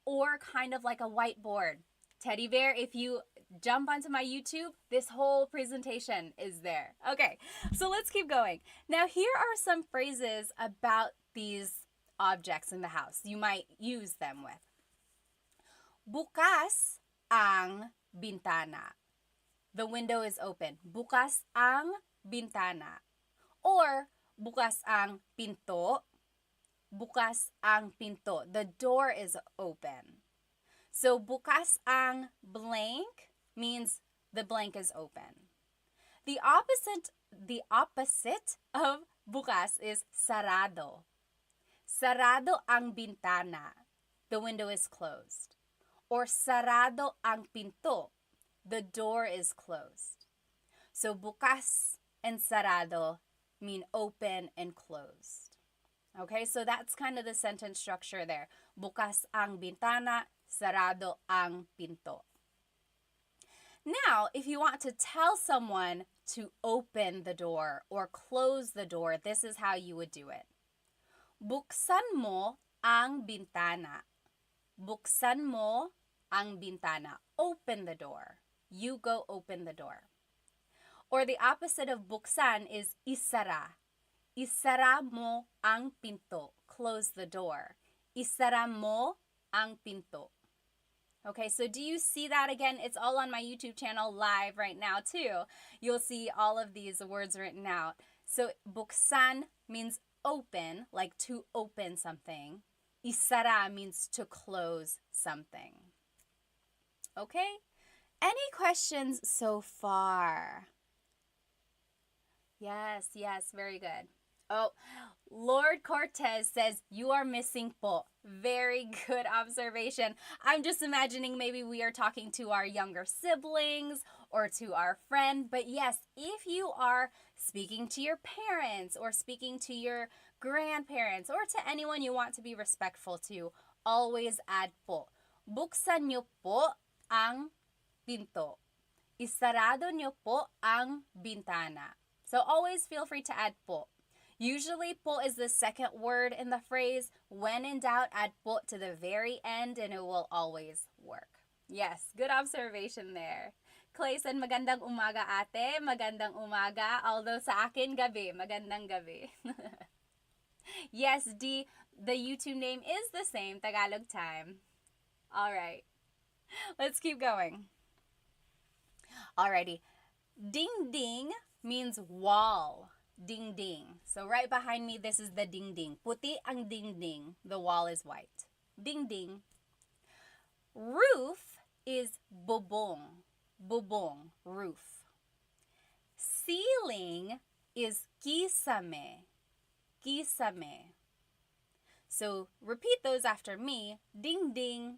or kind of like a whiteboard. Teddy Bear, if you jump onto my YouTube, this whole presentation is there. Okay, so let's keep going. Now, here are some phrases about these objects in the house you might use them with. Bukas ang bintana. The window is open. Bukas ang bintana. Or bukas ang pinto. Bukas ang pinto. The door is open. So bukas ang blank means the blank is open. The opposite of bukas is sarado. Sarado ang bintana. The window is closed. Or sarado ang pinto. The door is closed. So bukas and sarado mean open and closed. Okay, so that's kind of the sentence structure there. Bukas ang bintana, sarado ang pinto. Now, if you want to tell someone to open the door or close the door, this is how you would do it. Buksan mo ang bintana. Buksan mo ang bintana. Open the door. You go open the door. Or the opposite of buksan is isara. Isara mo ang pinto. Close the door. Isara mo ang pinto. Okay, so do you see that again? It's all on my YouTube channel live right now too. You'll see all of these words written out. So buksan means open, like to open something. Isara means to close something. Okay? Any questions so far? Yes, very good. Oh, Lord Cortez says, you are missing po. Very good observation. I'm just imagining maybe we are talking to our younger siblings or to our friend. But yes, if you are speaking to your parents or speaking to your grandparents or to anyone you want to be respectful to, always add po. Buksan niyo po ang pinto. Isarado niyo po ang bintana. So always feel free to add po. Usually, po is the second word in the phrase. When in doubt, add po to the very end and it will always work. Yes, good observation there. Clay said, magandang umaga ate, magandang umaga. Although sa akin, gabi, magandang gabi. Yes, D, the YouTube name is the same, Tagalog Time. All right, let's keep going. Alrighty, ding ding means wall. Ding ding. So right behind me, this is the ding ding. Puti ang ding ding. The wall is white. Ding ding. Roof is bubong. Bubong, roof. Ceiling is kisame. Kisame. So repeat those after me. Ding ding.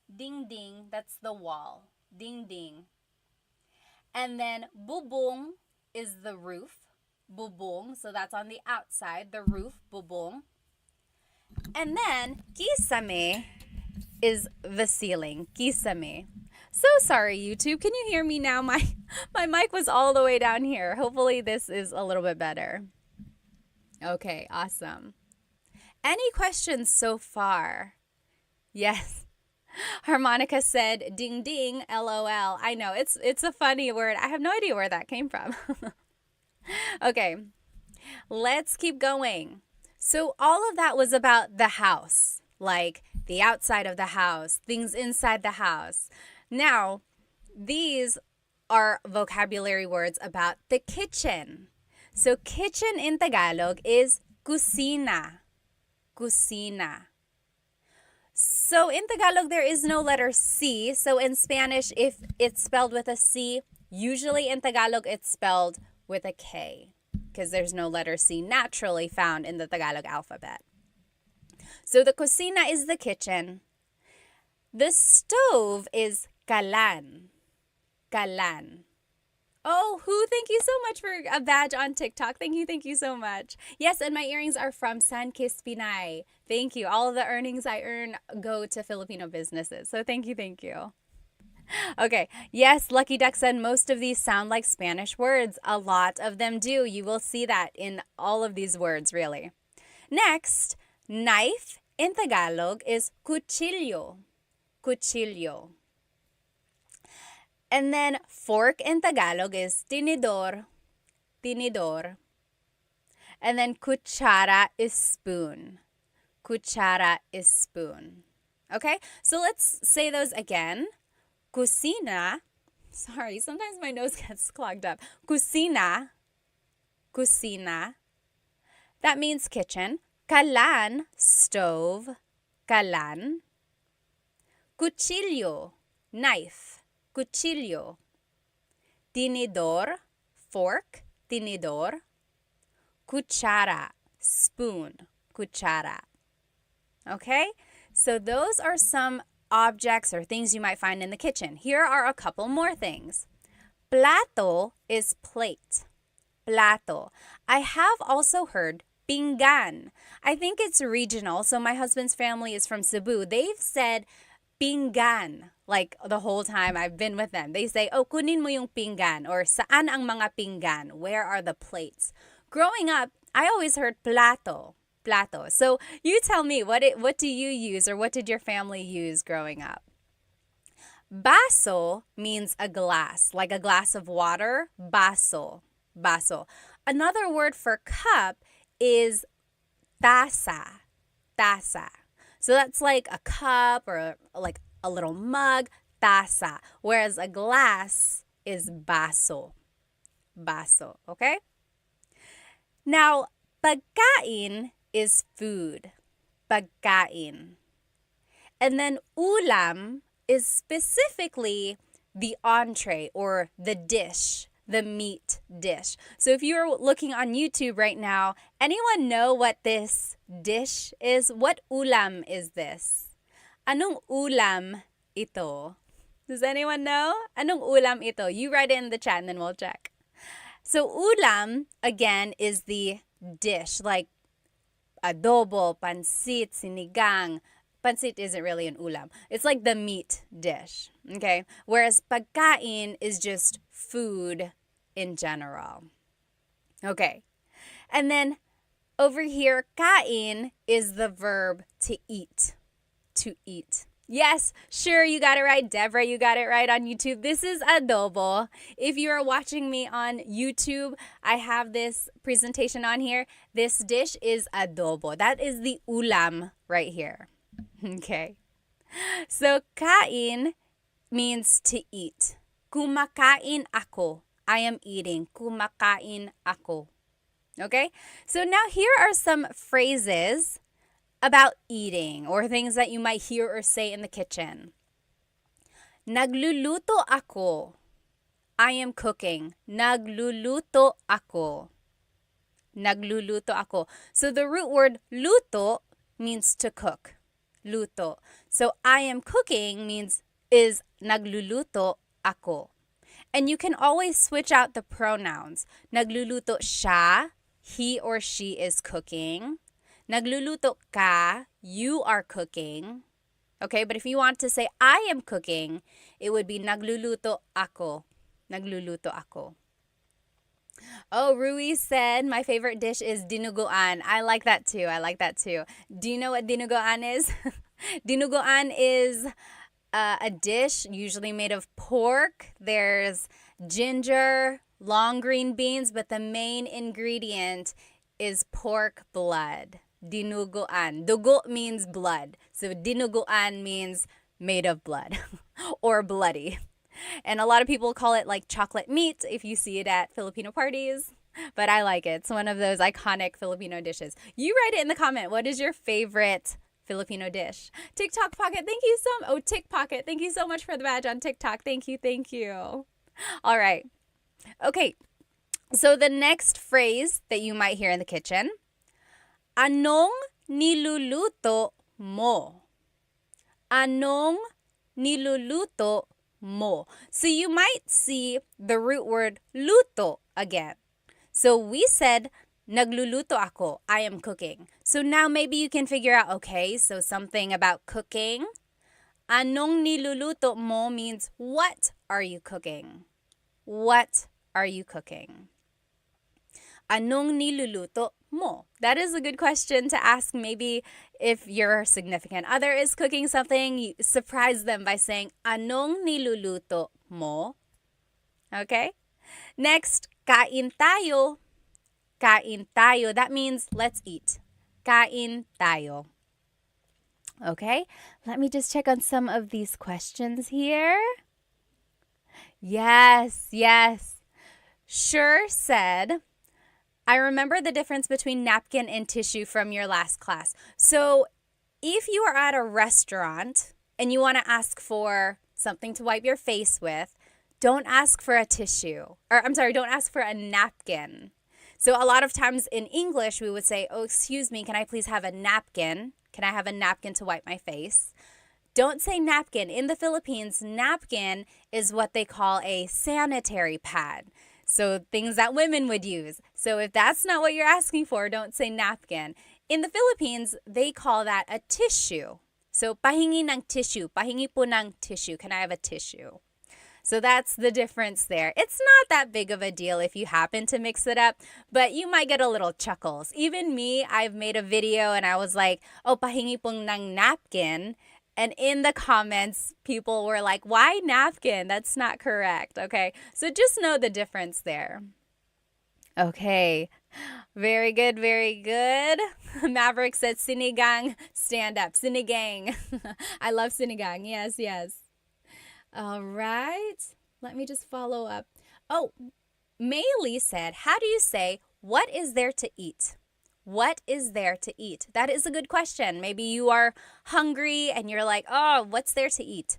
Ding ding. That's the wall. Ding ding. And then bubong is the roof. Bubong, so that's on the outside, the roof, bubong. And then kisame is the ceiling, kisame. So sorry, YouTube. Can you hear me now? My mic was all the way down here. Hopefully this is a little bit better. Okay, awesome. Any questions so far? Yes. Harmonica said, ding ding, LOL. I know, it's a funny word. I have no idea where that came from. Okay, let's keep going. So all of that was about the house, like the outside of the house, things inside the house. Now, these are vocabulary words about the kitchen. So kitchen in Tagalog is kusina. Kusina. So in Tagalog, there is no letter C. So in Spanish, if it's spelled with a C, usually in Tagalog, it's spelled with a K because there's no letter C naturally found in the Tagalog alphabet. So the kusina is the kitchen. The stove is kalan. Kalan. Oh, thank you so much for a badge on TikTok. Thank you so much. Yes, and my earrings are from Sunkist Pinay. Thank you. All of the earnings I earn go to Filipino businesses. So thank you. Okay, yes, Lucky Duck said most of these sound like Spanish words. A lot of them do. You will see that in all of these words, really. Next, knife in Tagalog is cuchillo. Cuchillo. And then fork in Tagalog is tinidor. Tinidor. And then kutsara is spoon. Kutsara is spoon. Okay, so let's say those again. Kusina, sorry, sometimes my nose gets clogged up. Kusina, kusina, that means kitchen. Kalan, stove, kalan. Cuchillo, knife, cuchillo. Tinidor, fork, tinidor. Cuchara, spoon, cuchara. Okay, so those are some objects or things you might find in the kitchen. Here are a couple more things. Plato is plate. Plato. I have also heard pinggan. I think it's regional. So my husband's family is from Cebu. They've said pinggan. Like the whole time I've been with them, they say, oh, kunin mo yung pinggan, or saan ang mga pinggan? Where are the plates? Growing up, I always heard plato. Plato. So you tell me, what do you use, or what did your family use growing up? Baso means a glass, like a glass of water. Baso. Baso. Another word for cup is taza. Taza. So that's like a cup, or like a little mug, taza. Whereas a glass is baso. Baso, okay? Now, pagkain is food. Pagkain. And then ulam is specifically the entree, or the dish, the meat dish. So if you're looking on YouTube right now, anyone know what this dish is? What ulam is this? Anong ulam ito? Does anyone know? Anong ulam ito? You write it in the chat and then we'll check. So ulam, again, is the dish, like adobo, pansit, sinigang. Pansit isn't really an ulam. It's like the meat dish, okay? Whereas pagkain is just food in general. Okay. And then over here, kain is the verb to eat. To eat. Yes, sure, you got it right. Deborah, you got it right on YouTube. This is adobo. If you are watching me on YouTube, I have this presentation on here. This dish is adobo. That is the ulam right here. Okay. So, kain means to eat. Kumakain ako. I am eating. Kumakain ako. Okay? So now here are some phrases about eating, or things that you might hear or say in the kitchen. Nagluluto ako. I am cooking. Nagluluto ako. Nagluluto ako. So the root word luto means to cook. Luto. So I am cooking is nagluluto ako. And you can always switch out the pronouns. Nagluluto siya, he or she is cooking. Nagluluto ka, you are cooking. Okay, but if you want to say I am cooking, it would be nagluluto ako. Nagluluto ako. Oh, Rui said my favorite dish is dinuguan. I like that too. Do you know what dinuguan is? Dinuguan is a dish usually made of pork. There's ginger, long green beans, but the main ingredient is pork blood. Dinuguan. Dugo means blood. So dinuguan means made of blood or bloody. And a lot of people call it like chocolate meat if you see it at Filipino parties. But I like it. It's one of those iconic Filipino dishes. You write it in the comment. What is your favorite Filipino dish? TikTok Pocket, thank you so much. Oh, Tick Pocket, thank you so much for the badge on TikTok. Thank you. All right. Okay. So the next phrase that you might hear in the kitchen, anong niluluto mo? Anong niluluto mo? So you might see the root word luto again. So we said nagluluto ako, I am cooking. So now maybe you can figure out, okay, so something about cooking. Anong niluluto mo means what are you cooking? What are you cooking? Anong niluluto mo? That is a good question to ask. Maybe if your significant other is cooking something, you surprise them by saying, anong niluluto mo? Okay? Next, kain tayo. Kain tayo. That means let's eat. Kain tayo. Okay? Let me just check on some of these questions here. Yes. Sure said, I remember the difference between napkin and tissue from your last class. So if you are at a restaurant and you want to ask for something to wipe your face with, don't ask for a tissue. Don't ask for a napkin. So a lot of times in English, we would say, oh, excuse me, can I please have a napkin? Can I have a napkin to wipe my face? Don't say napkin. In the Philippines, napkin is what they call a sanitary pad. So things that women would use. So if that's not what you're asking for, don't say napkin. In the Philippines, they call that a tissue. So, pahingi ng tissue. Pahingi po ng tissue. Can I have a tissue? So that's the difference there. It's not that big of a deal if you happen to mix it up, but you might get a little chuckles. Even me, I've made a video and I was like, oh, pahingi pong ng napkin. And in the comments, people were like, why napkin? That's not correct. Okay, so just know the difference there. Okay, very good, very good. Maverick said, sinigang, stand up. Sinigang. I love sinigang. Yes, yes. All right. Let me just follow up. Oh, Maylee said, how do you say, what is there to eat? What is there to eat? That is a good question. Maybe you are hungry and you're like, oh, what's there to eat?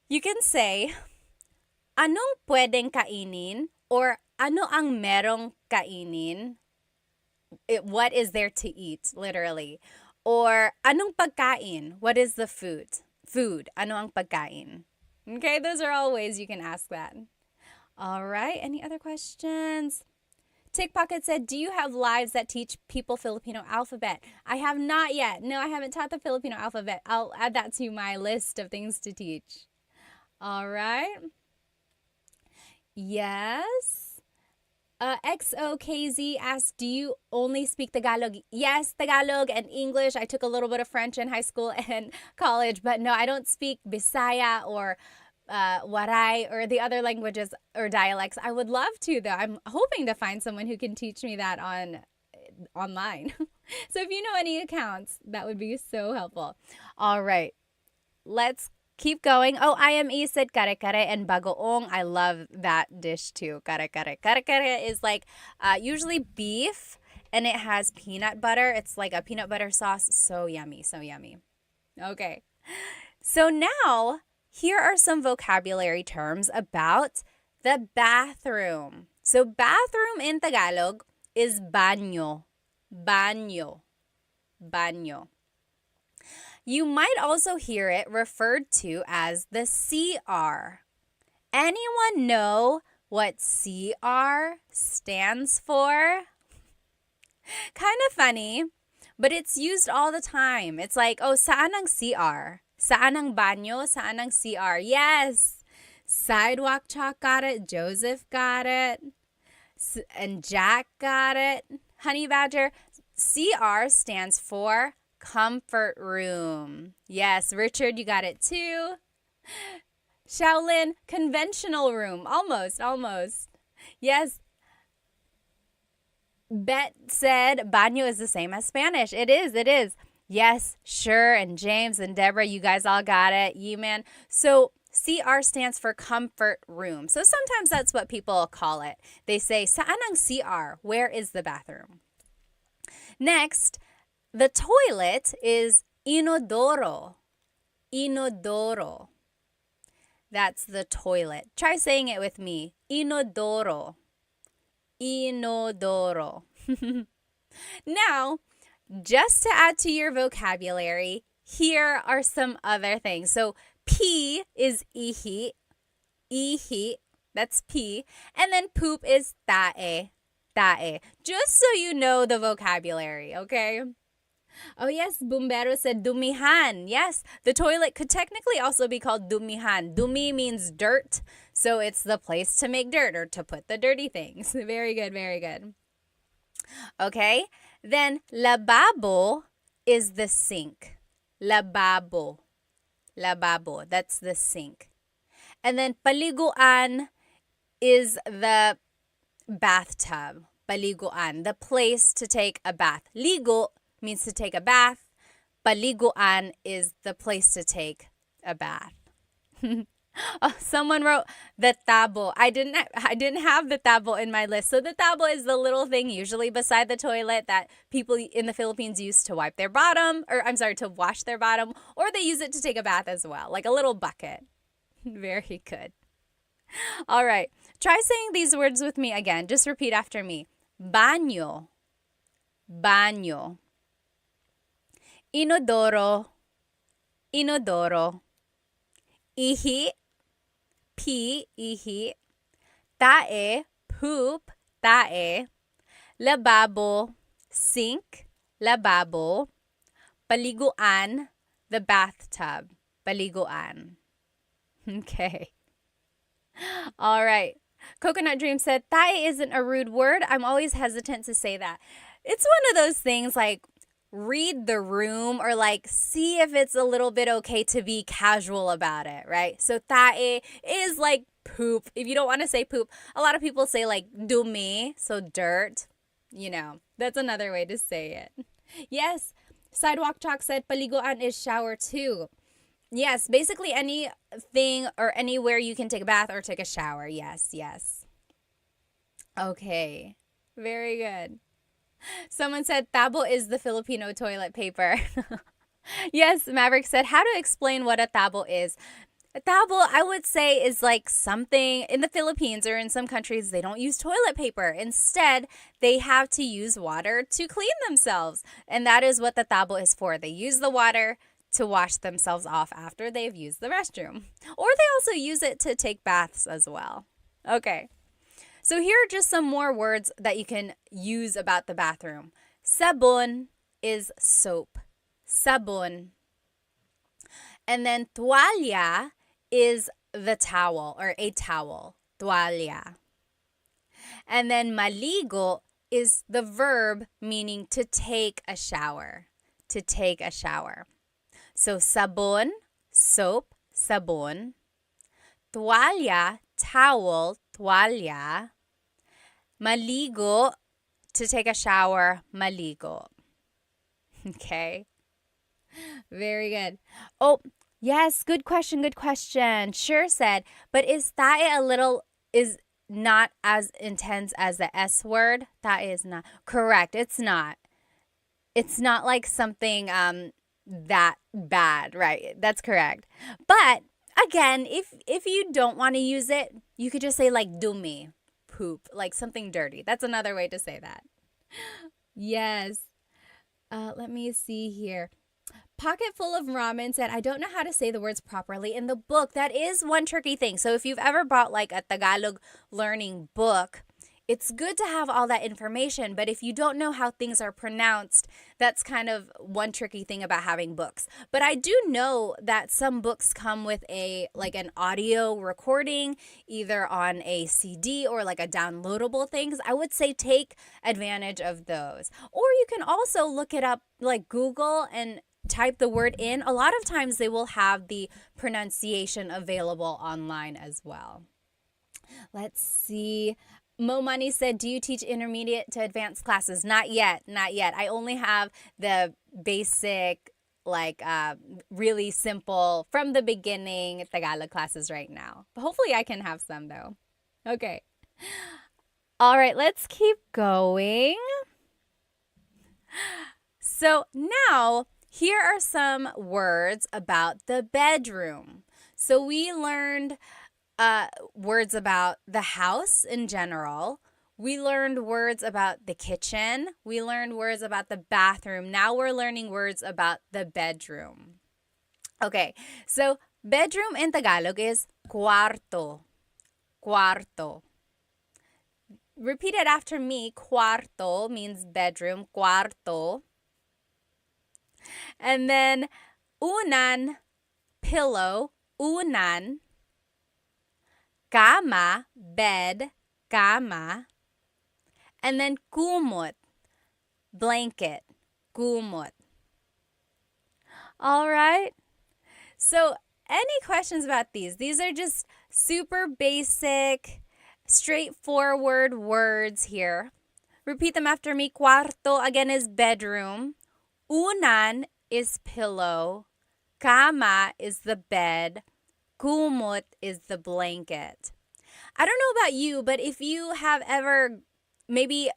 You can say, anong pwedeng kainin? Or ano ang merong kainin? What is there to eat, literally. Or anong pagkain? What is the food? Food. Ano ang pagkain? Okay, those are all ways you can ask that. All right, any other questions? Tick Pocket said, do you have lives that teach people Filipino alphabet? I have not yet. No, I haven't taught the Filipino alphabet. I'll add that to my list of things to teach. All right. Yes. XOKZ asked, do you only speak Tagalog? Yes, Tagalog and English. I took a little bit of French in high school and college, but no, I don't speak Bisaya or Waray or the other languages or dialects. I would love to, though. I'm hoping to find someone who can teach me that online. So if you know any accounts, that would be so helpful. All right, let's keep going. Oh, IME said kare-kare and bagoong. I love that dish too. Kare-kare. Kare-kare is like usually beef and it has peanut butter. It's like a peanut butter sauce. So yummy, so yummy. Okay. So now, here are some vocabulary terms about the bathroom. So bathroom in Tagalog is baño. Baño. Baño. You might also hear it referred to as the CR. Anyone know what CR stands for? Kind of funny, but it's used all the time. It's like, oh, saan ang CR? Saan ang banyo? Saan ang CR? Yes! Sidewalk Chalk got it. Joseph got it. And Jack got it. Honey Badger. CR stands for comfort room. Yes, Richard, you got it too. Shaolin, conventional room. Almost. Yes. Bet said baño is the same as Spanish. It is. Yes, sure. And James and Deborah, you guys all got it. Man. So CR stands for comfort room. So sometimes that's what people call it. They say, saan ang CR? Where is the bathroom? Next, the toilet is inodoro. Inodoro. That's the toilet. Try saying it with me. Inodoro. Inodoro. Now, just to add to your vocabulary, here are some other things. So, pee is ihi. Ihi. That's pee. And then poop is tae. Tae. Just so you know the vocabulary, okay? Oh yes, Bumbero said dumihan. Yes, the toilet could technically also be called dumihan. Dumi means dirt, so it's the place to make dirt or to put the dirty things. Very good, very good. Okay, then lababo is the sink. Lababo. Lababo, that's the sink. And then paliguan is the bathtub. Paliguan, the place to take a bath. Ligo means to take a bath. Paliguan is the place to take a bath. Oh, someone wrote the tabo. I didn't have the tabo in my list. So the tabo is the little thing usually beside the toilet that people in the Philippines use to wipe their bottom, to wash their bottom, or they use it to take a bath as well, like a little bucket. Very good. All right. Try saying these words with me again. Just repeat after me. Baño. Baño. Inodoro. Inodoro. Ihi. Pee. Ihi. Tae. Poop. Tae. Lababo. Sink. Lababo. Paliguan. The bathtub. Paliguan. Okay. All right. Coconut Dream said, tae isn't a rude word. I'm always hesitant to say that. It's one of those things like read the room or like see if it's a little bit okay to be casual about it, right? So tae is like poop. If you don't want to say poop, a lot of people say like dumi, so dirt. That's another way to say it. Yes, Sidewalk Chalk said paliguan is shower too. Yes, basically anything or anywhere you can take a bath or take a shower. Yes, yes. Okay, very good. Someone said tabo is the Filipino toilet paper. Yes, Maverick said, how to explain what a tabo is. A tabo, I would say, is like something in the Philippines or in some countries, they don't use toilet paper. Instead, they have to use water to clean themselves. And that is what the tabo is for. They use the water to wash themselves off after they've used the restroom. Or they also use it to take baths as well. Okay. So here are just some more words that you can use about the bathroom. Sabon is soap. Sabon. And then tuwalya is the towel or a towel. Tuwalya. And then maligo is the verb meaning to take a shower. To take a shower. So sabon, soap, sabon. Tuwalya, towel, tuwalya. Maligo, to take a shower, maligo. Okay. Very good. Oh, yes, good question, good question. Sure said, but is tae is not as intense as the S word? Tae is not. Correct, it's not. It's not like something that bad, right? That's correct. But again, if you don't want to use it, you could just say like dumi, poop, like something dirty. That's another way to say that. Yes. Let me see here. Pocket Full of Ramen said, I don't know how to say the words properly in the book. That is one tricky thing. So if you've ever bought like a Tagalog learning book, it's good to have all that information, but if you don't know how things are pronounced, that's kind of one tricky thing about having books. But I do know that some books come with an audio recording, either on a CD or like a downloadable things. I would say take advantage of those. Or you can also look it up like Google and type the word in. A lot of times they will have the pronunciation available online as well. Let's see. Mo Money said, do you teach intermediate to advanced classes? Not yet. I only have the basic, really simple, from the beginning Tagalog classes right now. But hopefully I can have some though. Okay. All right, let's keep going. So now, here are some words about the bedroom. So we learned words about the house in general. We learned words about the kitchen. We learned words about the bathroom. Now we're learning words about the bedroom. Okay, so bedroom in Tagalog is cuarto. Cuarto. Repeat it after me. Cuarto means bedroom. Cuarto. And then unan, pillow. Unan. Kama, bed, kama. And then kumot, blanket, kumot. All right. So any questions about these? These are just super basic, straightforward words here. Repeat them after me. Cuarto, again, is bedroom. Unan is pillow. Kama is the bed. Kumot is the blanket. I don't know about you, but if you have ever, maybe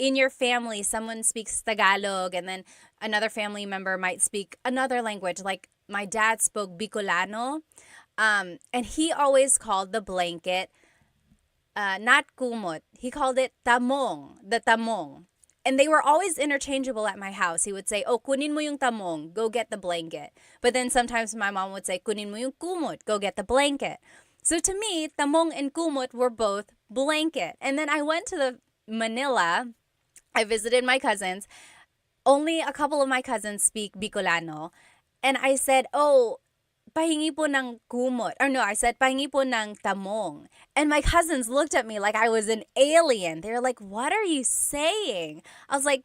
in your family, someone speaks Tagalog and then another family member might speak another language, like my dad spoke Bicolano, and he always called the blanket not kumot. He called it tamong, the tamong. And they were always interchangeable at my house. He would say, oh, kunin mo yung tamong, go get the blanket. But then sometimes my mom would say, kunin mo yung kumot, go get the blanket. So to me, tamong and kumot were both blanket. And then I went to Manila. I visited my cousins. Only a couple of my cousins speak Bicolano. And I said, oh, pahingi po ng kumot. Or no, I said, pahingi po ng tamong. And my cousins looked at me like I was an alien. They were like, what are you saying? I was like,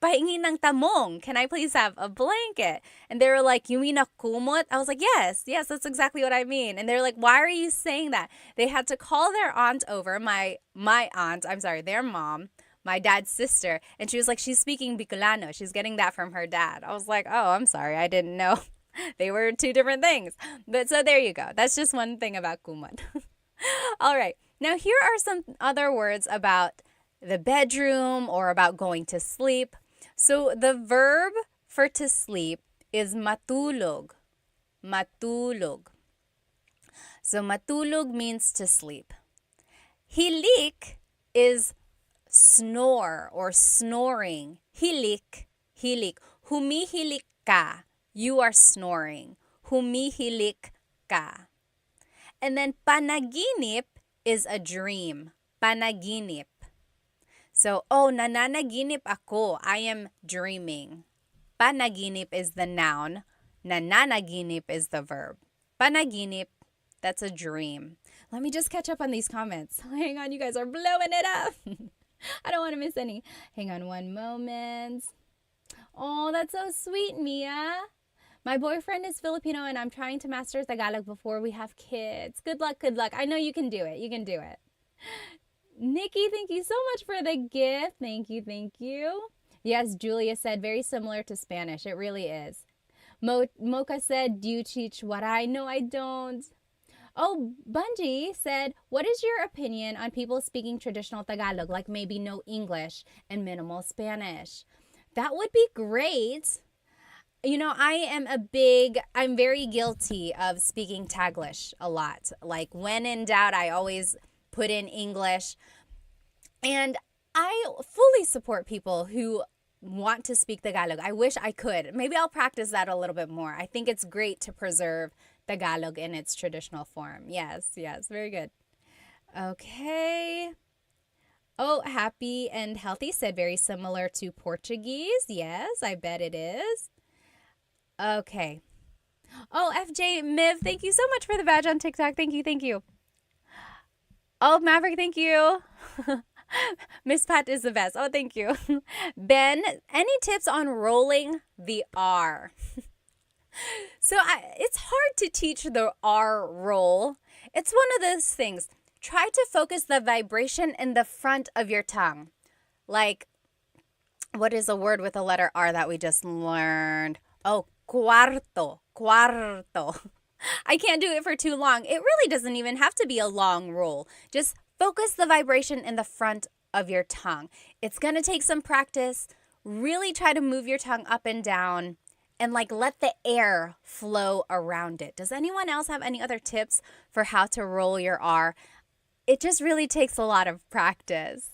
pahingi ng tamong. Can I please have a blanket? And they were like, you mean a kumot? I was like, yes, that's exactly what I mean. And they're like, why are you saying that? They had to call their aunt over, my aunt, their mom, my dad's sister. And she was like, she's speaking Bicolano. She's getting that from her dad. I was like, oh, I'm sorry. I didn't know. They were two different things. But so there you go. That's just one thing about kumot. All right. Now here are some other words about the bedroom or about going to sleep. So the verb for to sleep is matulog. Matulog. So matulog means to sleep. Hilik is snore or snoring. Hilik. Humihilik ka. You are snoring. Humihilik ka. And then panaginip is a dream. Panaginip. So, nananaginip ako. I am dreaming. Panaginip is the noun. Nananaginip is the verb. Panaginip, that's a dream. Let me just catch up on these comments. Hang on, you guys are blowing it up. I don't want to miss any. Hang on one moment. Oh, that's so sweet, Mia. My boyfriend is Filipino and I'm trying to master Tagalog before we have kids. Good luck. I know you can do it. Nikki, thank you so much for the gift. Thank you. Yes, Julia said very similar to Spanish. It really is. Mocha said, do you teach waray? No, I don't. Oh, Bungie said, what is your opinion on people speaking traditional Tagalog, like maybe no English and minimal Spanish? That would be great. You know, I'm very guilty of speaking Taglish a lot. Like when in doubt, I always put in English. And I fully support people who want to speak Tagalog. I wish I could. Maybe I'll practice that a little bit more. I think it's great to preserve Tagalog in its traditional form. Yes, very good. Okay. Oh, happy and healthy said very similar to Portuguese. Yes, I bet it is. Okay. Oh, FJ Miv, thank you so much for the badge on TikTok. Thank you. Oh, Maverick, thank you. Miss Pat is the best. Oh, thank you. Ben, any tips on rolling the R? So it's hard to teach the R roll. It's one of those things. Try to focus the vibration in the front of your tongue. Like, what is a word with a letter R that we just learned? Oh, cuarto. I can't do it for too long. It really doesn't even have to be a long roll. Just focus the vibration in the front of your tongue. It's going to take some practice. Really try to move your tongue up and down and let the air flow around it. Does anyone else have any other tips for how to roll your R? It just really takes a lot of practice.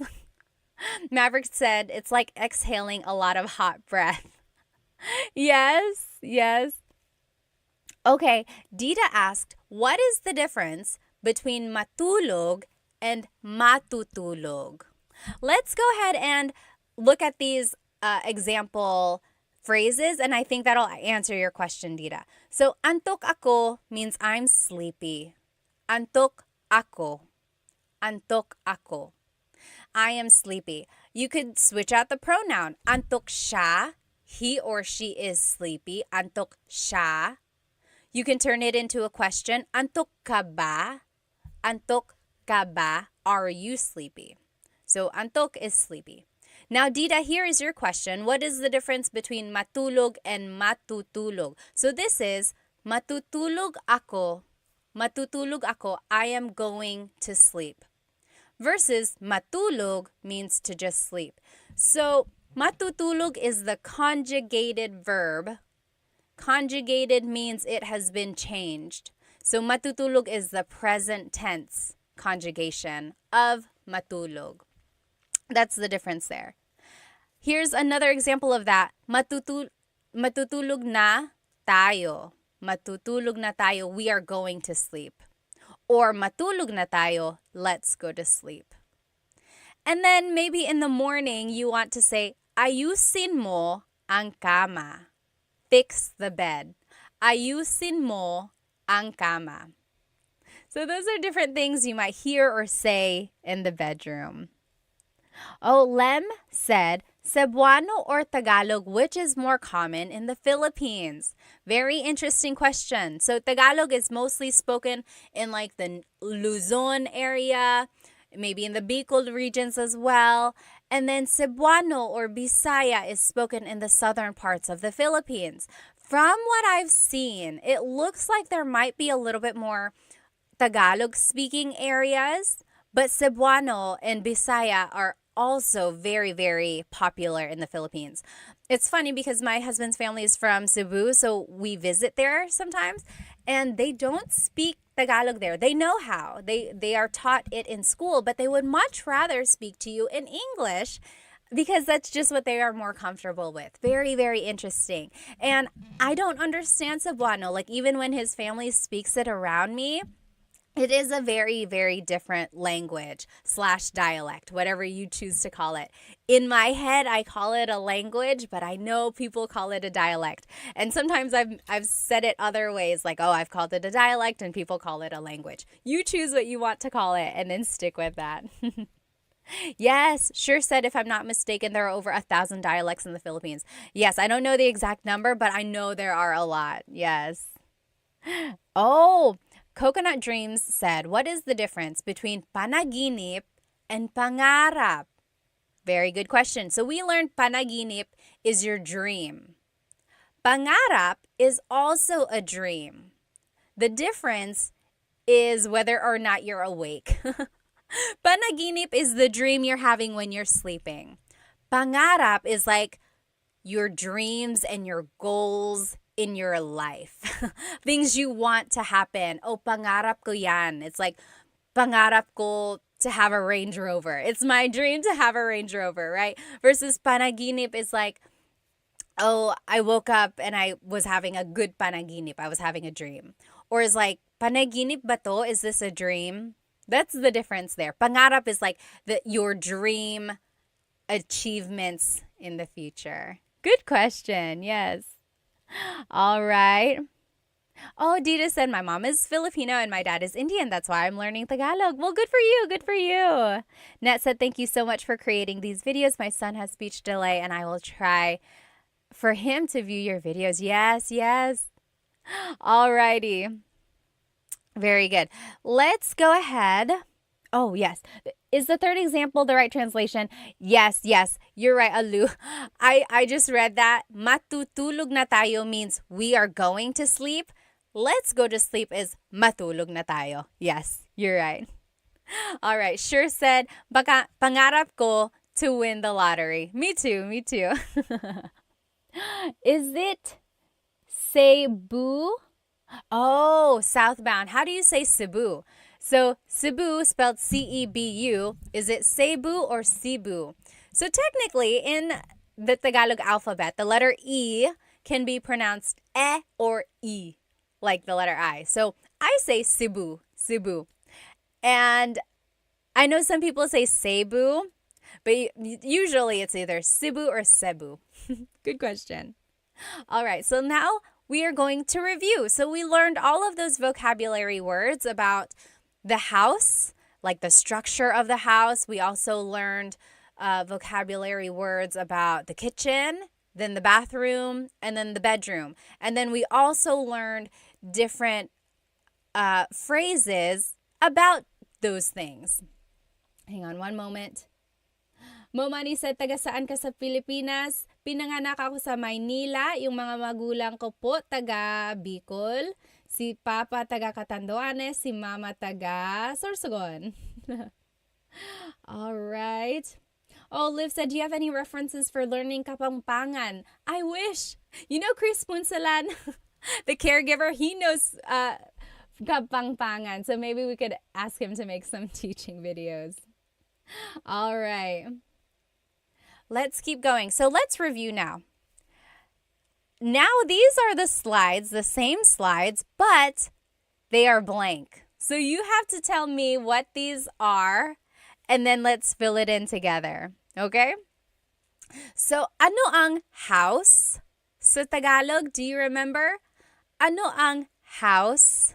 Maverick said it's like exhaling a lot of hot breath. Yes. Okay, Dita asked, what is the difference between matulog and matutulog? Let's go ahead and look at these example phrases, and I think that'll answer your question, Dita. So, antok ako means I'm sleepy. Antok ako. I am sleepy. You could switch out the pronoun. Antok siya. He or she is sleepy. Antok siya. You can turn it into a question. Antok ka ba? Antok ka ba? Are you sleepy? So, antok is sleepy. Now, Dita, here is your question. What is the difference between matulog and matutulog? So, this is matutulog ako. I am going to sleep. Versus matulog means to just sleep. So, matutulog is the conjugated verb. Conjugated means it has been changed. So, matutulog is the present tense conjugation of matulog. That's the difference there. Here's another example of that. Matutulog na tayo. Matutulog na tayo. We are going to sleep. Or matulog na tayo. Let's go to sleep. And then maybe in the morning you want to say, ayusin mo ang kama. Fix the bed. ayusin mo ang kama. So those are different things you might hear or say in the bedroom. Oh, Lem said, Cebuano or Tagalog, which is more common in the Philippines? Very interesting question. So Tagalog is mostly spoken in like the Luzon area, maybe in the Bicol regions as well. And then Cebuano or Bisaya is spoken in the southern parts of the Philippines. From what I've seen, it looks like there might be a little bit more Tagalog speaking areas, but Cebuano and Bisaya are also very, very popular in the Philippines. It's funny because my husband's family is from Cebu, so we visit there sometimes, and they don't speak Tagalog there. They know how. They are taught it in school, but they would much rather speak to you in English because that's just what they are more comfortable with. Very, very interesting. And I don't understand Cebuano. Like, even when his family speaks it around me, it is a very, very different language / dialect, whatever you choose to call it. In my head, I call it a language, but I know people call it a dialect. And sometimes I've said it other ways, like, oh, I've called it a dialect, and people call it a language. You choose what you want to call it, and then stick with that. Yes, sure said, if I'm not mistaken, there are over 1,000 dialects in the Philippines. Yes, I don't know the exact number, but I know there are a lot. Yes. Oh, Coconut Dreams said, what is the difference between panaginip and pangarap? Very good question. So we learned panaginip is your dream. Pangarap is also a dream. The difference is whether or not you're awake. Panaginip is the dream you're having when you're sleeping. Pangarap is like your dreams and your goals in your life. Things you want to happen. Oh, pangarap ko yan. It's like, pangarap ko to have a Range Rover. It's my dream to have a Range Rover, right? Versus panaginip is like, oh, I woke up and I was having a good panaginip. I was having a dream. Or is like, panaginip ba to? Is this a dream? That's the difference there. Pangarap is like your dream achievements in the future. Good question. Yes. All right. Oh, Dita said, my mom is Filipino and my dad is Indian. That's why I'm learning Tagalog. Well, good for you. Good for you. Net said, thank you so much for creating these videos. My son has speech delay and I will try for him to view your videos. Yes, yes. All righty. Very good. Let's go ahead. Oh, yes. Is the third example the right translation? Yes, yes. You're right, Alu. I just read that. Matutulog na tayo means we are going to sleep. Let's go to sleep is matulog na tayo. Yes, you're right. All right. Sure said, baka pangarap ko to win the lottery. Me too, me too. Is it Cebu? Oh, southbound. How do you say Cebu? So Cebu, spelled C-E-B-U, is it Cebu or Cebu? So technically, in the Tagalog alphabet, the letter E can be pronounced E or E, like the letter I. So I say Cebu, Cebu. And I know some people say Cebu, but usually it's either Cebu or Cebu. Good question. All right, so now we are going to review. So we learned all of those vocabulary words about the house, like the structure of the house. We also learned vocabulary words about the kitchen, then the bathroom, and then the bedroom. And then we also learned different phrases about those things. Hang on one moment. Momani said, taga saan ka sa Pilipinas? Pinanganak ako sa Maynila. Yung mga magulang ko po, taga Bicol. Si Papa taga Catanduanes, si Mama taga Sorsogon. All right. Oh, Liv said, do you have any references for learning Kapampangan? I wish. You know Chris Punsalan, the caregiver, he knows Kapampangan. So maybe we could ask him to make some teaching videos. All right. Let's keep going. So let's review now. Now these are the slides, the same slides, but they are blank. So you have to tell me what these are, and then let's fill it in together. Okay? So ano ang house sa Tagalog? Do you remember? Ano ang house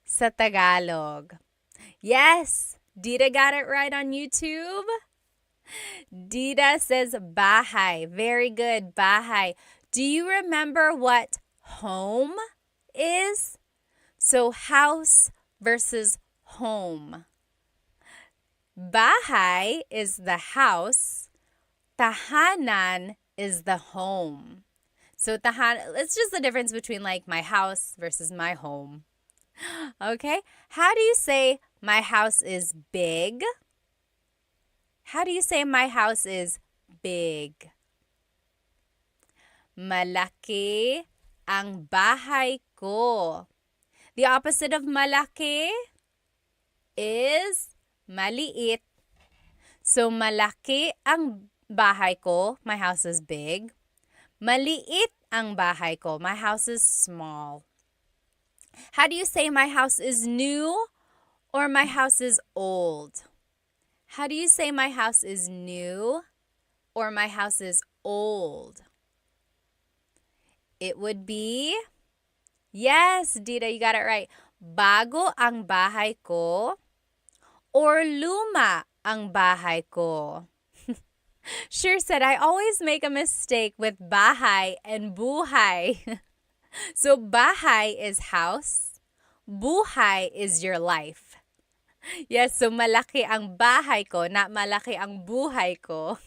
sa Tagalog? Yes, Dita got it right on YouTube. Dita says bahay. Very good, bahay. Do you remember what home is? So house versus home. Bahay is the house. Tahanan is the home. So it's just the difference between like my house versus my home. Okay? How do you say my house is big? How do you say my house is big? Malaki ang bahay ko. The opposite of malaki is maliit. So malaki ang bahay ko, my house is big. Maliit ang bahay ko, my house is small. How do you say my house is new or my house is old? How do you say my house is new or my house is old? It would be, yes, Dita, you got it right. Bago ang bahay ko or luma ang bahay ko? Sure said, I always make a mistake with bahay and buhay. So bahay is house, buhay is your life. Yes, so malaki ang bahay ko, not malaki ang buhay ko.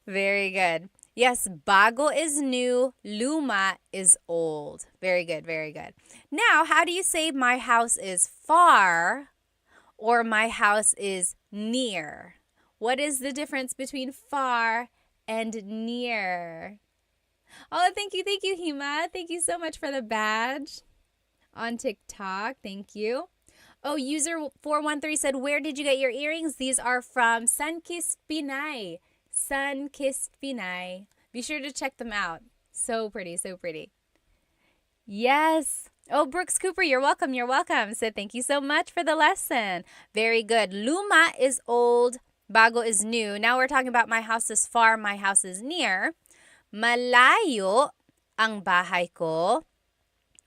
Very good. Yes, bago is new, luma is old. Very good, very good. Now, how do you say my house is far or my house is near? What is the difference between far and near? Oh, thank you, Hima. Thank you so much for the badge on TikTok. Thank you. Oh, user 413 said, where did you get your earrings? These are from Sunkissed Pinay. Sunkissed Pinay. Be sure to check them out. So pretty, so pretty. Yes. Oh, Brooks Cooper, you're welcome. You're welcome. So thank you so much for the lesson. Very good. Luma is old. Bago is new. Now we're talking about my house is far, my house is near. Malayo ang bahay ko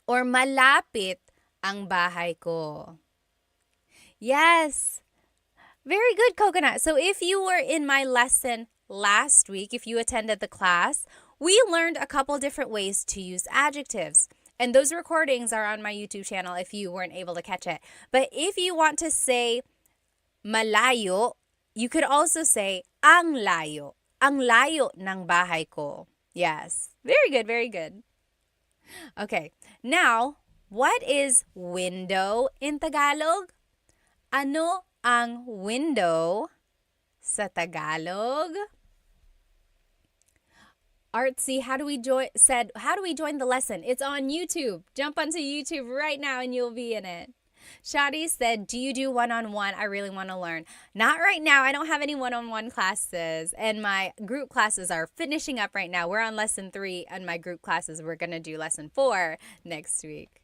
or malapit ang bahay ko. Yes. Very good, Coconut. So if you were in my lesson last week, if you attended the class, we learned a couple different ways to use adjectives. And those recordings are on my YouTube channel if you weren't able to catch it. But if you want to say malayo, you could also say ang layo. Ang layo ng bahay ko. Yes. Very good, very good. Okay. Now, what is window in Tagalog? Ano ang window sa Tagalog? Artsy, how do we join the lesson? It's on YouTube. Jump onto YouTube right now and you'll be in it. Shadi said, do you do one-on-one? I really want to learn. Not right now. I don't have any one-on-one classes. And my group classes are finishing up right now. We're on lesson 3 and my group classes. We're going to do lesson 4 next week.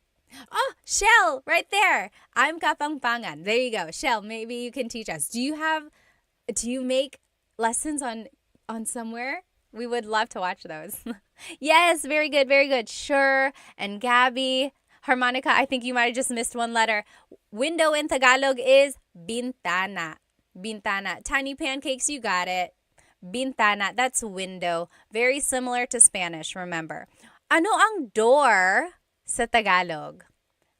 Oh, Shell, right there. I'm Kapangpangan. There you go. Shell, maybe you can teach us. Do you make lessons on somewhere? We would love to watch those. Yes, very good, very good. Sure. And Gabby, Harmonica, I think you might have just missed one letter. Window in Tagalog is bintana. Bintana. Tiny Pancakes, you got it. Bintana, that's window. Very similar to Spanish, remember. Ano ang door sa Tagalog?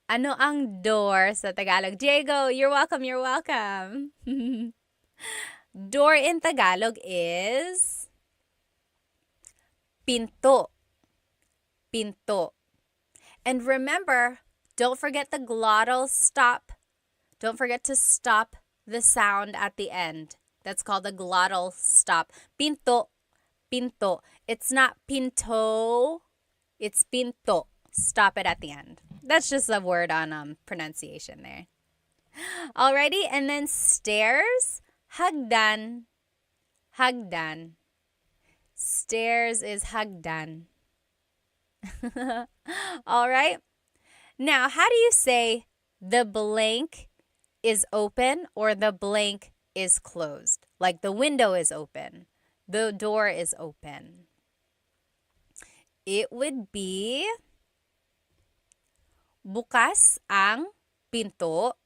Ano ang door sa Tagalog? Diego, you're welcome, you're welcome. Door in Tagalog is pinto. Pinto. And remember, don't forget the glottal stop. Don't forget to stop the sound at the end. That's called a glottal stop. Pinto. Pinto. It's not pinto. It's pinto. Stop it at the end. That's just a word on pronunciation there. Alrighty, and then stairs. Hagdan. Hagdan. Stairs is hagdan. All right. Now, how do you say the blank is open or the blank is closed? Like the window is open. The door is open. It would be bukas ang pinto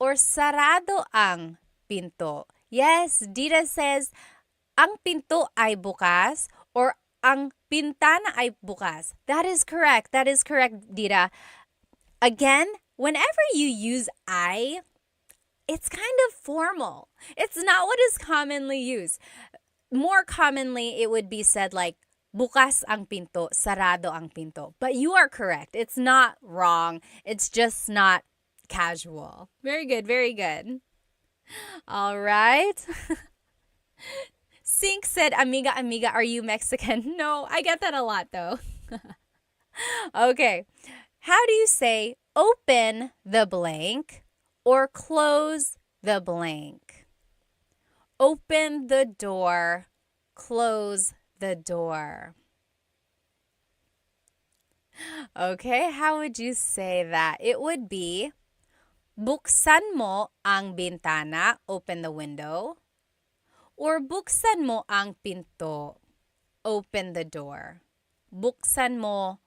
or sarado ang pinto? Yes, Dita says, ang pinto ay bukas or ang pintana ay bukas. That is correct. That is correct, Dita. Again, whenever you use I, it's kind of formal. It's not what is commonly used. More commonly, it would be said like, bukas ang pinto, sarado ang pinto. But you are correct. It's not wrong. It's just not casual. Very good, very good. All right. Sink said, amiga, amiga, are you Mexican? No, I get that a lot though. Okay. How do you say open the blank or close the blank? Open the door, close the door. Okay, how would you say that? It would be, buksan mo ang bintana, open the window, or buksan mo ang pinto, open the door. Buksan mo,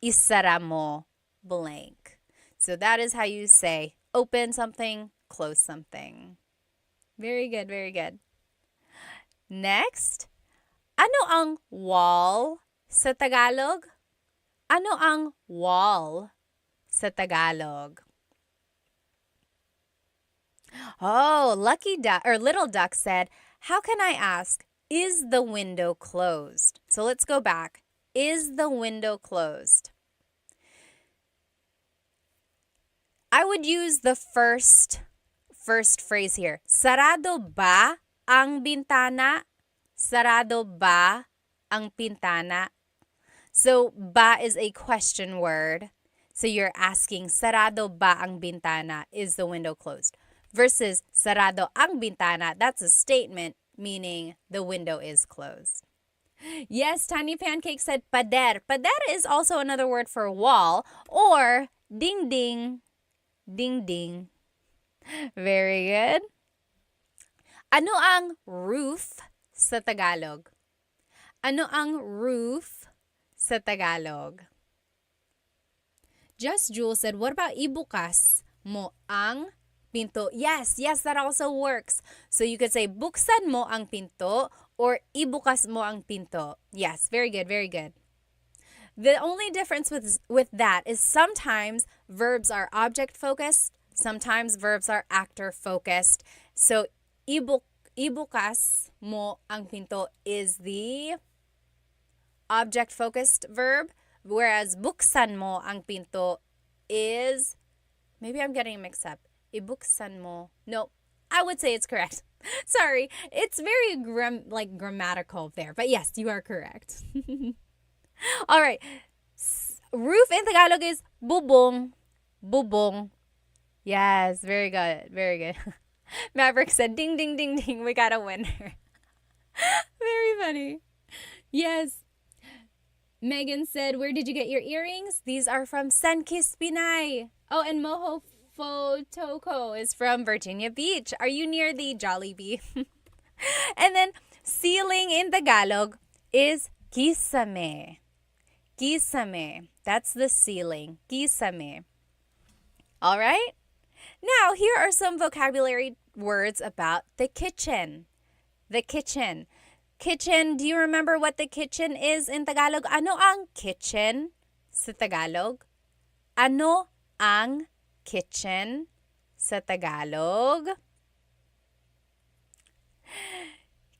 isara mo, blank. So that is how you say open something, close something. Very good, very good. Next, ano ang wall sa Tagalog? Ano ang wall sa Tagalog? Oh, Lucky Duck or Little Duck said, how can I ask, is the window closed? So let's go back. Is the window closed? I would use the first phrase here. Sarado ba ang bintana? Sarado ba ang pintana? So, ba is a question word. So you're asking, sarado ba ang bintana? Is the window closed? Versus, sarado ang bintana, that's a statement meaning the window is closed. Yes, Tiny Pancake said pader. Pader is also another word for wall or ding ding. Ding ding. Very good. Ano ang roof sa Tagalog? Ano ang roof sa Tagalog? Just Jules said, what about ibukas mo ang pinto? Yes, that also works. So you could say, buksan mo ang pinto or ibukas mo ang pinto. Yes, very good, very good. The only difference with that is sometimes verbs are object-focused, sometimes verbs are actor-focused. So, ibukas mo ang pinto is the object-focused verb, whereas buksan mo ang pinto is, maybe I'm getting mixed up. Ibuksan mo. No, I would say it's correct. Sorry, it's very grammatical there, but yes, you are correct. All right. Roof in Tagalog is bubong. Bubong. Yes, very good. Very good. Maverick said, ding, ding, ding, ding. We got a winner. Very funny. Yes. Megan said, where did you get your earrings? These are from Sunkist Pinay. Oh, and Moho Fotoko is from Virginia Beach. Are you near the Jollibee? And then ceiling in Tagalog is kisame. Kisame. That's the ceiling. Kisame. All right? Now, here are some vocabulary words about the kitchen. The kitchen. Kitchen, do you remember what the kitchen is in Tagalog? Ano ang kitchen sa Tagalog? Ano ang kitchen sa Tagalog?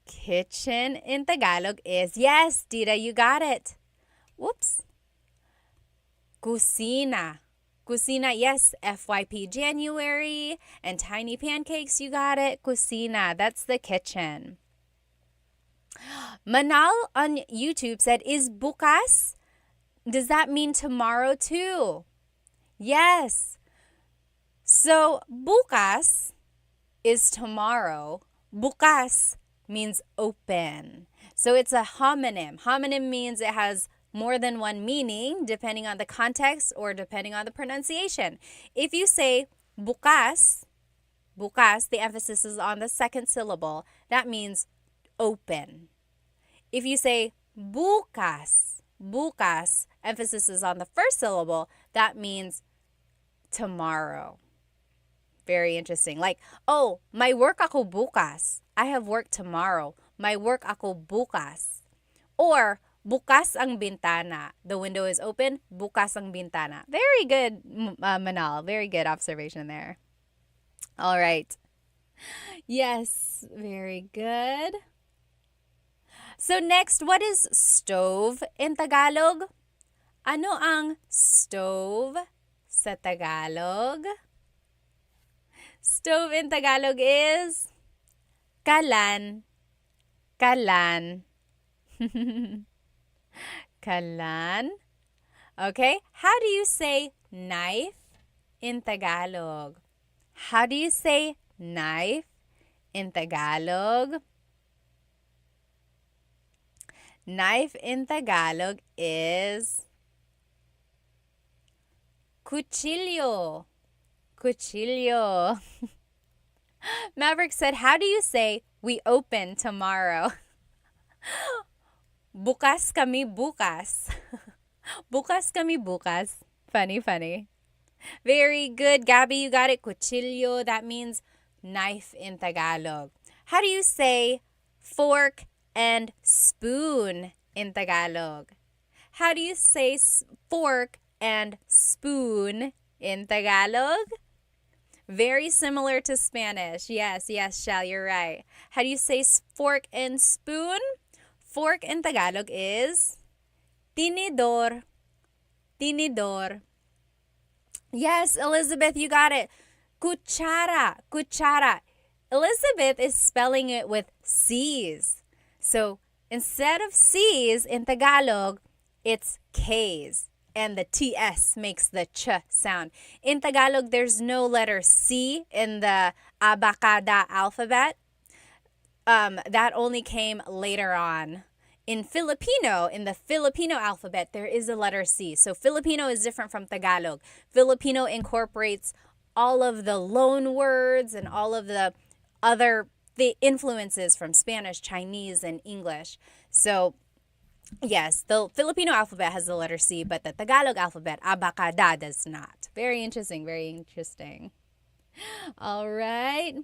Kitchen in Tagalog is, yes, Dita, you got it. Whoops. Kusina. Kusina, yes, FYP January. And Tiny Pancakes, you got it. Kusina, that's the kitchen. Manal on YouTube said, is bukas? Does that mean tomorrow too? Yes. So, bukas is tomorrow. Bukas means open. So, it's a homonym. Homonym means it has more than one meaning depending on the context or depending on the pronunciation. If you say bukas, the emphasis is on the second syllable. That means open. If you say bukas, emphasis is on the first syllable. that means tomorrow. Very interesting. Like, oh, may work ako bukas. I have work tomorrow. May work ako bukas. Or, bukas ang bintana. The window is open. Bukas ang bintana. Very good, Manal. Very good observation there. All right. Yes, very good. So next, what is stove in Tagalog? Ano ang stove sa Tagalog? Stove in Tagalog is kalan. Kalan. Kalan. Okay, how do you say knife in Tagalog? How do you say knife in Tagalog? Knife in Tagalog is cuchillo. Cuchillo. Maverick said, how do you say we open tomorrow? Bukas kami bukas. Bukas kami bukas. Funny, funny. Very good, Gabby. You got it. Cuchillo. That means knife in Tagalog. How do you say fork and spoon in Tagalog? How do you say fork and spoon in Tagalog? Very similar to Spanish. Yes, Shal, you're right. How do you say fork and spoon? Fork in Tagalog is tinidor. Tinidor. Yes, Elizabeth, you got it. Cuchara. Cuchara. Elizabeth is spelling it with C's. So instead of C's in Tagalog, it's K's. And the TS makes the ch sound. In Tagalog, there's no letter C in the abacada alphabet. That only came later on. In Filipino, in the Filipino alphabet, there is a letter C. So Filipino is different from Tagalog. Filipino incorporates all of the loan words and all of the influences from Spanish, Chinese, and English. So yes, the Filipino alphabet has the letter C, but the Tagalog alphabet, abacada, does not. Very interesting, very interesting. All right.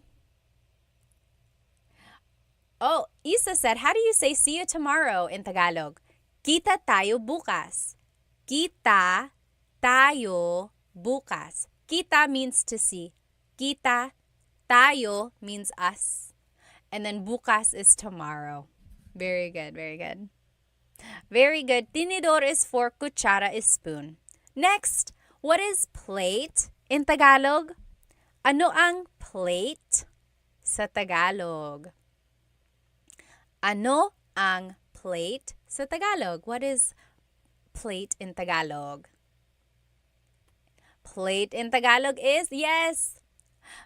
Oh, Isa said, how do you say see you tomorrow in Tagalog? Kita tayo bukas. Kita tayo bukas. Kita means to see. Kita tayo means us. And then bukas is tomorrow. Very good, very good. Very good. Tinidor is fork, kutsara is spoon. Next, what is plate in Tagalog? Ano ang plate sa Tagalog? Ano ang plate sa Tagalog? What is plate in Tagalog? Plate in Tagalog is, yes,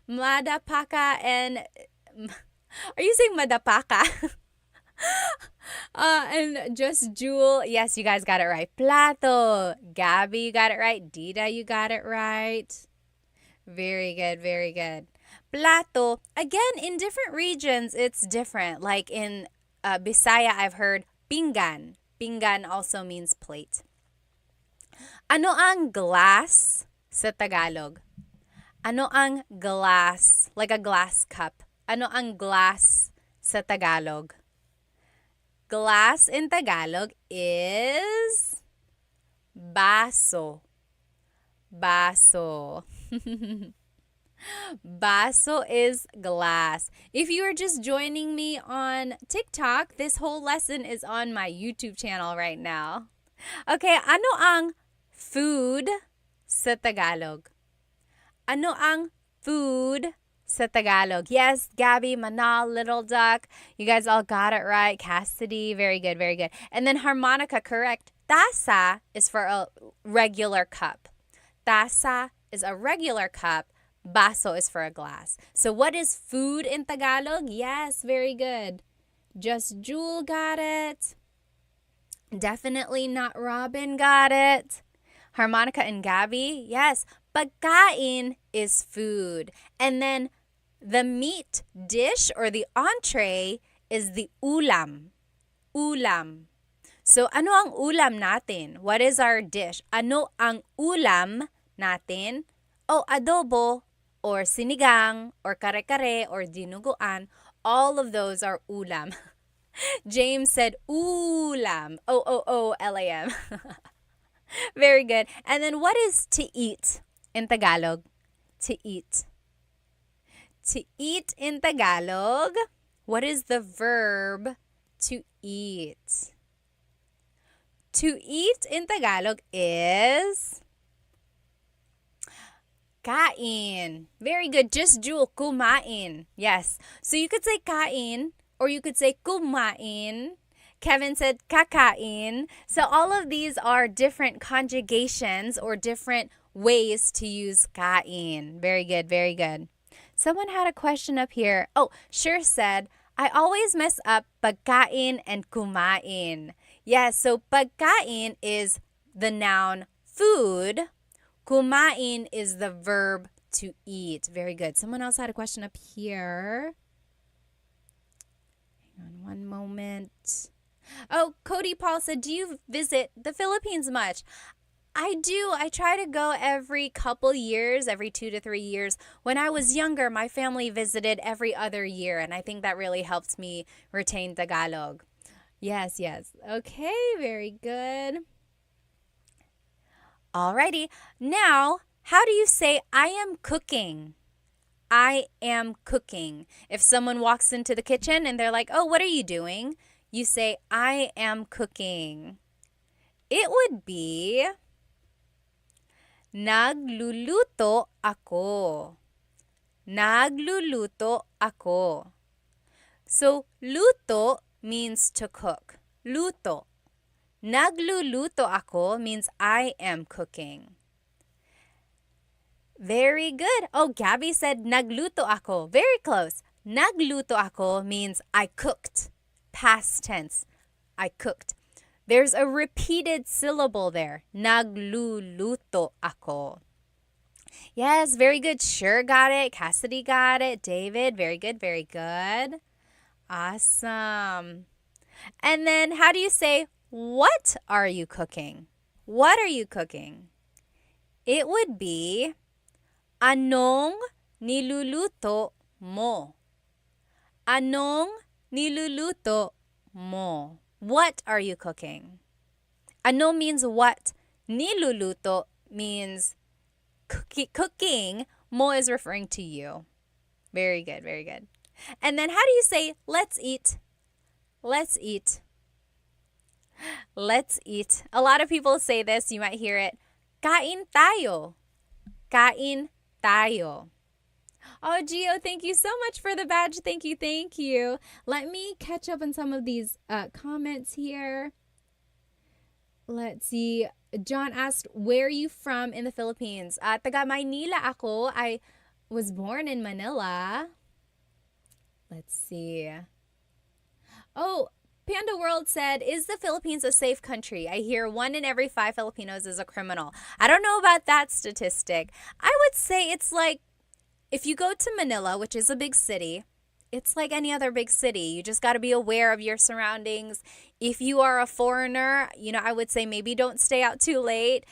madapaka and, are you saying madapaka? And just Jewel, yes, you guys got it right. Plato, Gabby, you got it right. Dida, you got it right. Very good, very good. Plato, again, in different regions, it's different. Like in Bisaya, I've heard pinggan. Pinggan also means plate. Ano ang glass sa Tagalog? Ano ang glass? Like a glass cup. Ano ang glass sa Tagalog? Glass in Tagalog is baso. Baso. Baso is glass. If you are just joining me on TikTok, this whole lesson is on my YouTube channel right now. Okay, ano ang food sa Tagalog? Ano ang food sa Tagalog? Yes, Gabby, Manal, Little Duck. You guys all got it right. Cassidy, very good, very good. And then harmonica, correct. Tasa is for a regular cup. Tasa is a regular cup. Baso is for a glass. So what is food in Tagalog? Yes, very good. Just Jewel got it. Definitely not Robin got it. Harmonica and Gabby, yes. Pagkain is food. And then the meat dish or the entree is the ulam. Ulam. So, ano ang ulam natin? What is our dish? Ano ang ulam natin? Oh, adobo, or sinigang, or kare-kare, or dinuguan. All of those are ulam. James said ulam. O-O-O-L-A-M. Very good. And then what is to eat in Tagalog? To eat. To eat in Tagalog, what is the verb to eat? To eat in Tagalog is kain. Very good. Just Jewel, kumain. Yes. So you could say kain or you could say kumain. Kevin said kakain. So all of these are different conjugations or different ways to use kain. Very good, very good. Someone had a question up here. Oh, Sure said, I always mess up pagkain and kumain. Yes, so pagkain is the noun food. Kumain is the verb to eat. Very good. Someone else had a question up here. Hang on one moment. Oh, Cody Paul said, do you visit the Philippines much? I do. I try to go every couple years, every 2 to 3 years. When I was younger, my family visited every other year, and I think that really helped me retain Tagalog. Yes, yes. Okay, very good. Alrighty. Now, how do you say I am cooking? I am cooking. If someone walks into the kitchen and they're like, oh, what are you doing? You say, I am cooking. It would be, nagluluto ako. Nagluluto ako. So, luto means to cook. Luto. Nagluluto ako means I am cooking. Very good. Oh, Gabby said nagluto ako. Very close. Nagluto ako means I cooked. Past tense. I cooked. There's a repeated syllable there. Nagluluto ako. Yes, very good. Sure got it. Cassidy got it. David, very good, very good. Awesome. And then how do you say, what are you cooking? What are you cooking? It would be, anong niluluto mo? Anong niluluto mo? What are you cooking? Ano means what. Niluluto means cooking. Mo is referring to you. Very good, very good. And then how do you say, let's eat? Let's eat. Let's eat. A lot of people say this. You might hear it. Kain tayo. Kain tayo. Oh, Gio, thank you so much for the badge. Thank you, thank you. Let me catch up on some of these comments here. Let's see. John asked, where are you from in the Philippines? Taga Maynila ako. I was born in Manila. Let's see. Oh, Panda World said, is the Philippines a safe country? I hear 1 in every 5 Filipinos is a criminal. I don't know about that statistic. I would say it's like, if you go to Manila, which is a big city, it's like any other big city. You just got to be aware of your surroundings. If you are a foreigner, I would say maybe don't stay out too late.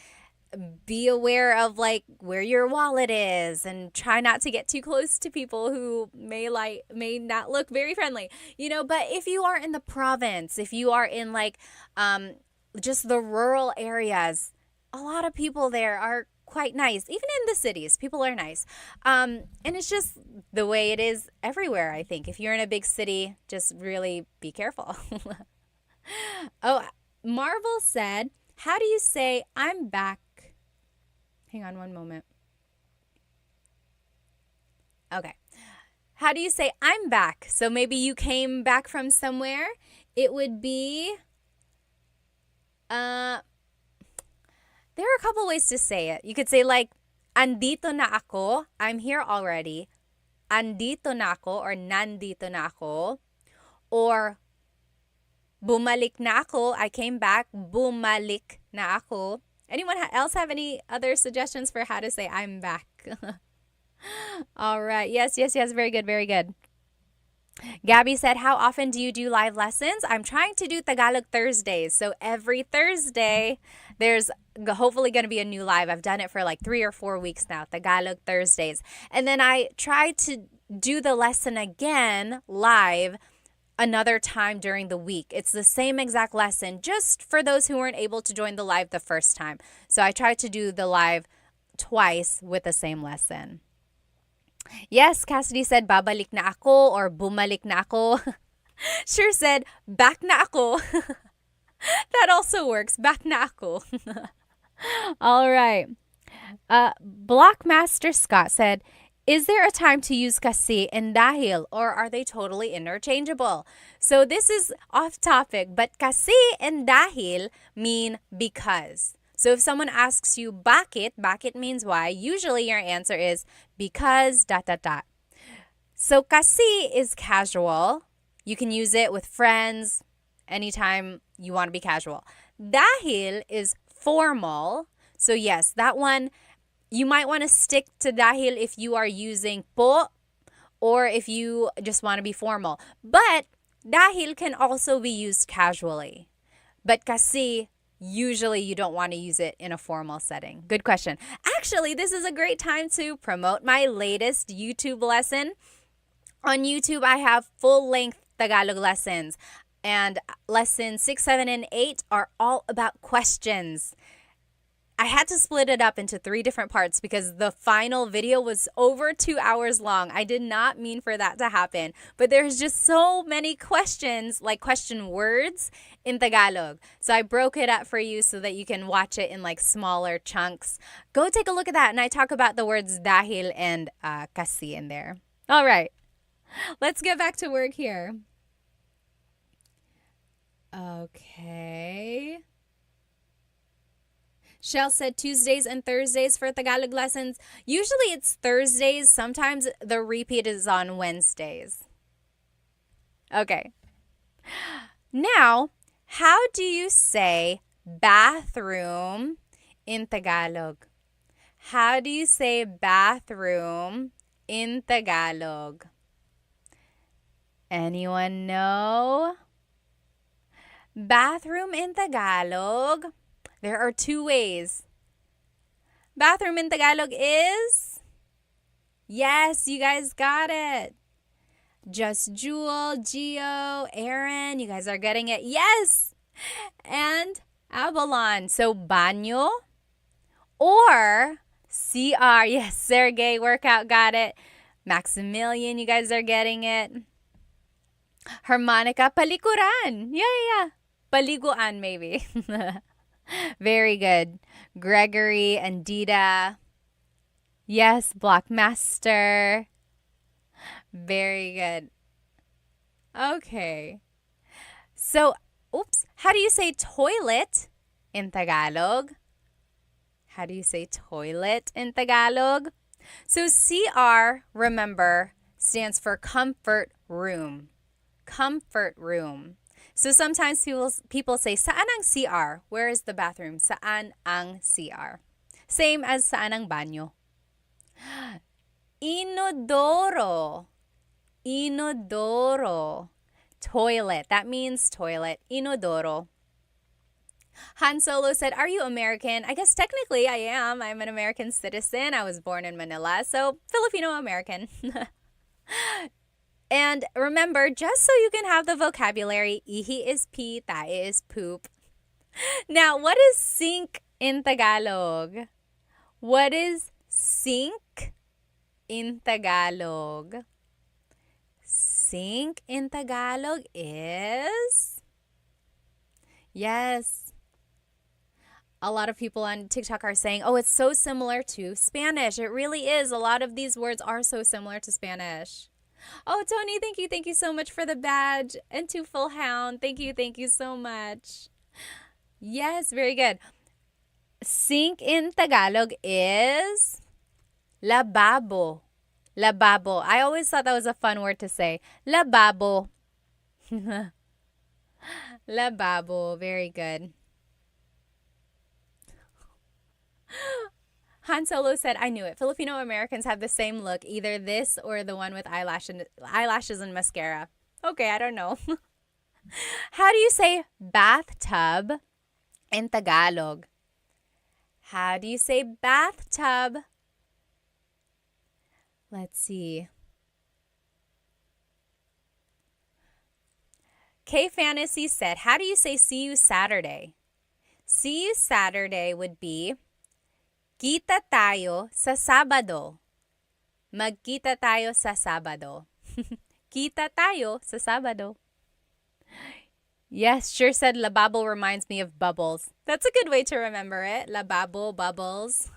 Be aware of like where your wallet is and try not to get too close to people who may not look very friendly. But if you are in the province, if you are in like just the rural areas, a lot of people there are quite nice. Even in the cities, people are nice. And it's just the way it is everywhere, I think. If you're in a big city, just really be careful. Oh, Marvel said, how do you say I'm back? Hang on one moment. Okay. How do you say I'm back? So maybe you came back from somewhere. It would be, there are a couple ways to say it. You could say like, andito na ako. I'm here already. Andito na ako or nandito na ako. Or, bumalik na ako. I came back. Bumalik na ako. Anyone else have any other suggestions for how to say I'm back? All right. Yes. Very good. Very good. Gabby said, how often do you do live lessons? I'm trying to do Tagalog Thursdays. So every Thursday, there's hopefully going to be a new live. I've done it for like 3 or 4 weeks now, Tagalog Thursdays. And then I try to do the lesson again live another time during the week. It's the same exact lesson, just for those who weren't able to join the live the first time. So I try to do the live twice with the same lesson. Yes, Cassidy said, babalik na ako or bumalik na ako. Sure said, back na ako. That also works. Back na ako. All right. Blockmaster Scott said, is there a time to use kasi and dahil, or are they totally interchangeable? So this is off topic, but kasi and dahil mean because. So if someone asks you bakit means why, usually your answer is because ... So kasi is casual. You can use it with friends anytime you want to be casual. Dahil is formal. So yes, that one, you might want to stick to dahil if you are using po or if you just want to be formal. But dahil can also be used casually. But kasi, usually you don't want to use it in a formal setting. Good question. Actually, this is a great time to promote my latest YouTube lesson. On YouTube, I have full-length Tagalog lessons. And lessons 6, 7, and 8 are all about questions. I had to split it up into 3 different parts because the final video was over 2 hours long. I did not mean for that to happen. But there's just so many questions, like question words in Tagalog. So I broke it up for you so that you can watch it in like smaller chunks. Go take a look at that. And I talk about the words dahil and kasi in there. All right. Let's get back to work here. Okay. Shell said Tuesdays and Thursdays for Tagalog lessons. Usually it's Thursdays. Sometimes the repeat is on Wednesdays. Okay. Now, how do you say bathroom in Tagalog? How do you say bathroom in Tagalog? Anyone know? Bathroom in Tagalog. There are 2 ways. Bathroom in Tagalog is? Yes, you guys got it. Just Jewel, Gio, Aaron, you guys are getting it. Yes! And Avalon. So, banyo or CR. Yes, Sergey, workout, got it. Maximilian, you guys are getting it. Harmonica, palikuran. Yeah. Paliguan, maybe. Very good. Gregory and Dita. Yes, Blockmaster. Very good. Okay. So, how do you say toilet in Tagalog? How do you say toilet in Tagalog? So, CR, remember, stands for comfort room. Comfort room. So sometimes people say, saan ang CR? Where is the bathroom? Saan ang CR? Same as saan ang banyo. Inodoro. Inodoro. Toilet. That means toilet. Inodoro. Han Solo said, are you American? I guess technically I am. I'm an American citizen. I was born in Manila, so Filipino-American. And remember, just so you can have the vocabulary, ihi is pee, tae is poop. Now, what is sink in Tagalog? What is sink in Tagalog? Sink in Tagalog is? Yes. A lot of people on TikTok are saying, oh, it's so similar to Spanish. It really is. A lot of these words are so similar to Spanish. Oh, Tony, thank you so much for the badge. And to Full Hound, thank you so much. Yes, very good. Sink in Tagalog is lababo. Lababo. I always thought that was a fun word to say. Lababo. Lababo. Very good. Han Solo said, I knew it. Filipino Americans have the same look, either this or the one with eyelashes and mascara. Okay, I don't know. How do you say bathtub in Tagalog? How do you say bathtub? Let's see. K Fantasy said, how do you say see you Saturday? See you Saturday would be kita tayo sa Sabado. Magkita tayo sa Sabado. Kita tayo sa Sabado. Yes, sure said lababo reminds me of bubbles. That's a good way to remember it. Lababo, bubbles.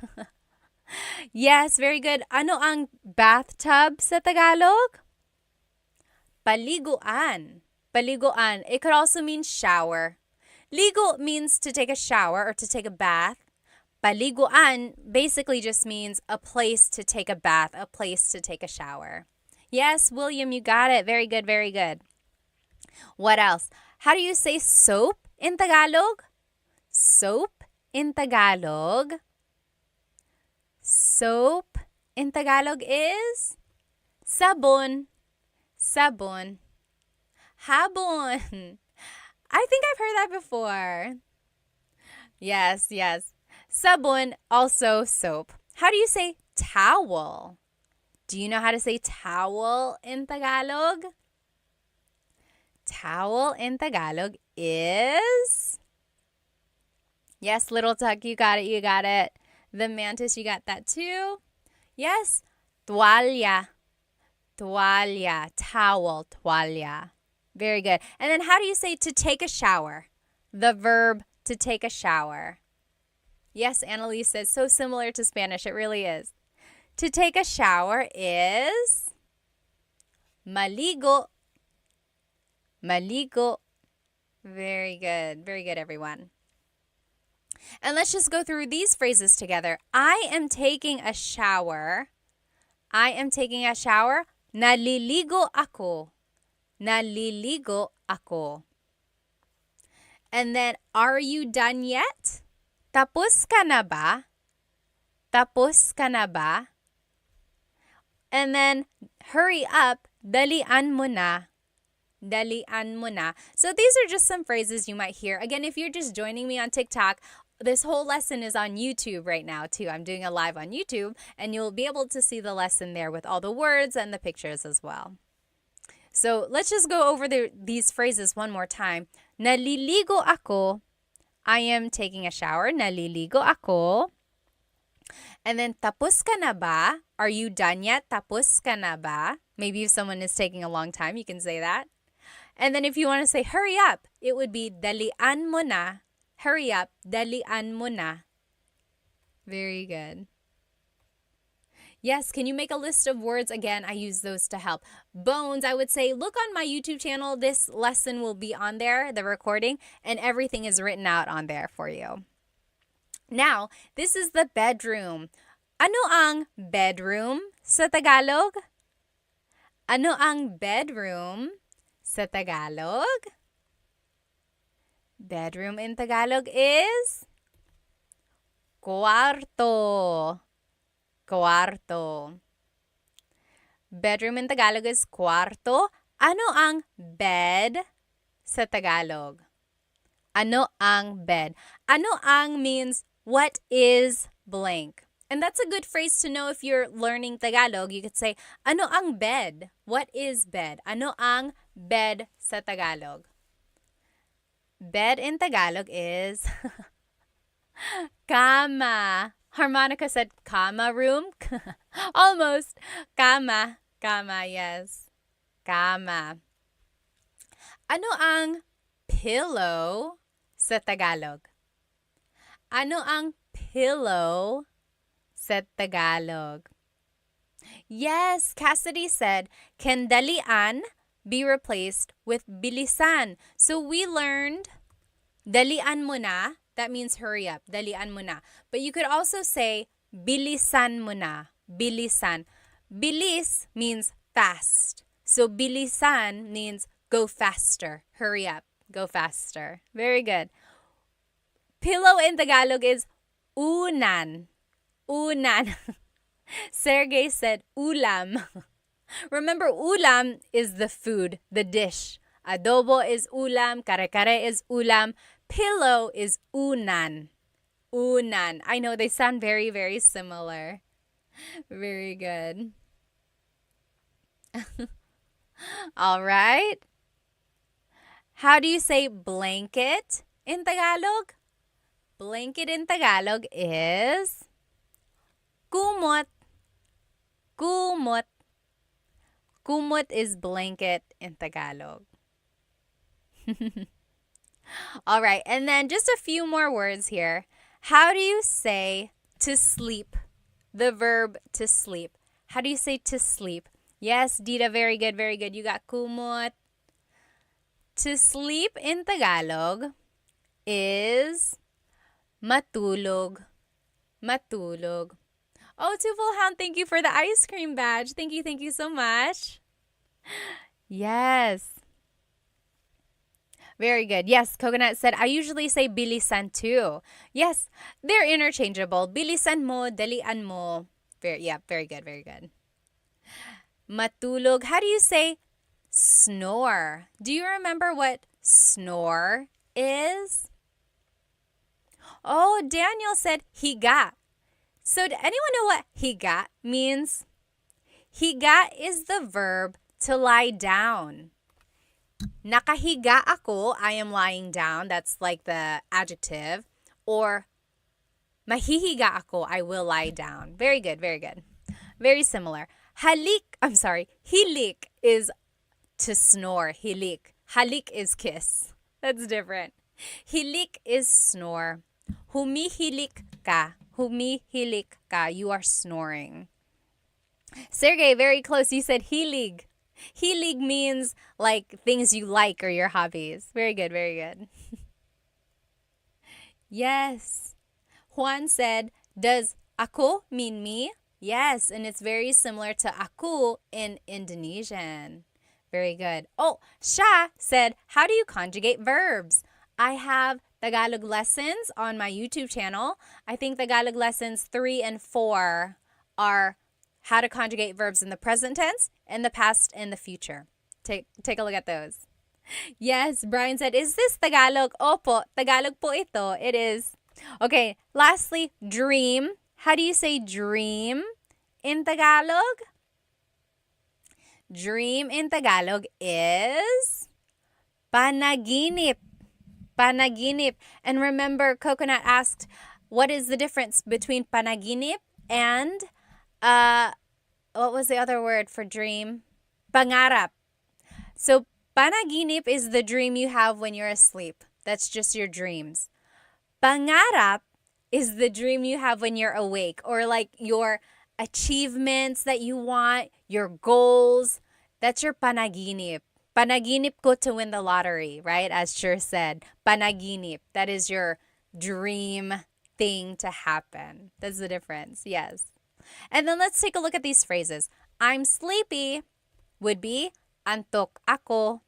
Yes, very good. Ano ang bathtub sa Tagalog? Paliguan. Paliguan. It could also mean shower. Ligo means to take a shower or to take a bath. Paliguan basically just means a place to take a bath, a place to take a shower. Yes, William, you got it. Very good, very good. What else? How do you say soap in Tagalog? Soap in Tagalog. Soap in Tagalog is sabon. Sabon. Habon. I think I've heard that before. Yes, yes. Sabon, also soap. How do you say towel? Do you know how to say towel in Tagalog? Towel in Tagalog is... Yes, Little Tuck, you got it, you got it. The Mantis, you got that too. Yes, toalla. Toalla, towel, toalla. Very good. And then how do you say to take a shower? The verb to take a shower. Yes, Annalise says so similar to Spanish. It really is. To take a shower is maligo. Maligo. Very good. Very good, everyone. And let's just go through these phrases together. I am taking a shower. I am taking a shower. Naliligo ako. Naliligo ako. And then, are you done yet? Tapos ka na ba? Tapos ka na ba? And then, hurry up. Dalian mo na. Dalian mo na. So these are just some phrases you might hear. Again, if you're just joining me on TikTok, this whole lesson is on YouTube right now too. I'm doing a live on YouTube and you'll be able to see the lesson there with all the words and the pictures as well. So let's just go over these phrases one more time. Naliligo ako. I am taking a shower. Naliligo ako. And then, tapos ka na ba? Are you done yet? Tapos ka na ba? Maybe if someone is taking a long time, you can say that. And then if you want to say, hurry up, it would be, dalian mo na. Hurry up, dalian mo na. Very good. Yes, can you make a list of words? Again, I use those to help. Bones, I would say, look on my YouTube channel. This lesson will be on there, the recording, and everything is written out on there for you. Now, this is the bedroom. Ano ang bedroom sa Tagalog? Ano ang bedroom sa Tagalog? Bedroom in Tagalog is cuarto. Cuarto. Bedroom in Tagalog is cuarto. Ano ang bed sa Tagalog? Ano ang bed? Ano ang means what is blank. And that's a good phrase to know if you're learning Tagalog. You could say, ano ang bed? What is bed? Ano ang bed sa Tagalog? Bed in Tagalog is kama. Harmonica said kama room. Almost. Kama. Kama, yes. Kama. Ano ang pillow sa Tagalog? Ano ang pillow sa Tagalog? Yes, Cassidy said, can dalian be replaced with bilisan? So we learned dalian mo na. That means hurry up. Dalian mo na. But you could also say bilisan mo na. Bilisan. Bilis means fast. So bilisan means go faster. Hurry up. Go faster. Very good. Pillow in Tagalog is unan. Unan. Sergey said ulam. Remember, ulam is the food, the dish. Adobo is ulam, kare-kare is ulam, pillow is unan. Unan. I know they sound very, very similar. Very good. All right. How do you say blanket in Tagalog? Blanket in Tagalog is kumot. Kumot. Kumot is blanket in Tagalog. All right, and then just a few more words here. How do you say to sleep? The verb to sleep. How do you say to sleep? Yes, Dita, very good, very good. You got kumot. To sleep in Tagalog is matulog. Matulog. Oh, Tufel thank you for the ice cream badge. Thank you so much. Yes. Very good. Yes, Coconut said, I usually say bilisan too. Yes, they're interchangeable. Bilisan mo, dalian mo. Very good, very good. Matulog. How do you say snore? Do you remember what snore is? Oh, Daniel said higa. So, does anyone know what higa means? Higa is the verb to lie down. Nakahiga ako, I am lying down. That's like the adjective. Or mahihiga ako, I will lie down. Very good, very good. Very similar. Hilik is to snore. Hilik. Halik is kiss. That's different. Hilik is snore. Humihilik ka. Humihilik ka. You are snoring. Sergey, very close. You said hilig. Hilig means like things you like or your hobbies. Very good, very good. Yes. Juan said, does ako mean me? Yes, and it's very similar to aku in Indonesian. Very good. Oh, Sha said, how do you conjugate verbs? I have Tagalog lessons on my YouTube channel. I think Tagalog lessons 3 and 4 are how to conjugate verbs in the present tense, in the past, and the future. Take a look at those. Yes, Brian said, is this Tagalog? Opo, Tagalog po ito. It is. Okay, lastly, dream. How do you say dream in Tagalog? Dream in Tagalog is panaginip. Panaginip. And remember, Coconut asked, what is the difference between panaginip and, what was the other word for dream? Pangarap. So, panaginip is the dream you have when you're asleep. That's just your dreams. Pangarap is the dream you have when you're awake, or like your achievements that you want, your goals. That's your panaginip. Panaginip ko to win the lottery, right? As Cher said, panaginip. That is your dream thing to happen. That's the difference, yes. And then let's take a look at these phrases. I'm sleepy would be antok ako.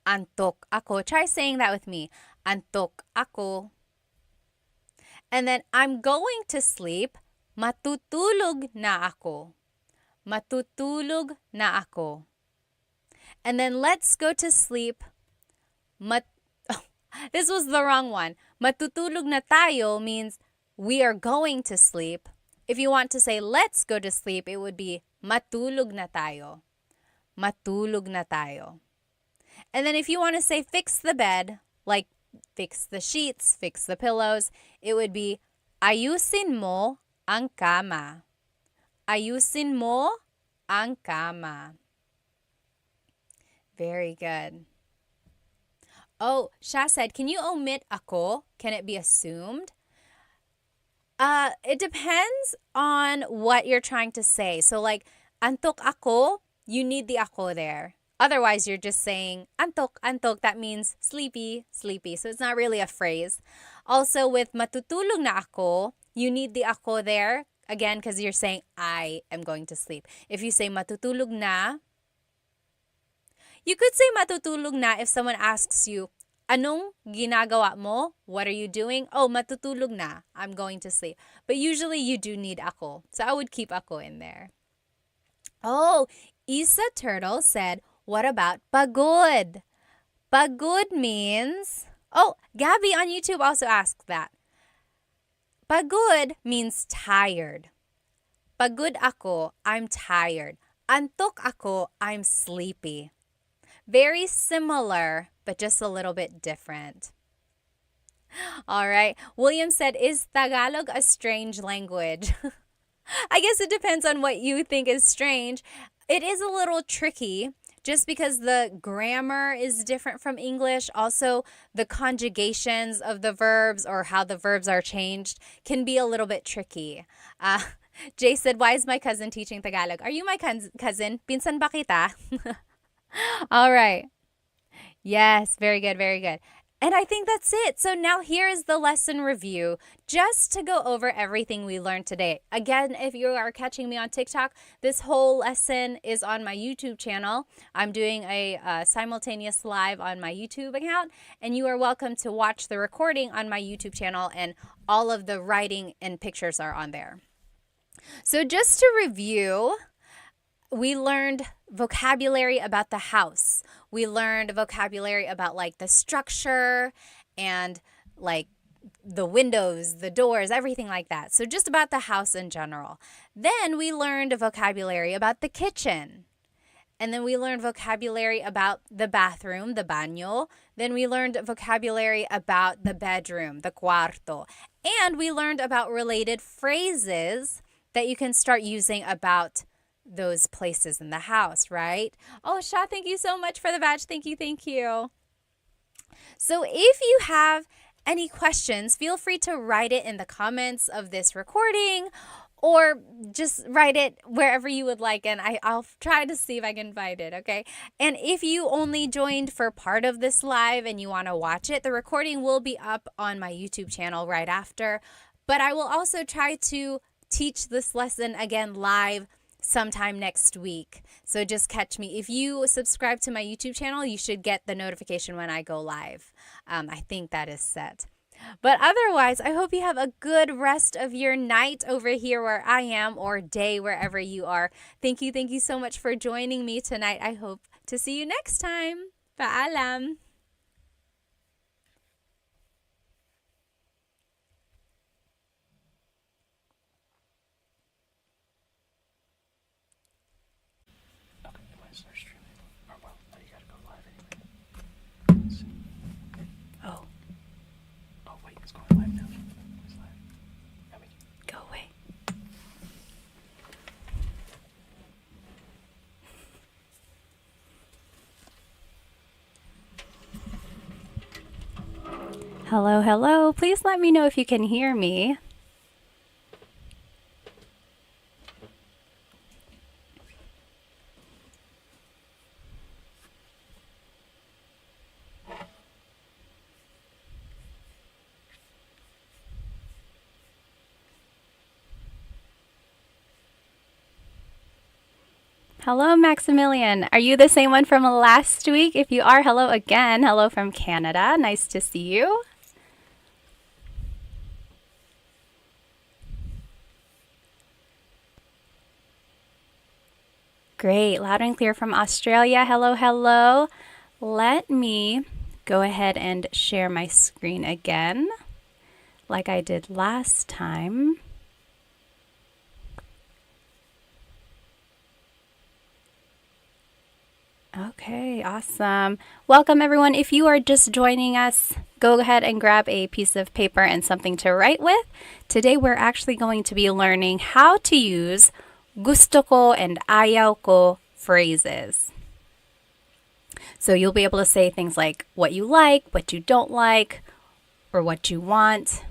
Antok ako. Try saying that with me. Antok ako. And then I'm going to sleep. Matutulog na ako. Matutulog na ako. And then let's go to sleep. This was the wrong one. Matutulog na tayo means we are going to sleep. If you want to say let's go to sleep, it would be matulog na tayo. Matulog na tayo. And then if you want to say fix the bed, like fix the sheets, fix the pillows, it would be ayusin mo ang kama. Ayusin mo ang kama. Very good. Oh, Sha said, can you omit ako? Can it be assumed? It depends on what you're trying to say. So like, antok ako, you need the ako there. Otherwise, you're just saying antok, antok. That means sleepy, sleepy. So it's not really a phrase. Also, with matutulog na ako, you need the ako there. Again, because you're saying, I am going to sleep. If you say matutulog na, you could say matutulog na if someone asks you, Anong ginagawa mo? What are you doing? Oh, matutulog na. I'm going to sleep. But usually you do need ako. So I would keep ako in there. Oh, Isa Turtle said, what about pagod? Pagod means... Oh, Gabby on YouTube also asked that. Pagod means tired. Pagod ako, I'm tired. Antok ako, I'm sleepy. Very similar, but just a little bit different. All right. William said, is Tagalog a strange language? I guess it depends on what you think is strange. It is a little tricky just because the grammar is different from English. Also, the conjugations of the verbs or how the verbs are changed can be a little bit tricky. Jay said, why is my cousin teaching Tagalog? Are you my cousin? Pinsan ba kita? All right. Yes, very good, very good. And I think that's it. So now here is the lesson review, just to go over everything we learned today. Again, if you are catching me on TikTok, this whole lesson is on my YouTube channel. I'm doing a simultaneous live on my YouTube account, and you are welcome to watch the recording on my YouTube channel, and all of the writing and pictures are on there. So just to review, we learned vocabulary about the house. We learned vocabulary about like the structure and like the windows, the doors, everything like that. So just about the house in general. Then we learned vocabulary about the kitchen. And then we learned vocabulary about the bathroom, the baño. Then we learned vocabulary about the bedroom, the cuarto. And we learned about related phrases that you can start using about those places in the house, right? Oh, Sha, thank you so much for the badge. Thank you, thank you. So if you have any questions, feel free to write it in the comments of this recording or just write it wherever you would like, and I'll try to see if I can find it, okay? And if you only joined for part of this live and you want to watch it, the recording will be up on my YouTube channel right after. But I will also try to teach this lesson again live sometime next week. So just catch me. If you subscribe to my YouTube channel, you should get the notification when I go live. I think that is set. But otherwise, I hope you have a good rest of your night over here where I am, or day wherever you are. Thank you so much for joining me tonight. I hope to see you next time. Paalam. Hello, hello. Please let me know if you can hear me. Hello, Maximilian. Are you the same one from last week? If you are, hello again. Hello from Canada. Nice to see you. Great. Loud and clear from Australia. Hello, hello. Let me go ahead and share my screen again, like I did last time. Okay, awesome. Welcome, everyone. If you are just joining us, go ahead and grab a piece of paper and something to write with. Today, we're actually going to be learning how to use gusto ko and ayaw ko phrases. So you'll be able to say things like what you like, what you don't like, or what you want.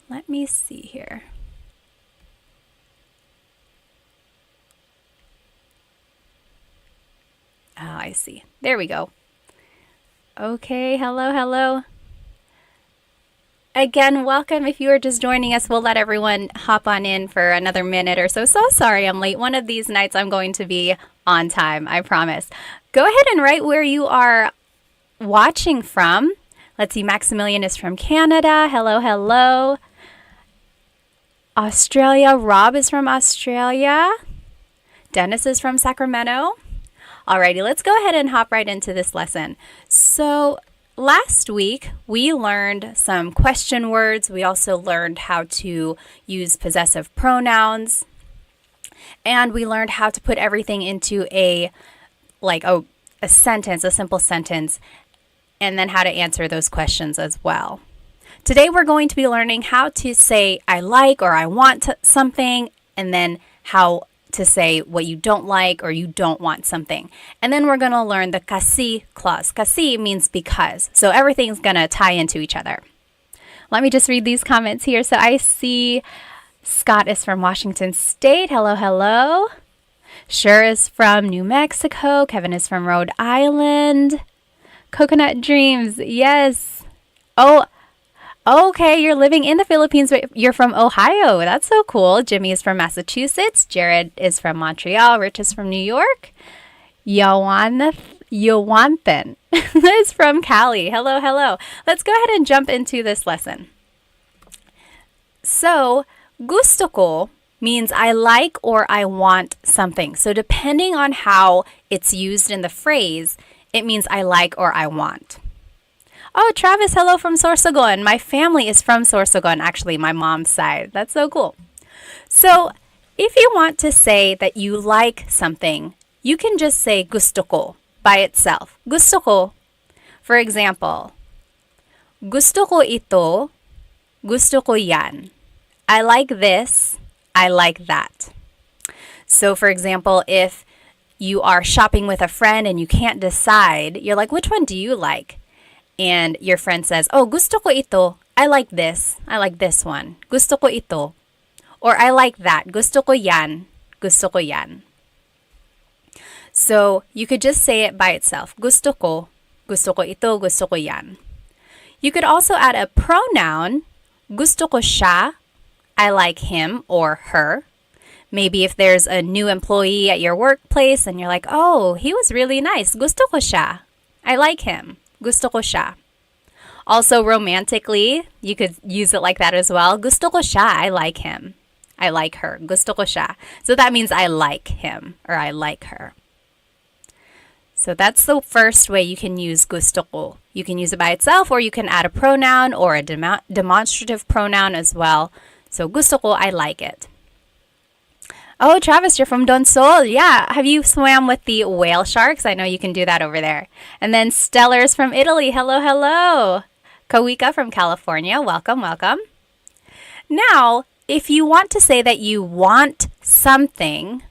Let me see here. Oh, I see. There we go. Okay, hello, hello. Again, welcome. If you are just joining us, we'll let everyone hop on in for another minute or so. So sorry I'm late. One of these nights I'm going to be on time, I promise. Go ahead and write where you are watching from. Let's see, Maximilian is from Canada. Hello, hello. Australia, Rob is from Australia. Dennis is from Sacramento. Alrighty, let's go ahead and hop right into this lesson. So last week, we learned some question words. We also learned how to use possessive pronouns. And we learned how to put everything into a sentence, a simple sentence, and then how to answer those questions as well. Today, we're going to be learning how to say I like or I want something, and then how to say what you don't like or you don't want something. And then we're going to learn the kasi clause. Kasi means because. So everything's going to tie into each other. Let me just read these comments here. So I see Scott is from Washington State. Hello, hello. Sher is from New Mexico. Kevin is from Rhode Island. Coconut Dreams. Yes. Oh, okay, you're living in the Philippines, but you're from Ohio. That's so cool. Jimmy is from Massachusetts. Jared is from Montreal. Rich is from New York. Yawanthan is from Cali. Hello, hello. Let's go ahead and jump into this lesson. So, gusto ko means I like or I want something. So, depending on how it's used in the phrase, it means I like or I want. Oh, Travis, hello from Sorsogon. My family is from Sorsogon, actually, my mom's side. That's so cool. So, if you want to say that you like something, you can just say gusto ko by itself. Gusto ko. For example, gusto ko ito, gusto ko yan. I like this, I like that. So, for example, if you are shopping with a friend and you can't decide, you're like, which one do you like? And your friend says, oh, gusto ko ito. I like this. I like this one. Gusto ko ito. Or I like that. Gusto ko yan. Gusto ko yan. So you could just say it by itself. Gusto ko ito, gusto ko yan. You could also add a pronoun. Gusto ko siya. I like him or her. Maybe if there's a new employee at your workplace and you're like, oh, he was really nice. Gusto ko siya. I like him. Gusto ko siya. Also, romantically, you could use it like that as well. Gusto ko siya. I like him. I like her. Gusto ko siya. So that means I like him or I like her. So that's the first way you can use gusto ko. You can use it by itself or you can add a pronoun or a demonstrative pronoun as well. So gusto ko, I like it. Oh, Travis, you're from Donsol. Yeah. Have you swam with the whale sharks? I know you can do that over there. And then Stellar's from Italy. Hello, hello. Kawika from California. Welcome, welcome. Now, if you want to say that you want something,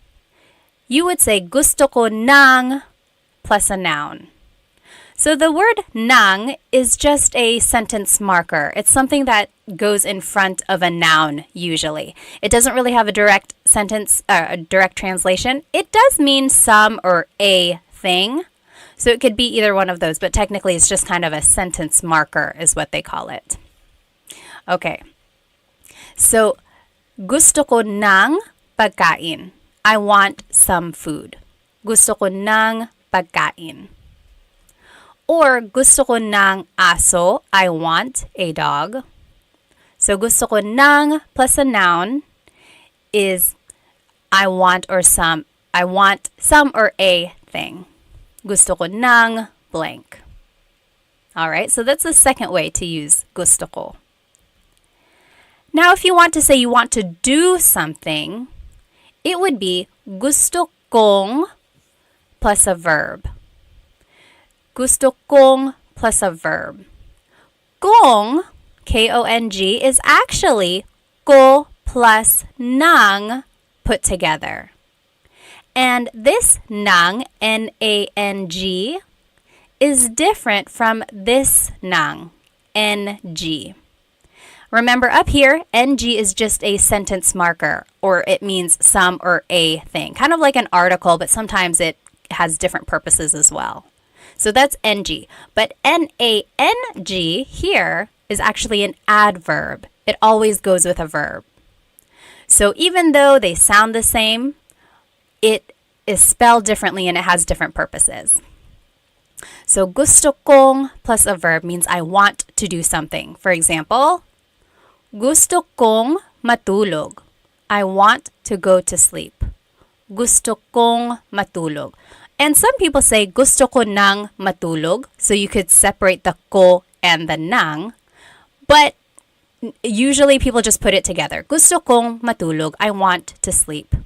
you would say gusto ko ng plus a noun. So the word ng is just a sentence marker. It's something that goes in front of a noun usually. It doesn't really have a direct sentence, a direct translation. It does mean some or a thing. So it could be either one of those, but technically it's just kind of a sentence marker is what they call it. Okay. So gusto ko ng pagkain. I want some food. Gusto ko ng pagkain. Or gusto ko ng aso. I want a dog. So gusto ko ng plus a noun is I want some or a thing. Gusto ko ng blank. All right, so that's the second way to use gusto ko. Now, if you want to say you want to do something, it would be gusto kong plus a verb. Gusto kong plus a verb. Kong, K-O-N-G, is actually ko plus ng put together. And this ng, N-A-N-G, is different from this ng, N-G. Remember up here, NG is just a sentence marker, or it means some or a thing. Kind of like an article, but sometimes it has different purposes as well. So that's NG. But N-A-N-G here is actually an adverb. It always goes with a verb. So even though they sound the same, it is spelled differently and it has different purposes. So gusto kong plus a verb means I want to do something. For example, gusto kong matulog. I want to go to sleep. Gusto kong matulog. And some people say gusto ko nang matulog. So you could separate the ko and the nang. But usually people just put it together. Gusto kong matulog. I want to sleep.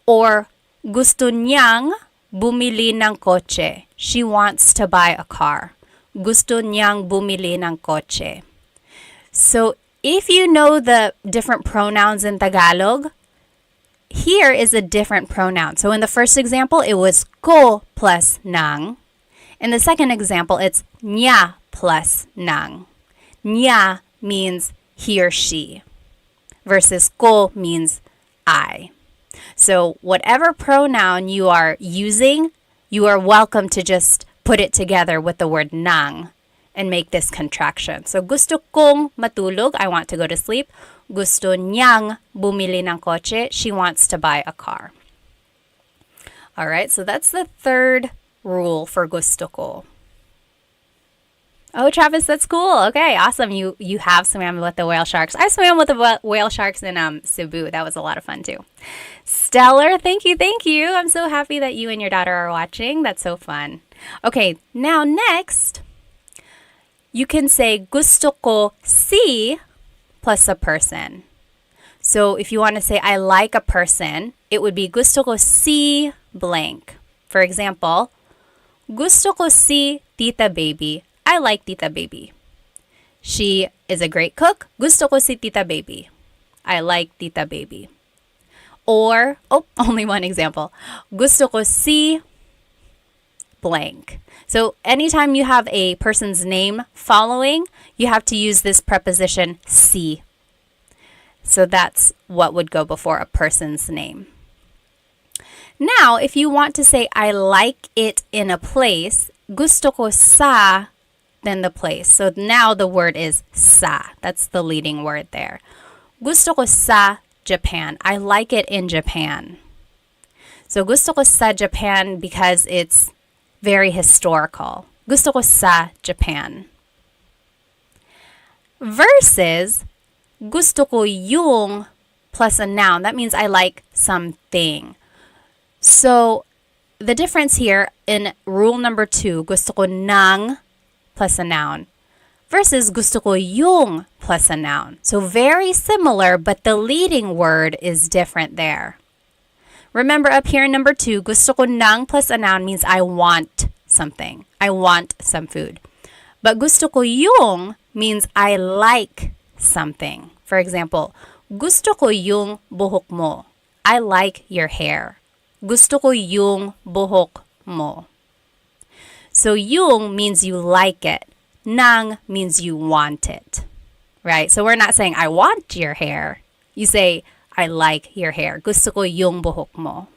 Or gusto niyang bumili ng kotse. She wants to buy a car. Gusto niyang bumili ng kotse. So if you know the different pronouns in Tagalog, here is a different pronoun. So in the first example, it was ko plus nang. In the second example, it's niya plus nang. Niya means he or she, versus ko means I. So whatever pronoun you are using, you are welcome to just put it together with the word nang and make this contraction. So gusto kong matulog, I want to go to sleep. Gusto niyang bumili ng kotse, she wants to buy a car. All right, so that's the third rule for gusto ko. Oh, Travis, that's cool. Okay, awesome. You have swam with the whale sharks. I swam with the whale sharks in Cebu. That was a lot of fun too. Stellar, thank you, thank you. I'm so happy that you and your daughter are watching. That's so fun. Okay, now next, you can say gusto ko si plus a person. So if you want to say I like a person, it would be gusto ko si blank. For example, gusto ko si Tita Baby. I like Tita Baby. She is a great cook. Gusto ko si Tita Baby. I like Tita Baby. Or, only one example. Gusto ko si blank. So anytime you have a person's name following, you have to use this preposition si. So that's what would go before a person's name. Now, if you want to say I like it in a place, gusto ko sa, then the place. So now the word is sa. That's the leading word there. Gusto ko sa Japan. I like it in Japan. So gusto ko sa Japan because it's very historical. Gusto ko sa Japan. Versus gusto ko yung plus a noun. That means I like something. So the difference here in rule number 2, gusto ko ng plus a noun, versus gusto ko yung plus a noun. So very similar, but the leading word is different there. Remember up here in number 2, gusto ko ng plus a noun means I want something. I want some food. But gusto ko yung means I like something. For example, gusto ko yung buhok mo. I like your hair. Gusto ko yung buhok mo. So yung means you like it. Nang means you want it. Right? So we're not saying I want your hair. You say I like your hair. Gusto ko yung buhok mo.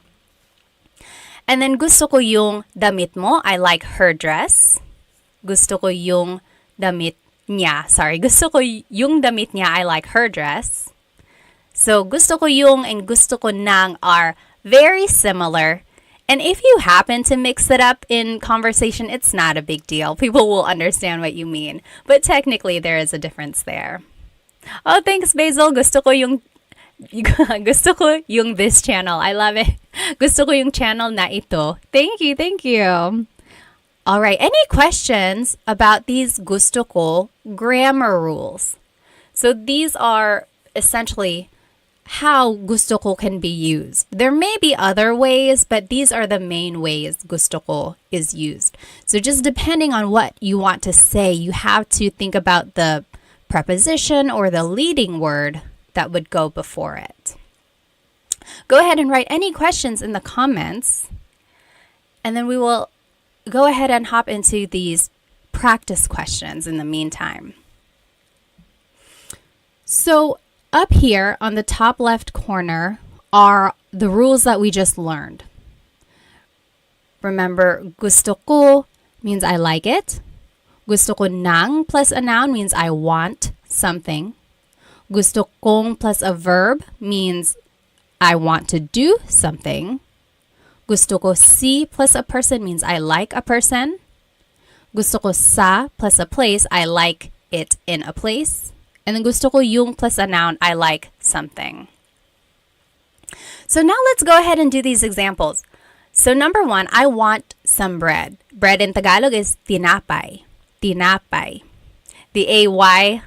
And then gusto ko yung damit mo. I like her dress. Gusto ko yung damit niya. Sorry. Gusto ko yung damit niya. I like her dress. So gusto ko yung and gusto ko nang are very similar. And if you happen to mix it up in conversation, it's not a big deal. People will understand what you mean. But technically, there is a difference there. Oh, thanks, Basil. Gusto ko yung this channel. I love it. Gusto ko yung channel na ito. Thank you, thank you. All right, any questions about these gusto ko grammar rules? So these are essentially how gusto ko can be used. There may be other ways, but these are the main ways gusto ko is used. So just depending on what you want to say, you have to think about the preposition or the leading word that would go before it. Go ahead and write any questions in the comments, and then we will go ahead and hop into these practice questions in the meantime. So up here on the top left corner are the rules that we just learned. Remember, gusto ko means I like it. Gusto ko ng plus a noun means I want something. Gusto kong plus a verb means I want to do something. Gusto ko si plus a person means I like a person. Gusto ko sa plus a place, I like it in a place. And then gusto ko yung plus a noun, I like something. So now let's go ahead and do these examples. So number one, I want some bread. Bread in Tagalog is tinapay. Tinapay. The AY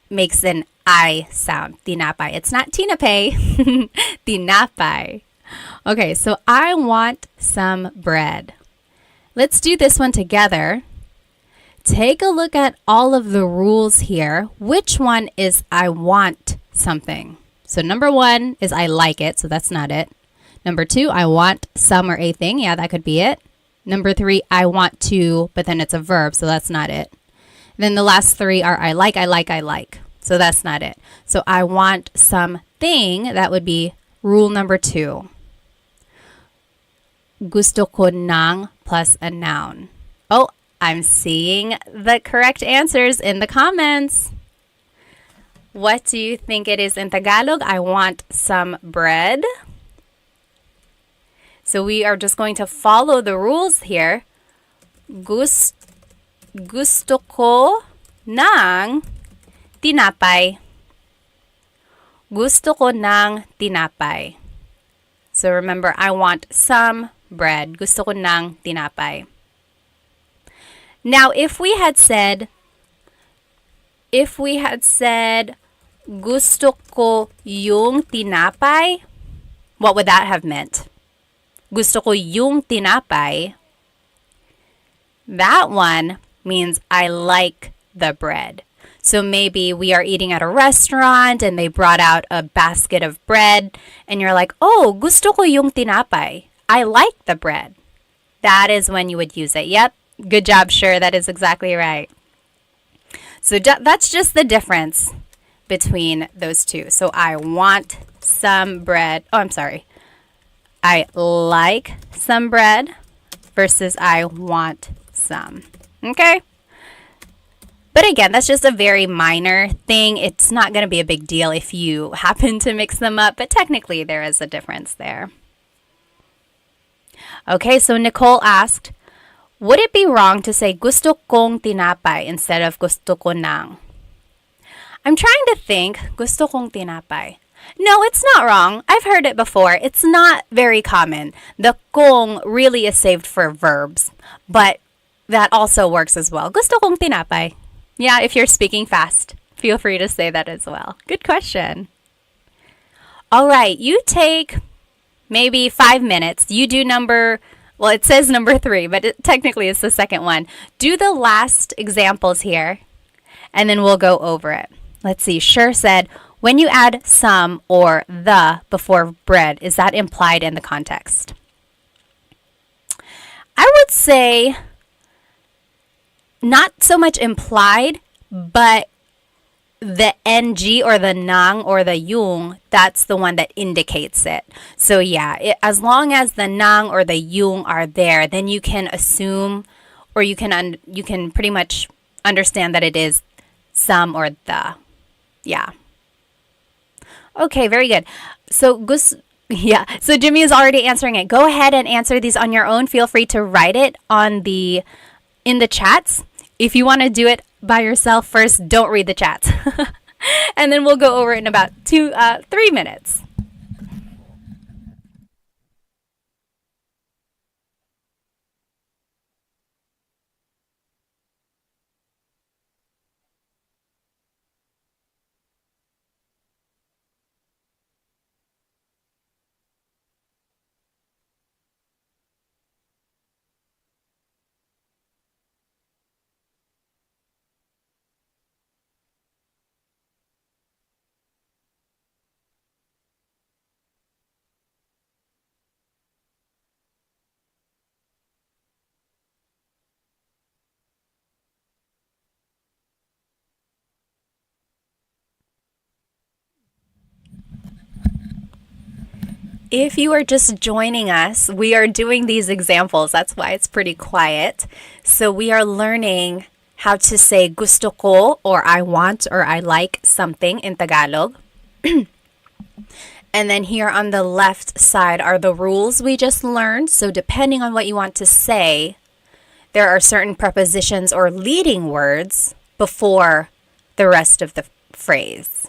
makes an I sound. Tinapay. It's not tinapay. Tinapay. Okay, so I want some bread. Let's do this one together. Take a look at all of the rules here. Which one is I want something? So number one is I like it, so that's not it. Number two, I want some or a thing. Yeah, that could be it. Number three, I want to, but then it's a verb, so that's not it. Then the last three are I like, I like, I like. So that's not it. So I want something, that would be rule number two. Gusto ko ng plus a noun. Oh, I'm seeing the correct answers in the comments. What do you think it is in Tagalog? I want some bread. So we are just going to follow the rules here. Gusto ko ng tinapay. Gusto ko ng tinapay. So remember, I want some bread. Gusto ko ng tinapay. Now, if we had said, gusto ko yung tinapay, what would that have meant? Gusto ko yung tinapay. That one means I like the bread. So maybe we are eating at a restaurant and they brought out a basket of bread and you're like, oh, gusto ko yung tinapay. I like the bread. That is when you would use it. Yep. Good job, sure. That is exactly right. So that's just the difference between those two. So I want some bread. Oh, I'm sorry. I like some bread versus I want some. Okay? But again, that's just a very minor thing. It's not going to be a big deal if you happen to mix them up, but technically there is a difference there. Okay, so Nicole asked, would it be wrong to say gusto kong tinapay instead of gusto ko ng? I'm trying to think, gusto kong tinapay. No, it's not wrong. I've heard it before. It's not very common. The kong really is saved for verbs, but that also works as well. Gusto kong tinapay. Yeah, if you're speaking fast, feel free to say that as well. Good question. All right, you take maybe 5 minutes. You do well, it says number 3, but technically it's the second one. Do the last examples here, and then we'll go over it. Let's see. Sure said, when you add some or the before bread, is that implied in the context? I would say not so much implied, but the ng or the nang or the yung, that's the one that indicates it. So yeah, as long as the nang or the yung are there, then you can assume or you can pretty much understand that it is some or the. Yeah. Okay, very good. So so Jimmy is already answering it. Go ahead and answer these on your own. Feel free to write it in the chats. If you want to do it by yourself first, don't read the chats. And then we'll go over it in about 3 minutes. If you are just joining us, we are doing these examples. That's why it's pretty quiet. So we are learning how to say gusto ko or I want or I like something in Tagalog. And then here on the left side are the rules we just learned. So depending on what you want to say, there are certain prepositions or leading words before the rest of the phrase.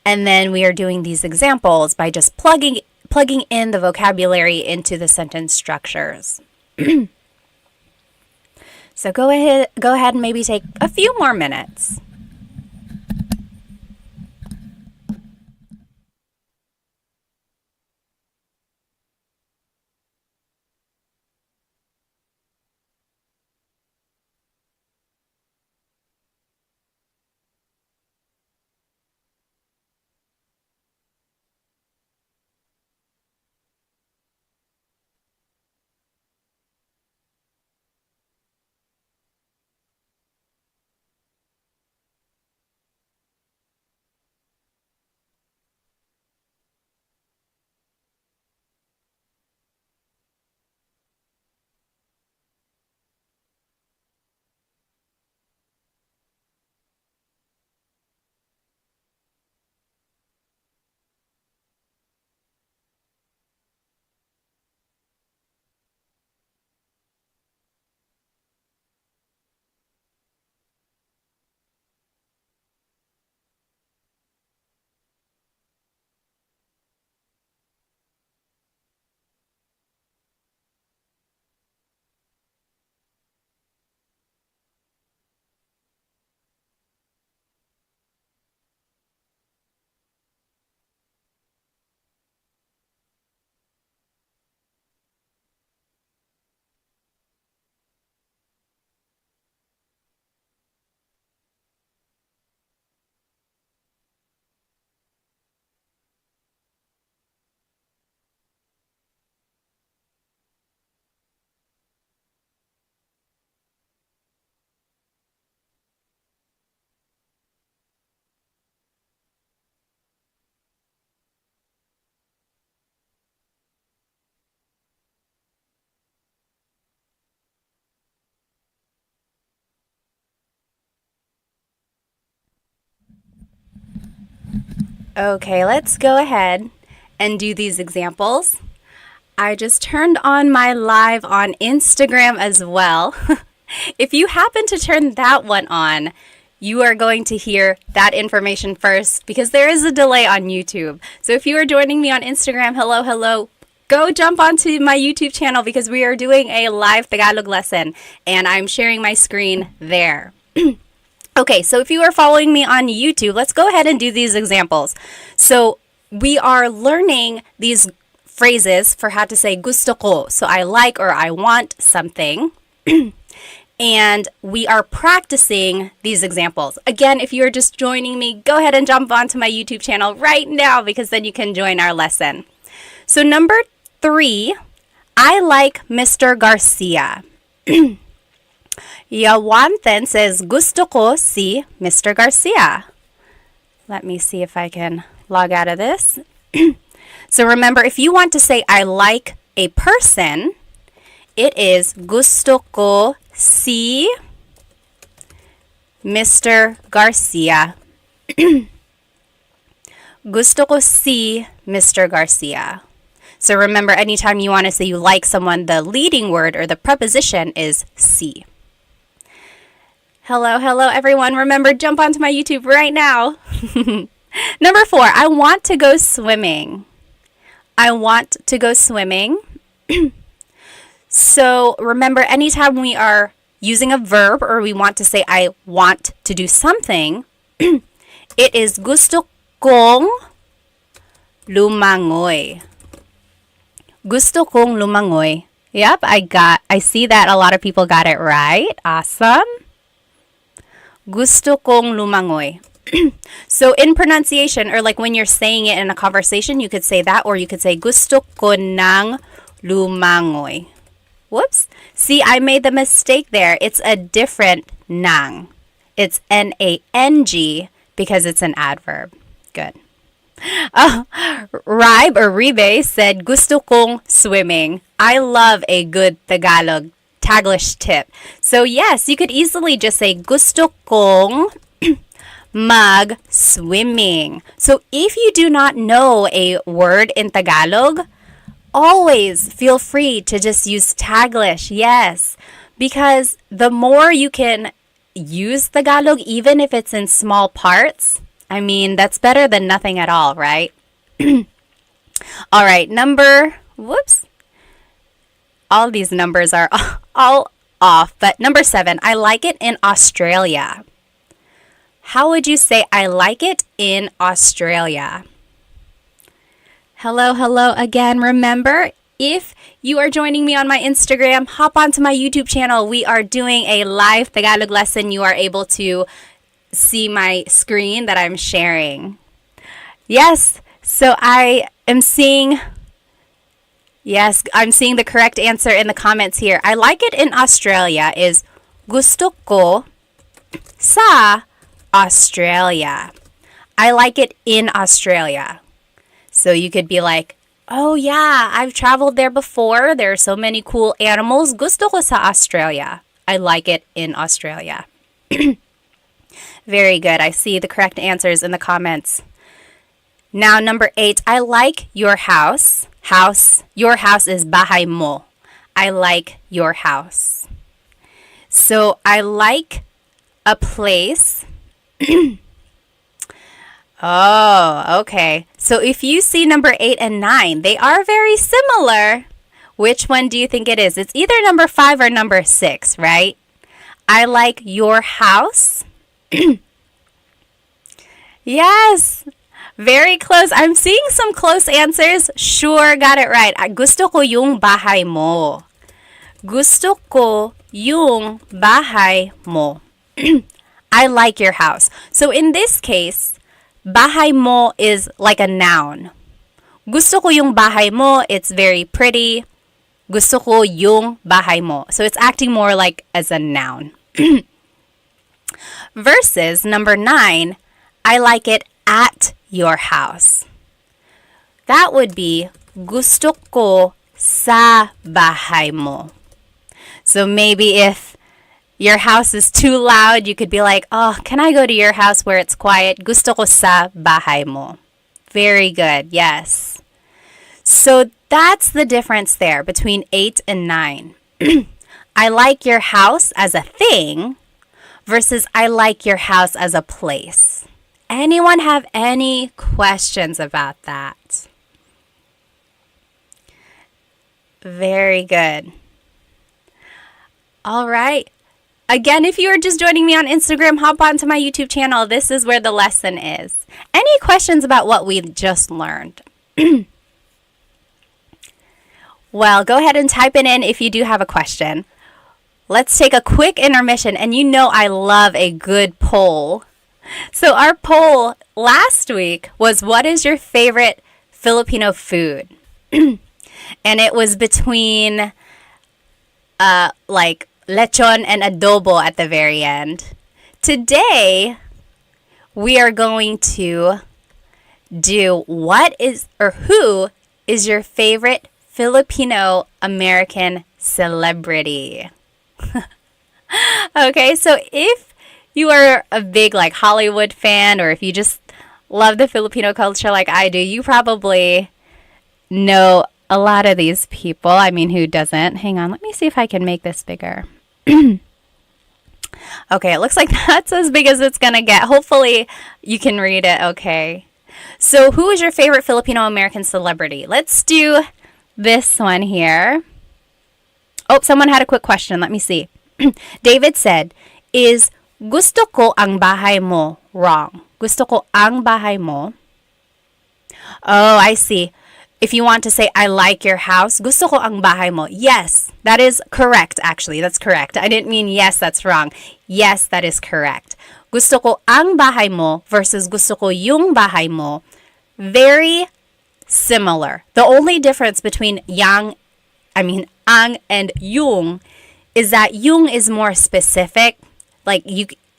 And then we are doing these examples by just plugging in the vocabulary into the sentence structures. So go ahead and maybe take a few more minutes. Okay, let's go ahead and do these examples. I just turned on my live on Instagram as well. If you happen to turn that one on, you are going to hear that information first because there is a delay on YouTube. So if you are joining me on Instagram, hello, go jump onto my YouTube channel because we are doing a live Tagalog lesson and I'm sharing my screen there. Okay, so if you are following me on YouTube, let's go ahead and do these examples. So we are learning these phrases for how to say gusto ko. So I like or I want something. And we are practicing these examples. Again, if you're just joining me, go ahead and jump onto my YouTube channel right now because then you can join our lesson. So number 3, I like Mr. Garcia. Yawanten says, gusto ko si Mr. Garcia. Let me see if I can log out of this. So remember, if you want to say I like a person, it is gusto ko si Mr. Garcia. Gusto ko si Mr. Garcia. So remember, anytime you want to say you like someone, the leading word or the preposition is si. Hello everyone. Remember, jump onto my YouTube right now. Number 4, I want to go swimming. I want to go swimming. So remember, anytime we are using a verb or we want to say I want to do something, it is gusto kong lumangoy. Gusto kong lumangoy. Yep, I see that a lot of people got it right. Awesome. Gusto kong lumangoy. So in pronunciation, or like when you're saying it in a conversation, you could say that, or you could say gusto ko nang lumangoy. Whoops. See, I made the mistake there. It's a different nang. It's N-A-N-G because it's an adverb. Good. Ribe said, gusto kong swimming. I love a good Taglish tip. So yes, you could easily just say gusto kong mag-swimming. So if you do not know a word in Tagalog, always feel free to just use Taglish. Yes, because the more you can use Tagalog, even if it's in small parts, I mean, that's better than nothing at all, right? All right, whoops. All these numbers are all off, but number 7, I like it in Australia. How would you say I like it in Australia? Hello again. Remember, if you are joining me on my Instagram, hop onto my YouTube channel. We are doing a live Tagalog lesson. You are able to see my screen that I'm sharing. Yes, so I'm seeing the correct answer in the comments here. I like it in Australia is gusto ko sa Australia. I like it in Australia. So you could be like, oh yeah, I've traveled there before. There are so many cool animals. Gusto ko sa Australia. I like it in Australia. Very good. I see the correct answers in the comments. Now, number 8, I like your house. Your house is bahay mo. I like your house. So I like a place. Oh, okay. So if you see number 8 and 9, they are very similar. Which one do you think it is? It's either number 5 or number 6, right? I like your house. Yes, very close. I'm seeing some close answers. Sure, got it right. Gusto ko yung bahay mo. Gusto ko yung bahay mo. I like your house. So in this case, bahay mo is like a noun. Gusto ko yung bahay mo, it's very pretty. Gusto ko yung bahay mo. So it's acting more like as a noun. Versus number 9, I like it at your house. That would be gusto ko sa bahay mo. So maybe if your house is too loud, you could be like, oh, can I go to your house where it's quiet? Gusto ko sa bahay mo. Very good, yes. So that's the difference there between 8 and 9. I like your house as a thing versus I like your house as a place. Anyone have any questions about that? Very good. All right. Again, if you are just joining me on Instagram, hop onto my YouTube channel. This is where the lesson is. Any questions about what we just learned? Well, go ahead and type it in if you do have a question. Let's take a quick intermission, and you know I love a good poll. So our poll last week was, what is your favorite Filipino food? And it was between like lechon and adobo at the very end. Today, we are going to do who is your favorite Filipino American celebrity? Okay, so if you are a big like Hollywood fan, or if you just love the Filipino culture like I do, you probably know a lot of these people. I mean, who doesn't? Hang on, let me see if I can make this bigger. Okay, it looks like that's as big as it's gonna get. Hopefully you can read it okay. So who is your favorite Filipino American celebrity? Let's do this one here. Oh, someone had a quick question. Let me see. David said, is gusto ko ang bahay mo wrong? Gusto ko ang bahay mo. Oh, I see. If you want to say, I like your house, gusto ko ang bahay mo. Yes, that is correct, actually. That's correct. I didn't mean yes, that's wrong. Yes, that is correct. Gusto ko ang bahay mo versus gusto ko yung bahay mo. Very similar. The only difference between ang and yung is that yung is more specific. Like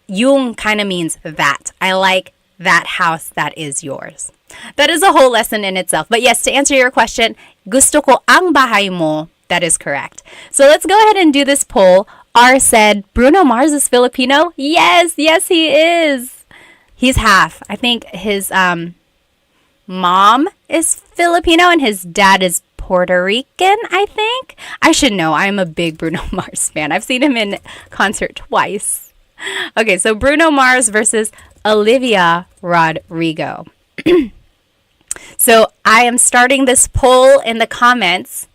yung kind of means that. I like that house that is yours. That is a whole lesson in itself. But yes, to answer your question, gusto ko ang bahay mo. That is correct. So let's go ahead and do this poll. R said, Bruno Mars is Filipino? Yes, he is. He's half. I think his mom is Filipino and his dad is Puerto Rican, I think. I should know. I'm a big Bruno Mars fan. I've seen him in concert twice. Okay, so Bruno Mars versus Olivia Rodrigo. So I am starting this poll in the comments.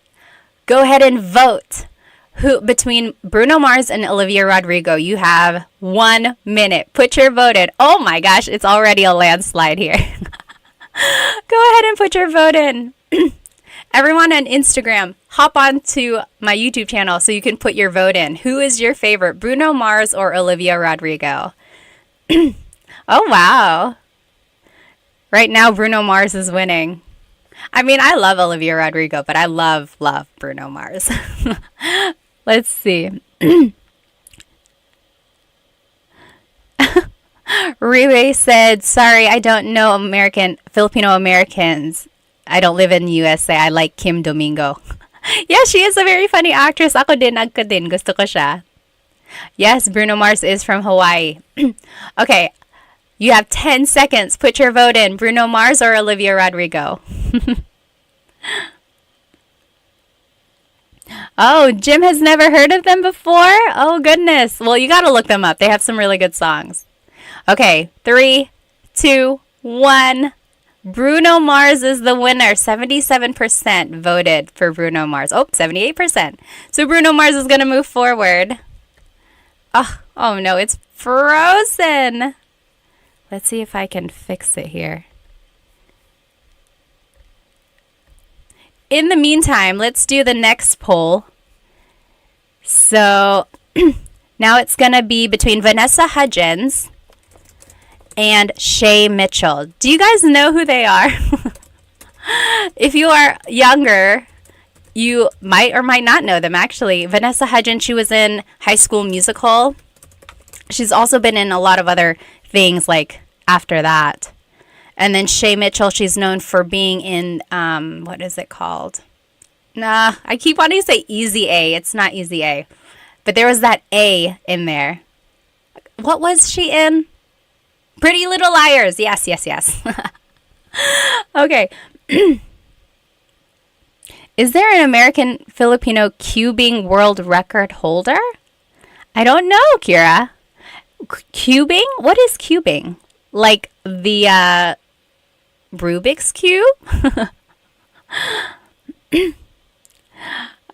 Go ahead and vote. Who between Bruno Mars and Olivia Rodrigo? You have 1 minute. Put your vote in. Oh my gosh, it's already a landslide here. Go ahead and put your vote in. Everyone on Instagram, hop on to my YouTube channel so you can put your vote in. Who is your favorite, Bruno Mars or Olivia Rodrigo? Oh, wow. Right now, Bruno Mars is winning. I mean, I love Olivia Rodrigo, but I love Bruno Mars. Let's see. Riwe said, sorry, I don't know Filipino Americans. I don't live in the USA. I like Kim Domingo. Yeah, she is a very funny actress. Ako din. Gusto ko siya. Yes, Bruno Mars is from Hawaii. Okay, you have 10 seconds. Put your vote in. Bruno Mars or Olivia Rodrigo? Oh, Jim has never heard of them before? Oh, goodness. Well, you got to look them up. They have some really good songs. Okay, 3, 2, 1. Bruno Mars is the winner. 77% voted for Bruno Mars. Oh, 78%. So Bruno Mars is going to move forward. Oh no, it's frozen. Let's see if I can fix it here. In the meantime, let's do the next poll. So now it's going to be between Vanessa Hudgens and Shay Mitchell. Do you guys know who they are? If you are younger, you might or might not know them, actually. Vanessa Hudgens, she was in High School Musical. She's also been in a lot of other things like after that. And then Shay Mitchell, she's known for being in, what is it called? Nah, I keep wanting to say Easy A. It's not Easy A. But there was that A in there. What was she in? Pretty Little Liars. Yes. Okay. Is there an American Filipino cubing world record holder? I don't know, Kira. Cubing? What is cubing? Like the Rubik's Cube?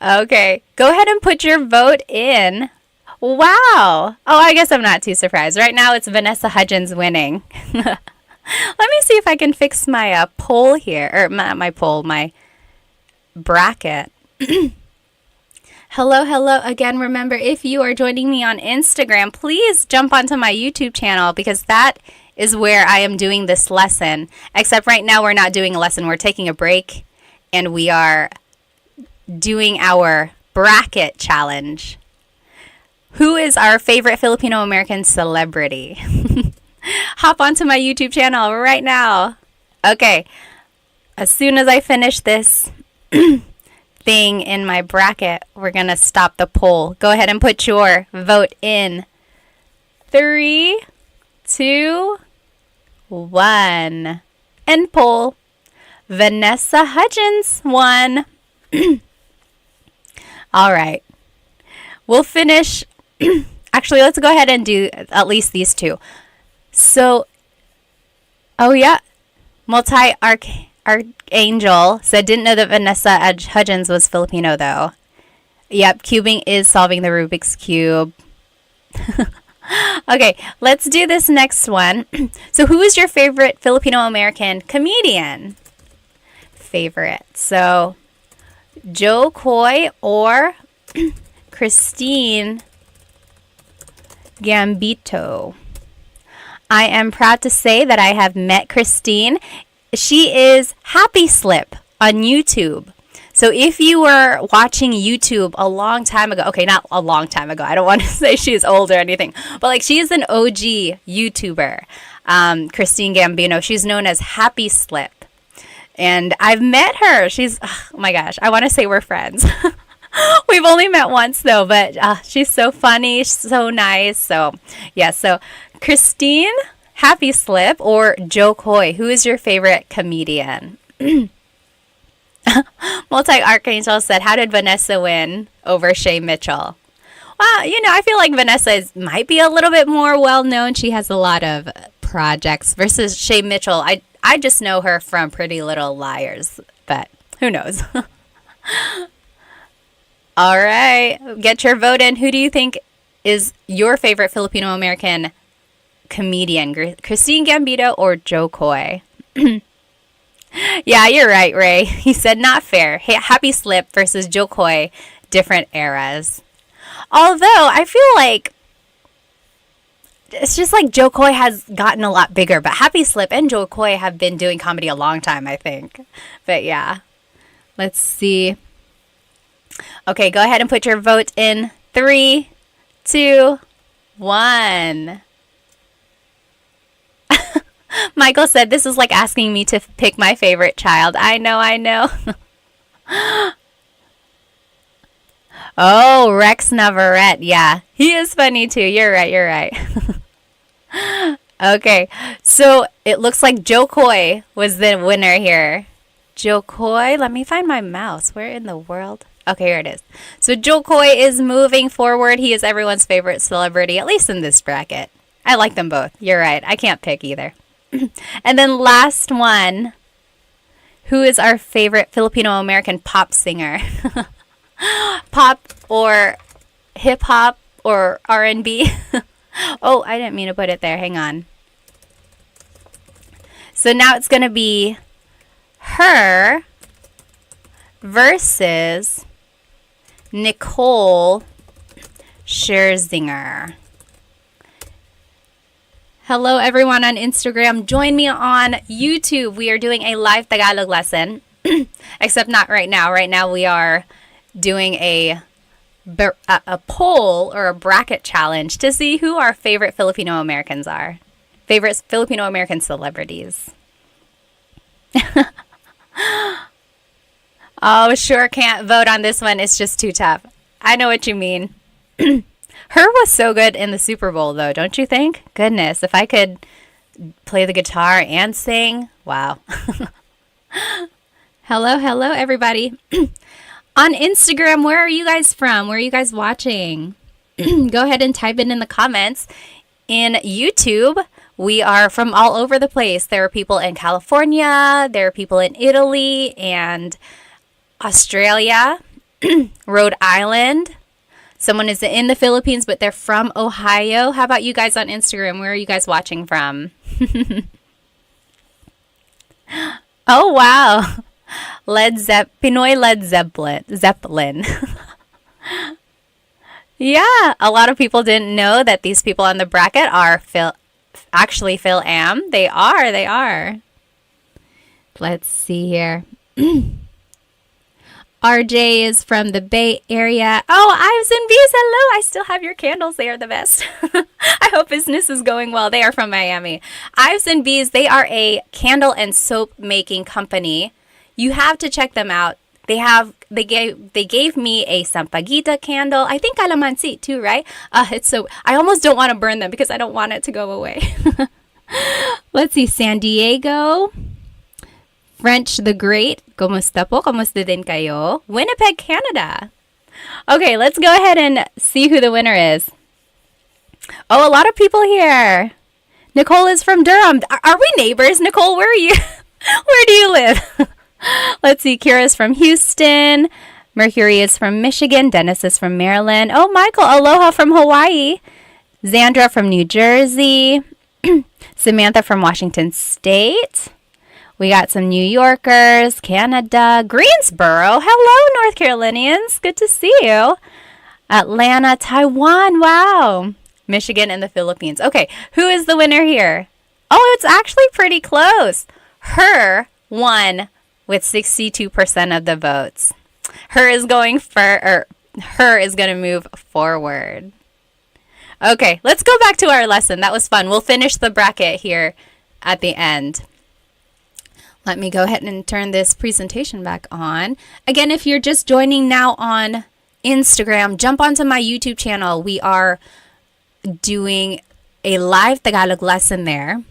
Okay, go ahead and put your vote in. Wow. Oh, I guess I'm not too surprised. Right now it's Vanessa Hudgens winning. Let me see if I can fix my poll here. Or my poll, my bracket. Hello again. Remember, if you are joining me on Instagram, please jump onto my YouTube channel because that is where I am doing this lesson. Except right now we're not doing a lesson. We're taking a break and we are doing our bracket challenge. Who is our favorite Filipino American celebrity? Hop onto my YouTube channel right now. Okay. As soon as I finish this thing in my bracket, we're going to stop the poll. Go ahead and put your vote in. 3, 2, 1. End poll. Vanessa Hudgens won. All right. We'll finish. Actually, let's go ahead and do at least these two. So, oh yeah, Multi-Archangel said, didn't know that Vanessa Hudgens was Filipino though. Yep, cubing is solving the Rubik's Cube. Okay, let's do this next one. So who is your favorite Filipino-American comedian? Favorite. So, Joe Coy or Christine Gambito. I am proud to say that I have met Christine. She is Happy Slip on YouTube. So if you were watching YouTube a long time ago, okay, not a long time ago, I don't want to say she's old or anything, but like she is an OG YouTuber, Christine Gambino. She's known as Happy Slip. And I've met her. She's, oh my gosh, I want to say we're friends. We've only met once though, but she's so funny, she's so nice. So yeah, so Christine, Happy Slip or Joe Coy? Who is your favorite comedian? Multi-Archangel said, how did Vanessa win over Shay Mitchell? Well, I feel like Vanessa might be a little bit more well-known. She has a lot of projects versus Shay Mitchell. I just know her from Pretty Little Liars, but who knows? All right, get your vote in. Who do you think is your favorite Filipino-American comedian? Christine Gambito or Joe Coy? Yeah, you're right, Ray. He said not fair. Happy Slip versus Joe Coy, different eras. Although I feel like it's just like Joe Coy has gotten a lot bigger, but Happy Slip and Joe Coy have been doing comedy a long time, I think. But yeah, let's see. Okay, go ahead and put your vote in. 3, 2, 1. Michael said, this is like asking me to pick my favorite child. I know. Oh, Rex Navarrete. Yeah, he is funny too. You're right. Okay, so it looks like Joe Coy was the winner here. Joe Coy, let me find my mouse. Where in the world? Okay, here it is. So Joe Coy is moving forward. He is everyone's favorite celebrity, at least in this bracket. I like them both. You're right. I can't pick either. And then last one. Who is our favorite Filipino-American pop singer? Pop or hip-hop or R&B? Oh, I didn't mean to put it there. Hang on. So now it's going to be her versus Nicole Scherzinger. Hello, everyone on Instagram. Join me on YouTube. We are doing a live Tagalog lesson, except not right now. Right now we are doing a poll or a bracket challenge to see who our favorite Filipino Americans are. Favorite Filipino American celebrities. Oh, sure can't vote on this one. It's just too tough. I know what you mean. Her was so good in the Super Bowl, though, don't you think? Goodness, if I could play the guitar and sing, wow. Hello, everybody. On Instagram, where are you guys from? Where are you guys watching? Go ahead and type it in the comments. In YouTube, we are from all over the place. There are people in California, there are people in Italy and Australia, Rhode Island. Someone is in the Philippines, but they're from Ohio. How about you guys on Instagram? Where are you guys watching from? Oh, wow. Pinoy Led Zeppelin. Yeah, a lot of people didn't know that these people on the bracket are Phil Am. They are. Let's see here. RJ is from the Bay Area. Oh, Ives and Bees, hello. I still have your candles. They are the best. I hope business is going well. They are from Miami. Ives and Bees, they are a candle and soap making company. You have to check them out. They gave me a Sampaguita candle. I think calamansi too, right? I almost don't want to burn them because I don't want it to go away. Let's see, San Diego. French the Great, kumusta po? Kumusta din kayo? Winnipeg, Canada. Okay, let's go ahead and see who the winner is. Oh, a lot of people here. Nicole is from Durham. Are we neighbors? Nicole, where are you? Where do you live? Let's see, Kira's from Houston. Mercury is from Michigan. Dennis is from Maryland. Oh, Michael, aloha from Hawaii. Zandra from New Jersey. Samantha from Washington State. We got some New Yorkers, Canada, Greensboro. Hello, North Carolinians. Good to see you. Atlanta, Taiwan. Wow. Michigan and the Philippines. Okay, who is the winner here? Oh, it's actually pretty close. Her won with 62% of the votes. Her is going to move forward. Okay, let's go back to our lesson. That was fun. We'll finish the bracket here at the end. Let me go ahead and turn this presentation back on. Again, if you're just joining now on Instagram, jump onto my YouTube channel. We are doing a live Tagalog lesson there.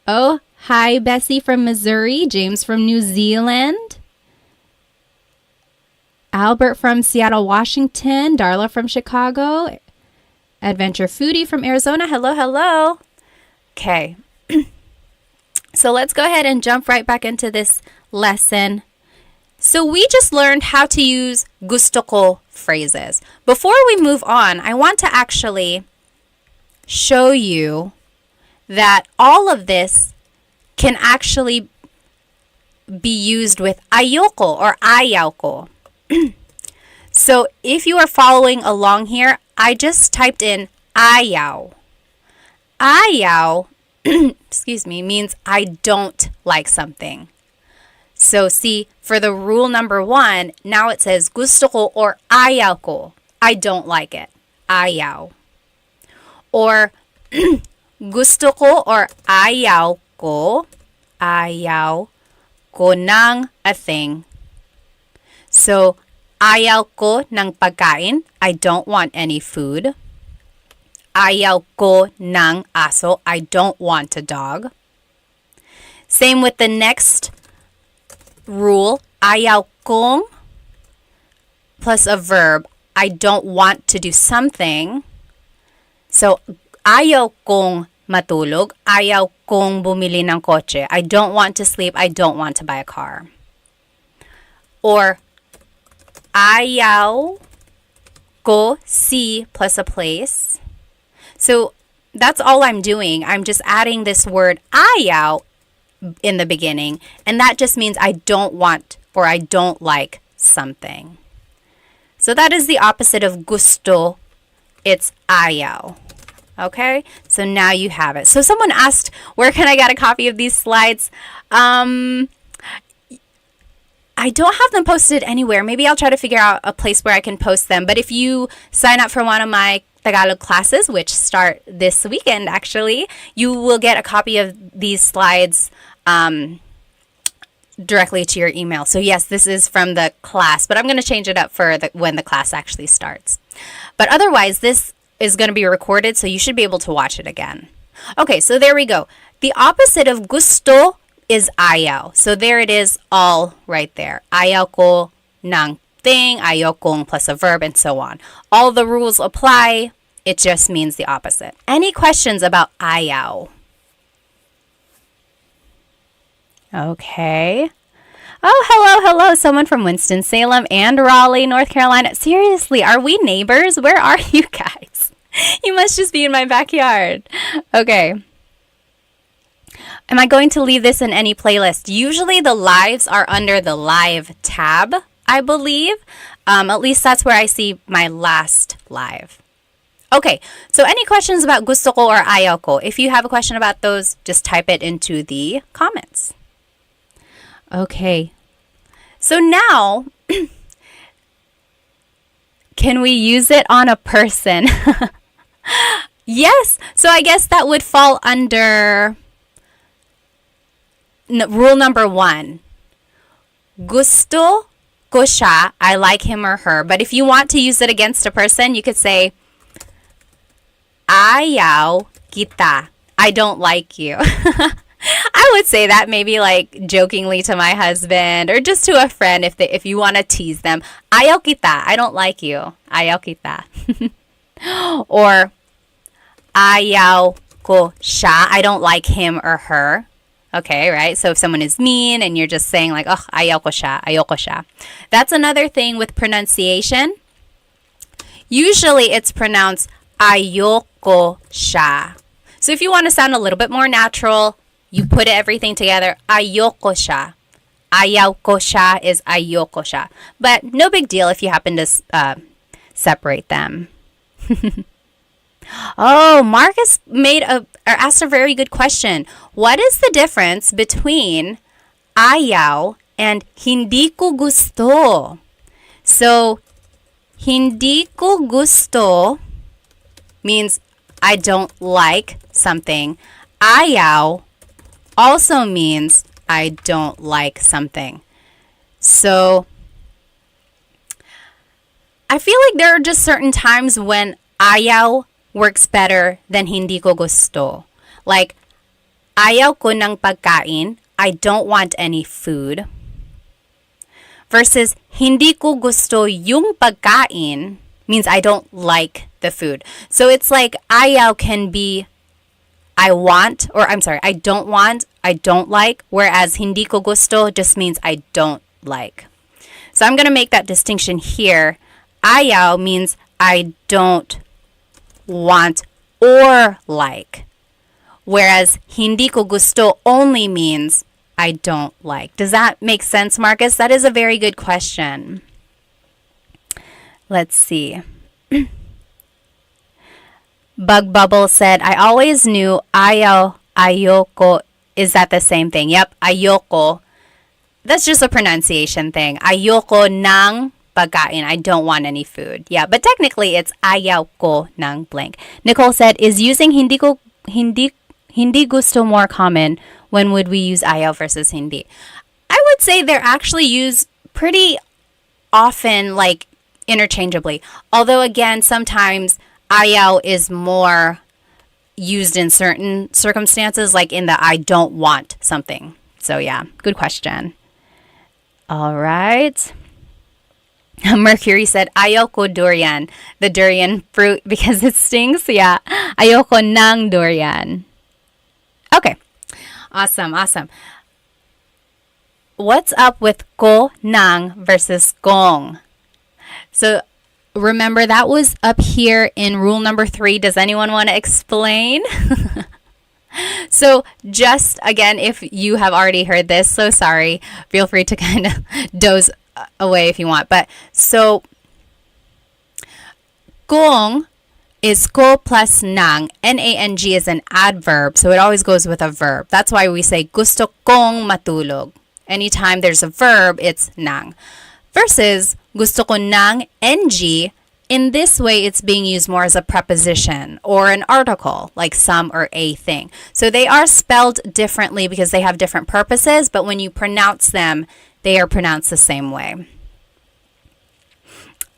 Oh, hi, Bessie from Missouri, James from New Zealand, Albert from Seattle, Washington, Darla from Chicago, Adventure Foodie from Arizona. Hello, hello. Okay. So let's go ahead and jump right back into this lesson. So we just learned how to use gusto ko phrases. Before we move on, I want to actually show you that all of this can actually be used with ayoko or ayaw ko. So if you are following along here, I just typed in ayaw. Ayaw, excuse me, means I don't like something. So see, for the rule number 1, now it says gusto ko or ayaw ko. I don't like it. Ayaw. Or gusto ko or ayaw ko ng a thing. So, ayaw ko ng pagkain. I don't want any food. Ayaw ko ng aso. I don't want a dog. Same with the next rule. Ayaw kong plus a verb. I don't want to do something. So, ayaw kong matulog. Ayaw kong bumili ng kotse. I don't want to sleep. I don't want to buy a car. Or, ayaw ko si plus a place. So that's all I'm doing. I'm just adding this word ayaw in the beginning, and that just means I don't want or I don't like something. So that is the opposite of gusto. It's ayaw. Okay? So now you have it. So someone asked, where can I get a copy of these slides? I don't have them posted anywhere. Maybe I'll try to figure out a place where I can post them. But if you sign up for one of my Tagalog classes, which start this weekend actually, you will get a copy of these slides directly to your email. So yes, this is from the class, but I'm going to change it up for when the class actually starts. But otherwise, this is going to be recorded, so you should be able to watch it again. Okay, so there we go. The opposite of gusto is ayaw. So there it is, all right there. Ayaw ko ng thing, ayaw kong plus a verb, and so on. All the rules apply. It just means the opposite. Any questions about ayaw? Okay. Oh, hello. Someone from Winston-Salem and Raleigh, North Carolina. Seriously, are we neighbors? Where are you guys? You must just be in my backyard. Okay. Am I going to leave this in any playlist? Usually the lives are under the live tab, I believe. At least that's where I see my last live. Okay, so any questions about gusto ko or ayaw ko? If you have a question about those, just type it into the comments. Okay, so now, can we use it on a person? Yes, so I guess that would fall under rule number 1. Gusto ko siya, I like him or her. But if you want to use it against a person, you could say, ayaw kita, I don't like you. I would say that maybe like jokingly to my husband or just to a friend if you want to tease them. Ayaw kita, I don't like you. Ayaw kita. Or ayaw ko siya, I don't like him or her. Okay, right? So if someone is mean and you're just saying like, oh, ayaw ko siya. That's another thing with pronunciation. Usually it's pronounced ayoko siya. So if you want to sound a little bit more natural, you put everything together, ayoko siya. Ayaw ko siya is ayoko siya. But no big deal if you happen to separate them. Oh, Marcus asked a very good question. What is the difference between ayaw and hindi ko gusto? So, hindi ko gusto means I don't like something. Ayaw also means I don't like something. So, I feel like there are just certain times when ayaw works better than hindi ko gusto. Like, ayaw ko ng pagkain. I don't want any food. Versus, hindi ko gusto yung pagkain means I don't like the food. So it's like, ayaw can be I want, or I'm sorry, I don't want, I don't like, whereas hindi ko gusto just means I don't like. So I'm going to make that distinction here. Ayaw means I don't want or like, whereas hindi ko gusto only means I don't like. Does that make sense, Marcus? That is a very good question. Let's see. Bug Bubble said, I always knew ayaw, ayoko. Is that the same thing? Yep, ayoko. That's just a pronunciation thing. Ayoko ng pagkain. I don't want any food. Yeah, but technically it's ayaw ko ng blank. Nicole said, is using hindi gusto more common? When would we use ayaw versus hindi? I would say they're actually used pretty often, like interchangeably. Although again, sometimes ayaw is more used in certain circumstances, like in the I don't want something. So yeah, good question. All right. Mercury said, ayoko durian, the durian fruit because it stings. Yeah, ayoko ng durian. Okay, awesome. What's up with ko, nang versus gong? So remember, that was up here in rule number 3. Does anyone want to explain? So just again, if you have already heard this, so sorry, feel free to kind of doze away if you want. But so kung is ko plus nang. N-A-N-G is an adverb, so it always goes with a verb. That's why we say gusto kong matulog. Anytime there's a verb, it's nang. Versus gusto ko ng ng. In this way, it's being used more as a preposition or an article, like some or a thing. So they are spelled differently because they have different purposes, but when you pronounce them, they are pronounced the same way.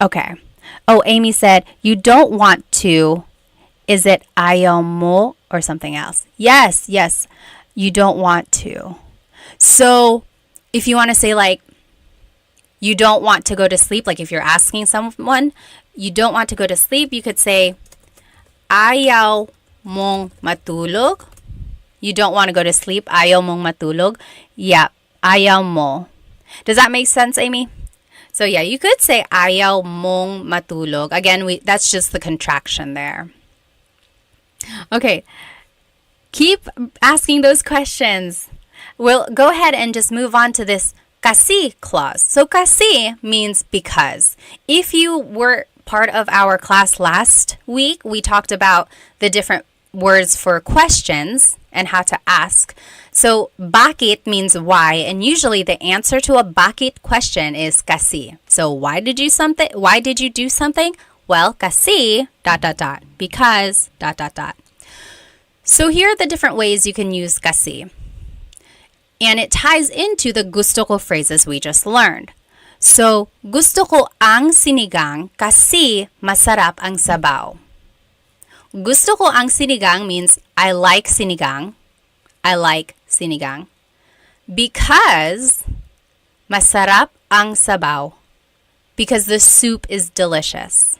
Okay. Oh, Amy said, you don't want to. Is it ayaw mo or something else? Yes. You don't want to. So if you want to say like, you don't want to go to sleep, like if you're asking someone, you don't want to go to sleep, you could say, ayaw mong matulog. You don't want to go to sleep, ayaw mong matulog. Yeah, ayaw mo. Does that make sense, Amy? So yeah, you could say ayaw mong matulog. Again, that's just the contraction there. Okay, keep asking those questions. We'll go ahead and just move on to this kasi clause. So kasi means because. If you were part of our class last week, we talked about the different words for questions and how to ask. So bakit means why, and usually the answer to a bakit question is kasi. So why did you do something? Well, kasi ... because ... So here are the different ways you can use kasi. And it ties into the gusto ko phrases we just learned. So, gusto ko ang sinigang kasi masarap ang sabaw. Gusto ko ang sinigang means I like sinigang. I like sinigang. Because masarap ang sabaw. Because the soup is delicious.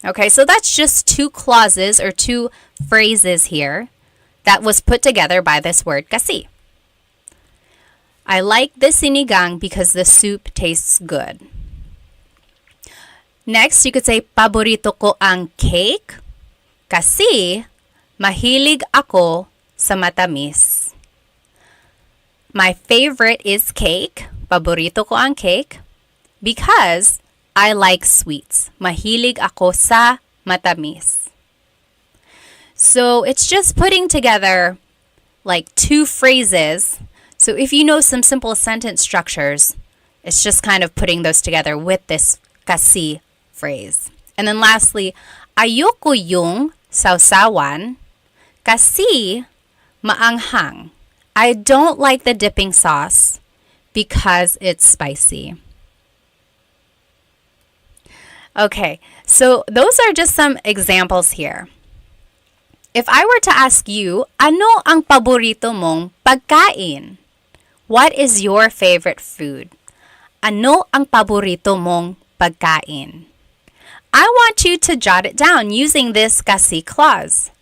Okay, so that's just 2 clauses or 2 phrases here that was put together by this word kasi. I like the sinigang because the soup tastes good. Next, you could say, paborito ko ang cake kasi mahilig ako sa matamis. My favorite is cake. Paborito ko ang cake because I like sweets. Mahilig ako sa matamis. So it's just putting together like 2 phrases. So if you know some simple sentence structures, it's just kind of putting those together with this kasi phrase. And then lastly, ayoko yung sausawan kasi maanghang. I don't like the dipping sauce because it's spicy. Okay, so those are just some examples here. If I were to ask you, ano ang paborito mong pagkain? What is your favorite food? Ano ang paborito mong pagkain? I want you to jot it down using this kasi clause.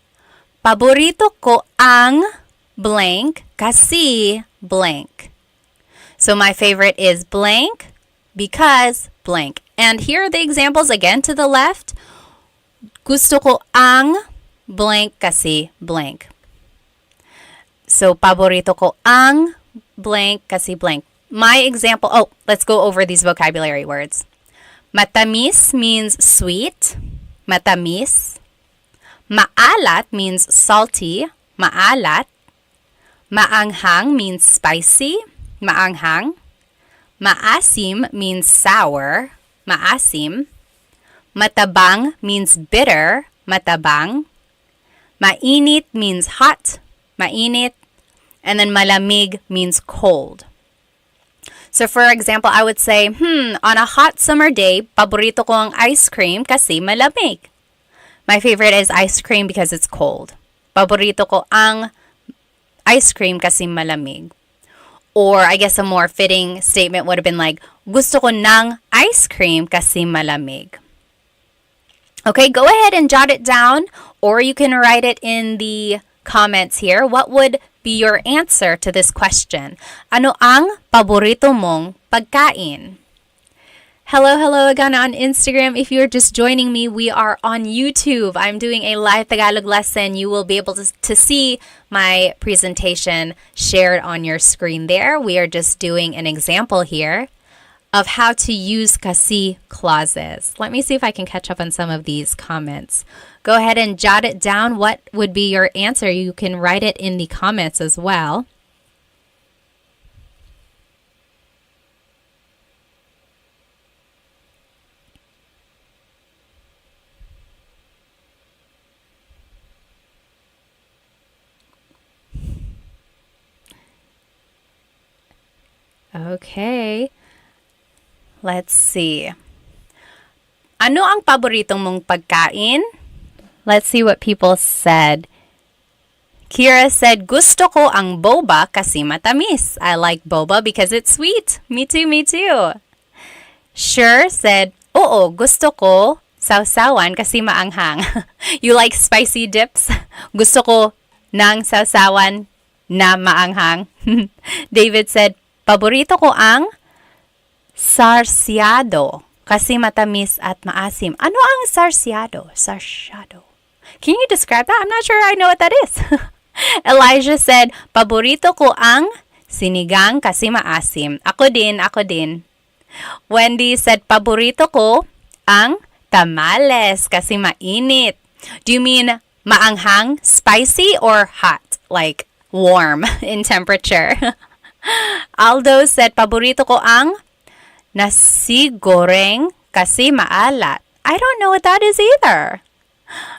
Paborito ko ang blank kasi blank. So my favorite is blank because blank. And here are the examples again to the left. Gusto ko ang blank kasi blank. So paborito ko ang blank kasi blank. My example, let's go over these vocabulary words. Matamis means sweet. Matamis. Maalat means salty. Maalat. Maanghang means spicy. Maanghang. Maasim means sour. Maasim. Matabang means bitter. Matabang. Mainit means hot. Mainit. And then malamig means cold. So for example, I would say, on a hot summer day, paborito ko ang ice cream kasi malamig. My favorite is ice cream because it's cold. Paborito ko ang ice cream kasi malamig. Or I guess a more fitting statement would have been like, gusto ko ng ice cream kasi malamig. Okay, go ahead and jot it down, or you can write it in the comments here. What would be your answer to this question? Ano ang paborito mong pagkain? Hello again on Instagram. If you're just joining me, we are on YouTube. I'm doing a live Tagalog lesson. You will be able to see my presentation shared on your screen there. We are just doing an example here of how to use kasi clauses. Let me see if I can catch up on some of these comments. Go ahead and jot it down. What would be your answer? You can write it in the comments as well. Okay. Let's see. Ano ang paboritong mong pagkain? Let's see what people said. Kira said, gusto ko ang boba kasi matamis. I like boba because it's sweet. Me too, me too. Sure said, oo, gusto ko sausawan kasi maanghang. You like spicy dips? Gusto ko ng sausawan na maanghang. David said, paborito ko ang sarsyado kasi matamis at maasim. Ano ang sarsyado? Sarsyado. Can you describe that? I'm not sure I know what that is. Elijah said, paborito ko ang sinigang kasi maasim. Ako din, ako din. Wendy said, paborito ko ang tamales kasi mainit. Do you mean maanghang, spicy, or hot? Like warm in temperature? Aldo said, paborito ko ang nasi goreng kasi maalat. I don't know what that is either.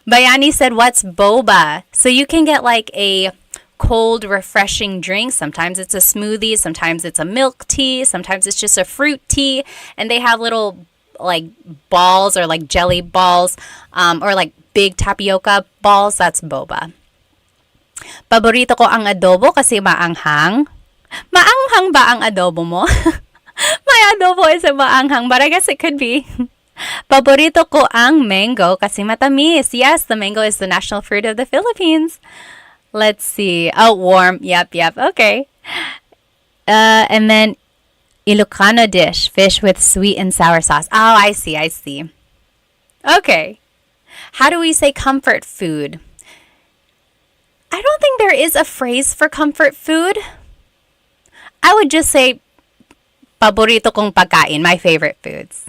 Bayani said, what's boba? So you can get like a cold, refreshing drink. Sometimes it's a smoothie. Sometimes it's a milk tea. Sometimes it's just a fruit tea. And they have little like balls or like jelly balls or like big tapioca balls. That's boba. Paborito ko ang adobo kasi maanghang. Maanghang ba ang adobo mo? My adobo isn't maanghang, but I guess it could be. Paborito ko ang mango kasi matamis. Yes, the mango is the national fruit of the Philippines. Let's see. Oh, warm. Yep. Okay. And then Ilocano dish, fish with sweet and sour sauce. Oh, I see. Okay. How do we say comfort food? I don't think there is a phrase for comfort food. I would just say paborito kong pagkain, my favorite foods.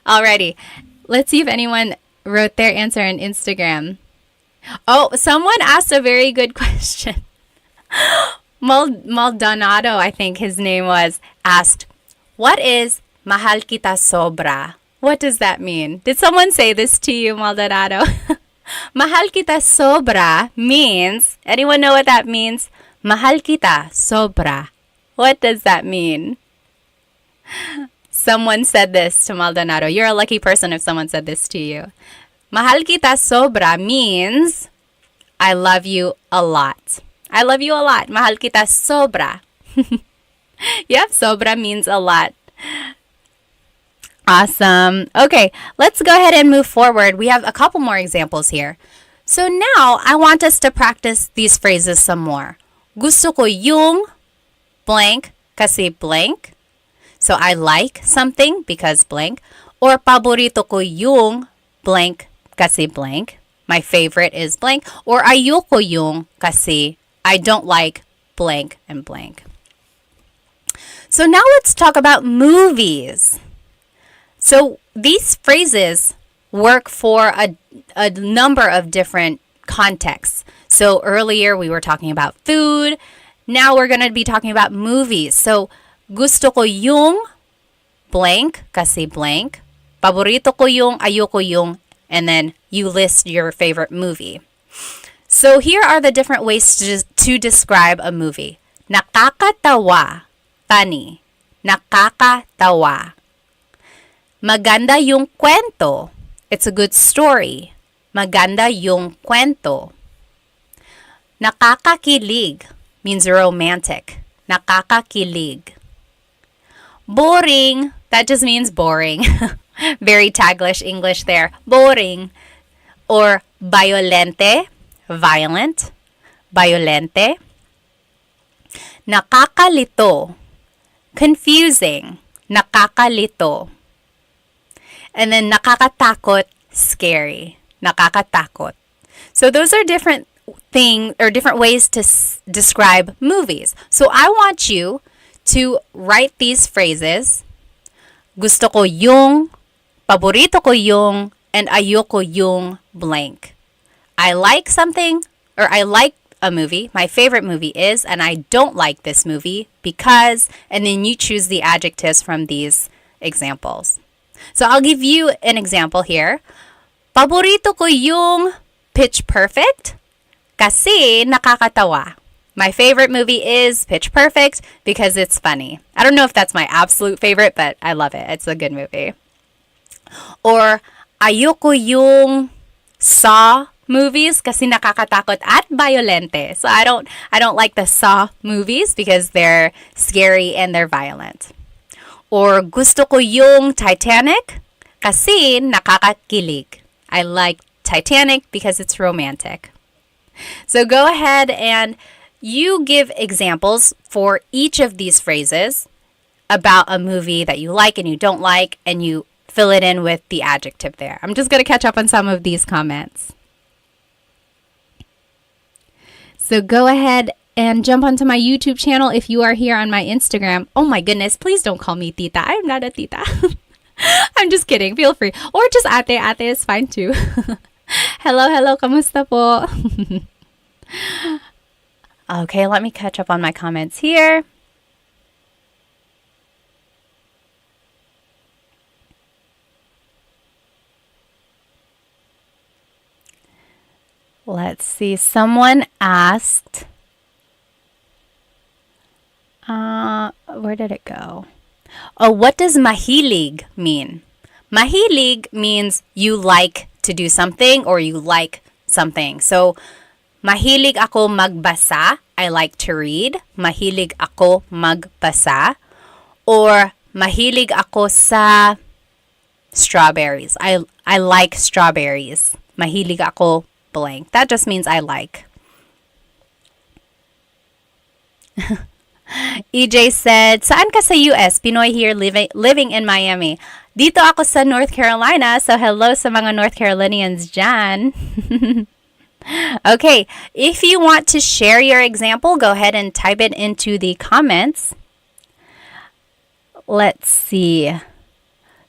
Alrighty. Let's see if anyone wrote their answer on Instagram. Oh, someone asked a very good question. Maldonado, I think his name was, asked, what is mahal kita sobra? What does that mean? Did someone say this to you, Maldonado? Mahal kita sobra means, anyone know what that means? Mahal kita sobra. What does that mean? Someone said this to Maldonado. You're a lucky person if someone said this to you. Mahal kita sobra means I love you a lot. I love you a lot. Mahal kita sobra. Yep, sobra means a lot. Awesome. Okay, let's go ahead and move forward. We have a couple more examples here. So now I want us to practice these phrases some more. Gusto ko yung blank kasi blank. So I like something because blank. Or paborito ko yung blank kasi blank. My favorite is blank. Or ayoko yung kasi I don't like blank and blank. So now let's talk about movies. So these phrases work for a number of different contexts. So earlier we were talking about food. Now we're going to be talking about movies. So gusto ko yung blank kasi blank. Paborito ko yung, ayoko yung, and then you list your favorite movie. So here are the different ways to describe a movie. Nakakatawa, funny. Nakakatawa. Maganda yung kwento. It's a good story. Maganda yung kwento. Nakakakilig means romantic. Nakakakilig. Boring, that just means boring. Very Taglish English there. Boring. Or violente, violent. Violente. Nakakalito, confusing. Nakakalito. And then nakakatakot, scary. Nakakatakot. So those are different things or different ways to describe movies. So I want you to write these phrases. Gusto ko yung, paborito ko yung, and ayoko yung blank. I like something, or I like a movie. My favorite movie is, and I don't like this movie because, and then you choose the adjectives from these examples. So I'll give you an example here. Paborito ko yung Pitch Perfect kasi nakakatawa. My favorite movie is Pitch Perfect because it's funny. I don't know if that's my absolute favorite, but I love it. It's a good movie. Or ayoko yung Saw movies kasi nakakatakot at violente. So I don't like the Saw movies because they're scary and they're violent. Or gusto ko yung Titanic kasi nakakakilig. I like Titanic because it's romantic. So go ahead and you give examples for each of these phrases about a movie that you like and you don't like, and you fill it in with the adjective there. I'm just going to catch up on some of these comments. So go ahead and jump onto my YouTube channel if you are here on my Instagram. Oh my goodness, please don't call me tita. I'm not a tita. I'm just kidding. Feel free. Or just ate. Ate is fine too. Hello. Kamusta po? Okay, let me catch up on my comments here. Let's see. Someone asked, where did it go? Oh, what does mahilig mean? Mahilig means you like to do something or you like something. So, mahilig ako magbasa. I like to read. Mahilig ako magbasa. Or mahilig ako sa strawberries. I like strawberries. Mahilig ako blank. That just means I like. EJ said, saan ka sa US? Pinoy here living in Miami. Dito ako sa North Carolina, so hello sa mga North Carolinians dyan. Okay, if you want to share your example, go ahead and type it into the comments. Let's see.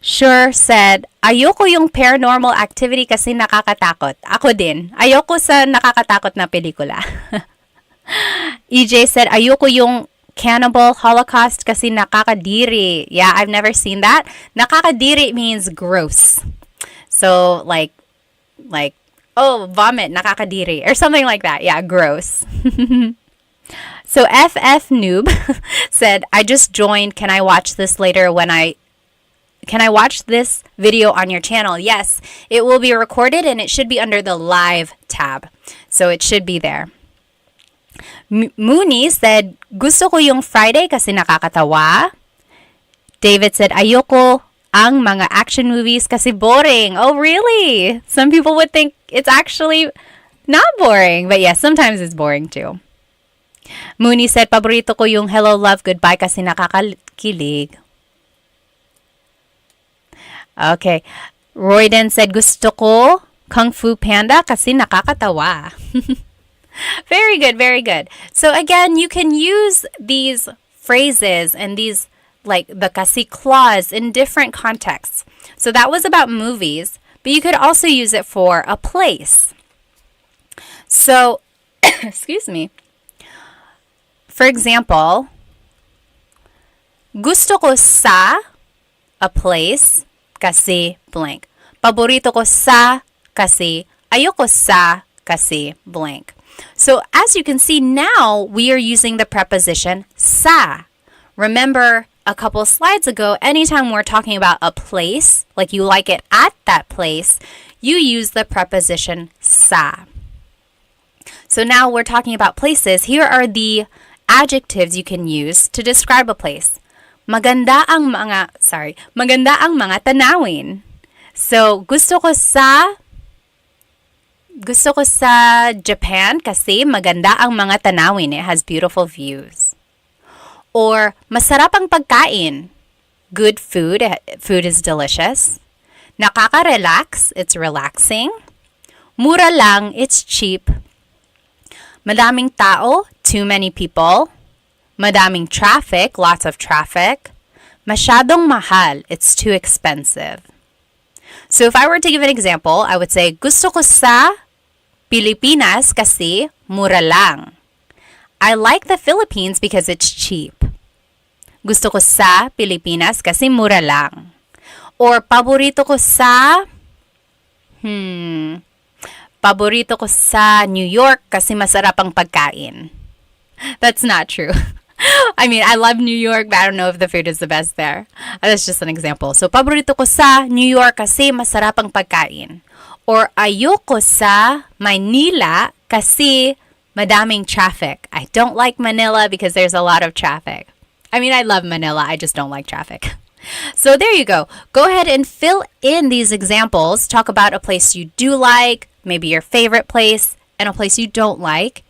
Sure said, ayoko yung paranormal activity kasi nakakatakot. Ako din. Ayoko sa nakakatakot na pelikula. EJ said, ayoko yung Cannibal Holocaust kasi nakakadiri. Yeah, I've never seen that. Nakakadiri means gross. So, like, oh, vomit, nakakadiri. Or something like that. Yeah, gross. So, FF Noob said, I just joined. Can I watch this later when I can I watch this video on your channel? Yes, it will be recorded and it should be under the live tab. So it should be there. Mooney said, gusto ko yung Friday kasi nakakatawa. David said, ayoko ang mga action movies kasi boring. Oh, really? Some people would think it's actually not boring. But yes, sometimes it's boring too. Mooney said, paborito ko yung Hello, Love, Goodbye kasi nakakakilig. Okay. Royden said, gusto ko Kung Fu Panda kasi nakakatawa. Very good, very good. So again, you can use these phrases and these like the kasi clause in different contexts. So that was about movies, but you could also use it for a place. So, excuse me. For example, gusto ko sa a place kasi blank. Paborito ko sa kasi ayoko sa kasi blank. So as you can see now, we are using the preposition sa. Remember a couple slides ago, anytime we're talking about a place, like you like it at that place, you use the preposition sa. So now we're talking about places. Here are the adjectives you can use to describe a place. Maganda ang mga tanawin. So gusto ko sa Japan kasi maganda ang mga tanawin. It has beautiful views. Or masarap ang pagkain. Good food. Food is delicious. Nakaka-relax. It's relaxing. Mura lang. It's cheap. Madaming tao. Too many people. Madaming traffic. Lots of traffic. Masyadong mahal. It's too expensive. So if I were to give an example, I would say, gusto ko sa Pilipinas kasi mura lang. I like the Philippines because it's cheap. Gusto ko sa Pilipinas kasi mura lang. Or paborito ko sa New York kasi masarap ang pagkain. That's not true. I mean, I love New York, but I don't know if the food is the best there. That's just an example. So, paborito ko sa New York kasi masarap ang pagkain. Or ayoko sa Manila kasi madaming traffic. I don't like Manila because there's a lot of traffic. I mean, I love Manila. I just don't like traffic. So there you go. Go ahead and fill in these examples. Talk about a place you do like, maybe your favorite place, and a place you don't like.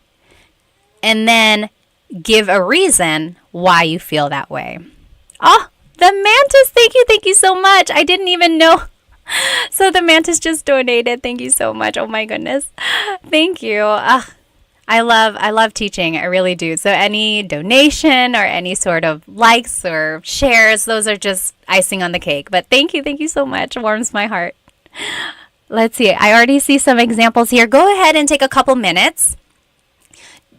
And then give a reason why you feel that way. Oh, the mantis. Thank you so much. I didn't even know. So the mantis just donated. Thank you so much. Oh my goodness. Thank you. I love teaching. I really do. So any donation or any sort of likes or shares, those are just icing on the cake. But thank you so much. It warms my heart. Let's see. I already see some examples here. Go ahead and take a couple minutes.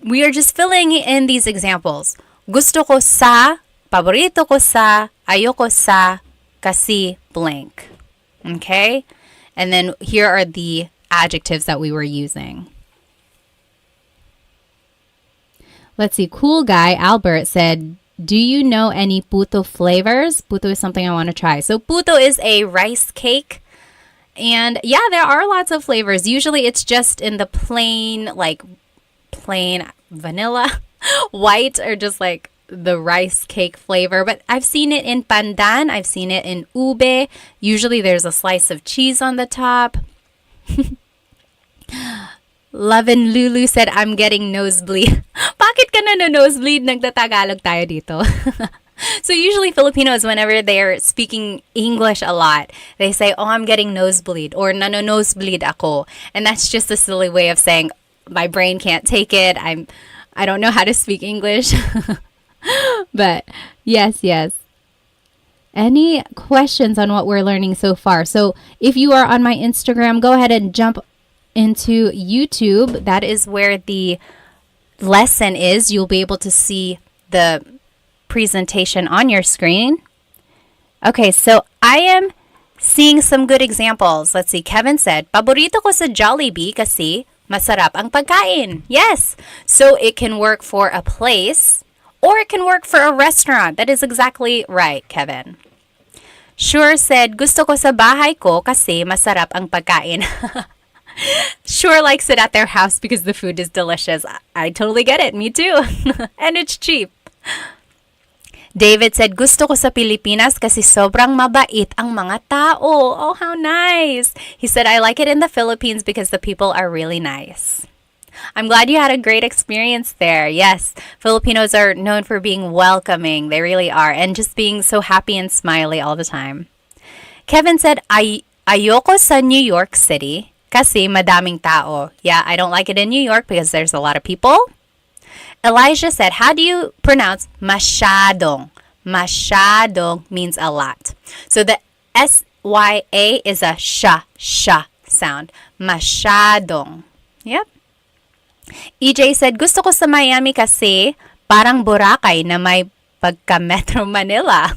We are just filling in these examples. Gusto ko sa, paborito ko sa, ayoko sa, kasi blank. Okay? And then here are the adjectives that we were using. Let's see. Cool guy, Albert, said, do you know any puto flavors? Puto is something I want to try. So puto is a rice cake. And yeah, there are lots of flavors. Usually it's just in the plain vanilla, white, or just like the rice cake flavor. But I've seen it in pandan. I've seen it in ube. Usually there's a slice of cheese on the top. Lovin Lulu said, I'm getting nosebleed. Bakit ka na nosebleed? Nagtatagalog tayo dito. So usually Filipinos, whenever they're speaking English a lot, they say, oh, I'm getting nosebleed, or nosebleed ako. And that's just a silly way of saying, my brain can't take it. I don't know how to speak English. But yes. Any questions on what we're learning so far? So if you are on my Instagram, go ahead and jump into YouTube. That is where the lesson is. You'll be able to see the presentation on your screen. Okay, so I am seeing some good examples. Let's see. Kevin said, paborito ko sa Jollibee kasi masarap ang pagkain. Yes. So it can work for a place or it can work for a restaurant. That is exactly right, Kevin. Sure said, gusto ko sa bahay ko kasi masarap ang pagkain. Sure likes it at their house because the food is delicious. I totally get it. Me too. And it's cheap. David said, gusto ko sa Pilipinas kasi sobrang mabait ang mga tao. Oh, how nice. He said, I like it in the Philippines because the people are really nice. I'm glad you had a great experience there. Yes, Filipinos are known for being welcoming. They really are. And just being so happy and smiley all the time. Kevin said, ayoko sa New York City kasi madaming tao. Yeah, I don't like it in New York because there's a lot of people. Elijah said, how do you pronounce masyadong? Masyadong means a lot. So the S-Y-A is a sh sound. Masyadong. Yep. EJ said, gusto ko sa Miami kasi parang Boracay na may pagka Metro Manila.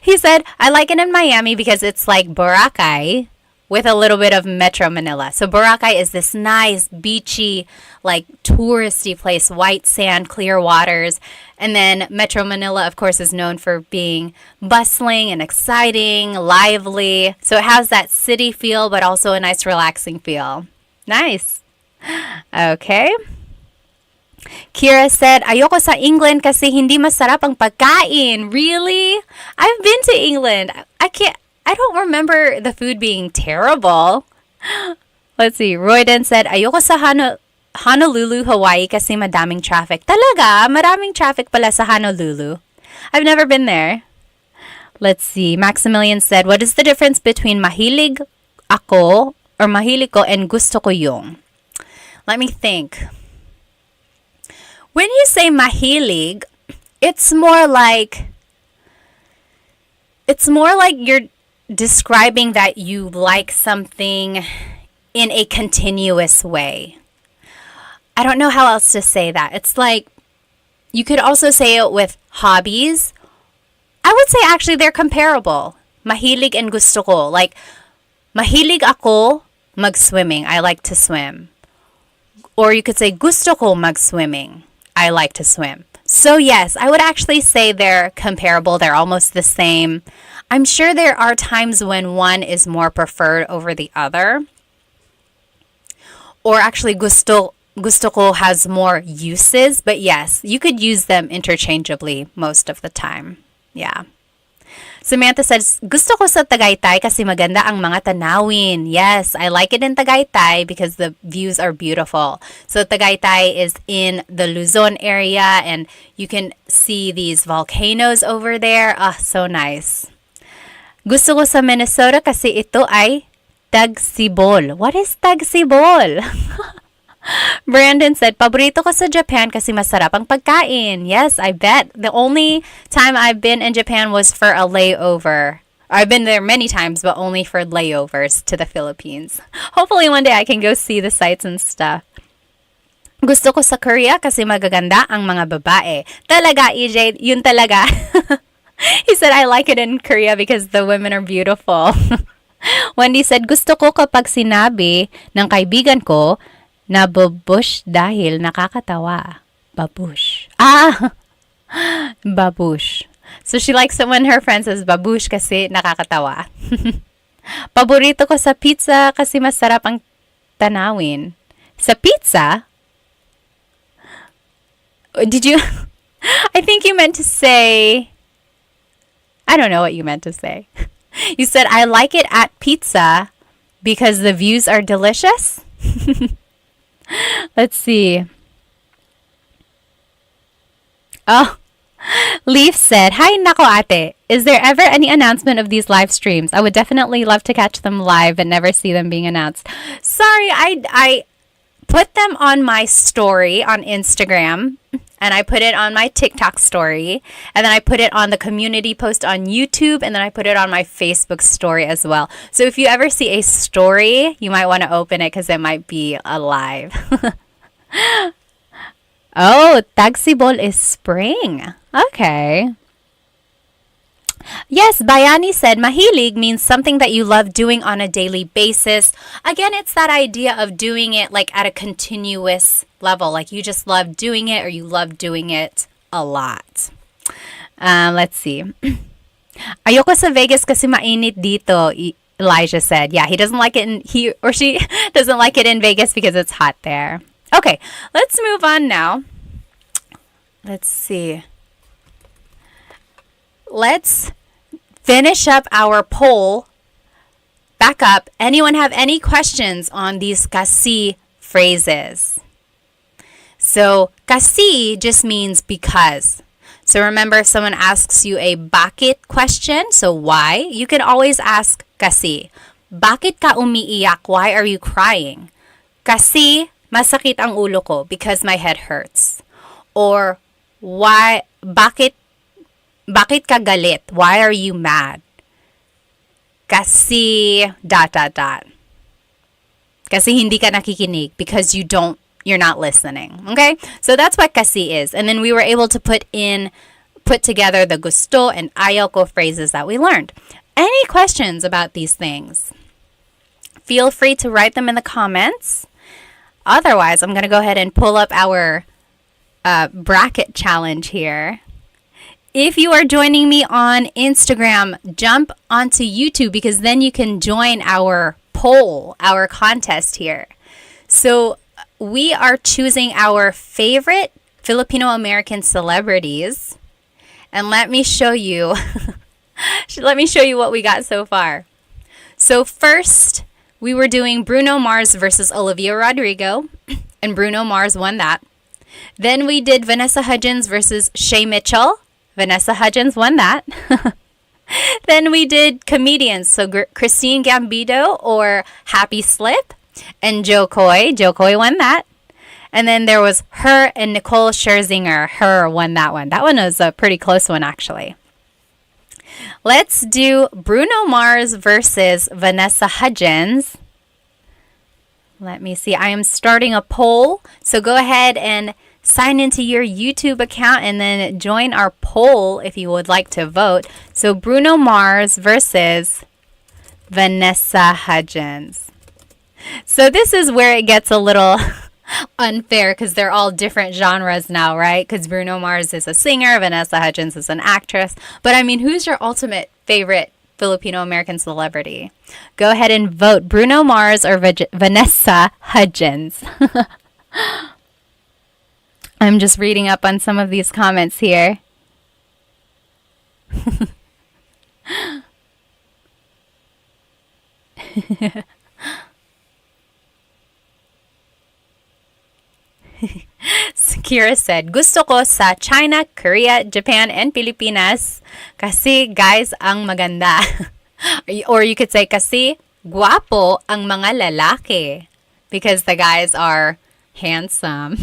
He said, I like it in Miami because it's like Boracay with a little bit of Metro Manila. So Boracay is this nice, beachy, like touristy place, white sand, clear waters. And then Metro Manila, of course, is known for being bustling and exciting, lively. So it has that city feel, but also a nice, relaxing feel. Nice. Okay. Kira said, ayoko sa England kasi hindi masarap ang pagkain. Really? I've been to England. I don't remember the food being terrible. Let's see. Royden said, ayoko sa Honolulu, Hawaii kasi madaming traffic. Talaga? Maraming traffic pala sa Honolulu. I've never been there. Let's see. Maximilian said, what is the difference between mahilig ako or mahilig ko and gusto ko yung? Let me think. When you say mahilig, it's more like you're describing that you like something in a continuous way. I don't know how else to say that. It's like you could also say it with hobbies. I would say actually they're comparable. Mahilig and gusto ko. Like, mahilig ako mag-swimming. I like to swim. Or you could say, gusto ko mag-swimming. I like to swim. So yes, I would actually say they're comparable. They're almost the same. I'm sure there are times when one is more preferred over the other. Or actually, gusto ko has more uses. But yes, you could use them interchangeably most of the time. Yeah. Samantha says, gusto ko sa Tagaytay kasi maganda ang mga tanawin. Yes, I like it in Tagaytay because the views are beautiful. So Tagaytay is in the Luzon area and you can see these volcanoes over there. Ah, so nice. Gusto ko sa Minnesota kasi ito ay tagsibol. What is tagsibol? Brandon said, paborito ko sa Japan kasi masarap ang pagkain. Yes, I bet. The only time I've been in Japan was for a layover. I've been there many times, but only for layovers to the Philippines. Hopefully one day I can go see the sights and stuff. Gusto ko sa Korea kasi magaganda ang mga babae. Talaga, EJ, yun talaga. He said, I like it in Korea because the women are beautiful. Wendy said, gusto ko kapag sinabi ng kaibigan ko, na babush dahil nakakatawa. Babush. Ah! Babush. So she likes it when her friend says babush kasi nakakatawa. Paborito ko sa pizza kasi masarap ang tanawin. Sa pizza? Did you... I think you meant to say... I don't know what you meant to say. You said, I like it at pizza because the views are delicious? Let's see. Oh, Leaf said, hi, nako ate. Is there ever any announcement of these live streams? I would definitely love to catch them live and never see them being announced. Sorry, I put them on my story on Instagram, and I put it on my TikTok story, and then I put it on the community post on YouTube, and then I put it on my Facebook story as well. So if you ever see a story, you might want to open it because it might be alive. Oh, tagsibol is spring. Okay. Yes, Bayani said, mahilig means something that you love doing on a daily basis. Again, it's that idea of doing it like at a continuous level. Like you just love doing it or you love doing it a lot. Let's see. Ayoko sa Vegas kasi mainit dito, Elijah said. Yeah, he doesn't like it he or she doesn't like it in Vegas because it's hot there. Okay, let's move on now. Let's see. Let's finish up our poll. Back up. Anyone have any questions on these kasi phrases? So, kasi just means because. So remember, if someone asks you a bakit question, so why, you can always ask kasi. Bakit ka umiiyak? Why are you crying? Kasi masakit ang ulo ko because my head hurts. Or why bakit ka galit? Why are you mad? Kasi dot dot dot. Kasi hindi ka nakikinig because you're not listening. Okay? So that's what kasi is. And then we were able to put together the gusto and ayaw ko phrases that we learned. Any questions about these things? Feel free to write them in the comments. Otherwise, I'm going to go ahead and pull up our bracket challenge here. If you are joining me on Instagram, jump onto YouTube because then you can join our poll, our contest here. So we are choosing our favorite Filipino American celebrities. And let me show you what we got so far. So first, we were doing Bruno Mars versus Olivia Rodrigo, and Bruno Mars won that. Then we did Vanessa Hudgens versus Shay Mitchell. Vanessa Hudgens won that. Then we did comedians, so Christine Gambino or Happy Slip, and Joe Coy. Joe Coy won that. And then there was her and Nicole Scherzinger. Her won that one. That one was a pretty close one, actually. Let's do Bruno Mars versus Vanessa Hudgens. Let me see. I am starting a poll. So go ahead and sign into your YouTube account and then join our poll if you would like to vote. So Bruno Mars versus Vanessa Hudgens. So this is where it gets a little unfair because they're all different genres now, right? Because Bruno Mars is a singer, Vanessa Hudgens is an actress. But I mean, who's your ultimate favorite Filipino American celebrity? Go ahead and vote Bruno Mars or Vanessa Hudgens. I'm just reading up on some of these comments here. Kira said, gusto ko sa China, Korea, Japan, and Pilipinas kasi guys ang maganda. Or you could say kasi guwapo ang mga lalaki because the guys are handsome.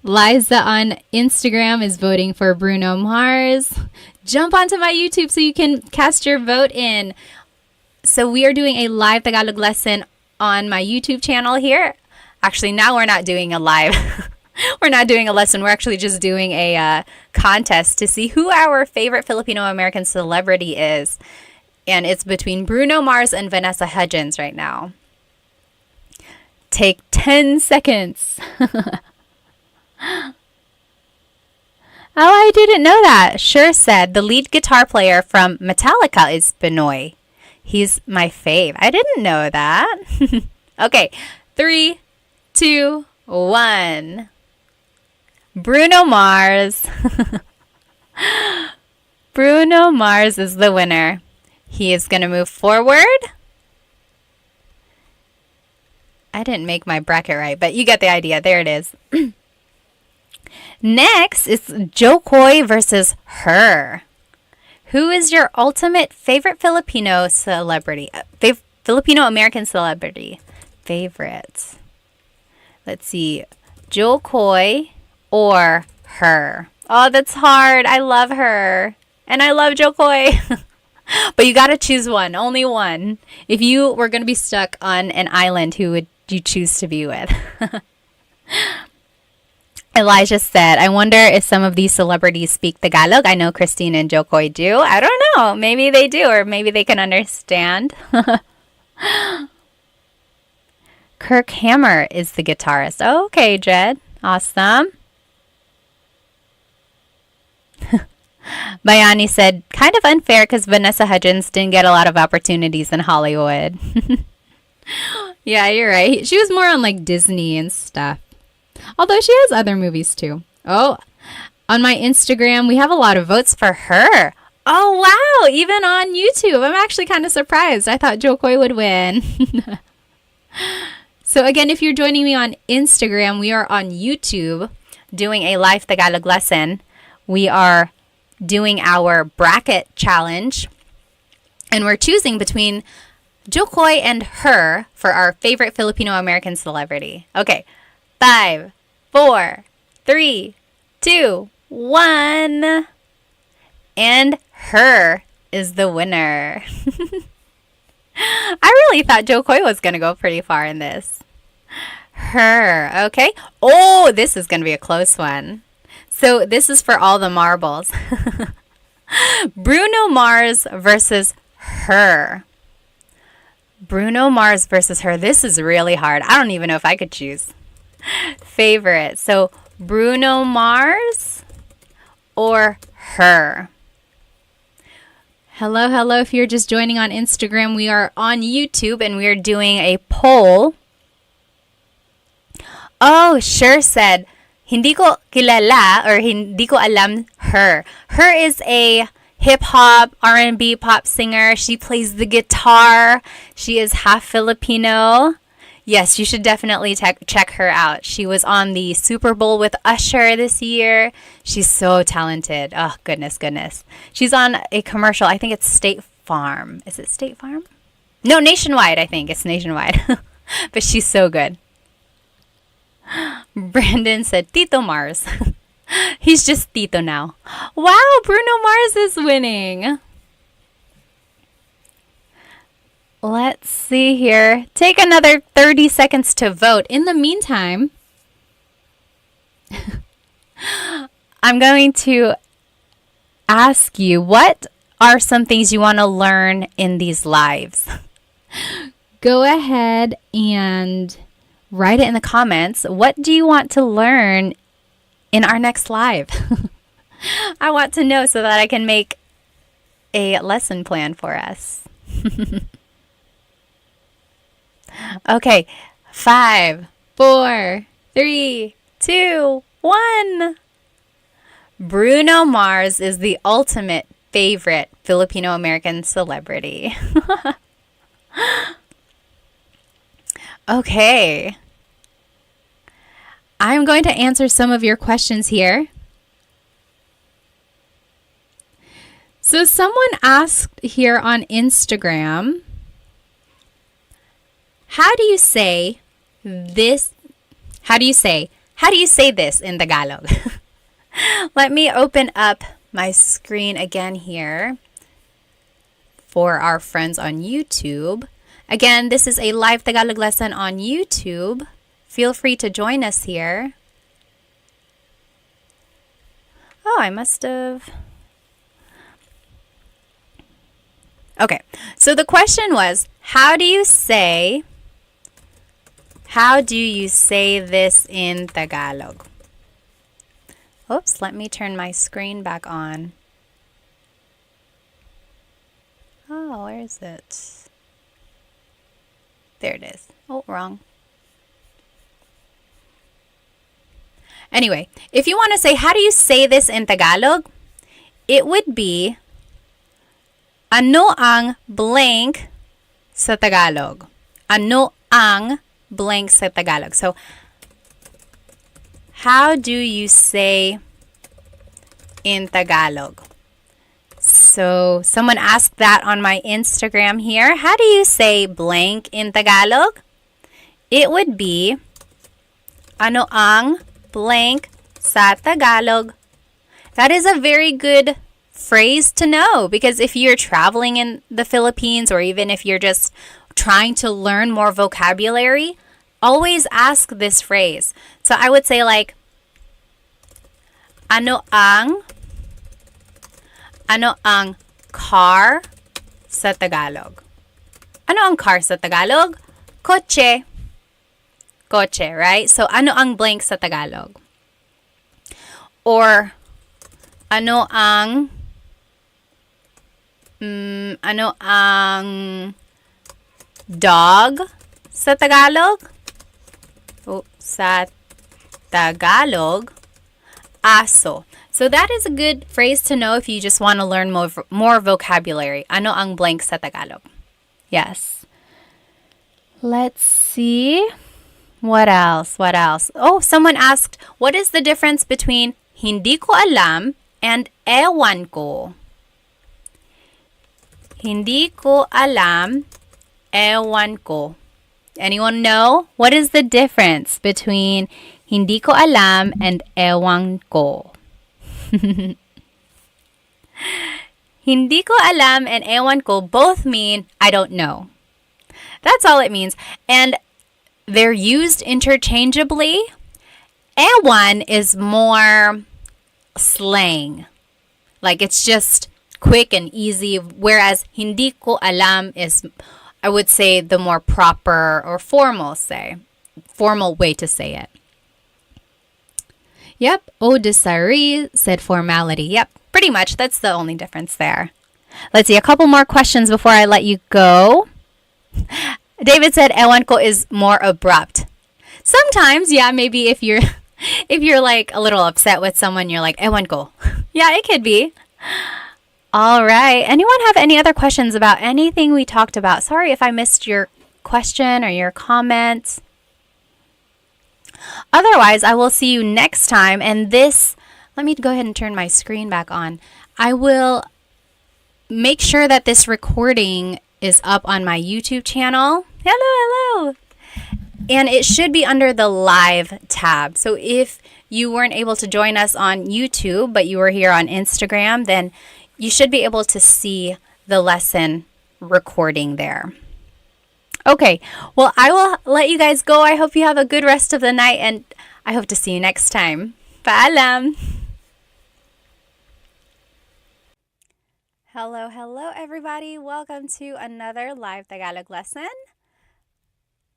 Liza on Instagram is voting for Bruno Mars. Jump onto my YouTube so you can cast your vote in. So we are doing a live Tagalog lesson on my YouTube channel here. Actually, now we're not doing a live. We're not doing a lesson. We're actually just doing a contest to see who our favorite Filipino American celebrity is. And it's between Bruno Mars and Vanessa Hudgens right now. Take 10 seconds. Oh, I didn't know that. Sure said the lead guitar player from Metallica is Benoy. He's my fave. I didn't know that. Okay, 3, 2, 1. Bruno Mars. Bruno Mars is the winner. He is going to move forward. I didn't make my bracket right, but you get the idea. There it is. Next is Joe Coy versus her. Who is your ultimate favorite Filipino celebrity? Filipino American celebrity. Favorites. Let's see. Joe Coy or her. Oh, that's hard. I love her. And I love Joe Coy. But you got to choose one. Only one. If you were going to be stuck on an island, who would you choose to be with? Elijah said, I wonder if some of these celebrities speak Tagalog. I know Christine and Joe Coy do. I don't know. Maybe they do, or maybe they can understand. Kirk Hammer is the guitarist. Okay, Jed. Awesome. Bayani said, kind of unfair because Vanessa Hudgens didn't get a lot of opportunities in Hollywood. Yeah, you're right. She was more on like Disney and stuff. Although she has other movies too. Oh, on my Instagram, we have a lot of votes for her. Oh, wow. Even on YouTube. I'm actually kind of surprised. I thought Jo Koy would win. So again, if you're joining me on Instagram, we are on YouTube doing a live Tagalog lesson. We are doing our bracket challenge. And we're choosing between Jo Koy and her for our favorite Filipino-American celebrity. Okay, 5, 4, 3, 2, 1. And her is the winner. I really thought Jo Koy was going to go pretty far in this. Her, okay. Oh, this is going to be a close one. So this is for all the marbles. Bruno Mars versus her. Bruno Mars versus her. This is really hard. I don't even know if I could choose. Favorite. So Bruno Mars or her. Hello, hello. If you're just joining on Instagram, we are on YouTube and we are doing a poll. Oh, sure said, hindi ko kilala or hindi ko alam her. Her is a hip-hop, R&B pop singer. She plays the guitar. She is half Filipino. Yes, you should definitely check her out. She was on the Super Bowl with Usher this year. She's so talented. Oh, goodness. She's on a commercial. I think it's State Farm. Is it State Farm? No, Nationwide, I think. It's Nationwide. But she's so good. Brandon said, Tito Mars. He's just Tito now. Wow, Bruno Mars is winning. Let's see here. Take another 30 seconds to vote. In the meantime, I'm going to ask you, what are some things you want to learn in these lives? Go ahead and write it in the comments. What do you want to learn in our next live? I want to know so that I can make a lesson plan for us. Okay, 5, 4, 3, 2, 1. Bruno Mars is the ultimate favorite Filipino-American celebrity. Okay. I'm going to answer some of your questions here. So someone asked here on Instagram, how do you say this in Tagalog? Let me open up my screen again here for our friends on YouTube. Again, this is a live Tagalog lesson on YouTube. Feel free to join us here. Oh, I must have... Okay, so the question was, how do you say this in Tagalog? Oops, let me turn my screen back on. Oh, where is it? There it is. Oh, wrong. Anyway, if you want to say, how do you say this in Tagalog? It would be, ano ang blank sa Tagalog? Ano ang blank sa Tagalog? So, how do you say in Tagalog? So, someone asked that on my Instagram here. How do you say blank in Tagalog? It would be, ano ang blank sa Tagalog? That is a very good phrase to know, because if you're traveling in the Philippines or even if you're just trying to learn more vocabulary, always ask this phrase. So I would say like, ano ang car sa Tagalog? Ano ang car sa Tagalog? Kotse. Kotse, right? So ano ang blank sa Tagalog? Or Ano ang ano ang dog sa Tagalog? Oh, sa Tagalog, aso. So that is a good phrase to know if you just want to learn more vocabulary. Ano ang blank sa Tagalog? Yes. Let's see. What else? What else? Oh, someone asked, what is the difference between hindi ko alam and ewan ko? Hindi ko alam, ewan ko. Anyone know? What is the difference between hindi ko alam and ewan ko? Hindi ko alam and ewan ko both mean I don't know. That's all it means. And they're used interchangeably. Ewan is more slang. Like it's just quick and easy, whereas hindi ko alam is, I would say, the more proper or formal way to say it. Yep, Odisari said formality. Yep, pretty much. That's the only difference there. Let's see, a couple more questions before I let you go. David said ewan ko is more abrupt. Sometimes, yeah, maybe if you're like a little upset with someone, you're like ewan ko. Yeah, it could be. All right. Anyone have any other questions about anything we talked about? Sorry if I missed your question or your comment. Otherwise, I will see you next time. And let me go ahead and turn my screen back on. I will make sure that this recording is up on my YouTube channel. Hello. And it should be under the live tab. So if you weren't able to join us on YouTube, but you were here on Instagram, then you should be able to see the lesson recording there. Okay, well, I will let you guys go. I hope you have a good rest of the night, and I hope to see you next time. Paalam! Hello, everybody. Welcome to another live Tagalog lesson.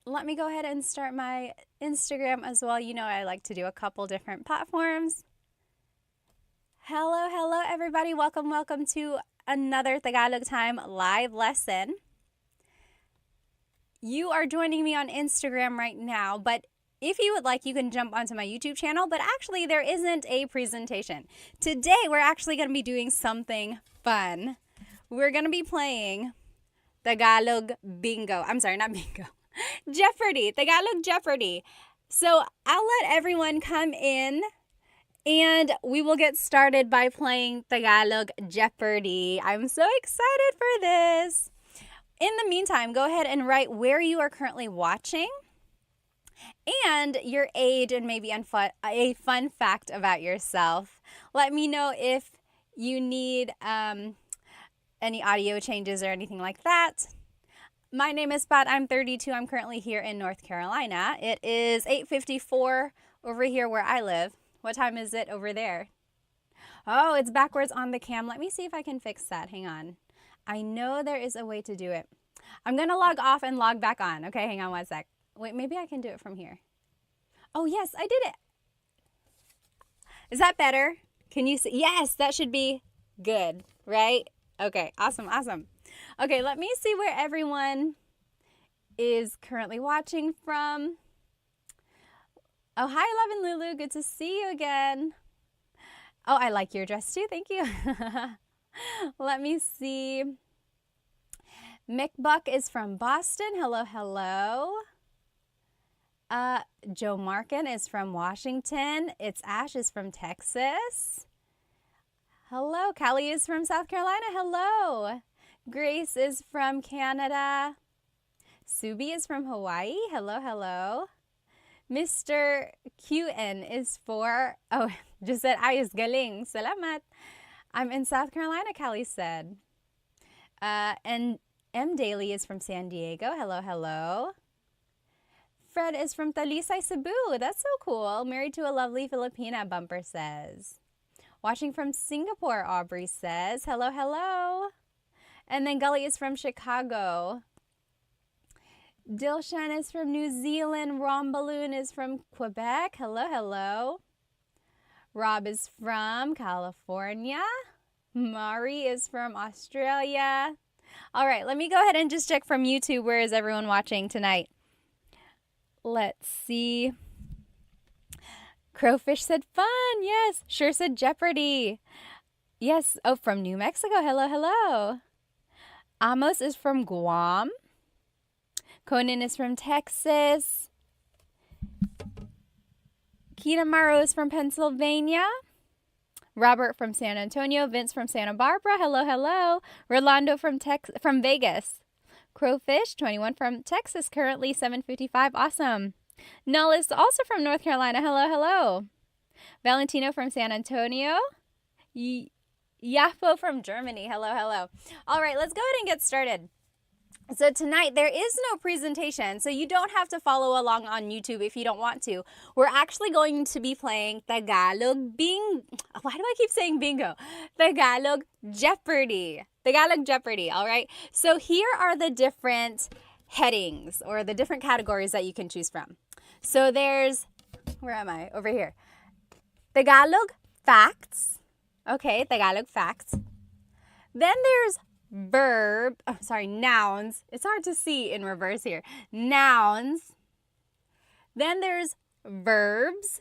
Let me go ahead and start my Instagram as well. You know I like to do a couple different platforms. Hello, everybody. Welcome to another Tagalog Time live lesson. You are joining me on Instagram right now, but if you would like, you can jump onto my YouTube channel, but actually there isn't a presentation. Today, we're actually going to be doing something fun. We're going to be playing Tagalog Bingo. I'm sorry, not Bingo. Jeopardy, Tagalog Jeopardy. So I'll let everyone come in and we will get started by playing Tagalog Jeopardy. I'm so excited for this. In the meantime, go ahead and write where you are currently watching and your age and maybe a fun fact about yourself. Let me know if you need any audio changes or anything like that. My name is Pat. I'm 32. I'm currently here in North Carolina. It is 8:54 over here where I live. What time is it over there? Oh, it's backwards on the cam. Let me see if I can fix that. Hang on. I know there is a way to do it. I'm going to log off and log back on. Okay, hang on one sec. Wait, maybe I can do it from here. Oh, yes, I did it. Is that better? Can you see? Yes, that should be good, right? Okay, awesome. Okay, let me see where everyone is currently watching from. Oh, hi, Love and Lulu. Good to see you again. Oh, I like your dress too. Thank you. Let me see. Mick Buck is from Boston. Hello. Joe Markin is from Washington. It's Ash is from Texas. Hello. Callie is from South Carolina. Hello. Grace is from Canada. Subi is from Hawaii. Hello. Mr. QN is just said, ayos galing. Salamat. I'm in South Carolina, Callie said. And M. Daly is from San Diego. Hello. Fred is from Talisay, Cebu. That's so cool. Married to a lovely Filipina, Bumper says. Watching from Singapore, Aubrey says. Hello. And then Gully is from Chicago. Dilshan is from New Zealand. Rom Balloon is from Quebec. Hello. Rob is from California. Mari is from Australia. All right, let me go ahead and just check from YouTube. Where is everyone watching tonight? Let's see. Crowfish said fun. Yes. Sure said Jeopardy. Yes. Oh, from New Mexico. Hello, hello. Amos is from Guam. Conan is from Texas. Kitamaru is from Pennsylvania. Robert from San Antonio. Vince from Santa Barbara. Hello, hello. Rolando from Vegas. Crowfish, 21 from Texas, currently 7:55. Awesome. Null is also from North Carolina. Hello, hello. Valentino from San Antonio. Yafo from Germany. Hello, hello. All right, let's go ahead and get started. So tonight there is no presentation, so you don't have to follow along on YouTube if you don't want to. We're actually going to be playing Tagalog Why do I keep saying bingo? Tagalog Jeopardy. Tagalog Jeopardy, all right? So here are the different headings or the different categories that you can choose from. So there's, where am I? Over here. Tagalog facts. Okay, Tagalog facts. Then there's nouns. It's hard to see in reverse here. Nouns. Then there's verbs.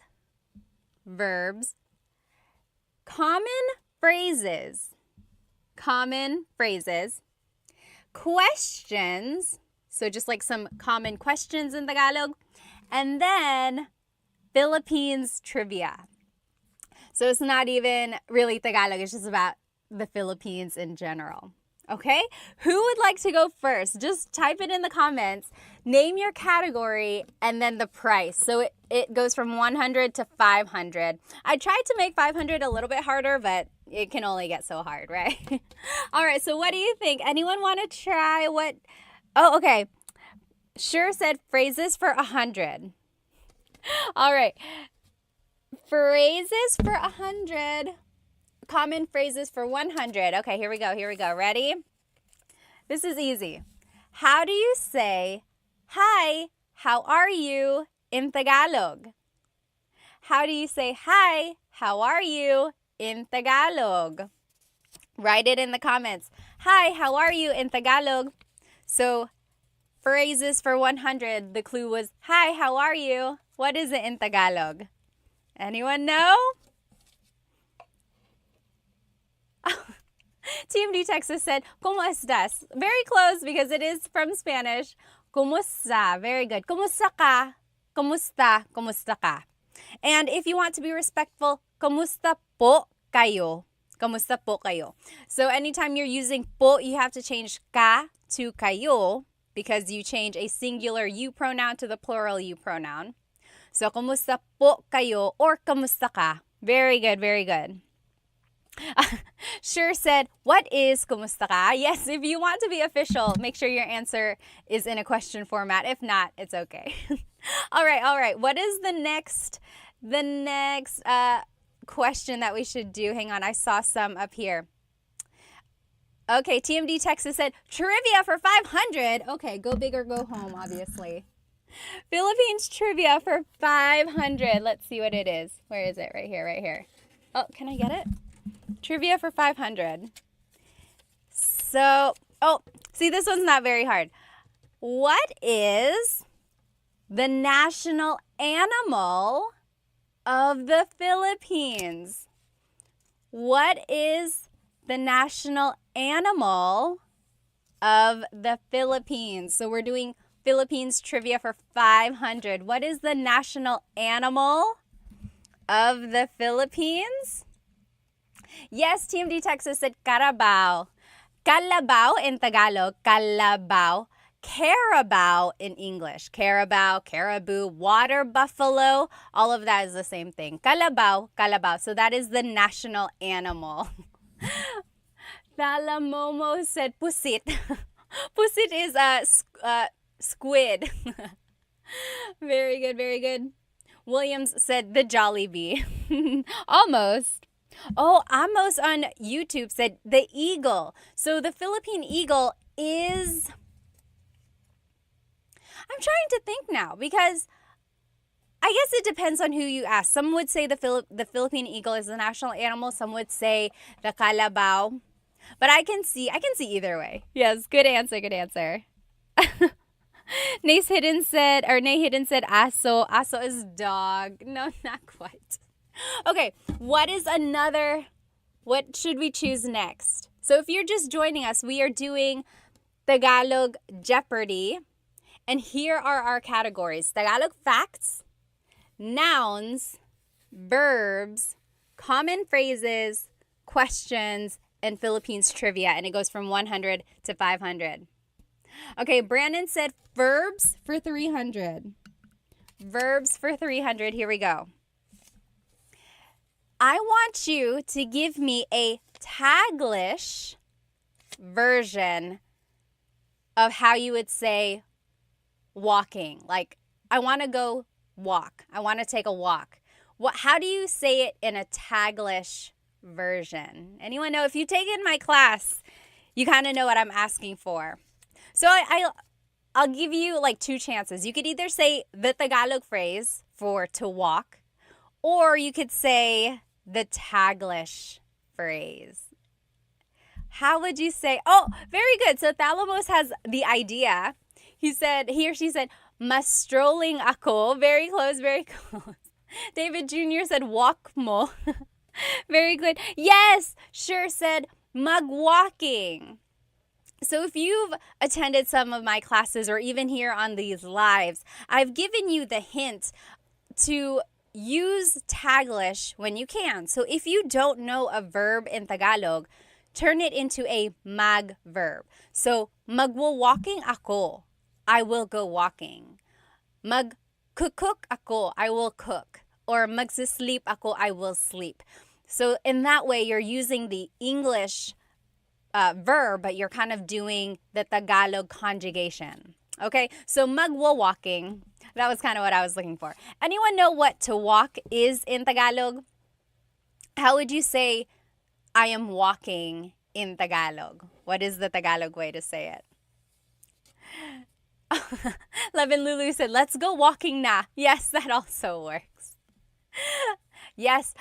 Common phrases. Questions. So just like some common questions in Tagalog. And then Philippines trivia. So it's not even really Tagalog. It's just about the Philippines in general. Okay, who would like to go first? Just type it in the comments, name your category, and then the price. So it goes from 100 to 500. I tried to make 500 a little bit harder, but it can only get so hard, right? All right, so what do you think? Anyone want to try what? Oh, okay. Sure said phrases for 100. All right. Phrases for 100. Common phrases for 100. Okay, here we go. Ready? This is easy. How do you say, hi, how are you in Tagalog? How do you say, hi, how are you in Tagalog? Write it in the comments. Hi, how are you in Tagalog? So, phrases for 100. The clue was, hi, how are you? What is it in Tagalog? Anyone know? TMD Texas said, ¿Cómo estás? Very close because it is from Spanish. ¿Cómo Very good. ¿Cómo ka? ¿Cómo ka? And if you want to be respectful, ¿Kumusta po kayo? ¿Kumusta po kayo? So anytime you're using po, you have to change ka to kayo because you change a singular you pronoun to the plural you pronoun. So, ¿Kumusta po kayo or ¿Kumusta ka? Very good. Sure said, what is kumusta ka? Yes, if you want to be official, make sure your answer is in a question format. If not, it's okay. All right. What is the next question that we should do? Hang on, I saw some up here. Okay, TMD Texas said, trivia for 500. Okay, go big or go home, obviously. Philippines trivia for 500. Let's see what it is. Where is it? Right here. Oh, can I get it? Trivia for 500. So, see, this one's not very hard. What is the national animal of the Philippines? What is the national animal of the Philippines? So we're doing Philippines trivia for 500. What is the national animal of the Philippines? Yes, TMD Texas said carabao. Kalabaw in Tagalog, kalabaw. Carabao in English. Carabao, caribou, water buffalo, all of that is the same thing. Kalabaw. So that is the national animal. Thalamomo said pusit. Pusit is a squid. Very good. Williams said the Jollibee. Almost. Oh, Amos on YouTube said the eagle. So the Philippine eagle is... I'm trying to think now because I guess it depends on who you ask. Some would say the Philippine eagle is the national animal. Some would say the kalabaw. But I can see either way. Yes, good answer, good answer. Nay Hidden said aso. Aso is dog. No, not quite. Okay, what should we choose next? So if you're just joining us, we are doing Tagalog Jeopardy. And here are our categories: Tagalog facts, nouns, verbs, common phrases, questions, and Philippines trivia. And it goes from 100 to 500. Okay, Brandon said verbs for 300. Verbs for 300. Here we go. I want you to give me a Taglish version of how you would say walking. Like, I want to go walk. I want to take a walk. How do you say it in a Taglish version? Anyone know? If you take in my class, you kind of know what I'm asking for. So I'll give you like two chances. You could either say the Tagalog phrase for to walk, or you could say the Taglish phrase. How would you say? Oh, very good. So Thalamos has the idea. He or she said, mas strolling ako. Very close, very close. David Jr. said, walk mo. Very good. Yes, sure said, magwalking. So if you've attended some of my classes or even here on these lives, I've given you the hint to use Taglish when you can. So if you don't know a verb in Tagalog, turn it into a mag verb. So magwo-walking ako. I will go walking. Mag-cook ako. I will cook. Or magsisleep ako. I will sleep. So in that way, you're using the English verb, but you're kind of doing the Tagalog conjugation. Okay, so magwo-walking. That was kind of what I was looking for. Anyone know what to walk is in Tagalog? How would you say, I am walking in Tagalog? What is the Tagalog way to say it? Levin Lulu said, let's go walking na. Yes, that also works. Yes.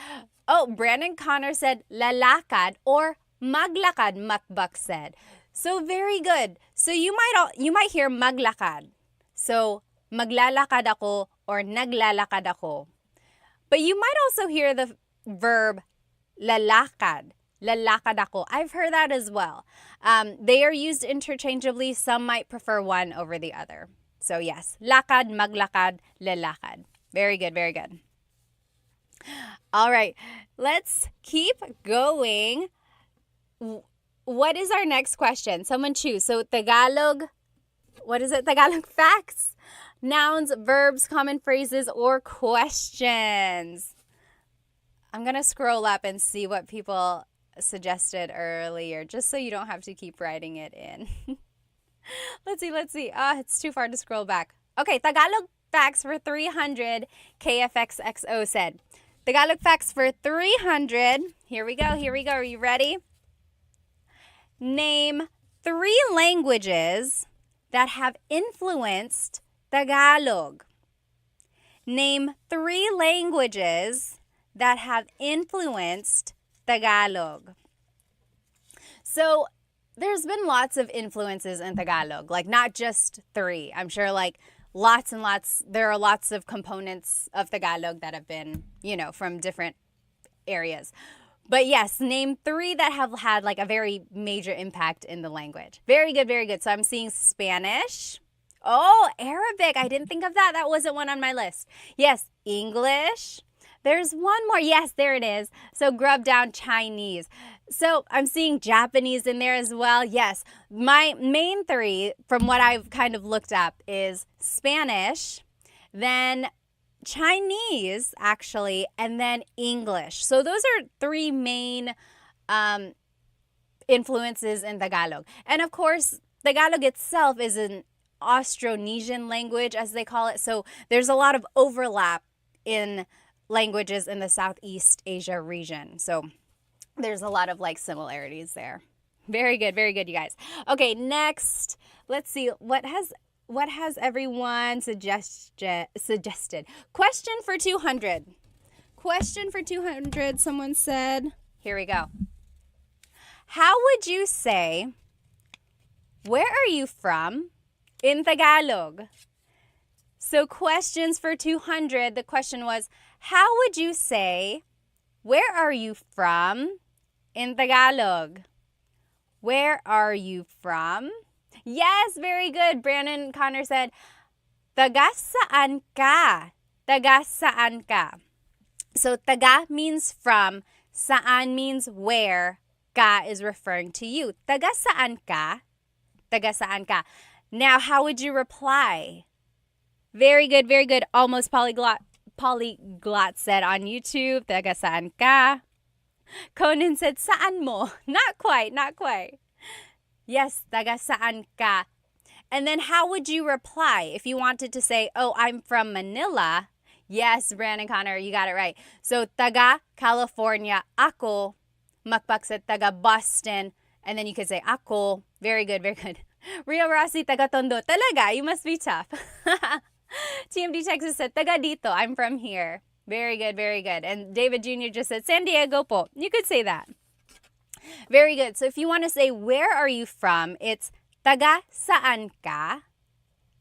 Oh, Brandon Connor said, lalakad or maglakad, Makbak said. So very good. So you might hear maglakad. So maglalakad ako or naglalakad ako. But you might also hear the verb lalakad. Lalakad ako. I've heard that as well. They are used interchangeably. Some might prefer one over the other. So yes, lakad, maglakad, lalakad. Very good, very good. All right, let's keep going. What is our next question? Someone choose. So Tagalog, what is it? Tagalog facts, nouns, verbs, common phrases, or questions. I'm going to scroll up and see what people suggested earlier, just so you don't have to keep writing it in. Let's see. It's too far to scroll back. Okay, Tagalog facts for 300, KFXXO said. Tagalog facts for 300. Here we go. Are you ready? Name 3 languages that have influenced Tagalog. Name 3 languages that have influenced Tagalog. So there's been lots of influences in Tagalog, like not just 3. I'm sure like lots and lots, there are lots of components of Tagalog that have been, from different areas. But yes, name 3 that have had like a very major impact in the language. Very good, very good. So I'm seeing Spanish. Oh, Arabic. I didn't think of that. That wasn't one on my list. Yes, English. There's one more. Yes, there it is. So grub down Chinese. So I'm seeing Japanese in there as well. Yes, my main 3 from what I've kind of looked up is Spanish, then Chinese, actually, and then English. So those are 3 main influences in Tagalog. And of course, Tagalog itself is an Austronesian language, as they call it. So there's a lot of overlap in languages in the Southeast Asia region. So there's a lot of like similarities there. Very good, you guys. Okay, next, let's see. what has everyone suggested? Question for 200. Question for 200, someone said. Here we go. How would you say, where are you from in Tagalog? So questions for 200, the question was, how would you say, where are you from in Tagalog? Where are you from? Yes, very good. Brandon Connor said, taga saan ka? Taga saan ka? So taga means from, saan means where, ka is referring to you. Taga saan ka? Taga saan ka? Now, how would you reply? Very good, very good. Almost polyglot said on YouTube, taga saan ka? Conan said, saan mo? Not quite, not quite. Yes, taga saan ka? And then how would you reply if you wanted to say, oh, I'm from Manila? Yes, Brandon Connor, you got it right. So, taga California, ako. Makpak said, taga Boston. And then you could say, ako. Very good, very good. Rio Rossi, taga Tondo. Talaga, you must be tough. TMD Texas said, taga dito. I'm from here. Very good, very good. And David Jr. just said, San Diego po. You could say that. Very good. So if you want to say, where are you from? It's taga saan ka?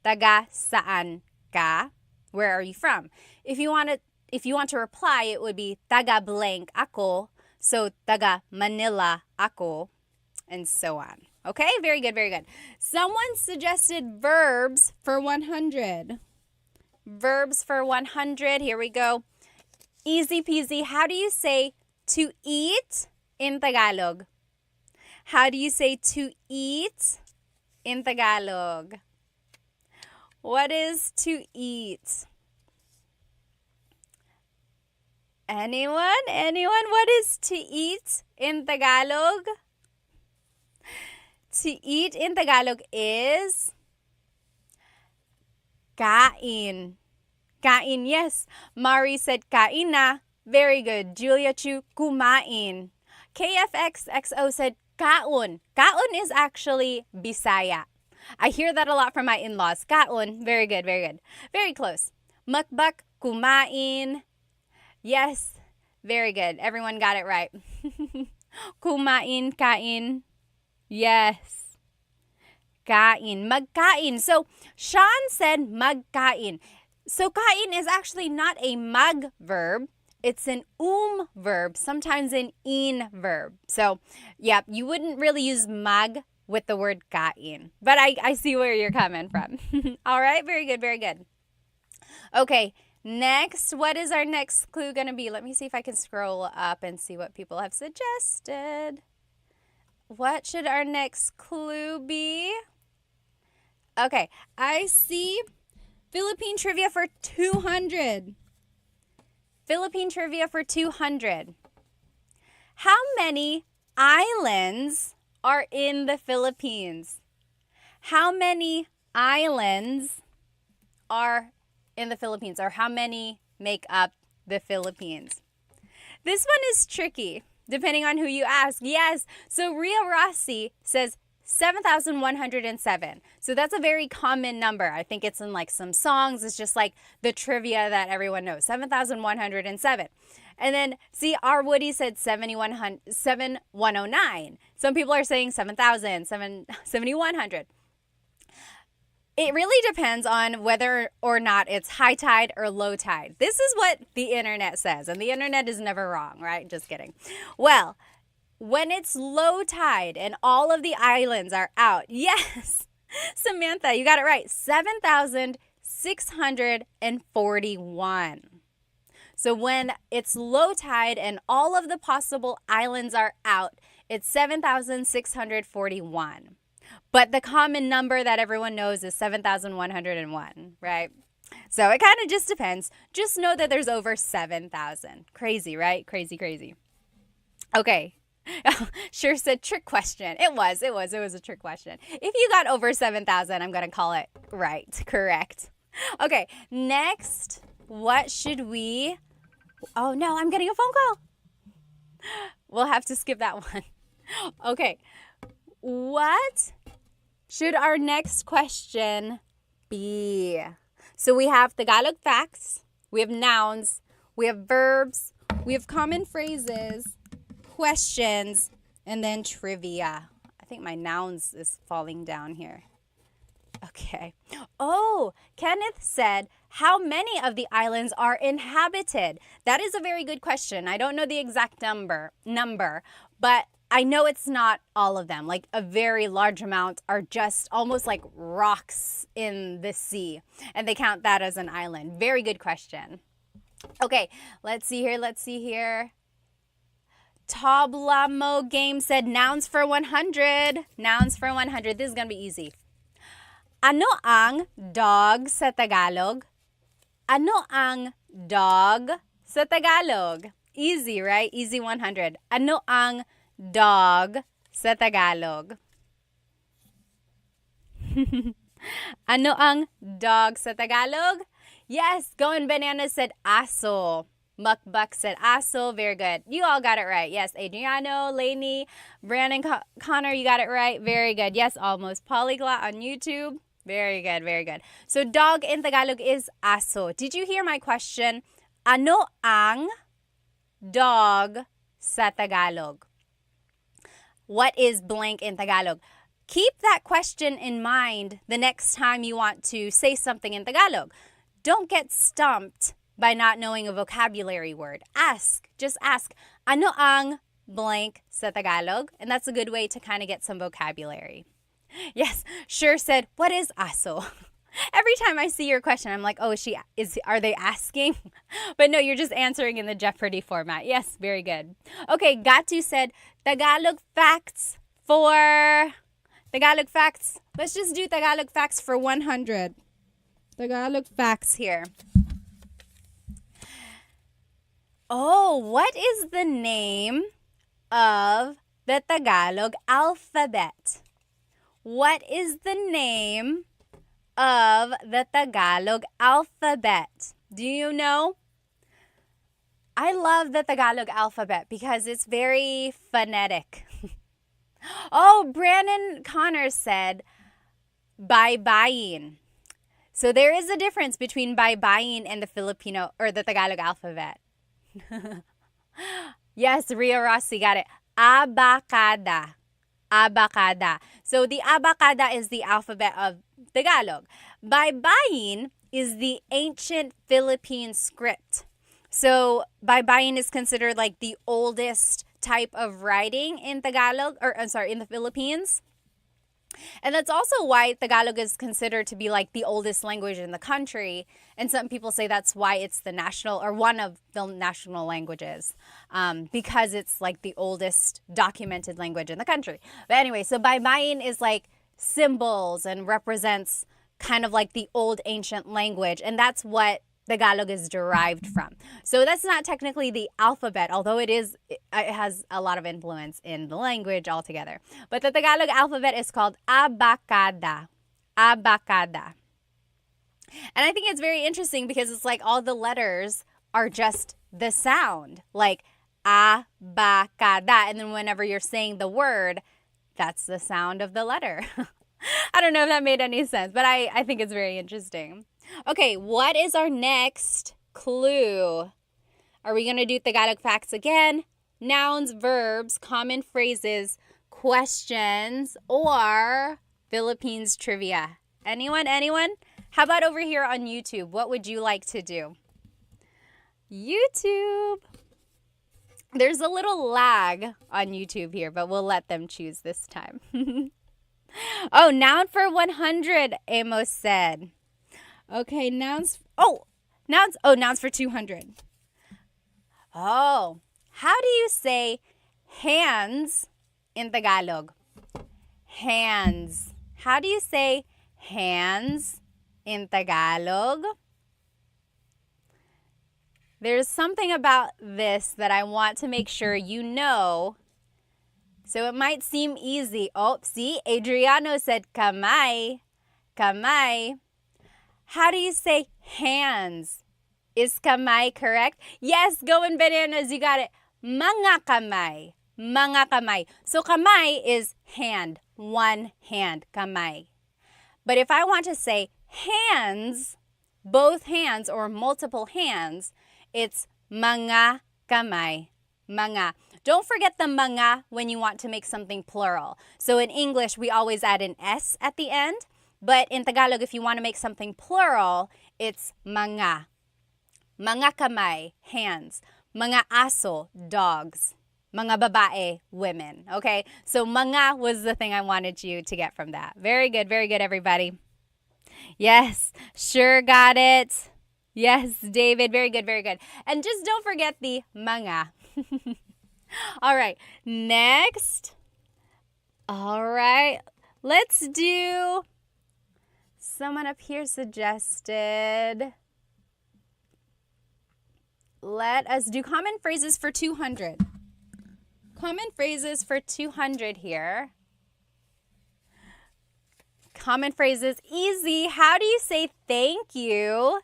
Taga saan ka? Where are you from? If you want to reply, it would be taga blank ako. So taga Manila ako, and so on. Okay, very good, very good. Someone suggested verbs for 100. Verbs for 100. Here we go. Easy peasy. How do you say to eat in Tagalog? How do you say to eat in Tagalog? What is to eat? Anyone? Anyone? What is to eat in Tagalog? To eat in Tagalog is kain. Kain, yes. Mari said kain na. Very good. Julia Chu, kumain. KFXXO said kaon. Kaon is actually Bisaya. I hear that a lot from my in-laws. Kaon. Very good, very good. Very close. Mukbak, kumain. Yes, very good. Everyone got it right. Kumain, kain. Yes. Kain, magkain. So, Sean said magkain. So, kain is actually not a mag verb. It's an verb, sometimes an in verb. So, yeah, you wouldn't really use mag with the word kain. But I see where you're coming from. All right, very good, very good. Okay, next, what is our next clue going to be? Let me see if I can scroll up and see what people have suggested. What should our next clue be? Okay, I see Philippine trivia for 200. Philippine trivia for 200. How many islands are in the Philippines? How many islands are in the Philippines, or how many make up the Philippines? This one is tricky, depending on who you ask. Yes, so Ria Rossi says 7,107. So that's a very common number. I think it's in like some songs. It's just like the trivia that everyone knows. 7,107. And then, see, our Woody said 7,109. Some people are saying 7,000, 7,100. It really depends on whether or not it's high tide or low tide. This is what the internet says, and the internet is never wrong, right? Just kidding. Well, when it's low tide and all of the islands are out, yes, Samantha, you got it right, 7,641. So when it's low tide and all of the possible islands are out, it's 7,641. But the common number that everyone knows is 7,101, right? So it kind of just depends. Just know that there's over 7,000. Crazy, right? Crazy, crazy. Okay. Sure said trick question. It was a trick question. If you got over 7,000, I'm going to call it right, correct. Okay, next, what should we... Oh no, I'm getting a phone call. We'll have to skip that one. Okay, what should our next question B. So we have Tagalog facts, we have nouns, we have verbs, we have common phrases, questions, and then trivia. I think my nouns is falling down here. Okay. Oh, Kenneth said, how many of the islands are inhabited? That is a very good question. I don't know the exact number, but I know it's not all of them. Like a very large amount are just almost like rocks in the sea, and they count that as an island. Very good question. Okay, let's see here. Tablamo Game said nouns for 100. Nouns for 100. This is going to be easy. Ano ang dog sa Tagalog? Ano ang dog sa Tagalog? Easy, right? Easy 100. Ano ang dog sa Tagalog? Ano ang dog sa Tagalog? Yes, Going Banana said aso. Mukbuk said aso. Very good. You all got it right. Yes, Adriano, Lainey, Brandon, Connor, you got it right. Very good. Yes, almost. Polyglot on YouTube. Very good, very good. So dog in Tagalog is aso. Did you hear my question? Ano ang dog sa Tagalog? What is blank in Tagalog? Keep that question in mind the next time you want to say something in Tagalog. Don't get stumped by not knowing a vocabulary word. Just ask, ano ang blank sa Tagalog? And that's a good way to kind of get some vocabulary. Yes, Sure said, what is aso? Every time I see your question, I'm like, oh, are they asking? But no, you're just answering in the Jeopardy format. Yes, very good. Okay, Gatu said, Tagalog facts. Let's just do Tagalog facts for 100. Tagalog facts here. Oh, what is the name of the Tagalog alphabet? What is the name of the Tagalog alphabet? Do you know? I love the Tagalog alphabet because it's very phonetic. Oh, Brandon Connor said, baybayin. So there is a difference between baybayin and the Filipino or the Tagalog alphabet. Yes, Ria Rossi got it. Abacada. So the abacada is the alphabet of Tagalog. Baybayin is the ancient Philippine script. So baybayin is considered like the oldest type of writing in Tagalog, in the Philippines. And that's also why Tagalog is considered to be like the oldest language in the country. And some people say that's why it's the national or one of the national languages, because it's like the oldest documented language in the country. But anyway, so baybayin is like symbols and represents kind of like the old ancient language. And that's what Tagalog is derived from. So that's not technically the alphabet, although it has a lot of influence in the language altogether. But the Tagalog alphabet is called abacada. Abacada. And I think it's very interesting because it's like all the letters are just the sound, like abacada. And then whenever you're saying the word, that's the sound of the letter. I don't know if that made any sense, but I think it's very interesting. Okay, what is our next clue? Are we going to do Tagalog facts again? Nouns, verbs, common phrases, questions, or Philippines trivia? Anyone? How about over here on YouTube? What would you like to do? YouTube. There's a little lag on YouTube here, but we'll let them choose this time. Oh, noun for 100, Amos said. Okay, nouns for 200. Oh, how do you say hands in Tagalog? Hands. How do you say hands in Tagalog? There's something about this that I want to make sure you know. So it might seem easy. Oh, see, Adriano said kamay. Kamay. How do you say hands? Is kamay correct? Yes, Going Bananas, you got it. Mga kamay. Mga kamay. So kamay is hand. One hand, kamay. But if I want to say hands, both hands or multiple hands, it's mga kamay. Mga. Don't forget the mga when you want to make something plural. So in English, we always add an S at the end. But in Tagalog, if you want to make something plural, it's mga. Mga kamay, hands. Mga aso, dogs. Mga babae, women. Okay? So mga was the thing I wanted you to get from that. Very good, everybody. Yes, sure got it. Yes, David, very good. And just don't forget the mga. All right, next. All right, let's do, someone up here suggested, let us do common phrases for 200. Common phrases for 200 here. Common phrases, easy. How do you say thank you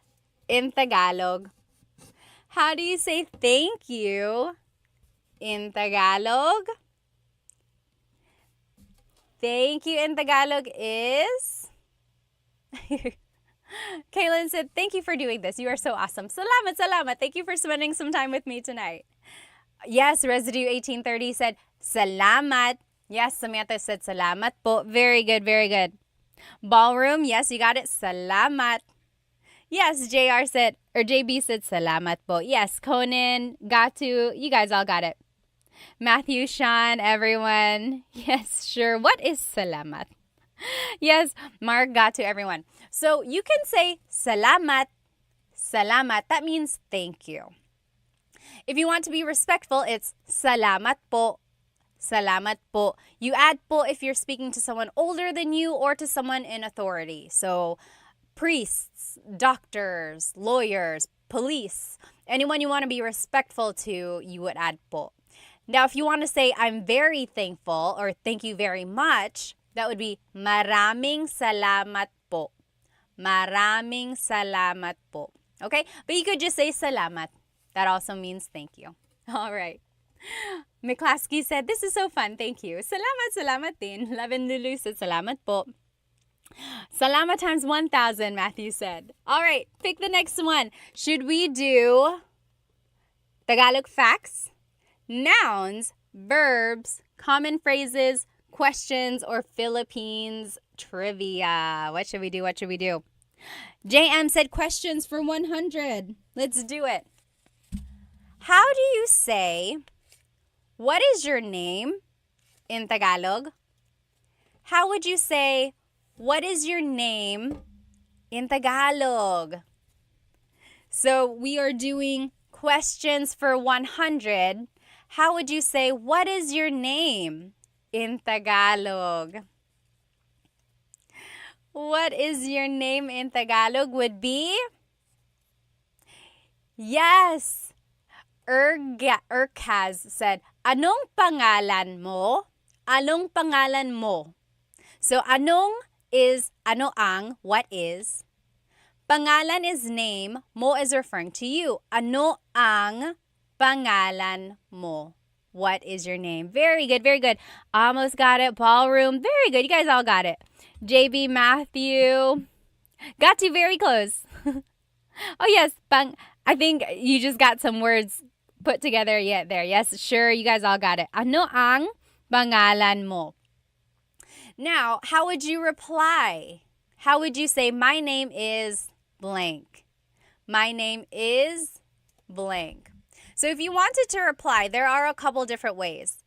in Tagalog? How do you say thank you in Tagalog? Thank you in Tagalog is... Kaylin said, thank you for doing this. You are so awesome. Salamat, salamat. Thank you for spending some time with me tonight. Yes, Residue 1830 said, salamat. Yes, Samantha said, salamat po. Very good. Ballroom, yes, you got it. Salamat. Yes, JR said, or JB said, salamat po. Yes, Conan, got to, you guys all got it. Matthew, Sean, everyone. Yes, sure. What is salamat? Yes, Mark, got to, everyone. So you can say salamat, salamat. That means thank you. If you want to be respectful, it's salamat po, salamat po. You add po if you're speaking to someone older than you or to someone in authority. So priests, doctors, lawyers, police, anyone you want to be respectful to, you would add po. Now, if you want to say I'm very thankful or thank you very much, that would be maraming salamat po. Maraming salamat po. Okay? But you could just say salamat. That also means thank you. All right. McClaskey said, this is so fun. Thank you. Salamat, salamat din. Lavin Lulu said, salamat po. Salamat times 1,000, Matthew said. All right, pick the next one. Should we do Tagalog facts, nouns, verbs, common phrases, questions, or Philippines trivia? What should we do? JM said questions for 100. Let's do it. How do you say, what is your name in Tagalog? How would you say, what is your name in Tagalog? So we are doing questions for 100. How would you say, what is your name in Tagalog? What is your name in Tagalog would be? Yes. Urkaz said, anong pangalan mo? Anong pangalan mo? So anong is ano ang, what is. Pangalan is name, mo is referring to you. Ano ang pangalan mo? What is your name? Very good. Almost got it. Ballroom. Very good. You guys all got it. JB, Matthew. Got to very close. Oh, yes. I think you just got some words put together yet there. Yes, sure. You guys all got it. Ano ang pangalan mo? Now, how would you reply? How would you say, my name is blank? My name is blank. So if you wanted to reply, there are a couple different ways.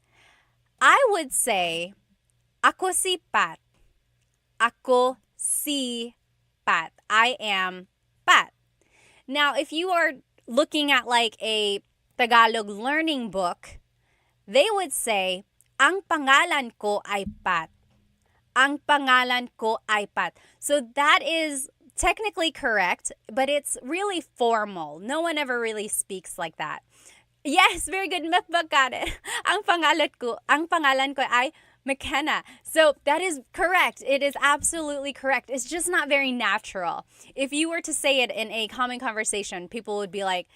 I would say, ako si Pat. Ako si Pat. I am Pat. Now, if you are looking at like a Tagalog learning book, they would say, ang pangalan ko ay Pat. Ang pangalan ko ay Pat. So that is technically correct, but it's really formal. No one ever really speaks like that. Yes, very good. Mukbang got it. Ang pangalan ko ay McKenna. So that is correct. It is absolutely correct. It's just not very natural. If you were to say it in a common conversation, people would be like,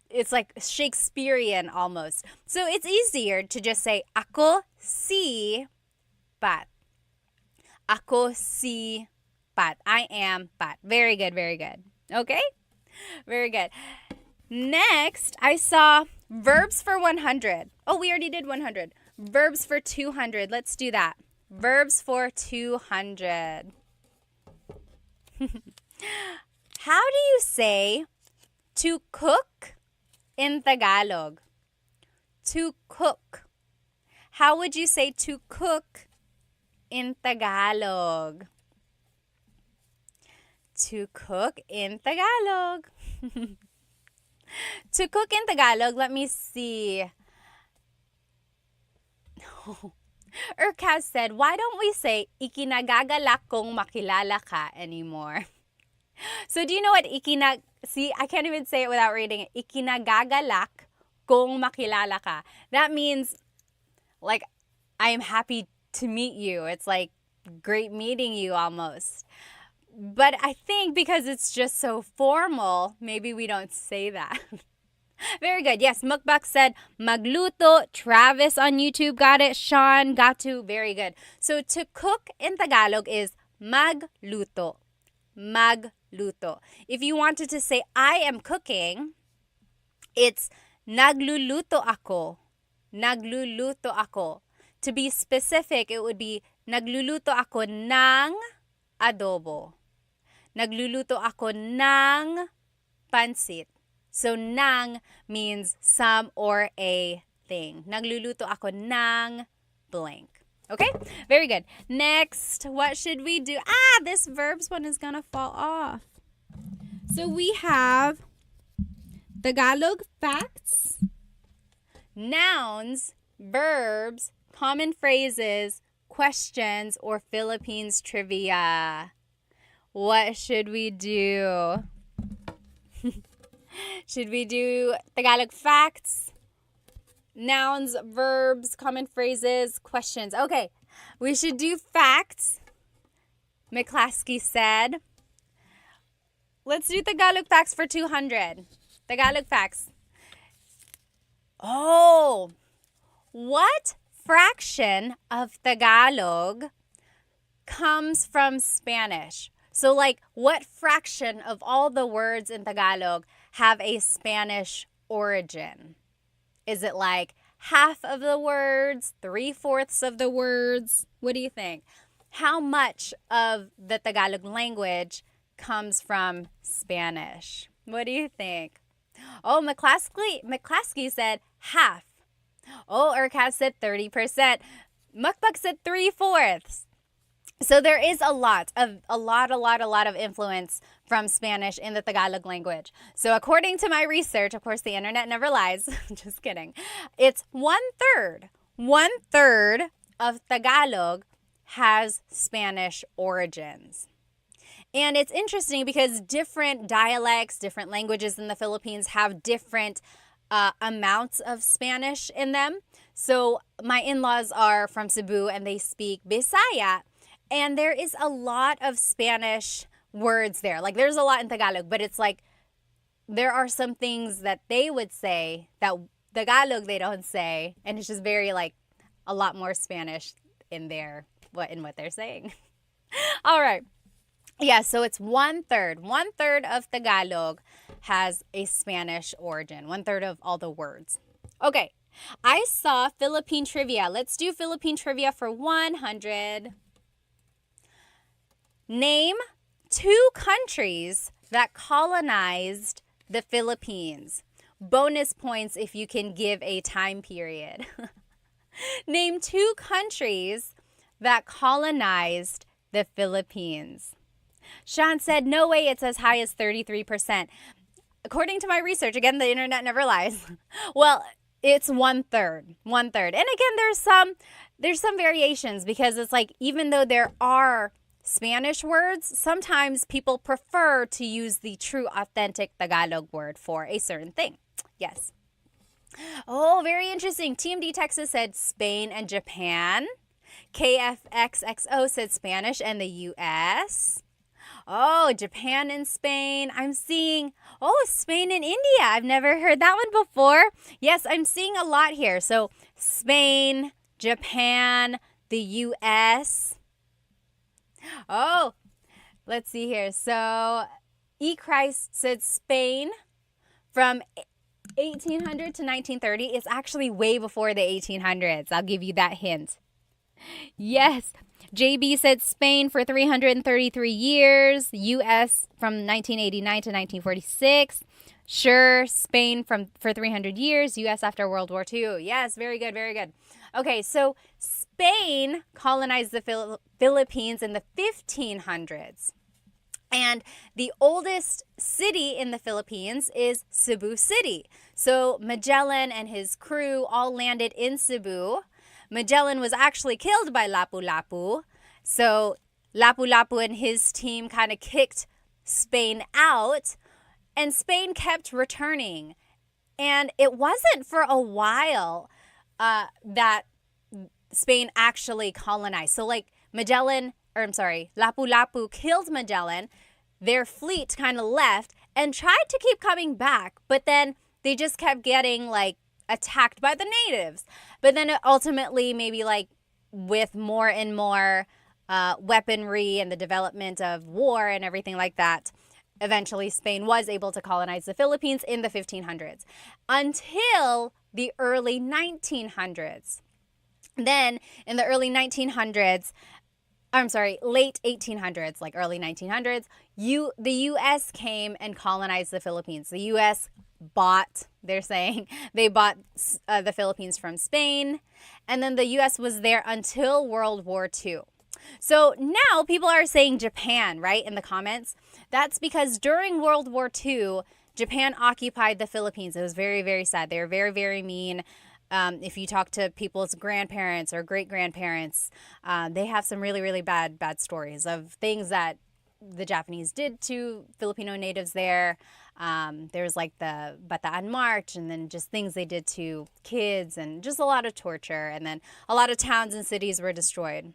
it's like Shakespearean almost. So it's easier to just say, ako si Pat. Ako si Pat. I am Pat. Very good, very good. Okay? Very good. Next, I saw verbs for 100. Oh, we already did 100. Verbs for 200. Let's do that. Verbs for 200. How do you say to cook in Tagalog? To cook. How would you say to cook in Tagalog? To cook in Tagalog. To cook in Tagalog, let me see. Urkaz said, why don't we say, ikinagagalak kong makilala ka anymore? So do you know what see, I can't even say it without reading it. Ikinagagalak kong makilala ka. That means, like, I am happy to meet you. It's like great meeting you almost. But I think because it's just so formal, maybe we don't say that. Very good. Yes, Mukbak said magluto. Travis on YouTube got it. Sean got to. Very good. So to cook in Tagalog is magluto. Magluto. If you wanted to say I am cooking, it's nagluluto ako. Nagluluto ako. To be specific, it would be nagluluto ako ng adobo. Nagluluto ako ng pansit. So, ng means some or a thing. Nagluluto ako ng blank. Okay? Very good. Next, what should we do? This verbs one is gonna fall off. So, we have Tagalog facts, nouns, verbs, common phrases, questions, or Philippines trivia. What should we do? Should we do Tagalog facts, nouns, verbs, common phrases, questions? Okay, we should do facts. McClaskey said. Let's do Tagalog facts for 200. Tagalog facts. Oh, what fraction of Tagalog comes from Spanish? So, like, what fraction of all the words in Tagalog have a Spanish origin? Is it like half of the words, 3/4 of the words? What do you think? How much of the Tagalog language comes from Spanish? What do you think? Oh, McClaskey said half. Oh, Urkat said 30%. Mukbak said 3/4. So there is a lot of influence from Spanish in the Tagalog language. So according to my research, of course, the internet never lies. Just kidding. It's 1/3. 1/3 of Tagalog has Spanish origins. And it's interesting because different dialects, different languages in the Philippines have different amounts of Spanish in them. So my in-laws are from Cebu and they speak Bisaya. And there is a lot of Spanish words there. Like, there's a lot in Tagalog, but it's like there are some things that they would say that Tagalog they don't say. And it's just very, like, a lot more Spanish in what they're saying. All right. Yeah, so it's 1/3. 1/3 of Tagalog has a Spanish origin. 1/3 of all the words. Okay. I saw Philippine trivia. Let's do Philippine trivia for 100. Name 2 countries that colonized the Philippines. Bonus points if you can give a time period. Name 2 countries that colonized the Philippines. Sean said, no way, it's as high as 33%. According to my research, again, the internet never lies. Well, it's 1/3. 1/3. And again, there's some variations because it's like, even though there are Spanish words, sometimes people prefer to use the true authentic Tagalog word for a certain thing. Yes. Oh, very interesting. TMD Texas said Spain and Japan. KFXXO said Spanish and the US. Oh, Japan and Spain. I'm seeing, Spain and India. I've never heard that one before. Yes, I'm seeing a lot here. So Spain, Japan, the US. Oh, Let's see here. So, E. Christ said Spain from 1800 to 1930 is actually way before the 1800s. I'll give you that hint. Yes. JB said Spain for 333 years, US from 1989 to 1946. Sure, Spain for 300 years, US after World War II. Yes, very good, very good. Okay, so Spain colonized the Philippines in the 1500s. And the oldest city in the Philippines is Cebu City. So Magellan and his crew all landed in Cebu. Magellan was actually killed by Lapu-Lapu. So Lapu-Lapu and his team kind of kicked Spain out. And Spain kept returning. And it wasn't for a while that Spain actually colonized. So like Lapu-Lapu killed Magellan. Their fleet kind of left and tried to keep coming back, but then they just kept getting like attacked by the natives. But then ultimately, maybe like with more and more weaponry and the development of war and everything like that, eventually Spain was able to colonize the Philippines in the 1500s until the early 1900s. Then in the early 1900s, late 1800s, like early 1900s, the U.S. came and colonized the Philippines. The U.S. bought the Philippines from Spain, and then the U.S. was there until World War II. So now people are saying Japan, right, in the comments. That's because during World War II, Japan occupied the Philippines. It was very, very sad. They were very, very mean. If you talk to people's grandparents or great-grandparents, they have some really, really bad stories of things that the Japanese did to Filipino natives there. There's like the Bataan March, and then just things they did to kids, and just a lot of torture, and then a lot of towns and cities were destroyed.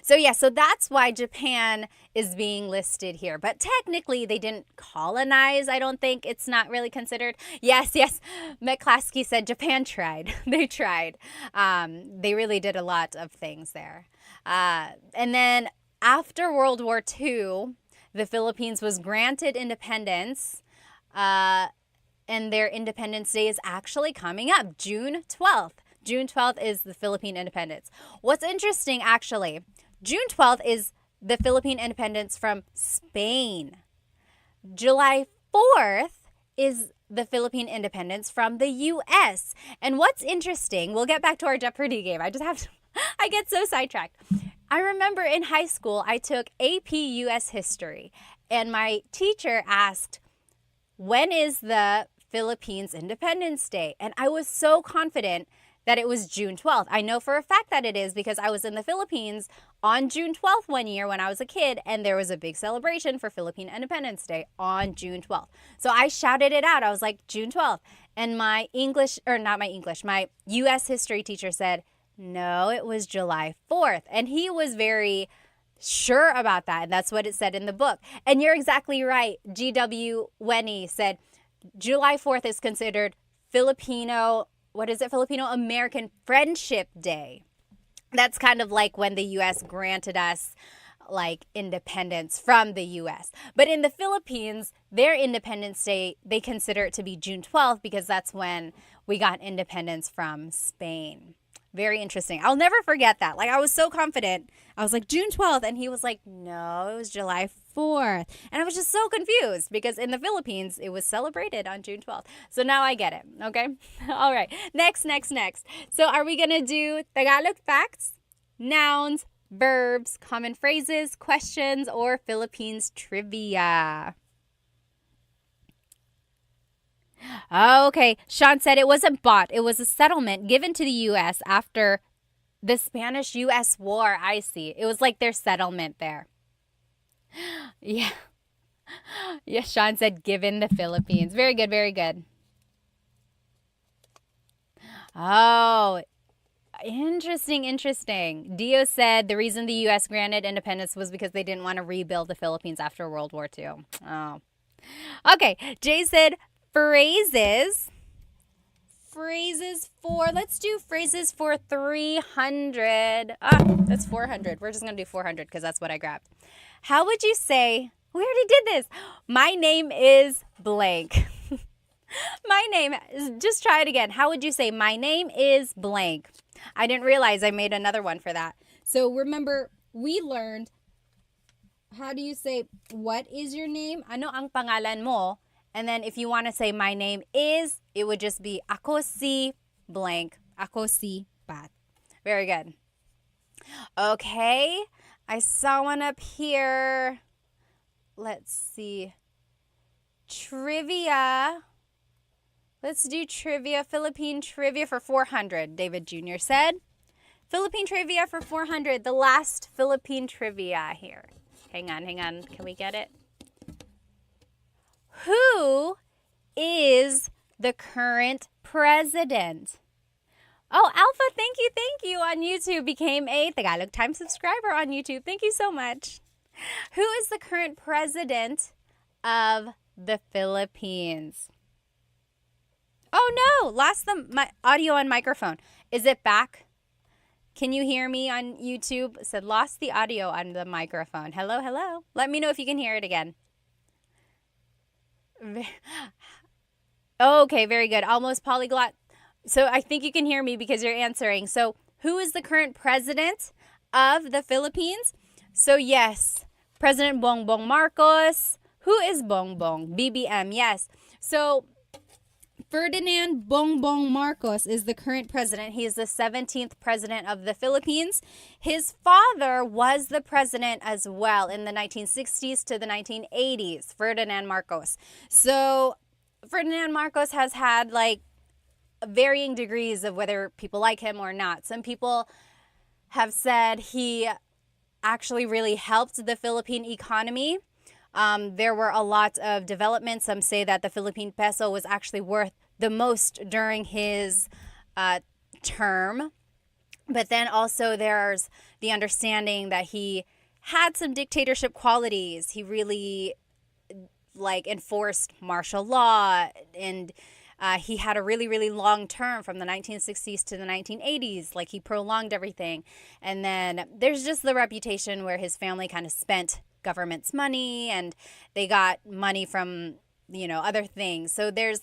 So that's why Japan is being listed here. But technically, they didn't colonize. I don't think it's not really considered. Yes. McClaskey said Japan tried. They tried. They really did a lot of things there. And then after World War II, the Philippines was granted independence. And their Independence Day is actually coming up, June 12th. June 12th is the Philippine independence. What's interesting, actually, June 12th is the Philippine independence from Spain. July 4th is the Philippine independence from the U.S. And what's interesting, we'll get back to our Jeopardy game. I get so sidetracked. I remember in high school, I took AP U.S. history, and my teacher asked, when is the Philippines Independence Day? And I was so confident that it was June 12th. I know for a fact that it is because I was in the Philippines on June 12th one year when I was a kid, and there was a big celebration for Philippine Independence Day on June 12th. So I shouted it out. I was like, June 12th. And my U.S. history teacher said, no, it was July 4th. And he was very sure about that. And that's what it said in the book. And you're exactly right. G.W. Wenny said July 4th is considered Filipino American Friendship Day. That's kind of like when the U.S. granted us like independence from the U.S. But in the Philippines, their Independence Day, they consider it to be June 12th because that's when we got independence from Spain. Very interesting. I'll never forget that. Like, I was so confident. I was like, June 12th. And he was like, no, it was July 4th. And I was just so confused because in the Philippines, it was celebrated on June 12th. So now I get it. Okay. All right. Next. So are we going to do Tagalog facts, nouns, verbs, common phrases, questions, or Philippines trivia? Okay, Sean said it wasn't bought. It was a settlement given to the U.S. after the Spanish-U.S. War. I see. It was like their settlement there. Yeah. Yes, Sean said given the Philippines. Very good, very good. Oh, interesting. Dio said the reason the U.S. granted independence was because they didn't want to rebuild the Philippines after World War II. Oh. Okay, Jay said phrases phrases for, let's do phrases for 300. That's 400. We're just going to do 400 because that's what I grabbed. How would you say, we already did this. My name is blank. My name, just try it again. How would you say, my name is blank? I didn't realize I made another one for that. So remember, we learned, how do you say, what is your name? Ano ang pangalan mo? And then if you want to say my name is, it would just be ako si blank. Ako si Pat. Very good. Okay. I saw one up here. Let's see. Trivia. Let's do trivia. Philippine trivia for 400, David Jr. said. Philippine trivia for 400. The last Philippine trivia here. Hang on. Can we get it? Who is the current president? Oh, Alpha, thank you on YouTube. Became a Tagalog Time subscriber on YouTube. Thank you so much. Who is the current president of the Philippines? Oh no, lost my audio and microphone. Is it back? Can you hear me on YouTube? It said lost the audio on the microphone. Hello. Let me know if you can hear it again. Okay, very good. Almost polyglot. So I think you can hear me because you're answering. So who is the current president of the Philippines? So yes, President Bongbong Marcos. Who is Bongbong? BBM, yes. So Ferdinand Bongbong Marcos is the current president. He is the 17th president of the Philippines. His father was the president as well in the 1960s to the 1980s, Ferdinand Marcos. So Ferdinand Marcos has had like varying degrees of whether people like him or not. Some people have said he actually really helped the Philippine economy. There were a lot of developments. Some say that the Philippine peso was actually worth the most during his term. But then also there's the understanding that he had some dictatorship qualities. He really enforced martial law, and he had a really, really long term from the 1960s to the 1980s. Like, he prolonged everything. And then there's just the reputation where his family kind of spent government's money, and they got money from, other things. So there's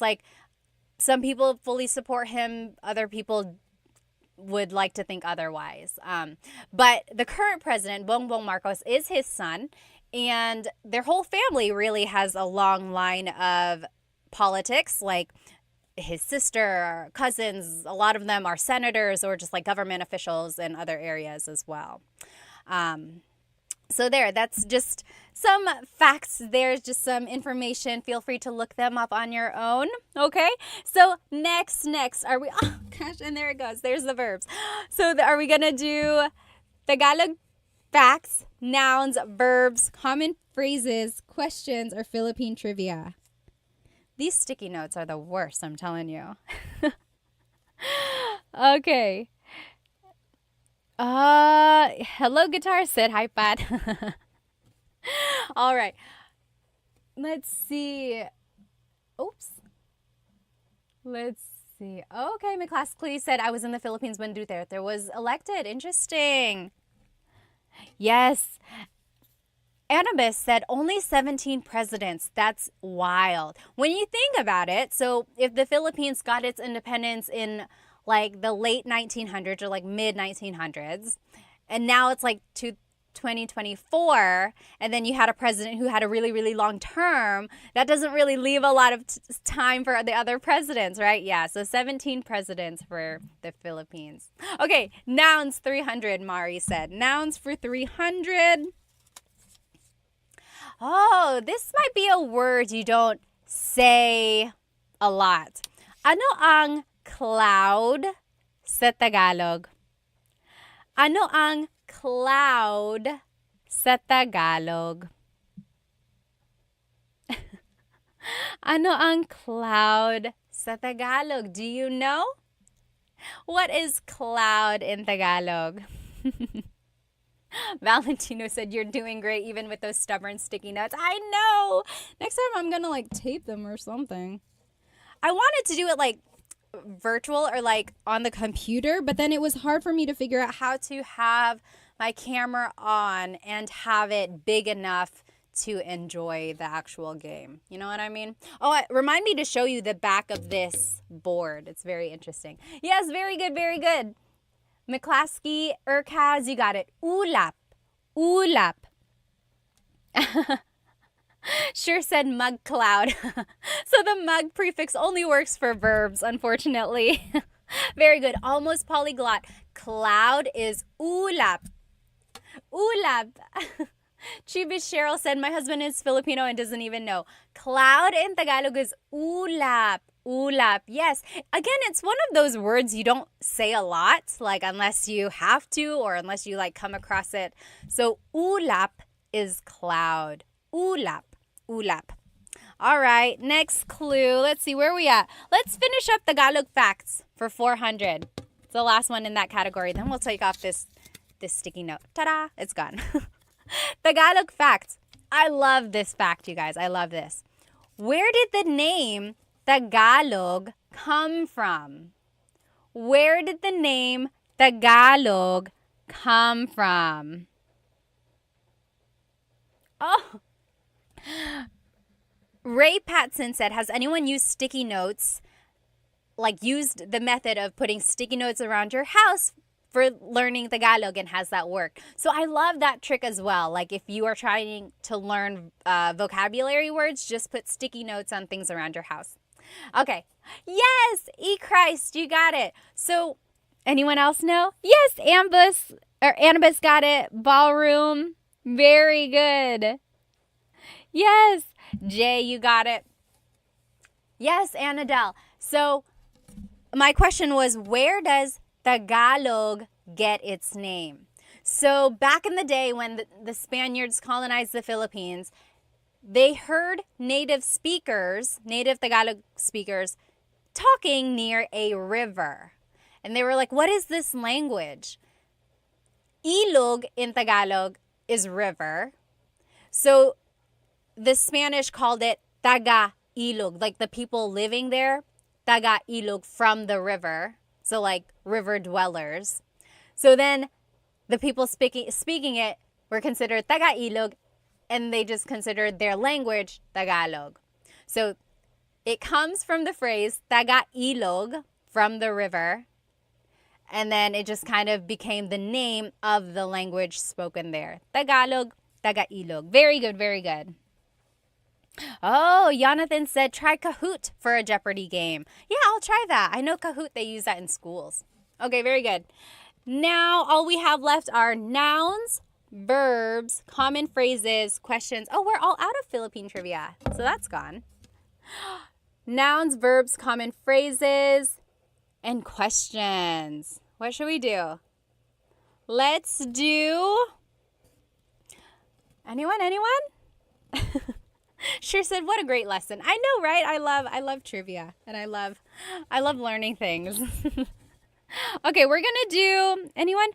some people fully support him. Other people would like to think otherwise. But the current president, Bongbong Marcos, is his son, and their whole family really has a long line of politics. Like his sister, cousins, a lot of them are senators or just government officials in other areas as well. So that's just some facts. There's just some information. Feel free to look them up on your own. Okay. So next, are we, oh gosh, and there it goes. There's the verbs. So are we going to do Tagalog facts, nouns, verbs, common phrases, questions, or Philippine trivia? These sticky notes are the worst, I'm telling you. Okay. Hello, guitar. Said hi, Pat. All right. Let's see. Oops. Let's see. Okay, my class clearly said I was in the Philippines when Duterte was elected. Interesting. Yes. Annabis said only 17 presidents. That's wild. When you think about it, so if the Philippines got its independence in the late 1900s or mid 1900s, and now it's to 2024, and then you had a president who had a really, really long term, that doesn't really leave a lot of time for the other presidents, right? Yeah, so 17 presidents for the Philippines. Okay, nouns 300, Mari said. Nouns for 300. Oh, this might be a word you don't say a lot. Ano ang cloud sa Tagalog? Ano ang cloud sa Tagalog? Ano ang cloud sa Tagalog? Do you know? What is cloud in Tagalog? Valentino said, you're doing great even with those stubborn sticky notes. I know. Next time I'm going to tape them or something. I wanted to do it virtual or like on the computer, but then it was hard for me to figure out how to have my camera on and have it big enough to enjoy the actual game. You know what I mean? Oh, remind me to show you the back of this board. It's very interesting. Yes, very good, very good. McClaskey, Urkaz, you got it. Ulap. Ulap. Sure said mug cloud. So the mug prefix only works for verbs, unfortunately. Very good. Almost polyglot. Cloud is ulap. Ulap. Chibis Cheryl said, my husband is Filipino and doesn't even know. Cloud in Tagalog is ulap. Ulap. Yes. Again, it's one of those words you don't say a lot, like unless you have to or unless you like come across it. So ulap is cloud. Ulap. Ulap. All right, next clue. Let's see, where are we at? Let's finish up Tagalog facts for 400. It's the last one in that category. Then we'll take off this sticky note. Ta-da! It's gone. Tagalog facts. I love this fact, you guys. I love this. Where did the name Tagalog come from? Where did the name Tagalog come from? Oh. Ray Patson said, has anyone used sticky notes, like used the method of putting sticky notes around your house for learning Tagalog, and has that work? So I love that trick as well. Like if you are trying to learn vocabulary words, just put sticky notes on things around your house. Okay. Yes, Christ, you got it. So anyone else know? Yes, Annabus got it. Ballroom. Very good. Yes. Jay, you got it. Yes, Annadelle. So my question was, where does Tagalog get its name? So back in the day when the Spaniards colonized the Philippines, they heard native Tagalog speakers, talking near a river. And they were like, what is this language? Ilog in Tagalog is river. So the Spanish called it Taga-ilog, like the people living there, Taga-ilog, from the river. So like river dwellers. So then the people speaking it were considered Taga-ilog, and they just considered their language Tagalog. So it comes from the phrase Taga-ilog, from the river, and then it just kind of became the name of the language spoken there. Tagalog, Taga-ilog. Very good, very good. Oh, Jonathan said try Kahoot for a Jeopardy game. Yeah, I'll try that. I know Kahoot, they use that in schools. Okay, very good. Now, all we have left are nouns, verbs, common phrases, questions. Oh, we're all out of Philippine trivia, so that's gone. Nouns, verbs, common phrases, and questions. What should we do? Let's do... Anyone? Sure said, what a great lesson. I know, right? I love trivia, and I love learning things. Okay, we're gonna do, anyone?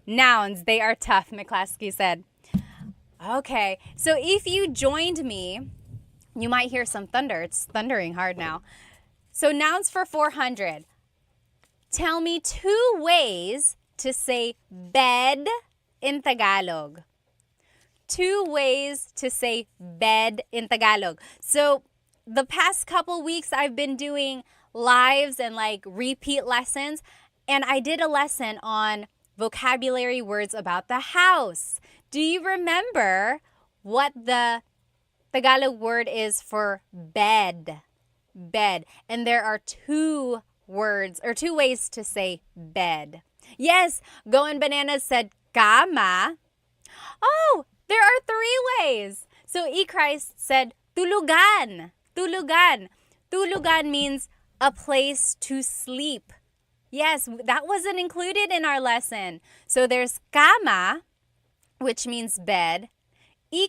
Nouns, they are tough, McClaskey said. Okay, so if you joined me, you might hear some thunder. It's thundering hard now. So nouns for 400. Tell me 2 ways to say bed in Tagalog. 2 ways to say bed in Tagalog. So the past couple weeks I've been doing lives and like repeat lessons, and I did a lesson on vocabulary words about the house. Do you remember what the Tagalog word is for bed? Bed. And there are 2 words or 2 ways to say bed. Yes, Going Bananas said kama. Oh, there are 3 ways. So Christ said tulugan. Tulugan. Tulugan means a place to sleep. Yes, that wasn't included in our lesson. So there's kama, which means bed.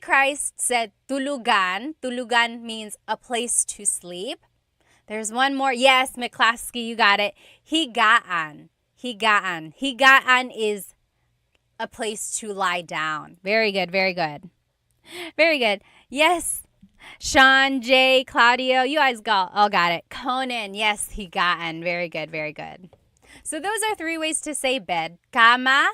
Christ said tulugan. Tulugan means a place to sleep. There's one more. Yes, McClaskey, you got it. Higaan. Higaan. Higaan is a place to lie down. Very good, very good. Very good. Yes. Sean, Jay, Claudio, you guys all got it. Conan, yes, higaan. Very good, very good. So those are 3 ways to say bed. Kama,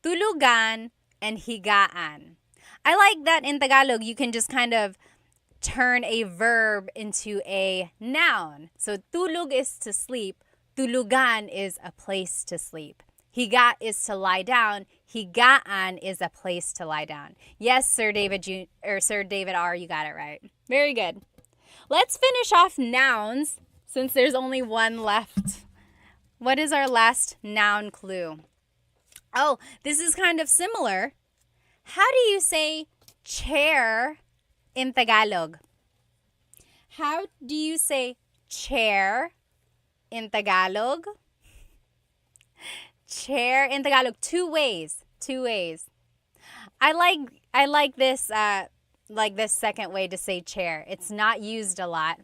tulugan, and higaan. I like that in Tagalog, you can just kind of turn a verb into a noun. So tulog is to sleep. Tulugan is a place to sleep. Higa is to lie down. Higaan is a place to lie down. Yes, Sir David Sir David R, you got it right. Very good. Let's finish off nouns since there's only one left. What is our last noun clue? Oh, this is kind of similar. How do you say chair in Tagalog? How do you say chair in Tagalog? Chair in Tagalog, 2 ways. 2 ways. I like this second way to say chair. It's not used a lot.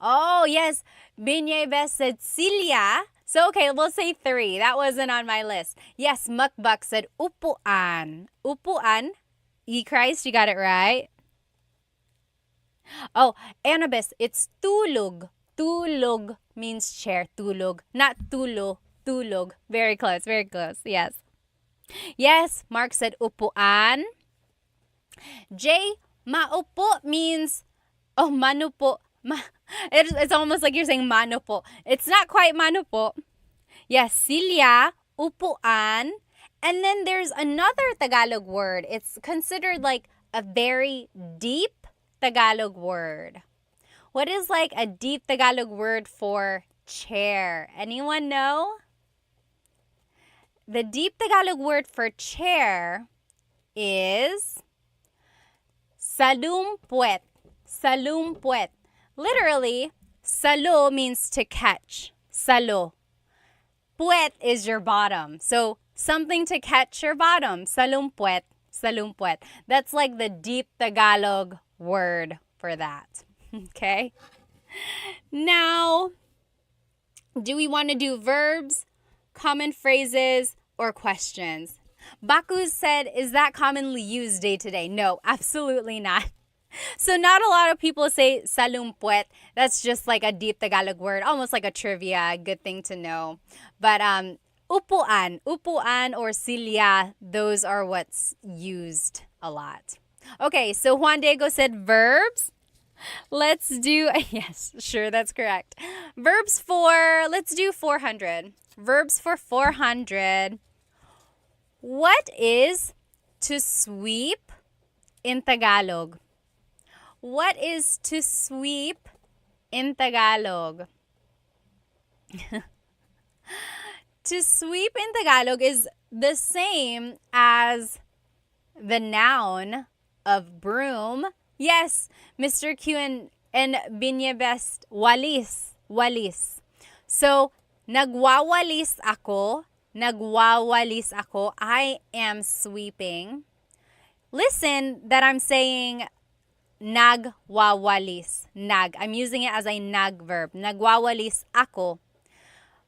Oh, yes. Binyeves said silya. So, okay, we'll say 3. That wasn't on my list. Yes, Mukbak said upuan. Upuan. Christ, you got it right. Oh, Annabis, it's tulog. Tulog means chair. Tulog. Not tulo. Tulog. Very close. Very close. Yes. Yes, Mark said upuan. Jay, maupo means, oh, manupo. It's almost like you're saying manupo. It's not quite manupo. Yes, silya, upuan. And then there's another Tagalog word. It's considered like a very deep Tagalog word. What is like a deep Tagalog word for chair? Anyone know? The deep Tagalog word for chair is salumpuet. Salumpuet. Literally, salo means to catch. Salo. Puet is your bottom. So, something to catch your bottom. Salumpuet. Salumpuet. That's like the deep Tagalog word for that. Okay? Now, do we want to do verbs, common phrases, or questions? Baku said, is that commonly used day to day? No, absolutely not. So not a lot of people say salumpuet. That's just like a deep Tagalog word, almost like a trivia, good thing to know. But upuan or silya, those are what's used a lot. Okay, so Juan Diego said verbs. Let's do, yes, sure, that's correct. Verbs for, let's do 400. Verbs for 400. What is to sweep in Tagalog? What is to sweep in Tagalog? To sweep in Tagalog is the same as the noun of broom. Yes, Mr. Q and Binyebest, walis. Walis. So, nagwawalis ako. Nagwawalis ako. I am sweeping. Listen that I'm saying nagwawalis. Nag. I'm using it as a nag verb. Nagwawalis ako.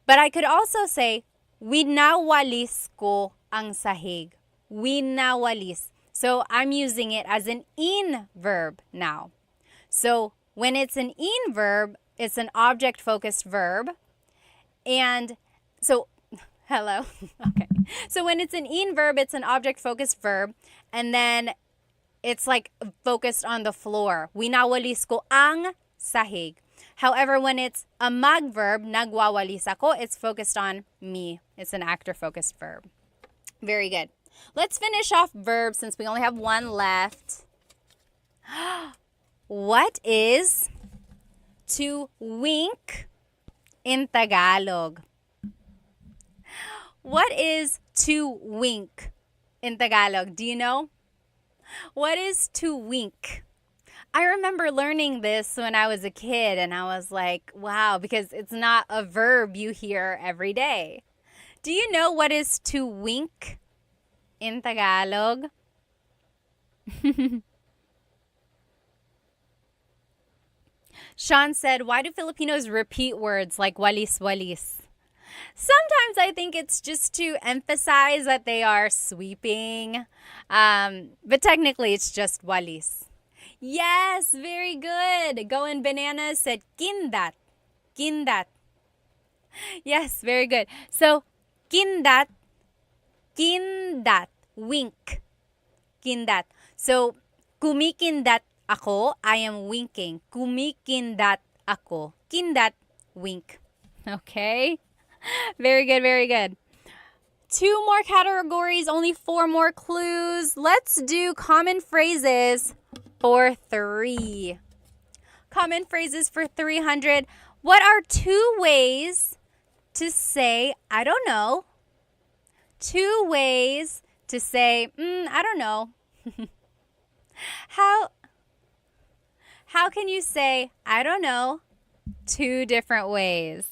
But I could also say, winawalis ko ang sahig. Winawalis. So I'm using it as an in verb now. So when it's an in verb, it's an object-focused verb. And so, hello? Okay. So when it's an in verb, it's an object-focused verb. And then it's like focused on the floor. Winawalis ko ang sahig. However, when it's a mag verb, nagwawalis ako, it's focused on me. It's an actor-focused verb. Very good. Let's finish off verbs since we only have one left. What is to wink in Tagalog? What is to wink in Tagalog? Do you know? What is to wink? I remember learning this when I was a kid and I was like, wow, because it's not a verb you hear every day. Do you know what is to wink in Tagalog? Sean said, why do Filipinos repeat words like walis walis? Sometimes I think it's just to emphasize that they are sweeping, but technically it's just walis. Yes, very good. Going Bananas said kindat. Kindat. Yes, very good. So, kindat, kindat, wink. Kindat. So, kumikindat ako, I am winking. Kumikindat ako. Kindat, wink. Okay? Very good, very good. 2 more categories, only 4 more clues. Let's do common phrases for 3. Common phrases for 300. What are 2 ways to say, I don't know? 2 ways to say, I don't know. How can you say, I don't know, 2 different ways?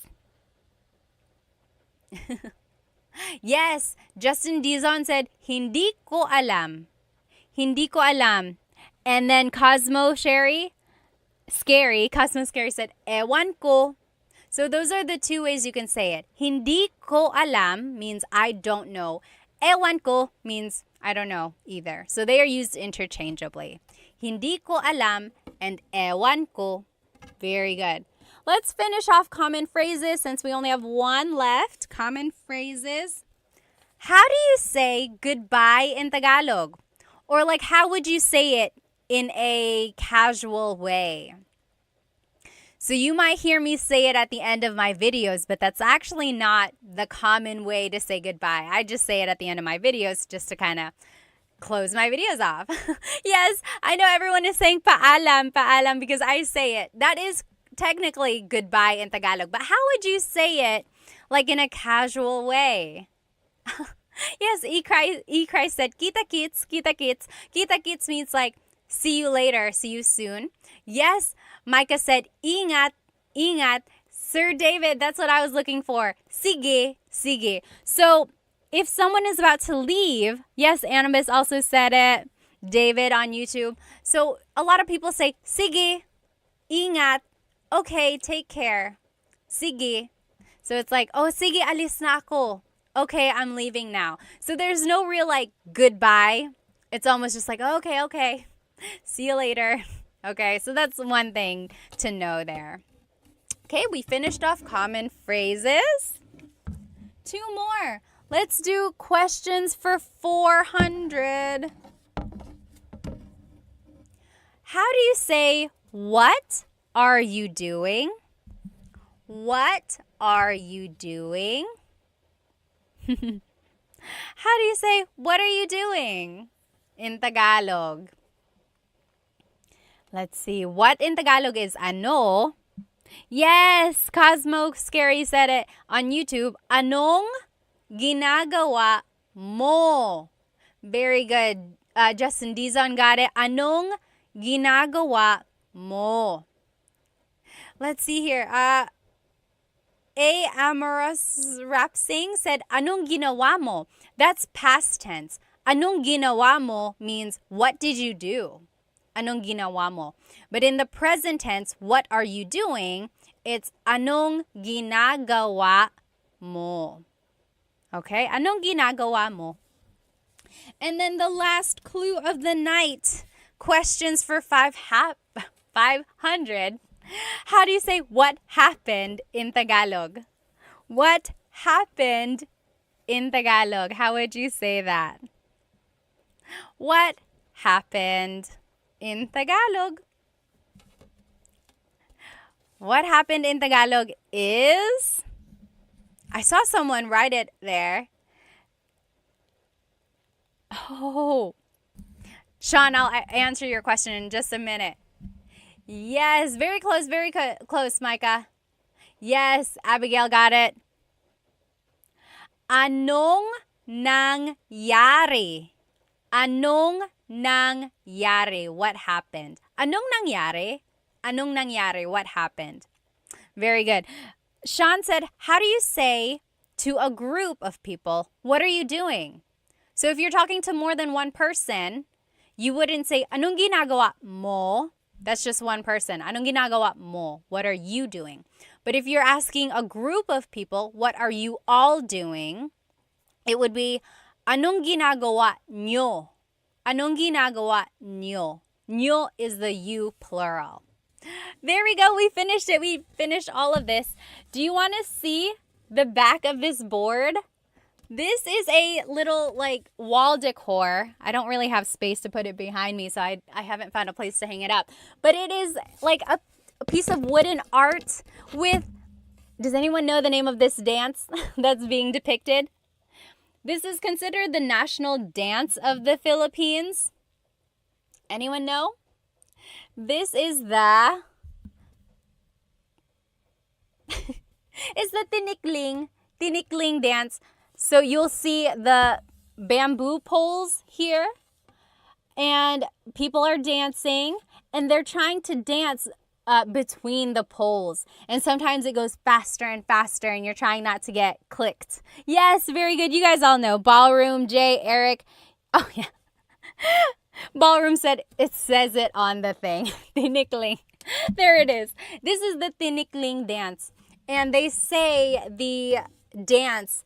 Yes, Justin Dizon said, hindi ko alam. Hindi ko alam. And then Cosmo Scary said, ewan ko. So those are the 2 ways you can say it. Hindi ko alam means I don't know. Ewan ko means I don't know either. So they are used interchangeably. Hindi ko alam and ewan ko. Very good. Let's finish off common phrases since we only have 1 left. Common phrases. How do you say goodbye in Tagalog? Or like how would you say it in a casual way? So you might hear me say it at the end of my videos, but that's actually not the common way to say goodbye. I just say it at the end of my videos just to kind of close my videos off. Yes, I know everyone is saying paalam, paalam because I say it. That is technically goodbye in Tagalog, but how would you say it like in a casual way? Yes, E-Cry said, kita kits, kita kits. Kita kits means like, see you later, see you soon. Yes, Micah said, ingat, ingat. Sir David, that's what I was looking for. Sige, sige. So, if someone is about to leave, yes, Annabis also said it. David on YouTube. So, a lot of people say, sige, ingat. Okay, take care. Sige. So, it's like, oh, sige, alis na ako. Okay, I'm leaving now. So, there's no real like goodbye. It's almost just like, okay, okay. See you later. Okay, so that's one thing to know there. Okay, we finished off common phrases. 2 more. Let's do questions for 400. How do you say, what are you doing? What are you doing? How do you say, what are you doing in Tagalog? Let's see. What in Tagalog is ano? Yes, Cosmo Scary said it on YouTube. Anong ginagawa mo? Very good. Justin Dizon got it. Anong ginagawa mo? Let's see here. A Amorous Rap Sing said, anong ginawa mo? That's past tense. Anong ginawa mo means, what did you do? Anong ginawa mo? But in the present tense, what are you doing? It's anong ginagawa mo. Okay? Anong ginagawa mo? And then the last clue of the night. Questions for 500. How do you say what happened in Tagalog? What happened in Tagalog? How would you say that? What happened in Tagalog? What happened in Tagalog is... I saw someone write it there. Oh. Sean, I'll answer your question in just a minute. Yes, very close, close, Micah. Yes, Abigail got it. Anong nangyari? Anong nangyari? What happened? Anong nangyari? Anong nangyari? What happened? Very good. Sean said, how do you say to a group of people, what are you doing? So if you're talking to more than one person, you wouldn't say, anong ginagawa mo? That's just one person. Anong ginagawa mo? What are you doing? But if you're asking a group of people, what are you all doing? It would be, anong ginagawa nyo? Anong ginagawa nyo? Nyo is the you plural. There we go. We finished it. We finished all of this. Do you want to see the back of this board? This is a little like wall decor. I don't really have space to put it behind me, so I haven't found a place to hang it up. But it is like a piece of wooden art with, does anyone know the name of this dance that's being depicted? This is considered the national dance of the Philippines. Anyone know? This is the it's the tinikling dance. So you'll see the bamboo poles here, and people are dancing, and they're trying to dance between the poles. And sometimes it goes faster and faster, and you're trying not to get clicked. Yes, very good. You guys all know. Ballroom, Jay, Eric. Oh, yeah. Ballroom said, it says it on the thing. Tinikling. There it is. This is the tinikling dance. And they say the dance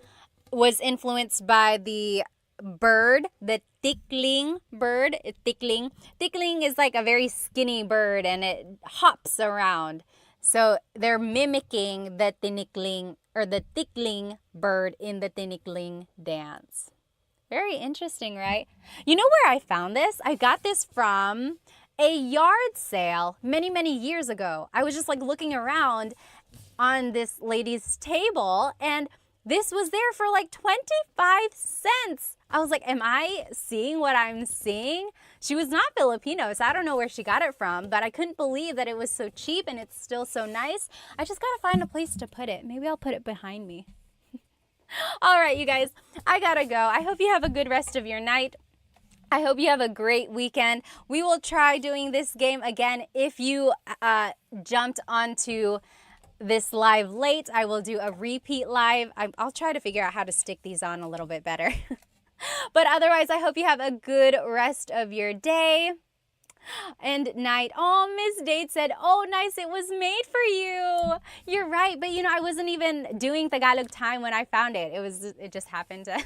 was influenced by the bird, the tickling bird. Tickling is like a very skinny bird, and it hops around. So they're mimicking the tinikling or the tickling bird in the tinikling dance. Very interesting, right? You know where I found this? I got this from a yard sale many, many years ago. I was just like looking around on this lady's table, and this was there for like 25 cents. I was like, am I seeing what I'm seeing? She was not Filipino, so I don't know where she got it from, but I couldn't believe that it was so cheap and it's still so nice. I just gotta find a place to put it. Maybe I'll put it behind me. All right, you guys, I gotta go. I hope you have a good rest of your night. I hope you have a great weekend. We will try doing this game again. If you jumped onto this live late, I will do a repeat live. I'll try to figure out how to stick these on a little bit better. But otherwise, I hope you have a good rest of your day and night. Oh, Miss Date said, oh, nice, it was made for you. You're right, but you know, I wasn't even doing Tagalog Time when I found it. It just happened to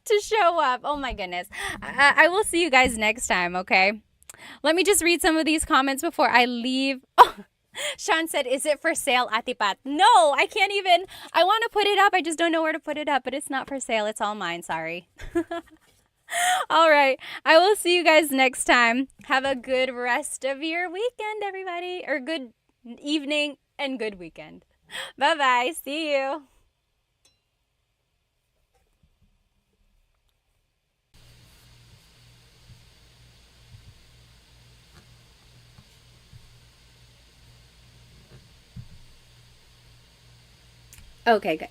to show up. Oh my goodness. I will see you guys next time, okay? Let me just read some of these comments before I leave. Oh, Sean said, is it for sale, Ate Pat? No, I can't even. I want to put it up. I just don't know where to put it up, but it's not for sale. It's all mine. Sorry. All right. I will see you guys next time. Have a good rest of your weekend, everybody. Or good evening and good weekend. Bye-bye. See you. Okay, good.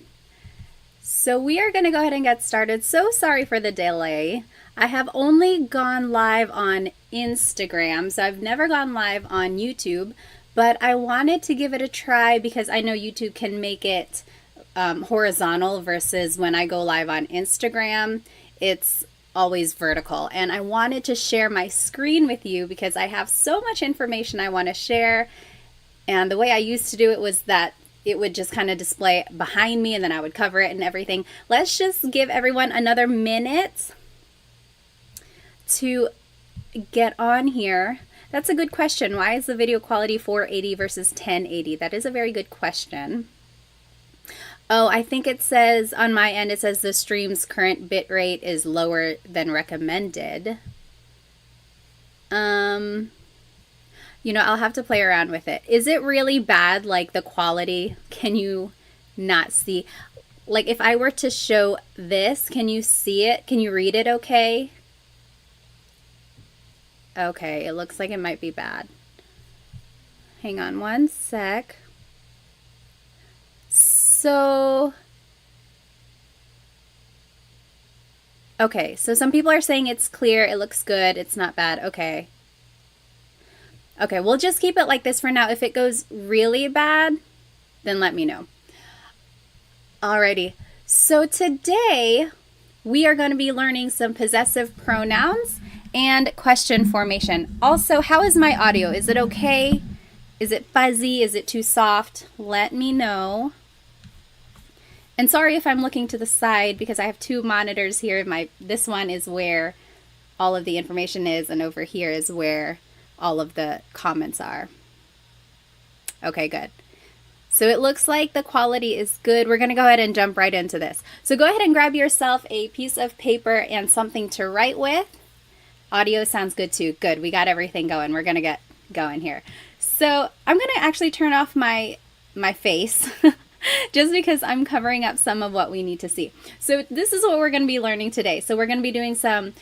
So we are going to go ahead and get started. So sorry for the delay. I have only gone live on Instagram, so I've never gone live on YouTube, but I wanted to give it a try because I know YouTube can make it horizontal versus when I go live on Instagram, it's always vertical. And I wanted to share my screen with you because I have so much information I want to share. And the way I used to do it was that it would just kind of display behind me and then I would cover it and everything. Let's just give everyone another minute to get on here. That's a good question. Why is the video quality 480 versus 1080? That is a very good question. Oh, I think it says on my end, it says the stream's current bit rate is lower than recommended. You know, I'll have to play around with it. Is it really bad, like the quality? Can you not see? Like if I were to show this, can you see it? Can you read it okay? Okay, it looks like it might be bad. Hang on one sec. So, okay, so some people are saying it's clear, it looks good, it's not bad. Okay. Okay, we'll just keep it like this for now. If it goes really bad, then let me know. Alrighty, so today we are going to be learning some possessive pronouns and question formation. Also, how is my audio? Is it okay? Is it fuzzy? Is it too soft? Let me know. And sorry if I'm looking to the side because I have two monitors here. This one is where all of the information is, and over here is where all of the comments are. Okay, good. So it looks like the quality is good. We're going to go ahead and jump right into this. So go ahead and grab yourself a piece of paper and something to write with. Audio sounds good too. Good. We got everything going. We're going to get going here. So I'm going to actually turn off my face just because I'm covering up some of what we need to see. So this is what we're going to be learning today. So we're going to be doing some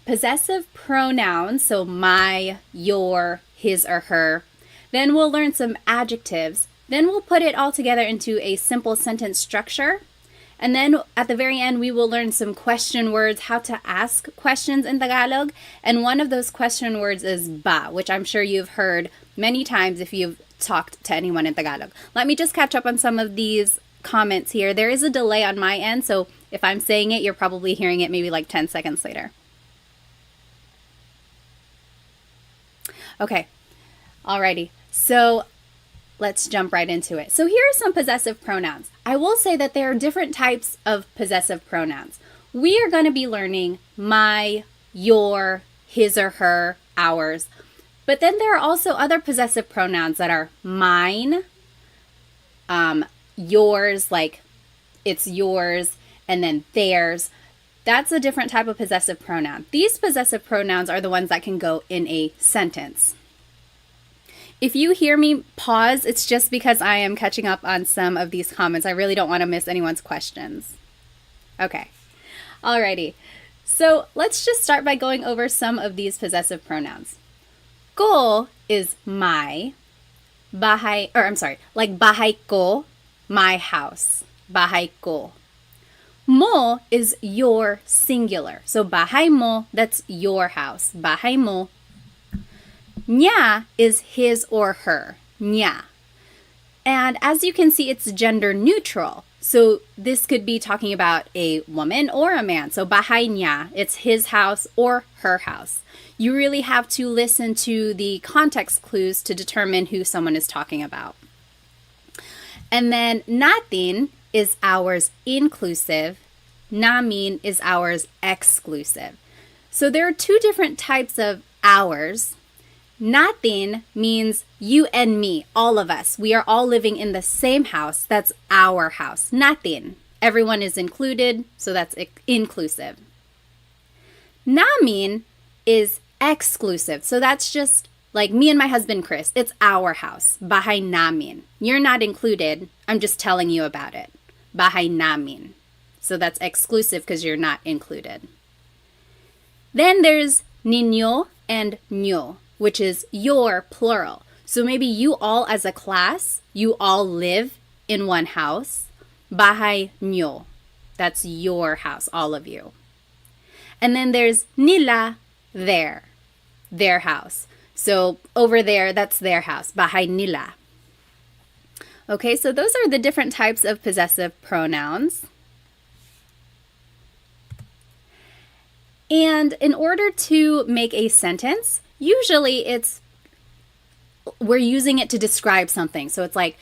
possessive pronouns. So my, your, his or her. Then we'll learn some adjectives. Then we'll put it all together into a simple sentence structure. And then at the very end, we will learn some question words, how to ask questions in Tagalog. And one of those question words is ba, which I'm sure you've heard many times if you've talked to anyone in Tagalog. Let me just catch up on some of these comments here. There is a delay on my end, so if I'm saying it, you're probably hearing it maybe like 10 seconds later. Okay, alrighty. So let's jump right into it. So here are some possessive pronouns. I will say that there are different types of possessive pronouns. We are going to be learning my, your, his or her, ours. But then there are also other possessive pronouns that are mine, yours, like it's yours, and then theirs. That's a different type of possessive pronoun. These possessive pronouns are the ones that can go in a sentence. If you hear me pause, it's just because I am catching up on some of these comments. I really don't want to miss anyone's questions. Okay, alrighty. So let's just start by going over some of these possessive pronouns. Ko is my, bahay, or I'm sorry, like bahay ko, my house, bahay ko. Mo is your singular. So bahay mo, that's your house, bahay mo. Nya is his or her, nya. And as you can see, it's gender neutral. So this could be talking about a woman or a man. So bahay nya, it's his house or her house. You really have to listen to the context clues to determine who someone is talking about. And then natin is ours inclusive, namin is ours exclusive. So there are two different types of ours. Natin means you and me, all of us. We are all living in the same house. That's our house. Natin. Everyone is included, so that's inclusive. Namin is exclusive. So that's just like me and my husband, Chris. It's our house. Bahay namin. You're not included. I'm just telling you about it. Bahay namin. So that's exclusive because you're not included. Then there's ninyo and nyo, which is your plural. So maybe you all as a class, you all live in one house. Bahay nyo. That's your house, all of you. And then there's nila, their house. So over there, that's their house. Bahay nila. Okay, so those are the different types of possessive pronouns. And in order to make a sentence, usually we're using it to describe something. So it's like,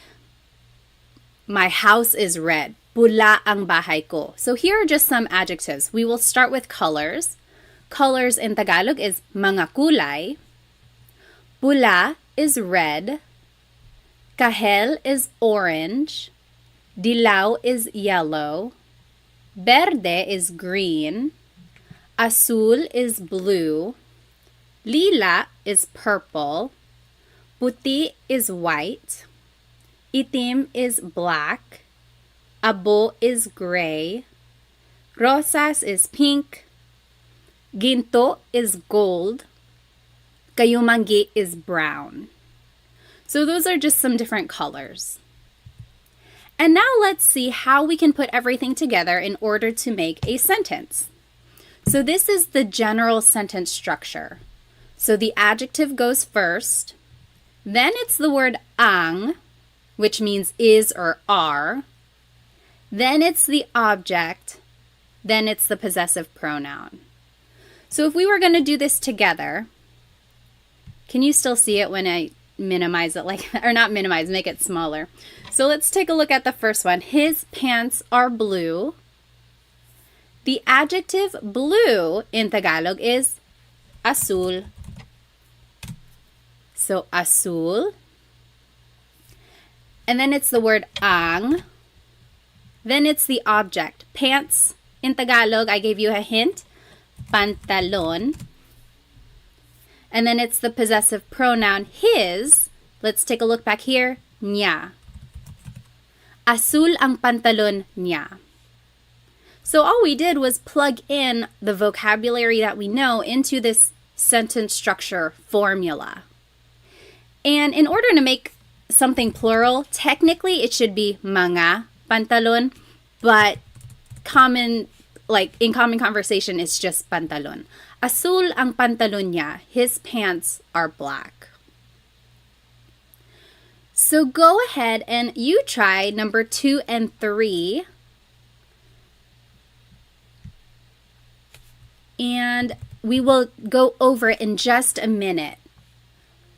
my house is red. Pula ang bahay ko. So here are just some adjectives. We will start with colors. Colors in Tagalog is mga kulay. Pula is red. Kahel is orange. Dilaw is yellow. Verde is green. Azul is blue. Lila is purple. Puti is white. Itim is black. Abo is gray. Rosas is pink. Ginto is gold. Kayumangi is brown. So those are just some different colors. And now let's see how we can put everything together in order to make a sentence. So this is the general sentence structure. So the adjective goes first. Then it's the word ang, which means is or are. Then it's the object. Then it's the possessive pronoun. So if we were going to do this together, can you still see it when I minimize it or not minimize, make it smaller? So let's take a look at the first one. His pants are blue. The adjective blue in Tagalog is azul. So azul. And then it's the word ang. Then it's the object. Pants in Tagalog, I gave you a hint. Pantalon. And then it's the possessive pronoun his. Let's take a look back here. Niya. Azul ang pantalon niya. So all we did was plug in the vocabulary that we know into this sentence structure formula. And in order to make something plural, technically it should be mga pantalon, but in common conversation, it's just pantalon. Azul ang pantalon niya. His pants are black. So go ahead and you try number 2 and 3. And we will go over it in just a minute.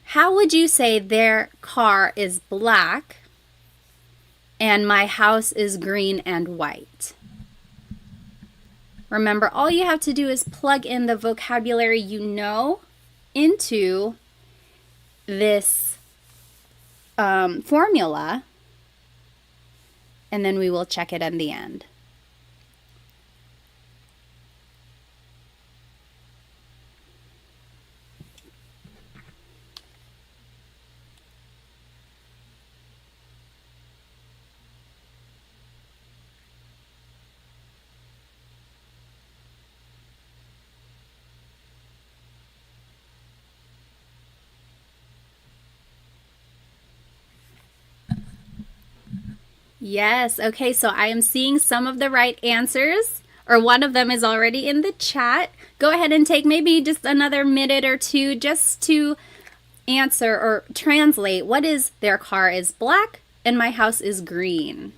How would you say their car is black and my house is green and white? Remember, all you have to do is plug in the vocabulary you know into this formula, and then we will check it in the end. Yes, okay, so I am seeing some of the right answers, or one of them is already in the chat. Go ahead and take maybe just another minute or two just to answer or translate what is their car is black and my house is green.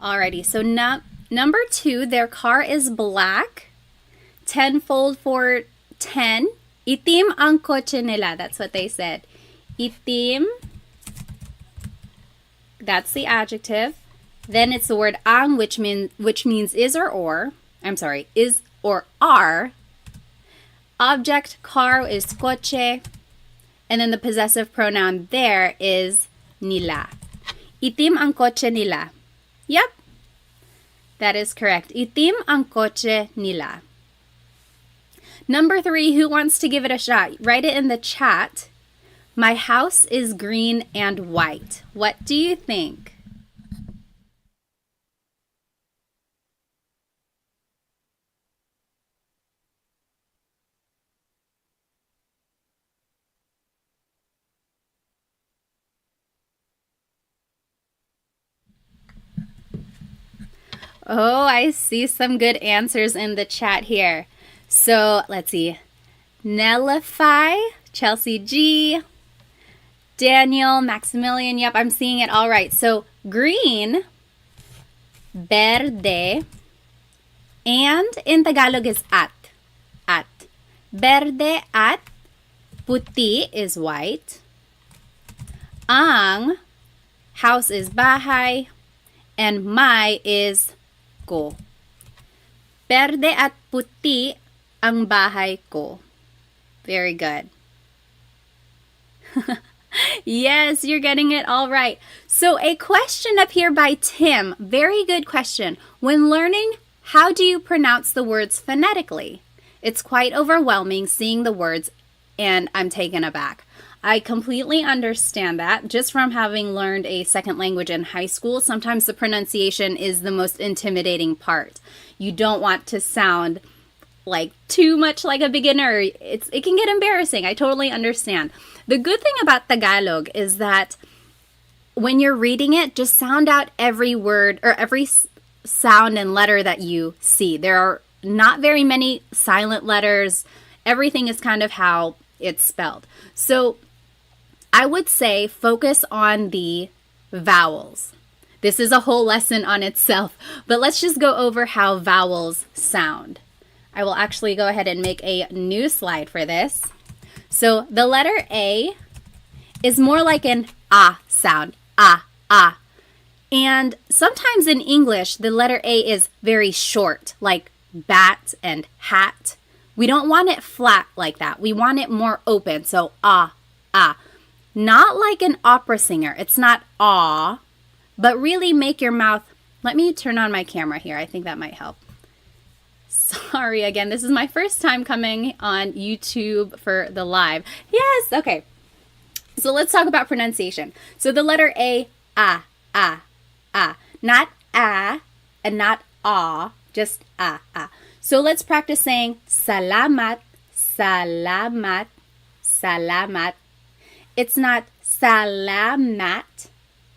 Alrighty, so number 2, their car is black. Tenfold for 10. Itim ang kotse nila. That's what they said. Itim. That's the adjective. Then it's the word ang, which means is or. I'm sorry, is or are. Object car is kotse. And then the possessive pronoun there is nila. Itim ang kotse nila. Yep, that is correct. Itim ang kotse nila. Number 3, who wants to give it a shot? Write it in the chat. My house is green and white. What do you think? Oh, I see some good answers in the chat here. So let's see. Nellify, Chelsea G, Daniel, Maximilian. Yep, I'm seeing it all right. So green, verde, and in Tagalog is at. At. Verde at, puti is white. Ang, house is bahay, and my is ko. Verde at puti ang bahay ko. Very good. Yes, you're getting it all right. So a question up here by Tim. Very good question. When learning, how do you pronounce the words phonetically? It's quite overwhelming seeing the words, and I'm taken aback. I completely understand that. Just from having learned a second language in high school, sometimes the pronunciation is the most intimidating part. You don't want to sound like too much like a beginner. It can get embarrassing. I totally understand. The good thing about Tagalog is that when you're reading it, just sound out every word or every sound and letter that you see. There are not very many silent letters. Everything is kind of how it's spelled. So I would say focus on the vowels. This is a whole lesson on itself, but let's just go over how vowels sound. I will actually go ahead and make a new slide for this. So the letter A is more like an ah sound, ah, ah. And sometimes in English, the letter A is very short, like bat and hat. We don't want it flat like that. We want it more open, so ah, ah. Not like an opera singer. It's not ah, but really make your mouth. Let me turn on my camera here. I think that might help. Sorry again, this is my first time coming on YouTube for the live. Yes, okay. So let's talk about pronunciation. So the letter A, ah, ah, ah. Not ah and not ah, just ah, ah. So let's practice saying salamat, salamat, salamat. It's not salamat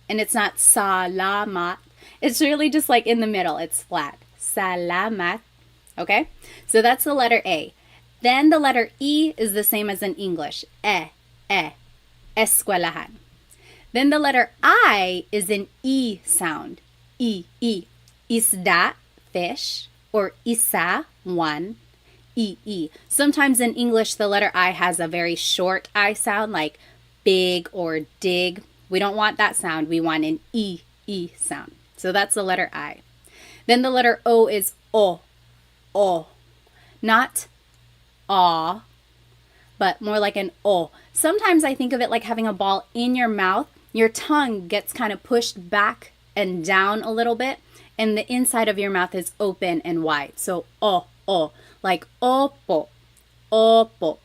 and it's not salamat. It's really just like in the middle. It's flat. Salamat. Okay? So that's the letter A. Then the letter E is the same as in English. Eskwelahan. Then the letter I is an E sound. E. Isda, fish, or isa, one. E. Sometimes in English, the letter I has a very short I sound, like big or dig. We don't want that sound. We want an E sound. So that's the letter I. Then the letter O is O. Not aw, but more like an O. Sometimes I think of it like having a ball in your mouth. Your tongue gets kind of pushed back and down a little bit, and the inside of your mouth is open and wide. So O, like opo, opo.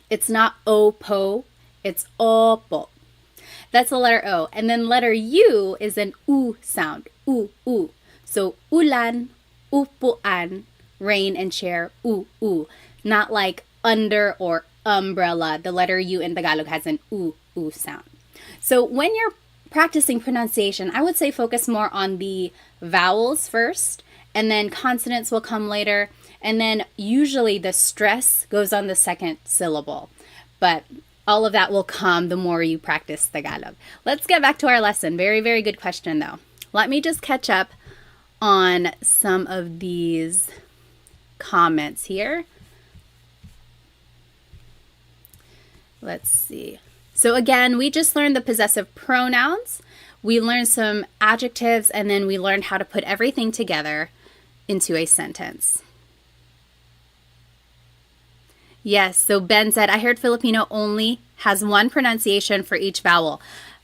It's not opo, it's opo. That's the letter O. And then letter U is an U sound, U. So ulan, upuan, rain and chair, u. Not like under or umbrella. The letter U in Tagalog has an u sound. So when you're practicing pronunciation, I would say focus more on the vowels first, and then consonants will come later, and then usually the stress goes on the second syllable. But all of that will come the more you practice Tagalog. Let's get back to our lesson. Very, very good question though. Let me just catch up on some of these comments here. Let's see. So again, we just learned the possessive pronouns. We learned some adjectives, and then we learned how to put everything together into a sentence. Yes, so Ben said, I heard Filipino only has one pronunciation for each vowel.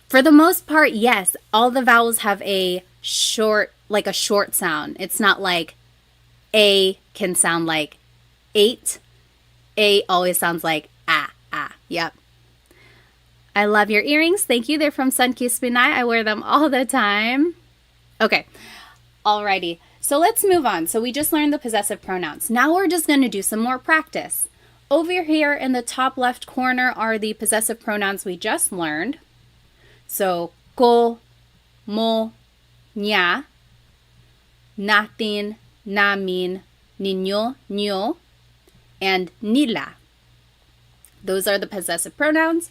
For the most part, yes, all the vowels have a short sound. It's not like A can sound like 8. A always sounds like ah. Yep. I love your earrings. Thank you. They're from Sunkissed Pinay. I wear them all the time. Okay. Alrighty. So let's move on. So we just learned the possessive pronouns. Now we're just going to do some more practice. Over here in the top left corner are the possessive pronouns we just learned. So ko, mo, niya, natin, namin, ninyo, nyo, and nila. Those are the possessive pronouns.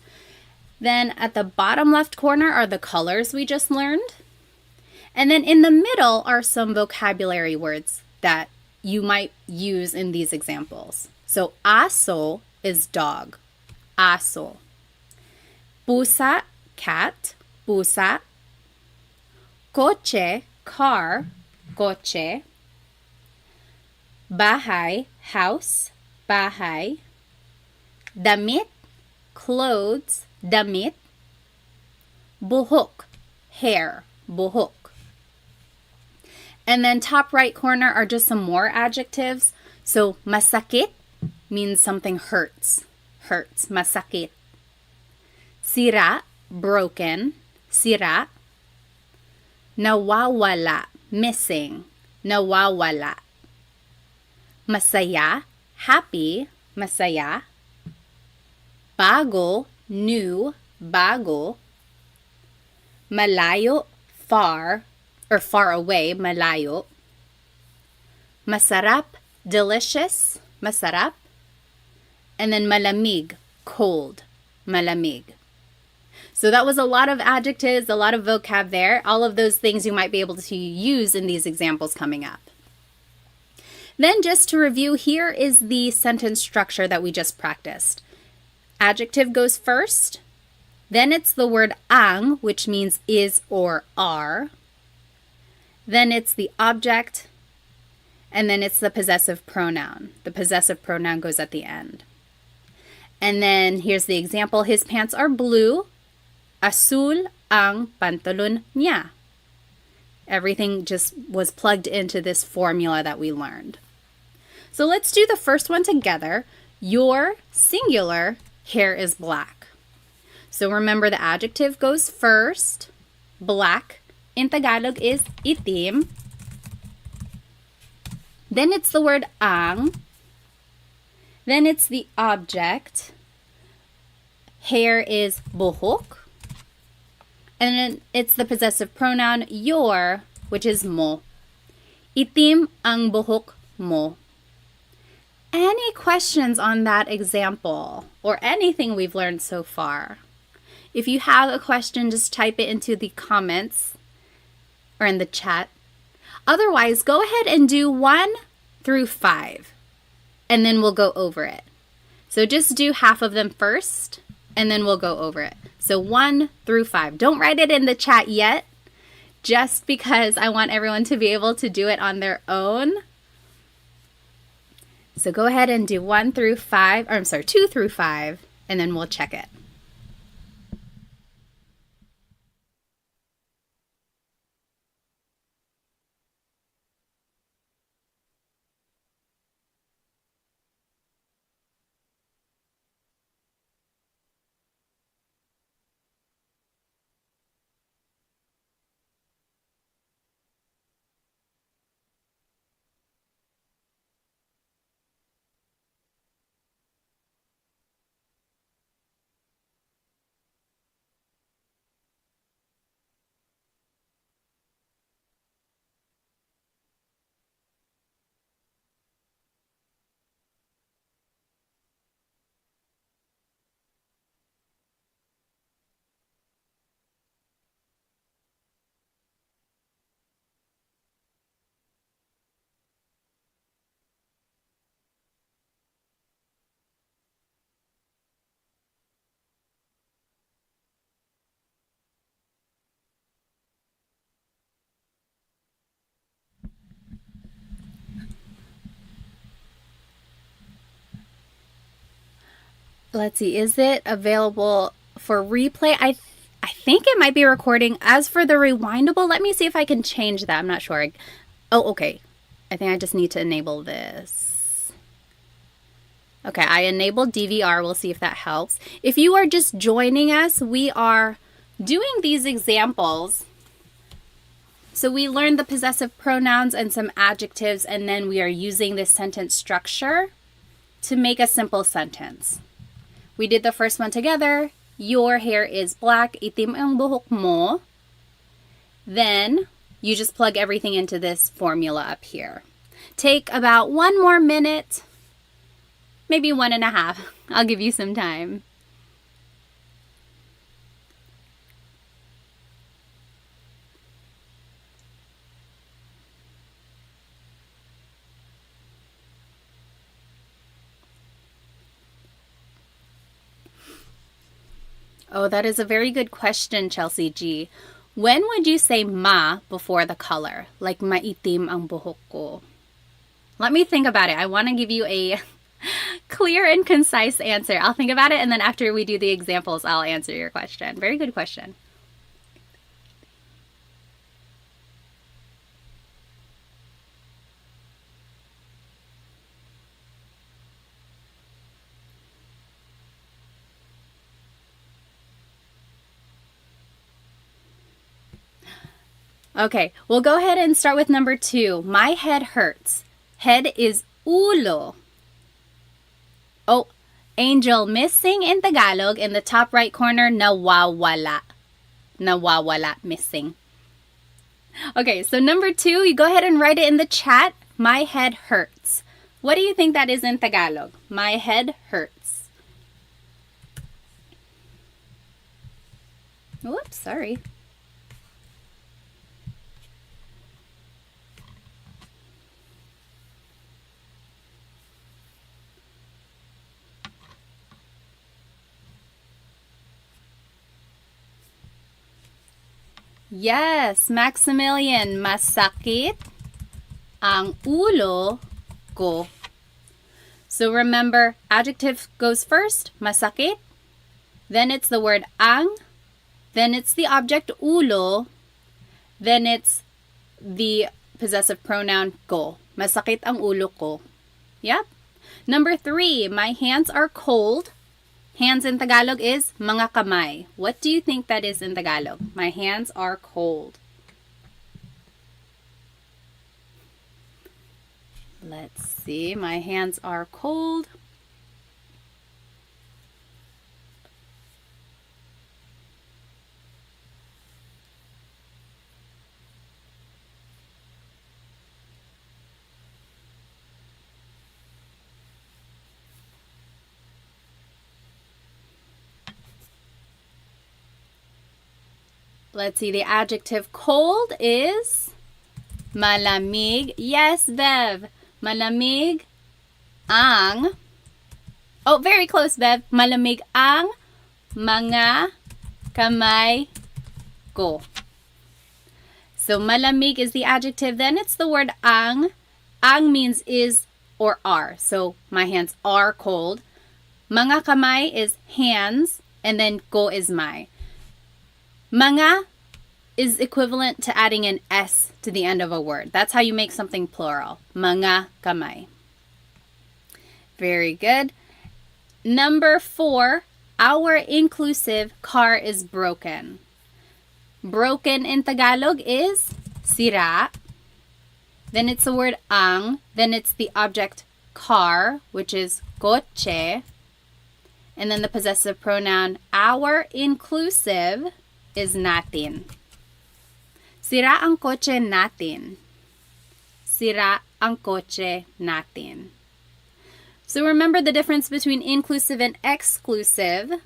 Then at the bottom left corner are the colors we just learned. And then in the middle are some vocabulary words that you might use in these examples. So aso is dog. Aso. Pusa, cat. Pusa. Coche, car. Coche. Bahay, house. Bahay. Damit, clothes. Damit. Buhok, hair. Buhok. And then top right corner are just some more adjectives. So masakit means something hurts. Hurts. Masakit. Sira, broken. Sira. Nawawala, missing. Nawawala. Masaya, happy. Masaya. Bago, new. Bago. Malayo, far, or far away. Malayo. Masarap, delicious. Masarap. And then malamig, cold. Malamig. So that was a lot of adjectives, a lot of vocab there. All of those things you might be able to use in these examples coming up. Then just to review, here is the sentence structure that we just practiced. Adjective goes first. Then it's the word ang, which means is or are. Then it's the object. And then it's the possessive pronoun. The possessive pronoun goes at the end. And then here's the example. His pants are blue. Azul ang pantalon niya. Everything just was plugged into this formula that we learned. So let's do the first one together. Your singular hair is black. So remember the adjective goes first. Black in Tagalog is itim. Then it's the word ang. Then it's the object. Hair is buhok. And then it's the possessive pronoun your, which is mo. Itim ang buhok mo. Any questions on that example or anything we've learned so far? If you have a question, just type it into the comments or in the chat. Otherwise, go ahead and do 1 through 5, and then we'll go over it. So just do half of them first, and then we'll go over it. So 1 through 5. Don't write it in the chat yet, just because I want everyone to be able to do it on their own. So go ahead and do 1 through 5, or I'm sorry, 2 through 5, and then we'll check it. Let's see, is it available for replay? I think it might be recording. As for the rewindable, let me see if I can change that. I'm not sure. Oh, okay. I think I just need to enable this. Okay, I enabled DVR. We'll see if that helps. If you are just joining us, we are doing these examples. So we learned the possessive pronouns and some adjectives, and then we are using this sentence structure to make a simple sentence. We did the first one together. Your hair is black. Itim ang buhok mo. Then you just plug everything into this formula up here. Take about 1 more minute, maybe 1.5. I'll give you some time. Oh, that is a very good question, Chelsea G. When would you say ma before the color? Like maitim ang buhok ko. Let me think about it. I want to give you a clear and concise answer. I'll think about it, and then after we do the examples, I'll answer your question. Very good question. Okay, we'll go ahead and start with number 2. My head hurts. Head is ulo. Oh, Angel, missing in Tagalog in the top right corner, nawawala. Nawawala, missing. Okay, so number 2, you go ahead and write it in the chat. My head hurts. What do you think that is in Tagalog? My head hurts. Whoops, sorry. Yes, Maximilian, masakit ang ulo ko. So remember, adjective goes first, masakit. Then it's the word ang. Then it's the object ulo. Then it's the possessive pronoun ko. Masakit ang ulo ko. Yep. Number 3, my hands are cold. Hands in Tagalog is mga kamay. What do you think that is in Tagalog? My hands are cold. Let's see. My hands are cold. Let's see, the adjective cold is malamig. Yes, Bev. Malamig ang. Oh, very close, Bev. Malamig ang mga kamay ko. So malamig is the adjective. Then it's the word ang. Ang means is or are. So my hands are cold. Mga kamay is hands. And then ko is my. Mga is equivalent to adding an S to the end of a word. That's how you make something plural. Mga kamay. Very good. Number 4, our inclusive car is broken. Broken in Tagalog is sira. Then it's the word ang. Then it's the object car, which is kotse. And then the possessive pronoun our inclusive is natin. Sira ang kotse natin. Sira ang kotse natin. So remember the difference between inclusive and exclusive.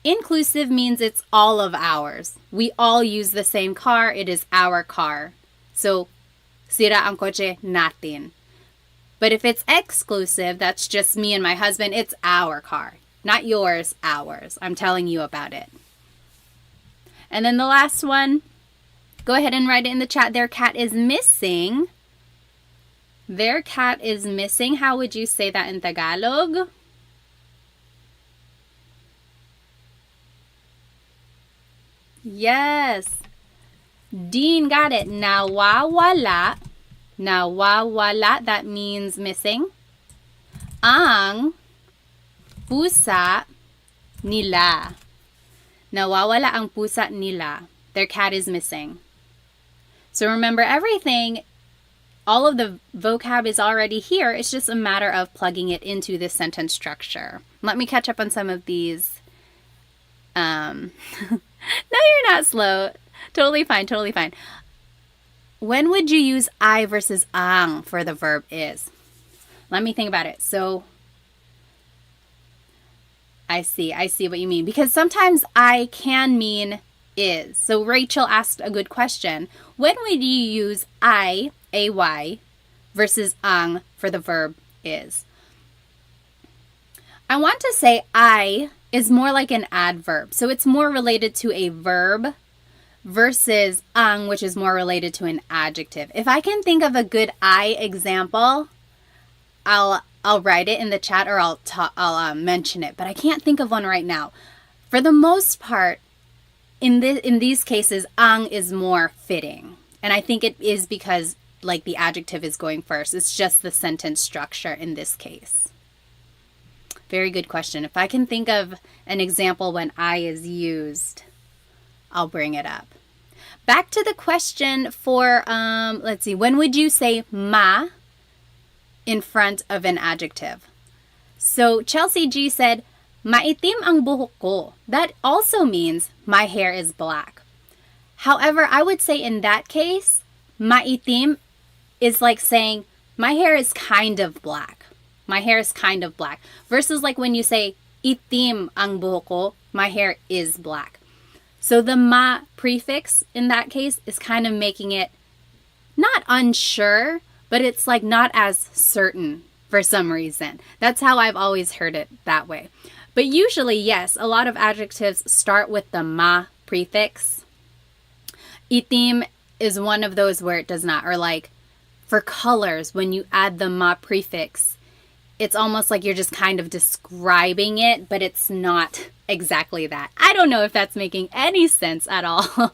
Inclusive means it's all of ours. We all use the same car. It is our car. So, sira ang kotse natin. But if it's exclusive, that's just me and my husband. It's our car. Not yours, ours. I'm telling you about it. And then the last one, go ahead and write it in the chat. Their cat is missing. Their cat is missing. How would you say that in Tagalog? Yes. Dean got it. Nawawala. Nawawala, that means missing. Ang pusa nila. Nawawala ang pusa nila. Their cat is missing. So remember everything, all of the vocab is already here. It's just a matter of plugging it into this sentence structure. Let me catch up on some of these. No, you're not slow. Totally fine, totally fine. When would you use I versus ang for the verb is? Let me think about it. So, I see what you mean. Because sometimes I can mean is. So Rachel asked a good question. When would you use I, ay, versus ang for the verb is? I want to say I is more like an adverb. So it's more related to a verb versus ang, which is more related to an adjective. If I can think of a good I example, I'll write it in the chat or I'll mention it, but I can't think of one right now. For the most part, in these cases, ang is more fitting. And I think it is because like the adjective is going first. It's just the sentence structure in this case. Very good question. If I can think of an example when I is used, I'll bring it up. Back to the question for, let's see, when would you say ma in front of an adjective? So Chelsea G said, maitim ang buhok ko. That also means my hair is black. However, I would say in that case, maitim is like saying my hair is kind of black. My hair is kind of black. Versus like when you say itim ang buhok ko, my hair is black. So the ma prefix in that case is kind of making it not unsure, but it's like not as certain for some reason. That's how I've always heard it that way. But usually, yes, a lot of adjectives start with the ma prefix. Itim is one of those where it does not. Or like for colors, when you add the ma prefix, it's almost like you're just kind of describing it, but it's not exactly that. I don't know if that's making any sense at all.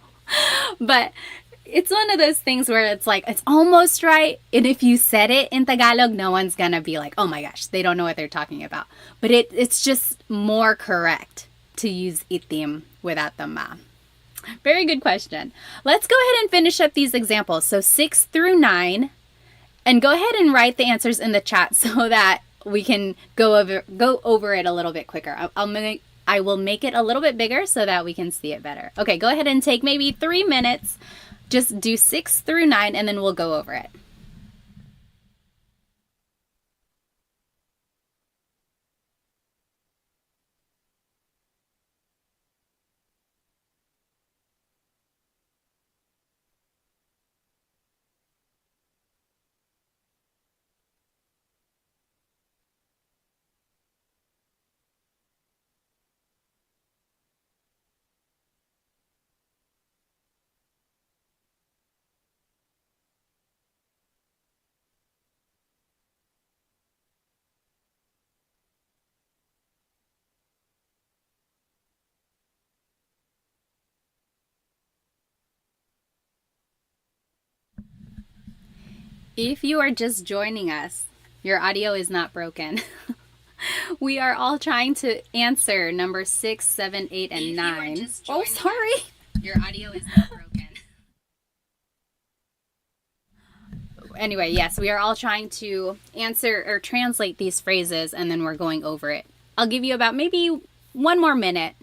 But it's one of those things where it's like, it's almost right. And if you said it in Tagalog, no one's going to be like, oh my gosh, they don't know what they're talking about. But it's just more correct to use itim without the ma. Very good question. Let's go ahead and finish up these examples. So 6 through 9. And go ahead and write the answers in the chat so that we can go over it a little bit quicker. I will make it a little bit bigger so that we can see it better. Okay, go ahead and take maybe 3 minutes. Just do 6 through 9 and then we'll go over it. If you are just joining us, your audio is not broken. We are all trying to answer number 6, 7, 8, and 9. Oh, sorry. Your audio is not broken. Anyway, yes, we are all trying to answer or translate these phrases, and then we're going over it. I'll give you about maybe 1 more minute.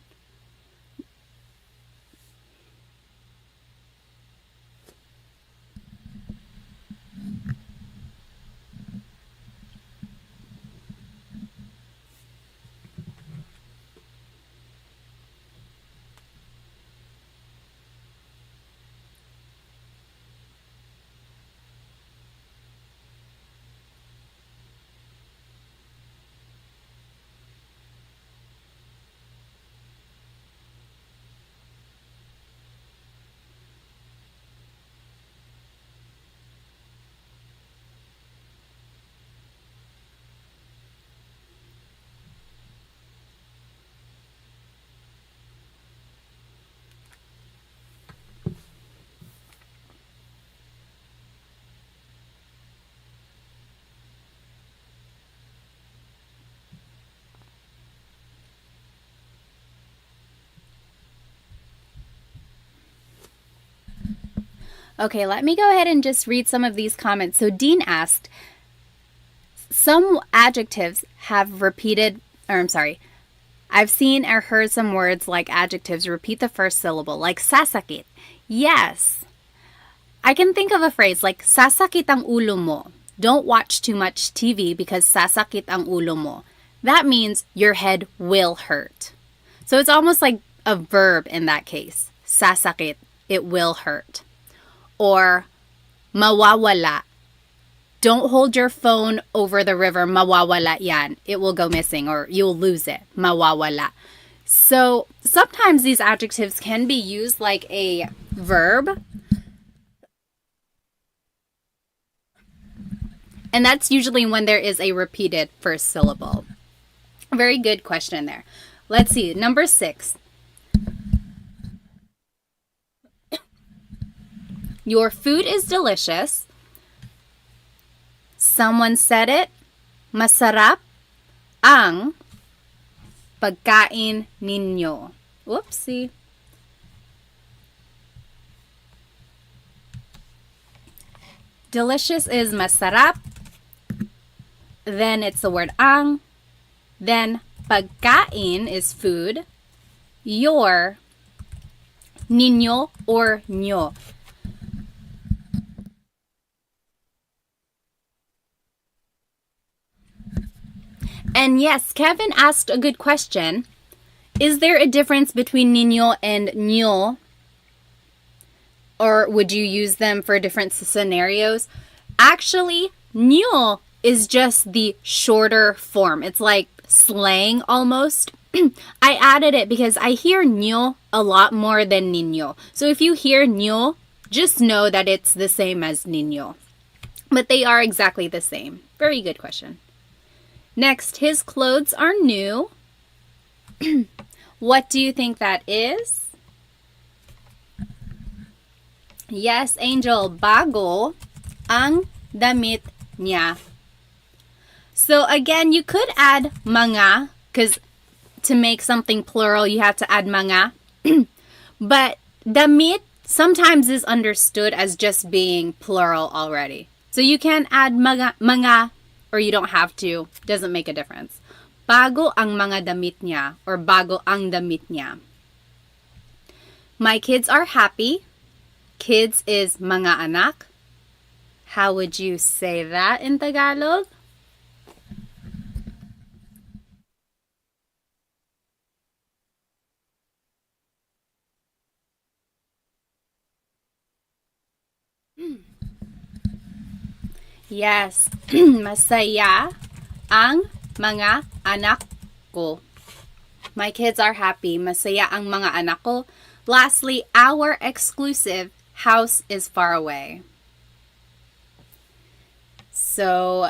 Okay, let me go ahead and just read some of these comments. So Dean asked, some adjectives have repeated, or I'm sorry, I've seen or heard some words like adjectives repeat the first syllable, like sasakit. Yes. I can think of a phrase like sasakit ang ulo mo. Don't watch too much TV because sasakit ang ulo mo. That means your head will hurt. So it's almost like a verb in that case. Sasakit, it will hurt. Or mawawala. Don't hold your phone over the river. Mawawala yan. It will go missing or you'll lose it. Mawawala. So sometimes these adjectives can be used like a verb. And that's usually when there is a repeated first syllable. Very good question there. Let's see. Number 6. Your food is delicious. Someone said it. Masarap ang pagkain ninyo. Whoopsie. Delicious is masarap. Then it's the word ang. Then pagkain is food. Your, ninyo or nyo. And yes, Kevin asked a good question. Is there a difference between niño and niño? Or would you use them for different scenarios? Actually, niño is just the shorter form. It's like slang almost. I added it because I hear niño a lot more than niño. So if you hear niño, just know that it's the same as niño. But they are exactly the same. Very good question. Next, his clothes are new. What do you think that is? Yes, Angel, bago ang damit niya. So again, you could add mga, because to make something plural, you have to add mga. But damit sometimes is understood as just being plural already. So you can add mga, or you don't have to. Doesn't make a difference. Bago ang mga damit niya, or bago ang damit niya. My kids are happy. Kids is mga anak. How would you say that in Tagalog? Yes, masaya ang mga anak ko. My kids are happy. Masaya ang mga anak ko. Lastly, our exclusive house is far away. So,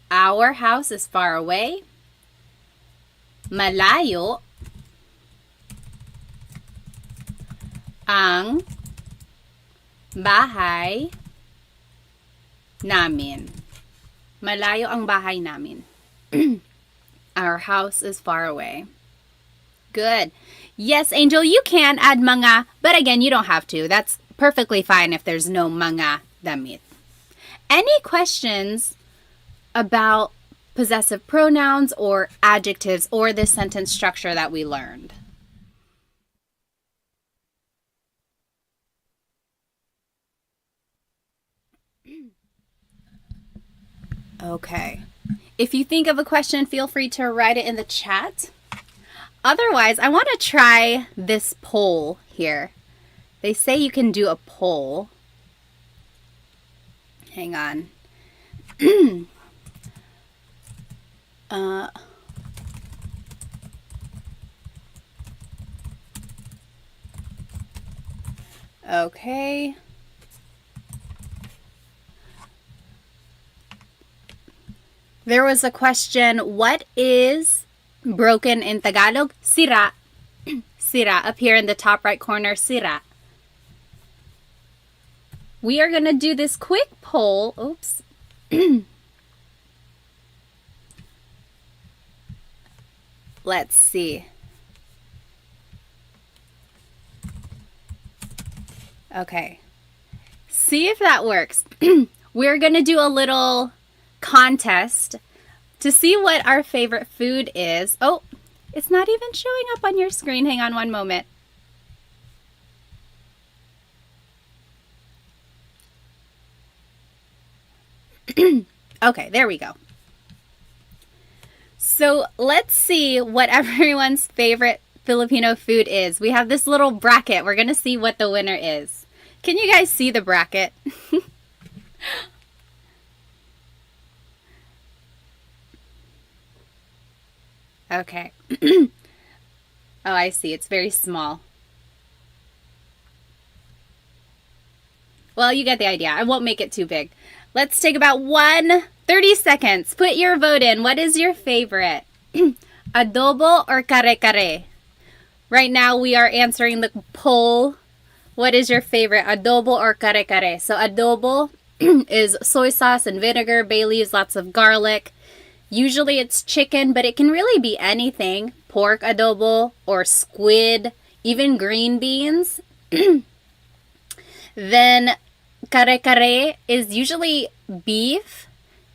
our house is far away. Malayo ang bahay namin. Malayo ang bahay namin. Our house is far away. Good. Yes, Angel, you can add mga, but again, you don't have to. That's perfectly fine if there's no mga damit. Any questions about possessive pronouns or adjectives or this sentence structure that we learned? Okay. If you think of a question, feel free to write it in the chat. Otherwise, I want to try this poll here. They say you can do a poll. Hang on. Okay. There was a question, what is broken in Tagalog? Sira. Sira, up here in the top right corner, sira. We are going to do this quick poll. Oops. Let's see. Okay. See if that works. We're going to do a little contest to see what our favorite food is. Oh, it's not even showing up on your screen. Hang on one moment. Okay, there we go. So let's see what everyone's favorite Filipino food is. We have this little bracket. We're going to see what the winner is. Can you guys see the bracket? Okay. Oh, I see. It's very small. Well, you get the idea. I won't make it too big. Let's take about 30 seconds. Put your vote in. What is your favorite? Adobo or kare-kare? Right now, we are answering the poll. What is your favorite? Adobo or kare-kare? So adobo is soy sauce and vinegar, bay leaves, lots of garlic. Usually it's chicken, but it can really be anything. Pork adobo or squid, even green beans. Then kare-kare is usually beef,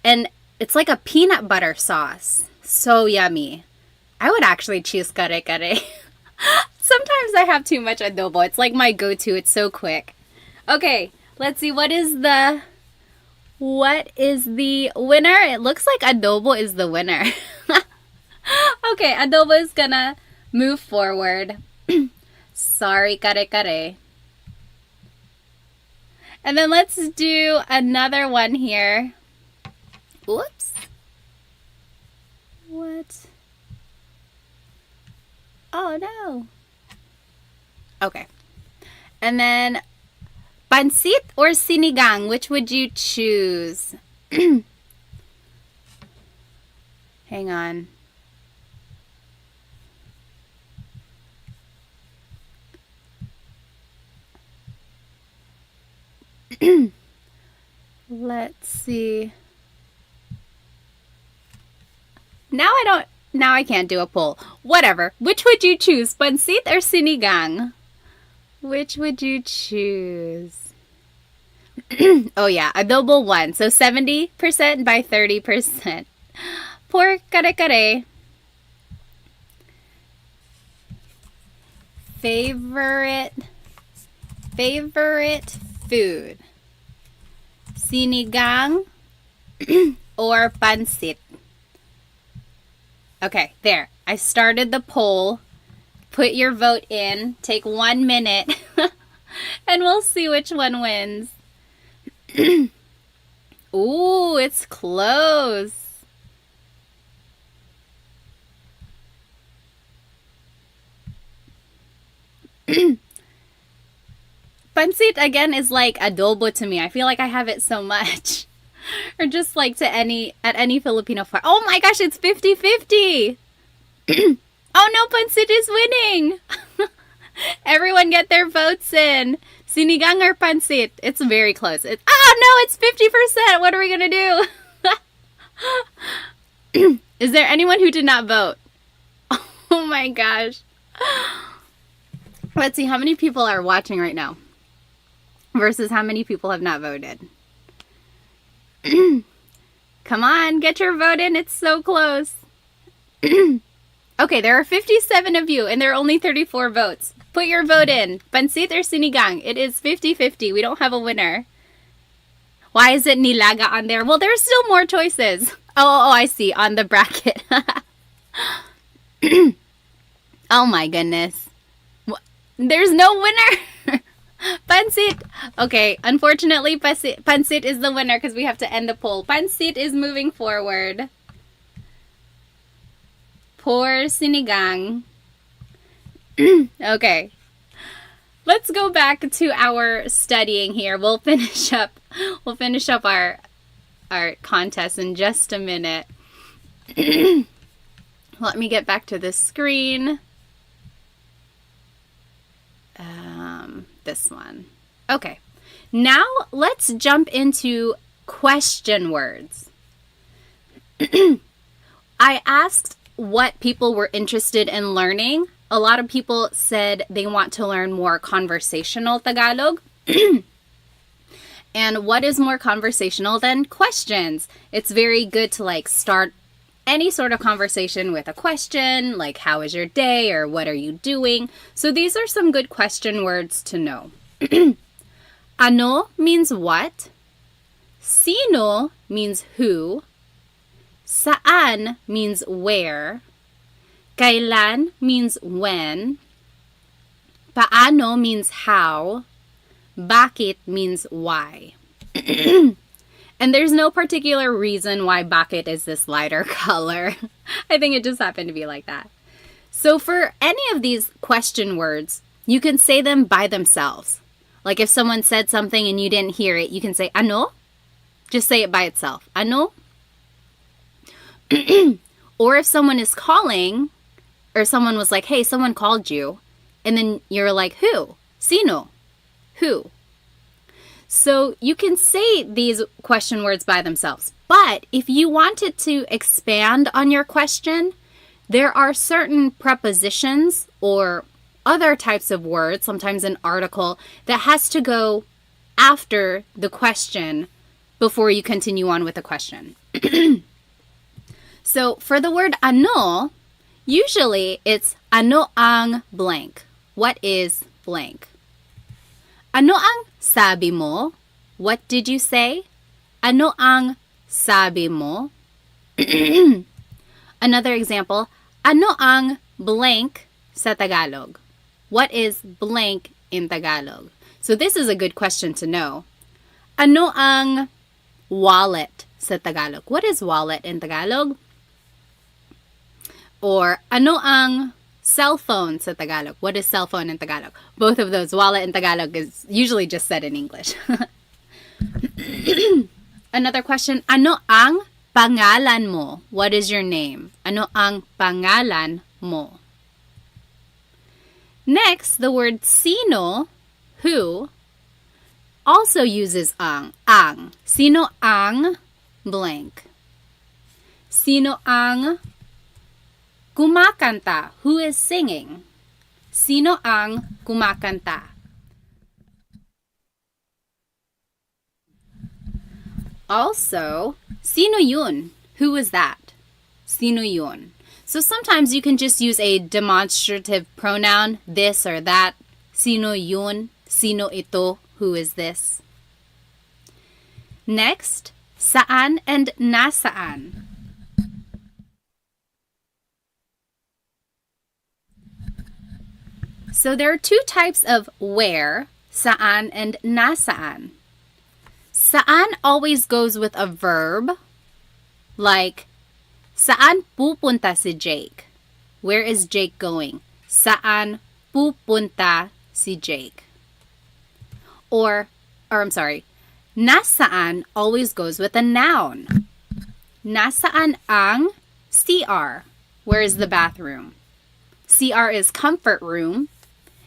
and it's like a peanut butter sauce. So yummy. I would actually choose kare-kare. Sometimes I have too much adobo. It's like my go-to. It's so quick. Okay, let's see. What is the winner? It looks like adobo is the winner. Okay, adobo is gonna Move forward. Sorry, kare-kare. And then let's do another one here. Oops. What? Oh, no. Okay. And then, pansit or sinigang, which would you choose? Hang on. Let's see. Now I can't do a poll. Whatever. Which would you choose? Pansit or sinigang? Which would you choose? Oh yeah, adobo one. So 70% by 30%. Por kare-kare. Favorite food. Sinigang or pansit? Okay, there. I started the poll. Put your vote in. Take 1 minute. And we'll see which one wins. Ooh, it's close. Pansit, again, is like adobo to me. I feel like I have it so much. Or just like at any Filipino farm. Oh my gosh, it's 50-50. Oh no, pansit is winning. Everyone get their votes in. Sinigang or pansit? It's very close. No, it's 50%. What are we going to do? Is there anyone who did not vote? Oh my gosh. Let's see how many people are watching right now versus how many people have not voted. Come on, get your vote in. It's so close. Okay, there are 57 of you and there are only 34 votes. Put your vote in. Pansit or sinigang? It is 50-50. We don't have a winner. Why is it nilaga on there? Well, there's still more choices. Oh, I see. On the bracket. Oh my goodness. There's no winner. Pansit. Okay, unfortunately, pansit is the winner because we have to end the poll. Pansit is moving forward. Por sinigang. Okay. Let's go back to our studying here. We'll finish up our contest in just a minute. Let me get back to the screen. This one. Okay. Now let's jump into question words. I asked what people were interested in learning. A lot of people said they want to learn more conversational Tagalog. And what is more conversational than questions? It's very good to start any sort of conversation with a question, like how is your day or what are you doing? So these are some good question words to know. Ano means what. Sino means who. Saan means where. Kailan means when. Paano means how. Bakit means why. And there's no particular reason why bakit is this lighter color. I think it just happened to be like that. So for any of these question words, you can say them by themselves. Like if someone said something and you didn't hear it, you can say ano. Just say it by itself. Ano. Or if someone is calling, or someone was like, hey, someone called you, and then you're like, who? Sino? Who? So you can say these question words by themselves. But if you wanted to expand on your question, there are certain prepositions or other types of words, sometimes an article, that has to go after the question before you continue on with the question. So for the word ano, usually it's ano ang blank. What is blank? Ano ang sabi mo? What did you say? Ano ang sabi mo? Another example, ano ang blank sa Tagalog? What is blank in Tagalog? So this is a good question to know. Ano ang wallet sa Tagalog? What is wallet in Tagalog? Or ano ang cell phone sa Tagalog? What is cell phone in Tagalog? Both of those, wallet in Tagalog is usually just said in English. Another question, ano ang pangalan mo? What is your name? Ano ang pangalan mo? Next, the word sino, who, also uses ang. Sino ang blank? Sino ang kumakanta? Who is singing? Sino ang kumakanta? Also, sino yun? Who is that? Sino yun? So sometimes you can just use a demonstrative pronoun, this or that. Sino yun? Sino ito? Who is this? Next, saan and nasaan. So there are two types of where, saan and nasaan. Saan always goes with a verb, like, saan pupunta si Jake? Where is Jake going? Saan pupunta si Jake? Or I'm sorry, nasaan always goes with a noun. Nasaan ang CR? Where is the bathroom? CR is comfort room,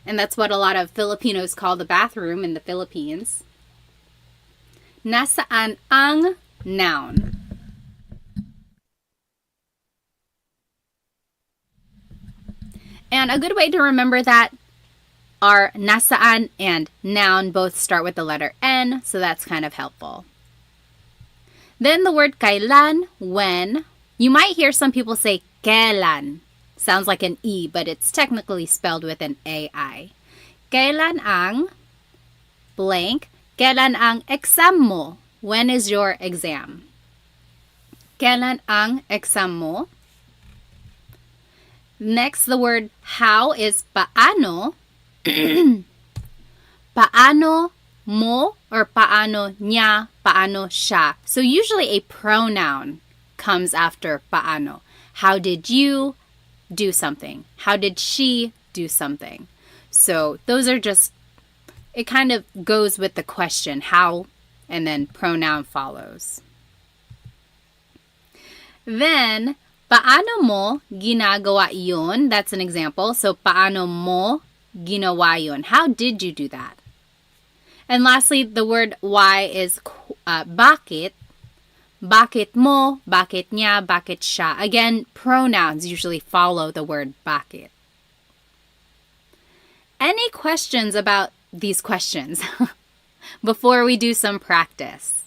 and that's what a lot of Filipinos call the bathroom in the Philippines. Nasaan ang noun? And a good way to remember that are nasaan and noun both start with the letter N, so that's kind of helpful. Then the word kailan, when. You might hear some people say kailan. Sounds like an E, but it's technically spelled with an AI. Kailan ang blank. Kailan ang exam mo? When is your exam? Kailan ang exam mo? Next, the word how is paano. Paano mo or paano niya, paano siya. So usually a pronoun comes after paano. How did you do something? How did she do something? So those are just, it kind of goes with the question, how, and then pronoun follows. Then, paano mo ginagawa yun? That's an example. So, paano mo ginawa yun? How did you do that? And lastly, the word why is bakit. Bakit mo, bakit niya, bakit siya. Again, pronouns usually follow the word bakit. Any questions about these questions before we do some practice?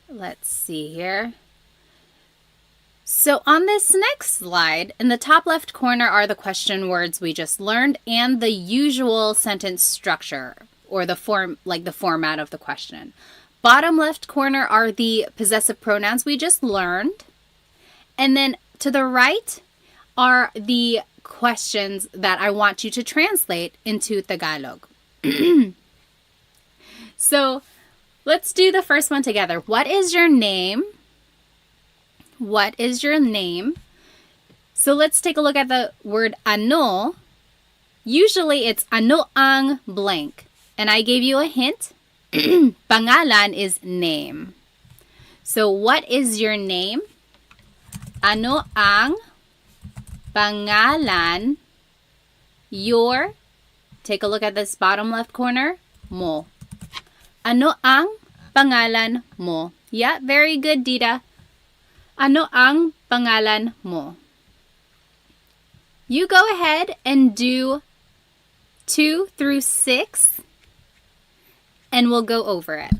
Let's see here. So on this next slide, in the top left corner are the question words we just learned and the usual sentence structure or the format of the question. Bottom left corner are the possessive pronouns we just learned. And then to the right are the questions that I want you to translate into Tagalog. So let's do the first one together. What is your name? What is your name? So let's take a look at the word ano. Usually it's ano ang blank. And I gave you a hint. Pangalan is name. So what is your name? Ano ang pangalan? Your, take a look at this bottom left corner, mo. Ano ang pangalan mo? Yeah, very good, Dita. Ano ang pangalan mo? You go ahead and do 2 through 6, and we'll go over it.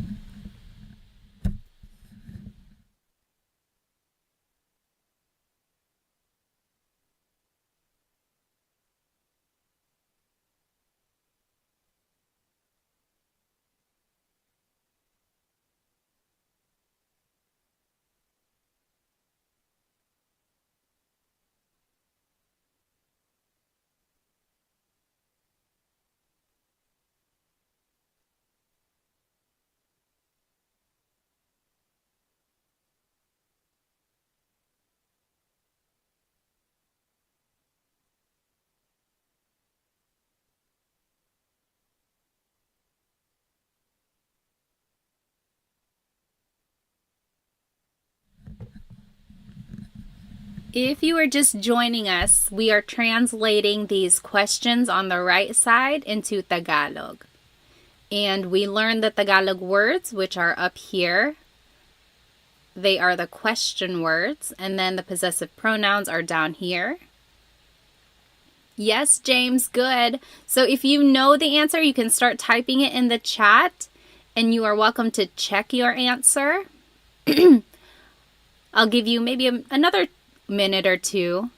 If you are just joining us, we are translating these questions on the right side into Tagalog. And we learned the Tagalog words, which are up here. They are the question words, and then the possessive pronouns are down here. Yes, James, good. So if you know the answer, you can start typing it in the chat, and you are welcome to check your answer. I'll give you maybe another minute or two.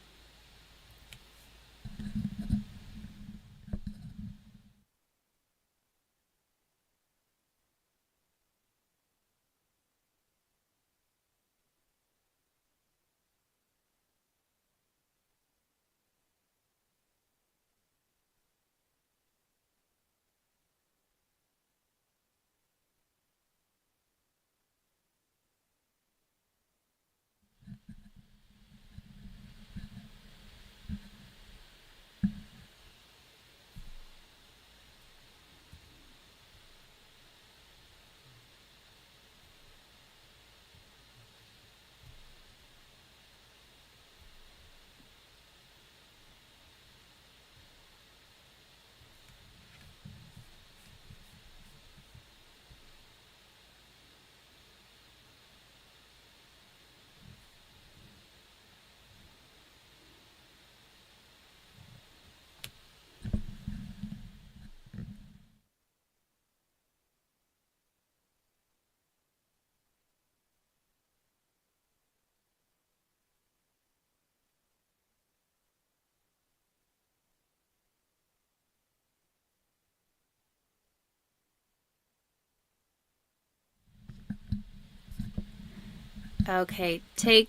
Okay, take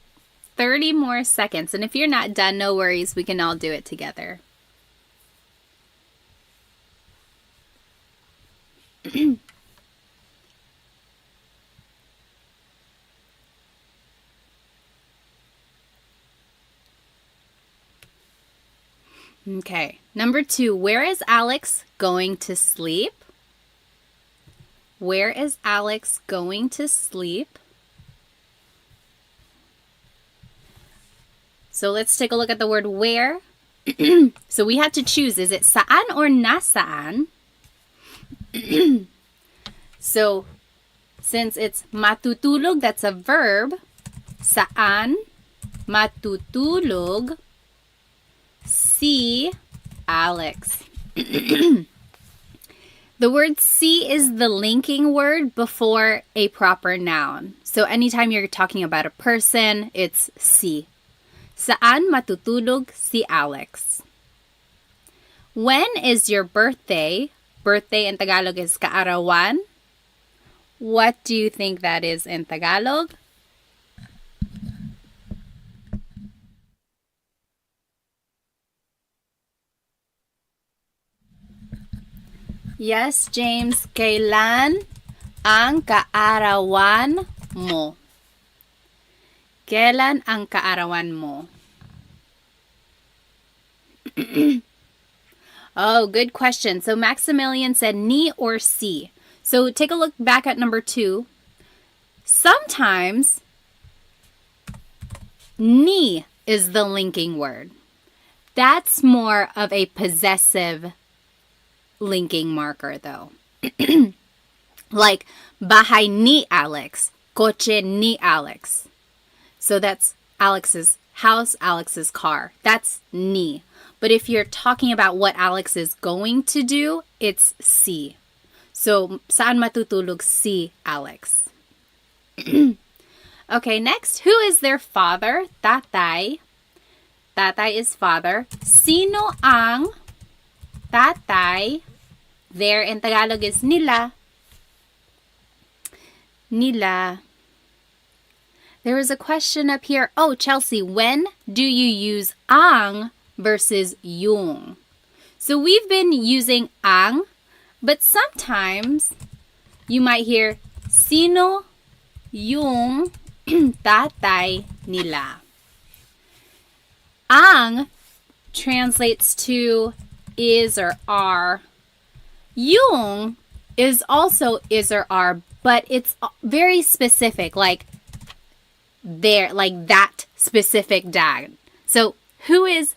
30 more seconds. And if you're not done, no worries. We can all do it together. Okay, number 2. Where is Alex going to sleep? Where is Alex going to sleep? So let's take a look at the word where. So we had to choose, is it saan or nasaan? So since it's matutulog, that's a verb. Saan matutulog si Alex. The word si is the linking word before a proper noun. So anytime you're talking about a person, it's si. Saan matutulog si Alex? When is your birthday? Birthday in Tagalog is kaarawan. What do you think that is in Tagalog? Yes, James. Kailan ang kaarawan mo? Kailan ang kaarawan mo? Oh, good question. So Maximilian said ni or si. So take a look back at number 2. Sometimes ni is the linking word. That's more of a possessive linking marker though. Like bahay ni Alex, kotse ni Alex. So that's Alex's house, Alex's car. That's ni. But if you're talking about what Alex is going to do, it's si. So, saan matutulog si Alex? Okay, next. Who is their father? Tatay. Tatay is father. Sino ang tatay? There in Tagalog is nila. Nila. There is a question up here. Oh, Chelsea, when do you use ang versus yung? So we've been using ang, but sometimes you might hear sino yung tatay nila. Ang translates to is or are. Yung is also is or are, but it's very specific, like that specific dad. So who is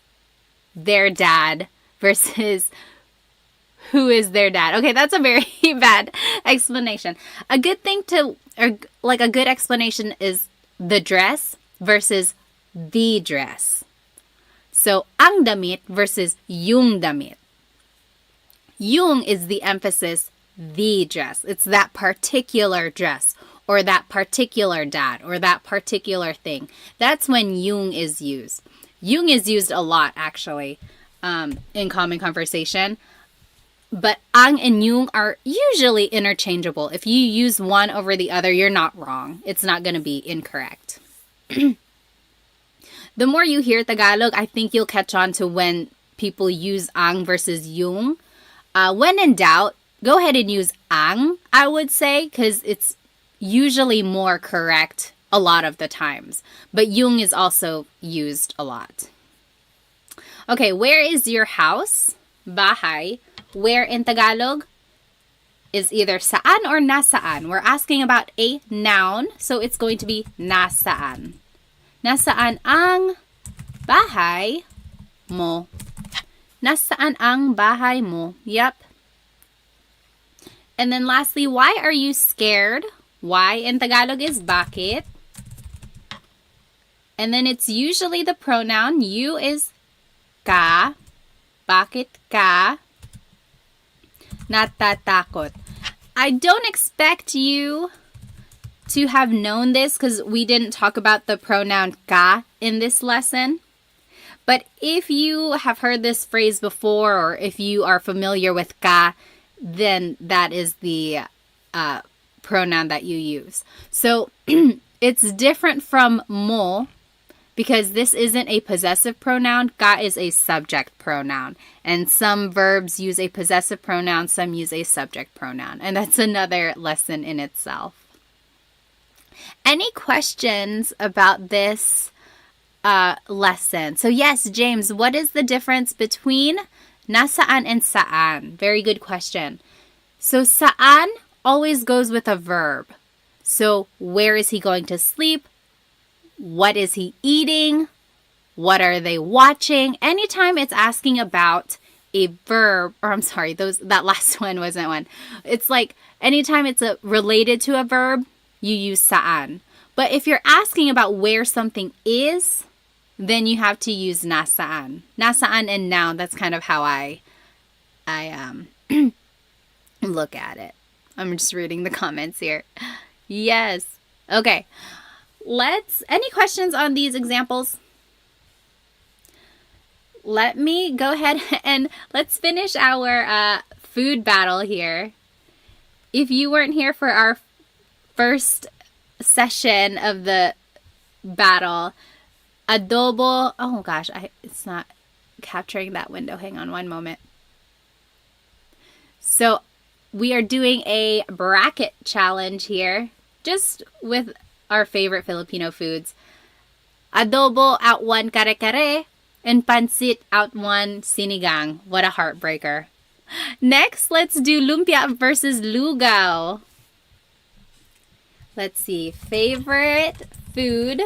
their dad versus who is their dad? Okay, that's a very bad explanation. A good thing to, or like a good explanation is the dress versus the dress. So, ang damit versus yung damit. Yung is the emphasis, the dress. It's that particular dress or that particular dad or that particular thing. That's when yung is used. Yung is used a lot, actually, in common conversation. But ang and yung are usually interchangeable. If you use one over the other, you're not wrong. It's not going to be incorrect. The more you hear Tagalog, I think you'll catch on to when people use ang versus yung. When in doubt, go ahead and use ang, I would say, because it's usually more correct a lot of the times. But yung is also used a lot. Okay, where is your house? Bahay. Where in Tagalog is either saan or nasaan. We're asking about a noun, so it's going to be nasaan. Nasaan ang bahay mo? Nasaan ang bahay mo? Yep. And then lastly, why are you scared? Why in Tagalog is bakit. And then it's usually the pronoun. You is ka. Bakit ka natatakot? I don't expect you to have known this because we didn't talk about the pronoun ka in this lesson. But if you have heard this phrase before or if you are familiar with ka, then that is the pronoun that you use. So it's different from mo because this isn't a possessive pronoun. Ka is a subject pronoun. And some verbs use a possessive pronoun, some use a subject pronoun. And that's another lesson in itself. Any questions about this lesson? So yes, James, what is the difference between nasaan and saan? Very good question. So saan always goes with a verb. So where is he going to sleep? What is he eating? What are they watching? Anytime it's asking about a verb, or I'm sorry, that last one wasn't one. It's like anytime it's related to a verb, you use saan. But if you're asking about where something is, then you have to use nasaan. Nasaan and noun, that's kind of how I look at it. I'm just reading the comments here. Yes. Okay. Any questions on these examples? Let me go ahead and let's finish our food battle here. If you weren't here for our first session of the battle, adobo, oh gosh, it's not capturing that window. Hang on one moment. So we are doing a bracket challenge here, just with our favorite Filipino foods. Adobo out one kare-kare, and pansit out one sinigang. What a heartbreaker. Next, let's do lumpia versus lugaw. Let's see. Favorite food.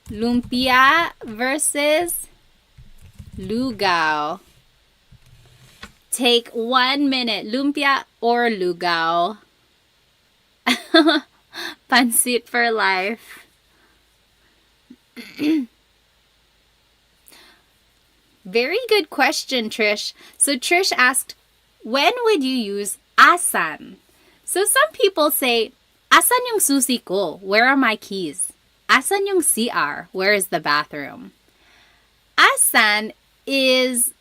Lumpia versus lugaw. Take 1 minute. Lumpia or lugaw? Pansit for life. Very good question, Trish. So Trish asked, when would you use asan? So some people say, asan yung susi ko? Where are my keys? Asan yung CR? Where is the bathroom? Asan is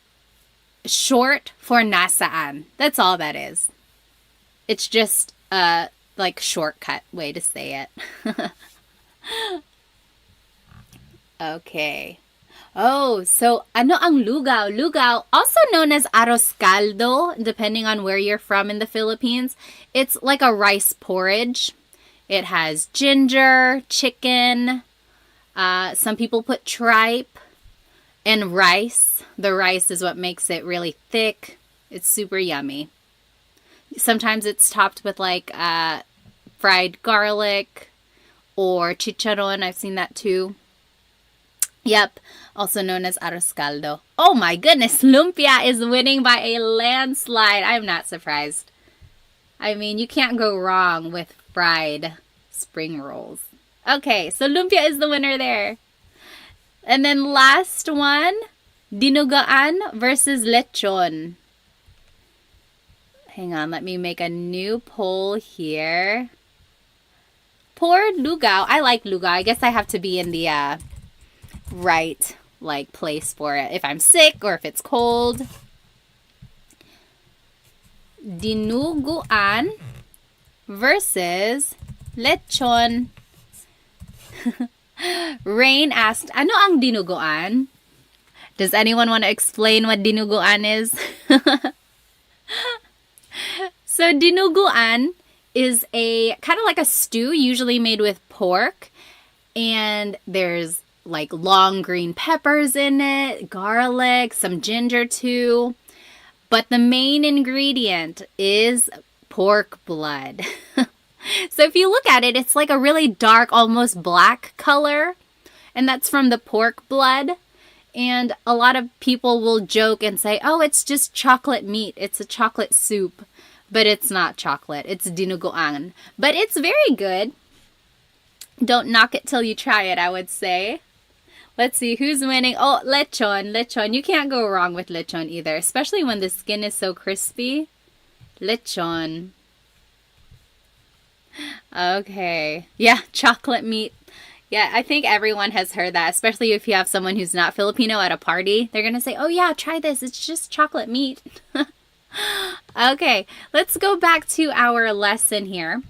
short for nasaan. That's all that is. It's just a shortcut way to say it. Okay. Oh, so ano ang lugaw? Lugaw, also known as arroz caldo, depending on where you're from in the Philippines. It's like a rice porridge. It has ginger, chicken. Some people put tripe and rice. The rice is what makes it really thick. It's super yummy. Sometimes it's topped with fried garlic or chicharon. I've seen that too. Yep, also known as arroz caldo. Oh my goodness, lumpia is winning by a landslide. I'm not surprised. I mean, you can't go wrong with fried spring rolls. Okay, so lumpia is the winner there. And then last one, dinugaan versus lechon. Hang on, let me make a new poll here. Poor lugaw. I like lugaw. I guess I have to be in the right place for it. If I'm sick or if it's cold. Dinuguan versus lechon. Rain asked, ano ang dinuguan? Does anyone want to explain what dinuguan is? So dinuguan is a kind of like a stew, usually made with pork, and there's like long green peppers in it, garlic, some ginger too. But the main ingredient is pork blood. So if you look at it, it's like a really dark, almost black color, and that's from the pork blood. And a lot of people will joke and say, oh, it's just chocolate meat. It's a chocolate soup. But it's not chocolate. It's dinuguan. But it's very good. Don't knock it till you try it, I would say. Let's see, who's winning? Oh, lechon. Lechon. You can't go wrong with lechon either, especially when the skin is so crispy. Lechon. Okay. Yeah, chocolate meat. Yeah, I think everyone has heard that, especially if you have someone who's not Filipino at a party. They're going to say, oh yeah, try this. It's just chocolate meat. Okay, let's go back to our lesson here.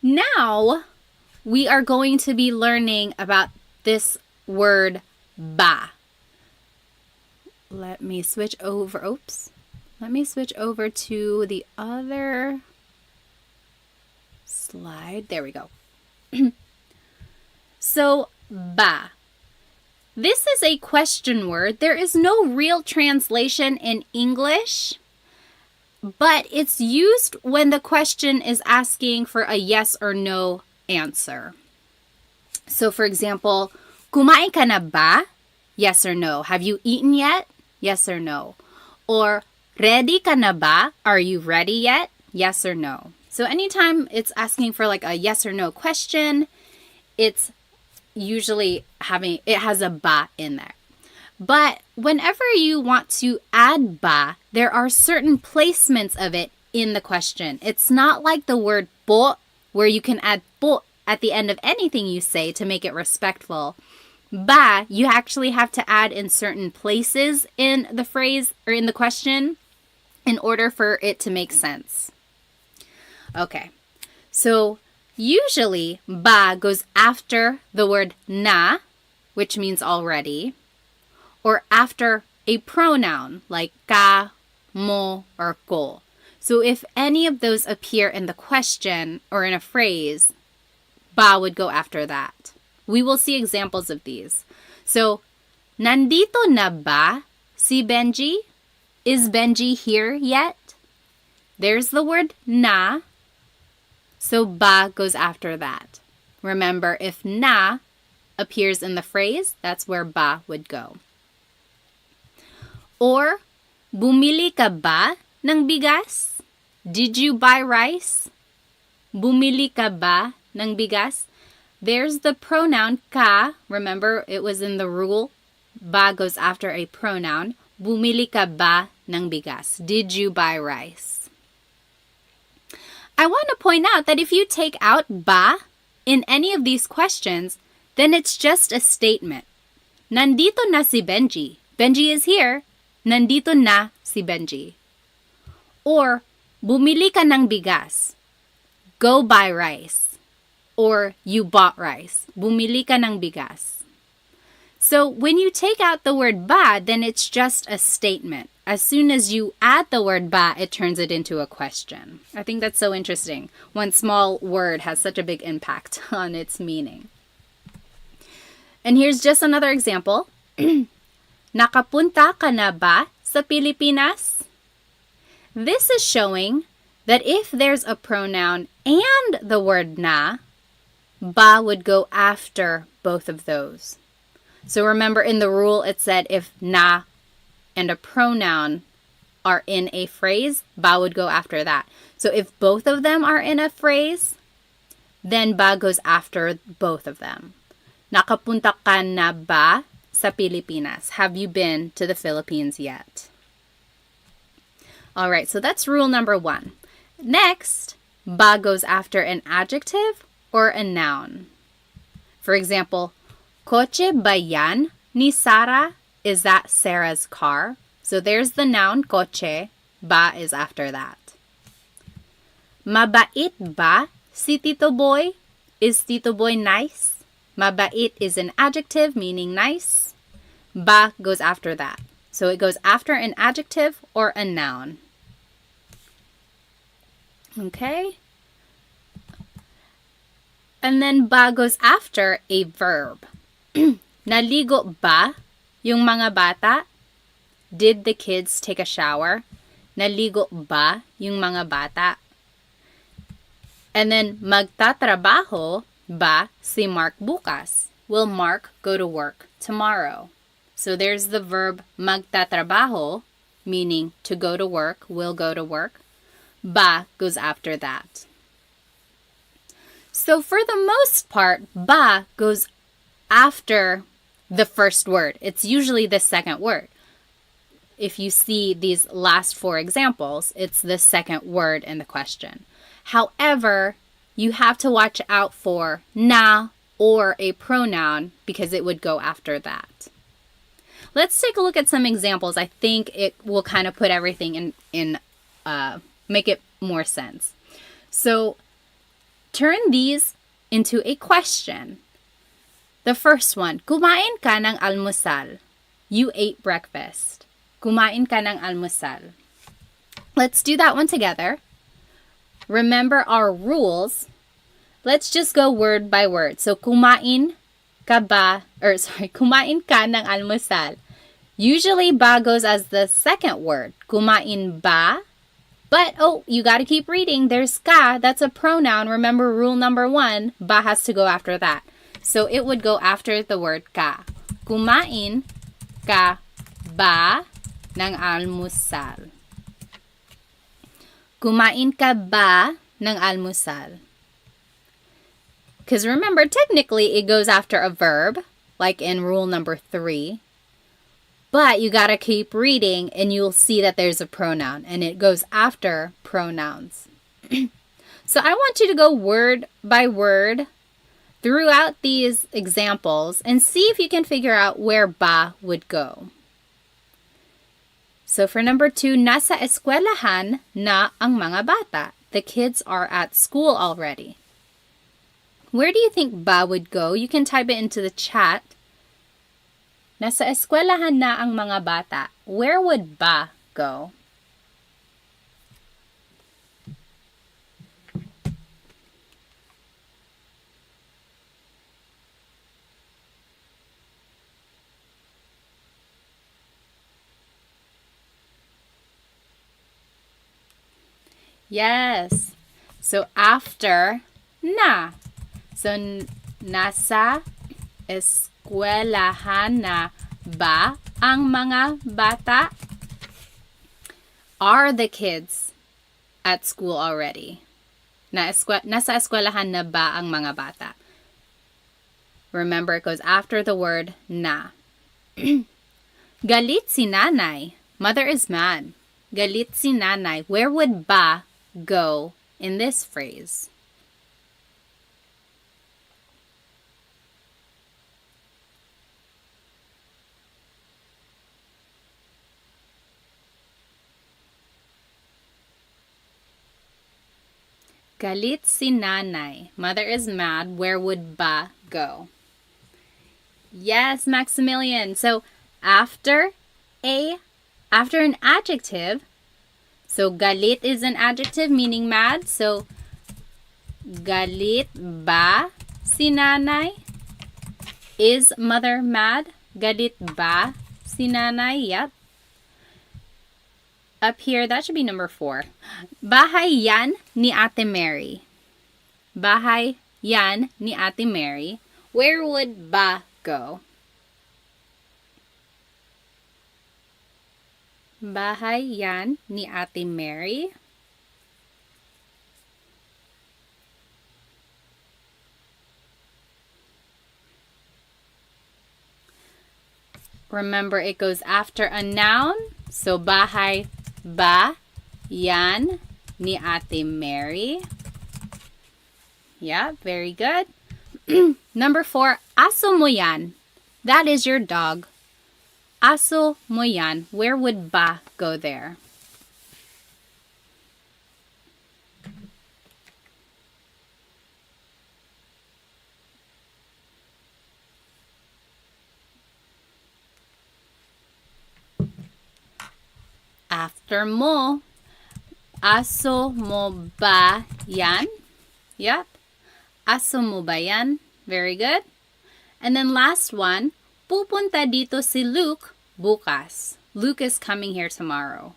Now, we are going to be learning about this word ba. Let me switch over. Oops. Let me switch over to the other slide. There we go. So, ba. This is a question word. There is no real translation in English, but it's used when the question is asking for a yes or no answer. So, for example, kumain ka na ba? Yes or no. Have you eaten yet? Yes or no. Or, ready ka na ba? Are you ready yet? Yes or no. So, anytime it's asking for like a yes or no question, it's usually it has a ba in there. But whenever you want to add ba, there are certain placements of it in the question. It's not like the word po, where you can add po at the end of anything you say to make it respectful. Ba, you actually have to add in certain places in the phrase or in the question in order for it to make sense. Okay, so usually, ba goes after the word na, which means already, or after a pronoun like ka, mo, or ko. So if any of those appear in the question or in a phrase, ba would go after that. We will see examples of these. So, nandito na ba si Benji? Is Benji here yet? There's the word na. So ba goes after that. Remember, if na appears in the phrase, that's where ba would go. Or, bumili ka ba ng bigas? Did you buy rice? Bumili ka ba ng bigas? There's the pronoun ka. Remember, it was in the rule. Ba goes after a pronoun. Bumili ka ba ng bigas? Did you buy rice? I want to point out that if you take out ba in any of these questions, then it's just a statement. Nandito na si Benji. Benji is here. Nandito na si Benji. Or, bumili ka ng bigas. Go buy rice. Or, you bought rice. Bumili ka ng bigas. So, when you take out the word ba, then it's just a statement. As soon as you add the word ba, it turns it into a question. I think that's so interesting. One small word has such a big impact on its meaning. And here's just another example. Nakapunta ka na ba sa Pilipinas? This is showing that if there's a pronoun and the word na, ba would go after both of those. So remember in the rule it said if na and a pronoun are in a phrase, ba would go after that. So if both of them are in a phrase, then ba goes after both of them. Nakapunta ka na ba sa Pilipinas? Have you been to the Philippines yet? All right, so that's rule number 1. Next, ba goes after an adjective or a noun. For example, Kotse ba yan ni Sarah? Is that Sarah's car? So there's the noun kotse. Ba is after that. Mabait ba si Tito Boy? Is Tito Boy nice? Mabait is an adjective meaning nice. Ba goes after that. So it goes after an adjective or a noun. Okay? And then ba goes after a verb. Naligo ba yung mga bata? Did the kids take a shower? Naligo ba yung mga bata? And then magtatrabaho ba si Mark bukas? Will Mark go to work tomorrow? So there's the verb magtatrabaho, meaning to go to work, will go to work. Ba goes after that. So for the most part, ba goes after the first word. It's usually the second word. If you see these last 4 examples, it's the second word in the question. However, you have to watch out for na or a pronoun because it would go after that. Let's take a look at some examples. I think it will kind of put everything make it more sense. So turn these into a question. The first one, kumain ka ng almusal? You ate breakfast. Kumain ka ng almusal. Let's do that one together. Remember our rules. Let's just go word by word. So kumain ka ng almusal. Usually ba goes as the second word. Kumain ba? But, you got to keep reading. There's ka. That's a pronoun. Remember rule number 1. Ba has to go after that. So it would go after the word ka. Kumain ka ba ng almusal? Kumain ka ba ng almusal? Because remember, technically it goes after a verb, like in rule number 3. But you got to keep reading and you'll see that there's a pronoun and it goes after pronouns. So I want you to go word by word throughout these examples and see if you can figure out where ba would go. So for number 2, nasa eskwelahan na ang mga bata. The kids are at school already. Where do you think ba would go? You can type it into the chat. Nasa eskwelahan na ang mga bata. Where would ba go? Yes. So after na. So nasa eskwelahan na ba ang mga bata? Are the kids at school already? Nasa eskwelahan na ba ang mga bata? Remember, it goes after the word na. Galit si nanay. Mother is mad. Galit si nanay. Where would ba go in this phrase? Galit si nanay. Mother is mad. Where would ba go? Yes, Maximilian. So after an adjective, so galit is an adjective meaning mad. So galit ba si nanay? Is mother mad? Galit ba si nanay? Yep. Up here, that should be number 4. Bahay yan ni Ate Mary. Bahay yan ni Ate Mary. Where would ba go? Bahay yan ni Ate Mary. Remember, it goes after a noun. So, bahay ba yan ni Ate Mary. Yeah, very good. Number 4, aso mo yan. That is your dog. Aso mo yan. Where would ba go there? After mo, aso mo ba yan? Yep. Aso mo ba yan? Very good. And then last one, pupunta dito si Luke bukas. Luke is coming here tomorrow.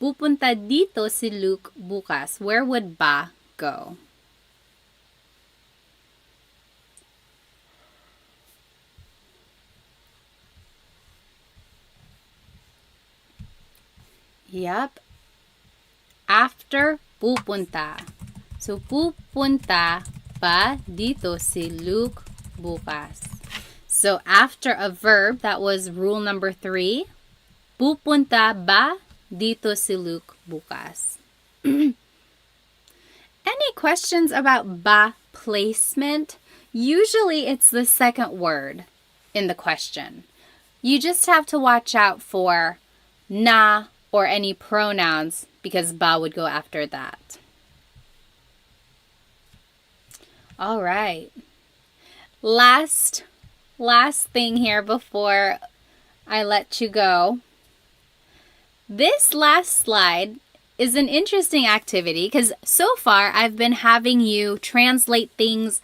Pupunta dito si Luke bukas. Where would ba go? Yep. After pupunta. So, pupunta ba dito si Luke bukas. So, after a verb, that was rule number 3. Pupunta ba dito si Luke bukas. Any questions about ba placement? Usually, it's the second word in the question. You just have to watch out for na or any pronouns because ba would go after that. All right. Last thing here before I let you go. This last slide is an interesting activity because so far I've been having you translate things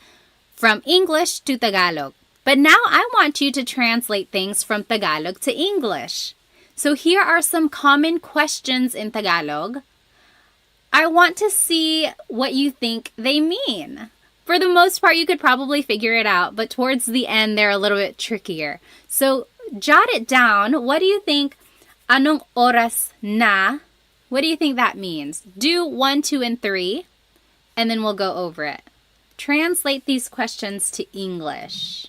from English to Tagalog. But now I want you to translate things from Tagalog to English. So here are some common questions in Tagalog. I want to see what you think they mean. For the most part, you could probably figure it out, but towards the end, they're a little bit trickier. So jot it down. What do you think? Anong oras na? What do you think that means? Do 1, 2, and 3, and then we'll go over it. Translate these questions to English.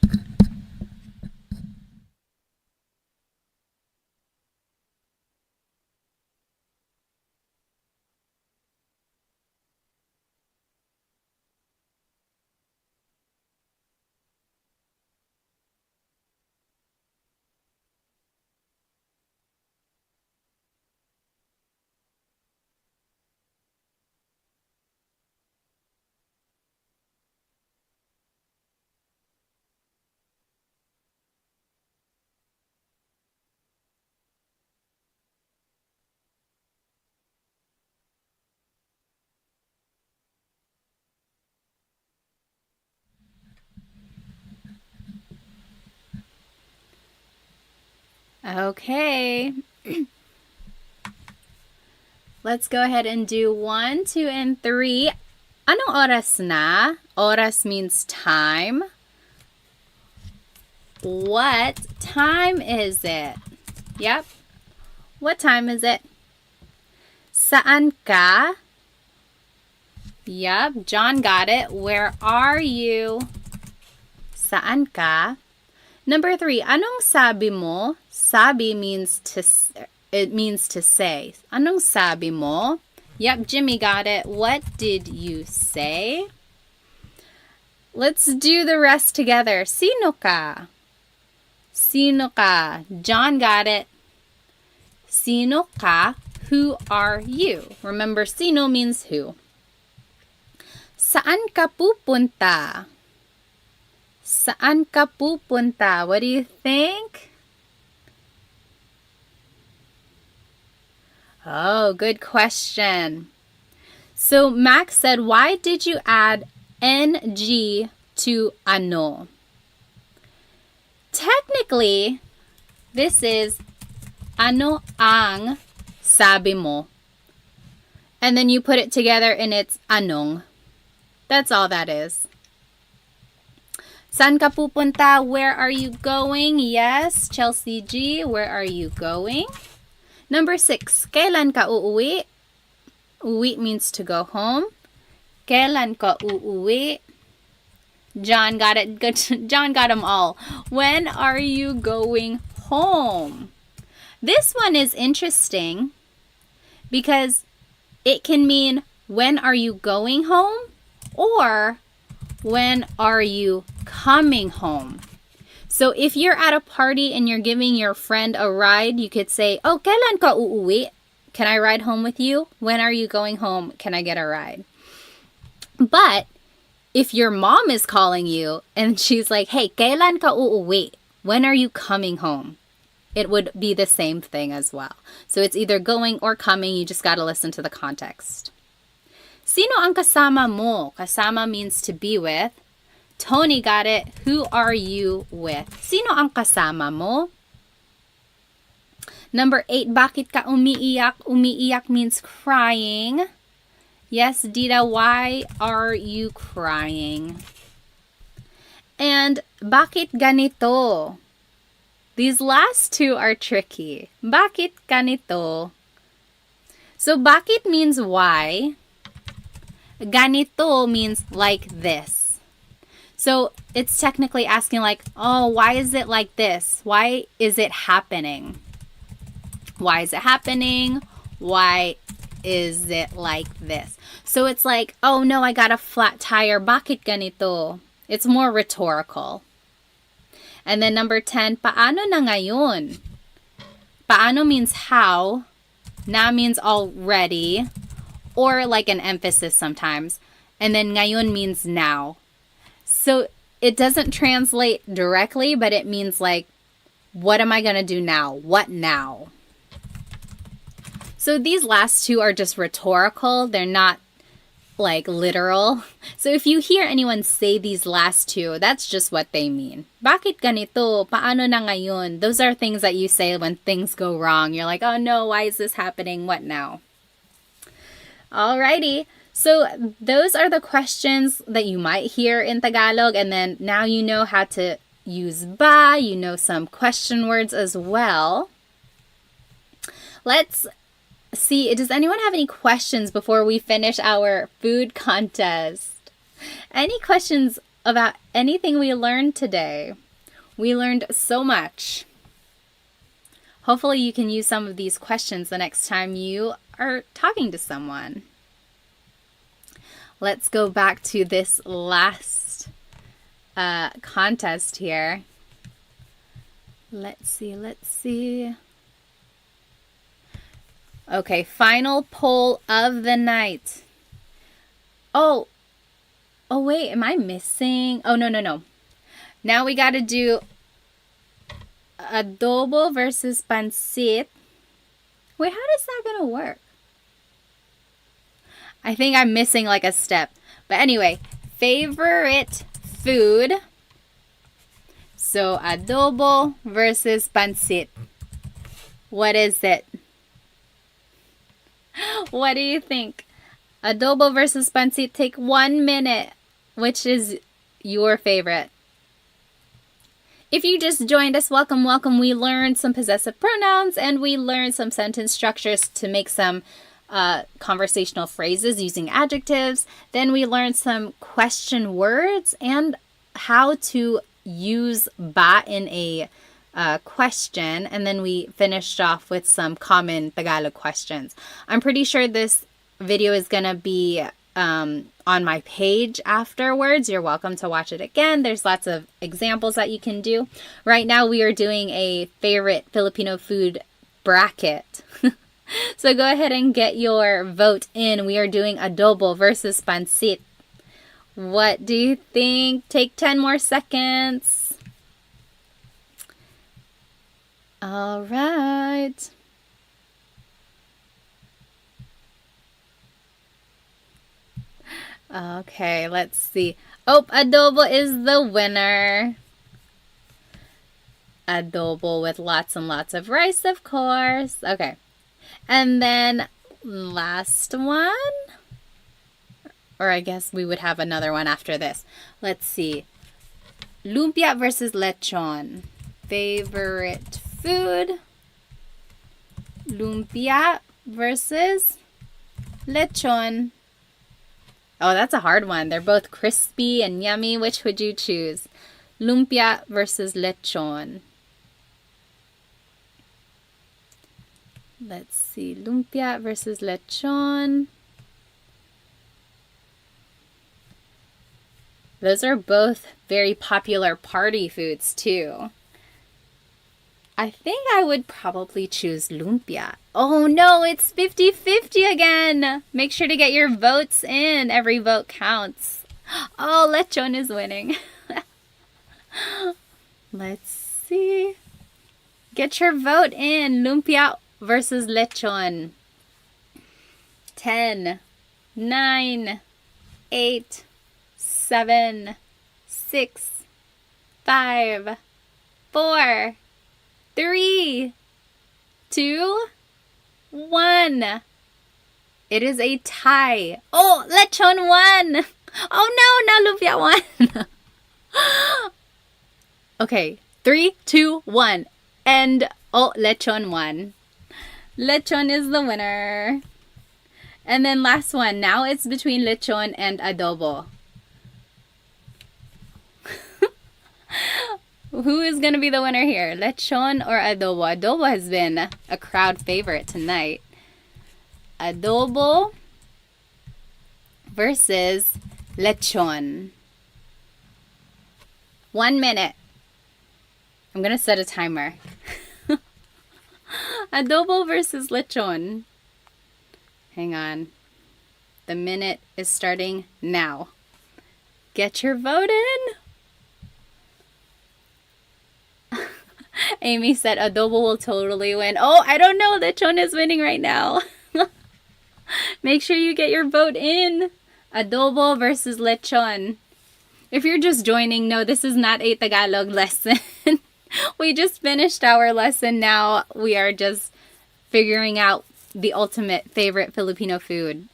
Okay. Let's go ahead and do 1, 2, and 3. Anong oras na? Oras means time. What time is it? Yep. What time is it? Saan ka? Yep, John got it. Where are you? Saan ka? Number 3, anong sabi mo? Sabi means to say. Anong sabi mo? Yep, Jimmy got it. What did you say? Let's do the rest together. Sino ka? Sino ka? John got it. Sino ka? Who are you? Remember, sino means who. Saan ka pupunta? Saan ka pupunta? What do you think? Oh, good question. So Max said, why did you add ng to ano? Technically, this is ano ang sabi mo. And then you put it together and it's anong. That's all that is. Saan ka pupunta? Where are you going? Yes, Chelsea G, where are you going? Number 6, kailan ka uuwi? Uwi means to go home. Kailan ka uuwi? John got it. John got them all. When are you going home? This one is interesting because it can mean when are you going home or when are you coming home. So if you're at a party and you're giving your friend a ride, you could say, oh, kailan ka uuwi? Can I ride home with you? When are you going home? Can I get a ride? But if your mom is calling you and she's like, hey, kailan ka uuwi? When are you coming home? It would be the same thing as well. So it's either going or coming. You just got to listen to the context. Sino ang kasama mo? Kasama means to be with. Tony got it. Who are you with? Sino ang kasama mo? Number 8, bakit ka umiiyak? Umiiyak means crying. Yes, Dita, why are you crying? And bakit ganito? These last two are tricky. Bakit ganito? So bakit means why. Ganito means like this. So it's technically asking like, oh, why is it like this? Why is it happening? Why is it happening? Why is it like this? So it's like, oh no, I got a flat tire. Bakit ganito? It's more rhetorical. And then number 10, paano na ngayon? Paano means how. Na means already. Or like an emphasis sometimes. And then ngayon means now. So it doesn't translate directly, but it means like, what am I going to do now? What now? So these last two are just rhetorical. They're not like literal. So if you hear anyone say these last two, that's just what they mean. Bakit ganito? Paano na ngayon? Those are things that you say when things go wrong. You're like, oh no, why is this happening? What now? Alrighty. So those are the questions that you might hear in Tagalog. And then now you know how to use ba. You know some question words as well. Let's see, does anyone have any questions before we finish our food contest? Any questions about anything we learned today? We learned so much. Hopefully you can use some of these questions the next time you are talking to someone. Let's go back to this last contest here. Let's see. Okay, final poll of the night. Oh wait, am I missing? Oh, no. Now we got to do adobo versus pancit. Wait, how is that going to work? I think I'm missing like a step. But anyway, favorite food. So adobo versus pancit. What is it? What do you think? Adobo versus pancit. Take 1 minute. Which is your favorite? If you just joined us, welcome. We learned some possessive pronouns and we learned some sentence structures to make some conversational phrases using adjectives. Then we learned some question words and how to use ba in a question, and then we finished off with some common Tagalog questions. I'm pretty sure this video is going to be on my page afterwards. You're welcome to watch it again. There's lots of examples that you can do. Right now we are doing a favorite Filipino food bracket. So go ahead and get your vote in. We are doing adobo versus pancit. What do you think? Take 10 more seconds. All right. Okay, let's see. Oh, adobo is the winner. Adobo with lots and lots of rice, of course. Okay. And then last one. Or I guess we would have another one after this. Let's see. Lumpia versus lechon. Favorite food. Lumpia versus lechon. Oh, that's a hard one. They're both crispy and yummy. Which would you choose? Lumpia versus lechon. Let's see. Lumpia versus lechon. Those are both very popular party foods too. I think I would probably choose lumpia. Oh no, it's 50-50 again. Make sure to get your votes in. Every vote counts. Oh, lechon is winning. Let's see. Get your vote in. Lumpia versus lechon. 10, 9, 8, 7, 6, 5, 4, 3, 2, 1. It is a tie. Oh, lechon won. Oh no, now lumpia won. Okay, 3, 2, 1. And oh, lechon won. Lechon is the winner. And then last one. Now it's between lechon and adobo. Who is going to be the winner here? Lechon or adobo? Adobo has been a crowd favorite tonight. Adobo versus lechon. 1 minute. I'm going to set a timer. Adobo versus lechon. Hang on. The minute is starting now. Get your vote in. Amy said adobo will totally win. Oh, I don't know. Lechon is winning right now. Make sure you get your vote in. Adobo versus lechon. If you're just joining, no, this is not a Tagalog lesson. We just finished our lesson. Now we are just figuring out the ultimate favorite Filipino food.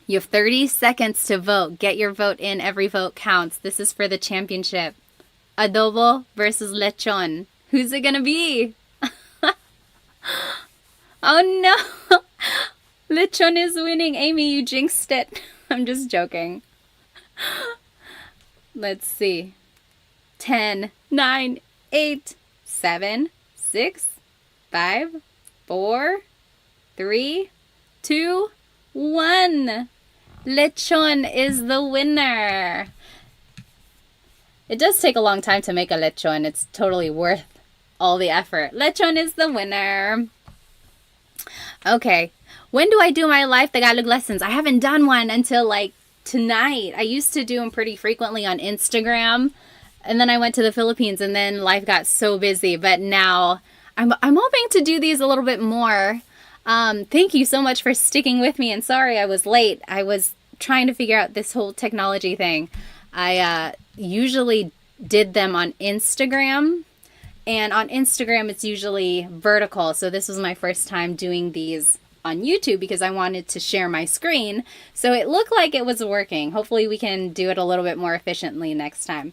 You have 30 seconds to vote. Get your vote in. Every vote counts. This is for the championship. Adobo versus lechon. Who's it gonna be? Oh no! Lechon is winning. Amy, you jinxed it. I'm just joking. Let's see. 10, 9, 8, 7, 6, 5, 4, 3, 2, 1. Lechon is the winner. It does take a long time to make a lechon. It's totally worth all the effort. Lechon is the winner. Okay. When do I do my live Tagalog lessons? I haven't done one until like tonight. I used to do them pretty frequently on Instagram. And then I went to the Philippines and then life got so busy. But now I'm hoping to do these a little bit more. Thank you so much for sticking with me. And sorry I was late. I was trying to figure out this whole technology thing. I usually did them on Instagram. And on Instagram, it's usually vertical. So this was my first time doing these on YouTube because I wanted to share my screen. So it looked like it was working. Hopefully we can do it a little bit more efficiently next time.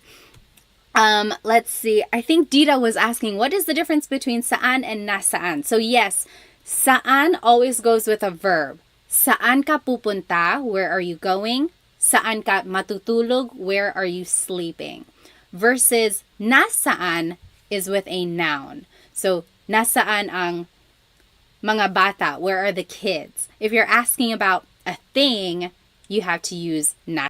Let's see. I think Dita was asking, what is the difference between saan and nasaan? So yes, saan always goes with a verb. Saan ka pupunta? Where are you going? Saan ka matutulog? Where are you sleeping? Versus nasaan is with a noun. So nasaan ang mga bata? Where are the kids? If you're asking about a thing, you have to use nasaan.